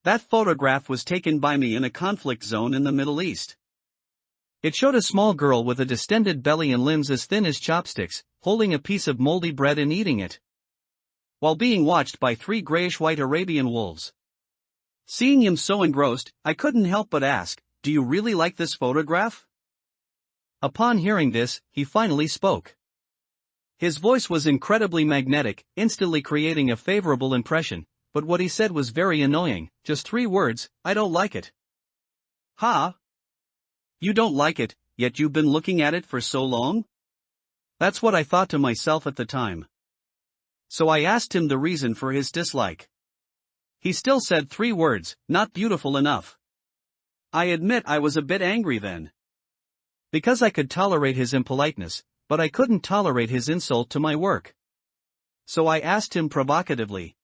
That photograph was taken by me in a conflict zone in the Middle East. It showed a small girl with a distended belly and limbs as thin as chopsticks, holding a piece of moldy bread and eating it, while being watched by 3 grayish-white Arabian wolves. Seeing him so engrossed, I couldn't help but ask, "Do you really like this photograph?" Upon hearing this, he finally spoke. His voice was incredibly magnetic, instantly creating a favorable impression, but what he said was very annoying, just 3 words, "I don't like it." Ha! You don't like it, yet you've been looking at it for so long? That's what I thought to myself at the time. So I asked him the reason for his dislike. He still said 3 words, "Not beautiful enough." I admit I was a bit angry then. Because I could tolerate his impoliteness, but I couldn't tolerate his insult to my work. So I asked him provocatively,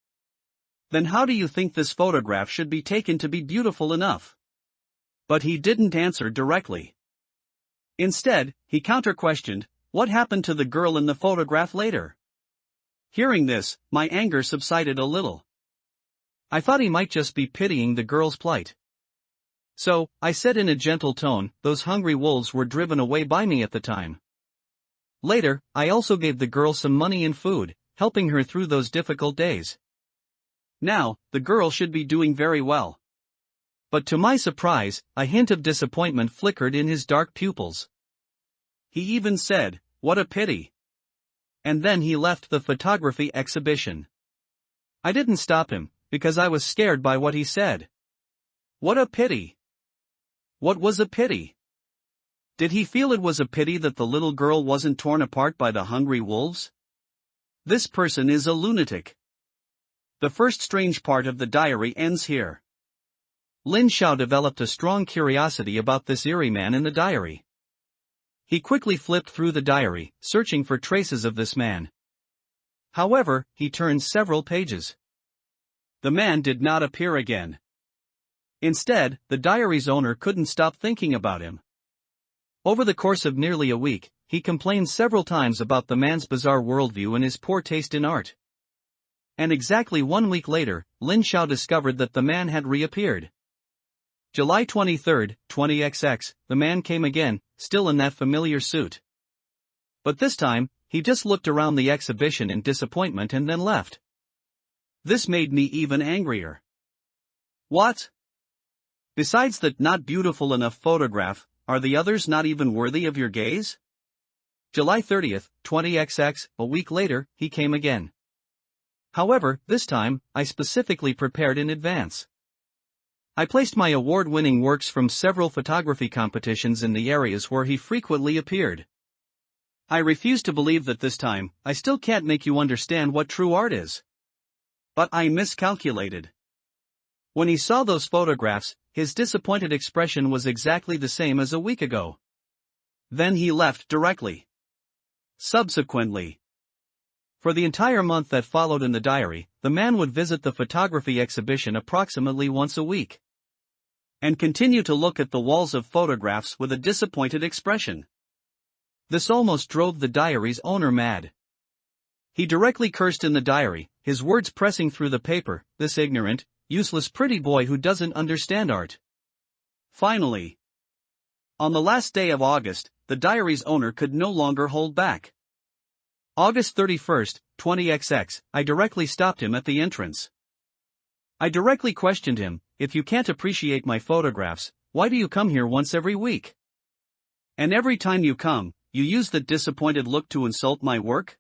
"Then how do you think this photograph should be taken to be beautiful enough?" But he didn't answer directly. Instead, he counter-questioned, "What happened to the girl in the photograph later?" Hearing this, my anger subsided a little. I thought he might just be pitying the girl's plight. So, I said in a gentle tone, "Those hungry wolves were driven away by me at the time." Later, I also gave the girl some money and food, helping her through those difficult days. Now, the girl should be doing very well. But to my surprise, a hint of disappointment flickered in his dark pupils. He even said, "What a pity." And then he left the photography exhibition. I didn't stop him, because I was scared by what he said. What a pity. What was a pity? Did he feel it was a pity that the little girl wasn't torn apart by the hungry wolves? This person is a lunatic. The first strange part of the diary ends here. Lin Xiao developed a strong curiosity about this eerie man in the diary. He quickly flipped through the diary, searching for traces of this man. However, he turned several pages. The man did not appear again. Instead, the diary's owner couldn't stop thinking about him. Over the course of nearly a week, he complained several times about the man's bizarre worldview and his poor taste in art. And exactly 1 week later, Lin Xiao discovered that the man had reappeared. July 23, 20XX, the man came again, still in that familiar suit. But this time, he just looked around the exhibition in disappointment and then left. This made me even angrier. What? Besides that not beautiful enough photograph, are the others not even worthy of your gaze? July 30, 20XX, a week later, he came again. However, this time, I specifically prepared in advance. I placed my award-winning works from several photography competitions in the areas where he frequently appeared. I refuse to believe that this time, I still can't make you understand what true art is. But I miscalculated. When he saw those photographs, his disappointed expression was exactly the same as a week ago. Then he left directly. Subsequently, for the entire month that followed in the diary, the man would visit the photography exhibition approximately once a week. And continue to look at the walls of photographs with a disappointed expression. This almost drove the diary's owner mad. He directly cursed in the diary, his words pressing through the paper, "This ignorant, useless pretty boy who doesn't understand art." Finally, on the last day of August, the diary's owner could no longer hold back. August 31, 20XX, I directly stopped him at the entrance. I directly questioned him, "If you can't appreciate my photographs, why do you come here once every week? And every time you come, you use that disappointed look to insult my work?"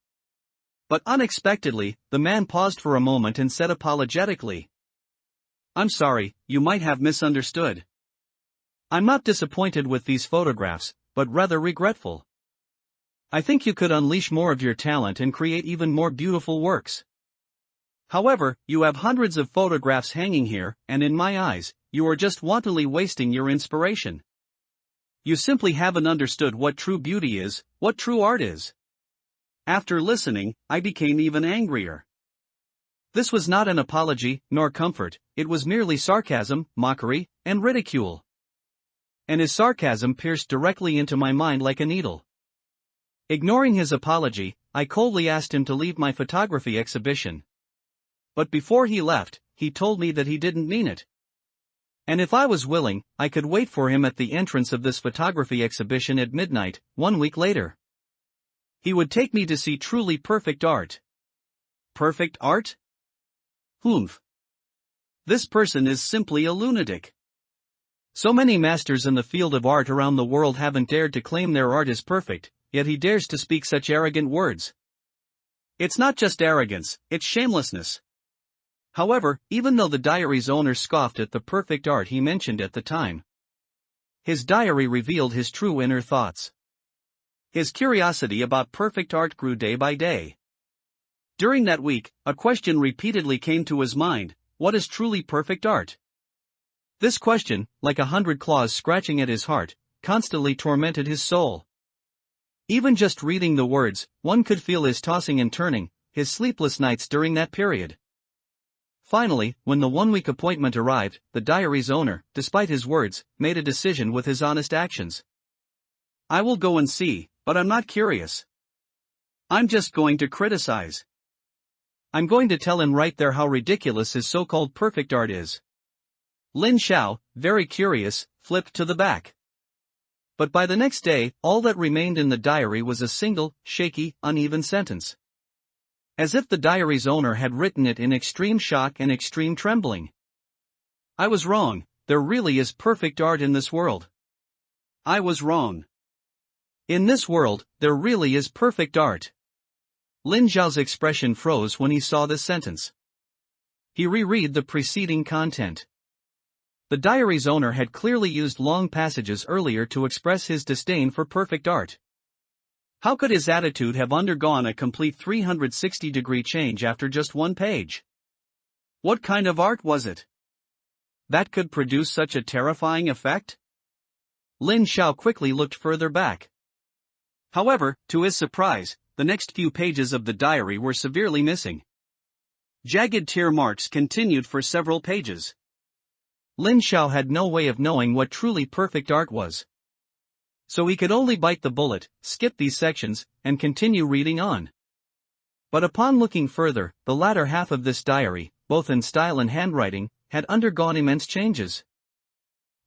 But unexpectedly, the man paused for a moment and said apologetically, "I'm sorry, you might have misunderstood. I'm not disappointed with these photographs, but rather regretful. I think you could unleash more of your talent and create even more beautiful works. However, you have hundreds of photographs hanging here, and in my eyes, you are just wantonly wasting your inspiration. You simply haven't understood what true beauty is, what true art is." After listening, I became even angrier. This was not an apology, nor comfort, it was merely sarcasm, mockery, and ridicule. And his sarcasm pierced directly into my mind like a needle. Ignoring his apology, I coldly asked him to leave my photography exhibition. But before he left, he told me that he didn't mean it. And if I was willing, I could wait for him at the entrance of this photography exhibition at midnight, 1 week later. He would take me to see truly perfect art. Perfect art? Humph. This person is simply a lunatic. So many masters in the field of art around the world haven't dared to claim their art is perfect, yet he dares to speak such arrogant words. It's not just arrogance, it's shamelessness. However, even though the diary's owner scoffed at the perfect art he mentioned at the time, his diary revealed his true inner thoughts. His curiosity about perfect art grew day by day. During that week, a question repeatedly came to his mind: what is truly perfect art? This question, like 100 claws scratching at his heart, constantly tormented his soul. Even just reading the words, one could feel his tossing and turning, his sleepless nights during that period. Finally, when the 1-week appointment arrived, the diary's owner, despite his words, made a decision with his honest actions. "I will go and see, but I'm not curious. I'm just going to criticize. I'm going to tell him right there how ridiculous his so-called perfect art is." Lin Xiao, very curious, flipped to the back. But by the next day, all that remained in the diary was a single, shaky, uneven sentence. As if the diary's owner had written it in extreme shock and extreme trembling. "I was wrong, there really is perfect art in this world. I was wrong. In this world, there really is perfect art." Lin Xiao's expression froze when he saw this sentence. He reread the preceding content. The diary's owner had clearly used long passages earlier to express his disdain for perfect art. How could his attitude have undergone a complete 360-degree change after just one page? What kind of art was it that could produce such a terrifying effect? Lin Xiao quickly looked further back. However, to his surprise, the next few pages of the diary were severely missing. Jagged tear marks continued for several pages. Lin Xiao had no way of knowing what truly perfect art was. So he could only bite the bullet, skip these sections, and continue reading on. But upon looking further, the latter half of this diary, both in style and handwriting, had undergone immense changes.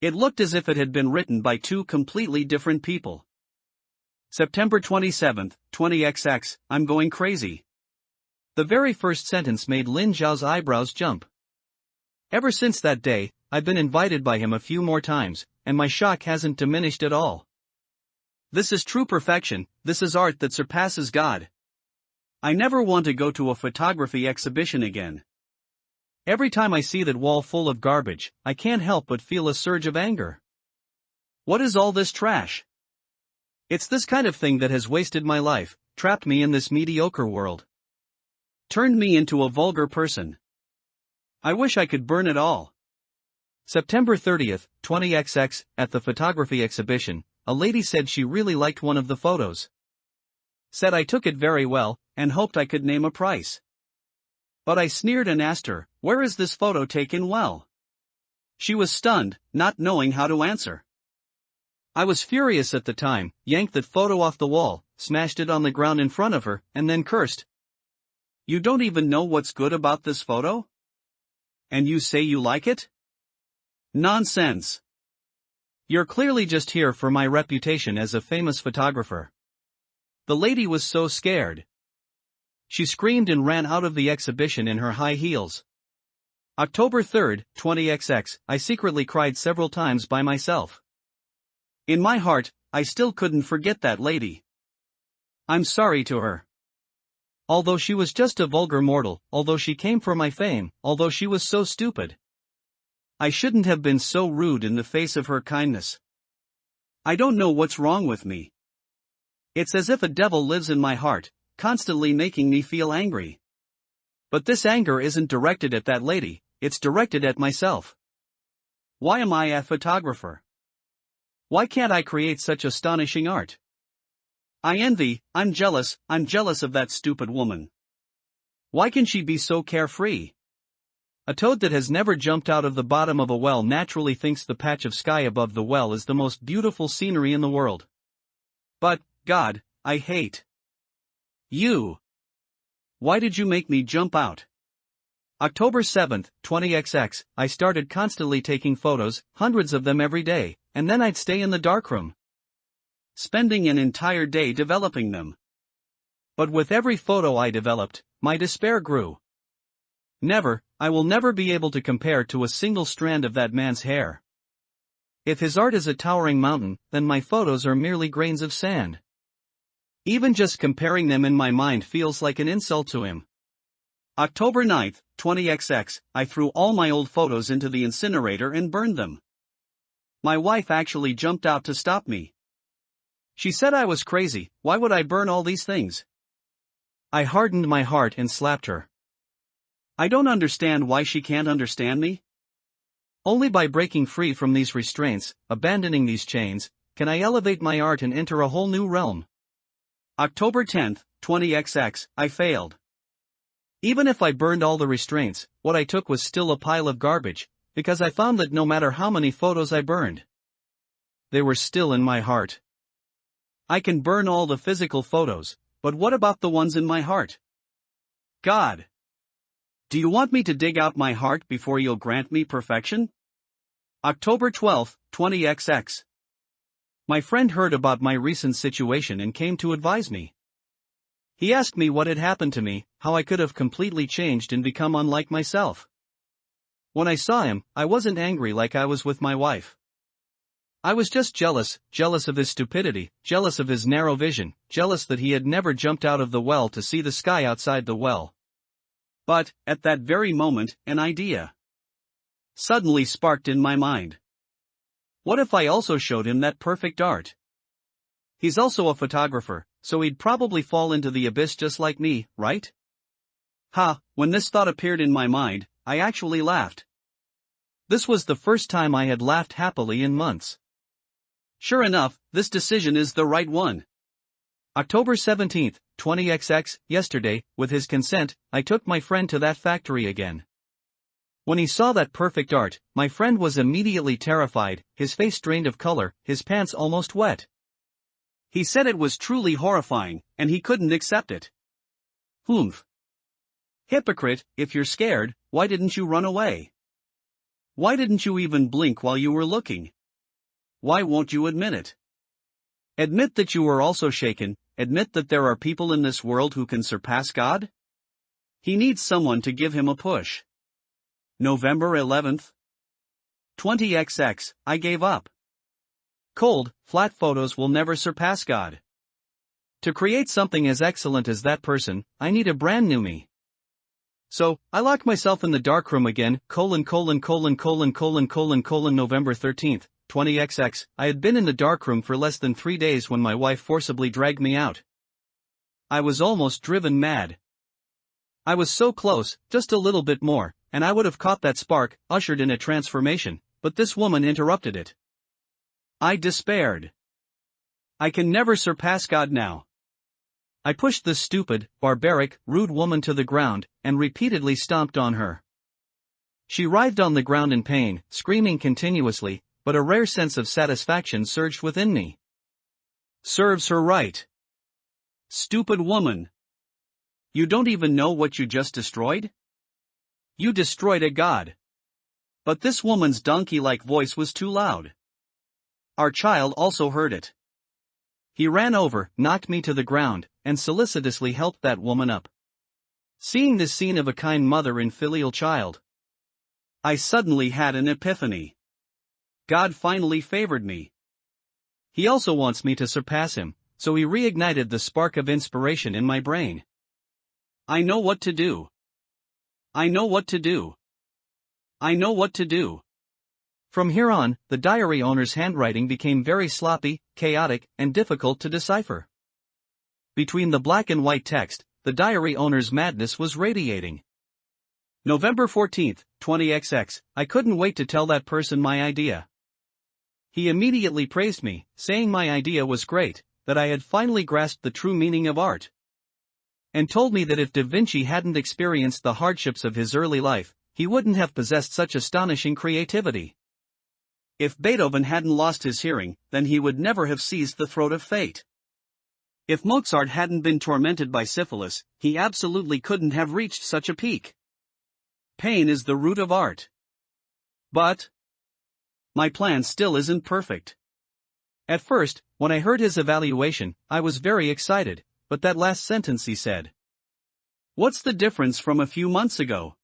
It looked as if it had been written by two completely different people. September 27, 20XX, I'm going crazy. The very first sentence made Lin Zhao's eyebrows jump. Ever since that day, I've been invited by him a few more times, and my shock hasn't diminished at all. This is true perfection, this is art that surpasses God. I never want to go to a photography exhibition again. Every time I see that wall full of garbage, I can't help but feel a surge of anger. What is all this trash? It's this kind of thing that has wasted my life, trapped me in this mediocre world. Turned me into a vulgar person. I wish I could burn it all. September 30th, 20XX, at the photography exhibition, a lady said she really liked one of the photos. Said I took it very well, and hoped I could name a price. But I sneered and asked her, where is this photo taken well? She was stunned, not knowing how to answer. I was furious at the time, yanked that photo off the wall, smashed it on the ground in front of her, and then cursed. You don't even know what's good about this photo? And you say you like it? Nonsense. You're clearly just here for my reputation as a famous photographer. The lady was so scared. She screamed and ran out of the exhibition in her high heels. October 3rd, 20XX, I secretly cried several times by myself. In my heart, I still couldn't forget that lady. I'm sorry to her. Although she was just a vulgar mortal, although she came for my fame, although she was so stupid. I shouldn't have been so rude in the face of her kindness. I don't know what's wrong with me. It's as if a devil lives in my heart, constantly making me feel angry. But this anger isn't directed at that lady, it's directed at myself. Why am I a photographer? Why can't I create such astonishing art? I envy, I'm jealous of that stupid woman. Why can she be so carefree? A toad that has never jumped out of the bottom of a well naturally thinks the patch of sky above the well is the most beautiful scenery in the world. But, God, I hate you. Why did you make me jump out? October 7th, 20XX, I started constantly taking photos, hundreds of them every day, and then I'd stay in the darkroom, spending an entire day developing them. But with every photo I developed, my despair grew. I will never be able to compare to a single strand of that man's hair. If his art is a towering mountain, then my photos are merely grains of sand. Even just comparing them in my mind feels like an insult to him. October 9th, 20XX, I threw all my old photos into the incinerator and burned them. My wife actually jumped out to stop me. She said I was crazy, why would I burn all these things? I hardened my heart and slapped her. I don't understand why she can't understand me. Only by breaking free from these restraints, abandoning these chains, can I elevate my art and enter a whole new realm. October 10th, 20XX, I failed. Even if I burned all the restraints, what I took was still a pile of garbage, because I found that no matter how many photos I burned, they were still in my heart. I can burn all the physical photos, but what about the ones in my heart? God, do you want me to dig out my heart before you'll grant me perfection? October 12th, 20XX. My friend heard about my recent situation and came to advise me. He asked me what had happened to me, how I could have completely changed and become unlike myself. When I saw him, I wasn't angry like I was with my wife. I was just jealous of his stupidity, jealous of his narrow vision, jealous that he had never jumped out of the well to see the sky outside the well. But, at that very moment, an idea suddenly sparked in my mind. What if I also showed him that perfect art? He's also a photographer, so he'd probably fall into the abyss just like me, right? When this thought appeared in my mind, I actually laughed. This was the first time I had laughed happily in months. Sure enough, this decision is the right one. October 17th, 20XX, yesterday, with his consent, I took my friend to that factory again. When he saw that perfect art, my friend was immediately terrified, his face drained of color, his pants almost wet. He said it was truly horrifying, and he couldn't accept it. Hypocrite, if you're scared, why didn't you run away? Why didn't you even blink while you were looking? Why won't you admit it? Admit that you were also shaken, admit that there are people in this world who can surpass God? He needs someone to give him a push. November 11th. 20XX, I gave up. Cold, flat photos will never surpass God. To create something as excellent as that person, I need a brand new me. So, I locked myself in the darkroom again, November 13th, 20XX, I had been in the darkroom for less than 3 days when my wife forcibly dragged me out. I was almost driven mad. I was so close, just a little bit more, and I would have caught that spark, ushered in a transformation, but this woman interrupted it. I despaired. I can never surpass God now. I pushed this stupid, barbaric, rude woman to the ground, and repeatedly stomped on her. She writhed on the ground in pain, screaming continuously, but a rare sense of satisfaction surged within me. Serves her right. Stupid woman. You don't even know what you just destroyed? You destroyed a god. But this woman's donkey-like voice was too loud. Our child also heard it. He ran over, knocked me to the ground, and solicitously helped that woman up. Seeing this scene of a kind mother and filial child, I suddenly had an epiphany. God finally favored me. He also wants me to surpass him, so he reignited the spark of inspiration in my brain. I know what to do. I know what to do. I know what to do. From here on, the diary owner's handwriting became very sloppy, chaotic, and difficult to decipher. Between the black and white text, the diary owner's madness was radiating. November 14th, 20XX, I couldn't wait to tell that person my idea. He immediately praised me, saying my idea was great, that I had finally grasped the true meaning of art. And told me that if Da Vinci hadn't experienced the hardships of his early life, he wouldn't have possessed such astonishing creativity. If Beethoven hadn't lost his hearing, then he would never have seized the throat of fate. If Mozart hadn't been tormented by syphilis, he absolutely couldn't have reached such a peak. Pain is the root of art. But my plan still isn't perfect. At first, when I heard his evaluation, I was very excited, but that last sentence he said. What's the difference from a few months ago?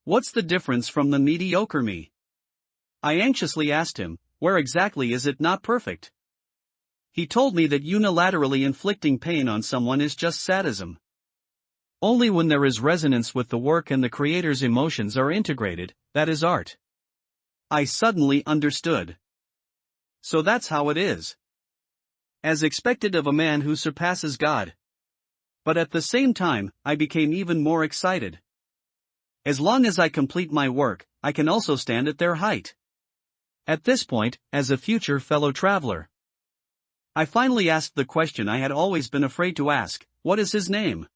What's the difference from the mediocre me? I anxiously asked him, where exactly is it not perfect? He told me that unilaterally inflicting pain on someone is just sadism. Only when there is resonance with the work and the creator's emotions are integrated, that is art. I suddenly understood. So that's how it is. As expected of a man who surpasses God. But at the same time, I became even more excited. As long as I complete my work, I can also stand at their height. At this point, as a future fellow traveler, I finally asked the question I had always been afraid to ask, what is his name?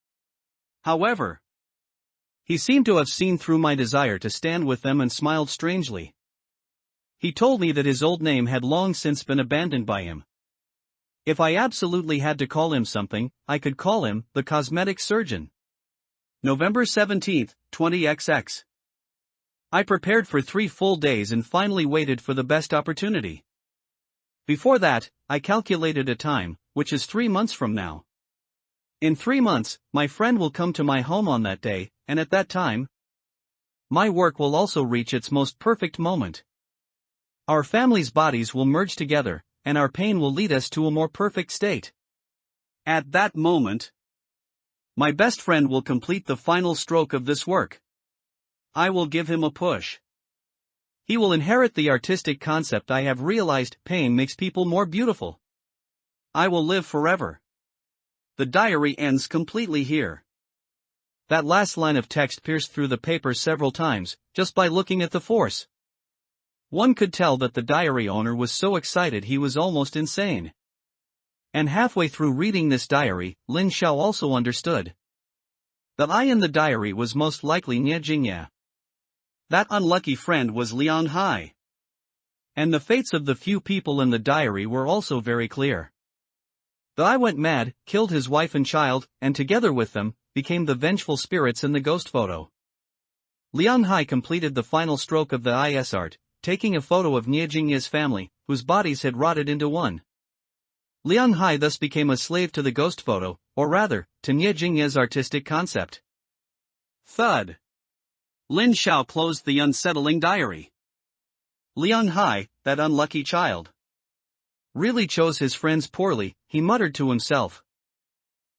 However, he seemed to have seen through my desire to stand with them and smiled strangely. He told me that his old name had long since been abandoned by him. If I absolutely had to call him something, I could call him the cosmetic surgeon. November 17th, 20XX. I prepared for 3 full days and finally waited for the best opportunity. Before that, I calculated a time, which is 3 months from now. In 3 months, my friend will come to my home on that day, and at that time, my work will also reach its most perfect moment. Our family's bodies will merge together, and our pain will lead us to a more perfect state. At that moment, my best friend will complete the final stroke of this work. I will give him a push. He will inherit the artistic concept I have realized: pain makes people more beautiful. I will live forever. The diary ends completely here. That last line of text pierced through the paper several times, just by looking at the force. One could tell that the diary owner was so excited he was almost insane. And halfway through reading this diary, Lin Xiao also understood. The I in the diary was most likely Nie Jingye. That unlucky friend was Liang Hai. And the fates of the few people in the diary were also very clear. The I went mad, killed his wife and child, and together with them, became the vengeful spirits in the ghost photo. Liang Hai completed the final stroke of the IS art, taking a photo of Nie Jingye's family, whose bodies had rotted into one. Liang Hai thus became a slave to the ghost photo, or rather, to Nie Jingye's artistic concept. Thud. Lin Xiao closed the unsettling diary. Liang Hai, that unlucky child. Really chose his friends poorly, he muttered to himself.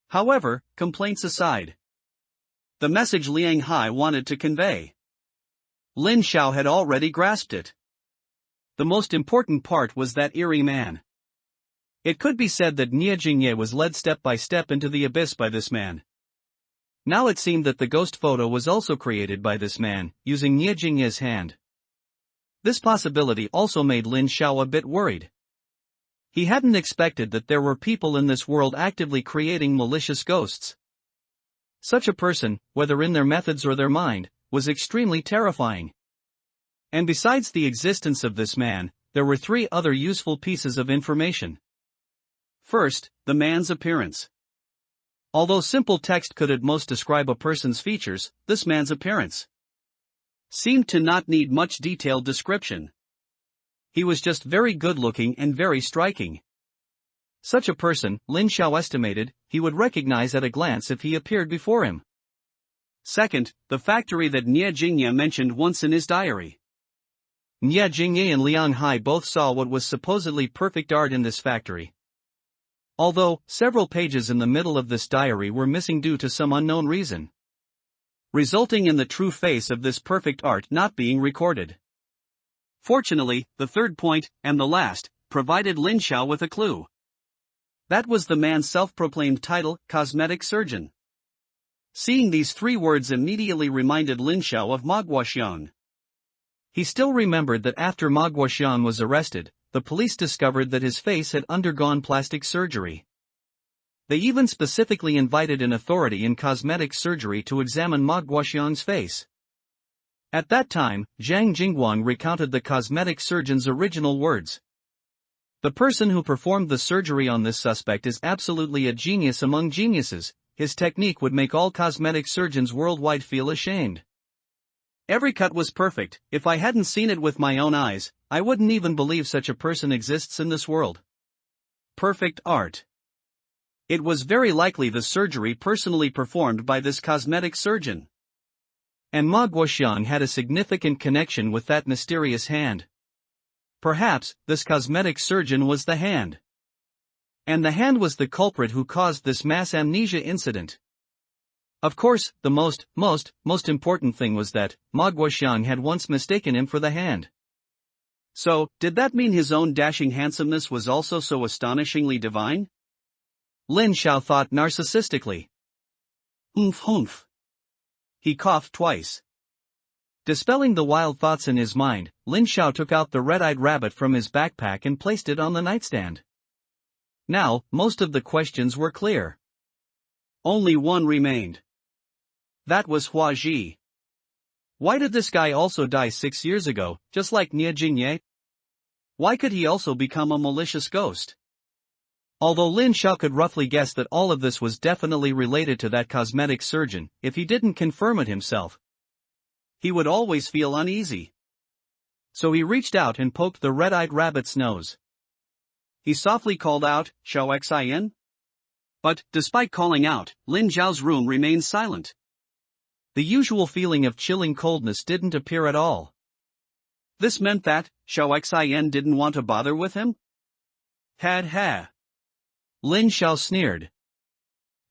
However, complaints aside, the message Liang Hai wanted to convey, Lin Xiao had already grasped it. The most important part was that eerie man. It could be said that Nie Jingye was led step by step into the abyss by this man. Now it seemed that the ghost photo was also created by this man, using Nie Jingye's hand. This possibility also made Lin Xiao a bit worried. He hadn't expected that there were people in this world actively creating malicious ghosts. Such a person, whether in their methods or their mind, was extremely terrifying. And besides the existence of this man, there were 3 other useful pieces of information. First, the man's appearance. Although simple text could at most describe a person's features, this man's appearance seemed to not need much detailed description. He was just very good-looking and very striking. Such a person, Lin Xiao estimated, he would recognize at a glance if he appeared before him. Second, the factory that Nie Jingye mentioned once in his diary. Nie Jingye and Liang Hai both saw what was supposedly perfect art in this factory. Although, several pages in the middle of this diary were missing due to some unknown reason, resulting in the true face of this perfect art not being recorded. Fortunately, the third point, and the last, provided Lin Xiao with a clue. That was the man's self-proclaimed title, cosmetic surgeon. Seeing these 3 words immediately reminded Lin Xiao of Ma Guoxiang. He still remembered that after Ma Guoxiang was arrested, the police discovered that his face had undergone plastic surgery. They even specifically invited an authority in cosmetic surgery to examine Ma Guoxiang's face. At that time, Zhang Jingguang recounted the cosmetic surgeon's original words. The person who performed the surgery on this suspect is absolutely a genius among geniuses. His technique would make all cosmetic surgeons worldwide feel ashamed. Every cut was perfect. If I hadn't seen it with my own eyes, I wouldn't even believe such a person exists in this world. Perfect art. It was very likely the surgery personally performed by this cosmetic surgeon. And Ma Guoxiang had a significant connection with that mysterious hand. Perhaps, this cosmetic surgeon was the hand. And the hand was the culprit who caused this mass amnesia incident. Of course, the most important thing was that Ma Guoxiang had once mistaken him for the hand. So, did that mean his own dashing handsomeness was also so astonishingly divine? Lin Xiao thought narcissistically. Humph. He coughed twice. Dispelling the wild thoughts in his mind, Lin Xiao took out the red-eyed rabbit from his backpack and placed it on the nightstand. Now, most of the questions were clear. Only one remained. That was Hua Ji. Why did this guy also die 6 years ago, just like Nie Jingye? Why could he also become a malicious ghost? Although Lin Xiao could roughly guess that all of this was definitely related to that cosmetic surgeon, if he didn't confirm it himself, he would always feel uneasy. So he reached out and poked the red-eyed rabbit's nose. He softly called out, "Xiao Xin?" But, despite calling out, Lin Xiao's room remained silent. The usual feeling of chilling coldness didn't appear at all. This meant that Xiao Xin didn't want to bother with him? Ha. Lin Xiao sneered.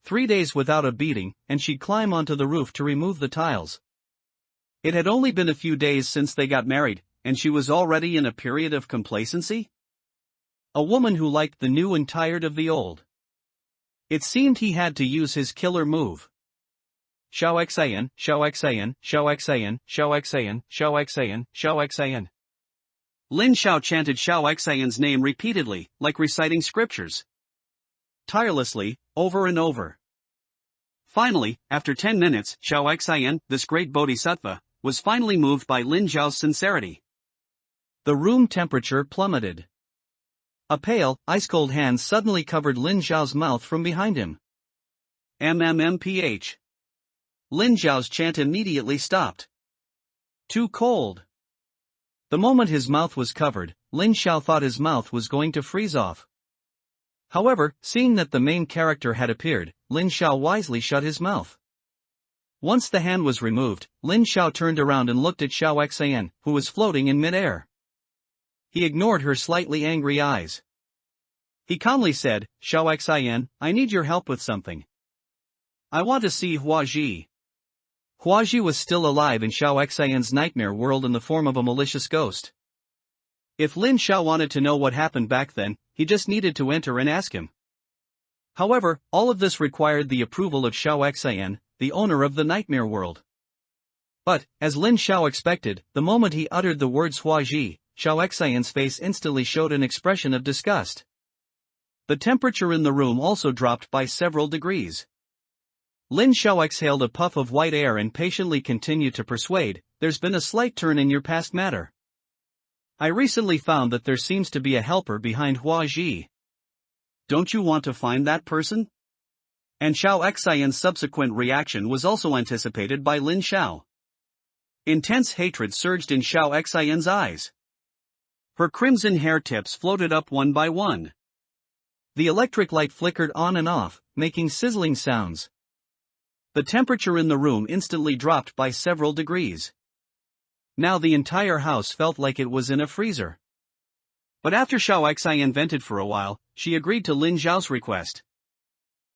3 days without a beating, and she'd climb onto the roof to remove the tiles. It had only been a few days since they got married, and she was already in a period of complacency? A woman who liked the new and tired of the old. It seemed he had to use his killer move. Xiao Xin, Xiao Xin, Xiao Xin, Xiao Xin, Xiao Xin, Xiao Xin. Lin Xiao chanted Xiao Xin's name repeatedly, like reciting scriptures. Tirelessly, over and over. Finally, after 10 minutes, Xiao Xin, this great bodhisattva, was finally moved by Lin Xiao's sincerity. The room temperature plummeted. A pale, ice-cold hand suddenly covered Lin Xiao's mouth from behind him. MMMPH. Lin Xiao's chant immediately stopped. Too cold. The moment his mouth was covered, Lin Xiao thought his mouth was going to freeze off. However, seeing that the main character had appeared, Lin Xiao wisely shut his mouth. Once the hand was removed, Lin Xiao turned around and looked at Xiao Xian, who was floating in mid-air. He ignored her slightly angry eyes. He calmly said, Xiao Xian, I need your help with something. I want to see Hua Ji. Hua Ji was still alive in Xiao Xian's nightmare world in the form of a malicious ghost. If Lin Xiao wanted to know what happened back then, he just needed to enter and ask him. However, all of this required the approval of Xiao Xian, the owner of the nightmare world. But, as Lin Xiao expected, the moment he uttered the words Hua Ji, Xiao Xian's face instantly showed an expression of disgust. The temperature in the room also dropped by several degrees. Lin Xiao exhaled a puff of white air and patiently continued to persuade, there's been a slight turn in your past matter. I recently found that there seems to be a helper behind Hua Ji. Don't you want to find that person? And Xiao Xian's subsequent reaction was also anticipated by Lin Xiao. Intense hatred surged in Xiao Xian's eyes. Her crimson hair tips floated up one by one. The electric light flickered on and off, making sizzling sounds. The temperature in the room instantly dropped by several degrees. Now the entire house felt like it was in a freezer. But after Xiao Xian vented for a while, she agreed to Lin Xiao's request.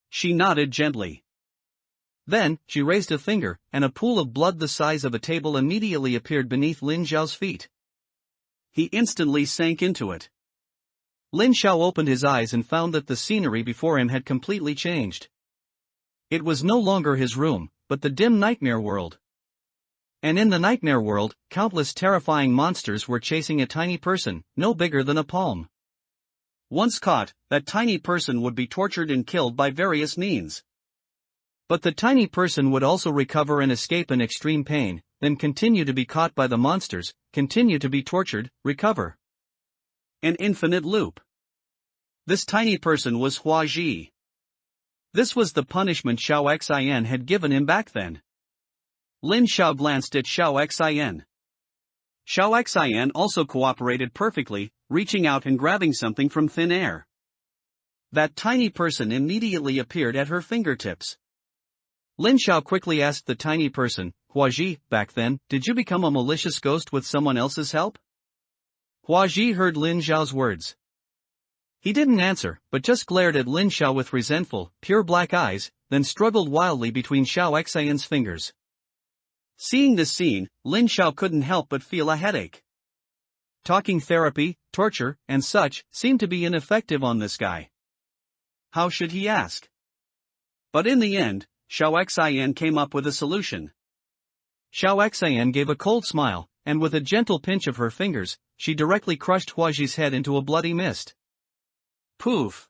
She nodded gently. Then, she raised a finger, and a pool of blood the size of a table immediately appeared beneath Lin Xiao's feet. He instantly sank into it. Lin Xiao opened his eyes and found that the scenery before him had completely changed. It was no longer his room, but the dim nightmare world. And in the nightmare world, countless terrifying monsters were chasing a tiny person, no bigger than a palm. Once caught, that tiny person would be tortured and killed by various means. But the tiny person would also recover and escape in extreme pain, then continue to be caught by the monsters, continue to be tortured, recover. An infinite loop. This tiny person was Hua Ji. This was the punishment Xiao Xian had given him back then. Lin Xiao glanced at Xiao Xian. Xiao Xian also cooperated perfectly, reaching out and grabbing something from thin air. That tiny person immediately appeared at her fingertips. Lin Xiao quickly asked the tiny person, Hua Ji, back then, did you become a malicious ghost with someone else's help? Hua Ji heard Lin Xiao's words. He didn't answer, but just glared at Lin Xiao with resentful, pure black eyes, then struggled wildly between Xiao Xian's fingers. Seeing this scene, Lin Xiao couldn't help but feel a headache. Talking therapy, torture, and such, seemed to be ineffective on this guy. How should he ask? But in the end, Xiao Xian came up with a solution. Xiao Xian gave a cold smile, and with a gentle pinch of her fingers, she directly crushed Hua Ji's head into a bloody mist. Poof!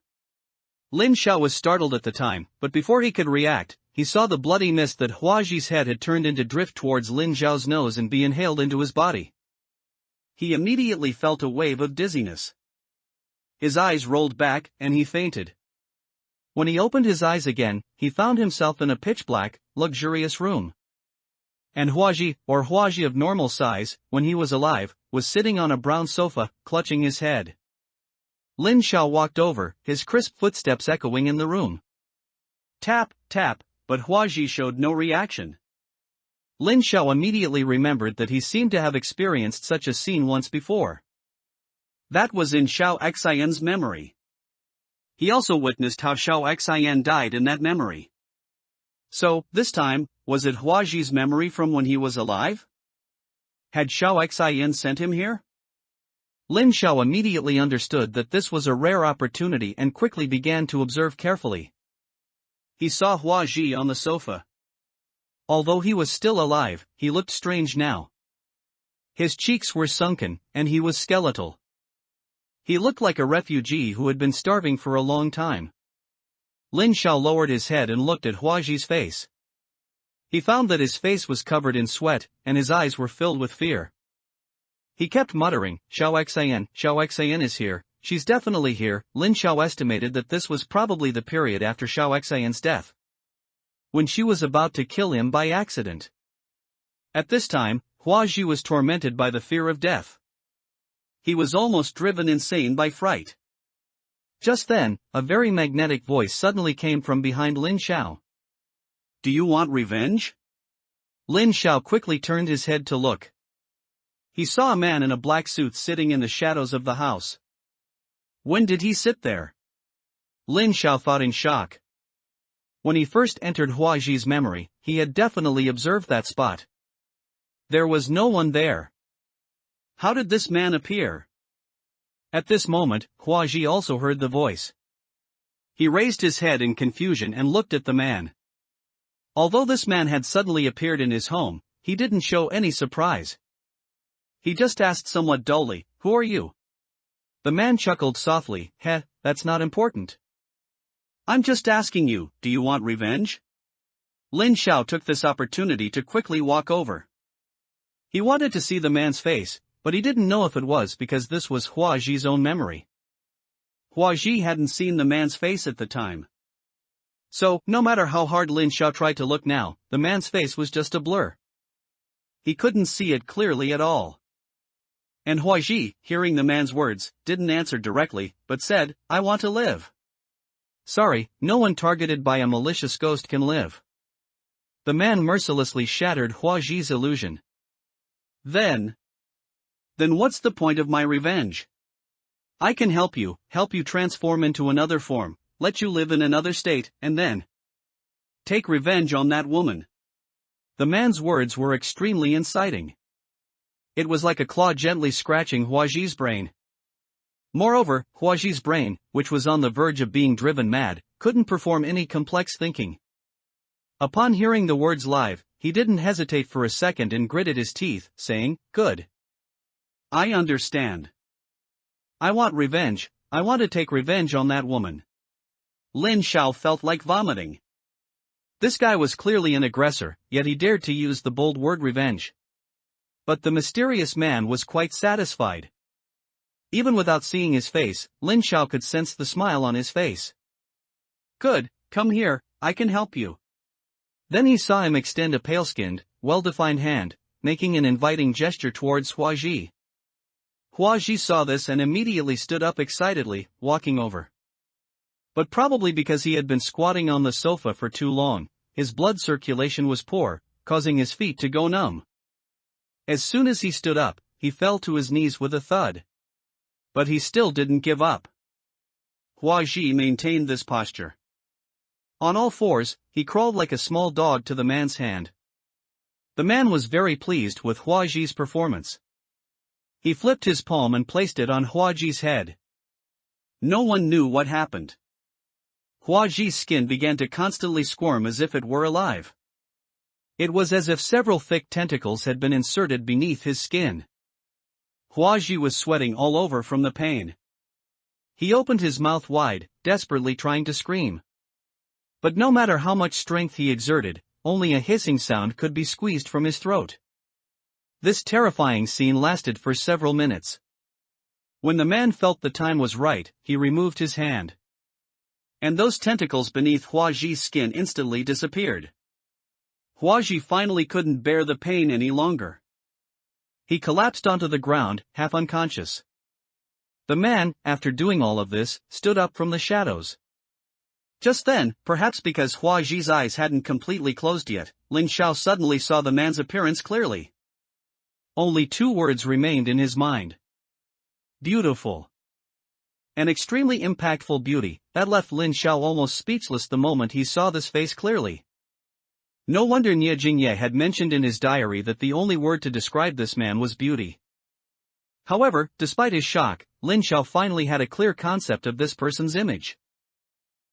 Lin Xiao was startled at the time, but before he could react, he saw the bloody mist that Hua Ji's head had turned into drift towards Lin Xiao's nose and be inhaled into his body. He immediately felt a wave of dizziness. His eyes rolled back, and he fainted. When he opened his eyes again, he found himself in a pitch-black, luxurious room. And Hua Ji, or Hua Ji of normal size, when he was alive, was sitting on a brown sofa, clutching his head. Lin Xiao walked over, his crisp footsteps echoing in the room. Tap, tap, but Hua Ji showed no reaction. Lin Xiao immediately remembered that he seemed to have experienced such a scene once before. That was in Xiao Xian's memory. He also witnessed how Xiao Xian died in that memory. So, this time, was it Hua Ji's memory from when he was alive? Had Xiao Xian sent him here? Lin Xiao immediately understood that this was a rare opportunity and quickly began to observe carefully. He saw Hua Ji on the sofa. Although he was still alive, he looked strange now. His cheeks were sunken, and he was skeletal. He looked like a refugee who had been starving for a long time. Lin Xiao lowered his head and looked at Hua Ji's face. He found that his face was covered in sweat, and his eyes were filled with fear. He kept muttering, Xiao Xian is here, she's definitely here. Lin Xiao estimated that this was probably the period after Xiao Xian's death, when she was about to kill him by accident. At this time, Huaji was tormented by the fear of death. He was almost driven insane by fright. Just then, a very magnetic voice suddenly came from behind Lin Xiao. Do you want revenge? Lin Xiao quickly turned his head to look. He saw a man in a black suit sitting in the shadows of the house. When did he sit there? Lin Xiao thought in shock. When he first entered Huaji's memory, he had definitely observed that spot. There was no one there. How did this man appear? At this moment, Huaji also heard the voice. He raised his head in confusion and looked at the man. Although this man had suddenly appeared in his home, he didn't show any surprise. He just asked somewhat dully, "Who are you?" The man chuckled softly, "That's not important." "I'm just asking you, do you want revenge?" Lin Xiao took this opportunity to quickly walk over. He wanted to see the man's face, but he didn't know if it was because this was Huaji's own memory. Huaji hadn't seen the man's face at the time. So, no matter how hard Lin Xiao tried to look now, the man's face was just a blur. He couldn't see it clearly at all. And Huaji, hearing the man's words, didn't answer directly, but said, "I want to live." Sorry, no one targeted by a malicious ghost can live. The man mercilessly shattered Huaji's illusion. Then what's the point of my revenge? I can help you transform into another form, let you live in another state, and then take revenge on that woman. The man's words were extremely inciting. It was like a claw gently scratching Huaji's brain. Moreover, Huaji's brain, which was on the verge of being driven mad, couldn't perform any complex thinking. Upon hearing the words live, he didn't hesitate for a second and gritted his teeth, saying, "Good. I understand. I want revenge, I want to take revenge on that woman." Lin Xiao felt like vomiting. This guy was clearly an aggressor, yet he dared to use the bold word revenge. But the mysterious man was quite satisfied. Even without seeing his face, Lin Xiao could sense the smile on his face. "Good, come here, I can help you." Then he saw him extend a pale-skinned, well-defined hand, making an inviting gesture towards Huaji. Huaji saw this and immediately stood up excitedly, walking over. But probably because he had been squatting on the sofa for too long, his blood circulation was poor, causing his feet to go numb. As soon as he stood up, he fell to his knees with a thud. But he still didn't give up. Huaji maintained this posture. On all fours, he crawled like a small dog to the man's hand. The man was very pleased with Huaji's performance. He flipped his palm and placed it on Huaji's head. No one knew what happened. Huaji's skin began to constantly squirm as if it were alive. It was as if several thick tentacles had been inserted beneath his skin. Huaji was sweating all over from the pain. He opened his mouth wide, desperately trying to scream. But no matter how much strength he exerted, only a hissing sound could be squeezed from his throat. This terrifying scene lasted for several minutes. When the man felt the time was right, he removed his hand. And those tentacles beneath Huaji's skin instantly disappeared. Huaji finally couldn't bear the pain any longer. He collapsed onto the ground, half unconscious. The man, after doing all of this, stood up from the shadows. Just then, perhaps because Huaji's eyes hadn't completely closed yet, Lin Xiao suddenly saw the man's appearance clearly. Only two words remained in his mind. Beautiful. An extremely impactful beauty, that left Lin Xiao almost speechless the moment he saw this face clearly. No wonder Nie Jingye had mentioned in his diary that the only word to describe this man was beauty. However, despite his shock, Lin Xiao finally had a clear concept of this person's image.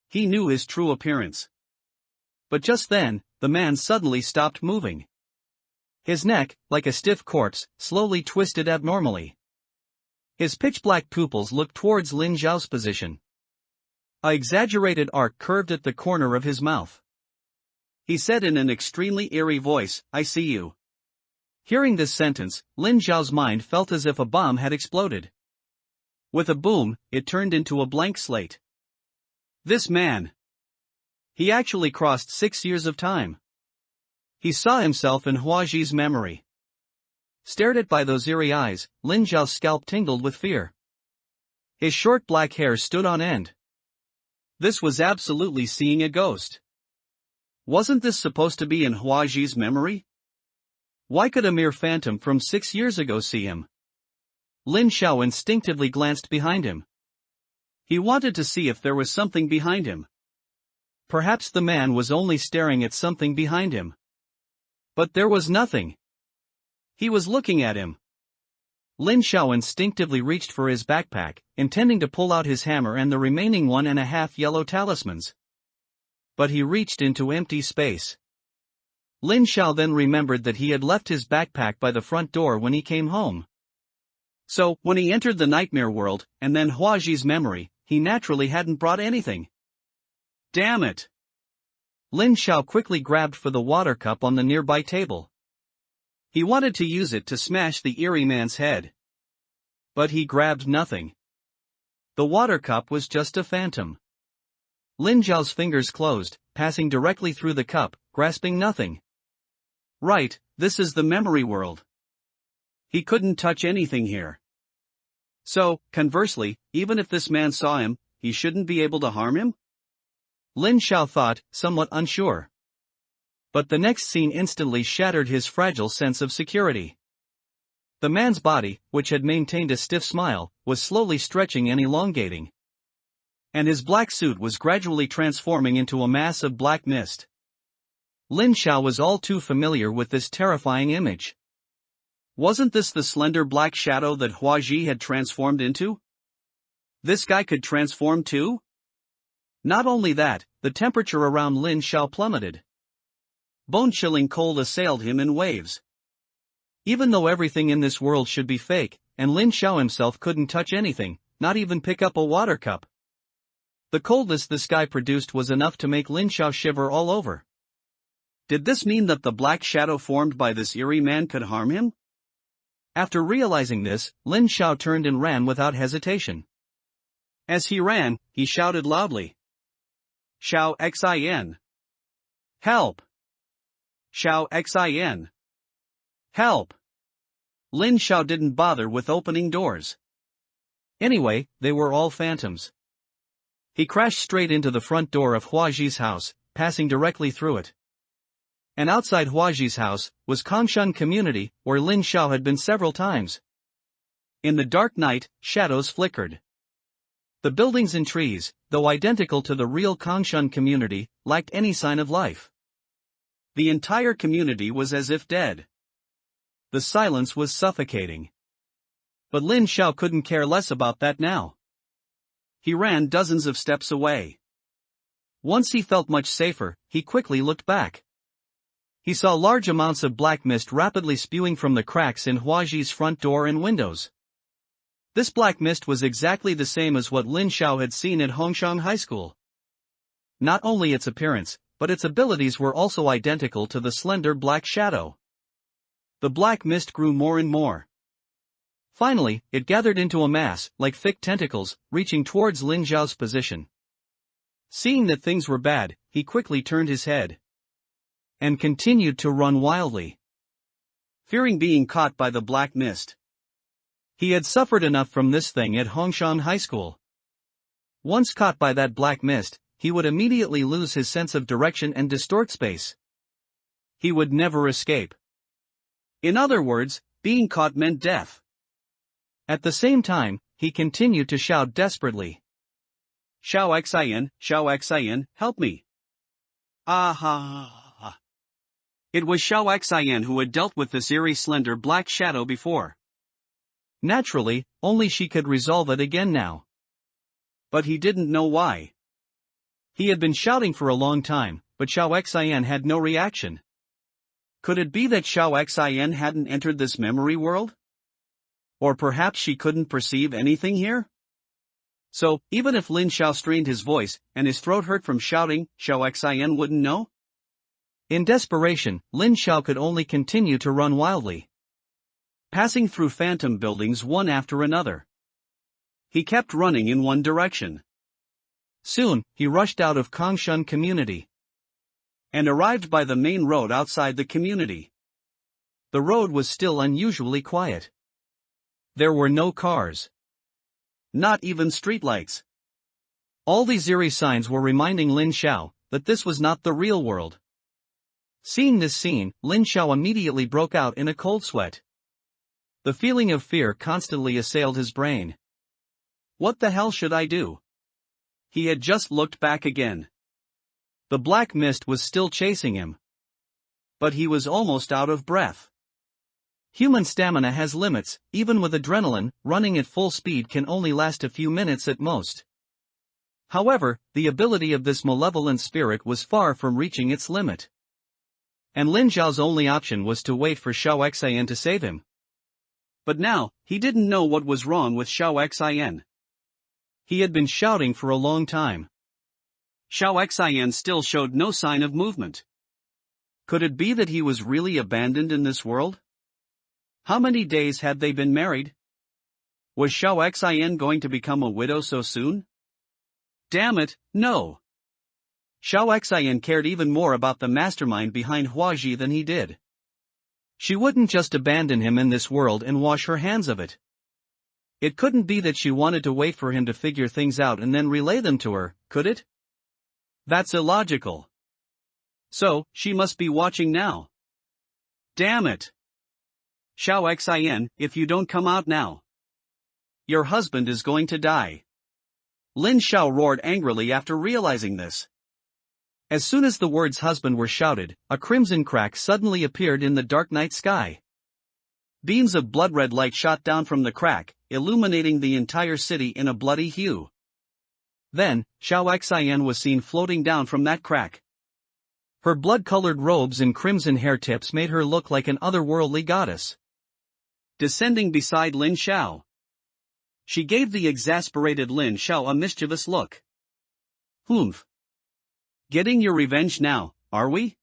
He knew his true appearance. But just then, the man suddenly stopped moving. His neck, like a stiff corpse, slowly twisted abnormally. His pitch-black pupils looked towards Lin Xiao's position. An exaggerated arc curved at the corner of his mouth. He said in an extremely eerie voice, "I see you." Hearing this sentence, Lin Xiao's mind felt as if a bomb had exploded. With a boom, it turned into a blank slate. This man. He actually crossed 6 years of time. He saw himself in Huaji's memory. Stared at by those eerie eyes, Lin Xiao's scalp tingled with fear. His short black hair stood on end. This was absolutely seeing a ghost. Wasn't this supposed to be in Huaji's memory? Why could a mere phantom from 6 years ago see him? Lin Xiao instinctively glanced behind him. He wanted to see if there was something behind him. Perhaps the man was only staring at something behind him. But there was nothing. He was looking at him. Lin Xiao instinctively reached for his backpack, intending to pull out his hammer and the remaining 1.5 yellow talismans. But he reached into empty space. Lin Xiao then remembered that he had left his backpack by the front door when he came home. So, when he entered the nightmare world, and then Huaji's memory, he naturally hadn't brought anything. Damn it! Lin Xiao quickly grabbed for the water cup on the nearby table. He wanted to use it to smash the eerie man's head. But he grabbed nothing. The water cup was just a phantom. Lin Xiao's fingers closed, passing directly through the cup, grasping nothing. Right, this is the memory world. He couldn't touch anything here. So, conversely, even if this man saw him, he shouldn't be able to harm him? Lin Xiao thought, somewhat unsure. But the next scene instantly shattered his fragile sense of security. The man's body, which had maintained a stiff smile, was slowly stretching and elongating. And his black suit was gradually transforming into a mass of black mist. Lin Xiao was all too familiar with this terrifying image. Wasn't this the slender black shadow that Huaji had transformed into? This guy could transform too? Not only that, the temperature around Lin Xiao plummeted. Bone-chilling cold assailed him in waves. Even though everything in this world should be fake, and Lin Xiao himself couldn't touch anything, not even pick up a water cup. The coldness this guy produced was enough to make Lin Xiao shiver all over. Did this mean that the black shadow formed by this eerie man could harm him? After realizing this, Lin Xiao turned and ran without hesitation. As he ran, he shouted loudly. Xiao Xin. Help! Xiao Xin. Help! Lin Xiao didn't bother with opening doors. Anyway, they were all phantoms. He crashed straight into the front door of Huaji's house, passing directly through it. And outside Huaji's house was Kongshan community, where Lin Xiao had been several times. In the dark night, shadows flickered. The buildings and trees, though identical to the real Kongshan community, lacked any sign of life. The entire community was as if dead. The silence was suffocating. But Lin Xiao couldn't care less about that now. He ran dozens of steps away. Once he felt much safer, he quickly looked back. He saw large amounts of black mist rapidly spewing from the cracks in Huaji's front door and windows. This black mist was exactly the same as what Lin Xiao had seen at Hongshang High School. Not only its appearance, but its abilities were also identical to the slender black shadow. The black mist grew more and more. Finally, it gathered into a mass, like thick tentacles, reaching towards Lin Xiao's position. Seeing that things were bad, he quickly turned his head. And continued to run wildly. Fearing being caught by the black mist. He had suffered enough from this thing at Hongshan High School. Once caught by that black mist, he would immediately lose his sense of direction and distort space. He would never escape. In other words, being caught meant death. At the same time, he continued to shout desperately. Xiao Xin, help me. Ah. It was Xiao Xin who had dealt with this eerie slender black shadow before. Naturally, only she could resolve it again now. But he didn't know why. He had been shouting for a long time, but Xiao Xin had no reaction. Could it be that Xiao Xin hadn't entered this memory world? Or perhaps she couldn't perceive anything here? So, even if Lin Xiao strained his voice, and his throat hurt from shouting, Xiao Xin wouldn't know? In desperation, Lin Xiao could only continue to run wildly. Passing through phantom buildings one after another. He kept running in one direction. Soon, he rushed out of Kongshan community. And arrived by the main road outside the community. The road was still unusually quiet. There were no cars. Not even streetlights. All these eerie signs were reminding Lin Xiao that this was not the real world. Seeing this scene, Lin Xiao immediately broke out in a cold sweat. The feeling of fear constantly assailed his brain. What the hell should I do? He had just looked back again. The black mist was still chasing him. But he was almost out of breath. Human stamina has limits, even with adrenaline, running at full speed can only last a few minutes at most. However, the ability of this malevolent spirit was far from reaching its limit. And Lin Xiao's only option was to wait for Xiao Xian to save him. But now, he didn't know what was wrong with Xiao Xian. He had been shouting for a long time. Xiao Xian still showed no sign of movement. Could it be that he was really abandoned in this world? How many days had they been married? Was Xiao Xian going to become a widow so soon? Damn it, no. Xiao Xian cared even more about the mastermind behind Huaji than he did. She wouldn't just abandon him in this world and wash her hands of it. It couldn't be that she wanted to wait for him to figure things out and then relay them to her, could it? That's illogical. So, she must be watching now. Damn it. Xiao Xian, if you don't come out now, your husband is going to die. Lin Xiao roared angrily after realizing this. As soon as the words husband were shouted, a crimson crack suddenly appeared in the dark night sky. Beams of blood-red light shot down from the crack, illuminating the entire city in a bloody hue. Then, Xiao Xian was seen floating down from that crack. Her blood-colored robes and crimson hair tips made her look like an otherworldly goddess. Descending beside Lin Xiao, she gave the exasperated Lin Xiao a mischievous look. Humph. Getting your revenge now, are we?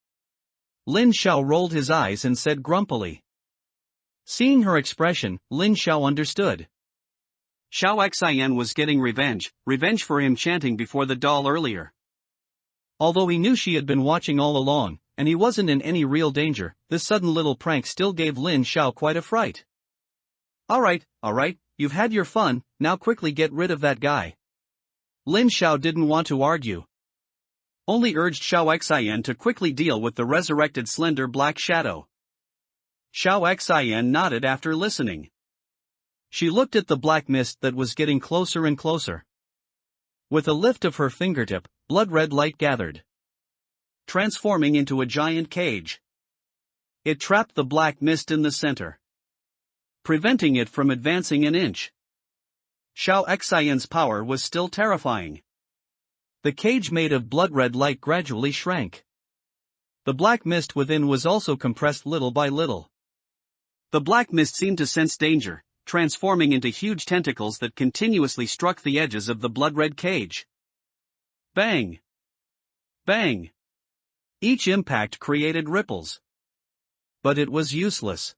Lin Xiao rolled his eyes and said grumpily. Seeing her expression, Lin Xiao understood. Xiao Xian was getting revenge for him chanting before the doll earlier. Although he knew she had been watching all along, and he wasn't in any real danger, this sudden little prank still gave Lin Xiao quite a fright. Alright, you've had your fun, now quickly get rid of that guy. Lin Xiao didn't want to argue. Only urged Xiao Xian to quickly deal with the resurrected slender black shadow. Xiao Xian nodded after listening. She looked at the black mist that was getting closer and closer. With a lift of her fingertip, blood-red light gathered, transforming into a giant cage. It trapped the black mist in the center, preventing it from advancing an inch. Xiao Xian's power was still terrifying. The cage made of blood-red light gradually shrank. The black mist within was also compressed little by little. The black mist seemed to sense danger, transforming into huge tentacles that continuously struck the edges of the blood-red cage. Bang! Bang! Each impact created ripples. But it was useless.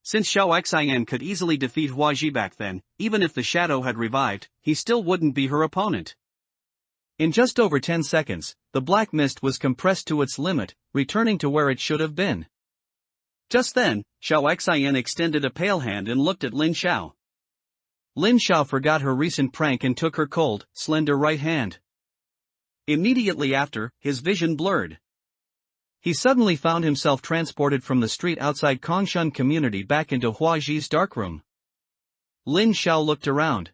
Since Xiao Xian could easily defeat Huaji back then, even if the shadow had revived, he still wouldn't be her opponent. In just over 10 seconds, the black mist was compressed to its limit, returning to where it should have been. Just then, Xiao Xian extended a pale hand and looked at Lin Xiao. Lin Xiao forgot her recent prank and took her cold, slender right hand. Immediately after, his vision blurred. He suddenly found himself transported from the street outside Kongshan community back into Huaji's darkroom. Lin Xiao looked around.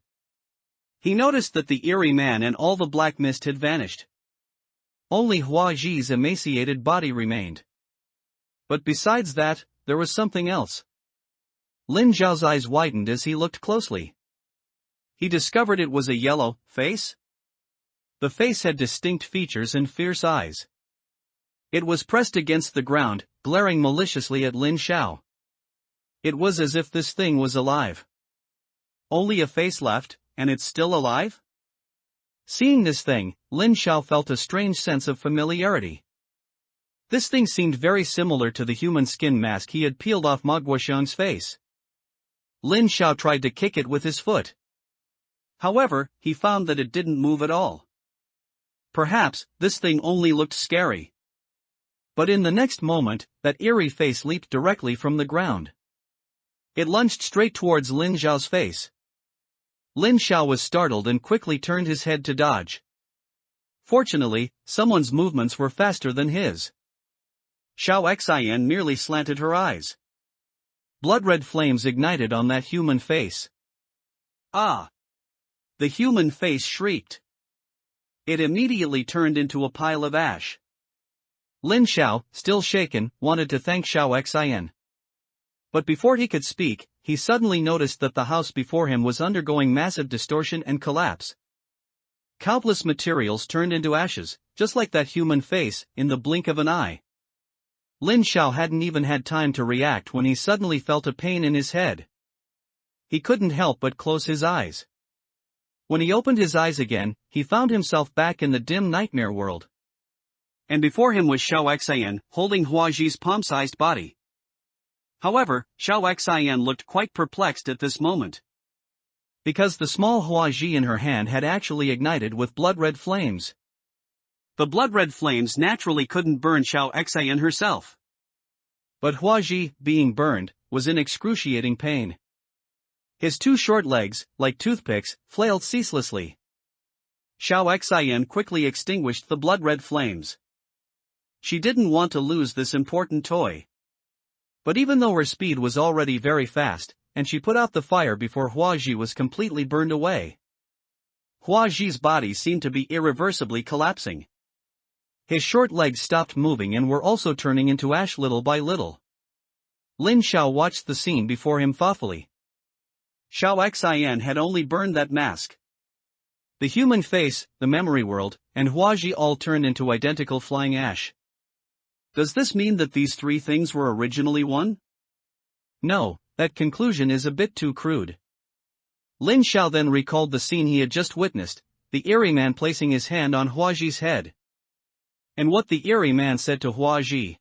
He noticed that the eerie man and all the black mist had vanished. Only Huaji's emaciated body remained. But besides that, there was something else. Lin Xiao's eyes widened as he looked closely. He discovered it was a yellow face. The face had distinct features and fierce eyes. It was pressed against the ground, glaring maliciously at Lin Xiao. It was as if this thing was alive. Only a face left, and it's still alive? Seeing this thing, Lin Xiao felt a strange sense of familiarity. This thing seemed very similar to the human skin mask he had peeled off Ma Guoxiang's face. Lin Xiao tried to kick it with his foot. However, he found that it didn't move at all. Perhaps, this thing only looked scary. But in the next moment, that eerie face leaped directly from the ground. It lunged straight towards Lin Xiao's face. Lin Xiao was startled and quickly turned his head to dodge. Fortunately, someone's movements were faster than his. Xiao Xian merely slanted her eyes. Blood-red flames ignited on that human face. Ah! The human face shrieked. It immediately turned into a pile of ash. Lin Xiao, still shaken, wanted to thank Xiao Xian. But before he could speak, he suddenly noticed that the house before him was undergoing massive distortion and collapse. Countless materials turned into ashes, just like that human face, in the blink of an eye. Lin Xiao hadn't even had time to react when he suddenly felt a pain in his head. He couldn't help but close his eyes. When he opened his eyes again, he found himself back in the dim nightmare world. And before him was Xiao Xian, holding Huaji's palm-sized body. However, Xiao Xian looked quite perplexed at this moment. Because the small Huaji in her hand had actually ignited with blood-red flames. The blood-red flames naturally couldn't burn Xiao Xian herself. But Huaji, being burned, was in excruciating pain. His two short legs, like toothpicks, flailed ceaselessly. Xiao Xian quickly extinguished the blood-red flames. She didn't want to lose this important toy. But even though her speed was already very fast, and she put out the fire before Huaji was completely burned away. Huaji's body seemed to be irreversibly collapsing. His short legs stopped moving and were also turning into ash little by little. Lin Xiao watched the scene before him thoughtfully. Xiao Xian had only burned that mask. The human face, the memory world, and Huaji all turned into identical flying ash. Does this mean that these three things were originally one? No, that conclusion is a bit too crude. Lin Xiao then recalled the scene he had just witnessed, the eerie man placing his hand on Huaji's head. And what the eerie man said to Huaji.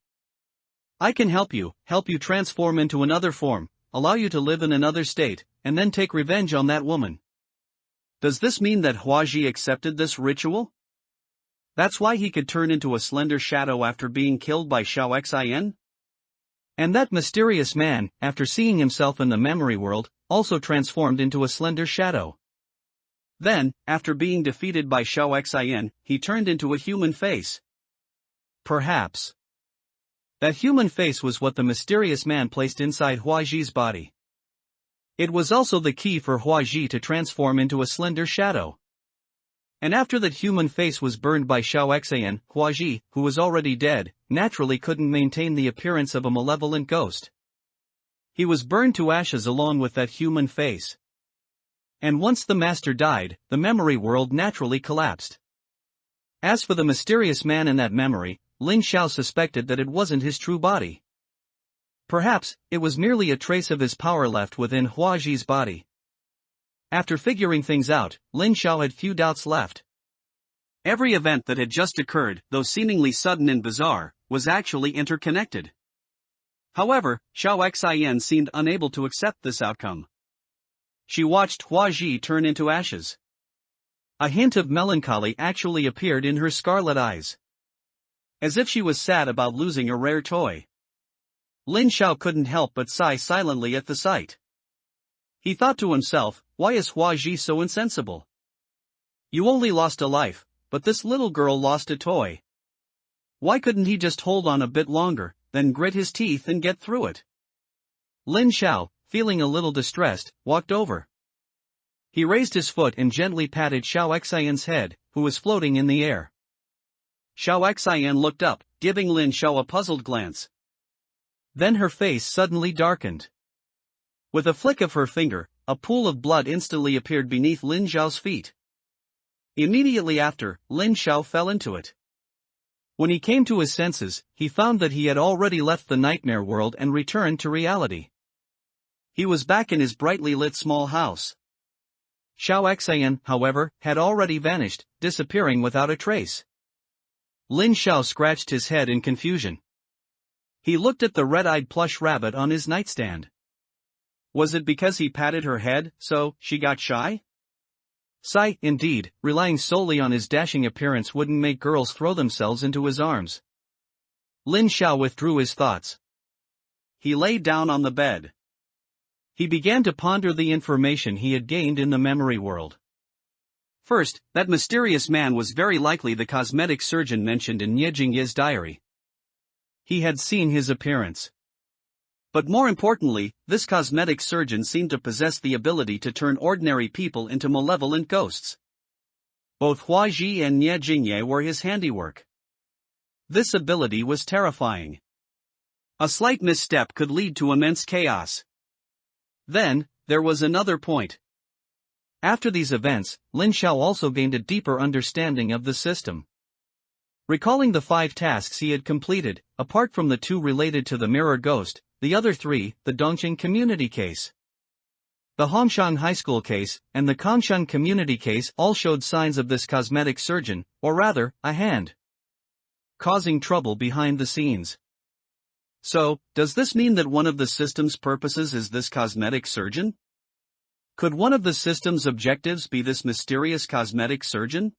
I can help you transform into another form, allow you to live in another state, and then take revenge on that woman. Does this mean that Huaji accepted this ritual? That's why he could turn into a slender shadow after being killed by Xiao Xian? And that mysterious man, after seeing himself in the memory world, also transformed into a slender shadow. Then, after being defeated by Xiao Xian, he turned into a human face. Perhaps. That human face was what the mysterious man placed inside Huaji's body. It was also the key for Huaji to transform into a slender shadow. And after that human face was burned by Xiao Xian, Huaji, who was already dead, naturally couldn't maintain the appearance of a malevolent ghost. He was burned to ashes along with that human face. And once the master died, the memory world naturally collapsed. As for the mysterious man in that memory, Lin Xiao suspected that it wasn't his true body. Perhaps, it was merely a trace of his power left within Huaji's body. After figuring things out, Lin Xiao had few doubts left. Every event that had just occurred, though seemingly sudden and bizarre, was actually interconnected. However, Xiao Xian seemed unable to accept this outcome. She watched Huaji turn into ashes. A hint of melancholy actually appeared in her scarlet eyes. As if she was sad about losing a rare toy. Lin Xiao couldn't help but sigh silently at the sight. He thought to himself, why is Huaji so insensible? You only lost a life, but this little girl lost a toy. Why couldn't he just hold on a bit longer, then grit his teeth and get through it? Lin Xiao, feeling a little distressed, walked over. He raised his foot and gently patted Xiao Xian's head, who was floating in the air. Xiao Xian looked up, giving Lin Xiao a puzzled glance. Then her face suddenly darkened. With a flick of her finger, a pool of blood instantly appeared beneath Lin Xiao's feet. Immediately after, Lin Xiao fell into it. When he came to his senses, he found that he had already left the nightmare world and returned to reality. He was back in his brightly lit small house. Xiao Xian, however, had already vanished, disappearing without a trace. Lin Xiao scratched his head in confusion. He looked at the red-eyed plush rabbit on his nightstand. Was it because he patted her head, so she got shy? Sigh, indeed, relying solely on his dashing appearance wouldn't make girls throw themselves into his arms. Lin Xiao withdrew his thoughts. He lay down on the bed. He began to ponder the information he had gained in the memory world. First, that mysterious man was very likely the cosmetic surgeon mentioned in Nie Jingye's diary. He had seen his appearance. But more importantly, this cosmetic surgeon seemed to possess the ability to turn ordinary people into malevolent ghosts. Both Hua Ji and Nie Jingye were his handiwork. This ability was terrifying. A slight misstep could lead to immense chaos. Then, there was another point. After these events, Lin Xiao also gained a deeper understanding of the system. Recalling the 5 tasks he had completed, apart from the 2 related to the mirror ghost, the other 3, the Dongqing community case, the Hongshan High School case, and the Kangshan community case all showed signs of this cosmetic surgeon, or rather, a hand, causing trouble behind the scenes. So, does this mean that one of the system's purposes is this cosmetic surgeon? Could one of the system's objectives be this mysterious cosmetic surgeon?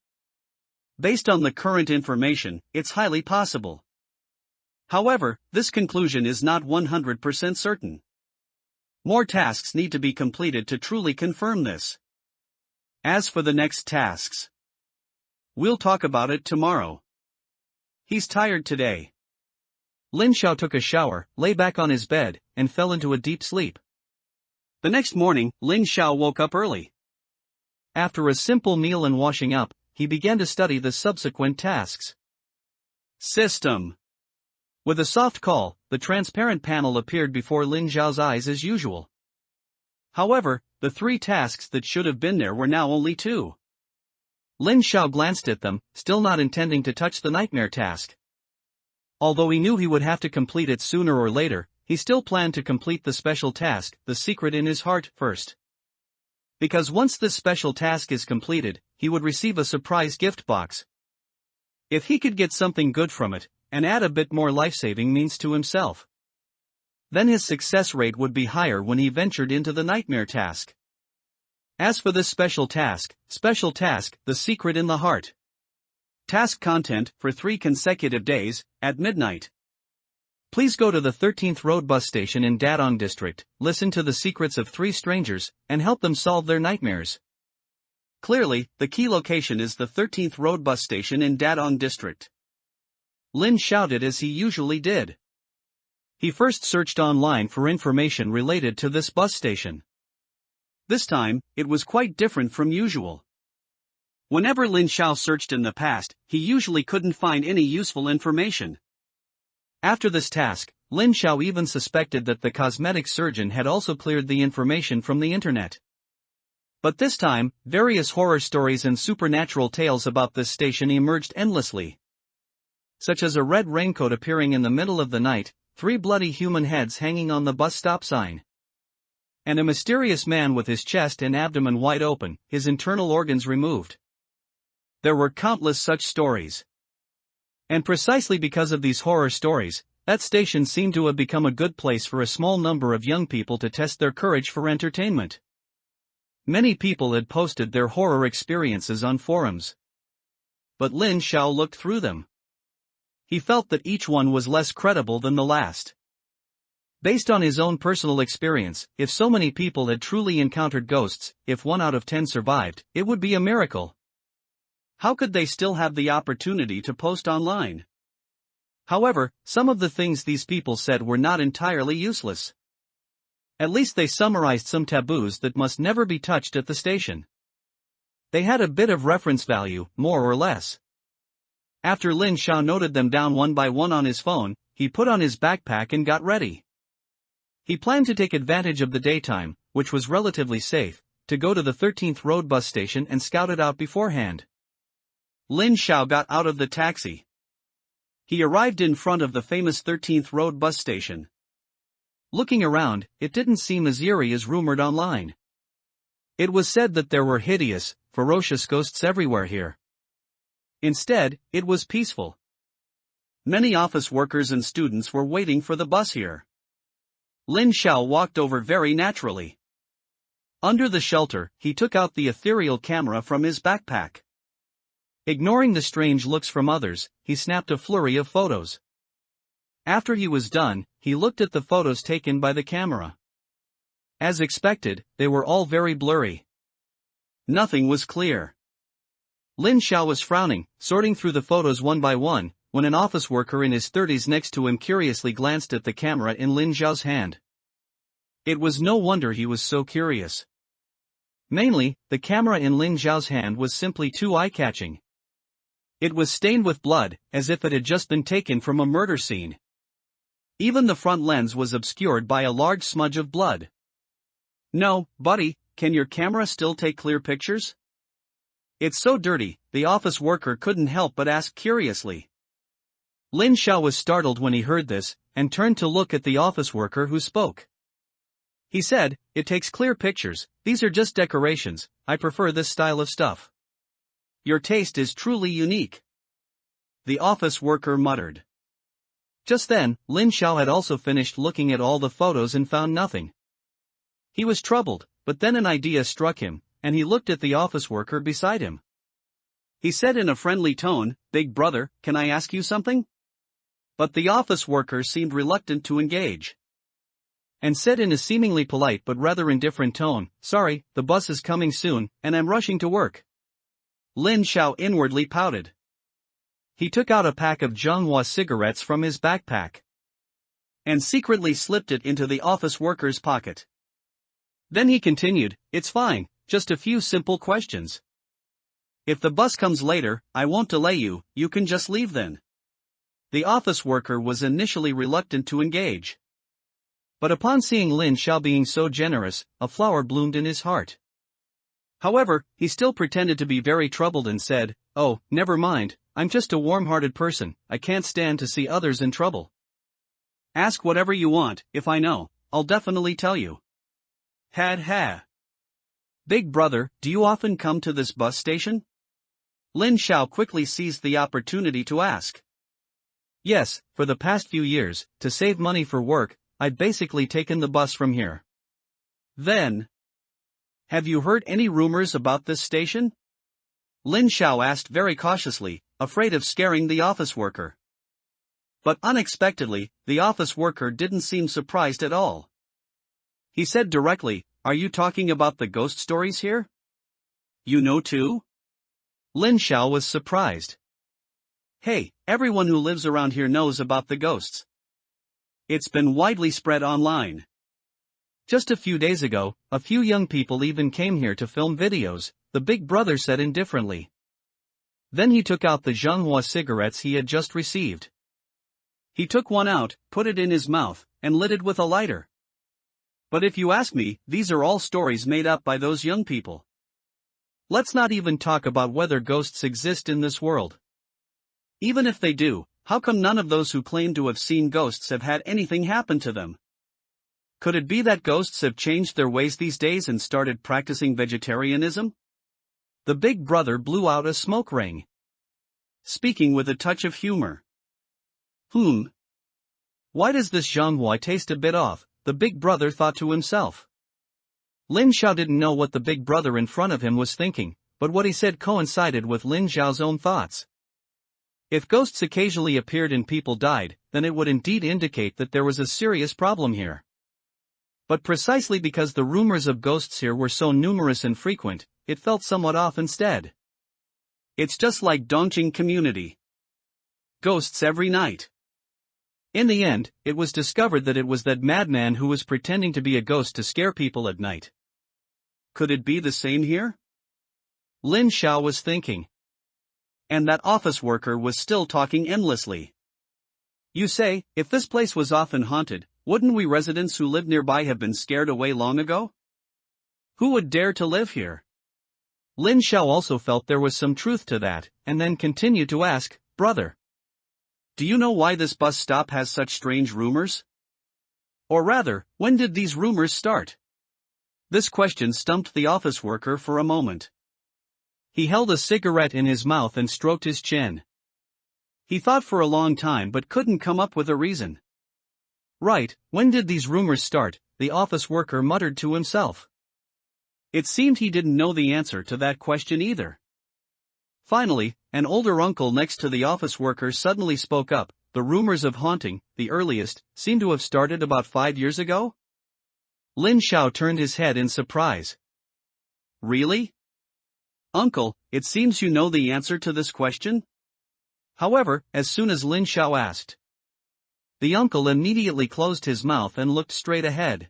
Based on the current information, it's highly possible. However, this conclusion is not 100% certain. More tasks need to be completed to truly confirm this. As for the next tasks, we'll talk about it tomorrow. He's tired today. Lin Xiao took a shower, lay back on his bed, and fell into a deep sleep. The next morning, Lin Xiao woke up early. After a simple meal and washing up, he began to study the subsequent tasks. System. With a soft call, the transparent panel appeared before Lin Xiao's eyes as usual. However, the 3 tasks that should have been there were now only 2. Lin Xiao glanced at them, still not intending to touch the nightmare task. Although he knew he would have to complete it sooner or later, he still planned to complete the special task, the secret in his heart, first. Because once this special task is completed, he would receive a surprise gift box. If he could get something good from it, and add a bit more life-saving means to himself, then his success rate would be higher when he ventured into the nightmare task. As for this special task, the secret in the heart. Task content for 3 consecutive days, at midnight. Please go to the 13th Road bus station in Dadong district, listen to the secrets of 3 strangers, and help them solve their nightmares. Clearly, the key location is the 13th Road bus station in Dadong district. Lin shouted as he usually did. He first searched online for information related to this bus station. This time, it was quite different from usual. Whenever Lin Xiao searched in the past, he usually couldn't find any useful information. After this task, Lin Xiao even suspected that the cosmetic surgeon had also cleared the information from the internet. But this time, various horror stories and supernatural tales about this station emerged endlessly. Such as a red raincoat appearing in the middle of the night, 3 bloody human heads hanging on the bus stop sign, and a mysterious man with his chest and abdomen wide open, his internal organs removed. There were countless such stories. And precisely because of these horror stories, that station seemed to have become a good place for a small number of young people to test their courage for entertainment. Many people had posted their horror experiences on forums. But Lin Xiao looked through them. He felt that each one was less credible than the last. Based on his own personal experience, if so many people had truly encountered ghosts, if 1 out of 10 survived, it would be a miracle. How could they still have the opportunity to post online? However, some of the things these people said were not entirely useless. At least they summarized some taboos that must never be touched at the station. They had a bit of reference value, more or less. After Lin Xiao noted them down one by one on his phone, he put on his backpack and got ready. He planned to take advantage of the daytime, which was relatively safe, to go to the 13th Road bus station and scout it out beforehand. Lin Xiao got out of the taxi. He arrived in front of the famous 13th Road bus station. Looking around, it didn't seem as eerie as rumored online. It was said that there were hideous, ferocious ghosts everywhere here. Instead, it was peaceful. Many office workers and students were waiting for the bus here. Lin Xiao walked over very naturally. Under the shelter, he took out the ethereal camera from his backpack. Ignoring the strange looks from others, he snapped a flurry of photos. After he was done, he looked at the photos taken by the camera. As expected, they were all very blurry. Nothing was clear. Lin Xiao was frowning, sorting through the photos one by one, when an office worker in his 30s next to him curiously glanced at the camera in Lin Xiao's hand. It was no wonder he was so curious. Mainly, the camera in Lin Xiao's hand was simply too eye-catching. It was stained with blood, as if it had just been taken from a murder scene. Even the front lens was obscured by a large smudge of blood. "No, buddy, can your camera still take clear pictures?" "It's so dirty," the office worker couldn't help but ask curiously. Lin Xiao was startled when he heard this, and turned to look at the office worker who spoke. He said, "It takes clear pictures, these are just decorations, I prefer this style of stuff." "Your taste is truly unique," the office worker muttered. Just then, Lin Xiao had also finished looking at all the photos and found nothing. He was troubled, but then an idea struck him, and he looked at the office worker beside him. He said in a friendly tone, "Big brother, can I ask you something?" But the office worker seemed reluctant to engage, and said in a seemingly polite but rather indifferent tone, "Sorry, the bus is coming soon, and I'm rushing to work." Lin Xiao inwardly pouted. He took out a pack of Manhwa cigarettes from his backpack and secretly slipped it into the office worker's pocket. Then he continued, "It's fine, just a few simple questions. If the bus comes later, I won't delay you, you can just leave then." The office worker was initially reluctant to engage. But upon seeing Lin Xiao being so generous, a flower bloomed in his heart. However, he still pretended to be very troubled and said, "Oh, never mind, I'm just a warm-hearted person, I can't stand to see others in trouble. Ask whatever you want, if I know, I'll definitely tell you." Had ha. "Big brother, do you often come to this bus station?" Lin Xiao quickly seized the opportunity to ask. "Yes, for the past few years, to save money for work, I've basically taken the bus from here." "Then, have you heard any rumors about this station?" Lin Xiao asked very cautiously, afraid of scaring the office worker. But unexpectedly, the office worker didn't seem surprised at all. He said directly, "Are you talking about the ghost stories here?" "You know too?" Lin Xiao was surprised. "Hey, everyone who lives around here knows about the ghosts. It's been widely spread online. Just a few days ago, a few young people even came here to film videos," the big brother said indifferently. Then he took out the Manhwa cigarettes he had just received. He took one out, put it in his mouth, and lit it with a lighter. "But if you ask me, these are all stories made up by those young people. Let's not even talk about whether ghosts exist in this world. Even if they do, how come none of those who claim to have seen ghosts have had anything happen to them? Could it be that ghosts have changed their ways these days and started practicing vegetarianism?" The big brother blew out a smoke ring, speaking with a touch of humor. Why does this Manhwa taste a bit off?" the big brother thought to himself. Lin Xiao didn't know what the big brother in front of him was thinking, but what he said coincided with Lin Xiao's own thoughts. If ghosts occasionally appeared and people died, then it would indeed indicate that there was a serious problem here. But precisely because the rumors of ghosts here were so numerous and frequent, it felt somewhat off instead. It's just like Dongqing community. Ghosts every night. In the end, it was discovered that it was that madman who was pretending to be a ghost to scare people at night. Could it be the same here? Lin Xiao was thinking. And that office worker was still talking endlessly. "You say, if this place was often haunted, wouldn't we residents who live nearby have been scared away long ago? Who would dare to live here?" Lin Xiao also felt there was some truth to that, and then continued to ask, "Brother, do you know why this bus stop has such strange rumors? Or rather, when did these rumors start?" This question stumped the office worker for a moment. He held a cigarette in his mouth and stroked his chin. He thought for a long time but couldn't come up with a reason. "Right, when did these rumors start?" the office worker muttered to himself. It seemed he didn't know the answer to that question either. Finally, an older uncle next to the office worker suddenly spoke up, the rumors of haunting, the earliest, seem to have started about 5 years ago? Lin Xiao turned his head in surprise. Really? Uncle, it seems you know the answer to this question? However, as soon as Lin Xiao asked, the uncle immediately closed his mouth and looked straight ahead.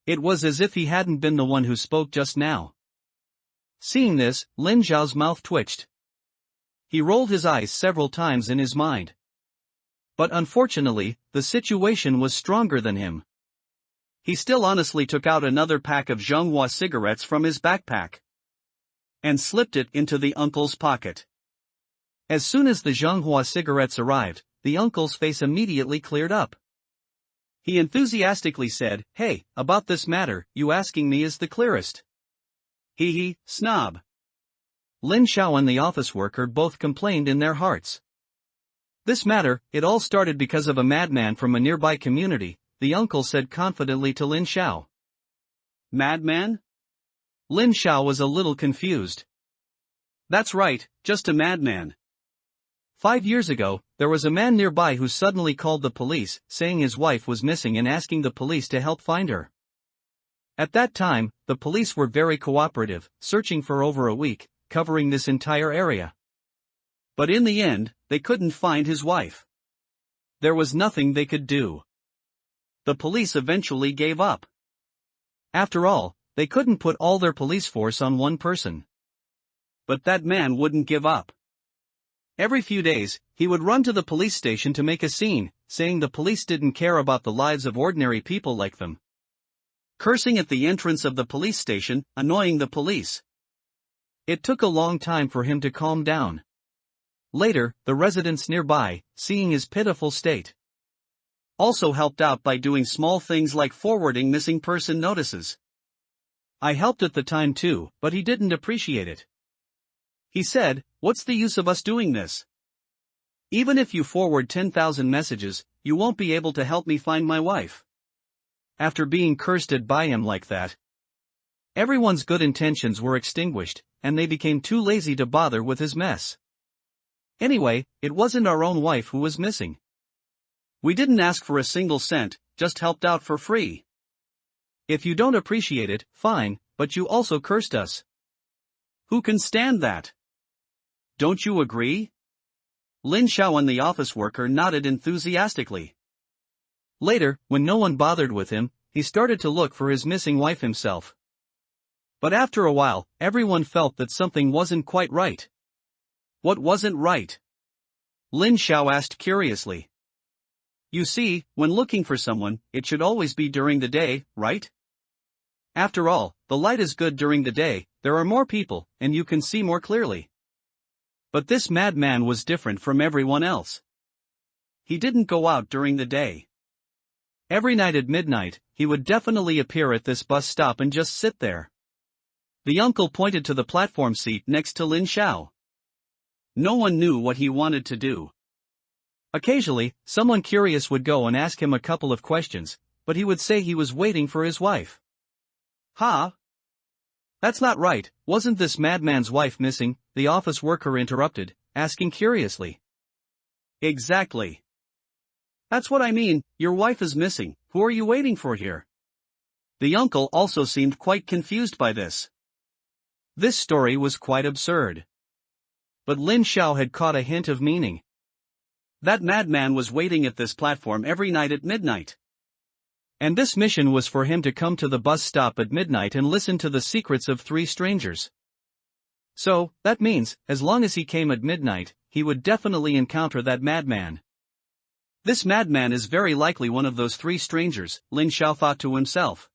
It was as if he hadn't been the one who spoke just now. Seeing this, Lin Xiao's mouth twitched. He rolled his eyes several times in his mind. But unfortunately, the situation was stronger than him. He still honestly took out another pack of Manhwa cigarettes from his backpack and slipped it into the uncle's pocket. As soon as the Manhwa cigarettes arrived, the uncle's face immediately cleared up. He enthusiastically said, "Hey, about this matter, you asking me is the clearest." Hee, snob. Lin Xiao and the office worker both complained in their hearts. This matter, it all started because of a madman from a nearby community, the uncle said confidently to Lin Xiao. Madman? Lin Xiao was a little confused. That's right, just a madman. 5 years ago, there was a man nearby who suddenly called the police, saying his wife was missing and asking the police to help find her. At that time, the police were very cooperative, searching for over a week, covering this entire area. But in the end, they couldn't find his wife. There was nothing they could do. The police eventually gave up. After all, they couldn't put all their police force on one person. But that man wouldn't give up. Every few days, he would run to the police station to make a scene, saying the police didn't care about the lives of ordinary people like them. Cursing at the entrance of the police station, annoying the police. It took a long time for him to calm down. Later, the residents nearby, seeing his pitiful state, also helped out by doing small things like forwarding missing person notices. I helped at the time too, but he didn't appreciate it. He said, "What's the use of us doing this? Even if you forward 10,000 messages, you won't be able to help me find my wife." After being cursed at by him like that, everyone's good intentions were extinguished, and they became too lazy to bother with his mess. Anyway, it wasn't our own wife who was missing. We didn't ask for a single cent, just helped out for free. If you don't appreciate it, fine, but you also cursed us. Who can stand that? Don't you agree? Lin Xiao and the office worker nodded enthusiastically. Later, when no one bothered with him, he started to look for his missing wife himself. But after a while, everyone felt that something wasn't quite right. What wasn't right? Lin Xiao asked curiously. You see, when looking for someone, it should always be during the day, right? After all, the light is good during the day, there are more people, and you can see more clearly. But this madman was different from everyone else. He didn't go out during the day. Every night at midnight, he would definitely appear at this bus stop and just sit there. The uncle pointed to the platform seat next to Lin Xiao. No one knew what he wanted to do. Occasionally, someone curious would go and ask him a couple of questions, but he would say he was waiting for his wife. Huh? That's not right, wasn't this madman's wife missing? The office worker interrupted, asking curiously. Exactly. That's what I mean, your wife is missing, who are you waiting for here? The uncle also seemed quite confused by this. This story was quite absurd. But Lin Xiao had caught a hint of meaning. That madman was waiting at this platform every night at midnight. And this mission was for him to come to the bus stop at midnight and listen to the secrets of 3 strangers. So, that means, as long as he came at midnight, he would definitely encounter that madman. This madman is very likely one of those 3 strangers, Lin Xiao thought to himself.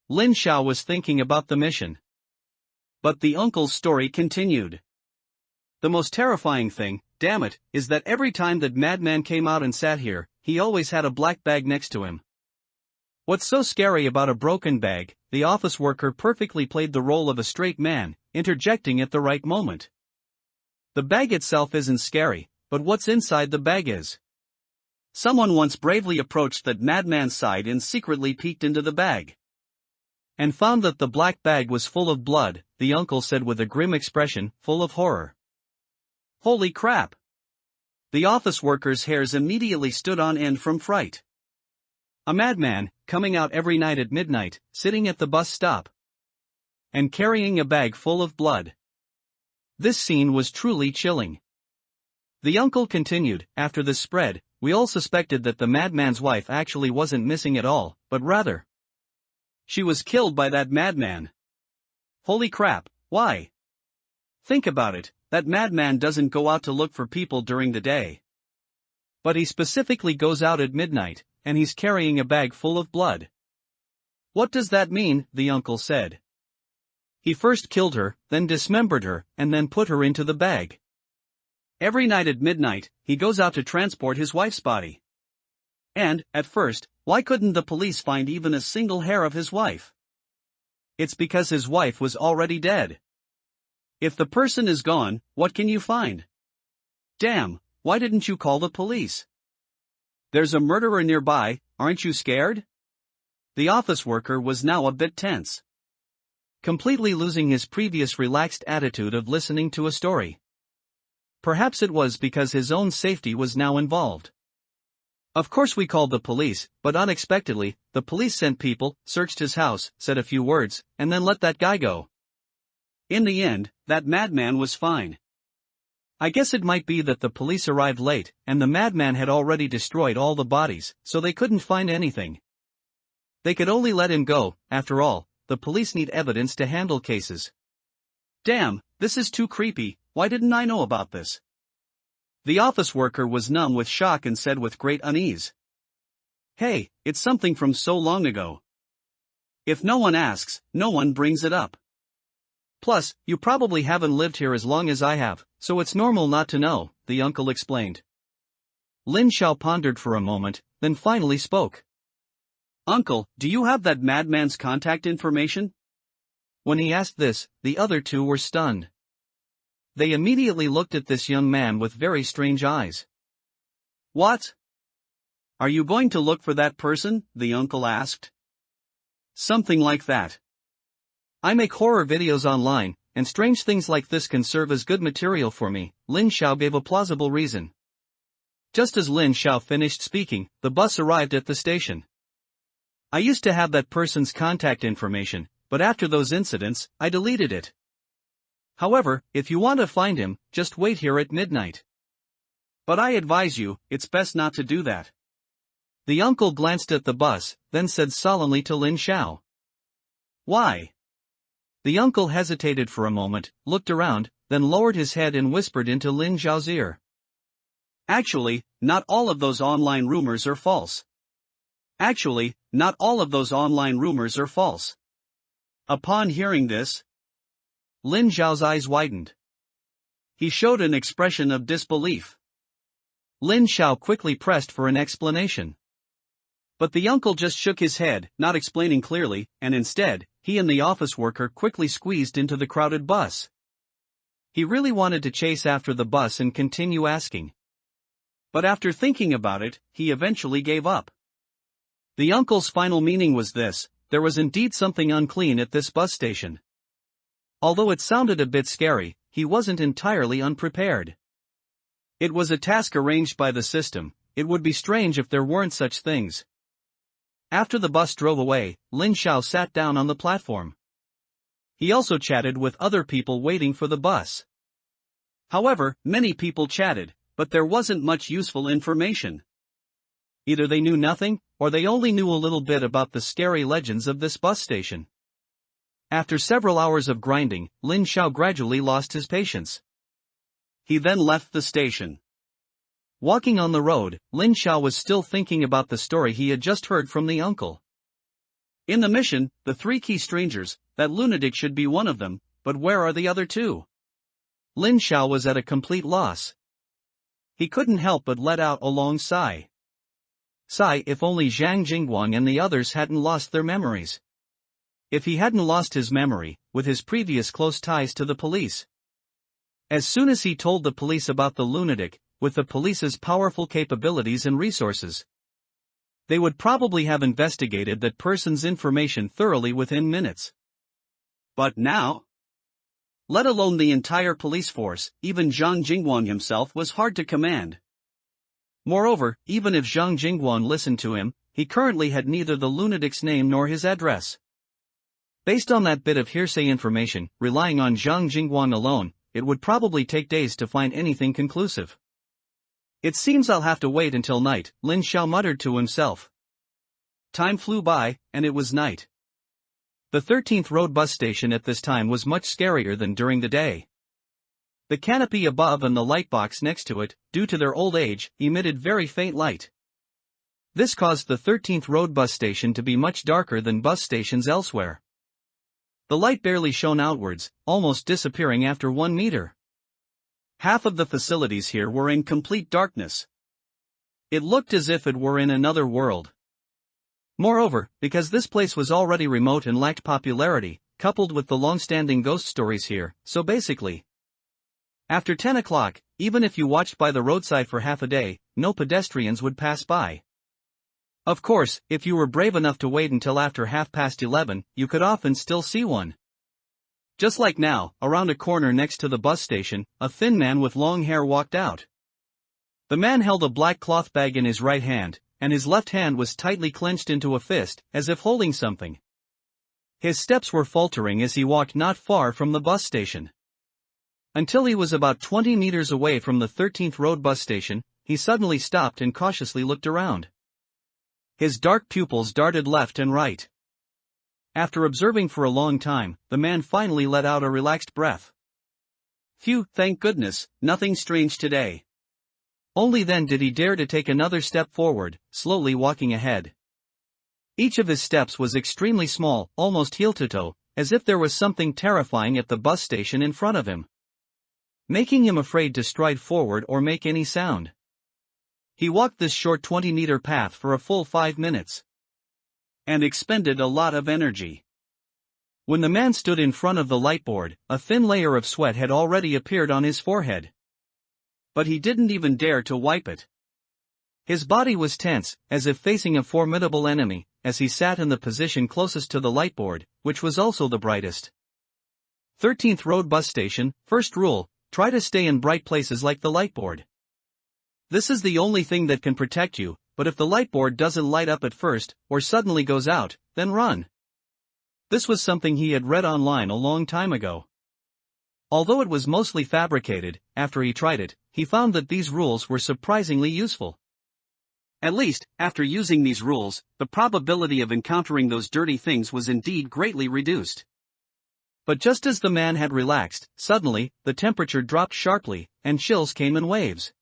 Lin Xiao was thinking about the mission. But the uncle's story continued. The most terrifying thing, damn it, is that every time that madman came out and sat here, he always had a black bag next to him. What's so scary about a broken bag? The office worker perfectly played the role of a straight man, interjecting at the right moment. The bag itself isn't scary, but what's inside the bag is. Someone once bravely approached that madman's side and secretly peeked into the bag. And found that the black bag was full of blood, the uncle said with a grim expression, full of horror. Holy crap! The office worker's hairs immediately stood on end from fright. A madman, coming out every night at midnight, sitting at the bus stop, and carrying a bag full of blood. This scene was truly chilling. The uncle continued, after this spread, we all suspected that the madman's wife actually wasn't missing at all, but rather, she was killed by that madman. Holy crap, why? Think about it, that madman doesn't go out to look for people during the day. But he specifically goes out at midnight, and he's carrying a bag full of blood. What does that mean? The uncle said. He first killed her, then dismembered her, and then put her into the bag. Every night at midnight, he goes out to transport his wife's body. And, at first, why couldn't the police find even a single hair of his wife? It's because his wife was already dead. If the person is gone, what can you find? Damn, why didn't you call the police? There's a murderer nearby, aren't you scared? The office worker was now a bit tense, completely losing his previous relaxed attitude of listening to a story. Perhaps it was because his own safety was now involved. Of course we called the police, but unexpectedly, the police sent people, searched his house, said a few words, and then let that guy go. In the end, that madman was fine. I guess it might be that the police arrived late, and the madman had already destroyed all the bodies, so they couldn't find anything. They could only let him go. After all, the police need evidence to handle cases. Damn, this is too creepy, why didn't I know about this? The office worker was numb with shock and said with great unease. Hey, it's something from so long ago. If no one asks, no one brings it up. Plus, you probably haven't lived here as long as I have, so it's normal not to know, the uncle explained. Lin Xiao pondered for a moment, then finally spoke. Uncle, do you have that madman's contact information? When he asked this, the other two were stunned. They immediately looked at this young man with very strange eyes. What? Are you going to look for that person? The uncle asked. Something like that. I make horror videos online, and strange things like this can serve as good material for me, Lin Xiao gave a plausible reason. Just as Lin Xiao finished speaking, the bus arrived at the station. I used to have that person's contact information, but after those incidents, I deleted it. However, if you want to find him, just wait here at midnight. But I advise you, it's best not to do that. The uncle glanced at the bus, then said solemnly to Lin Xiao. Why? The uncle hesitated for a moment, looked around, then lowered his head and whispered into Lin Xiao's ear. Actually, not all of those online rumors are false. Upon hearing this, Lin Xiao's eyes widened. He showed an expression of disbelief. Lin Xiao quickly pressed for an explanation. But the uncle just shook his head, not explaining clearly, and instead, he and the office worker quickly squeezed into the crowded bus. He really wanted to chase after the bus and continue asking. But after thinking about it, he eventually gave up. The uncle's final meaning was this: there was indeed something unclean at this bus station. Although it sounded a bit scary, he wasn't entirely unprepared. It was a task arranged by the system. It would be strange if there weren't such things. After the bus drove away, Lin Xiao sat down on the platform. He also chatted with other people waiting for the bus. However, many people chatted, but there wasn't much useful information. Either they knew nothing, or they only knew a little bit about the scary legends of this bus station. After several hours of grinding, Lin Xiao gradually lost his patience. He then left the station. Walking on the road, Lin Xiao was still thinking about the story he had just heard from the uncle. In the mission, the 3 key strangers, that lunatic should be one of them, but where are the other 2? Lin Xiao was at a complete loss. He couldn't help but let out a long sigh. Sigh, if only Zhang Jingguang and the others hadn't lost their memories. If he hadn't lost his memory, with his previous close ties to the police. As soon as he told the police about the lunatic, with the police's powerful capabilities and resources, they would probably have investigated that person's information thoroughly within minutes. But now, let alone the entire police force, even Zhang Jingguang himself was hard to command. Moreover, even if Zhang Jingguan listened to him, he currently had neither the lunatic's name nor his address. Based on that bit of hearsay information, relying on Zhang Jingguan alone, it would probably take days to find anything conclusive. It seems I'll have to wait until night, Lin Xiao muttered to himself. Time flew by, and it was night. The 13th Road bus station at this time was much scarier than during the day. The canopy above and the light box next to it, due to their old age, emitted very faint light. This caused the 13th Road bus station to be much darker than bus stations elsewhere. The light barely shone outwards, almost disappearing after 1 meter. Half of the facilities here were in complete darkness. It looked as if it were in another world. Moreover, because this place was already remote and lacked popularity, coupled with the long-standing ghost stories here, so basically, after 10 o'clock, even if you watched by the roadside for half a day, no pedestrians would pass by. Of course, if you were brave enough to wait until after 11:30, you could often still see one. Just like now, around a corner next to the bus station, a thin man with long hair walked out. The man held a black cloth bag in his right hand, and his left hand was tightly clenched into a fist, as if holding something. His steps were faltering as he walked not far from the bus station. Until he was about 20 meters away from the 13th Road bus station, he suddenly stopped and cautiously looked around. His dark pupils darted left and right. After observing for a long time, the man finally let out a relaxed breath. Phew, thank goodness, nothing strange today. Only then did he dare to take another step forward, slowly walking ahead. Each of his steps was extremely small, almost heel-to-toe, as if there was something terrifying at the bus station in front of him, making him afraid to stride forward or make any sound. He walked this short 20-meter path for a full 5 minutes, and expended a lot of energy. When the man stood in front of the light board, a thin layer of sweat had already appeared on his forehead. But he didn't even dare to wipe it. His body was tense, as if facing a formidable enemy, as he sat in the position closest to the light board, which was also the brightest. 13th Road bus station, first rule, try to stay in bright places like the light board. This is the only thing that can protect you, but if the light board doesn't light up at first, or suddenly goes out, then run. This was something he had read online a long time ago. Although it was mostly fabricated, after he tried it, he found that these rules were surprisingly useful. At least, after using these rules, the probability of encountering those dirty things was indeed greatly reduced. But just as the man had relaxed, suddenly, the temperature dropped sharply, and chills came in waves.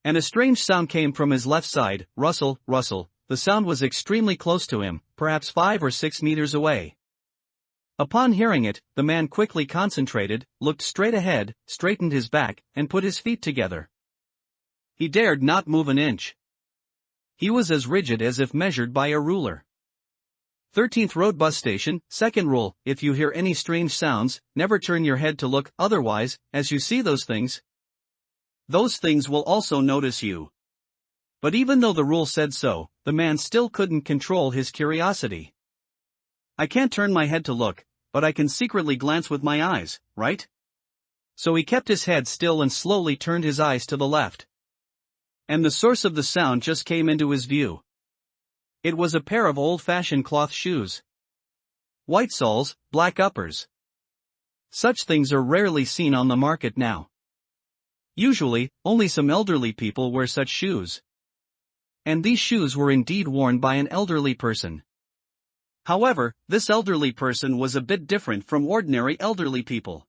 And a strange sound came from his left side, rustle, rustle. The sound was extremely close to him, perhaps 5 or 6 meters away. Upon hearing it, the man quickly concentrated, looked straight ahead, straightened his back, and put his feet together. He dared not move an inch. He was as rigid as if measured by a ruler. 13th Road bus station, second rule, if you hear any strange sounds, never turn your head to look, otherwise, as you see those things will also notice you. But even though the rule said so, the man still couldn't control his curiosity. I can't turn my head to look, but I can secretly glance with my eyes, right? So he kept his head still and slowly turned his eyes to the left. And the source of the sound just came into his view. It was a pair of old-fashioned cloth shoes. White soles, black uppers. Such things are rarely seen on the market now. Usually, only some elderly people wear such shoes. And these shoes were indeed worn by an elderly person. However, this elderly person was a bit different from ordinary elderly people.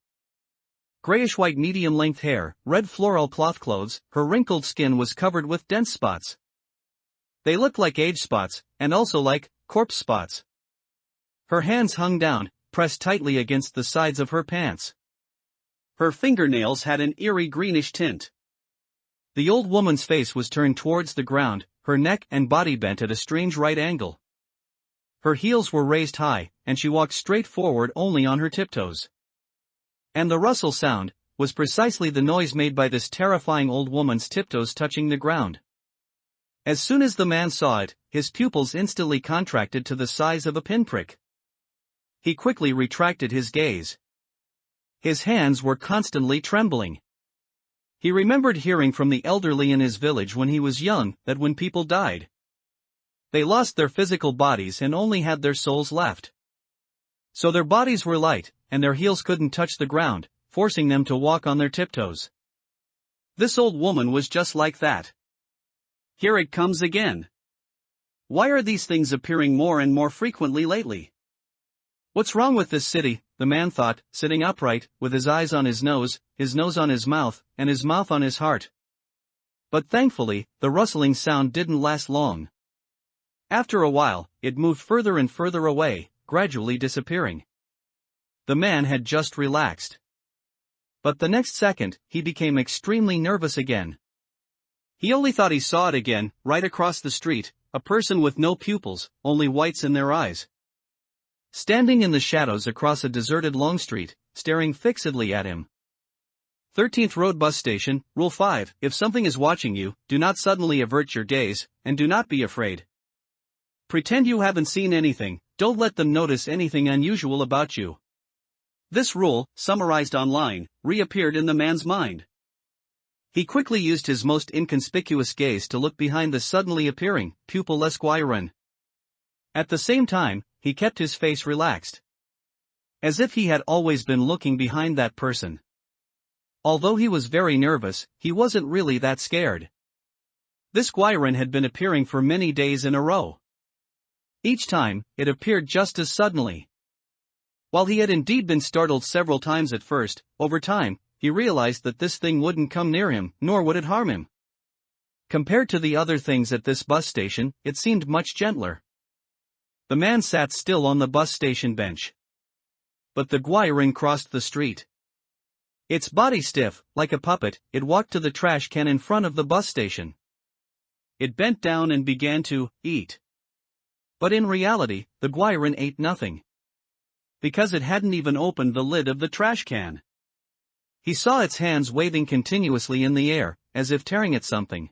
Grayish-white medium-length hair, red floral cloth clothes, her wrinkled skin was covered with dense spots. They looked like age spots, and also like corpse spots. Her hands hung down, pressed tightly against the sides of her pants. Her fingernails had an eerie greenish tint. The old woman's face was turned towards the ground, her neck and body bent at a strange right angle. Her heels were raised high, and she walked straight forward only on her tiptoes. And the rustle sound was precisely the noise made by this terrifying old woman's tiptoes touching the ground. As soon as the man saw it, his pupils instantly contracted to the size of a pinprick. He quickly retracted his gaze. His hands were constantly trembling. He remembered hearing from the elderly in his village when he was young that when people died, they lost their physical bodies and only had their souls left. So their bodies were light, and their heels couldn't touch the ground, forcing them to walk on their tiptoes. This old woman was just like that. Here it comes again. Why are these things appearing more and more frequently lately? What's wrong with this city, the man thought, sitting upright, with his eyes on his nose on his mouth, and his mouth on his heart. But thankfully, the rustling sound didn't last long. After a while, it moved further and further away, gradually disappearing. The man had just relaxed. But the next second, he became extremely nervous again. He only thought he saw it again, right across the street, a person with no pupils, only whites in their eyes. Standing in the shadows across a deserted long street, staring fixedly at him. 13th Road Bus Station, Rule 5, if something is watching you, do not suddenly avert your gaze, and do not be afraid. Pretend you haven't seen anything, don't let them notice anything unusual about you. This rule, summarized online, reappeared in the man's mind. He quickly used his most inconspicuous gaze to look behind the suddenly appearing, pupil-less Guiron. At the same time, he kept his face relaxed. As if he had always been looking behind that person. Although he was very nervous, he wasn't really that scared. This Guiron had been appearing for many days in a row. Each time, it appeared just as suddenly. While he had indeed been startled several times at first, over time, he realized that this thing wouldn't come near him, nor would it harm him. Compared to the other things at this bus station, it seemed much gentler. The man sat still on the bus station bench. But the Guiron crossed the street. Its body stiff, like a puppet, it walked to the trash can in front of the bus station. It bent down and began to eat. But in reality, the Guiron ate nothing. Because it hadn't even opened the lid of the trash can. He saw its hands waving continuously in the air, as if tearing at something.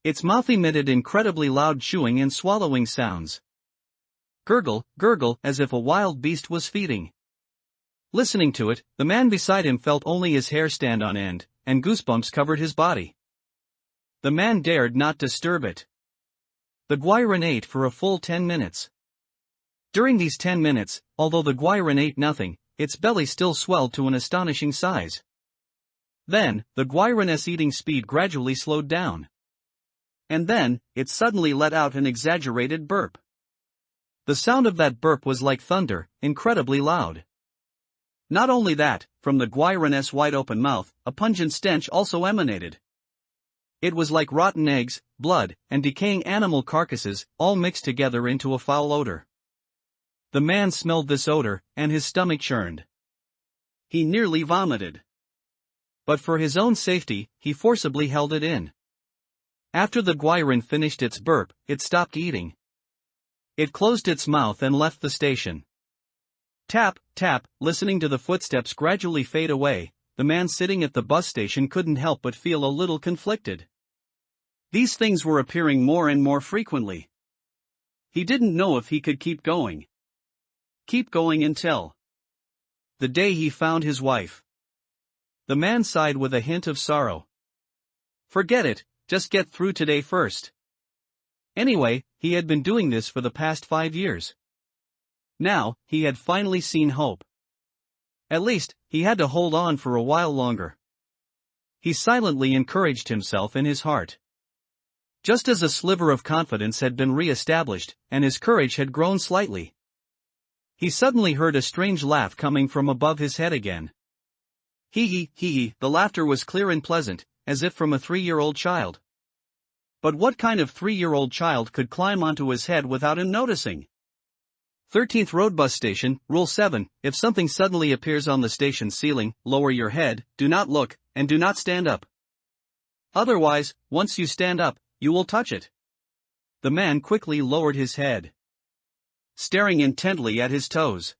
Its mouth emitted incredibly loud chewing and swallowing sounds. Gurgle, gurgle, as if a wild beast was feeding. Listening to it, the man beside him felt only his hair stand on end, and goosebumps covered his body. The man dared not disturb it. The Guiron ate for a full 10 minutes. During these 10 minutes, although the Guiron ate nothing, its belly still swelled to an astonishing size. Then, the Guiron's eating speed gradually slowed down. And then, it suddenly let out an exaggerated burp. The sound of that burp was like thunder, incredibly loud. Not only that, from the Guiron's wide-open mouth, a pungent stench also emanated. It was like rotten eggs, blood, and decaying animal carcasses, all mixed together into a foul odor. The man smelled this odor, and his stomach churned. He nearly vomited. But for his own safety, he forcibly held it in. After the Guiron finished its burp, it stopped eating. It closed its mouth and left the station. Tap, tap, listening to the footsteps gradually fade away, the man sitting at the bus station couldn't help but feel a little conflicted. These things were appearing more and more frequently. He didn't know if he could keep going. Keep going until the day he found his wife. The man sighed with a hint of sorrow. Forget it, just get through today first. Anyway, he had been doing this for the past 5 years. Now, he had finally seen hope. At least, he had to hold on for a while longer. He silently encouraged himself in his heart. Just as a sliver of confidence had been re-established, and his courage had grown slightly. He suddenly heard a strange laugh coming from above his head again. Hee hee, the laughter was clear and pleasant, as if from a 3-year-old child. But what kind of 3-year-old child could climb onto his head without him noticing? 13th Road Bus Station, Rule 7, if something suddenly appears on the station ceiling, lower your head, do not look, and do not stand up. Otherwise, once you stand up, you will touch it. The man quickly lowered his head, staring intently at his toes.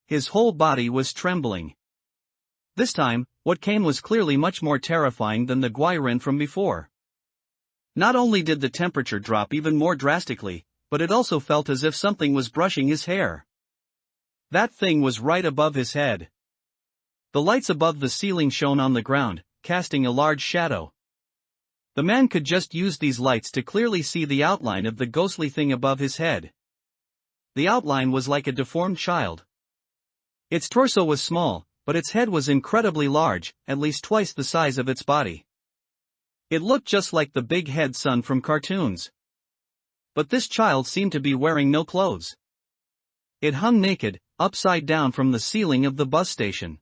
His whole body was trembling. This time, what came was clearly much more terrifying than the Guiron from before. Not only did the temperature drop even more drastically, but it also felt as if something was brushing his hair. That thing was right above his head. The lights above the ceiling shone on the ground, casting a large shadow. The man could just use these lights to clearly see the outline of the ghostly thing above his head. The outline was like a deformed child. Its torso was small, but its head was incredibly large, at least twice the size of its body. It looked just like the big head son from cartoons. But this child seemed to be wearing no clothes. It hung naked, upside down from the ceiling of the bus station.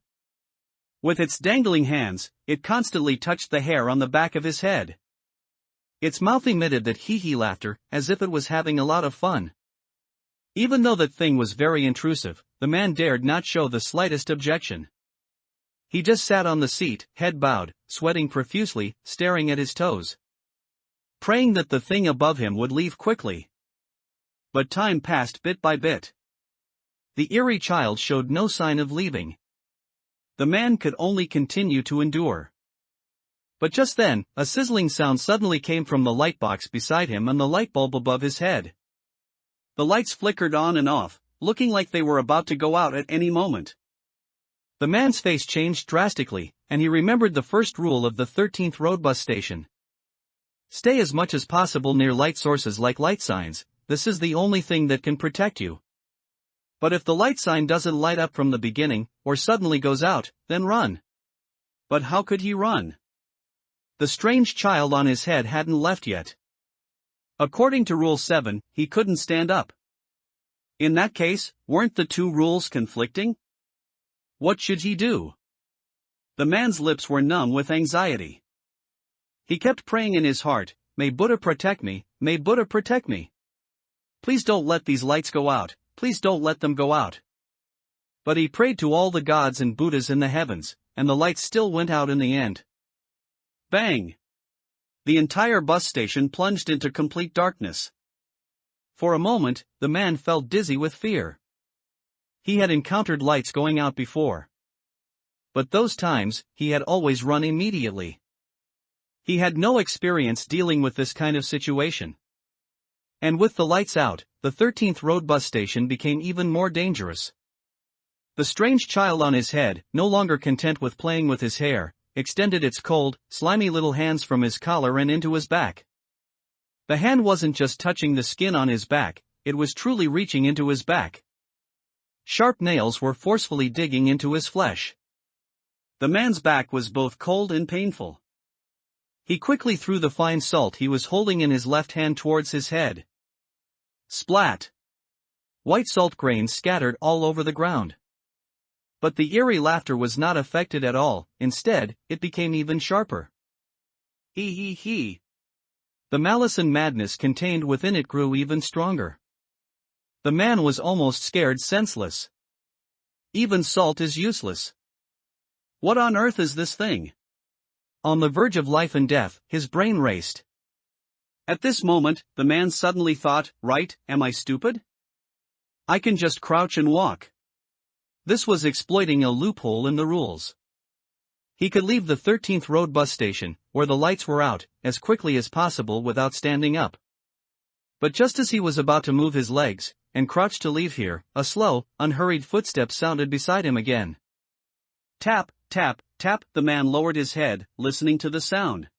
With its dangling hands, it constantly touched the hair on the back of his head. Its mouth emitted that hee-hee laughter, as if it was having a lot of fun. Even though that thing was very intrusive, the man dared not show the slightest objection. He just sat on the seat, head bowed, sweating profusely, staring at his toes, praying that the thing above him would leave quickly. But time passed bit by bit. The eerie child showed no sign of leaving. The man could only continue to endure. But just then, a sizzling sound suddenly came from the light box beside him and the light bulb above his head. The lights flickered on and off, looking like they were about to go out at any moment. The man's face changed drastically, and he remembered the first rule of the 13th Road bus station. Stay as much as possible near light sources like light signs. This is the only thing that can protect you. But if the light sign doesn't light up from the beginning, or suddenly goes out, then run. But how could he run? The strange child on his head hadn't left yet. According to Rule 7, he couldn't stand up. In that case, weren't the two rules conflicting? What should he do? The man's lips were numb with anxiety. He kept praying in his heart, "May Buddha protect me, may Buddha protect me. Please don't let these lights go out, please don't let them go out." But he prayed to all the gods and Buddhas in the heavens, and the lights still went out in the end. Bang! The entire bus station plunged into complete darkness. For a moment, the man felt dizzy with fear. He had encountered lights going out before. But those times, he had always run immediately. He had no experience dealing with this kind of situation. And with the lights out, the 13th Road bus station became even more dangerous. The strange child on his head, no longer content with playing with his hair, extended its cold, slimy little hands from his collar and into his back. The hand wasn't just touching the skin on his back, it was truly reaching into his back. Sharp nails were forcefully digging into his flesh. The man's back was both cold and painful. He quickly threw the fine salt he was holding in his left hand towards his head. Splat! White salt grains scattered all over the ground. But the eerie laughter was not affected at all, instead, it became even sharper. Hee hee hee. The malice and madness contained within it grew even stronger. The man was almost scared senseless. Even salt is useless. What on earth is this thing? On the verge of life and death, his brain raced. At this moment, the man suddenly thought, right, am I stupid? I can just crouch and walk. This was exploiting a loophole in the rules. He could leave the 13th Road bus station, where the lights were out, as quickly as possible without standing up. But just as he was about to move his legs, and crouch to leave here, a slow, unhurried footstep sounded beside him again. Tap, tap, tap. The man lowered his head, listening to the sound.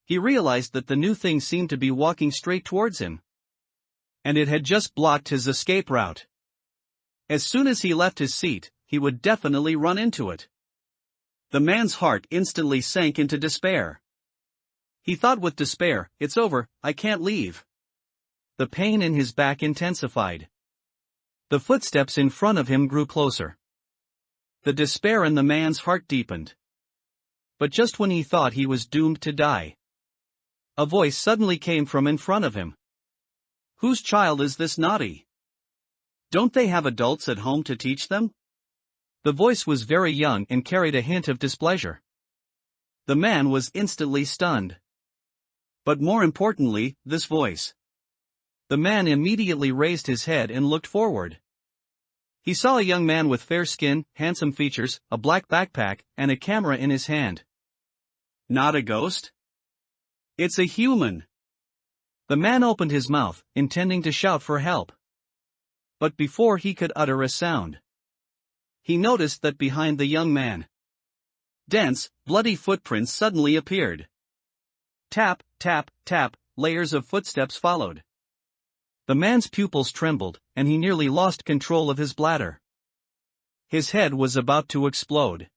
He realized that the new thing seemed to be walking straight towards him. And it had just blocked his escape route. As soon as he left his seat, he would definitely run into it. The man's heart instantly sank into despair. He thought with despair, it's over, I can't leave. The pain in his back intensified. The footsteps in front of him grew closer. The despair in the man's heart deepened. But just when he thought he was doomed to die, a voice suddenly came from in front of him. Whose child is this naughty? Don't they have adults at home to teach them? The voice was very young and carried a hint of displeasure. The man was instantly stunned. But more importantly, this voice. The man immediately raised his head and looked forward. He saw a young man with fair skin, handsome features, a black backpack, and a camera in his hand. Not a ghost? It's a human. The man opened his mouth, intending to shout for help. But before he could utter a sound, he noticed that behind the young man, Dense, bloody footprints suddenly appeared. Tap, tap, tap, layers of footsteps followed. The man's pupils trembled, and he nearly lost control of his bladder. His head was about to explode.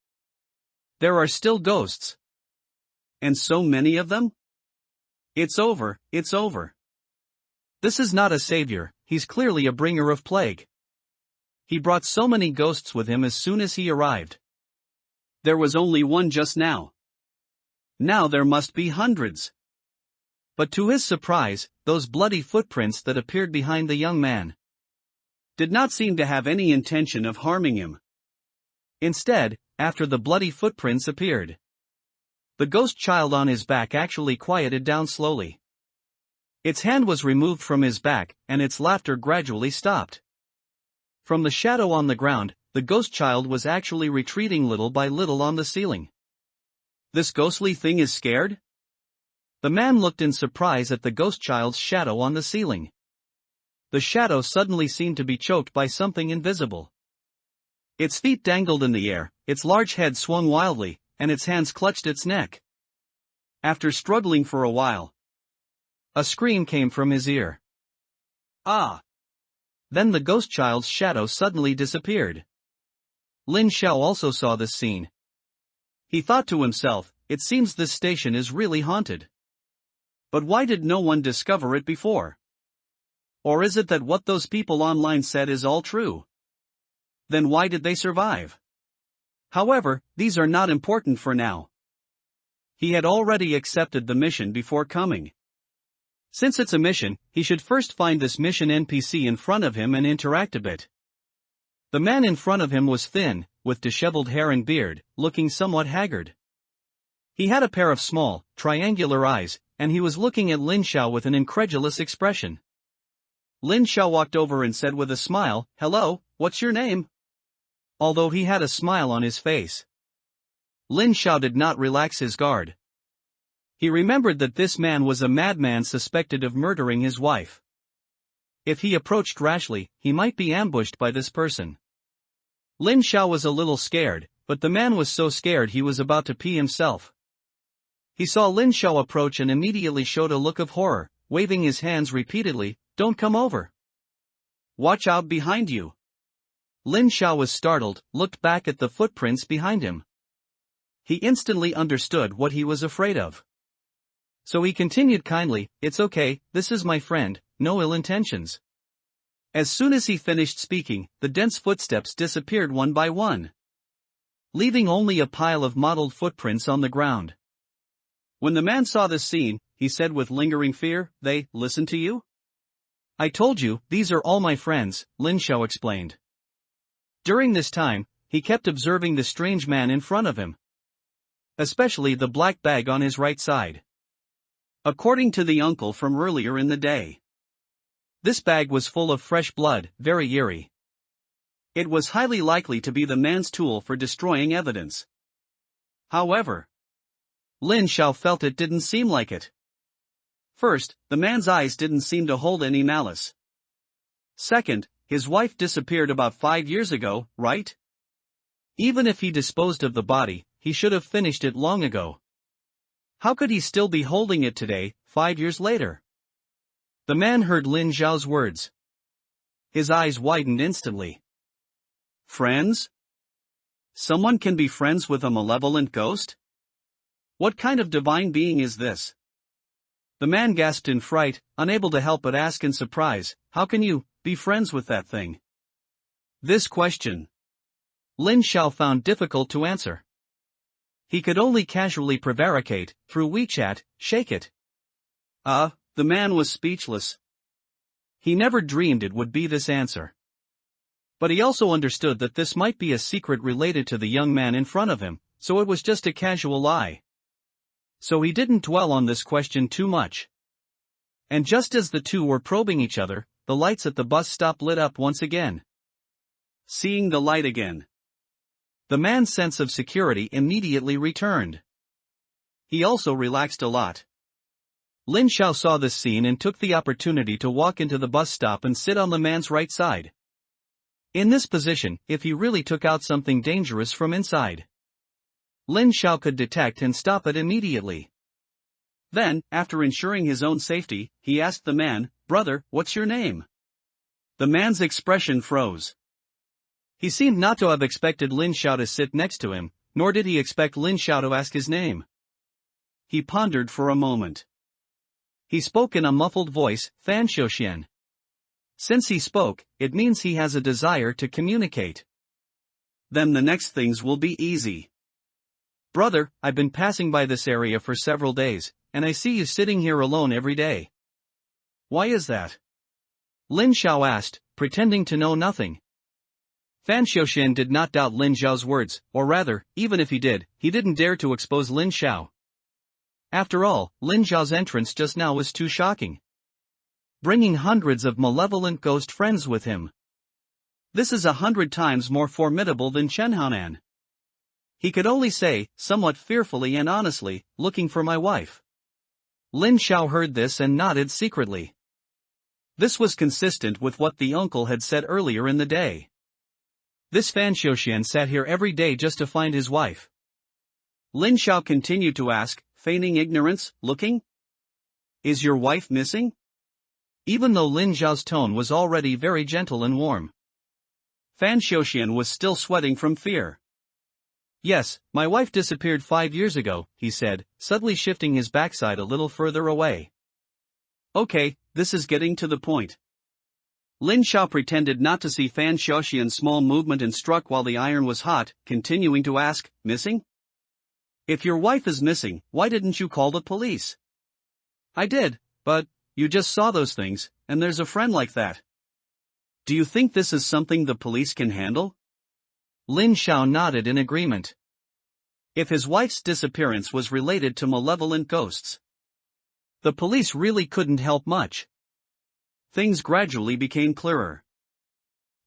There are still ghosts. And so many of them? It's over, it's over. This is not a savior, he's clearly a bringer of plague. He brought so many ghosts with him as soon as he arrived. There was only one just now. Now there must be hundreds. But to his surprise, those bloody footprints that appeared behind the young man did not seem to have any intention of harming him. Instead, after the bloody footprints appeared, the ghost child on his back actually quieted down slowly. Its hand was removed from his back, and its laughter gradually stopped. From the shadow on the ground, the ghost child was actually retreating little by little on the ceiling. This ghostly thing is scared? The man looked in surprise at the ghost child's shadow on the ceiling. The shadow suddenly seemed to be choked by something invisible. Its feet dangled in the air, its large head swung wildly, and its hands clutched its neck. After struggling for a while, a scream came from his ear. Ah! Then the ghost child's shadow suddenly disappeared. Lin Xiao also saw this scene. He thought to himself, it seems this station is really haunted. But why did no one discover it before? Or is it that what those people online said is all true? Then why did they survive? However, these are not important for now. He had already accepted the mission before coming. Since it's a mission, he should first find this mission NPC in front of him and interact a bit. The man in front of him was thin, with disheveled hair and beard, looking somewhat haggard. He had a pair of small, triangular eyes, and he was looking at Lin Xiao with an incredulous expression. Lin Xiao walked over and said with a smile, "Hello, what's your name?" Although he had a smile on his face, Lin Xiao did not relax his guard. He remembered that this man was a madman suspected of murdering his wife. If he approached rashly, he might be ambushed by this person. Lin Xiao was a little scared, but the man was so scared he was about to pee himself. He saw Lin Xiao approach and immediately showed a look of horror, waving his hands repeatedly, "Don't come over. Watch out behind you." Lin Xiao was startled, looked back at the footprints behind him. He instantly understood what he was afraid of. So he continued kindly, "It's okay, this is my friend, no ill intentions." As soon as he finished speaking, the dense footsteps disappeared one by one, leaving only a pile of mottled footprints on the ground. When the man saw this scene, he said with lingering fear, "They listen to you?" "I told you, these are all my friends," Lin Xiao explained. During this time, he kept observing the strange man in front of him, especially the black bag on his right side. According to the uncle from earlier in the day, this bag was full of fresh blood, very eerie. It was highly likely to be the man's tool for destroying evidence. However, Lin Xiao felt it didn't seem like it. First, the man's eyes didn't seem to hold any malice. Second, his wife disappeared about 5 years ago, right? Even if he disposed of the body, he should have finished it long ago. How could he still be holding it today, 5 years later? The man heard Lin Xiao's words. His eyes widened instantly. Friends? Someone can be friends with a malevolent ghost? What kind of divine being is this? The man gasped in fright, unable to help but ask in surprise, "How can you be friends with that thing?" This question Lin Xiao found difficult to answer. He could only casually prevaricate, through WeChat, "Shake it." The man was speechless. He never dreamed it would be this answer. But he also understood that this might be a secret related to the young man in front of him, so it was just a casual lie. So he didn't dwell on this question too much. And just as the two were probing each other, the lights at the bus stop lit up once again. Seeing the light again, the man's sense of security immediately returned. He also relaxed a lot. Lin Xiao saw this scene and took the opportunity to walk into the bus stop and sit on the man's right side. In this position, if he really took out something dangerous from inside, Lin Xiao could detect and stop it immediately. Then, after ensuring his own safety, he asked the man, "Brother, what's your name?" The man's expression froze. He seemed not to have expected Lin Xiao to sit next to him, nor did he expect Lin Xiao to ask his name. He pondered for a moment. He spoke in a muffled voice, "Fan Xiuxian." Since he spoke, it means he has a desire to communicate. Then the next things will be easy. "Brother, I've been passing by this area for several days, and I see you sitting here alone every day. Why is that?" Lin Xiao asked, pretending to know nothing. Fan Xiuxian did not doubt Lin Xiao's words, or rather, even if he did, he didn't dare to expose Lin Xiao. After all, Lin Xiao's entrance just now was too shocking. Bringing hundreds of malevolent ghost friends with him. This is 100 times more formidable than Chen Haonan. He could only say, somewhat fearfully and honestly, "Looking for my wife." Lin Xiao heard this and nodded secretly. This was consistent with what the uncle had said earlier in the day. This Fan Xiuxian sat here every day just to find his wife. Lin Xiao continued to ask, feigning ignorance, "Looking? Is your wife missing?" Even though Lin Xiao's tone was already very gentle and warm. Fan Xiuxian was still sweating from fear. "Yes, my wife disappeared 5 years ago," he said, suddenly shifting his backside a little further away. "Okay, this is getting to the point." Lin Xiao pretended not to see Fan Xiuxian's small movement and struck while the iron was hot, continuing to ask, "Missing? If your wife is missing, why didn't you call the police?" "I did, but you just saw those things, and there's a friend like that." "Do you think this is something the police can handle?" Lin Xiao nodded in agreement. If his wife's disappearance was related to malevolent ghosts, the police really couldn't help much. Things gradually became clearer.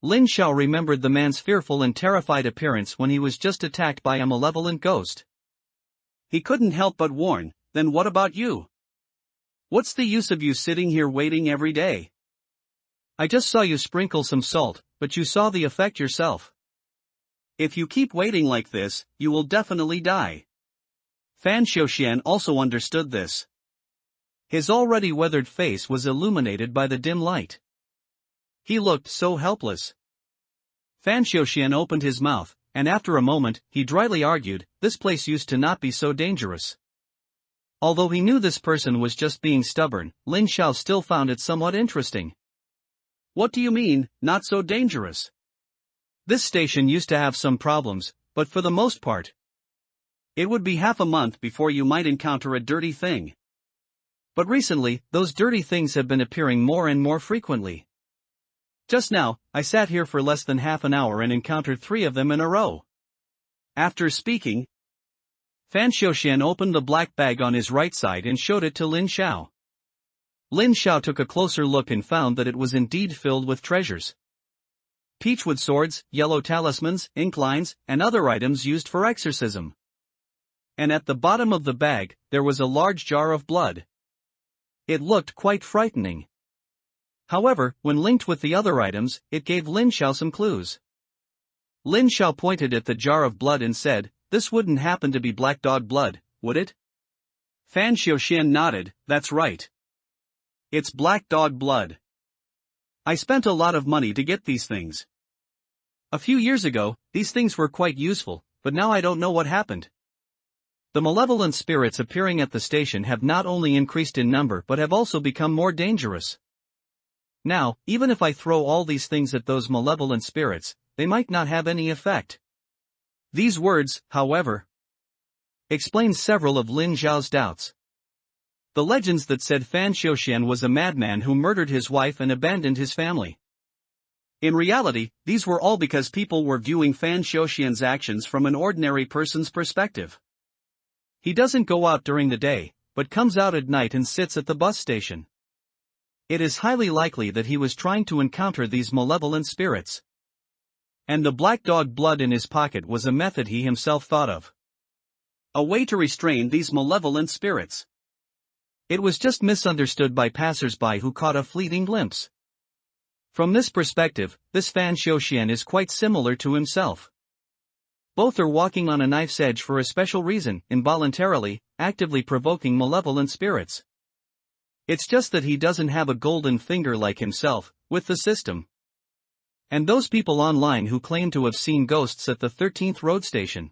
Lin Xiao remembered the man's fearful and terrified appearance when he was just attacked by a malevolent ghost. He couldn't help but warn, "Then what about you? What's the use of you sitting here waiting every day?" "I just saw you sprinkle some salt, but you saw the effect yourself." "If you keep waiting like this, you will definitely die." Fan Xiuxian also understood this. His already weathered face was illuminated by the dim light. He looked so helpless. Fan Xiuxian opened his mouth, and after a moment, he dryly argued, "This place used to not be so dangerous." Although he knew this person was just being stubborn, Lin Xiao still found it somewhat interesting. "What do you mean, not so dangerous?" "This station used to have some problems, but for the most part, it would be half a month before you might encounter a dirty thing. But recently, those dirty things have been appearing more and more frequently. Just now, I sat here for less than half an hour and encountered 3 of them in a row." After speaking, Fan Xiuxian opened the black bag on his right side and showed it to Lin Xiao. Lin Xiao took a closer look and found that it was indeed filled with treasures. Peachwood swords, yellow talismans, ink lines, and other items used for exorcism. And at the bottom of the bag, there was a large jar of blood. It looked quite frightening. However, when linked with the other items, it gave Lin Xiao some clues. Lin Xiao pointed at the jar of blood and said, "This wouldn't happen to be black dog blood, would it?" Fan Xiuxian nodded, "That's right. It's black dog blood. I spent a lot of money to get these things. A few years ago, these things were quite useful, but now I don't know what happened. The malevolent spirits appearing at the station have not only increased in number but have also become more dangerous. Now, even if I throw all these things at those malevolent spirits, they might not have any effect." These words, however, explained several of Lin Xiao's doubts. The legends that said Fan Xiuxian was a madman who murdered his wife and abandoned his family. In reality, these were all because people were viewing Fan Xiuxian's actions from an ordinary person's perspective. He doesn't go out during the day, but comes out at night and sits at the bus station. It is highly likely that he was trying to encounter these malevolent spirits. And the black dog blood in his pocket was a method he himself thought of. A way to restrain these malevolent spirits. It was just misunderstood by passers-by who caught a fleeting glimpse. From this perspective, this Fan Xiuxian is quite similar to himself. Both are walking on a knife's edge for a special reason, involuntarily, actively provoking malevolent spirits. It's just that he doesn't have a golden finger like himself, with the system. And those people online who claim to have seen ghosts at the 13th road station.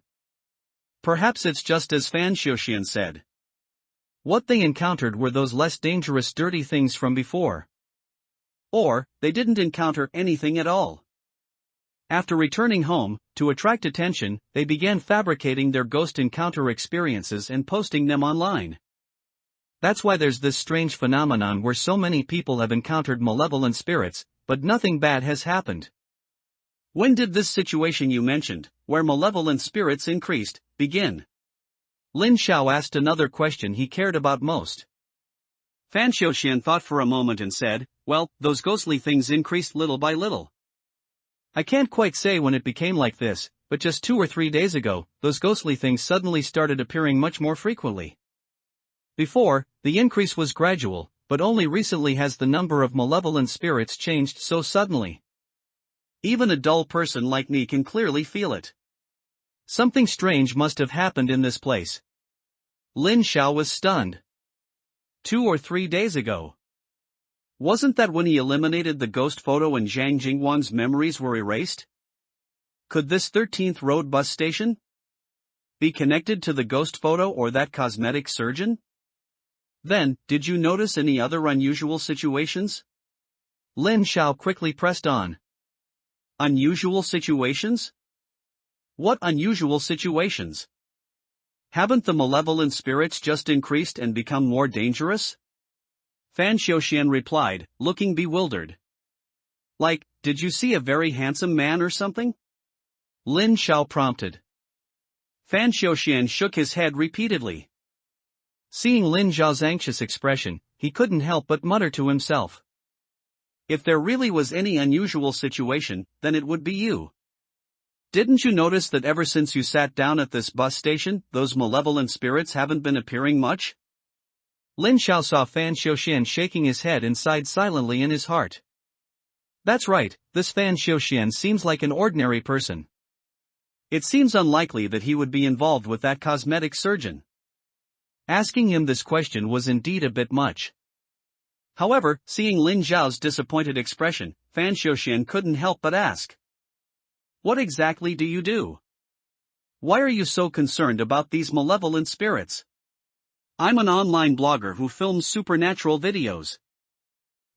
Perhaps it's just as Fan Xiuxian said. What they encountered were those less dangerous dirty things from before. Or, they didn't encounter anything at all. After returning home, to attract attention, they began fabricating their ghost encounter experiences and posting them online. That's why there's this strange phenomenon where so many people have encountered malevolent spirits, but nothing bad has happened. When did this situation you mentioned, where malevolent spirits increased, begin? Lin Xiao asked another question he cared about most. Fan Xiuxian thought for a moment and said, well, those ghostly things increased little by little. I can't quite say when it became like this, but just 2 or 3 days ago, those ghostly things suddenly started appearing much more frequently. Before, the increase was gradual, but only recently has the number of malevolent spirits changed so suddenly. Even a dull person like me can clearly feel it. Something strange must have happened in this place. Lin Xiao was stunned. 2 or 3 days ago. Wasn't that when he eliminated the ghost photo and Zhang Jingwan's memories were erased? Could this 13th road bus station be connected to the ghost photo or that cosmetic surgeon? Then, did you notice any other unusual situations? Lin Xiao quickly pressed on. Unusual situations? What unusual situations? Haven't the malevolent spirits just increased and become more dangerous? Fan Xiuxian replied, looking bewildered. Like, did you see a very handsome man or something? Lin Xiao prompted. Fan Xiuxian shook his head repeatedly. Seeing Lin Xiao's anxious expression, he couldn't help but mutter to himself. If there really was any unusual situation, then it would be you. Didn't you notice that ever since you sat down at this bus station, those malevolent spirits haven't been appearing much? Lin Xiao saw Fan Xiuxian shaking his head and sighed silently in his heart. That's right, this Fan Xiuxian seems like an ordinary person. It seems unlikely that he would be involved with that cosmetic surgeon. Asking him this question was indeed a bit much. However, seeing Lin Xiao's disappointed expression, Fan Xiuxian couldn't help but ask. What exactly do you do? Why are you so concerned about these malevolent spirits? I'm an online blogger who films supernatural videos.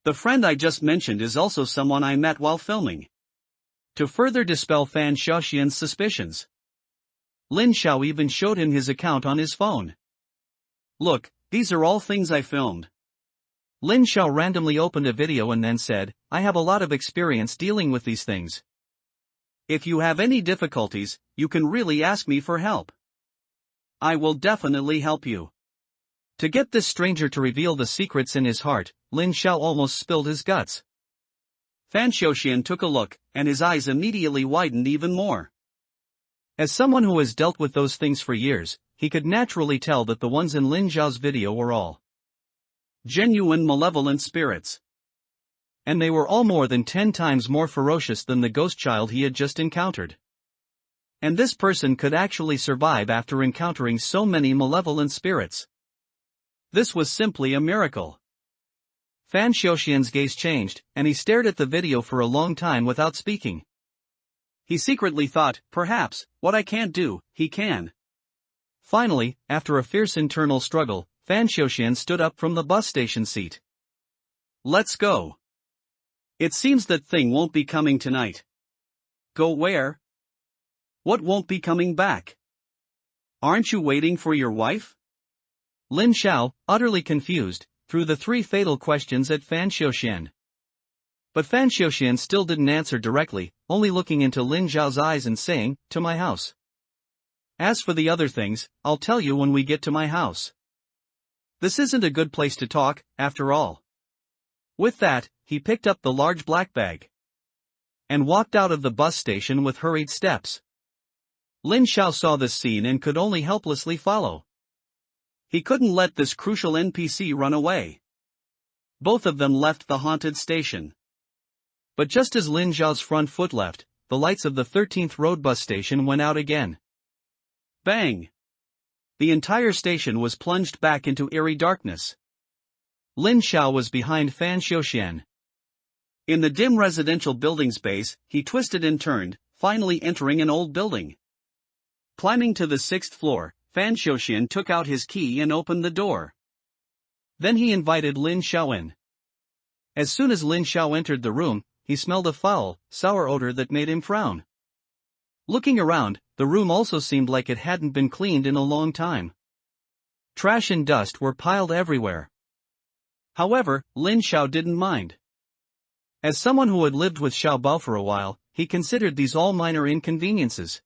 The friend I just mentioned is also someone I met while filming. To further dispel Fan Xiuxian's suspicions, Lin Xiao even showed him his account on his phone. Look, these are all things I filmed. Lin Xiao randomly opened a video and then said, I have a lot of experience dealing with these things. If you have any difficulties, you can really ask me for help. I will definitely help you. To get this stranger to reveal the secrets in his heart, Lin Xiao almost spilled his guts. Fan Xiuxian took a look, and his eyes immediately widened even more. As someone who has dealt with those things for years, he could naturally tell that the ones in Lin Xiao's video were all genuine malevolent spirits. And they were all more than 10 times more ferocious than the ghost child he had just encountered. And this person could actually survive after encountering so many malevolent spirits. This was simply a miracle. Fan Xiuxian's gaze changed, and he stared at the video for a long time without speaking. He secretly thought, perhaps, what I can't do, he can. Finally, after a fierce internal struggle, Fan Xiuxian stood up from the bus station seat. Let's go. It seems that thing won't be coming tonight. Go where? What won't be coming back? Aren't you waiting for your wife? Lin Xiao, utterly confused, threw the 3 fatal questions at Fan Xiuxian. But Fan Xiuxian still didn't answer directly, only looking into Lin Xiao's eyes and saying, to my house. As for the other things, I'll tell you when we get to my house. This isn't a good place to talk, after all. With that, he picked up the large black bag and walked out of the bus station with hurried steps. Lin Xiao saw this scene and could only helplessly follow. He couldn't let this crucial NPC run away. Both of them left the haunted station. But just as Lin Xiao's front foot left, the lights of the 13th Road bus station went out again. Bang! The entire station was plunged back into eerie darkness. Lin Xiao was behind Fan Xiuxian. In the dim residential building space, he twisted and turned, finally entering an old building. Climbing to the 6th floor, Fan Xiuxian took out his key and opened the door. Then he invited Lin Xiao in. As soon as Lin Xiao entered the room, he smelled a foul, sour odor that made him frown. Looking around, the room also seemed like it hadn't been cleaned in a long time. Trash and dust were piled everywhere. However, Lin Xiao didn't mind. As someone who had lived with Xiao Bao for a while, he considered these all minor inconveniences.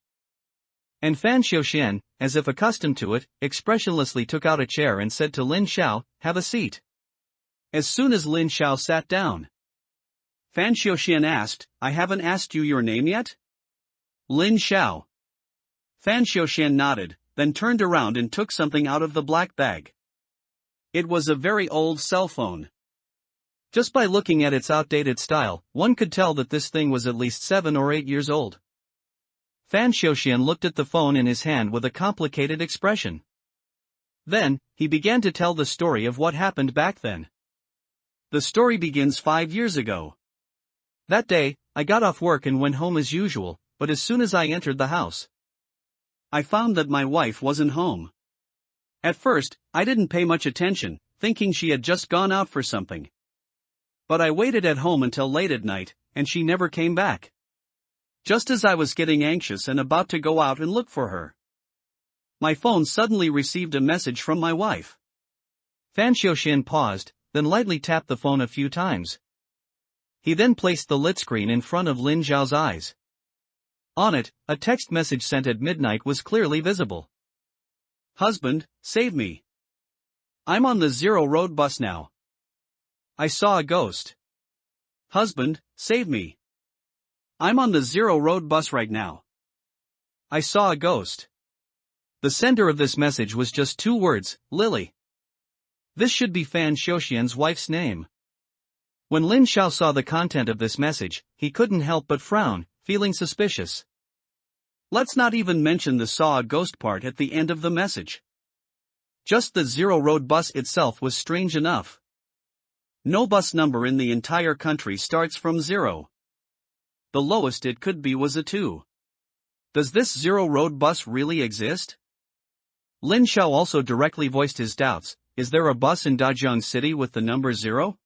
And Fan Xiuxian, as if accustomed to it, expressionlessly took out a chair and said to Lin Xiao, "Have a seat." As soon as Lin Xiao sat down, Fan Xiuxian asked, "I haven't asked you your name yet?" "Lin Xiao." Fan Xiuxian nodded, then turned around and took something out of the black bag. It was a very old cell phone. Just by looking at its outdated style, one could tell that this thing was at least 7 or 8 years old. Fan Xiuxian looked at the phone in his hand with a complicated expression. Then, he began to tell the story of what happened back then. The story begins 5 years ago. That day, I got off work and went home as usual, but as soon as I entered the house, I found that my wife wasn't home. At first, I didn't pay much attention, thinking she had just gone out for something. But I waited at home until late at night, and she never came back. Just as I was getting anxious and about to go out and look for her, my phone suddenly received a message from my wife. Fan Xiuxian paused, then lightly tapped the phone a few times. He then placed the lit screen in front of Lin Xiao's eyes. On it, a text message sent at midnight was clearly visible. "Husband, save me. I'm on the 0 Road bus now. I saw a ghost. Husband, save me. I'm on the 0 Road bus right now. I saw a ghost." The sender of this message was just 2 words, Lily. This should be Fan Xiuxian's wife's name. When Lin Xiao saw the content of this message, he couldn't help but frown, feeling suspicious. Let's not even mention the saw a ghost part at the end of the message. Just the 0 Road bus itself was strange enough. No bus number in the entire country starts from 0. The lowest it could be was a 2. Does this 0 Road bus really exist? Lin Xiao also directly voiced his doubts. Is there a bus in Dajiang City with the number 0?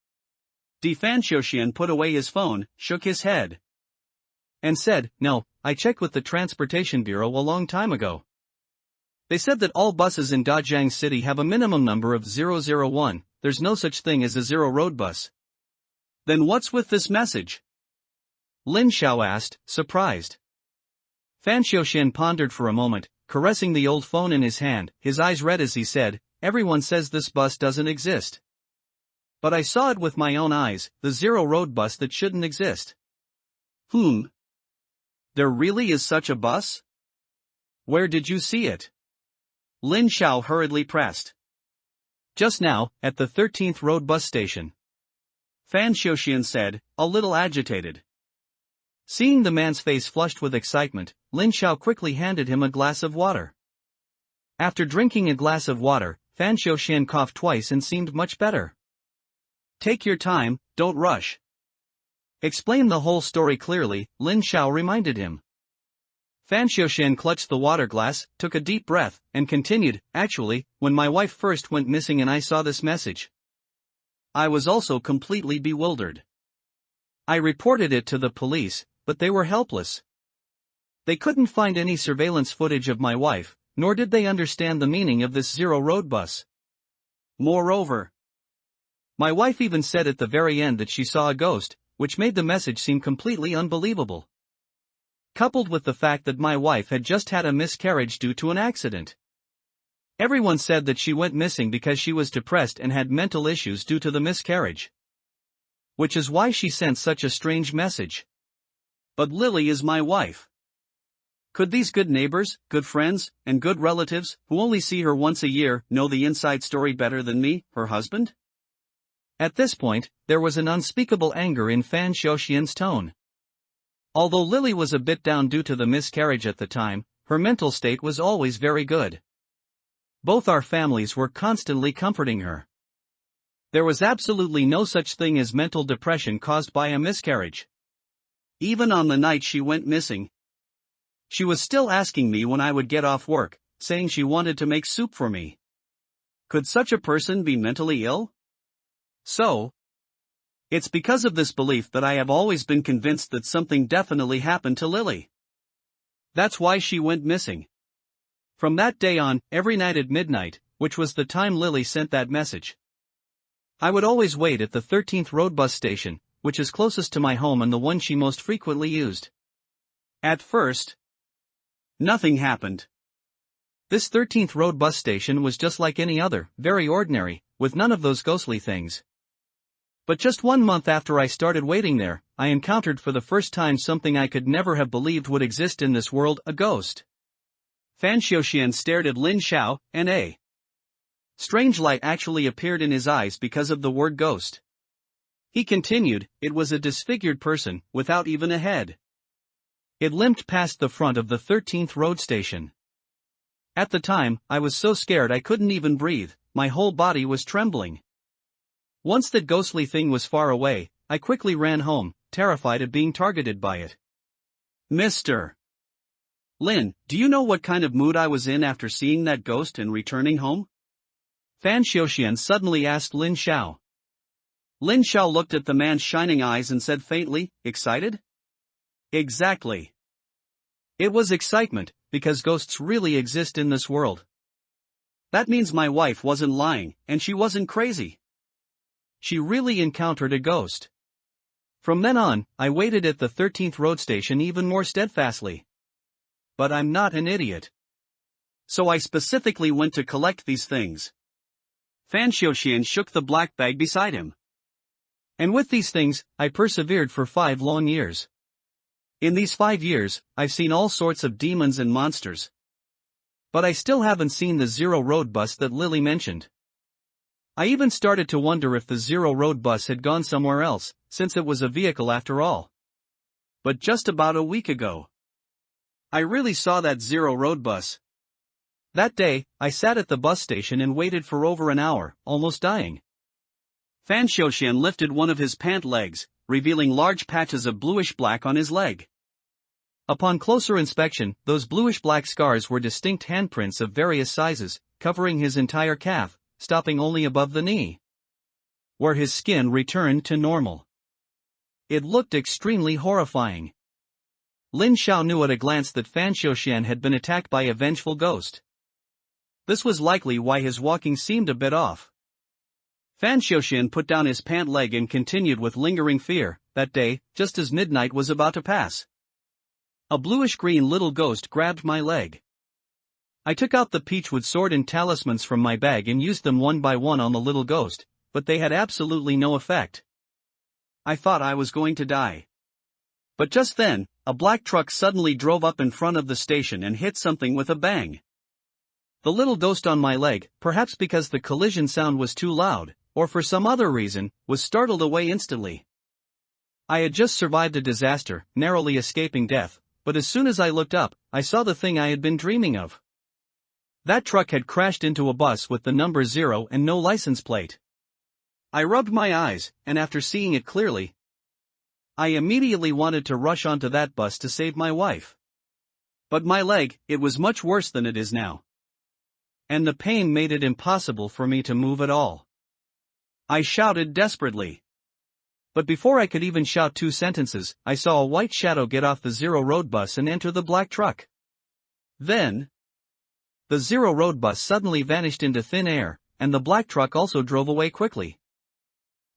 Fan Xiuxian put away his phone, shook his head, and said, "No, I checked with the Transportation Bureau a long time ago. They said that all buses in Dajiang City have a minimum number of 001, there's no such thing as a 0 Road bus." "Then what's with this message?" Lin Xiao asked, surprised. Fan Xiuxian pondered for a moment, caressing the old phone in his hand, his eyes red as he said, "Everyone says this bus doesn't exist. But I saw it with my own eyes, the 0 Road bus that shouldn't exist." There really is such a bus? Where did you see it?" Lin Xiao hurriedly pressed. "Just now, at the 13th Road bus station," Fan Xiuxian said, a little agitated. Seeing the man's face flushed with excitement, Lin Xiao quickly handed him a glass of water. After drinking a glass of water, Fan Xiuxian coughed twice and seemed much better. "Take your time, don't rush. Explain the whole story clearly," Lin Xiao reminded him. Fan Xiuxian clutched the water glass, took a deep breath, and continued, "Actually, when my wife first went missing and I saw this message, I was also completely bewildered. I reported it to the police, but they were helpless. They couldn't find any surveillance footage of my wife, nor did they understand the meaning of this 0 Road bus. Moreover, my wife even said at the very end that she saw a ghost, which made the message seem completely unbelievable. Coupled with the fact that my wife had just had a miscarriage due to an accident. Everyone said that she went missing because she was depressed and had mental issues due to the miscarriage. Which is why she sent such a strange message." "But Lily is my wife. Could these good neighbors, good friends, and good relatives, who only see her once a year, know the inside story better than me, her husband?" At this point, there was an unspeakable anger in Fan Xiuxian's tone. Although Lily was a bit down due to the miscarriage at the time, her mental state was always very good. Both our families were constantly comforting her. There was absolutely no such thing as mental depression caused by a miscarriage. Even on the night she went missing, she was still asking me when I would get off work, saying she wanted to make soup for me. Could such a person be mentally ill? So, it's because of this belief that I have always been convinced that something definitely happened to Lily. That's why she went missing. From that day on, every night at midnight, which was the time Lily sent that message, I would always wait at the 13th Road bus station, which is closest to my home and the one she most frequently used. At first, nothing happened. This 13th Road bus station was just like any other, very ordinary, with none of those ghostly things. But just 1 month after I started waiting there, I encountered for the first time something I could never have believed would exist in this world, a ghost. Fan Xiaoxian stared at Lin Xiao, and a strange light actually appeared in his eyes because of the word ghost. He continued, it was a disfigured person, without even a head. It limped past the front of the 13th Road station. At the time, I was so scared I couldn't even breathe, my whole body was trembling. Once that ghostly thing was far away, I quickly ran home, terrified of being targeted by it. Mr. Lin, do you know what kind of mood I was in after seeing that ghost and returning home? Fan Xiaoxian suddenly asked Lin Xiao. Lin Xiao looked at the man's shining eyes and said faintly, excited? Exactly. It was excitement, because ghosts really exist in this world. That means my wife wasn't lying, and she wasn't crazy. She really encountered a ghost. From then on, I waited at the 13th Road station even more steadfastly. But I'm not an idiot. So I specifically went to collect these things. Fan Xiaoxian shook the black bag beside him. And with these things, I persevered for 5 long years. In these 5 years, I've seen all sorts of demons and monsters. But I still haven't seen the Zero Road bus that Lily mentioned. I even started to wonder if the Zero Road bus had gone somewhere else, since it was a vehicle after all. But just about a week ago, I really saw that Zero Road bus. That day, I sat at the bus station and waited for over an hour, almost dying. Fan Xiaoxian lifted one of his pant legs, revealing large patches of bluish-black on his leg. Upon closer inspection, those bluish-black scars were distinct handprints of various sizes, covering his entire calf, stopping only above the knee, where his skin returned to normal. It looked extremely horrifying. Lin Xiao knew at a glance that Fan Xiaoxian had been attacked by a vengeful ghost. This was likely why his walking seemed a bit off. Fan Xiaoxian put down his pant leg and continued with lingering fear. That day, just as midnight was about to pass, a bluish-green little ghost grabbed my leg. I took out the peachwood sword and talismans from my bag and used them one by one on the little ghost, but they had absolutely no effect. I thought I was going to die. But just then, a black truck suddenly drove up in front of the station and hit something with a bang. The little ghost on my leg, perhaps because the collision sound was too loud, or for some other reason, was startled away instantly. I had just survived a disaster, narrowly escaping death, but as soon as I looked up, I saw the thing I had been dreaming of. That truck had crashed into a bus with the number 0 and no license plate. I rubbed my eyes, and after seeing it clearly, I immediately wanted to rush onto that bus to save my wife. But my leg, it was much worse than it is now. And the pain made it impossible for me to move at all. I shouted desperately. But before I could even shout 2 sentences, I saw a white shadow get off the Zero Road bus and enter the black truck. Then, the Zero Road bus suddenly vanished into thin air, and the black truck also drove away quickly.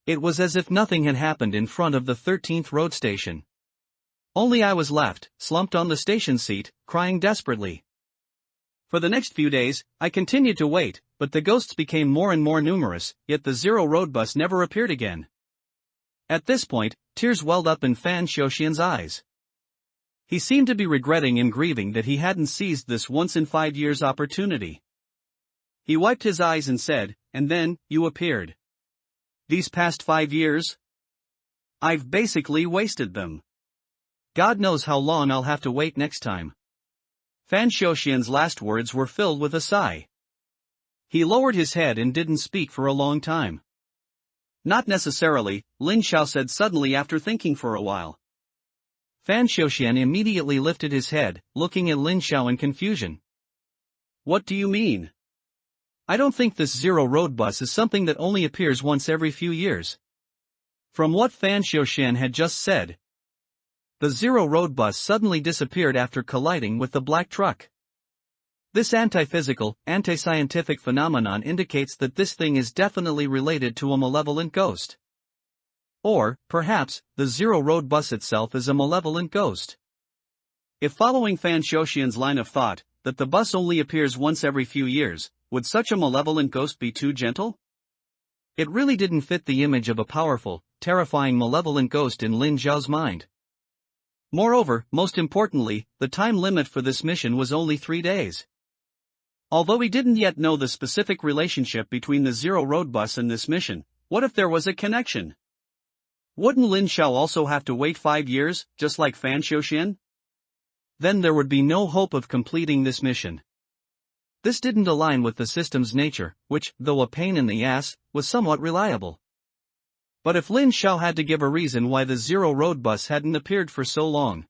It was as if nothing had happened in front of the 13th Road station. Only I was left, slumped on the station seat, crying desperately. For the next few days, I continued to wait, but the ghosts became more and more numerous, yet the Zero Road bus never appeared again. At this point, tears welled up in Fan Xiaoxian's eyes. He seemed to be regretting and grieving that he hadn't seized this once in 5 years opportunity. He wiped his eyes and said, "And then, you appeared. These past 5 years? I've basically wasted them." God knows how long I'll have to wait next time. Fan Xiuxian's last words were filled with a sigh. He lowered his head and didn't speak for a long time. Not necessarily, Lin Xiao said suddenly after thinking for a while. Fan Xiuxian immediately lifted his head, looking at Lin Xiao in confusion. What do you mean? I don't think this Zero Road bus is something that only appears once every few years. From what Fan Xiuxian had just said, the Zero Road bus suddenly disappeared after colliding with the black truck. This anti-physical, anti-scientific phenomenon indicates that this thing is definitely related to a malevolent ghost. Or, perhaps, the Zero Road bus itself is a malevolent ghost. If following Fan Xiuxian's line of thought, that the bus only appears once every few years, would such a malevolent ghost be too gentle? It really didn't fit the image of a powerful, terrifying malevolent ghost in Lin Xiao's mind. Moreover, most importantly, the time limit for this mission was only 3 days. Although he didn't yet know the specific relationship between the Zero Road bus and this mission, what if there was a connection? Wouldn't Lin Xiao also have to wait 5 years, just like Fan Xiuxian? Then there would be no hope of completing this mission. This didn't align with the system's nature, which, though a pain in the ass, was somewhat reliable. But if Lin Xiao had to give a reason why the Zero Road bus hadn't appeared for so long,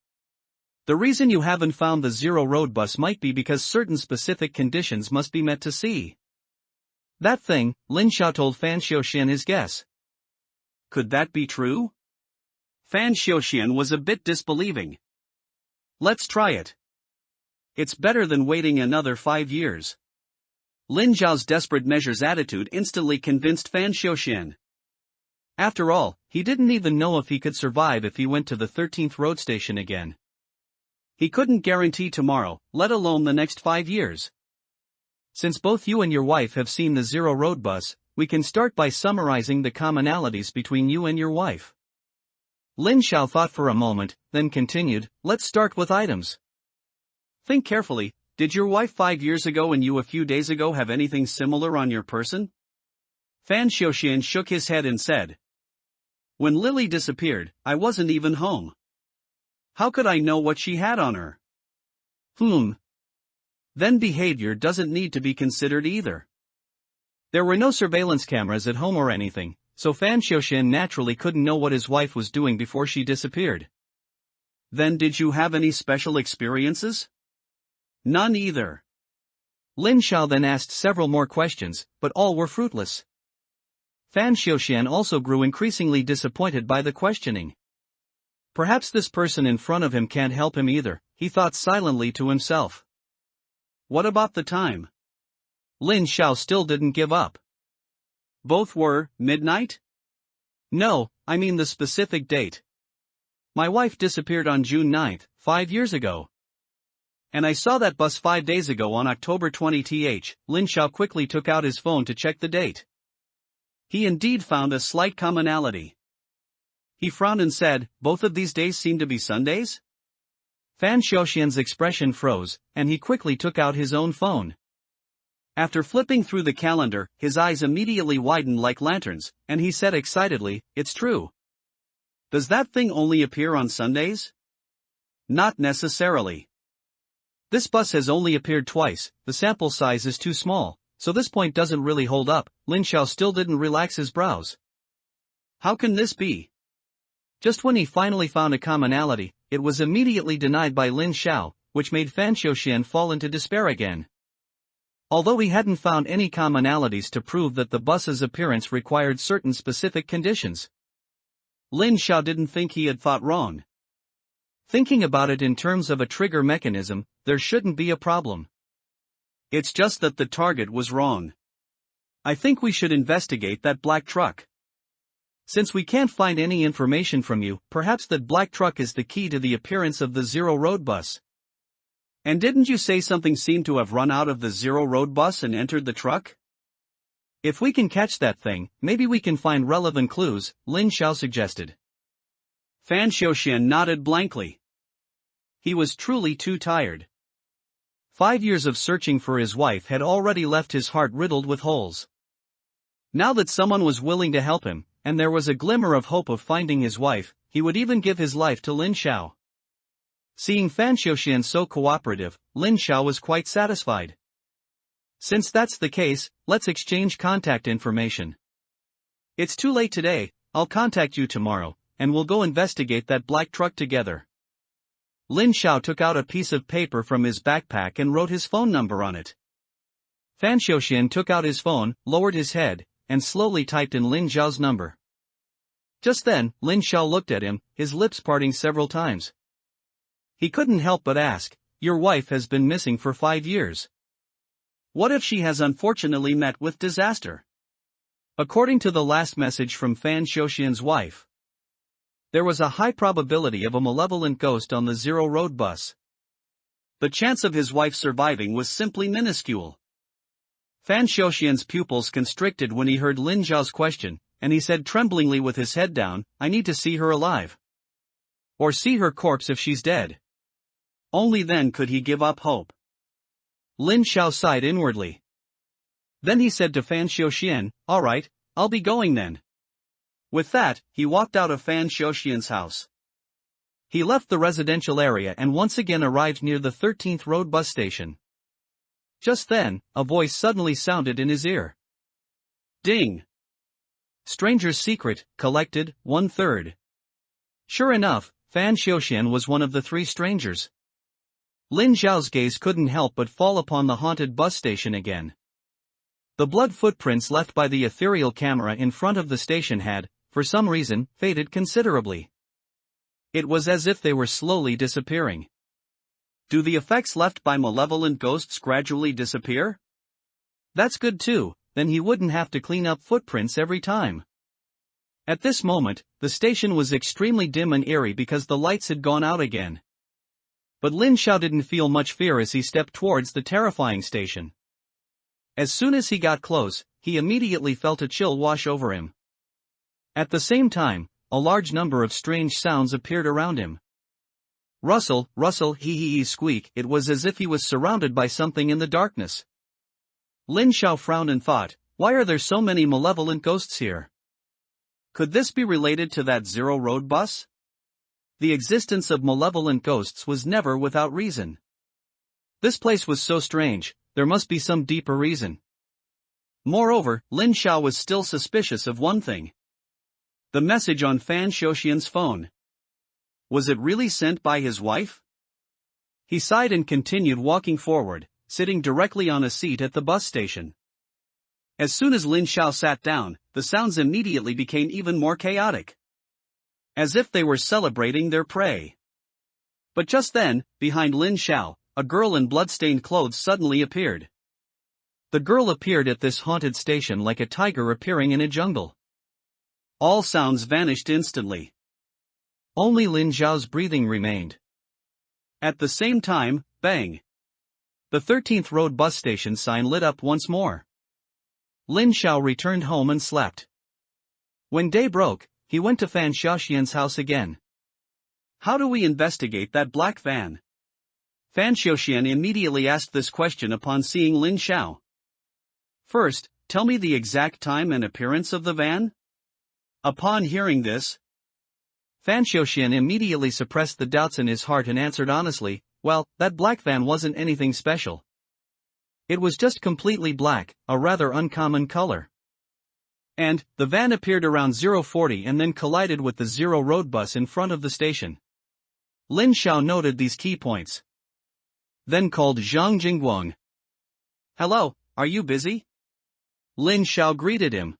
the reason you haven't found the Zero Road bus might be because certain specific conditions must be met to see that thing. Lin Xiao told Fan Xiuxian his guess. Could that be true? Fan Xiuxian was a bit disbelieving. Let's try it. It's better than waiting another 5 years. Lin Xiao's desperate measures attitude instantly convinced Fan Xiuxian. After all, he didn't even know if he could survive if he went to the 13th road station again. He couldn't guarantee tomorrow, let alone the next 5 years. Since both you and your wife have seen the Zero Road bus, we can start by summarizing the commonalities between you and your wife. Lin Xiao thought for a moment, then continued, let's start with items. Think carefully, did your wife 5 years ago and you a few days ago have anything similar on your person? Fan Xiuxian shook his head and said. When Lily disappeared, I wasn't even home. How could I know what she had on her? Then behavior doesn't need to be considered either. There were no surveillance cameras at home or anything, so Fan Xiuxian naturally couldn't know what his wife was doing before she disappeared. Then did you have any special experiences? None either. Lin Xiao then asked several more questions, but all were fruitless. Fan Xiuxian also grew increasingly disappointed by the questioning. Perhaps this person in front of him can't help him either, he thought silently to himself. What about the time? Lin Xiao still didn't give up. Both were midnight? No, I mean the specific date. My wife disappeared on June 9th, 5 years ago. And I saw that bus 5 days ago on October 20th. Lin Xiao quickly took out his phone to check the date. He indeed found a slight commonality. He frowned and said, both of these days seem to be Sundays? Fan Xiuxian's expression froze, and he quickly took out his own phone. After flipping through the calendar, his eyes immediately widened like lanterns, and he said excitedly, it's true. Does that thing only appear on Sundays? Not necessarily. This bus has only appeared twice, the sample size is too small, so this point doesn't really hold up. Lin Xiao still didn't relax his brows. How can this be? Just when he finally found a commonality, it was immediately denied by Lin Xiao, which made Fan Xiuxian fall into despair again. Although he hadn't found any commonalities to prove that the bus's appearance required certain specific conditions, Lin Xiao didn't think he had thought wrong. Thinking about it in terms of a trigger mechanism, there shouldn't be a problem. It's just that the target was wrong. I think we should investigate that black truck. Since we can't find any information from you, perhaps that black truck is the key to the appearance of the Zero Road bus. And didn't you say something seemed to have run out of the Zero Road bus and entered the truck? If we can catch that thing, maybe we can find relevant clues, Lin Xiao suggested. Fan Xiuxian nodded blankly. He was truly too tired. 5 years of searching for his wife had already left his heart riddled with holes. Now that someone was willing to help him, and there was a glimmer of hope of finding his wife, he would even give his life to Lin Xiao. Seeing Fan Xiuxian so cooperative, Lin Xiao was quite satisfied. Since that's the case, let's exchange contact information. It's too late today, I'll contact you tomorrow, and we'll go investigate that black truck together. Lin Xiao took out a piece of paper from his backpack and wrote his phone number on it. Fan Xiuxian took out his phone, lowered his head, and slowly typed in Lin Xiao's number. Just then, Lin Xiao looked at him, his lips parting several times. He couldn't help but ask, "Your wife has been missing for 5 years. What if she has unfortunately met with disaster?" According to the last message from Fan Xiuxian's wife, there was a high probability of a malevolent ghost on the Zero Road bus. The chance of his wife surviving was simply minuscule. Fan Xiuxian's pupils constricted when he heard Lin Xiao's question, and he said tremblingly with his head down, "I need to see her alive. Or see her corpse if she's dead." Only then could he give up hope. Lin Xiao sighed inwardly. Then he said to Fan Xiuxian, "All right, I'll be going then." With that, he walked out of Fan Xiuxian's house. He left the residential area and once again arrived near the 13th Road bus station. Just then, a voice suddenly sounded in his ear. Ding! Stranger's secret, collected, 1/3. Sure enough, Fan Xiuxian was one of the 3 strangers. Lin Xiao's gaze couldn't help but fall upon the haunted bus station again. The blood footprints left by the ethereal camera in front of the station had, for some reason, faded considerably. It was as if they were slowly disappearing. Do the effects left by malevolent ghosts gradually disappear? That's good too, then he wouldn't have to clean up footprints every time. At this moment, the station was extremely dim and eerie because the lights had gone out again. But Lin Xiao didn't feel much fear as he stepped towards the terrifying station. As soon as he got close, he immediately felt a chill wash over him. At the same time, a large number of strange sounds appeared around him. Rustle, rustle, hee, squeak. It was as if he was surrounded by something in the darkness. Lin Xiao frowned and thought, why are there so many malevolent ghosts here? Could this be related to that Zero Road bus? The existence of malevolent ghosts was never without reason. This place was so strange, there must be some deeper reason. Moreover, Lin Xiao was still suspicious of one thing. The message on Fan Xiuxian's phone. Was it really sent by his wife? He sighed and continued walking forward, sitting directly on a seat at the bus station. As soon as Lin Xiao sat down, the sounds immediately became even more chaotic. As if they were celebrating their prey. But just then, behind Lin Xiao, a girl in blood-stained clothes suddenly appeared. The girl appeared at this haunted station like a tiger appearing in a jungle. All sounds vanished instantly. Only Lin Xiao's breathing remained. At the same time, bang! The 13th Road bus station sign lit up once more. Lin Xiao returned home and slept. When day broke, he went to Fan Xiuxian's house again. How do we investigate that black van? Fan Xiuxian immediately asked this question upon seeing Lin Xiao. First, tell me the exact time and appearance of the van? Upon hearing this, Fan Xiuxian immediately suppressed the doubts in his heart and answered honestly, well, that black van wasn't anything special. It was just completely black, a rather uncommon color. And, the van appeared around 040 and then collided with the Zero Road bus in front of the station. Lin Xiao noted these key points. Then called Zhang Jingguang. Hello, are you busy? Lin Xiao greeted him.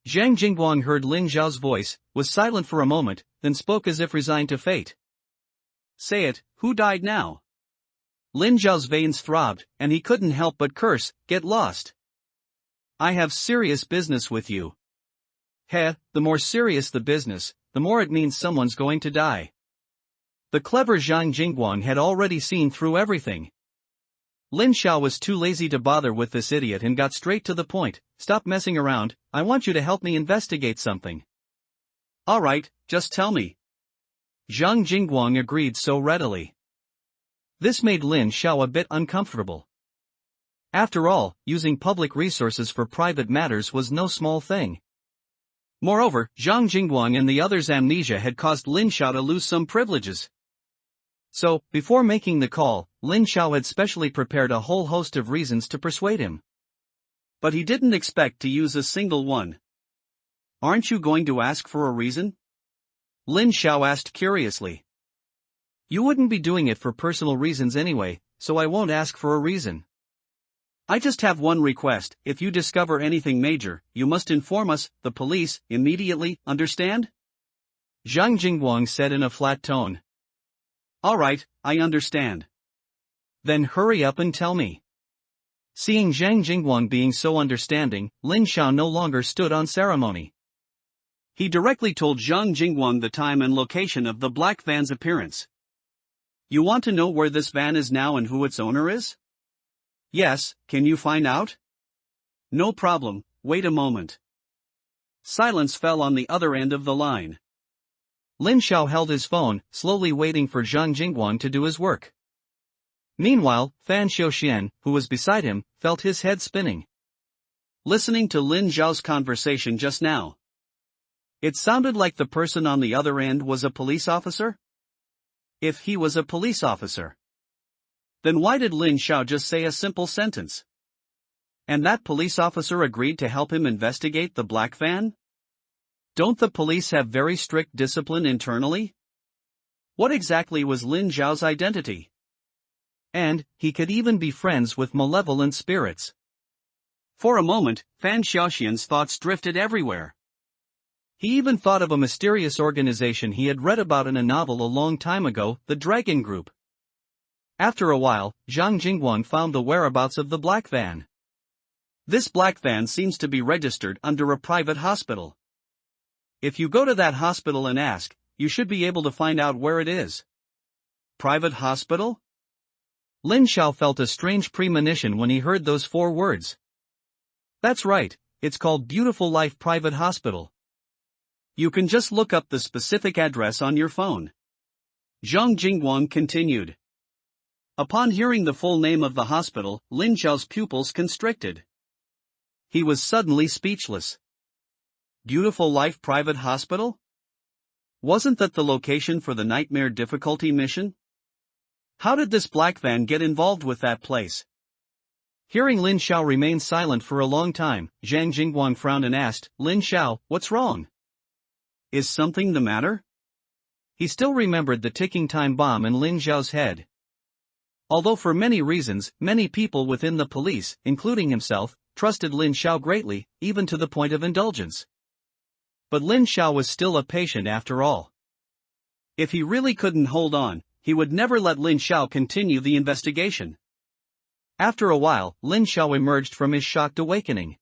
Zhang Jingguang heard Lin Xiao's voice, was silent for a moment, then spoke as if resigned to fate. Say it, who died now? Lin Xiao's veins throbbed, and he couldn't help but curse, get lost. I have serious business with you. The more serious the business, the more it means someone's going to die. The clever Zhang Jingguang had already seen through everything. Lin Xiao was too lazy to bother with this idiot and got straight to the point. Stop messing around, I want you to help me investigate something. Alright, just tell me. Zhang Jingguang agreed so readily. This made Lin Xiao a bit uncomfortable. After all, using public resources for private matters was no small thing. Moreover, Zhang Jingguang and the others' amnesia had caused Lin Xiao to lose some privileges. So, before making the call, Lin Xiao had specially prepared a whole host of reasons to persuade him. But he didn't expect to use a single one. Aren't you going to ask for a reason? Lin Xiao asked curiously. You wouldn't be doing it for personal reasons anyway, so I won't ask for a reason. I just have one request: if you discover anything major, you must inform us, the police, immediately, understand? Zhang Jingguang said in a flat tone. Alright, I understand. Then hurry up and tell me. Seeing Zhang Jingguang being so understanding, Lin Xiao no longer stood on ceremony. He directly told Zhang Jingguang the time and location of the black van's appearance. You want to know where this van is now and who its owner is? Yes, can you find out? No problem, wait a moment. Silence fell on the other end of the line. Lin Xiao held his phone, slowly waiting for Zhang Jingguang to do his work. Meanwhile, Fan Xiuxian, who was beside him, felt his head spinning. Listening to Lin Xiao's conversation just now, it sounded like the person on the other end was a police officer? If he was a police officer, then why did Lin Xiao just say a simple sentence? And that police officer agreed to help him investigate the black van? Don't the police have very strict discipline internally? What exactly was Lin Xiao's identity? And, he could even be friends with malevolent spirits. For a moment, Fan Xiaoxian's thoughts drifted everywhere. He even thought of a mysterious organization he had read about in a novel a long time ago, the Dragon Group. After a while, Zhang Jingguang found the whereabouts of the black van. This black van seems to be registered under a private hospital. If you go to that hospital and ask, you should be able to find out where it is. Private hospital? Lin Xiao felt a strange premonition when he heard those 4 words. That's right, it's called Beautiful Life Private Hospital. You can just look up the specific address on your phone. Zhang Jingguang continued. Upon hearing the full name of the hospital, Lin Xiao's pupils constricted. He was suddenly speechless. Beautiful Life Private Hospital? Wasn't that the location for the Nightmare Difficulty mission? How did this black van get involved with that place? Hearing Lin Xiao remain silent for a long time, Zhang Jingguang frowned and asked, Lin Xiao, what's wrong? Is something the matter? He still remembered the ticking time bomb in Lin Xiao's head. Although for many reasons, many people within the police, including himself, trusted Lin Xiao greatly, even to the point of indulgence. But Lin Xiao was still a patient after all. If he really couldn't hold on, he would never let Lin Xiao continue the investigation. After a while, Lin Xiao emerged from his shocked awakening.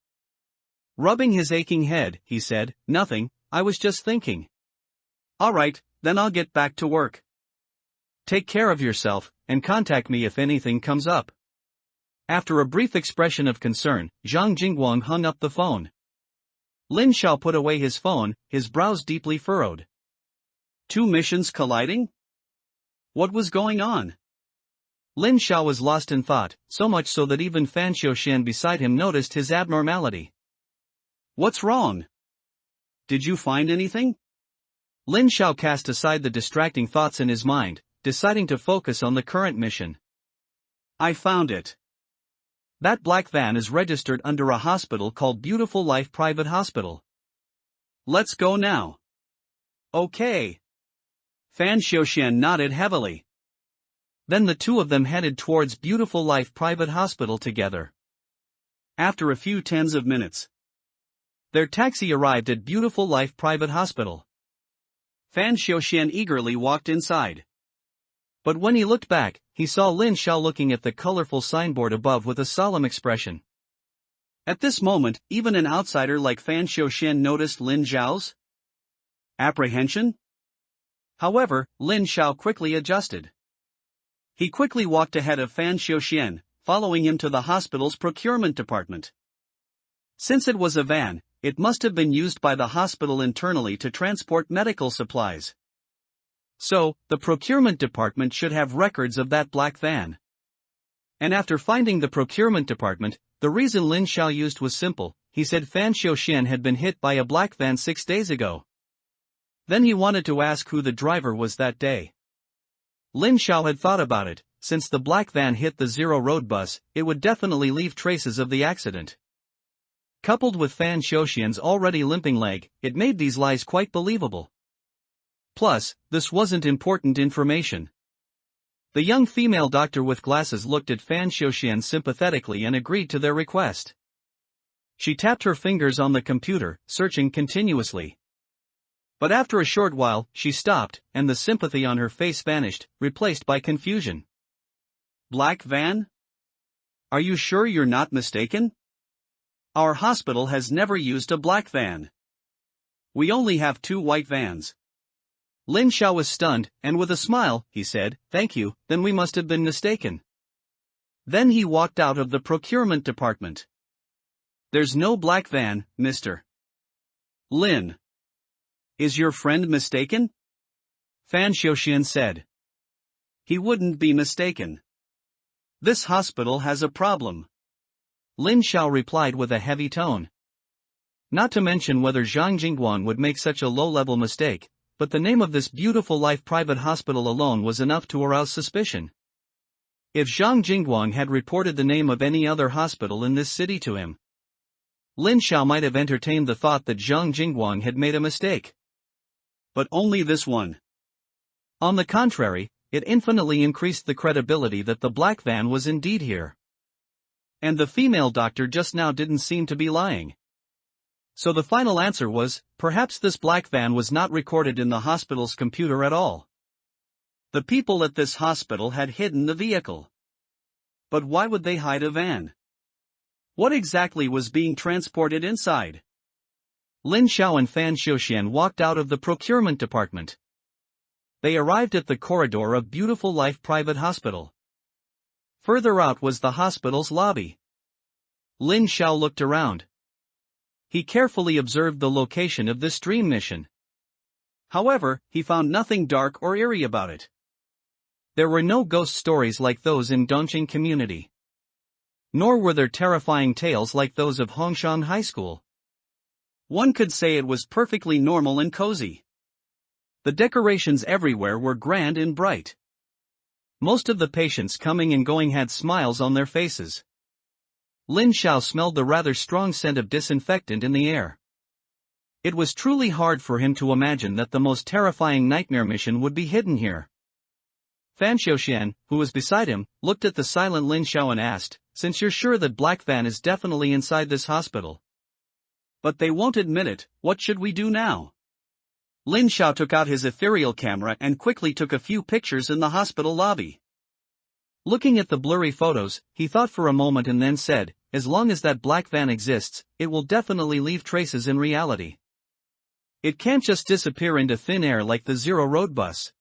Rubbing his aching head, he said, Nothing, I was just thinking. Alright, then I'll get back to work. Take care of yourself, and contact me if anything comes up. After a brief expression of concern, Zhang Jingguang hung up the phone. Lin Xiao put away his phone, his brows deeply furrowed. 2 missions colliding? What was going on? Lin Xiao was lost in thought, so much so that even Fan Xiuxian beside him noticed his abnormality. What's wrong? Did you find anything? Lin Xiao cast aside the distracting thoughts in his mind, deciding to focus on the current mission. I found it. That black van is registered under a hospital called Beautiful Life Private Hospital. Let's go now. Okay. Fan Xiuxian nodded heavily. Then the 2 of them headed towards Beautiful Life Private Hospital together. After a few tens of minutes, their taxi arrived at Beautiful Life Private Hospital. Fan Xiuxian eagerly walked inside. But when he looked back, he saw Lin Xiao looking at the colorful signboard above with a solemn expression. At this moment, even an outsider like Fan Xiuxian noticed Lin Xiao's apprehension. However, Lin Xiao quickly adjusted. He quickly walked ahead of Fan Xiuxian, following him to the hospital's procurement department. Since it was a van, it must have been used by the hospital internally to transport medical supplies. So, the procurement department should have records of that black van. And after finding the procurement department, the reason Lin Xiao used was simple. He said Fan Xiuxian had been hit by a black van 6 days ago. Then he wanted to ask who the driver was that day. Lin Xiao had thought about it. Since the black van hit the Zero Road bus, it would definitely leave traces of the accident. Coupled with Fan Xiuxian's already limping leg, it made these lies quite believable. Plus, this wasn't important information. The young female doctor with glasses looked at Fan Xiuxian sympathetically and agreed to their request. She tapped her fingers on the computer, searching continuously. But after a short while, she stopped, and the sympathy on her face vanished, replaced by confusion. Black van? Are you sure you're not mistaken? Our hospital has never used a black van. We only have 2 white vans. Lin Xiao was stunned, and with a smile, he said, "Thank you, then we must have been mistaken." Then he walked out of the procurement department. There's no black van, Mr. Lin. Is your friend mistaken? Fan Xiuxian said. He wouldn't be mistaken. This hospital has a problem. Lin Xiao replied with a heavy tone. Not to mention whether Zhang Jingguang would make such a low-level mistake, but the name of this beautiful life private hospital alone was enough to arouse suspicion. If Zhang Jingguang had reported the name of any other hospital in this city to him, Lin Xiao might have entertained the thought that Zhang Jingguang had made a mistake. But only this one. On the contrary, it infinitely increased the credibility that the black van was indeed here. And the female doctor just now didn't seem to be lying. So the final answer was, perhaps this black van was not recorded in the hospital's computer at all. The people at this hospital had hidden the vehicle. But why would they hide a van? What exactly was being transported inside? Lin Xiao and Fan Xiuxian walked out of the procurement department. They arrived at the corridor of Beautiful Life Private Hospital. Further out was the hospital's lobby. Lin Xiao looked around. He carefully observed the location of this dream mission. However, he found nothing dark or eerie about it. There were no ghost stories like those in Dongqing Community. Nor were there terrifying tales like those of Hongshan High School. One could say it was perfectly normal and cozy. The decorations everywhere were grand and bright. Most of the patients coming and going had smiles on their faces. Lin Xiao smelled the rather strong scent of disinfectant in the air. It was truly hard for him to imagine that the most terrifying nightmare mission would be hidden here. Fan Xiuxian, who was beside him, looked at the silent Lin Xiao and asked, "Since you're sure that Black Van is definitely inside this hospital." "But they won't admit it, what should we do now?" Lin Xiao took out his ethereal camera and quickly took a few pictures in the hospital lobby. Looking at the blurry photos, he thought for a moment and then said, "As long as that black van exists, it will definitely leave traces in reality. It can't just disappear into thin air like the Zero Road bus.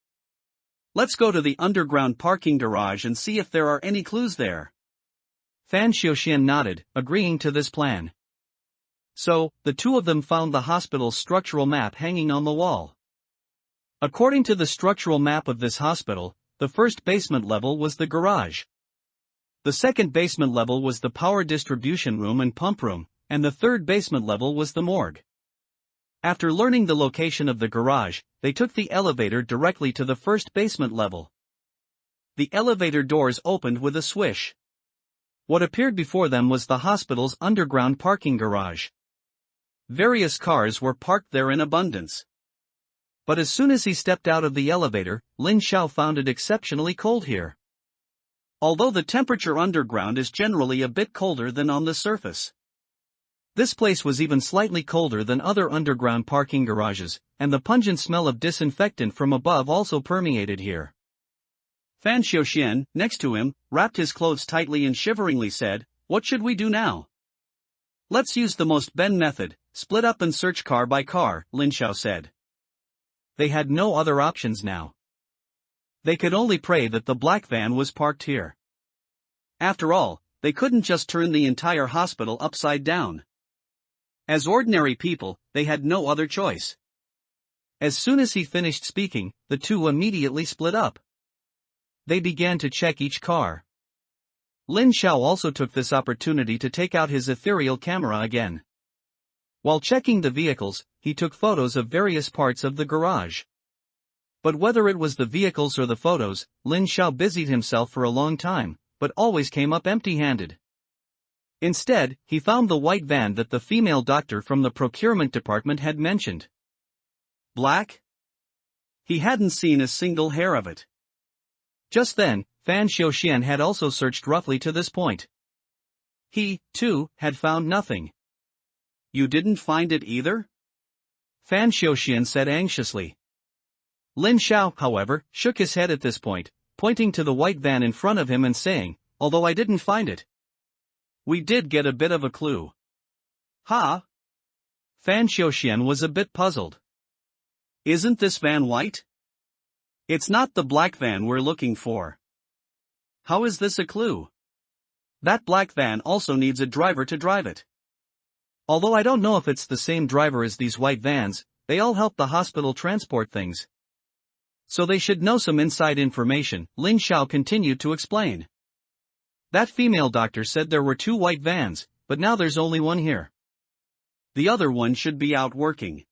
Let's go to the underground parking garage and see if there are any clues there." Fan Xiuxian nodded, agreeing to this plan. So, the two of them found the hospital's structural map hanging on the wall. According to the structural map of this hospital, the first basement level was the garage. The second basement level was the power distribution room and pump room, and the third basement level was the morgue. After learning the location of the garage, they took the elevator directly to the first basement level. The elevator doors opened with a swish. What appeared before them was the hospital's underground parking garage. Various cars were parked there in abundance. But as soon as he stepped out of the elevator, Lin Xiao found it exceptionally cold here. Although the temperature underground is generally a bit colder than on the surface, this place was even slightly colder than other underground parking garages, and the pungent smell of disinfectant from above also permeated here. Fan Xiuxian, next to him, wrapped his clothes tightly and shiveringly said, "What should we do now?" "Let's use the most Ben method, split up and search car by car," Lin Xiao said. They had no other options now. They could only pray that the black van was parked here. After all, they couldn't just turn the entire hospital upside down. As ordinary people, they had no other choice. As soon as he finished speaking, the two immediately split up. They began to check each car. Lin Xiao also took this opportunity to take out his ethereal camera again. While checking the vehicles, he took photos of various parts of the garage. But whether it was the vehicles or the photos, Lin Xiao busied himself for a long time, but always came up empty-handed. Instead, he found the white van that the female doctor from the procurement department had mentioned. Black? He hadn't seen a single hair of it. Just then, Fan Xiaoxian had also searched roughly to this point. He, too, had found nothing. You didn't find it either? Fan Xiaoxian said anxiously. Lin Xiao, however, shook his head at this point, pointing to the white van in front of him and saying, although I didn't find it. We did get a bit of a clue. Ha? Fan Xiaoxian was a bit puzzled. Isn't this van white? It's not the black van we're looking for. How is this a clue? That black van also needs a driver to drive it. Although I don't know if it's the same driver as these white vans, they all help the hospital transport things. So they should know some inside information, Lin Xiao continued to explain. That female doctor said there were 2 white vans, but now there's only one here. The other one should be out working.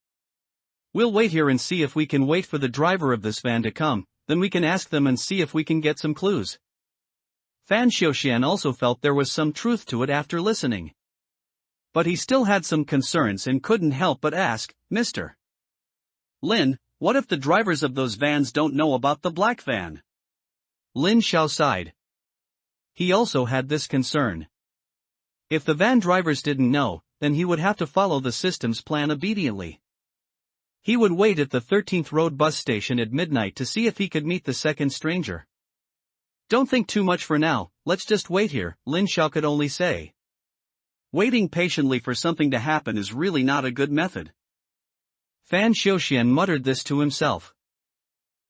We'll wait here and see if we can wait for the driver of this van to come, then we can ask them and see if we can get some clues. Fan Xiaoxian also felt there was some truth to it after listening. But he still had some concerns and couldn't help but ask, Mr. Lin, what if the drivers of those vans don't know about the black van? Lin Xiao sighed. He also had this concern. If the van drivers didn't know, then he would have to follow the system's plan obediently. He would wait at the 13th Road bus station at midnight to see if he could meet the second stranger. Don't think too much for now, let's just wait here, Lin Xiao could only say. Waiting patiently for something to happen is really not a good method. Fan Xiaoxian muttered this to himself.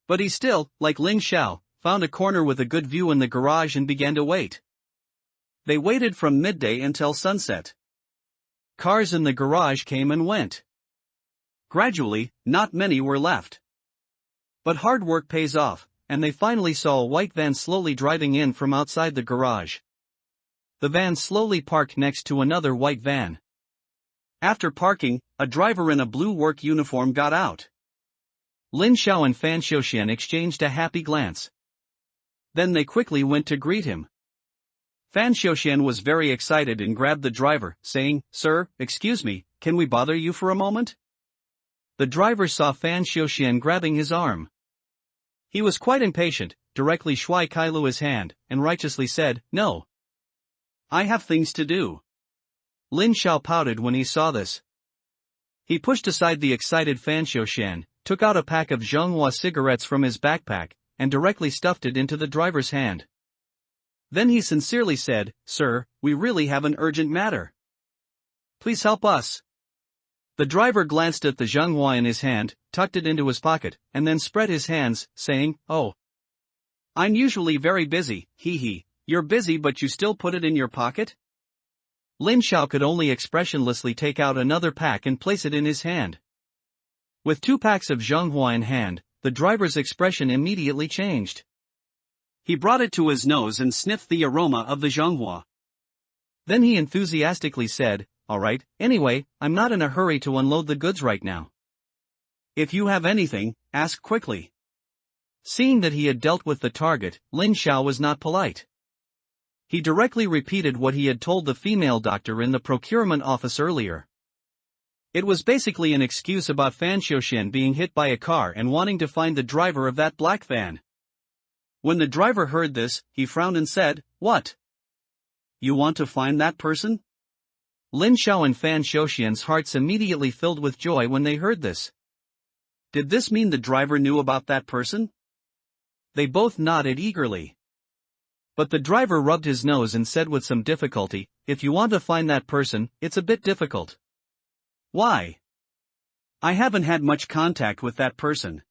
But he still, like Lin Xiao, found a corner with a good view in the garage and began to wait. They waited from midday until sunset. Cars in the garage came and went. Gradually, not many were left. But hard work pays off, and they finally saw a white van slowly driving in from outside the garage. The van slowly parked next to another white van. After parking, a driver in a blue work uniform got out. Lin Xiao and Fan Xiaoxian exchanged a happy glance. Then they quickly went to greet him. Fan Xiaoxian was very excited and grabbed the driver, saying, Sir, excuse me, can we bother you for a moment? The driver saw Fan Xiaoxian grabbing his arm. He was quite impatient, directly Shui Kailu his hand, and righteously said, No. I have things to do. Lin Xiao pouted when he saw this. He pushed aside the excited Fan Xiaoxian, took out a pack of Zhenghua cigarettes from his backpack, and directly stuffed it into the driver's hand. Then he sincerely said, Sir, we really have an urgent matter. Please help us. The driver glanced at the Zhenghua in his hand, tucked it into his pocket, and then spread his hands, saying, Oh. I'm usually very busy, hee. You're busy but you still put it in your pocket? Lin Xiao could only expressionlessly take out another pack and place it in his hand. With 2 packs of Zhenghua in hand, the driver's expression immediately changed. He brought it to his nose and sniffed the aroma of the Zhenghua. Then he enthusiastically said, All right, anyway, I'm not in a hurry to unload the goods right now. If you have anything, ask quickly. Seeing that he had dealt with the target, Lin Xiao was not polite. He directly repeated what he had told the female doctor in the procurement office earlier. It was basically an excuse about Fan Xiaoxian being hit by a car and wanting to find the driver of that black van. When the driver heard this, he frowned and said, What? You want to find that person? Lin Xiao and Fan Xiaoxian's hearts immediately filled with joy when they heard this. Did this mean the driver knew about that person? They both nodded eagerly. But the driver rubbed his nose and said with some difficulty, If you want to find that person, it's a bit difficult. Why? I haven't had much contact with that person.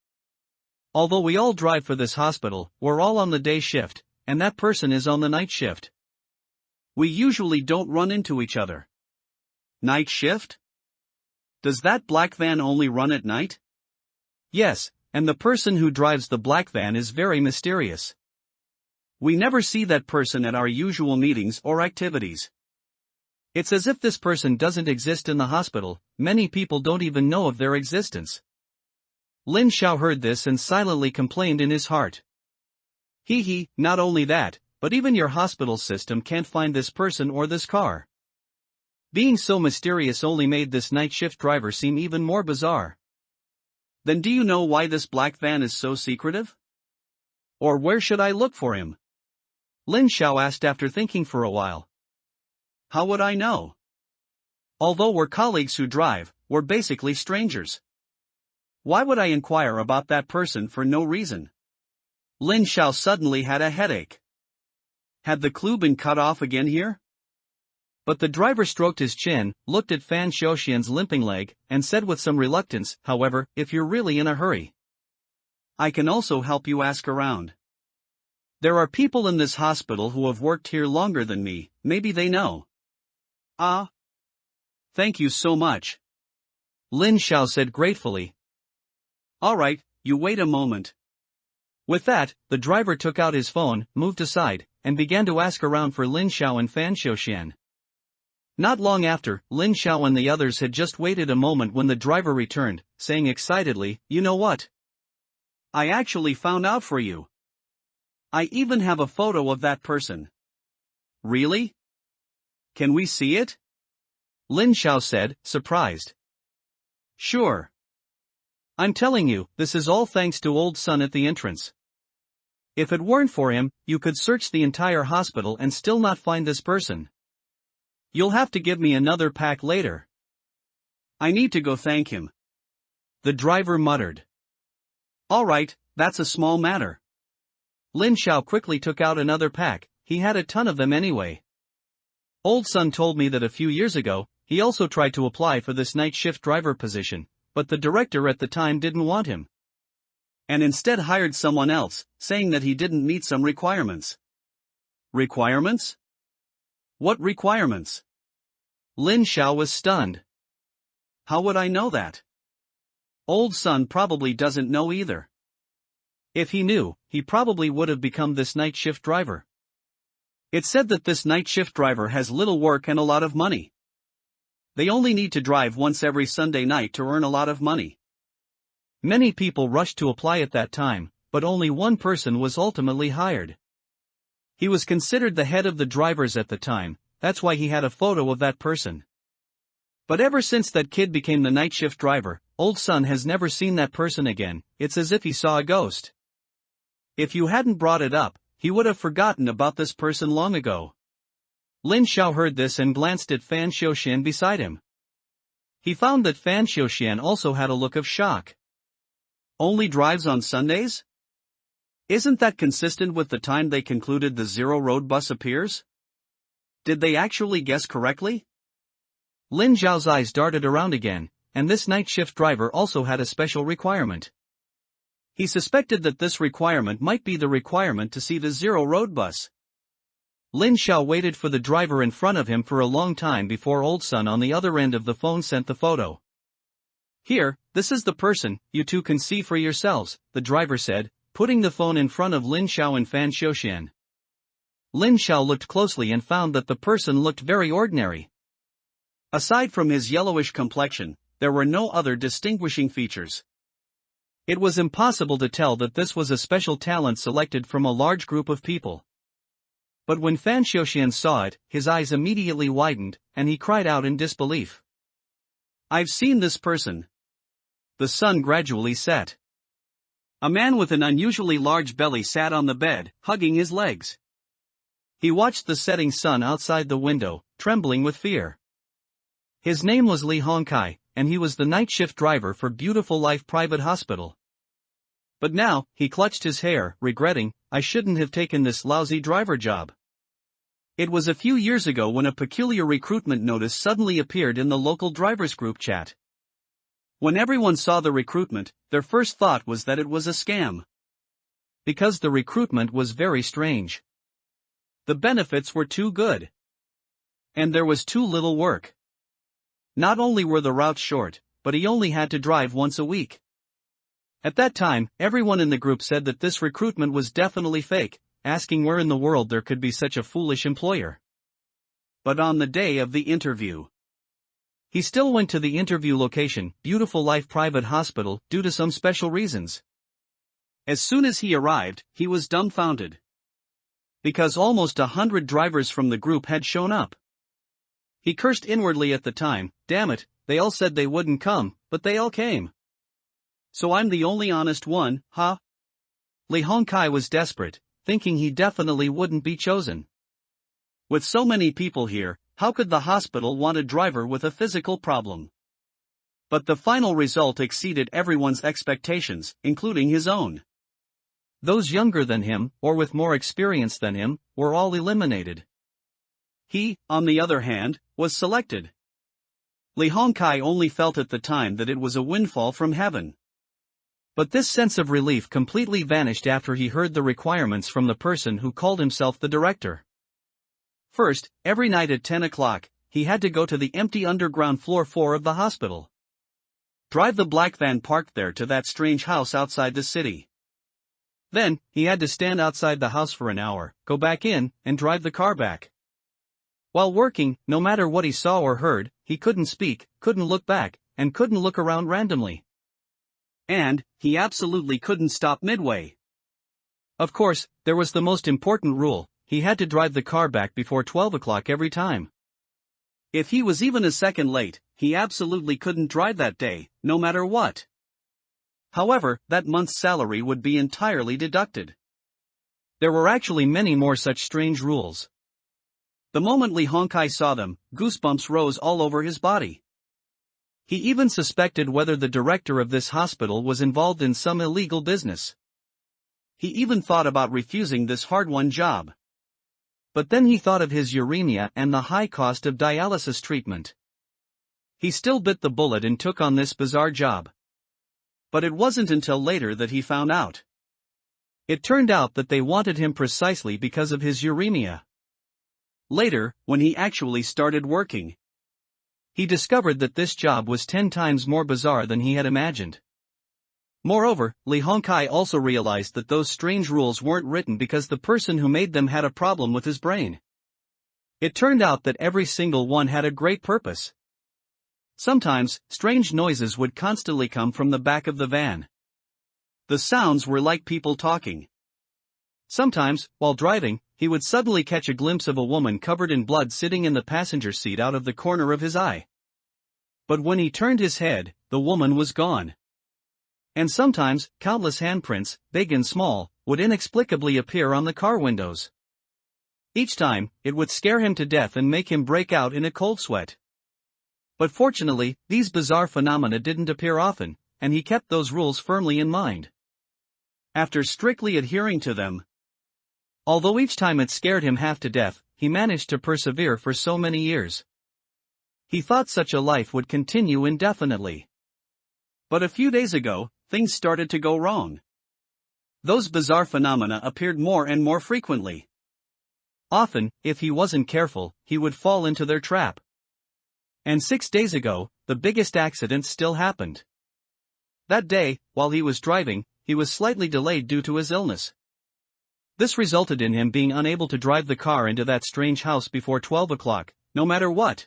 Although we all drive for this hospital, we're all on the day shift, and that person is on the night shift. We usually don't run into each other. Night shift? Does that black van only run at night? Yes, and the person who drives the black van is very mysterious. We never see that person at our usual meetings or activities. It's as if this person doesn't exist in the hospital, many people don't even know of their existence. Lin Xiao heard this and silently complained in his heart. Hee, not only that, but even your hospital system can't find this person or this car. Being so mysterious only made this night shift driver seem even more bizarre. Then do you know why this black van is so secretive? Or where should I look for him? Lin Xiao asked after thinking for a while. How would I know? Although we're colleagues who drive, we're basically strangers. Why would I inquire about that person for no reason? Lin Xiao suddenly had a headache. Had the clue been cut off again here? But the driver stroked his chin, looked at Fan Xiuxian's limping leg, and said with some reluctance, however, if you're really in a hurry, I can also help you ask around. There are people in this hospital who have worked here longer than me, maybe they know. Ah. Thank you so much. Lin Xiao said gratefully. Alright, you wait a moment. With that, the driver took out his phone, moved aside, and began to ask around for Lin Xiao and Fan Xiuxian. Not long after, Lin Xiao and the others had just waited a moment when the driver returned, saying excitedly, you know what? I actually found out for you. I even have a photo of that person. Really? Can we see it? Lin Xiao said, surprised. Sure. I'm telling you, this is all thanks to Old Sun at the entrance. If it weren't for him, you could search the entire hospital and still not find this person. You'll have to give me another pack later. I need to go thank him. The driver muttered. Alright, that's a small matter. Lin Xiao quickly took out another pack, he had a ton of them anyway. Old Sun told me that a few years ago, he also tried to apply for this night shift driver position, but the director at the time didn't want him. And instead hired someone else, saying that he didn't meet some requirements. Requirements? What requirements? Lin Xiao was stunned. How would I know that? Old Sun probably doesn't know either. If he knew, he probably would have become this night shift driver. It said that this night shift driver has little work and a lot of money. They only need to drive once every Sunday night to earn a lot of money. Many people rushed to apply at that time, but only one person was ultimately hired. He was considered the head of the drivers at the time, that's why he had a photo of that person. But ever since that kid became the night shift driver, Old Sun has never seen that person again, it's as if he saw a ghost. If you hadn't brought it up, he would have forgotten about this person long ago. Lin Xiao heard this and glanced at Fan Xiuxian beside him. He found that Fan Xiuxian also had a look of shock. Only drives on Sundays? Isn't that consistent with the time they concluded the Zero Road bus appears? Did they actually guess correctly? Lin Xiao's eyes darted around again, and this night shift driver also had a special requirement. He suspected that this requirement might be the requirement to see the Zero Road bus. Lin Xiao waited for the driver in front of him for a long time before Old Sun on the other end of the phone sent the photo. Here, this is the person, you two can see for yourselves, the driver said, putting the phone in front of Lin Xiao and Fan Xiuxian. Lin Xiao looked closely and found that the person looked very ordinary. Aside from his yellowish complexion, there were no other distinguishing features. It was impossible to tell that this was a special talent selected from a large group of people. But when Fan Xiuxian saw it, his eyes immediately widened, and he cried out in disbelief. I've seen this person. The sun gradually set. A man with an unusually large belly sat on the bed, hugging his legs. He watched the setting sun outside the window, trembling with fear. His name was Li Hongkai, and he was the night shift driver for Beautiful Life Private Hospital. But now, he clutched his hair, regretting, I shouldn't have taken this lousy driver job. It was a few years ago when a peculiar recruitment notice suddenly appeared in the local drivers group chat. When everyone saw the recruitment, their first thought was that it was a scam. Because the recruitment was very strange. The benefits were too good. And there was too little work. Not only were the routes short, but he only had to drive once a week. At that time, everyone in the group said that this recruitment was definitely fake, asking where in the world there could be such a foolish employer. But on the day of the interview, He still went to the interview location, Beautiful Life Private Hospital, due to some special reasons. As soon as he arrived, he was dumbfounded. Because almost 100 drivers from the group had shown up. He cursed inwardly at the time, damn it, they all said they wouldn't come, but they all came. So I'm the only honest one, huh? Li Hongkai was desperate, thinking he definitely wouldn't be chosen. With so many people here, how could the hospital want a driver with a physical problem? But the final result exceeded everyone's expectations, including his own. Those younger than him, or with more experience than him, were all eliminated. He, on the other hand, was selected. Li Hongkai only felt at the time that it was a windfall from heaven. But this sense of relief completely vanished after he heard the requirements from the person who called himself the director. First, every night at 10 o'clock, he had to go to the empty underground floor 4 of the hospital. Drive the black van parked there to that strange house outside the city. Then, he had to stand outside the house for an hour, go back in, and drive the car back. While working, no matter what he saw or heard, he couldn't speak, couldn't look back, and couldn't look around randomly. And, he absolutely couldn't stop midway. Of course, there was the most important rule, he had to drive the car back before 12 o'clock every time. If he was even a second late, he absolutely couldn't drive that day, no matter what. However, that month's salary would be entirely deducted. There were actually many more such strange rules. The moment Li Hongkai saw them, goosebumps rose all over his body. He even suspected whether the director of this hospital was involved in some illegal business. He even thought about refusing this hard-won job. But then he thought of his uremia and the high cost of dialysis treatment. He still bit the bullet and took on this bizarre job. But it wasn't until later that he found out. It turned out that they wanted him precisely because of his uremia. Later, when he actually started working, he discovered that this job was 10 times more bizarre than he had imagined. Moreover, Li Hongkai also realized that those strange rules weren't written because the person who made them had a problem with his brain. It turned out that every single one had a great purpose. Sometimes, strange noises would constantly come from the back of the van. The sounds were like people talking. Sometimes, while driving, he would suddenly catch a glimpse of a woman covered in blood sitting in the passenger seat out of the corner of his eye. But when he turned his head, the woman was gone. And sometimes, countless handprints, big and small, would inexplicably appear on the car windows. Each time, it would scare him to death and make him break out in a cold sweat. But fortunately, these bizarre phenomena didn't appear often, and he kept those rules firmly in mind. After strictly adhering to them, although each time it scared him half to death, he managed to persevere for so many years. He thought such a life would continue indefinitely. But a few days ago, things started to go wrong. Those bizarre phenomena appeared more and more frequently. Often, if he wasn't careful, he would fall into their trap. And 6 days ago, the biggest accident still happened. That day, while he was driving, he was slightly delayed due to his illness. This resulted in him being unable to drive the car into that strange house before 12 o'clock, no matter what.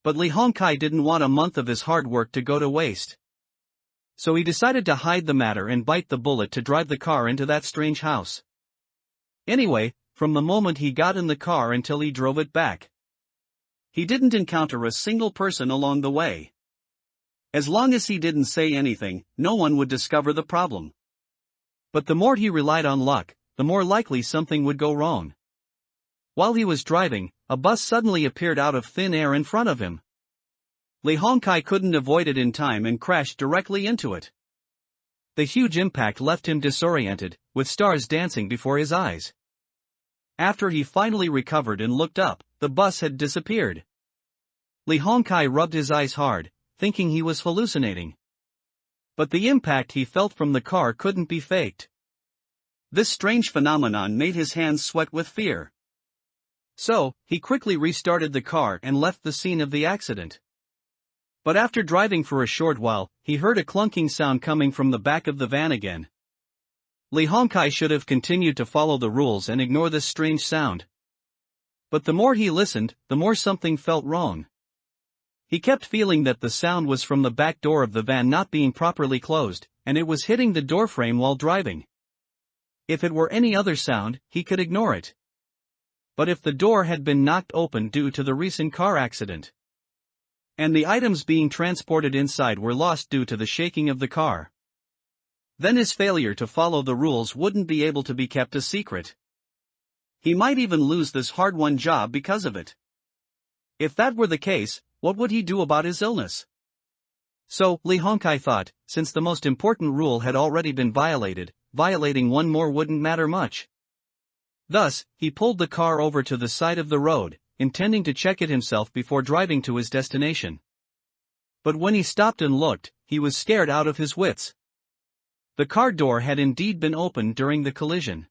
But Li Hongkai didn't want a month of his hard work to go to waste. So he decided to hide the matter and bite the bullet to drive the car into that strange house. Anyway, from the moment he got in the car until he drove it back, he didn't encounter a single person along the way. As long as he didn't say anything, no one would discover the problem. But the more he relied on luck, the more likely something would go wrong. While he was driving, a bus suddenly appeared out of thin air in front of him. Li Hongkai couldn't avoid it in time and crashed directly into it. The huge impact left him disoriented, with stars dancing before his eyes. After he finally recovered and looked up, the bus had disappeared. Li Hongkai rubbed his eyes hard, thinking he was hallucinating. But the impact he felt from the car couldn't be faked. This strange phenomenon made his hands sweat with fear. So, he quickly restarted the car and left the scene of the accident. But after driving for a short while, he heard a clunking sound coming from the back of the van again. Li Hongkai should have continued to follow the rules and ignore this strange sound. But the more he listened, the more something felt wrong. He kept feeling that the sound was from the back door of the van not being properly closed, and it was hitting the doorframe while driving. If it were any other sound, he could ignore it. But if the door had been knocked open due to the recent car accident, and the items being transported inside were lost due to the shaking of the car, then his failure to follow the rules wouldn't be able to be kept a secret. He might even lose this hard-won job because of it. If that were the case, what would he do about his illness? So, Lee Hongkai thought, since the most important rule had already been violated, violating one more wouldn't matter much. Thus, he pulled the car over to the side of the road, intending to check it himself before driving to his destination. But when he stopped and looked, he was scared out of his wits. The car door had indeed been opened during the collision.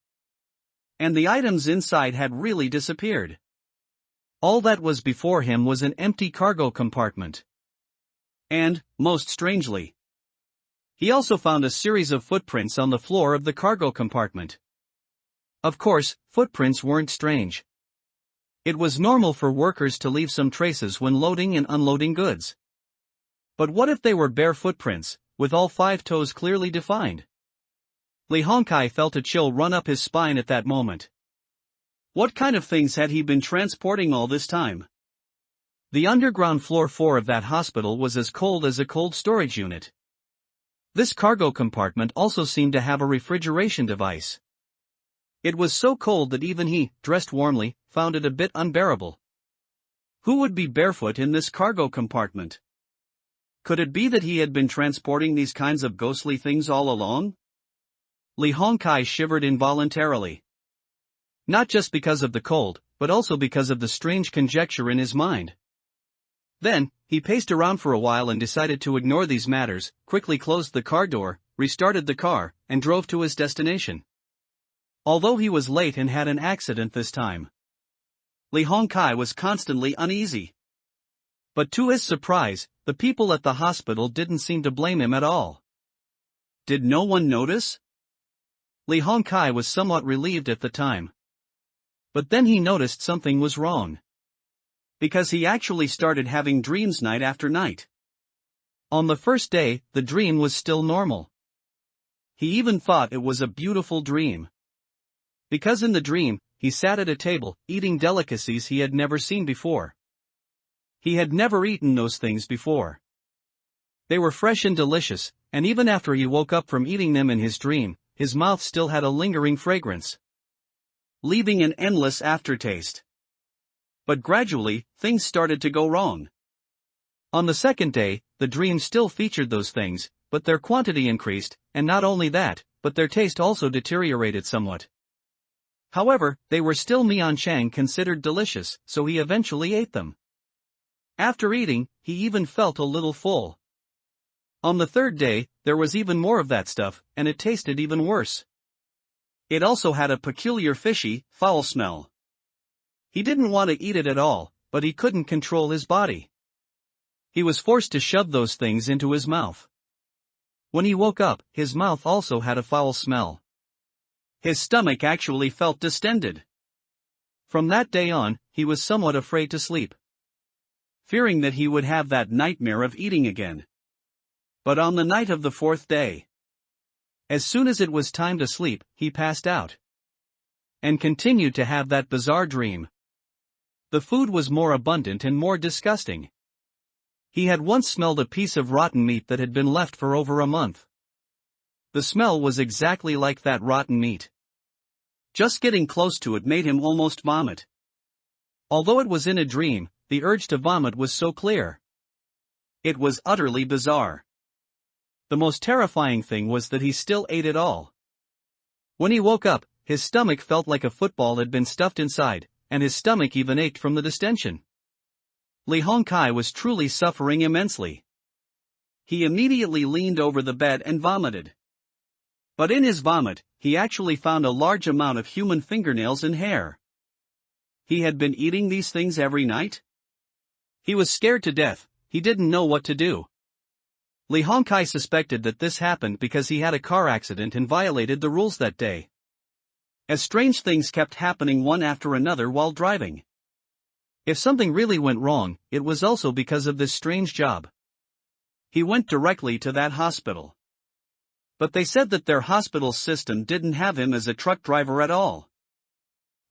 And the items inside had really disappeared. All that was before him was an empty cargo compartment. And, most strangely, he also found a series of footprints on the floor of the cargo compartment. Of course, footprints weren't strange. It was normal for workers to leave some traces when loading and unloading goods. But what if they were bare footprints, with all 5 toes clearly defined? Lee Hongkai felt a chill run up his spine at that moment. What kind of things had he been transporting all this time? The underground floor 4 of that hospital was as cold as a cold storage unit. This cargo compartment also seemed to have a refrigeration device. It was so cold that even he, dressed warmly, found it a bit unbearable. Who would be barefoot in this cargo compartment? Could it be that he had been transporting these kinds of ghostly things all along? Lee Hongkai shivered involuntarily. Not just because of the cold, but also because of the strange conjecture in his mind. Then, he paced around for a while and decided to ignore these matters, quickly closed the car door, restarted the car, and drove to his destination. Although he was late and had an accident this time, Lee Hongkai was constantly uneasy. But to his surprise, the people at the hospital didn't seem to blame him at all. Did no one notice? Lee Hongkai was somewhat relieved at the time. But then he noticed something was wrong. Because he actually started having dreams night after night. On the first day, the dream was still normal. He even thought it was a beautiful dream. Because in the dream, he sat at a table, eating delicacies he had never seen before. He had never eaten those things before. They were fresh and delicious, and even after he woke up from eating them in his dream, his mouth still had a lingering fragrance, leaving an endless aftertaste. But gradually, things started to go wrong. On the second day, the dream still featured those things, but their quantity increased, and not only that, but their taste also deteriorated somewhat. However, they were still Mian Chang considered delicious, so he eventually ate them. After eating, he even felt a little full. On the third day, there was even more of that stuff, and it tasted even worse. It also had a peculiar fishy, foul smell. He didn't want to eat it at all, but he couldn't control his body. He was forced to shove those things into his mouth. When he woke up, his mouth also had a foul smell. His stomach actually felt distended. From that day on, he was somewhat afraid to sleep, fearing that he would have that nightmare of eating again. But on the night of the 4th day, as soon as it was time to sleep, he passed out and continued to have that bizarre dream. The food was more abundant and more disgusting. He had once smelled a piece of rotten meat that had been left for over a month. The smell was exactly like that rotten meat. Just getting close to it made him almost vomit. Although it was in a dream, the urge to vomit was so clear. It was utterly bizarre. The most terrifying thing was that he still ate it all. When he woke up, his stomach felt like a football had been stuffed inside, and his stomach even ached from the distension. Lee Hongkai was truly suffering immensely. He immediately leaned over the bed and vomited. But in his vomit, he actually found a large amount of human fingernails and hair. He had been eating these things every night? He was scared to death, he didn't know what to do. Lee Hongkai suspected that this happened because he had a car accident and violated the rules that day, as strange things kept happening one after another while driving. If something really went wrong, it was also because of this strange job. He went directly to that hospital. But they said that their hospital system didn't have him as a truck driver at all.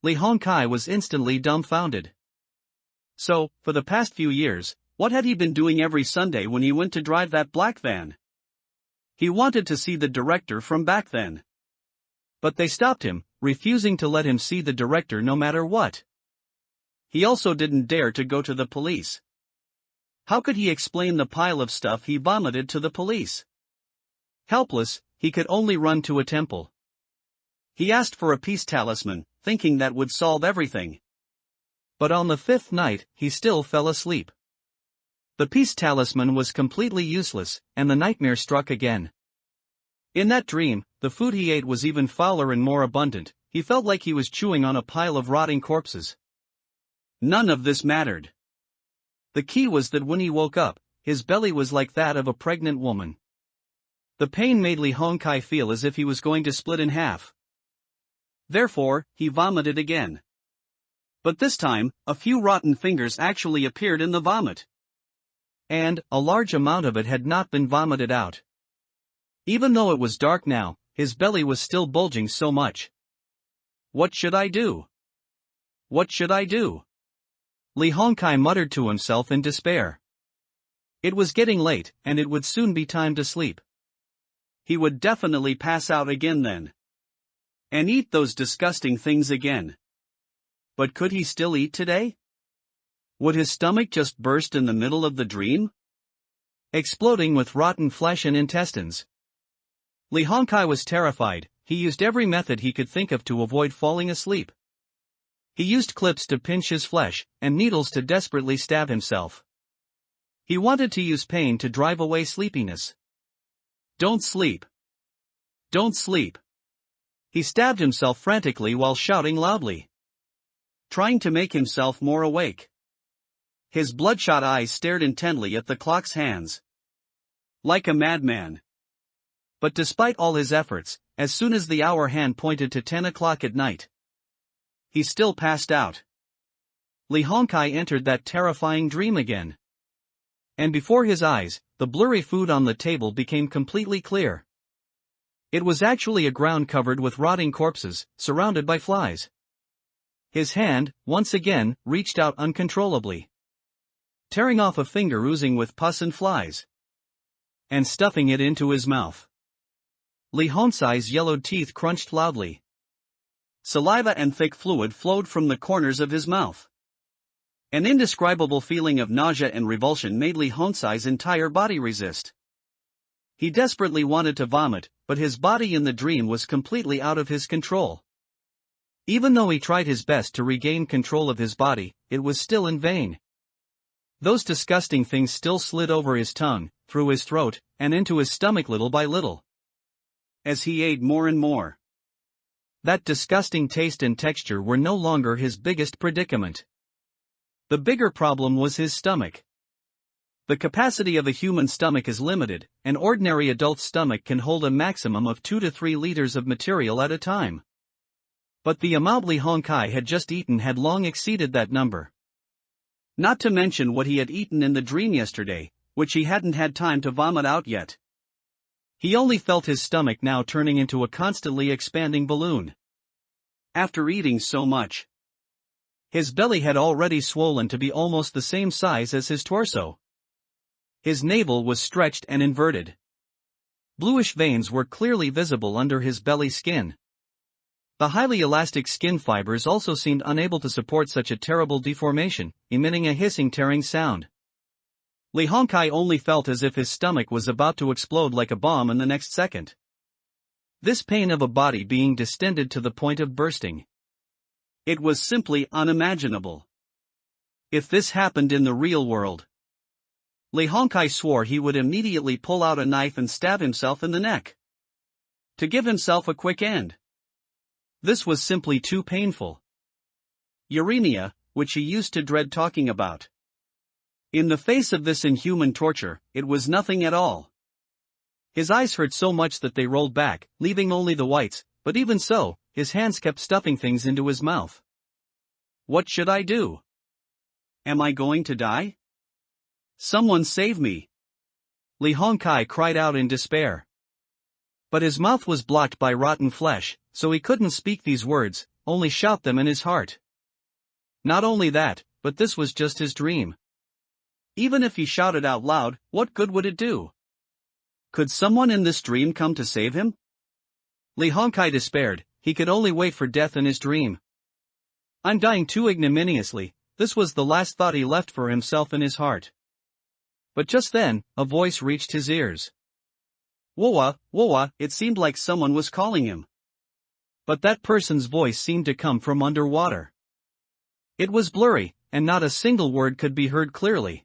Li Hongkai was instantly dumbfounded. So, for the past few years, what had he been doing every Sunday when he went to drive that black van? He wanted to see the director from back then. But they stopped him, refusing to let him see the director no matter what. He also didn't dare to go to the police. How could he explain the pile of stuff he vomited to the police? Helpless, he could only run to a temple. He asked for a peace talisman, thinking that would solve everything. But on the 5th night, he still fell asleep. The peace talisman was completely useless, and the nightmare struck again. In that dream, the food he ate was even fouler and more abundant. He felt like he was chewing on a pile of rotting corpses. None of this mattered. The key was that when he woke up, his belly was like that of a pregnant woman. The pain made Li Hongkai feel as if he was going to split in half. Therefore, he vomited again. But this time, a few rotten fingers actually appeared in the vomit. And a large amount of it had not been vomited out. Even though it was dark now, his belly was still bulging so much. What should I do? What should I do? Li Hongkai muttered to himself in despair. It was getting late, and it would soon be time to sleep. He would definitely pass out again then. And eat those disgusting things again. But could he still eat today? Would his stomach just burst in the middle of the dream? Exploding with rotten flesh and intestines. Li Hongkai was terrified. He used every method he could think of to avoid falling asleep. He used clips to pinch his flesh, and needles to desperately stab himself. He wanted to use pain to drive away sleepiness. Don't sleep. Don't sleep. He stabbed himself frantically while shouting loudly, trying to make himself more awake. His bloodshot eyes stared intently at the clock's hands. Like a madman. But despite all his efforts, as soon as the hour hand pointed to 10 o'clock at night, he still passed out. Li Hongkai entered that terrifying dream again. And before his eyes, the blurry food on the table became completely clear. It was actually a ground covered with rotting corpses, surrounded by flies. His hand, once again, reached out uncontrollably, tearing off a finger oozing with pus and flies, and stuffing it into his mouth. Li Hongkai's yellowed teeth crunched loudly. Saliva and thick fluid flowed from the corners of his mouth. An indescribable feeling of nausea and revulsion made Li Hongkai's entire body resist. He desperately wanted to vomit, but his body in the dream was completely out of his control. Even though he tried his best to regain control of his body, it was still in vain. Those disgusting things still slid over his tongue, through his throat, and into his stomach little by little. As he ate more and more. That disgusting taste and texture were no longer his biggest predicament. The bigger problem was his stomach. The capacity of a human stomach is limited. An ordinary adult stomach can hold a maximum of 2 to 3 liters of material at a time. But the amount Li Hongkai had just eaten had long exceeded that number. Not to mention what he had eaten in the dream yesterday, which he hadn't had time to vomit out yet. He only felt his stomach now turning into a constantly expanding balloon. After eating so much, his belly had already swollen to be almost the same size as his torso. His navel was stretched and inverted. Bluish veins were clearly visible under his belly skin. The highly elastic skin fibers also seemed unable to support such a terrible deformation, emitting a hissing tearing sound. Li Hongkai only felt as if his stomach was about to explode like a bomb in the next second. This pain of a body being distended to the point of bursting. It was simply unimaginable. If this happened in the real world, Li Hongkai swore he would immediately pull out a knife and stab himself in the neck, to give himself a quick end. This was simply too painful. Uremia, which he used to dread talking about. In the face of this inhuman torture, it was nothing at all. His eyes hurt so much that they rolled back, leaving only the whites, but even so, his hands kept stuffing things into his mouth. What should I do? am I going to die? Someone save me! Li Hongkai cried out in despair. But his mouth was blocked by rotten flesh, so he couldn't speak these words, only shout them in his heart. Not only that, but this was just his dream. Even if he shouted out loud, what good would it do? Could someone in this dream come to save him? Li Hongkai despaired, he could only wait for death in his dream. I'm dying too ignominiously, this was the last thought he left for himself in his heart. But just then, a voice reached his ears. Woa, woa, it seemed like someone was calling him. But that person's voice seemed to come from underwater. It was blurry, and not a single word could be heard clearly.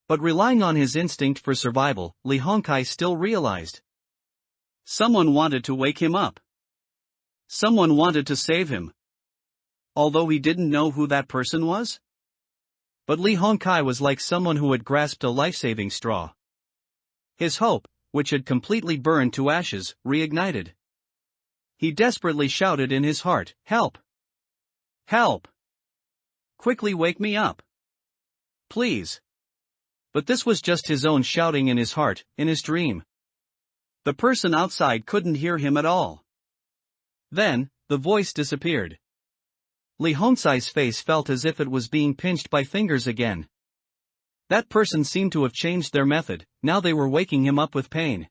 But relying on his instinct for survival, Li Hongkai still realized. Someone wanted to wake him up. Someone wanted to save him. Although he didn't know who that person was? But Li Hongkai was like someone who had grasped a life-saving straw. His hope, which had completely burned to ashes, reignited. He desperately shouted in his heart, "Help! Help! Quickly wake me up! Please!" But this was just his own shouting in his heart, in his dream. The person outside couldn't hear him at all. Then, the voice disappeared. Li Hongkai's face felt as if it was being pinched by fingers again. That person seemed to have changed their method, now they were waking him up with pain.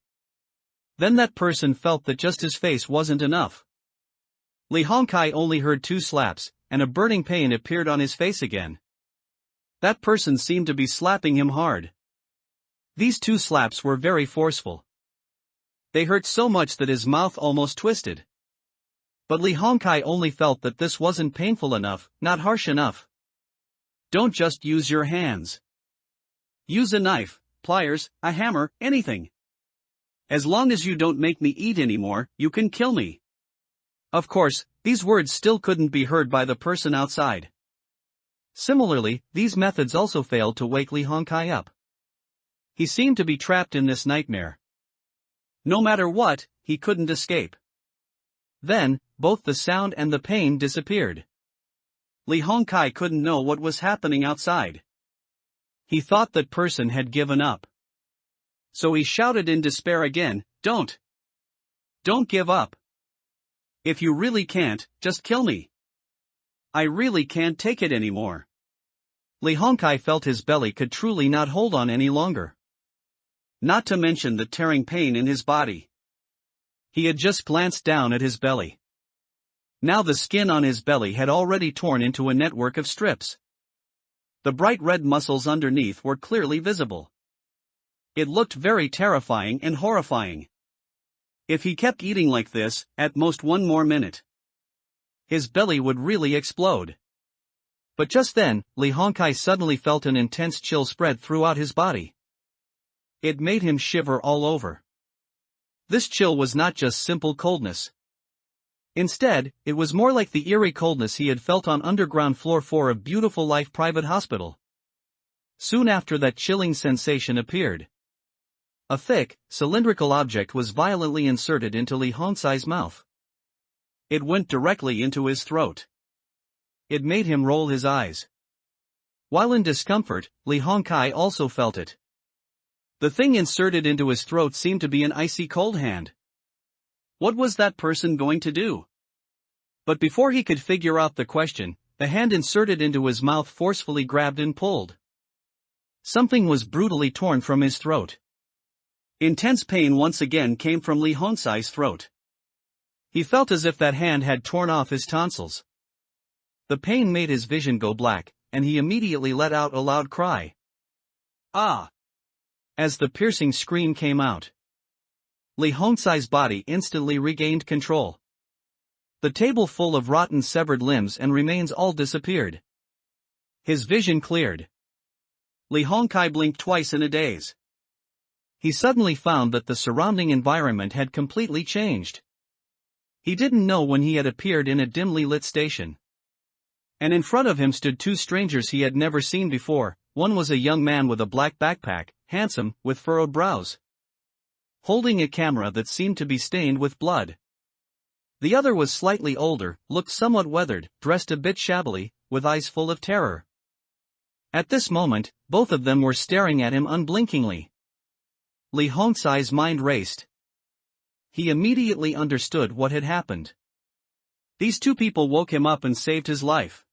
Then that person felt that just his face wasn't enough. Li Hongkai only heard 2 slaps, and a burning pain appeared on his face again. That person seemed to be slapping him hard. These 2 slaps were very forceful. They hurt so much that his mouth almost twisted. But Li Hongkai only felt that this wasn't painful enough, not harsh enough. Don't just use your hands. Use a knife, pliers, a hammer, anything. As long as you don't make me eat anymore, you can kill me. Of course, these words still couldn't be heard by the person outside. Similarly, these methods also failed to wake Li Hongkai up. He seemed to be trapped in this nightmare. No matter what, he couldn't escape. Then, both the sound and the pain disappeared. Li Hongkai couldn't know what was happening outside. He thought that person had given up. So he shouted in despair again, Don't give up. If you really can't, just kill me. I really can't take it anymore." Li Hongkai felt his belly could truly not hold on any longer. Not to mention the tearing pain in his body. He had just glanced down at his belly. Now the skin on his belly had already torn into a network of strips. The bright red muscles underneath were clearly visible. It looked very terrifying and horrifying. If he kept eating like this, at most 1 more minute, his belly would really explode. But just then, Li Hongkai suddenly felt an intense chill spread throughout his body. It made him shiver all over. This chill was not just simple coldness. Instead, it was more like the eerie coldness he had felt on underground floor 4 of Beautiful Life Private Hospital. Soon after that chilling sensation appeared. A thick, cylindrical object was violently inserted into Li Hongkai's mouth. It went directly into his throat. It made him roll his eyes. While in discomfort, Li Hongkai also felt it. The thing inserted into his throat seemed to be an icy cold hand. What was that person going to do? But before he could figure out the question, the hand inserted into his mouth forcefully grabbed and pulled. Something was brutally torn from his throat. Intense pain once again came from Li Hongkai's throat. He felt as if that hand had torn off his tonsils. The pain made his vision go black, and he immediately let out a loud cry. Ah! As the piercing scream came out, Li Hongkai's body instantly regained control. The table full of rotten severed limbs and remains all disappeared. His vision cleared. Li Hongkai blinked twice in a daze. He suddenly found that the surrounding environment had completely changed. He didn't know when he had appeared in a dimly lit station. And in front of him stood 2 strangers he had never seen before. One was a young man with a black backpack, handsome, with furrowed brows, holding a camera that seemed to be stained with blood. The other was slightly older, looked somewhat weathered, dressed a bit shabbily, with eyes full of terror. At this moment, both of them were staring at him unblinkingly. Li Hongzai's mind raced. He immediately understood what had happened. These two people woke him up and saved his life.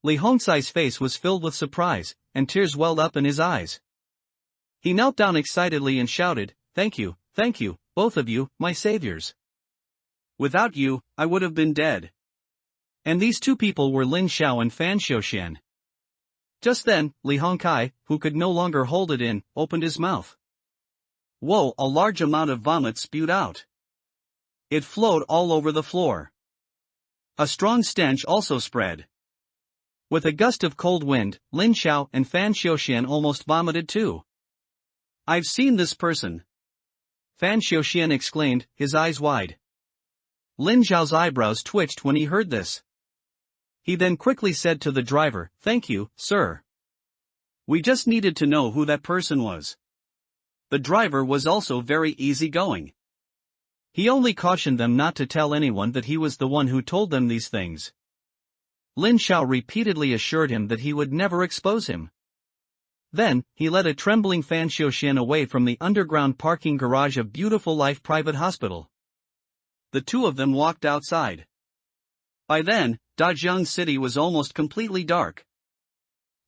Li Hongzai's face was filled with surprise, and tears welled up in his eyes. He knelt down excitedly and shouted, thank you, both of you, my saviors. Without you, I would have been dead." And these two people were Lin Xiao and Fan Xiuxian. Just then, Li Hongzai, who could no longer hold it in, opened his mouth. Whoa! A large amount of vomit spewed out. It flowed all over the floor. A strong stench also spread. With a gust of cold wind, Lin Xiao and Fan Xiuxian almost vomited too. "I've seen this person," Fan Xiuxian exclaimed, his eyes wide. Lin Xiao's eyebrows twitched when he heard this. He then quickly said to the driver, "Thank you, sir. We just needed to know who that person was." The driver was also very easygoing. He only cautioned them not to tell anyone that he was the one who told them these things. Lin Xiao repeatedly assured him that he would never expose him. Then, he led a trembling Fan Xiuxian away from the underground parking garage of Beautiful Life Private Hospital. The two of them walked outside. By then, Dajiang City was almost completely dark.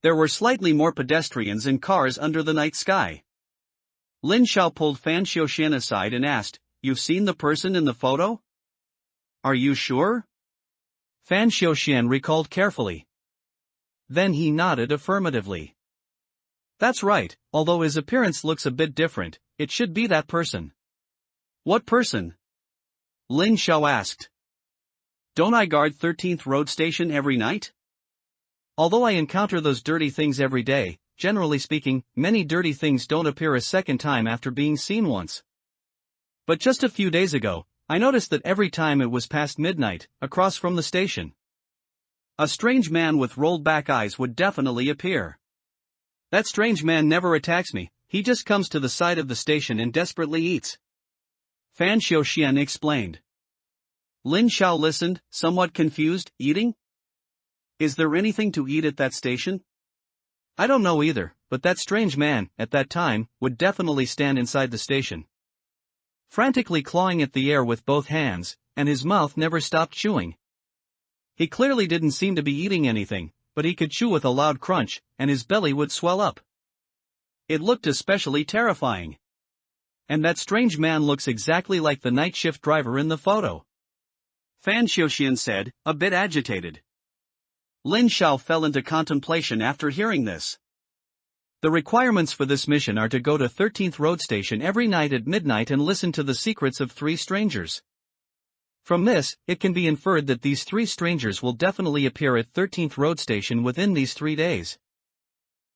There were slightly more pedestrians and cars under the night sky. Lin Xiao pulled Fan Xiuxian aside and asked, "You've seen the person in the photo? Are you sure?" Fan Xiuxian recalled carefully. Then he nodded affirmatively. "That's right, although his appearance looks a bit different, it should be that person." "What person?" Lin Xiao asked. "Don't I guard 13th Road Station every night?" "Although I encounter those dirty things every day, generally speaking, many dirty things don't appear a second time after being seen once. But just a few days ago, I noticed that every time it was past midnight, across from the station, a strange man with rolled back eyes would definitely appear. That strange man never attacks me, he just comes to the side of the station and desperately eats," Fan Xiuxian explained. Lin Xiao listened, somewhat confused. "Eating? Is there anything to eat at that station?" "I don't know either, but that strange man, at that time, would definitely stand inside the station, frantically clawing at the air with both hands, and his mouth never stopped chewing. He clearly didn't seem to be eating anything, but he could chew with a loud crunch, and his belly would swell up. It looked especially terrifying. And that strange man looks exactly like the night shift driver in the photo," Fan Xiuxian said, a bit agitated. Lin Xiao fell into contemplation after hearing this. "The requirements for this mission are to go to 13th Road Station every night at midnight and listen to the secrets of 3 strangers. From this, it can be inferred that these 3 strangers will definitely appear at 13th Road Station within these 3 days.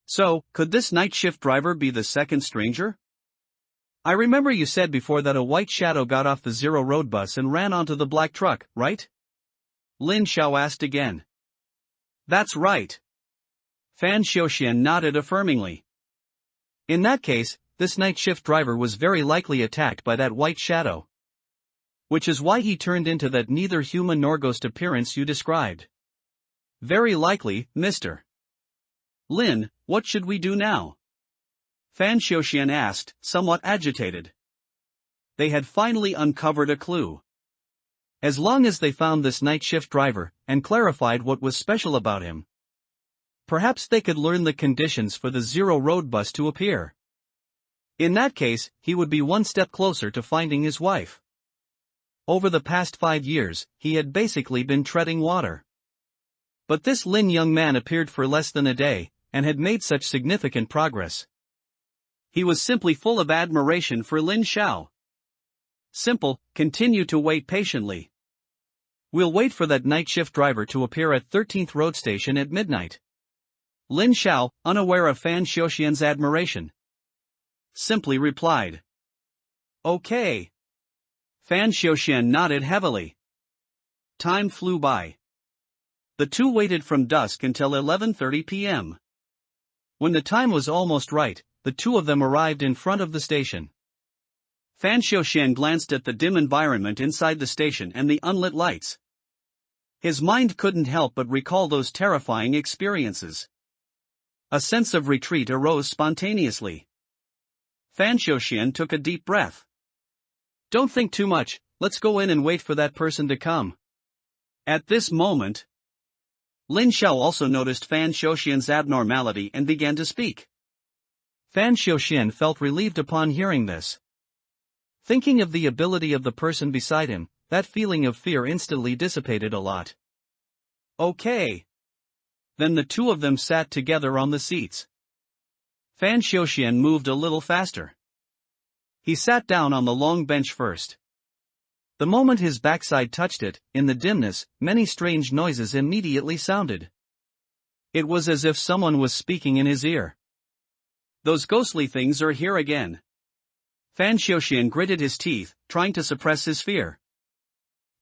So, could this night shift driver be the second stranger? I remember you said before that a white shadow got off the Zero Road bus and ran onto the black truck, right?" Lin Xiao asked again. "That's right." Fan Xiuxian nodded affirmingly. "In that case, this night shift driver was very likely attacked by that white shadow. Which is why he turned into that neither human nor ghost appearance you described." "Very likely, Mr. Lin, what should we do now?" Fan Xiuxian asked, somewhat agitated. They had finally uncovered a clue. As long as they found this night shift driver, and clarified what was special about him, perhaps they could learn the conditions for the Zero Road bus to appear. In that case, he would be one step closer to finding his wife. Over the past 5 years, he had basically been treading water. But this Lin young man appeared for less than a day, and had made such significant progress. He was simply full of admiration for Lin Xiao. Simple, continue to wait patiently. We'll wait for that night shift driver to appear at 13th Road Station at midnight. Lin Xiao, unaware of Fan Xiuxian's admiration, simply replied. Okay. Fan Xiuxian nodded heavily. Time flew by. The two waited from dusk until 11:30 p.m. When the time was almost right, the two of them arrived in front of the station. Fan Xiuxian glanced at the dim environment inside the station and the unlit lights. His mind couldn't help but recall those terrifying experiences. A sense of retreat arose spontaneously. Fan Xiaoxian took a deep breath. Don't think too much, let's go in and wait for that person to come. At this moment, Lin Xiao also noticed Fan Xiaoxian's abnormality and began to speak. Fan Xiaoxian felt relieved upon hearing this. Thinking of the ability of the person beside him, that feeling of fear instantly dissipated a lot. Okay. Then the two of them sat together on the seats. Fan Xiaoxian moved a little faster. He sat down on the long bench first. The moment his backside touched it, in the dimness, many strange noises immediately sounded. It was as if someone was speaking in his ear. Those ghostly things are here again. Fan Xiaoxian gritted his teeth, trying to suppress his fear.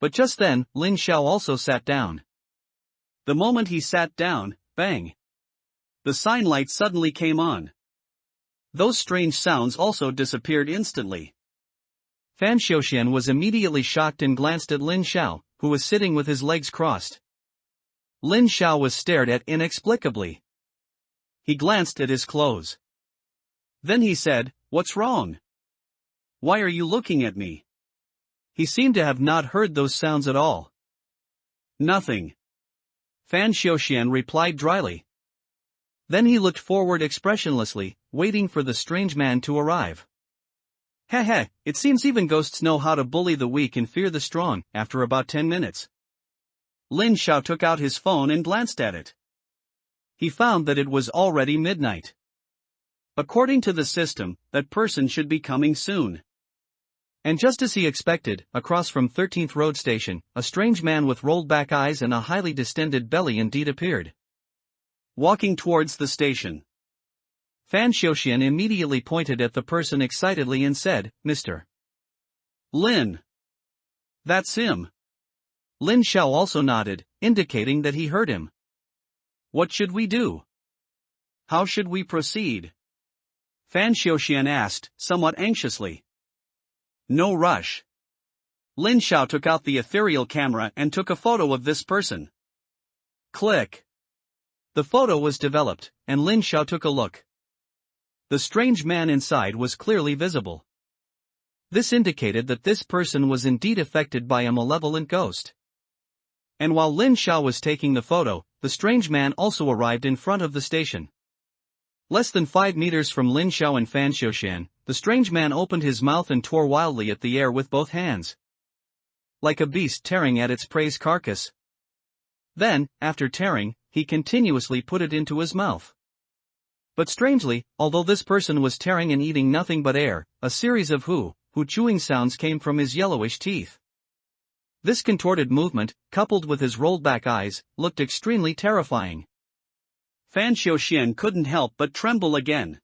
But just then, Lin Xiao also sat down. The moment he sat down, bang! The sign light suddenly came on. Those strange sounds also disappeared instantly. Fan Xiaoxian was immediately shocked and glanced at Lin Xiao, who was sitting with his legs crossed. Lin Xiao was stared at inexplicably. He glanced at his clothes. Then he said, "What's wrong? Why are you looking at me?" He seemed to have not heard those sounds at all. "Nothing," Fan Xiaoxian replied dryly. Then he looked forward expressionlessly, waiting for the strange man to arrive. Heh, it seems even ghosts know how to bully the weak and fear the strong. After about 10 minutes, Lin Xiao took out his phone and glanced at it. He found that it was already midnight. According to the system, that person should be coming soon. And just as he expected, across from 13th Road Station, a strange man with rolled back eyes and a highly distended belly indeed appeared. Walking towards the station, Fan Xiaoxian immediately pointed at the person excitedly and said, "Mr. Lin." "That's him." Lin Xiao also nodded, indicating that he heard him. "What should we do? How should we proceed?" Fan Xiaoxian asked, somewhat anxiously. "No rush." Lin Xiao took out the ethereal camera and took a photo of this person. Click. The photo was developed, and Lin Xiao took a look. The strange man inside was clearly visible. This indicated that this person was indeed affected by a malevolent ghost. And while Lin Xiao was taking the photo, the strange man also arrived in front of the station. Less than 5 meters from Lin Xiao and Fan Xiaoxian, the strange man opened his mouth and tore wildly at the air with both hands, like a beast tearing at its prey's carcass. Then, after tearing, he continuously put it into his mouth. But strangely, although this person was tearing and eating nothing but air, a series of hoo chewing sounds came from his yellowish teeth. This contorted movement, coupled with his rolled back eyes, looked extremely terrifying. Fan Xiaoxian couldn't help but tremble again.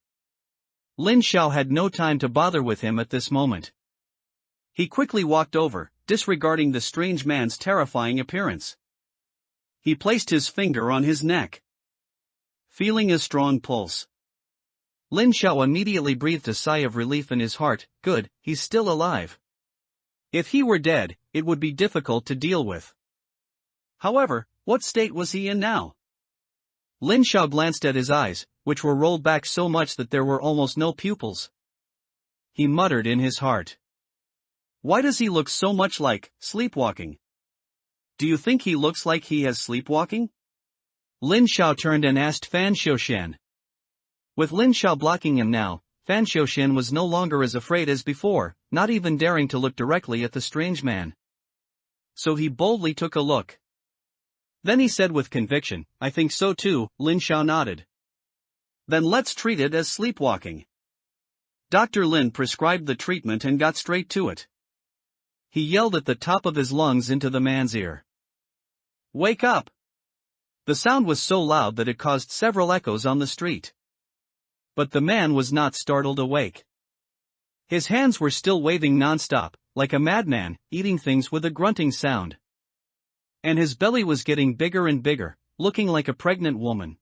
Lin Xiao had no time to bother with him at this moment. He quickly walked over, disregarding the strange man's terrifying appearance. He placed his finger on his neck, feeling a strong pulse. Lin Xiao immediately breathed a sigh of relief in his heart. Good, he's still alive. If he were dead, it would be difficult to deal with. However, what state was he in now? Lin Xiao glanced at his eyes, which were rolled back so much that there were almost no pupils. He muttered in his heart. Why does he look so much like sleepwalking? Do you think he looks like he has sleepwalking? Lin Xiao turned and asked Fan Xiaoxian. With Lin Xiao blocking him now, Fan Xiaoxian was no longer as afraid as before, not even daring to look directly at the strange man. So he boldly took a look. Then he said with conviction, "I think so too." Lin Xiao nodded. "Then let's treat it as sleepwalking." Dr. Lin prescribed the treatment and got straight to it. He yelled at the top of his lungs into the man's ear. "Wake up!" The sound was so loud that it caused several echoes on the street. But the man was not startled awake. His hands were still waving non-stop, like a madman, eating things with a grunting sound. And his belly was getting bigger and bigger, looking like a pregnant woman.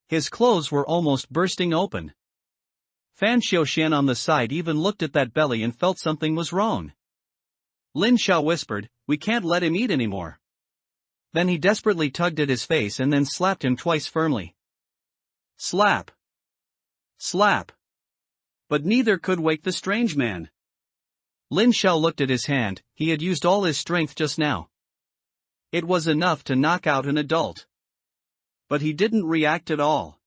His clothes were almost bursting open. Fan Xiaoxian on the side even looked at that belly and felt something was wrong. Lin Xiao whispered, "We can't let him eat anymore." Then he desperately tugged at his face and then slapped him twice firmly. Slap. Slap. But neither could wake the strange man. Lin Xiao looked at his hand. He had used all his strength just now. It was enough to knock out an adult. But he didn't react at all.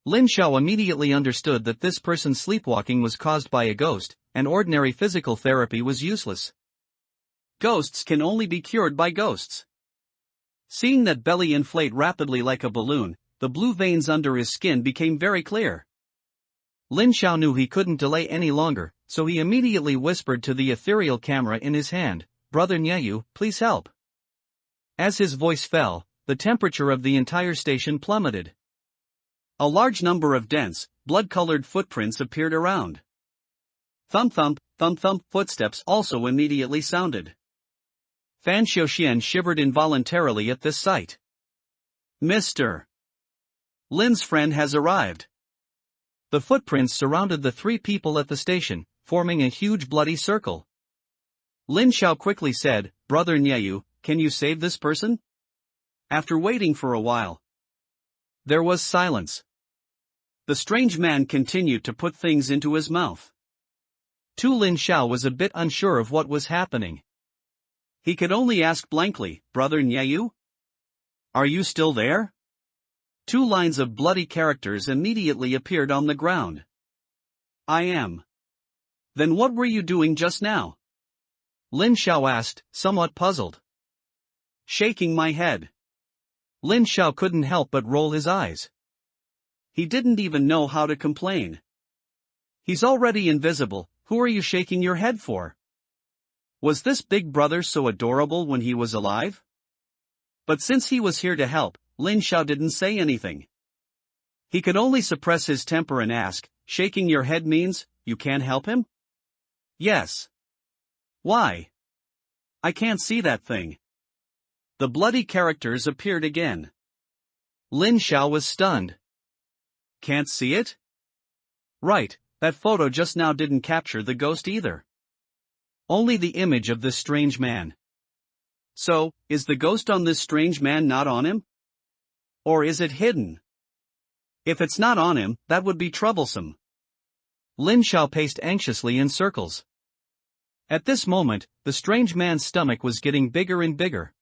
Lin Xiao immediately understood that this person's sleepwalking was caused by a ghost, and ordinary physical therapy was useless. Ghosts can only be cured by ghosts. Seeing that belly inflate rapidly like a balloon, the blue veins under his skin became very clear. Lin Xiao knew he couldn't delay any longer, so he immediately whispered to the ethereal camera in his hand, "Brother Nyeyu, please help." As his voice fell, the temperature of the entire station plummeted. A large number of dense, blood-colored footprints appeared around. Thump thump, thump thump footsteps also immediately sounded. Fan Xiaoxian shivered involuntarily at this sight. Mr. Lin's friend has arrived. The footprints surrounded the three people at the station, forming a huge bloody circle. Lin Xiao quickly said, "Brother Nyeyu, can you save this person?" After waiting for a while, there was silence. The strange man continued to put things into his mouth. Lin Xiao was a bit unsure of what was happening. He could only ask blankly, "Brother Nyeyu? Are you still there?" 2 lines of bloody characters immediately appeared on the ground. "I am." "Then what were you doing just now?" Lin Xiao asked, somewhat puzzled. "Shaking my head." Lin Xiao couldn't help but roll his eyes. He didn't even know how to complain. He's already invisible, who are you shaking your head for? Was this big brother so adorable when he was alive? But since he was here to help, Lin Xiao didn't say anything. He could only suppress his temper and ask, "Shaking your head means, you can't help him?" "Yes." "Why?" "I can't see that thing." The bloody characters appeared again. Lin Xiao was stunned. "Can't see it?" "Right, that photo just now didn't capture the ghost either. Only the image of this strange man. So, is the ghost on this strange man not on him? Or is it hidden? If it's not on him, that would be troublesome." Lin Xiao paced anxiously in circles. At this moment, the strange man's stomach was getting bigger and bigger.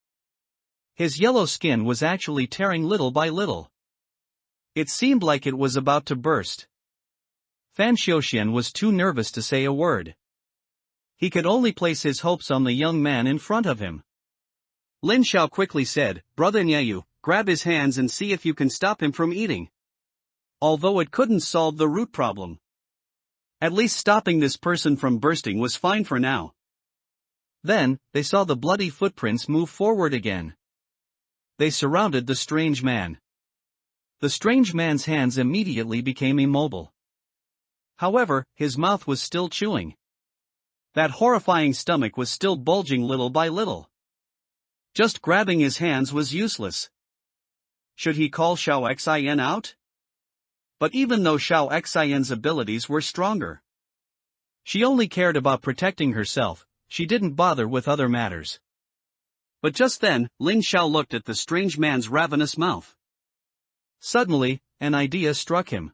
His yellow skin was actually tearing little by little. It seemed like it was about to burst. Fan Xiaoxian was too nervous to say a word. He could only place his hopes on the young man in front of him. Lin Xiao quickly said, "Brother Nyeyu, grab his hands and see if you can stop him from eating." Although it couldn't solve the root problem, at least stopping this person from bursting was fine for now. Then, they saw the bloody footprints move forward again. They surrounded the strange man. The strange man's hands immediately became immobile. However, his mouth was still chewing. That horrifying stomach was still bulging little by little. Just grabbing his hands was useless. Should he call Xiao Xian out? But even though Xiao Xian's abilities were stronger, she only cared about protecting herself, she didn't bother with other matters. But just then, Lin Xiao looked at the strange man's ravenous mouth. Suddenly, an idea struck him.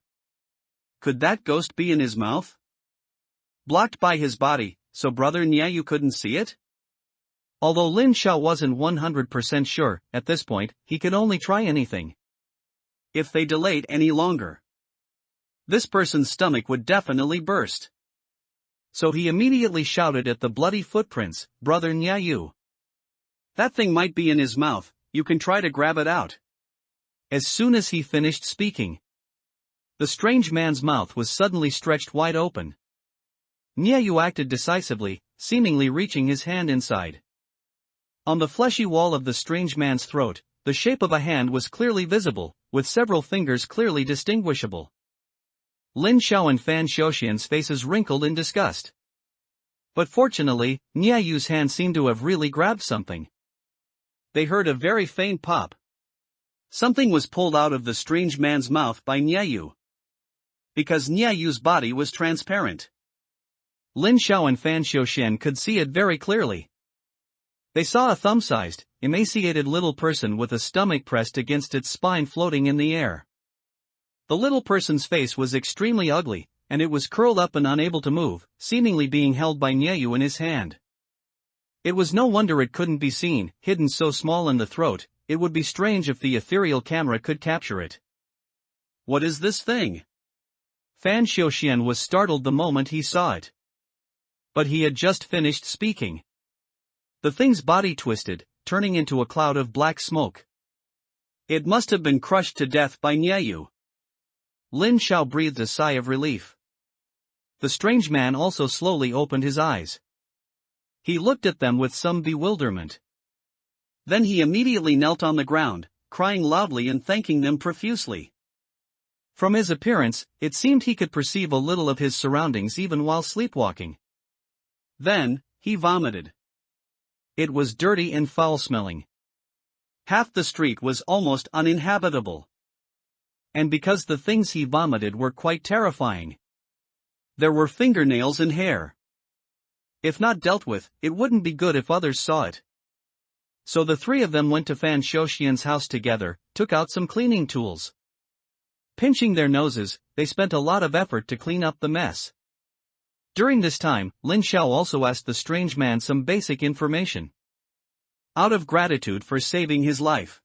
Could that ghost be in his mouth? Blocked by his body, so Brother Nyeyu couldn't see it? Although Lin Xiao wasn't 100% sure, at this point, he could only try anything. If they delayed any longer, this person's stomach would definitely burst. So he immediately shouted at the bloody footprints, "Brother Nyeyu. That thing might be in his mouth, you can try to grab it out." As soon as he finished speaking, the strange man's mouth was suddenly stretched wide open. Nyeyu acted decisively, seemingly reaching his hand inside. On the fleshy wall of the strange man's throat, the shape of a hand was clearly visible, with several fingers clearly distinguishable. Lin Xiao and Fan Xiaoxian's faces wrinkled in disgust. But fortunately, Nyeyu's hand seemed to have really grabbed something. They heard a very faint pop. Something was pulled out of the strange man's mouth by Nyeyu. Because Nyeyu's body was transparent, Lin Xiao and Fan Xiaoxian could see it very clearly. They saw a thumb-sized, emaciated little person with a stomach pressed against its spine floating in the air. The little person's face was extremely ugly, and it was curled up and unable to move, seemingly being held by Nyeyu in his hand. It was no wonder it couldn't be seen, hidden so small in the throat. It would be strange if the ethereal camera could capture it. What is this thing? Fan Xiuxian was startled the moment he saw it. But he had just finished speaking. The thing's body twisted, turning into a cloud of black smoke. It must have been crushed to death by Nyeyu. Lin Xiao breathed a sigh of relief. The strange man also slowly opened his eyes. He looked at them with some bewilderment. Then he immediately knelt on the ground, crying loudly and thanking them profusely. From his appearance, it seemed he could perceive a little of his surroundings even while sleepwalking. Then, he vomited. It was dirty and foul-smelling. Half the street was almost uninhabitable. And because the things he vomited were quite terrifying. There were fingernails and hair. If not dealt with, it wouldn't be good if others saw it. So the three of them went to Fan Xiuxian's house together, took out some cleaning tools. Pinching their noses, they spent a lot of effort to clean up the mess. During this time, Lin Xiao also asked the strange man some basic information. Out of gratitude for saving his life.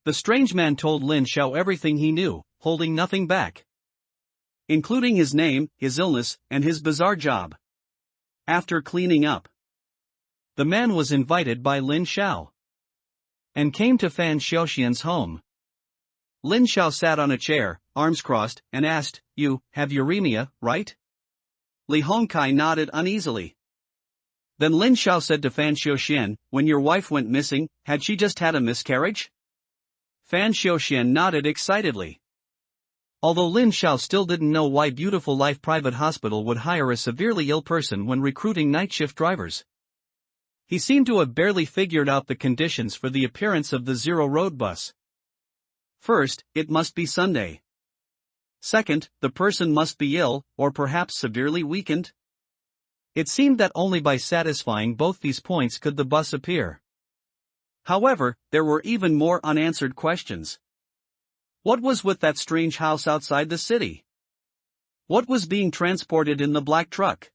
The strange man told Lin Xiao everything he knew, holding nothing back. Including his name, his illness, and his bizarre job. After cleaning up, the man was invited by Lin Xiao and came to Fan Xiuxian's home. Lin Xiao sat on a chair, arms crossed, and asked, "You have uremia, right?" Li Hongkai nodded uneasily. Then Lin Xiao said to Fan Xiuxian, "When your wife went missing, had she just had a miscarriage?" Fan Xiuxian nodded excitedly. Although Lin Xiao still didn't know why Beautiful Life Private Hospital would hire a severely ill person when recruiting night shift drivers. He seemed to have barely figured out the conditions for the appearance of the Zero Road bus. First, it must be Sunday. Second, the person must be ill, or perhaps severely weakened. It seemed that only by satisfying both these points could the bus appear. However, there were even more unanswered questions. What was with that strange house outside the city? What was being transported in the black truck?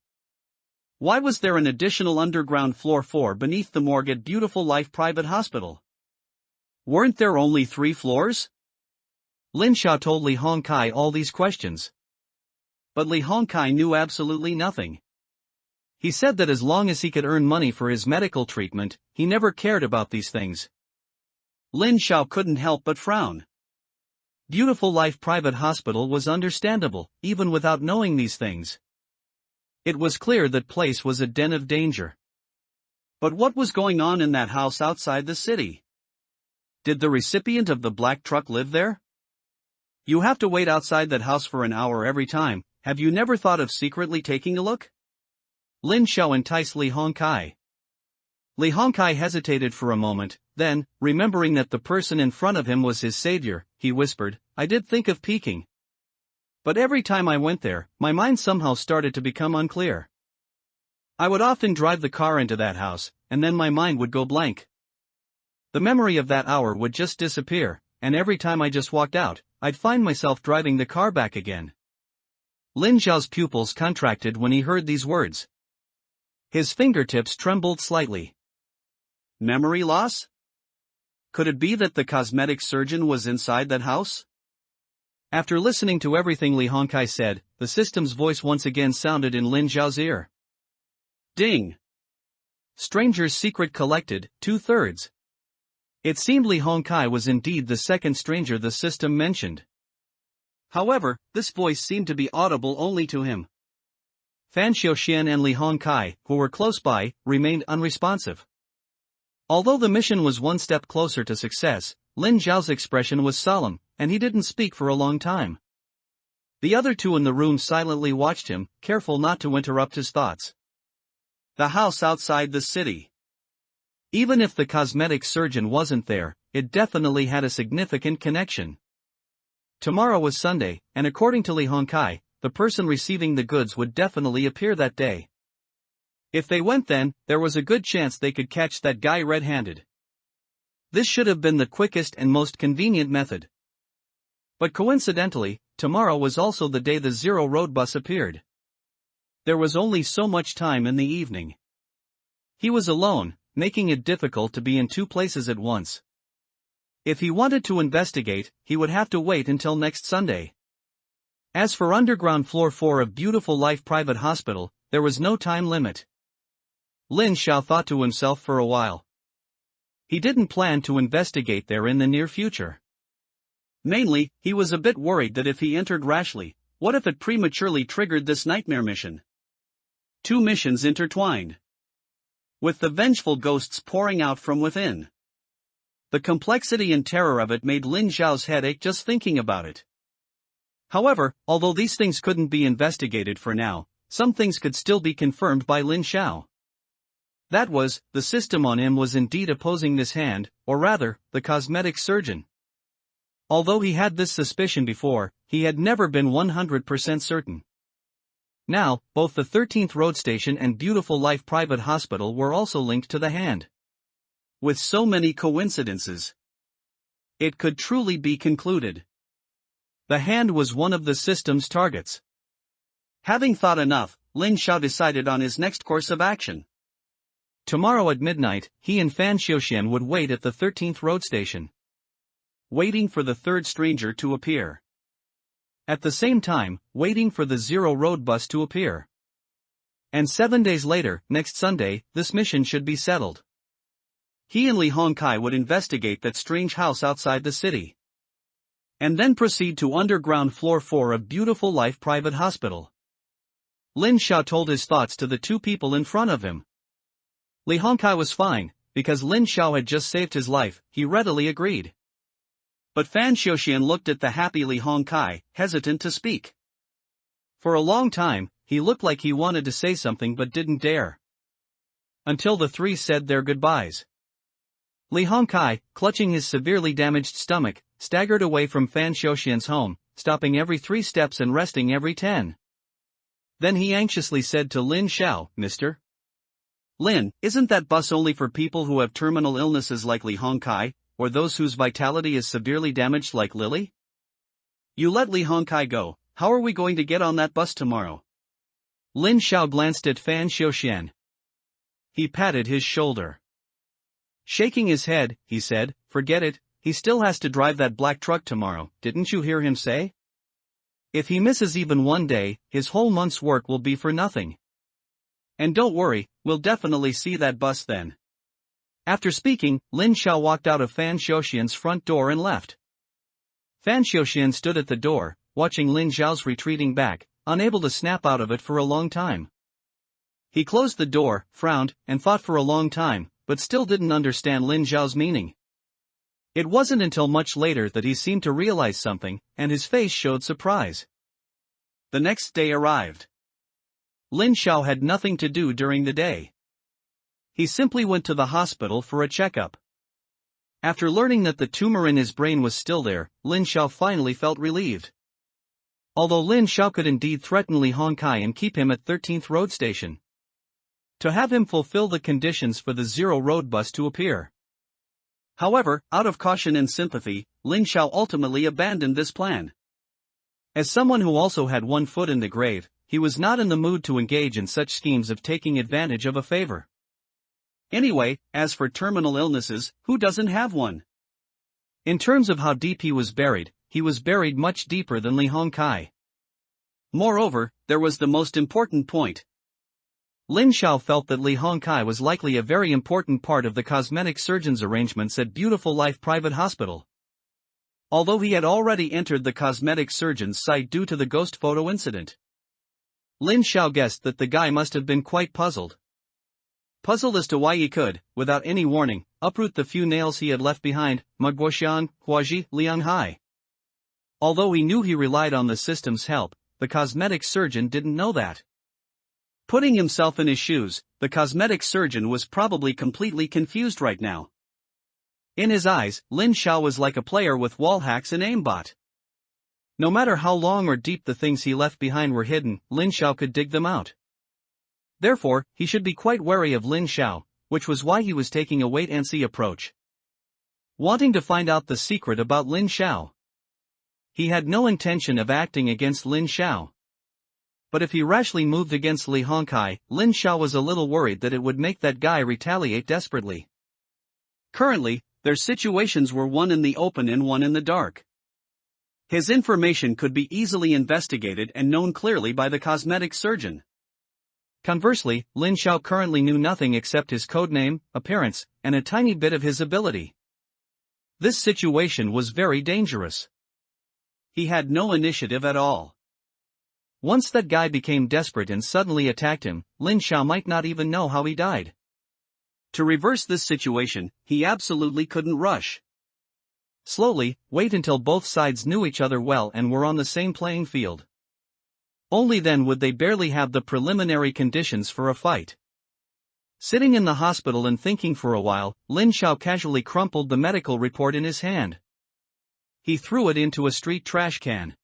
Why was there an additional underground floor 4 beneath the morgue at Beautiful Life Private Hospital? Weren't there only 3 floors? Lin Xiao told Li Hongkai all these questions. But Li Hongkai knew absolutely nothing. He said that as long as he could earn money for his medical treatment, he never cared about these things. Lin Xiao couldn't help but frown. Beautiful Life Private Hospital was understandable, even without knowing these things. It was clear that place was a den of danger. But what was going on in that house outside the city? Did the recipient of the black truck live there? You have to wait outside that house for an hour every time. Have you never thought of secretly taking a look? Lin Xiao enticed Li Hongkai. Li Hongkai hesitated for a moment, then, remembering that the person in front of him was his savior, he whispered, "I did think of peeking. But every time I went there, my mind somehow started to become unclear. I would often drive the car into that house, and then my mind would go blank. The memory of that hour would just disappear, and every time I just walked out, I'd find myself driving the car back again." Lin Xiao's pupils contracted when he heard these words. His fingertips trembled slightly. Memory loss? Could it be that the cosmetic surgeon was inside that house? After listening to everything Li Hongkai said, the system's voice once again sounded in Lin Xiao's ear. Ding! Stranger's secret collected, 2/3. It seemed Li Hongkai was indeed the second stranger the system mentioned. However, this voice seemed to be audible only to him. Fan Xiuxian and Li Hongkai, who were close by, remained unresponsive. Although the mission was one step closer to success, Lin Xiao's expression was solemn, and he didn't speak for a long time. The other two in the room silently watched him, careful not to interrupt his thoughts. The house outside the city. Even if the cosmetic surgeon wasn't there, it definitely had a significant connection. Tomorrow was Sunday, and according to Li Hongkai, the person receiving the goods would definitely appear that day. If they went then, there was a good chance they could catch that guy red-handed. This should have been the quickest and most convenient method. But coincidentally, tomorrow was also the day the Zero Road bus appeared. There was only so much time in the evening. He was alone, making it difficult to be in two places at once. If he wanted to investigate, he would have to wait until next Sunday. As for underground floor 4 of Beautiful Life Private Hospital, there was no time limit. Lin Xiao thought to himself for a while. He didn't plan to investigate there in the near future. Mainly, he was a bit worried that if he entered rashly, what if it prematurely triggered this nightmare mission? Two missions intertwined, with the vengeful ghosts pouring out from within. The complexity and terror of it made Lin Xiao's head ache just thinking about it. However, although these things couldn't be investigated for now, some things could still be confirmed by Lin Xiao. That was, the system on him was indeed opposing this hand, or rather, the cosmetic surgeon. Although he had this suspicion before, he had never been 100% certain. Now, both the 13th Road Station and Beautiful Life Private Hospital were also linked to the hand. With so many coincidences, it could truly be concluded. The hand was one of the system's targets. Having thought enough, Lin Xiao decided on his next course of action. Tomorrow at midnight, he and Fan Xiuxian would wait at the 13th Road Station, waiting for the third stranger to appear. At the same time, waiting for the Zero Road bus to appear. And 7 days later, next Sunday, this mission should be settled. He and Li Hongkai would investigate that strange house outside the city, and then proceed to underground floor 4 of Beautiful Life Private Hospital. Lin Xiao told his thoughts to the two people in front of him. Li Hongkai was fine, because Lin Xiao had just saved his life, he readily agreed. But Fan Xiuxian looked at the happy Li Hongkai, hesitant to speak. For a long time, he looked like he wanted to say something but didn't dare. Until the three said their goodbyes. Li Hongkai, clutching his severely damaged stomach, staggered away from Fan Xiuxian's home, stopping every 3 steps and resting every 10. Then he anxiously said to Lin Xiao, "Mr. Lin, isn't that bus only for people who have terminal illnesses like Li Hongkai, or those whose vitality is severely damaged like Lily? You let Li Hongkai go, how are we going to get on that bus tomorrow?" Lin Xiao glanced at Fan Xiuxian. He patted his shoulder. Shaking his head, he said, "Forget it, he still has to drive that black truck tomorrow, didn't you hear him say? If he misses even one day, his whole month's work will be for nothing. And don't worry, we'll definitely see that bus then." After speaking, Lin Xiao walked out of Fan Xiuxian's front door and left. Fan Xiuxian stood at the door, watching Lin Xiao's retreating back, unable to snap out of it for a long time. He closed the door, frowned, and thought for a long time, but still didn't understand Lin Xiao's meaning. It wasn't until much later that he seemed to realize something, and his face showed surprise. The next day arrived. Lin Xiao had nothing to do during the day. He simply went to the hospital for a checkup. After learning that the tumor in his brain was still there, Lin Xiao finally felt relieved. Although Lin Xiao could indeed threaten Li Hongkai and keep him at 13th Road Station, to have him fulfill the conditions for the Zero Road bus to appear. However, out of caution and sympathy, Lin Xiao ultimately abandoned this plan. As someone who also had one foot in the grave, he was not in the mood to engage in such schemes of taking advantage of a favor. Anyway, as for terminal illnesses, who doesn't have one? In terms of how deep he was buried much deeper than Li Hongkai. Moreover, there was the most important point. Lin Xiao felt that Li Hongkai was likely a very important part of the cosmetic surgeon's arrangements at Beautiful Life Private Hospital. Although he had already entered the cosmetic surgeon's sight due to the ghost photo incident, Lin Xiao guessed that the guy must have been quite puzzled. Puzzled as to why he could, without any warning, uproot the few nails he had left behind, Mugguoxian, Huaji, Lianghai. Although he knew he relied on the system's help, the cosmetic surgeon didn't know that. Putting himself in his shoes, the cosmetic surgeon was probably completely confused right now. In his eyes, Lin Xiao was like a player with wall hacks and aimbot. No matter how long or deep the things he left behind were hidden, Lin Xiao could dig them out. Therefore, he should be quite wary of Lin Xiao, which was why he was taking a wait-and-see approach, wanting to find out the secret about Lin Xiao. He had no intention of acting against Lin Xiao. But if he rashly moved against Li Hongkai, Lin Xiao was a little worried that it would make that guy retaliate desperately. Currently, their situations were one in the open and one in the dark. His information could be easily investigated and known clearly by the cosmetic surgeon. Conversely, Lin Xiao currently knew nothing except his codename, appearance, and a tiny bit of his ability. This situation was very dangerous. He had no initiative at all. Once that guy became desperate and suddenly attacked him, Lin Xiao might not even know how he died. To reverse this situation, he absolutely couldn't rush. Slowly, wait until both sides knew each other well and were on the same playing field. Only then would they barely have the preliminary conditions for a fight. Sitting in the hospital and thinking for a while, Lin Xiao casually crumpled the medical report in his hand. He threw it into a street trash can.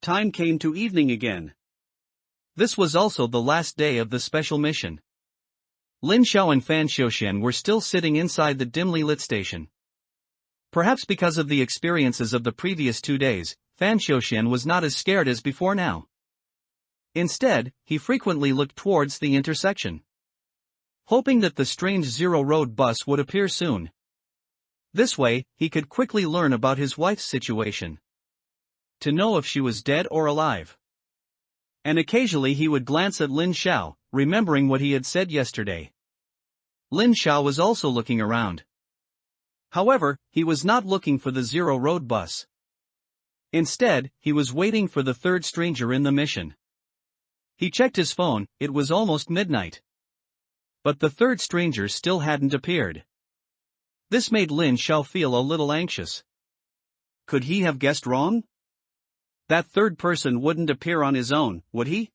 Time came to evening again. This was also the last day of the special mission. Lin Xiao and Fan Xiuxian were still sitting inside the dimly lit station. Perhaps because of the experiences of the previous 2 days, Fan Xiuxian was not as scared as before now. Instead, he frequently looked towards the intersection, hoping that the strange Zero Road bus would appear soon. This way, he could quickly learn about his wife's situation, to know if she was dead or alive. And occasionally he would glance at Lin Xiao, remembering what he had said yesterday. Lin Xiao was also looking around. However, he was not looking for the Zero Road bus. Instead, he was waiting for the third stranger in the mission. He checked his phone, it was almost midnight. But the third stranger still hadn't appeared. This made Lin Xiao feel a little anxious. Could he have guessed wrong? That third person wouldn't appear on his own, would he?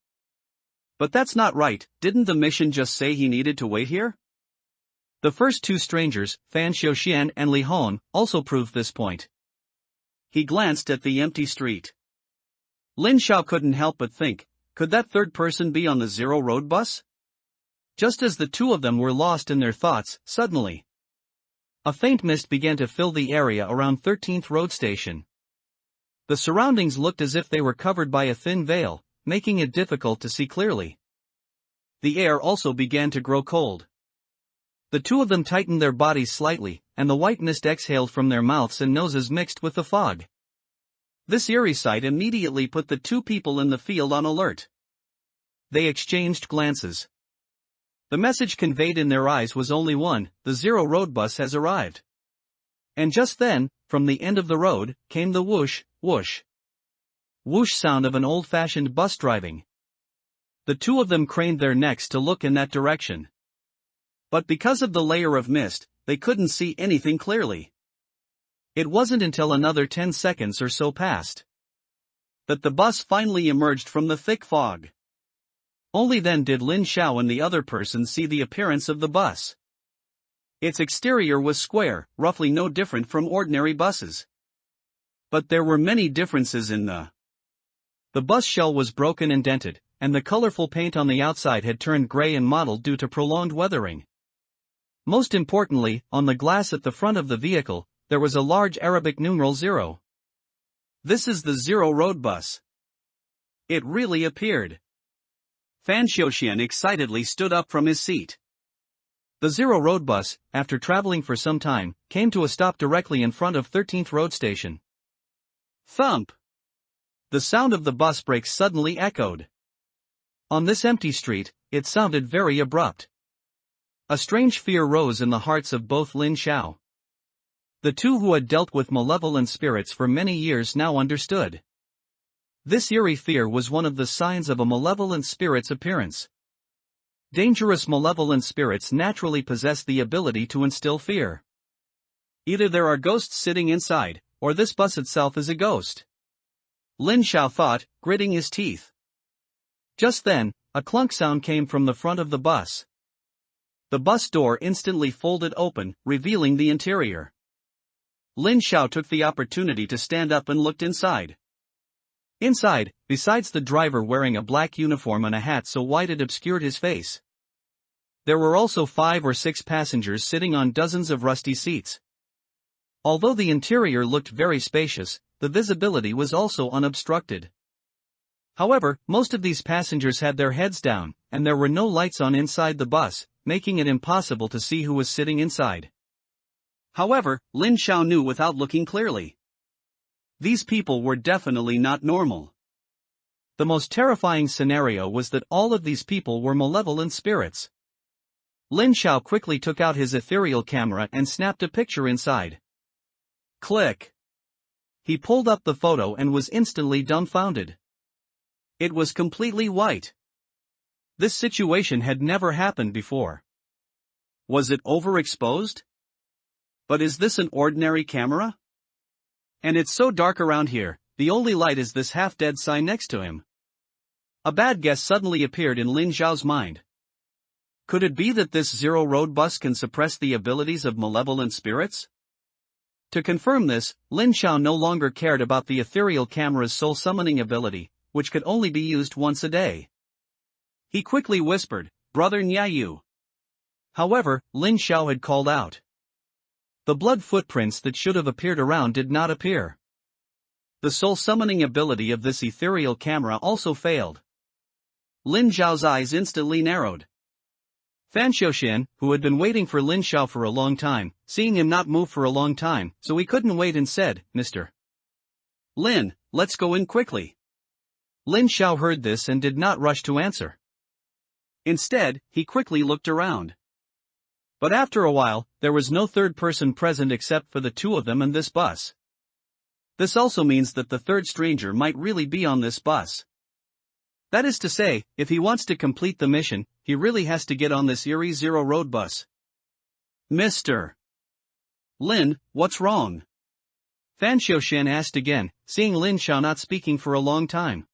But that's not right, didn't the mission just say he needed to wait here? The first 2 strangers, Fan Xiuxian and Li Hong, also proved this point. He glanced at the empty street. Lin Xiao couldn't help but think, could that third person be on the Zero Road bus? Just as the 2 of them were lost in their thoughts, suddenly a faint mist began to fill the area around 13th Road Station. The surroundings looked as if they were covered by a thin veil, making it difficult to see clearly. The air also began to grow cold. The 2 of them tightened their bodies slightly, and the white mist exhaled from their mouths and noses mixed with the fog. This eerie sight immediately put the 2 people in the field on alert. They exchanged glances. The message conveyed in their eyes was only one: the Zero Road bus has arrived. And just then, from the end of the road, came the whoosh, whoosh, whoosh sound of an old-fashioned bus driving. The 2 of them craned their necks to look in that direction. But because of the layer of mist, they couldn't see anything clearly. It wasn't until another 10 seconds or so passed that the bus finally emerged from the thick fog. Only then did Lin Xiao and the other person see the appearance of the bus. Its exterior was square, roughly no different from ordinary buses. But there were many differences in the bus shell was broken and dented, and the colorful paint on the outside had turned gray and mottled due to prolonged weathering. Most importantly, on the glass at the front of the vehicle, there was a large Arabic numeral 0. This is the Zero Road bus. It really appeared. Fan Xiuxian excitedly stood up from his seat. The Zero Road bus, after traveling for some time, came to a stop directly in front of 13th Road Station. Thump! The sound of the bus brakes suddenly echoed. On this empty street, it sounded very abrupt. A strange fear rose in the hearts of both Lin Xiao. The 2 who had dealt with malevolent spirits for many years now understood. This eerie fear was one of the signs of a malevolent spirit's appearance. Dangerous malevolent spirits naturally possess the ability to instill fear. Either there are ghosts sitting inside, or this bus itself is a ghost. Lin Xiao thought, gritting his teeth. Just then, a clunk sound came from the front of the bus. The bus door instantly folded open, revealing the interior. Lin Xiao took the opportunity to stand up and looked inside. Inside, besides the driver wearing a black uniform and a hat so wide it obscured his face, there were also 5 or 6 passengers sitting on dozens of rusty seats. Although the interior looked very spacious, the visibility was also unobstructed. However, most of these passengers had their heads down, and there were no lights on inside the bus, making it impossible to see who was sitting inside. However, Lin Xiao knew without looking clearly. These people were definitely not normal. The most terrifying scenario was that all of these people were malevolent spirits. Lin Xiao quickly took out his ethereal camera and snapped a picture inside. Click. He pulled up the photo and was instantly dumbfounded. It was completely white. This situation had never happened before. Was it overexposed? But is this an ordinary camera? And it's so dark around here, the only light is this half-dead sign next to him. A bad guess suddenly appeared in Lin Xiao's mind. Could it be that this zero-road bus can suppress the abilities of malevolent spirits? To confirm this, Lin Xiao no longer cared about the ethereal camera's soul-summoning ability, which could only be used once a day. He quickly whispered, "Brother Nyayu." However, Lin Xiao had called out. The blood footprints that should have appeared around did not appear. The soul-summoning ability of this ethereal camera also failed. Lin Xiao's eyes instantly narrowed. Fan Xiaoxian, who had been waiting for Lin Xiao for a long time, seeing him not move for a long time, so he couldn't wait and said, "Mr. Lin, let's go in quickly." Lin Xiao heard this and did not rush to answer. Instead, he quickly looked around. But after a while, there was no third person present except for the two of them and this bus. This also means that the third stranger might really be on this bus. That is to say, if he wants to complete the mission, he really has to get on this eerie zero-road bus. Mr. Lin, what's wrong? Fan Xiaoxian asked again, seeing Lin Xiao not speaking for a long time.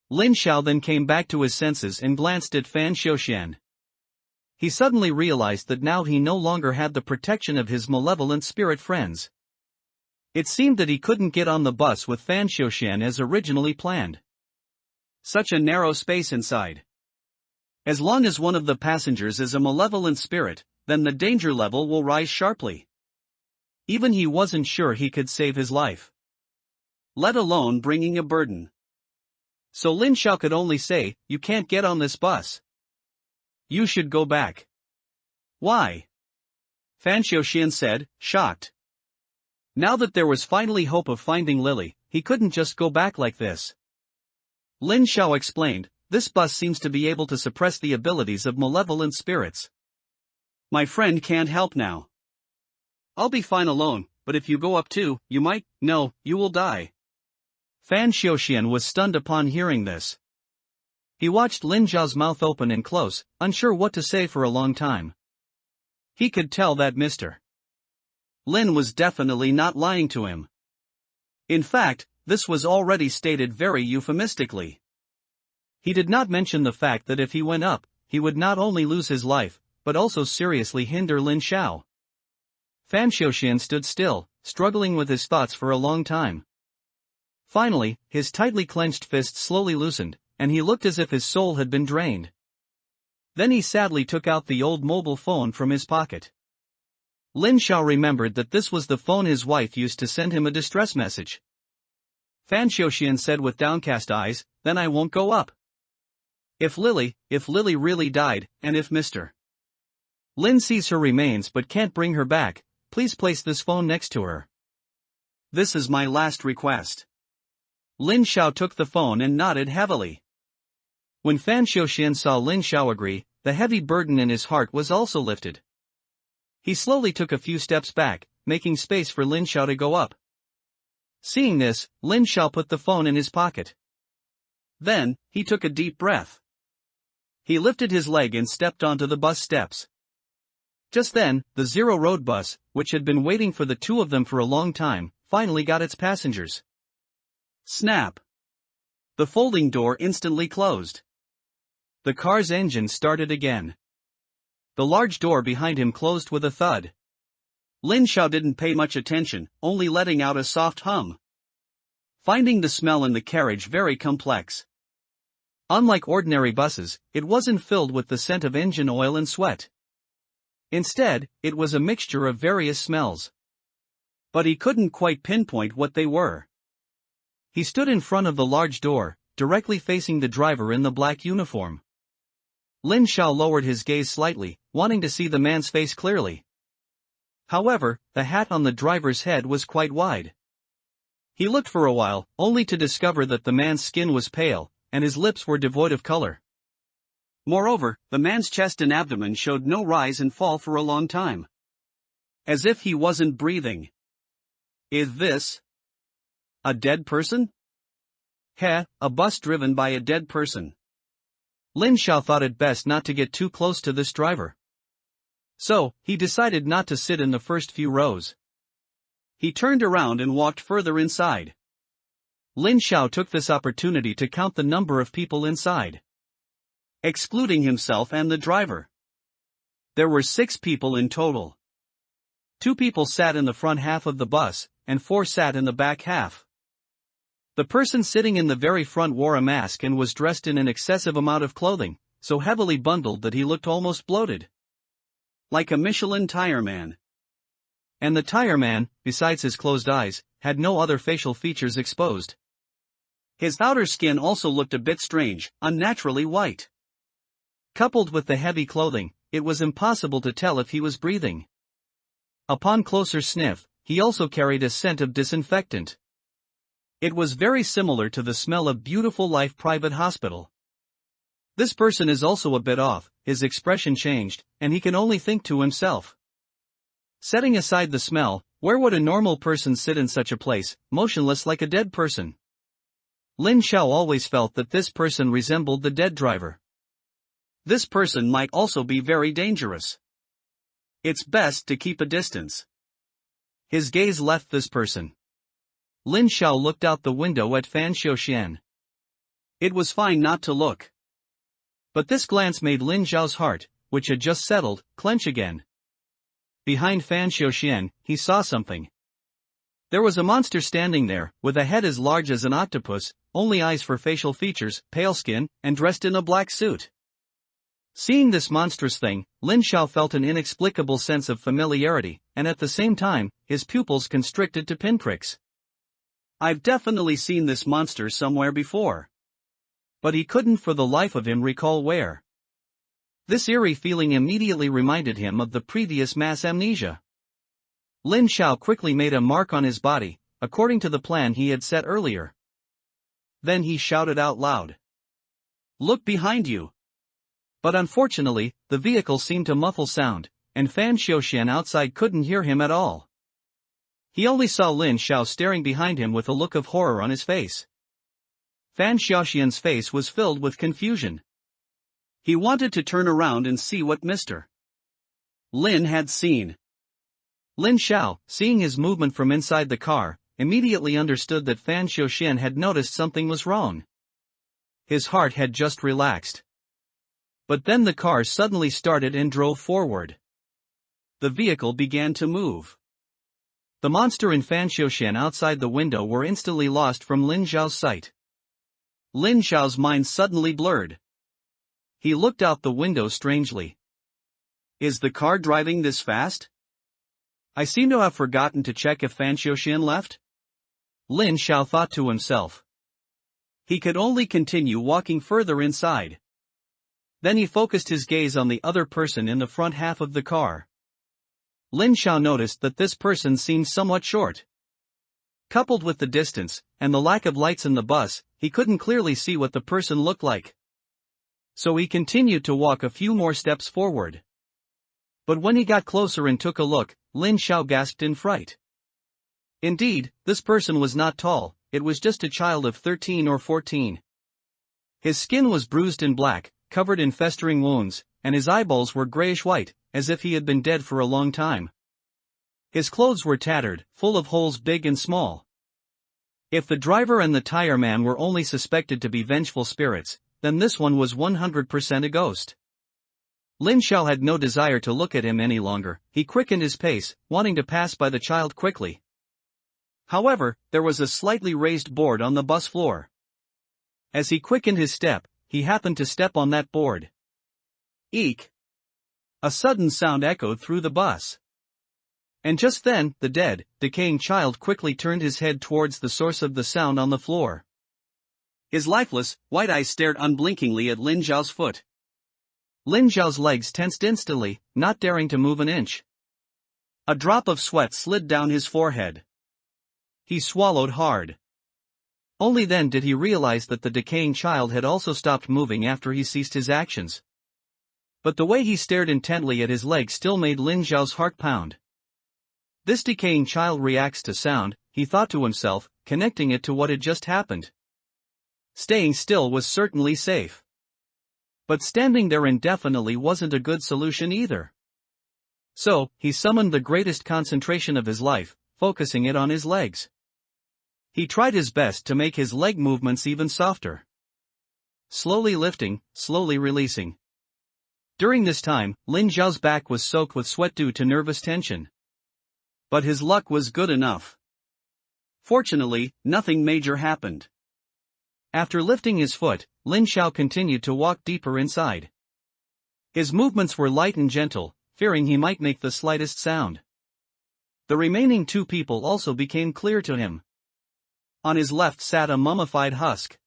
Lin Xiao then came back to his senses and glanced at Fan Xiaoxian. He suddenly realized that now he no longer had the protection of his malevolent spirit friends. It seemed that he couldn't get on the bus with Fan Xiaoxian as originally planned. Such a narrow space inside. As long as one of the passengers is a malevolent spirit, then the danger level will rise sharply. Even he wasn't sure he could save his life, let alone bringing a burden. So Lin Xiao could only say, "You can't get on this bus. You should go back." "Why?" Fan Xiaoxian said, shocked. Now that there was finally hope of finding Lily, he couldn't just go back like this. Lin Xiao explained, "This bus seems to be able to suppress the abilities of malevolent spirits. My friend can't help now. I'll be fine alone, but if you go up too, you will die." Fan Xiaoxian was stunned upon hearing this. He watched Lin Xiao's mouth open and close, unsure what to say for a long time. He could tell that Mr. Lin was definitely not lying to him. In fact, this was already stated very euphemistically. He did not mention the fact that if he went up, he would not only lose his life, but also seriously hinder Lin Xiao. Fan Xiaoxian stood still, struggling with his thoughts for a long time. Finally, his tightly clenched fist slowly loosened, and he looked as if his soul had been drained. Then he sadly took out the old mobile phone from his pocket. Lin Xiao remembered that this was the phone his wife used to send him a distress message. Fan Xiaoxian said with downcast eyes, "Then I won't go up. If Lily really died, and if Mr. Lin sees her remains but can't bring her back, please place this phone next to her. This is my last request." Lin Xiao took the phone and nodded heavily. When Fan Xiaoxian saw Lin Xiao agree, the heavy burden in his heart was also lifted. He slowly took a few steps back, making space for Lin Xiao to go up. Seeing this, Lin Xiao put the phone in his pocket. Then, he took a deep breath. He lifted his leg and stepped onto the bus steps. Just then, the zero-road bus, which had been waiting for the two of them for a long time, finally got its passengers. Snap! The folding door instantly closed. The car's engine started again. The large door behind him closed with a thud. Lin Xiao didn't pay much attention, only letting out a soft hum. Finding the smell in the carriage very complex. Unlike ordinary buses, it wasn't filled with the scent of engine oil and sweat. Instead, it was a mixture of various smells. But he couldn't quite pinpoint what they were. He stood in front of the large door, directly facing the driver in the black uniform. Lin Xiao lowered his gaze slightly, wanting to see the man's face clearly. However, the hat on the driver's head was quite wide. He looked for a while, only to discover that the man's skin was pale, and his lips were devoid of color. Moreover, the man's chest and abdomen showed no rise and fall for a long time. As if he wasn't breathing. Is this a dead person? Heh, a bus driven by a dead person. Lin Xiao thought it best not to get too close to this driver. So, he decided not to sit in the first few rows. He turned around and walked further inside. Lin Xiao took this opportunity to count the number of people inside, excluding himself and the driver. There were 6 people in total. 2 people sat in the front half of the bus, and 4 sat in the back half. The person sitting in the very front wore a mask and was dressed in an excessive amount of clothing, so heavily bundled that he looked almost bloated. Like a Michelin tire man. And the tire man, besides his closed eyes, had no other facial features exposed. His outer skin also looked a bit strange, unnaturally white. Coupled with the heavy clothing, it was impossible to tell if he was breathing. Upon closer sniff, he also carried a scent of disinfectant. It was very similar to the smell of Beautiful Life Private Hospital. This person is also a bit off, his expression changed, and he can only think to himself. Setting aside the smell, where would a normal person sit in such a place, motionless like a dead person? Lin Xiao always felt that this person resembled the dead driver. This person might also be very dangerous. It's best to keep a distance. His gaze left this person. Lin Xiao looked out the window at Fan Xiuxian. It was fine not to look. But this glance made Lin Xiao's heart, which had just settled, clench again. Behind Fan Xiuxian, he saw something. There was a monster standing there, with a head as large as an octopus, only eyes for facial features, pale skin, and dressed in a black suit. Seeing this monstrous thing, Lin Xiao felt an inexplicable sense of familiarity, and at the same time, his pupils constricted to pinpricks. I've definitely seen this monster somewhere before. But he couldn't for the life of him recall where. This eerie feeling immediately reminded him of the previous mass amnesia. Lin Xiao quickly made a mark on his body, according to the plan he had set earlier. Then he shouted out loud. Look behind you. But unfortunately, the vehicle seemed to muffle sound, and Fan Xiuxian outside couldn't hear him at all. He only saw Lin Xiao staring behind him with a look of horror on his face. Fan Xiuxian's face was filled with confusion. He wanted to turn around and see what Mr. Lin had seen. Lin Xiao, seeing his movement from inside the car, immediately understood that Fan Xiuxian had noticed something was wrong. His heart had just relaxed. But then the car suddenly started and drove forward. The vehicle began to move. The monster and Fan Xiuxian outside the window were instantly lost from Lin Xiao's sight. Lin Xiao's mind suddenly blurred. He looked out the window strangely. Is the car driving this fast? I seem to have forgotten to check if Fan Xiuxian left. Lin Xiao thought to himself. He could only continue walking further inside. Then he focused his gaze on the other person in the front half of the car. Lin Xiao noticed that this person seemed somewhat short. Coupled with the distance, and the lack of lights in the bus, he couldn't clearly see what the person looked like. So he continued to walk a few more steps forward. But when he got closer and took a look, Lin Xiao gasped in fright. Indeed, this person was not tall, it was just a child of 13 or 14. His skin was bruised and black, covered in festering wounds, and his eyeballs were grayish-white, as if he had been dead for a long time. His clothes were tattered, full of holes big and small. If the driver and the tire man were only suspected to be vengeful spirits, then this one was 100% a ghost. Lin Xiao had no desire to look at him any longer, he quickened his pace, wanting to pass by the child quickly. However, there was a slightly raised board on the bus floor. As he quickened his step, he happened to step on that board. Eek! A sudden sound echoed through the bus. And just then, the dead, decaying child quickly turned his head towards the source of the sound on the floor. His lifeless, white eyes stared unblinkingly at Lin Zhao's foot. Lin Zhao's legs tensed instantly, not daring to move an inch. A drop of sweat slid down his forehead. He swallowed hard. Only then did he realize that the decaying child had also stopped moving after he ceased his actions. But the way he stared intently at his leg still made Lin Zhao's heart pound. This decaying child reacts to sound, he thought to himself, connecting it to what had just happened. Staying still was certainly safe. But standing there indefinitely wasn't a good solution either. So, he summoned the greatest concentration of his life, focusing it on his legs. He tried his best to make his leg movements even softer. Slowly lifting, slowly releasing. During this time, Lin Zhao's back was soaked with sweat due to nervous tension. But his luck was good enough. Fortunately, nothing major happened. After lifting his foot, Lin Zhao continued to walk deeper inside. His movements were light and gentle, fearing he might make the slightest sound. The remaining two people also became clear to him. On his left sat a mummified husk.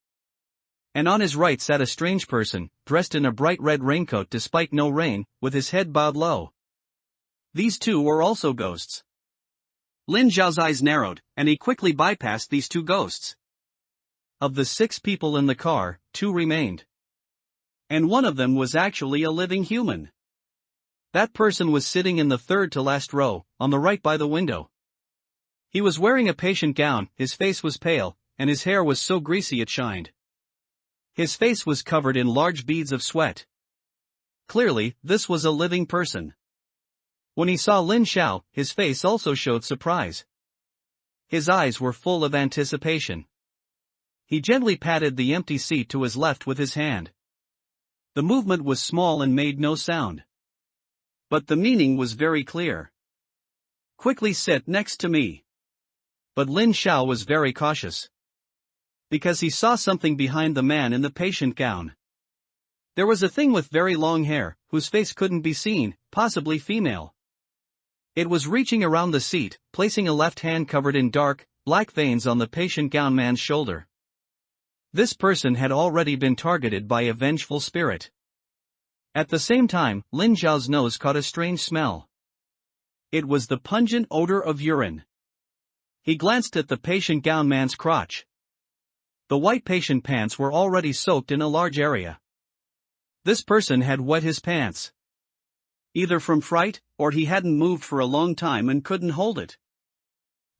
And on his right sat a strange person, dressed in a bright red raincoat despite no rain, with his head bowed low. These two were also ghosts. Lin Zhao's eyes narrowed, and he quickly bypassed these two ghosts. Of the 6 people in the car, 2 remained. And one of them was actually a living human. That person was sitting in the third to last row, on the right by the window. He was wearing a patient gown, his face was pale, and his hair was so greasy it shined. His face was covered in large beads of sweat. Clearly, this was a living person. When he saw Lin Zhao, his face also showed surprise. His eyes were full of anticipation. He gently patted the empty seat to his left with his hand. The movement was small and made no sound. But the meaning was very clear. Quickly sit next to me. But Lin Zhao was very cautious. Because he saw something behind the man in the patient gown. There was a thing with very long hair, whose face couldn't be seen, possibly female. It was reaching around the seat, placing a left hand covered in dark, black veins on the patient gown man's shoulder. This person had already been targeted by a vengeful spirit. At the same time, Lin Zhao's nose caught a strange smell. It was the pungent odor of urine. He glanced at the patient gown man's crotch. The white patient pants were already soaked in a large area. This person had wet his pants. Either from fright, or he hadn't moved for a long time and couldn't hold it.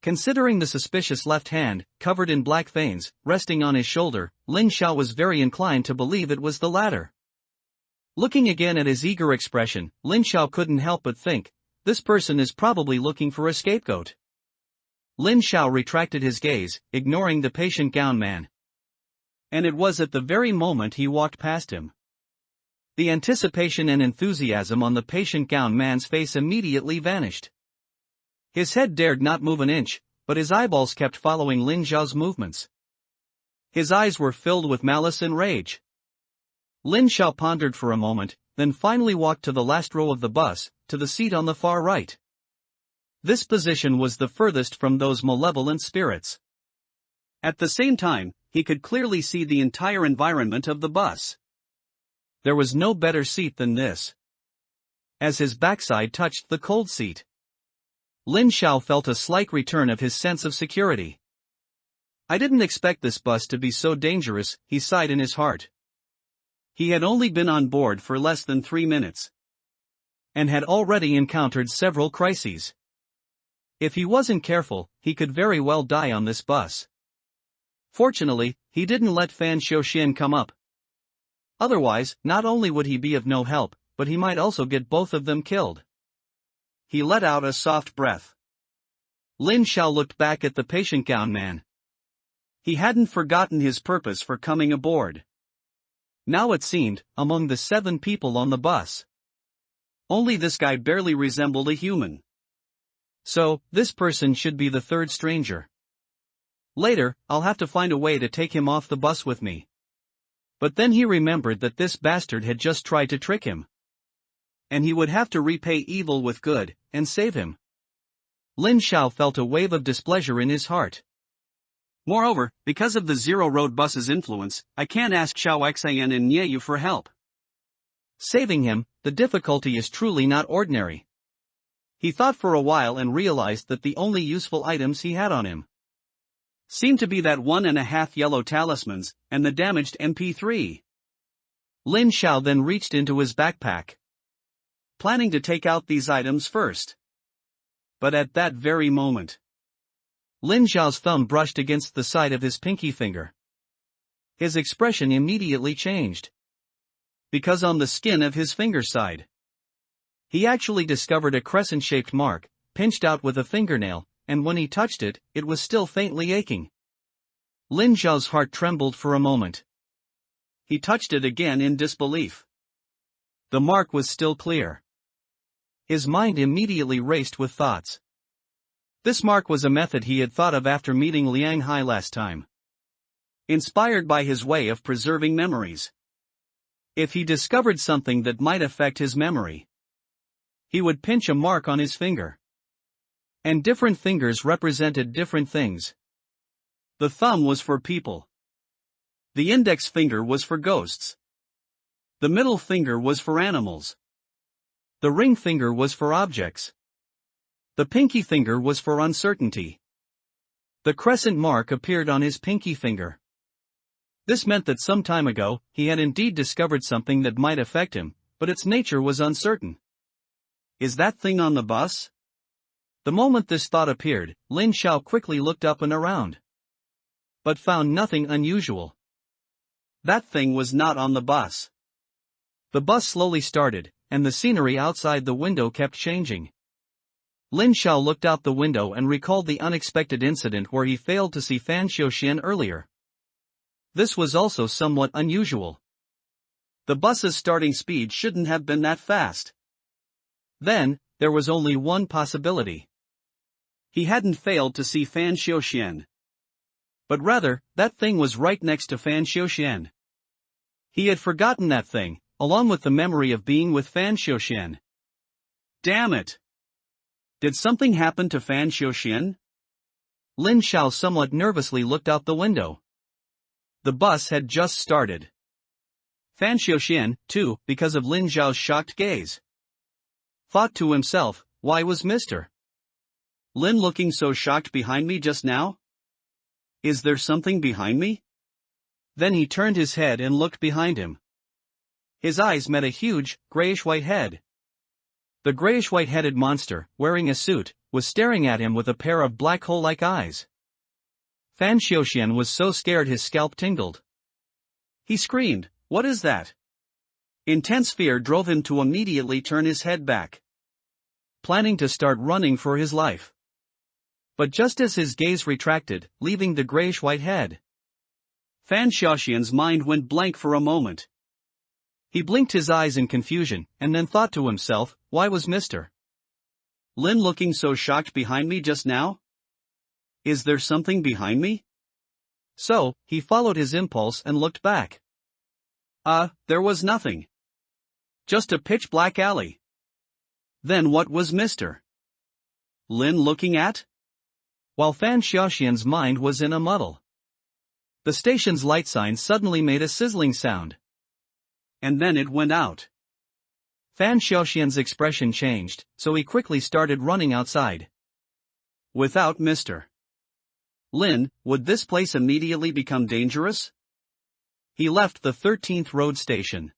Considering the suspicious left hand, covered in black veins, resting on his shoulder, Lin Zhao was very inclined to believe it was the latter. Looking again at his eager expression, Lin Zhao couldn't help but think, this person is probably looking for a scapegoat. Lin Zhao retracted his gaze, ignoring the patient gown man. And it was at the very moment he walked past him. The anticipation and enthusiasm on the patient gown man's face immediately vanished. His head dared not move an inch, but his eyeballs kept following Lin Zhao's movements. His eyes were filled with malice and rage. Lin Zhao pondered for a moment, then finally walked to the last row of the bus, to the seat on the far right. This position was the furthest from those malevolent spirits. At the same time, he could clearly see the entire environment of the bus. There was no better seat than this. As his backside touched the cold seat, Lin Zhao felt a slight return of his sense of security. I didn't expect this bus to be so dangerous, he sighed in his heart. He had only been on board for less than 3 minutes. And had already encountered several crises. If he wasn't careful, he could very well die on this bus. Fortunately, he didn't let Fan Xiaoxian come up. Otherwise, not only would he be of no help, but he might also get both of them killed. He let out a soft breath. Lin Zhao looked back at the patient gown man. He hadn't forgotten his purpose for coming aboard. Now it seemed, among the 7 people on the bus, only this guy barely resembled a human. So, this person should be the third stranger. Later, I'll have to find a way to take him off the bus with me. But then he remembered that this bastard had just tried to trick him. And he would have to repay evil with good, and save him. Lin Xiao felt a wave of displeasure in his heart. Moreover, because of the Zero Road bus's influence, I can't ask Xiao Xian and Nieyu for help. Saving him, the difficulty is truly not ordinary. He thought for a while and realized that the only useful items he had on him seemed to be that 1.5 yellow talismans, and the damaged MP3. Lin Xiao then reached into his backpack, planning to take out these items first. But at that very moment, Lin Xiao's thumb brushed against the side of his pinky finger. His expression immediately changed. Because on the skin of his finger side, he actually discovered a crescent-shaped mark, pinched out with a fingernail, and when he touched it, it was still faintly aching. Lin Xiao's heart trembled for a moment. He touched it again in disbelief. The mark was still clear. His mind immediately raced with thoughts. This mark was a method he had thought of after meeting Liang Hai last time. Inspired by his way of preserving memories. If he discovered something that might affect his memory, he would pinch a mark on his finger. And different fingers represented different things. The thumb was for people. The index finger was for ghosts. The middle finger was for animals. The ring finger was for objects. The pinky finger was for uncertainty. The crescent mark appeared on his pinky finger. This meant that some time ago, he had indeed discovered something that might affect him, but its nature was uncertain. Is that thing on the bus? The moment this thought appeared, Lin Xiao quickly looked up and around, but found nothing unusual. That thing was not on the bus. The bus slowly started, and the scenery outside the window kept changing. Lin Xiao looked out the window and recalled the unexpected incident where he failed to see Fan Xiuxian earlier. This was also somewhat unusual. The bus's starting speed shouldn't have been that fast. Then, there was only one possibility. He hadn't failed to see Fan Xiuxian. But rather, that thing was right next to Fan Xiuxian. He had forgotten that thing, along with the memory of being with Fan Xiuxian. Damn it! Did something happen to Fan Xiuxian? Lin Xiao somewhat nervously looked out the window. The bus had just started. Fan Xiuxian, too, because of Lin Xiao's shocked gaze, thought to himself, why was Mr. Lin looking so shocked behind me just now? Is there something behind me? Then he turned his head and looked behind him. His eyes met a huge, grayish-white head. The grayish-white-headed monster, wearing a suit, was staring at him with a pair of black hole-like eyes. Fan Xiuxian was so scared his scalp tingled. He screamed, "What is that?" Intense fear drove him to immediately turn his head back, planning to start running for his life. But just as his gaze retracted, leaving the grayish-white head, Fan Xiuxian's mind went blank for a moment. He blinked his eyes in confusion, and then thought to himself, why was Mr. Lin looking so shocked behind me just now? Is there something behind me? So, he followed his impulse and looked back. There was nothing. Just a pitch-black alley. Then what was Mr. Lin looking at? While Fan Xiuxian's mind was in a muddle, the station's light sign suddenly made a sizzling sound. And then it went out. Fan Xiuxian's expression changed, so he quickly started running outside. Without Mr. Lin, would this place immediately become dangerous? He left the 13th road station.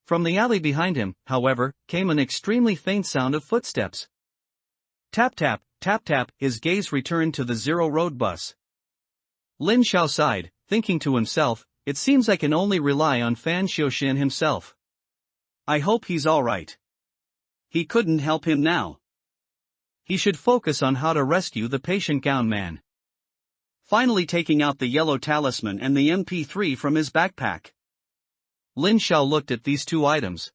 From the alley behind him, however, came an extremely faint sound of footsteps. Tap tap, tap tap, his gaze returned to the Zero Road bus. Lin Xiao sighed, thinking to himself, it seems I can only rely on Fan Xiuxian himself. I hope he's alright. He couldn't help him now. He should focus on how to rescue the patient gown man. Finally taking out the yellow talisman and the MP3 from his backpack, Lin Xiao looked at these two items.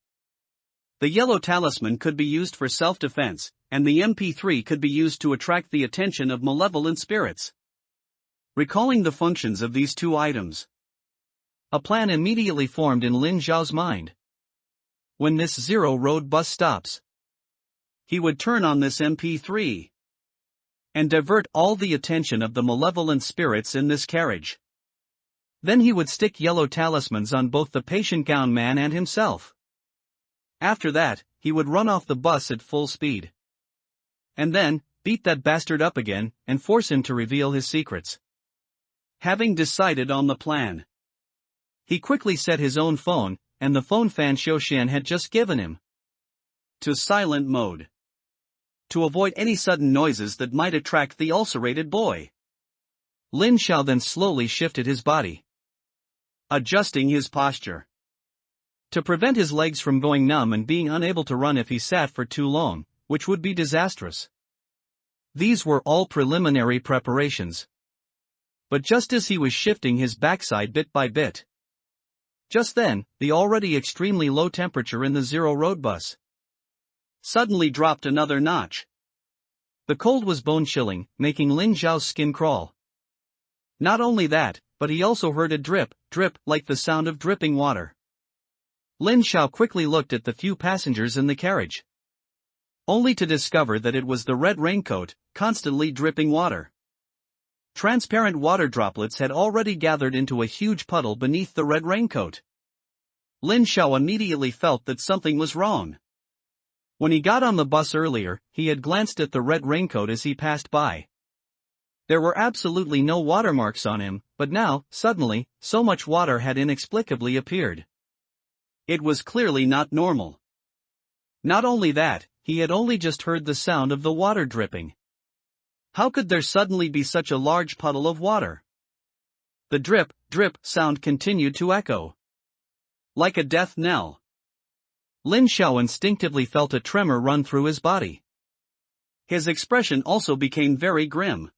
The yellow talisman could be used for self-defense, and the MP3 could be used to attract the attention of malevolent spirits. Recalling the functions of these two items, a plan immediately formed in Lin Xiao's mind. When this Zero Road bus stops, he would turn on this MP3. and divert all the attention of the malevolent spirits in this carriage. Then he would stick yellow talismans on both the patient gown man and himself. After that, he would run off the bus at full speed. And then, beat that bastard up again, and force him to reveal his secrets. Having decided on the plan, he quickly set his own phone, and the phone Fan Xiaoshan had just given him, to silent mode, to avoid any sudden noises that might attract the ulcerated boy. Lin Xiao then slowly shifted his body, adjusting his posture, to prevent his legs from going numb and being unable to run if he sat for too long, which would be disastrous. These were all preliminary preparations. But just as he was shifting his backside bit by bit, just then, the already extremely low temperature in the Zero Road bus suddenly dropped another notch. The cold was bone-chilling, making Lin Xiao's skin crawl. Not only that, but he also heard a drip, drip, like the sound of dripping water. Lin Xiao quickly looked at the few passengers in the carriage, only to discover that it was the red raincoat, constantly dripping water. Transparent water droplets had already gathered into a huge puddle beneath the red raincoat. Lin Xiao immediately felt that something was wrong. When he got on the bus earlier, he had glanced at the red raincoat as he passed by. There were absolutely no watermarks on him, but now, suddenly, so much water had inexplicably appeared. It was clearly not normal. Not only that, he had only just heard the sound of the water dripping. How could there suddenly be such a large puddle of water? The drip, drip sound continued to echo, like a death knell. Lin Xiao instinctively felt a tremor run through his body. His expression also became very grim.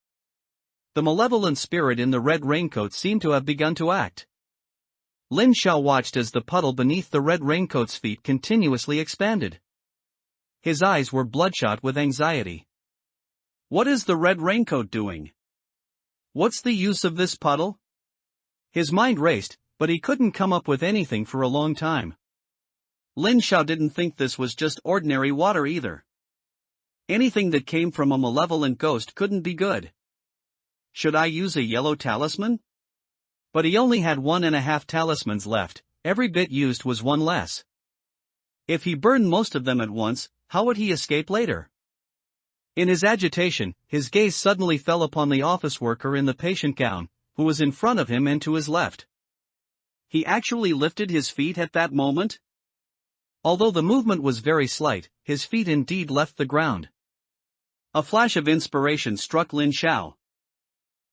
The malevolent spirit in the red raincoat seemed to have begun to act. Lin Xiao watched as the puddle beneath the red raincoat's feet continuously expanded. His eyes were bloodshot with anxiety. What is the red raincoat doing? What's the use of this puddle? His mind raced, but he couldn't come up with anything for a long time. Lin Xiao didn't think this was just ordinary water either. Anything that came from a malevolent ghost couldn't be good. Should I use a yellow talisman? But he only had 1.5 talismans left, every bit used was one less. If he burned most of them at once, how would he escape later? In his agitation, his gaze suddenly fell upon the office worker in the patient gown, who was in front of him and to his left. He actually lifted his feet at that moment? Although the movement was very slight, his feet indeed left the ground. A flash of inspiration struck Lin Xiao.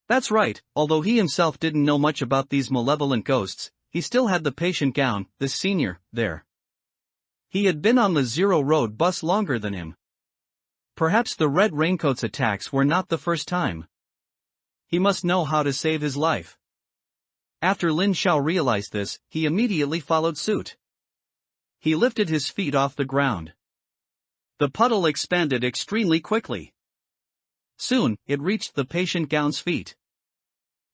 That's right, although he himself didn't know much about these malevolent ghosts, he still had the patient gown, this senior, there. He had been on the Zero Road bus longer than him. Perhaps the red raincoat's attacks were not the first time. He must know how to save his life. After Lin Xiao realized this, he immediately followed suit. He lifted his feet off the ground. The puddle expanded extremely quickly. Soon, it reached the patient gown's feet.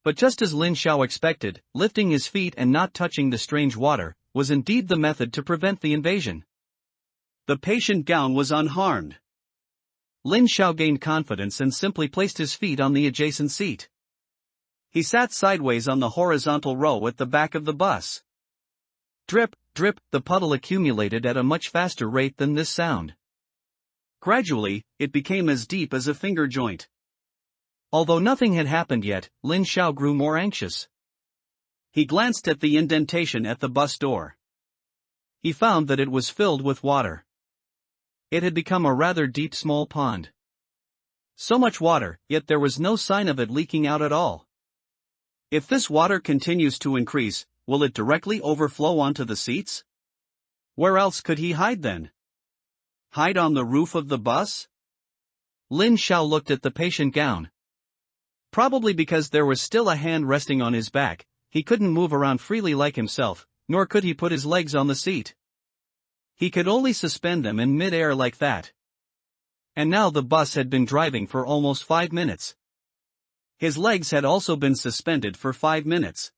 But just as Lin Xiao expected, lifting his feet and not touching the strange water was indeed the method to prevent the invasion. The patient gown was unharmed. Lin Xiao gained confidence and simply placed his feet on the adjacent seat. He sat sideways on the horizontal row at the back of the bus. Drip, drip, the puddle accumulated at a much faster rate than this sound. Gradually, it became as deep as a finger joint. Although nothing had happened yet, Lin Xiao grew more anxious. He glanced at the indentation at the bus door. He found that it was filled with water. It had become a rather deep small pond. So much water, yet there was no sign of it leaking out at all. If this water continues to increase, will it directly overflow onto the seats? Where else could he hide then? Hide on the roof of the bus? Lin Xiao looked at the patient gown. Probably because there was still a hand resting on his back, he couldn't move around freely like himself, nor could he put his legs on the seat. He could only suspend them in mid-air like that. And now the bus had been driving for almost 5 minutes. His legs had also been suspended for 5 minutes.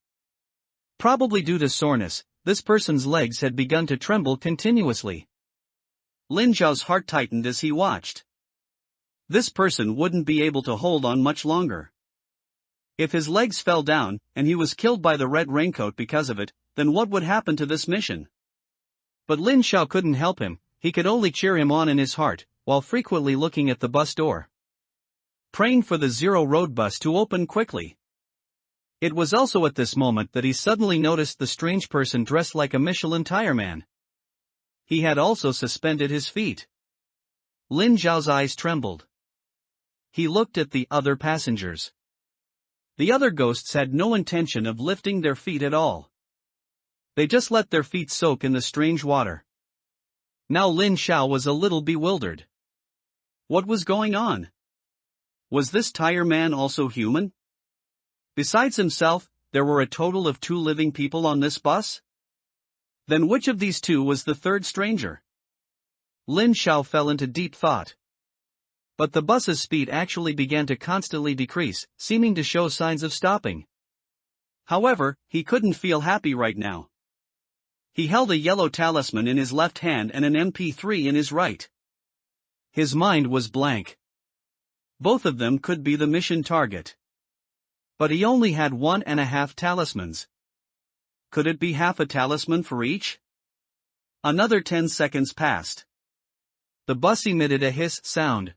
Probably due to soreness, this person's legs had begun to tremble continuously. Lin Xiao's heart tightened as he watched. This person wouldn't be able to hold on much longer. If his legs fell down, and he was killed by the red raincoat because of it, then what would happen to this mission? But Lin Xiao couldn't help him, he could only cheer him on in his heart, while frequently looking at the bus door, praying for the Zero Road bus to open quickly. It was also at this moment that he suddenly noticed the strange person dressed like a Michelin tire man. He had also suspended his feet. Lin Xiao's eyes trembled. He looked at the other passengers. The other ghosts had no intention of lifting their feet at all. They just let their feet soak in the strange water. Now Lin Xiao was a little bewildered. What was going on? Was this tire man also human? Besides himself, there were a total of 2 living people on this bus? Then which of these 2 was the third stranger? Lin Xiao fell into deep thought. But the bus's speed actually began to constantly decrease, seeming to show signs of stopping. However, he couldn't feel happy right now. He held a yellow talisman in his left hand and an MP3 in his right. His mind was blank. Both of them could be the mission target. But he only had 1.5 talismans. Could it be half a talisman for each? Another 10 seconds passed. The bus emitted a hiss sound.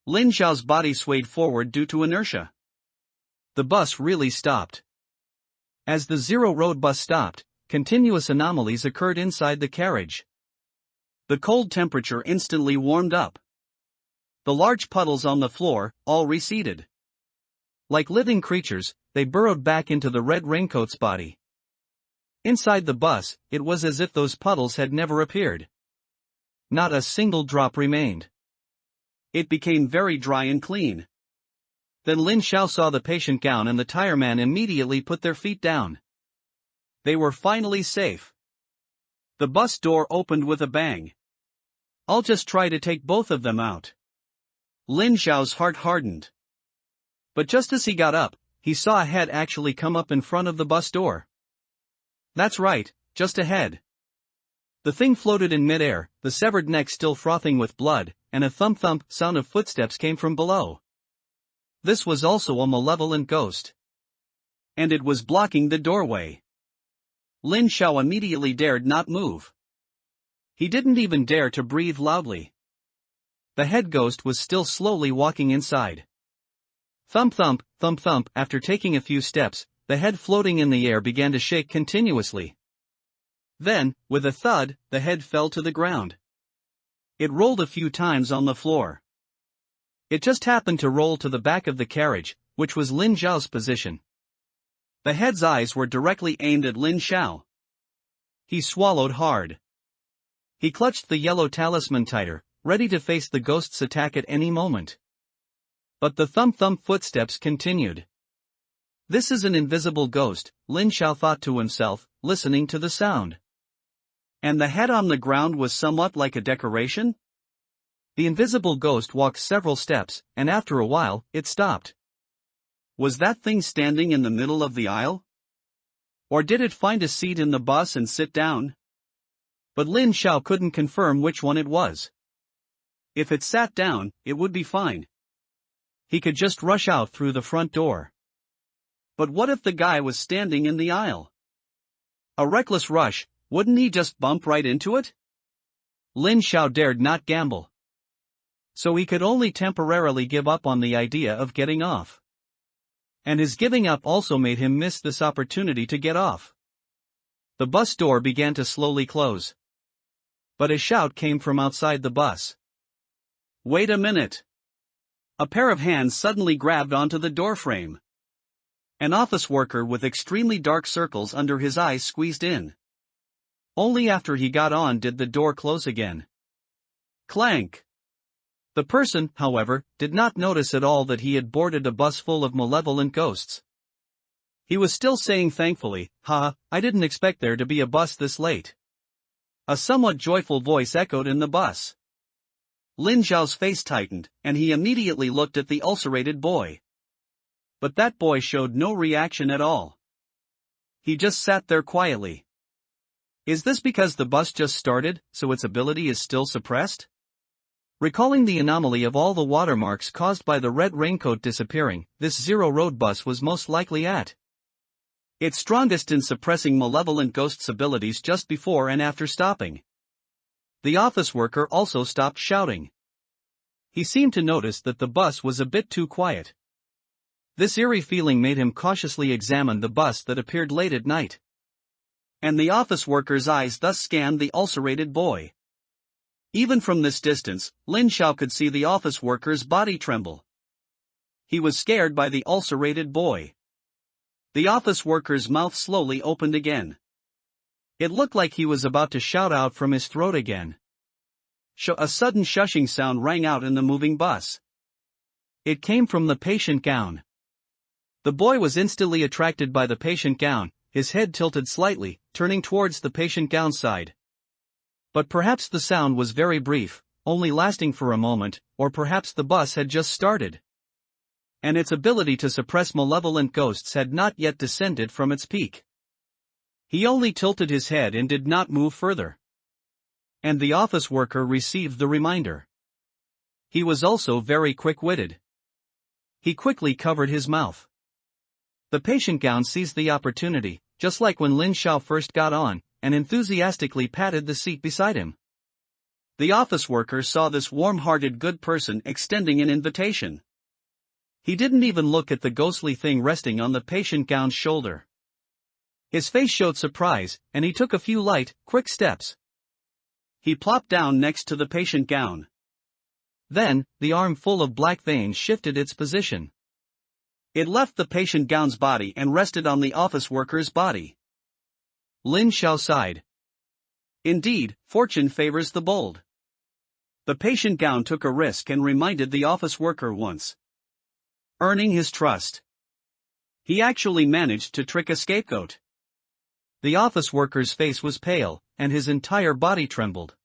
Lin Xiao's body swayed forward due to inertia. The bus really stopped. As the Zero Road bus stopped, continuous anomalies occurred inside the carriage. The cold temperature instantly warmed up. The large puddles on the floor all receded. Like living creatures, they burrowed back into the red raincoat's body. Inside the bus, it was as if those puddles had never appeared. Not a single drop remained. It became very dry and clean. Then Lin Xiao saw the patient gown and the tire man immediately put their feet down. They were finally safe. The bus door opened with a bang. I'll just try to take both of them out. Lin Xiao's heart hardened. But just as he got up, he saw a head actually come up in front of the bus door. That's right, just a head. The thing floated in midair, the severed neck still frothing with blood, and a thump-thump sound of footsteps came from below. This was also a malevolent ghost. And it was blocking the doorway. Lin Xiao immediately dared not move. He didn't even dare to breathe loudly. The head ghost was still slowly walking inside. Thump-thump, thump-thump. After taking a few steps, the head floating in the air began to shake continuously. Then, with a thud, the head fell to the ground. It rolled a few times on the floor. It just happened to roll to the back of the carriage, which was Lin Xiao's position. The head's eyes were directly aimed at Lin Xiao. He swallowed hard. He clutched the yellow talisman tighter, ready to face the ghost's attack at any moment. But the thump-thump footsteps continued. This is an invisible ghost, Lin Xiao thought to himself, listening to the sound. And the head on the ground was somewhat like a decoration? The invisible ghost walked several steps, and after a while, it stopped. Was that thing standing in the middle of the aisle? Or did it find a seat in the bus and sit down? But Lin Xiao couldn't confirm which one it was. If it sat down, it would be fine. He could just rush out through the front door. But what if the guy was standing in the aisle? A reckless rush, wouldn't he just bump right into it? Lin Xiao dared not gamble. So he could only temporarily give up on the idea of getting off. And his giving up also made him miss this opportunity to get off. The bus door began to slowly close. But a shout came from outside the bus. Wait a minute. A pair of hands suddenly grabbed onto the doorframe. An office worker with extremely dark circles under his eyes squeezed in. Only after he got on did the door close again. Clank. The person, however, did not notice at all that he had boarded a bus full of malevolent ghosts. He was still saying thankfully, I didn't expect there to be a bus this late. A somewhat joyful voice echoed in the bus. Lin Xiao's face tightened, and he immediately looked at the ulcerated boy. But that boy showed no reaction at all. He just sat there quietly. Is this because the bus just started, so its ability is still suppressed? Recalling the anomaly of all the watermarks caused by the red raincoat disappearing, this Zero Road bus was most likely at its strongest in suppressing malevolent ghosts' abilities just before and after stopping. The office worker also stopped shouting. He seemed to notice that the bus was a bit too quiet. This eerie feeling made him cautiously examine the bus that appeared late at night. And the office worker's eyes thus scanned the ulcerated boy. Even from this distance, Lin Xiao could see the office worker's body tremble. He was scared by the ulcerated boy. The office worker's mouth slowly opened again. It looked like he was about to shout out from his throat again. A sudden shushing sound rang out in the moving bus. It came from the patient gown. The boy was instantly attracted by the patient gown, his head tilted slightly, turning towards the patient gown side. But perhaps the sound was very brief, only lasting for a moment, or perhaps the bus had just started. And its ability to suppress malevolent ghosts had not yet descended from its peak. He only tilted his head and did not move further. And the office worker received the reminder. He was also very quick-witted. He quickly covered his mouth. The patient gown seized the opportunity, just like when Lin Xiao first got on, and enthusiastically patted the seat beside him. The office worker saw this warm-hearted good person extending an invitation. He didn't even look at the ghostly thing resting on the patient gown's shoulder. His face showed surprise, and he took a few light, quick steps. He plopped down next to the patient gown. Then, the arm full of black veins shifted its position. It left the patient gown's body and rested on the office worker's body. Lin Xiao sighed. Indeed, fortune favors the bold. The patient gown took a risk and reminded the office worker once, earning his trust. He actually managed to trick a scapegoat. The office worker's face was pale, and his entire body trembled.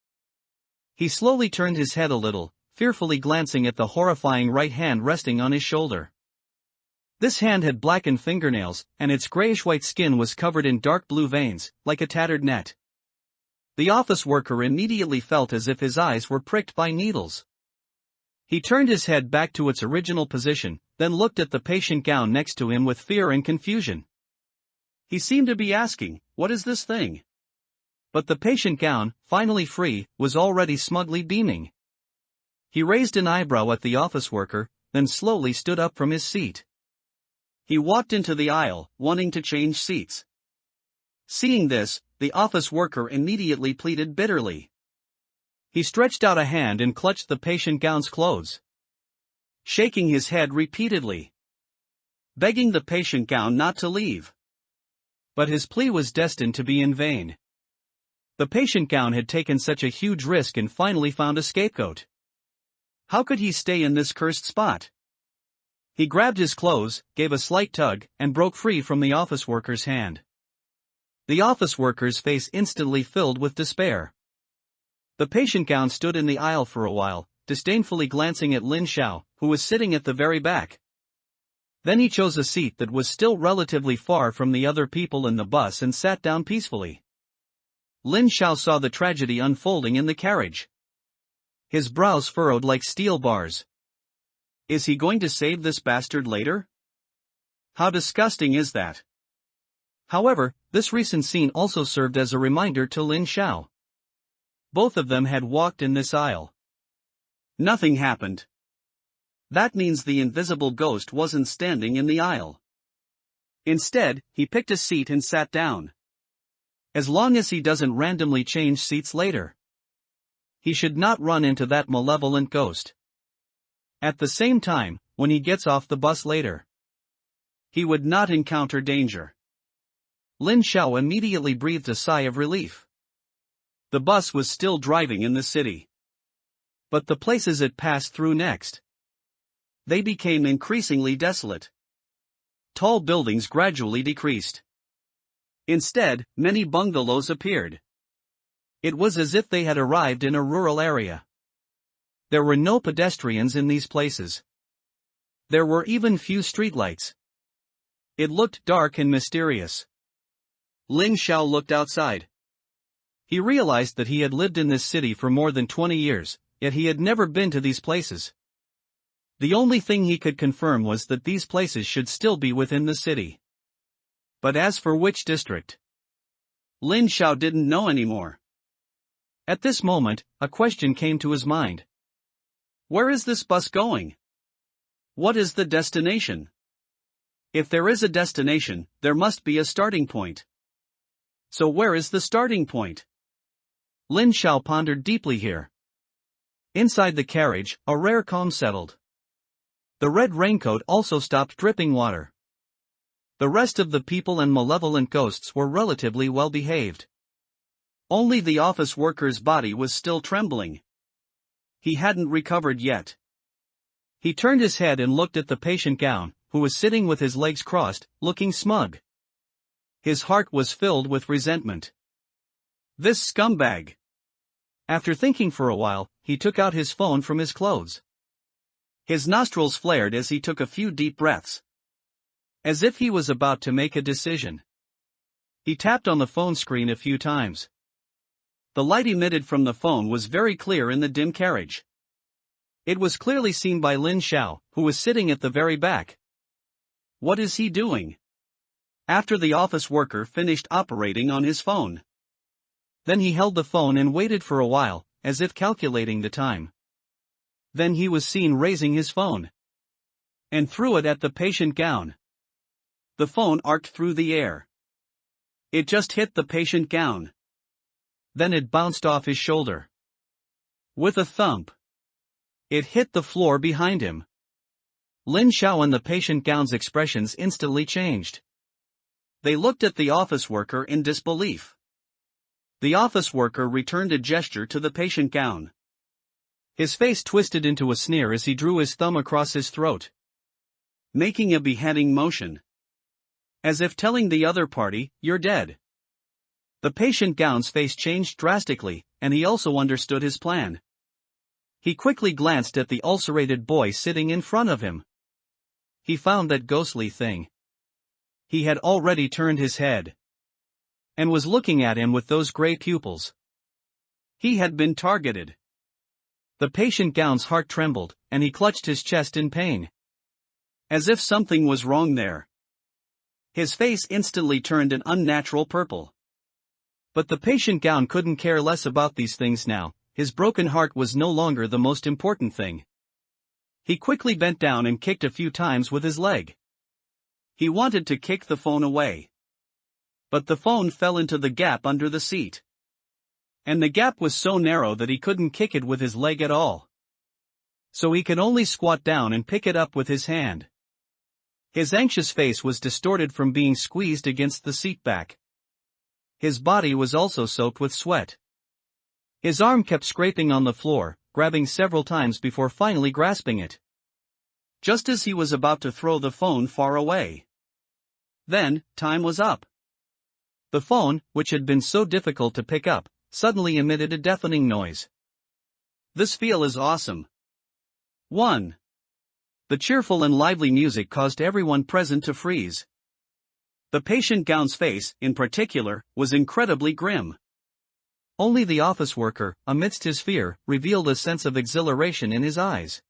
He slowly turned his head a little, fearfully glancing at the horrifying right hand resting on his shoulder. This hand had blackened fingernails, and its grayish-white skin was covered in dark blue veins, like a tattered net. The office worker immediately felt as if his eyes were pricked by needles. He turned his head back to its original position, then looked at the patient gown next to him with fear and confusion. He seemed to be asking, "What is this thing?" But the patient gown, finally free, was already smugly beaming. He raised an eyebrow at the office worker, then slowly stood up from his seat. He walked into the aisle, wanting to change seats. Seeing this, the office worker immediately pleaded bitterly. He stretched out a hand and clutched the patient gown's clothes, shaking his head repeatedly, begging the patient gown not to leave. But his plea was destined to be in vain. The patient gown had taken such a huge risk and finally found a scapegoat. How could he stay in this cursed spot? He grabbed his clothes, gave a slight tug, and broke free from the office worker's hand. The office worker's face instantly filled with despair. The patient gown stood in the aisle for a while, disdainfully glancing at Lin Xiao, who was sitting at the very back. Then he chose a seat that was still relatively far from the other people in the bus and sat down peacefully. Lin Xiao saw the tragedy unfolding in the carriage. His brows furrowed like steel bars. Is he going to save this bastard later? How disgusting is that? However, this recent scene also served as a reminder to Lin Xiao. Both of them had walked in this aisle. Nothing happened. That means the invisible ghost wasn't standing in the aisle. Instead, he picked a seat and sat down. As long as he doesn't randomly change seats later, he should not run into that malevolent ghost. At the same time, when he gets off the bus later, he would not encounter danger. Lin Xiao immediately breathed a sigh of relief. The bus was still driving in the city. But the places it passed through next, they became increasingly desolate. Tall buildings gradually decreased. Instead, many bungalows appeared. It was as if they had arrived in a rural area. There were no pedestrians in these places. There were even few streetlights. It looked dark and mysterious. Lin Xiao looked outside. He realized that he had lived in this city for more than 20 years, yet he had never been to these places. The only thing he could confirm was that these places should still be within the city. But as for which district, Lin Xiao didn't know anymore. At this moment, a question came to his mind. Where is this bus going? What is the destination? If there is a destination, there must be a starting point. So where is the starting point? Lin Xiao pondered deeply here. Inside the carriage, a rare calm settled. The red raincoat also stopped dripping water. The rest of the people and malevolent ghosts were relatively well behaved. Only the office worker's body was still trembling. He hadn't recovered yet. He turned his head and looked at the patient gown, who was sitting with his legs crossed, looking smug. His heart was filled with resentment. This scumbag. After thinking for a while, he took out his phone from his clothes. His nostrils flared as he took a few deep breaths, as if he was about to make a decision. He tapped on the phone screen a few times. The light emitted from the phone was very clear in the dim carriage. It was clearly seen by Lin Xiao, who was sitting at the very back. What is he doing? After the office worker finished operating on his phone. Then he held the phone and waited for a while, as if calculating the time. Then he was seen raising his phone and threw it at the patient gown. The phone arced through the air. It just hit the patient gown. Then it bounced off his shoulder. With a thump, it hit the floor behind him. Lin Xiao and the patient gown's expressions instantly changed. They looked at the office worker in disbelief. The office worker returned a gesture to the patient gown. His face twisted into a sneer as he drew his thumb across his throat, making a beheading motion, as if telling the other party, "You're dead." The patient gown's face changed drastically, and he also understood his plan. He quickly glanced at the ulcerated boy sitting in front of him. He found that ghostly thing. He had already turned his head and was looking at him with those gray pupils. He had been targeted. The patient gown's heart trembled, and he clutched his chest in pain, as if something was wrong there. His face instantly turned an unnatural purple. But the patient gown couldn't care less about these things now. His broken heart was no longer the most important thing. He quickly bent down and kicked a few times with his leg. He wanted to kick the phone away, but the phone fell into the gap under the seat. And the gap was so narrow that he couldn't kick it with his leg at all. So he could only squat down and pick it up with his hand. His anxious face was distorted from being squeezed against the seat back. His body was also soaked with sweat. His arm kept scraping on the floor, grabbing several times before finally grasping it, just as he was about to throw the phone far away. Then, time was up. The phone, which had been so difficult to pick up, suddenly emitted a deafening noise. This feel is awesome. 1. The cheerful and lively music caused everyone present to freeze. The patient gown's face, in particular, was incredibly grim. Only the office worker, amidst his fear, revealed a sense of exhilaration in his eyes.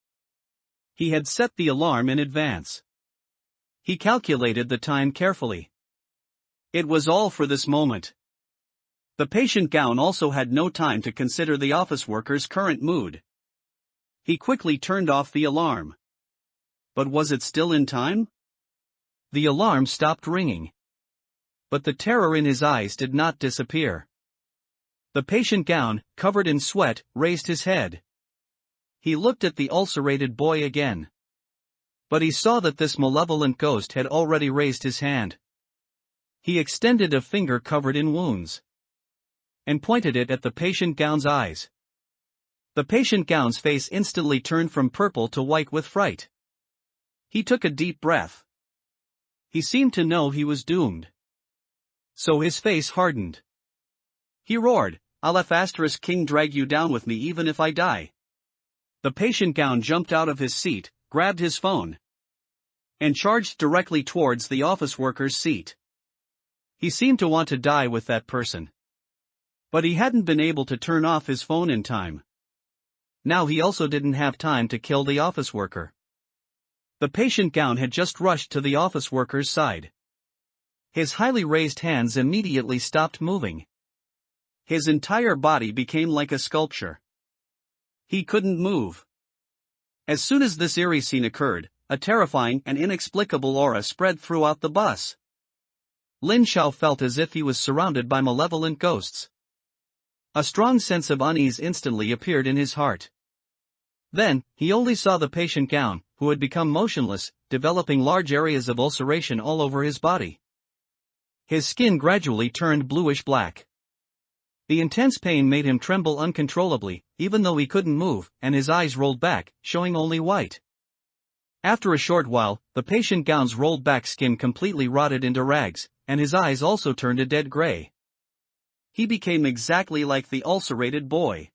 He had set the alarm in advance. He calculated the time carefully. It was all for this moment. The patient gown also had no time to consider the office worker's current mood. He quickly turned off the alarm. But was it still in time? The alarm stopped ringing. But the terror in his eyes did not disappear. The patient gown, covered in sweat, raised his head. He looked at the ulcerated boy again. But he saw that this malevolent ghost had already raised his hand. He extended a finger covered in wounds and pointed it at the patient gown's eyes. The patient gown's face instantly turned from purple to white with fright. He took a deep breath. He seemed to know he was doomed. So his face hardened. He roared, "I'll ** king drag you down with me even if I die." The patient gown jumped out of his seat, grabbed his phone, and charged directly towards the office worker's seat. He seemed to want to die with that person. But he hadn't been able to turn off his phone in time. Now he also didn't have time to kill the office worker. The patient gown had just rushed to the office worker's side. His highly raised hands immediately stopped moving. His entire body became like a sculpture. He couldn't move. As soon as this eerie scene occurred, a terrifying and inexplicable aura spread throughout the bus. Lin Xiao felt as if he was surrounded by malevolent ghosts. A strong sense of unease instantly appeared in his heart. Then, he only saw the patient gown, who had become motionless, developing large areas of ulceration all over his body. His skin gradually turned bluish-black. The intense pain made him tremble uncontrollably, even though he couldn't move, and his eyes rolled back, showing only white. After a short while, the patient gown's rolled-back skin completely rotted into rags, and his eyes also turned a dead gray. He became exactly like the ulcerated boy.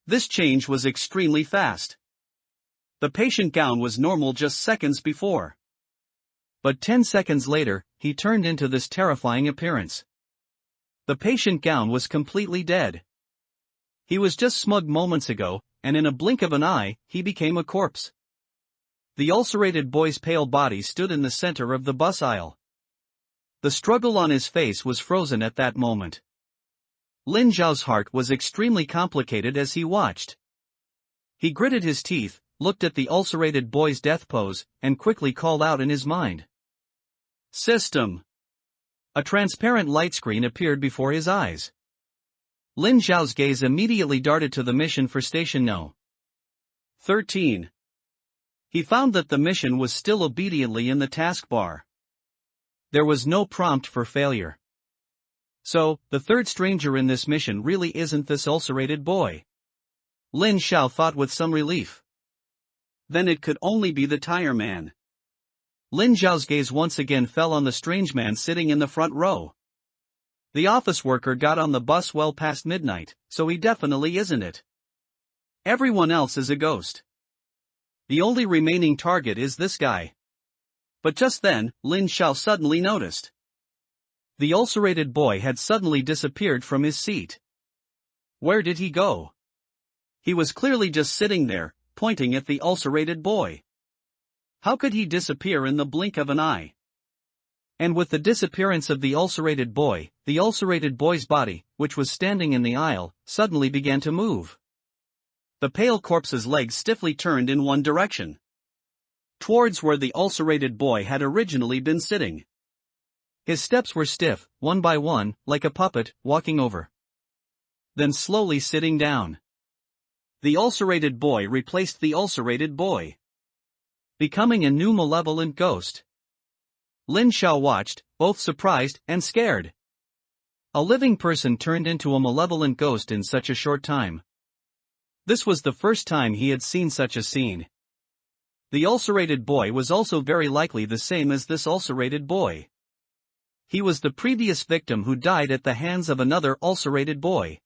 This change was extremely fast. The patient gown was normal just seconds before. But 10 seconds later, he turned into this terrifying appearance. The patient gown was completely dead. He was just smug moments ago, and in a blink of an eye, he became a corpse. The ulcerated boy's pale body stood in the center of the bus aisle. The struggle on his face was frozen at that moment. Lin Xiao's heart was extremely complicated as he watched. He gritted his teeth, looked at the ulcerated boy's death pose, and quickly called out in his mind. System. A transparent light screen appeared before his eyes. Lin Xiao's gaze immediately darted to the mission for Station No. 13. He found that the mission was still obediently in the taskbar. There was no prompt for failure. So, the third stranger in this mission really isn't this ulcerated boy. Lin Xiao thought with some relief. Then it could only be the tire man. Lin Xiao's gaze once again fell on the strange man sitting in the front row. The office worker got on the bus well past midnight, so he definitely isn't it. Everyone else is a ghost. The only remaining target is this guy. But just then, Lin Xiao suddenly noticed. The ulcerated boy had suddenly disappeared from his seat. Where did he go? He was clearly just sitting there, pointing at the ulcerated boy. How could he disappear in the blink of an eye? And with the disappearance of the ulcerated boy's body, which was standing in the aisle, suddenly began to move. The pale corpse's legs stiffly turned in one direction. Towards where the ulcerated boy had originally been sitting. His steps were stiff, one by one, like a puppet, walking over. Then slowly sitting down. The ulcerated boy replaced the ulcerated boy, becoming a new malevolent ghost. Lin Xiao watched, both surprised and scared. A living person turned into a malevolent ghost in such a short time. This was the first time he had seen such a scene. The ulcerated boy was also very likely the same as this ulcerated boy. He was the previous victim who died at the hands of another ulcerated boy.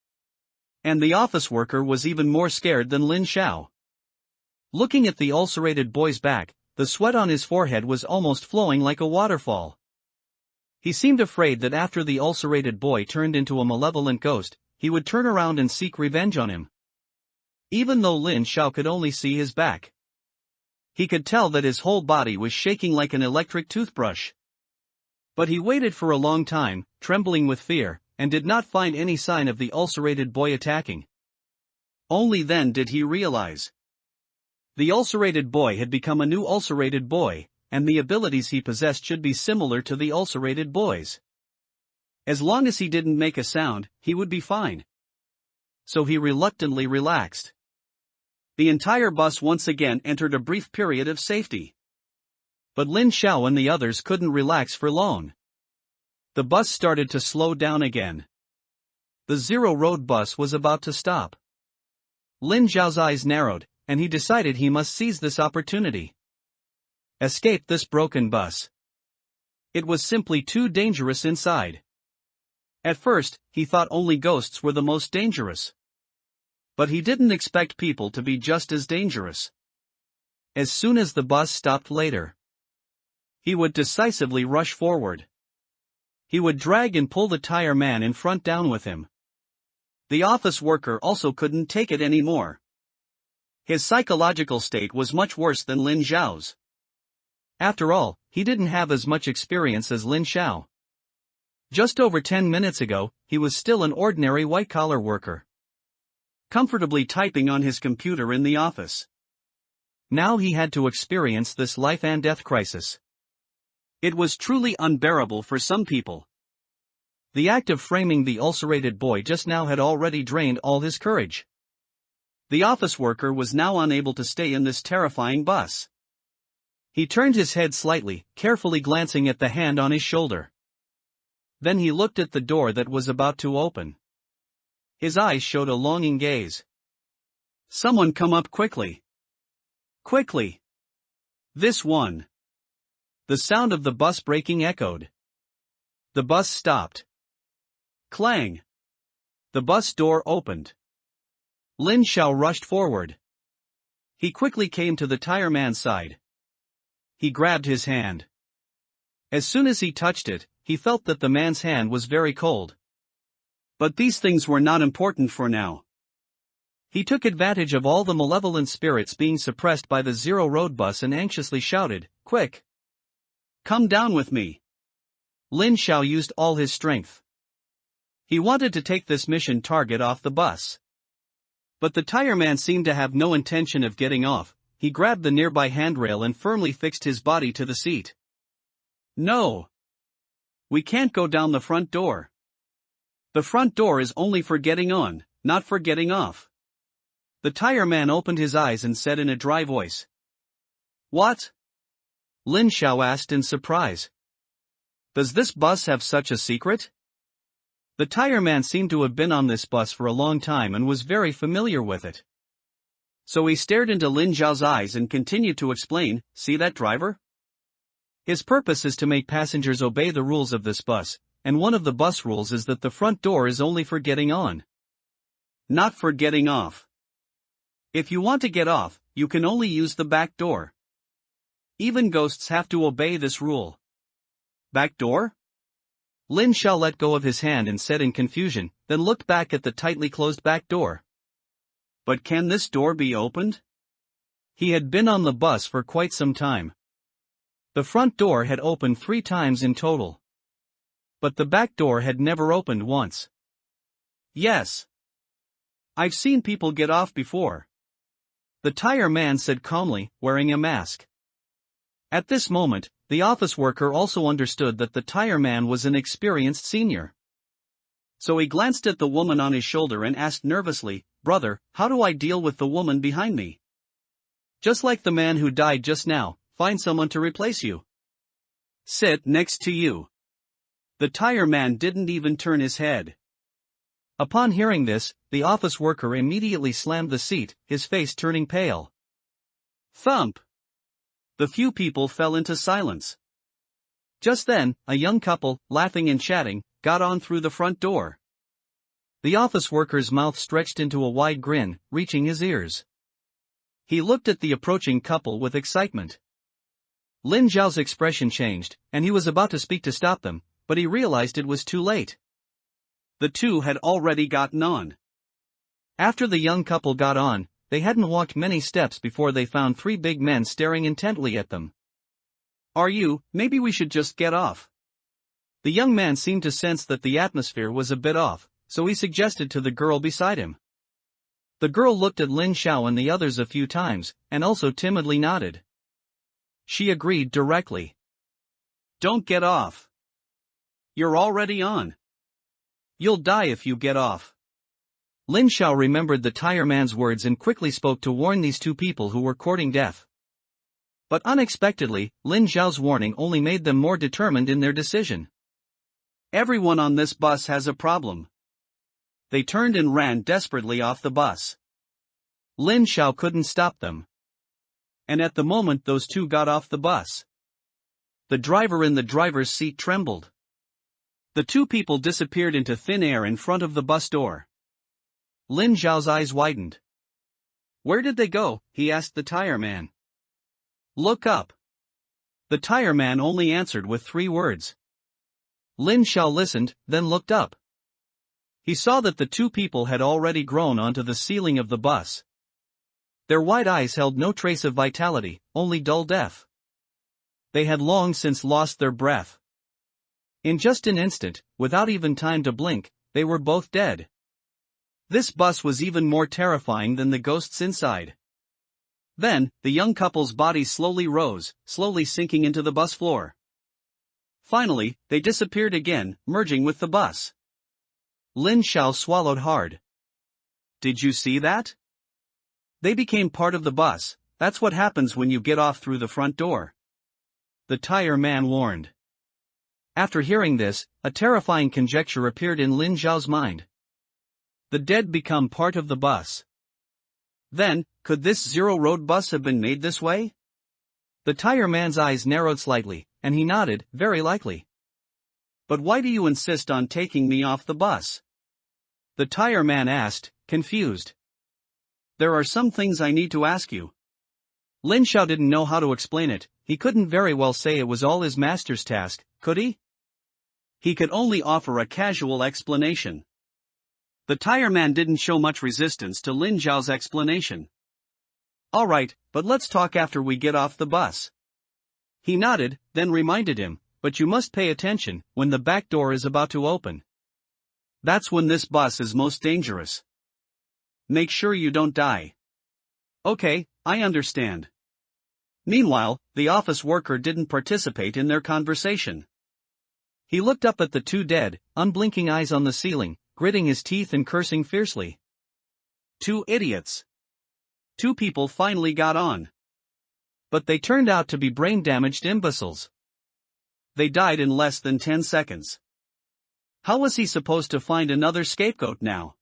And the office worker was even more scared than Lin Xiao. Looking at the ulcerated boy's back, the sweat on his forehead was almost flowing like a waterfall. He seemed afraid that after the ulcerated boy turned into a malevolent ghost, he would turn around and seek revenge on him. Even though Lin Xiao could only see his back, he could tell that his whole body was shaking like an electric toothbrush. But he waited for a long time, trembling with fear, and did not find any sign of the ulcerated boy attacking. Only then did he realize. The ulcerated boy had become a new ulcerated boy, and the abilities he possessed should be similar to the ulcerated boy's. As long as he didn't make a sound, he would be fine. So he reluctantly relaxed. The entire bus once again entered a brief period of safety. But Lin Xiao and the others couldn't relax for long. The bus started to slow down again. The zero-road bus was about to stop. Lin Xiao's eyes narrowed, and he decided he must seize this opportunity. Escape this broken bus. It was simply too dangerous inside. At first, he thought only ghosts were the most dangerous. But he didn't expect people to be just as dangerous. As soon as the bus stopped later, he would decisively rush forward. He would drag and pull the tire man in front down with him. The office worker also couldn't take it anymore. His psychological state was much worse than Lin Zhao's. After all, he didn't have as much experience as Lin Xiao. Just over 10 minutes ago, he was still an ordinary white-collar worker, comfortably typing on his computer in the office. Now he had to experience this life and death crisis. It was truly unbearable for some people. The act of framing the ulcerated boy just now had already drained all his courage. The office worker was now unable to stay in this terrifying bus. He turned his head slightly, carefully glancing at the hand on his shoulder. Then he looked at the door that was about to open. His eyes showed a longing gaze. Someone come up quickly. Quickly. This one. The sound of the bus braking echoed. The bus stopped. Clang. The bus door opened. Lin Xiao rushed forward. He quickly came to the tire man's side. He grabbed his hand. As soon as he touched it, he felt that the man's hand was very cold. But these things were not important for now. He took advantage of all the malevolent spirits being suppressed by the Zero Road bus and anxiously shouted, "Quick! Come down with me!" Lin Xiao used all his strength. He wanted to take this mission target off the bus. But the tire man seemed to have no intention of getting off. He grabbed the nearby handrail and firmly fixed his body to the seat. No! We can't go down the front door. The front door is only for getting on, not for getting off. The tire man opened his eyes and said in a dry voice. What? Lin Xiao asked in surprise. Does this bus have such a secret? The tire man seemed to have been on this bus for a long time and was very familiar with it. So he stared into Lin Zhao's eyes and continued to explain, "See that driver? His purpose is to make passengers obey the rules of this bus, and one of the bus rules is that the front door is only for getting on, not for getting off. If you want to get off, you can only use the back door. Even ghosts have to obey this rule." Back door? Lin Xiao let go of his hand and said in confusion, then looked back at the tightly closed back door. But can this door be opened? He had been on the bus for quite some time. The front door had opened 3 times in total. But the back door had never opened once. Yes. I've seen people get off before. The tire man said calmly, wearing a mask. At this moment, the office worker also understood that the tire man was an experienced senior. So he glanced at the woman on his shoulder and asked nervously, "Brother, how do I deal with the woman behind me?" "Just like the man who died just now, find someone to replace you. Sit next to you." The tire man didn't even turn his head. Upon hearing this, the office worker immediately slammed the seat, his face turning pale. Thump! The few people fell into silence. Just then, a young couple, laughing and chatting, got on through the front door. The office worker's mouth stretched into a wide grin, reaching his ears. He looked at the approaching couple with excitement. Lin Zhao's expression changed, and he was about to speak to stop them, but he realized it was too late. The two had already gotten on. After the young couple got on, they hadn't walked many steps before they found 3 big men staring intently at them. Maybe we should just get off. The young man seemed to sense that the atmosphere was a bit off, so he suggested to the girl beside him. The girl looked at Lin Xiao and the others a few times, and also timidly nodded. She agreed directly. Don't get off. You're already on. You'll die if you get off. Lin Xiao remembered the tire man's words and quickly spoke to warn these 2 people who were courting death. But unexpectedly, Lin Xiao's warning only made them more determined in their decision. Everyone on this bus has a problem. They turned and ran desperately off the bus. Lin Xiao couldn't stop them. And at the moment those 2 got off the bus, the driver in the driver's seat trembled. The 2 people disappeared into thin air in front of the bus door. Lin Xiao's eyes widened. "Where did they go?" he asked the tire man. "Look up." The tire man only answered with 3 words. Lin Xiao listened, then looked up. He saw that the 2 people had already grown onto the ceiling of the bus. Their wide eyes held no trace of vitality, only dull death. They had long since lost their breath. In just an instant, without even time to blink, they were both dead. This bus was even more terrifying than the ghosts inside. Then, the young couple's bodies slowly rose, slowly sinking into the bus floor. Finally, they disappeared again, merging with the bus. Lin Xiao swallowed hard. Did you see that? They became part of the bus. That's what happens when you get off through the front door. The tire man warned. After hearing this, a terrifying conjecture appeared in Lin Xiao's mind. The dead become part of the bus. Then, could this zero-road bus have been made this way? The tire man's eyes narrowed slightly, and he nodded, very likely. But why do you insist on taking me off the bus? The tire man asked, confused. There are some things I need to ask you. Lin Xiao didn't know how to explain it. He couldn't very well say it was all his master's task, could he? He could only offer a casual explanation. The tire man didn't show much resistance to Lin Xiao's explanation. Alright, but let's talk after we get off the bus. He nodded, then reminded him, but you must pay attention when the back door is about to open. That's when this bus is most dangerous. Make sure you don't die. Okay, I understand. Meanwhile, the office worker didn't participate in their conversation. He looked up at the two dead, unblinking eyes on the ceiling, gritting his teeth and cursing fiercely. Two idiots. Two people finally got on. But they turned out to be brain-damaged imbeciles. They died in less than 10 seconds. How was he supposed to find another scapegoat now?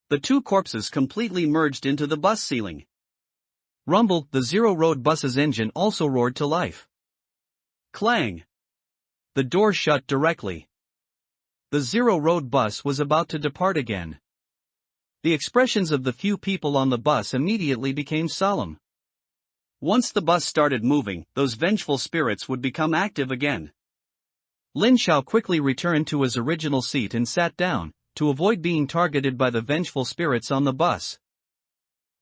The two corpses completely merged into the bus ceiling. Rumble, the zero-road bus's engine also roared to life. Clang! The door shut directly. The zero-road bus was about to depart again. The expressions of the few people on the bus immediately became solemn. Once the bus started moving, those vengeful spirits would become active again. Lin Xiao quickly returned to his original seat and sat down, to avoid being targeted by the vengeful spirits on the bus.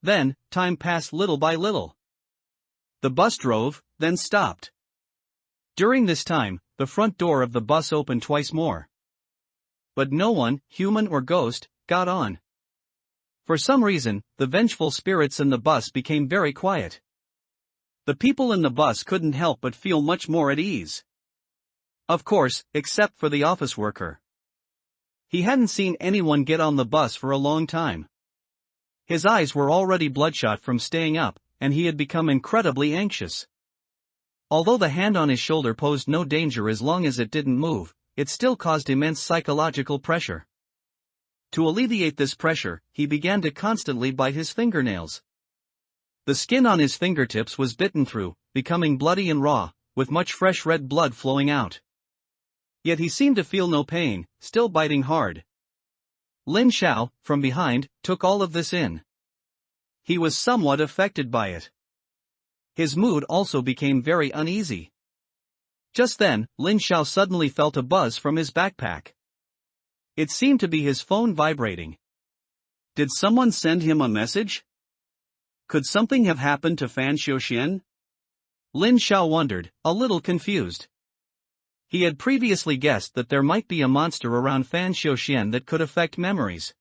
Then, time passed little by little. The bus drove, then stopped. During this time, the front door of the bus opened twice more. But no one, human or ghost, got on. For some reason, the vengeful spirits in the bus became very quiet. The people in the bus couldn't help but feel much more at ease. Of course, except for the office worker. He hadn't seen anyone get on the bus for a long time. His eyes were already bloodshot from staying up, and he had become incredibly anxious. Although the hand on his shoulder posed no danger as long as it didn't move, it still caused immense psychological pressure. To alleviate this pressure, he began to constantly bite his fingernails. The skin on his fingertips was bitten through, becoming bloody and raw, with much fresh red blood flowing out. Yet he seemed to feel no pain, still biting hard. Lin Xiao, from behind, took all of this in. He was somewhat affected by it. His mood also became very uneasy. Just then, Lin Xiao suddenly felt a buzz from his backpack. It seemed to be his phone vibrating. Did someone send him a message? Could something have happened to Fan Xiuxian? Lin Xiao wondered, a little confused. He had previously guessed that there might be a monster around Fan Xiuxian that could affect memories.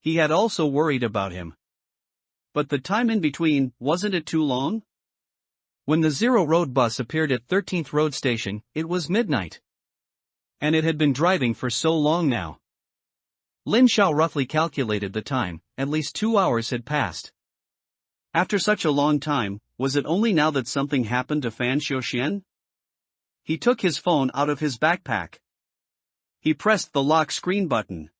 He had also worried about him. But the time in between, wasn't it too long? When the zero-road bus appeared at 13th Road Station, it was midnight. And it had been driving for so long now. Lin Xiao roughly calculated the time, at least 2 hours had passed. After such a long time, was it only now that something happened to Fan Xiuxian? He took his phone out of his backpack. He pressed the lock screen button.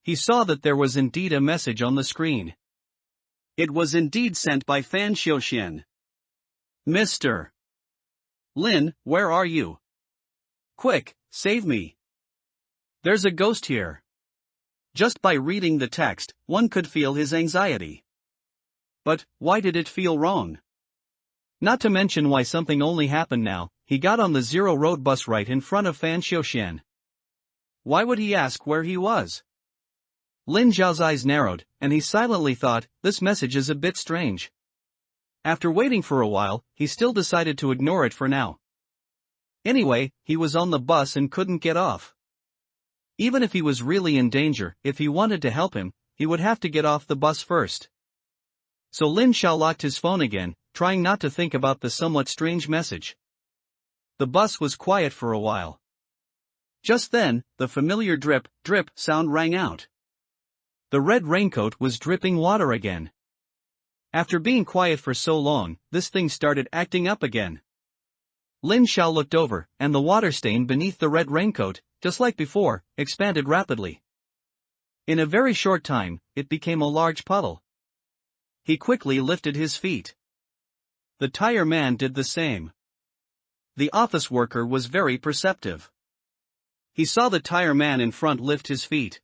He saw that there was indeed a message on the screen. It was indeed sent by Fan Xiuxian. Mr. Lin, where are you? Quick, save me. There's a ghost here. Just by reading the text, one could feel his anxiety. But, why did it feel wrong? Not to mention why something only happened now. He got on the zero-road bus right in front of Fan Xiuxian. Why would he ask where he was? Lin Zhao's eyes narrowed, and he silently thought, this message is a bit strange. After waiting for a while, he still decided to ignore it for now. Anyway, he was on the bus and couldn't get off. Even if he was really in danger, if he wanted to help him, he would have to get off the bus first. So Lin Zhao locked his phone again, trying not to think about the somewhat strange message. The bus was quiet for a while. Just then, the familiar drip, drip sound rang out. The red raincoat was dripping water again. After being quiet for so long, this thing started acting up again. Lin Zhao looked over, and the water stain beneath the red raincoat, just like before, expanded rapidly. In a very short time, it became a large puddle. He quickly lifted his feet. The tire man did the same. The office worker was very perceptive. He saw the tire man in front lift his feet.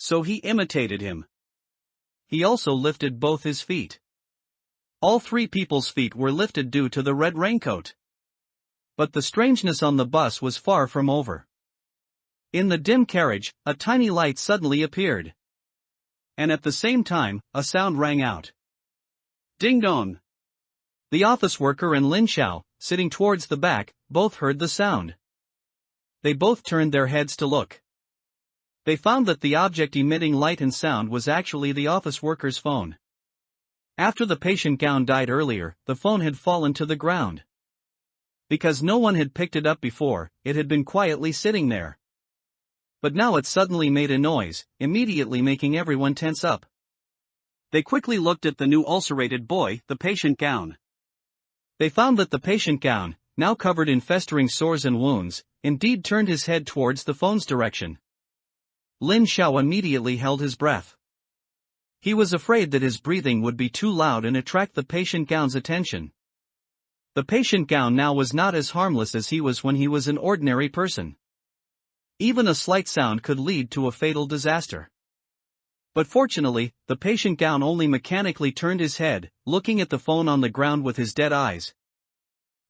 So he imitated him. He also lifted both his feet. All three people's feet were lifted due to the red raincoat. But the strangeness on the bus was far from over. In the dim carriage, a tiny light suddenly appeared. And at the same time, a sound rang out. Ding dong! The office worker and Lin Zhao, sitting towards the back, both heard the sound. They both turned their heads to look. They found that the object emitting light and sound was actually the office worker's phone. After the patient gown died earlier, the phone had fallen to the ground. Because no one had picked it up before, it had been quietly sitting there. But now it suddenly made a noise, immediately making everyone tense up. They quickly looked at the new ulcerated boy, the patient gown. They found that the patient gown, now covered in festering sores and wounds, indeed turned his head towards the phone's direction. Lin Zhao immediately held his breath. He was afraid that his breathing would be too loud and attract the patient gown's attention. The patient gown now was not as harmless as he was when he was an ordinary person. Even a slight sound could lead to a fatal disaster. But fortunately, the patient gown only mechanically turned his head, looking at the phone on the ground with his dead eyes,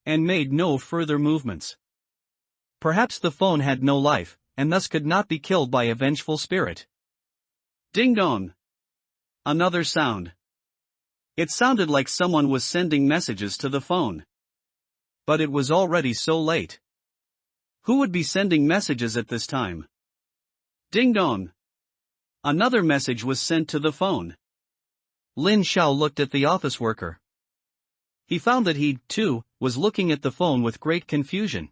and made no further movements. Perhaps the phone had no life, and thus could not be killed by a vengeful spirit. Ding dong! Another sound. It sounded like someone was sending messages to the phone. But it was already so late. Who would be sending messages at this time? Ding dong! Another message was sent to the phone. Lin Zhao looked at the office worker. He found that he, too, was looking at the phone with great confusion.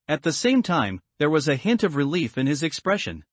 At the same time, there was a hint of relief in his expression.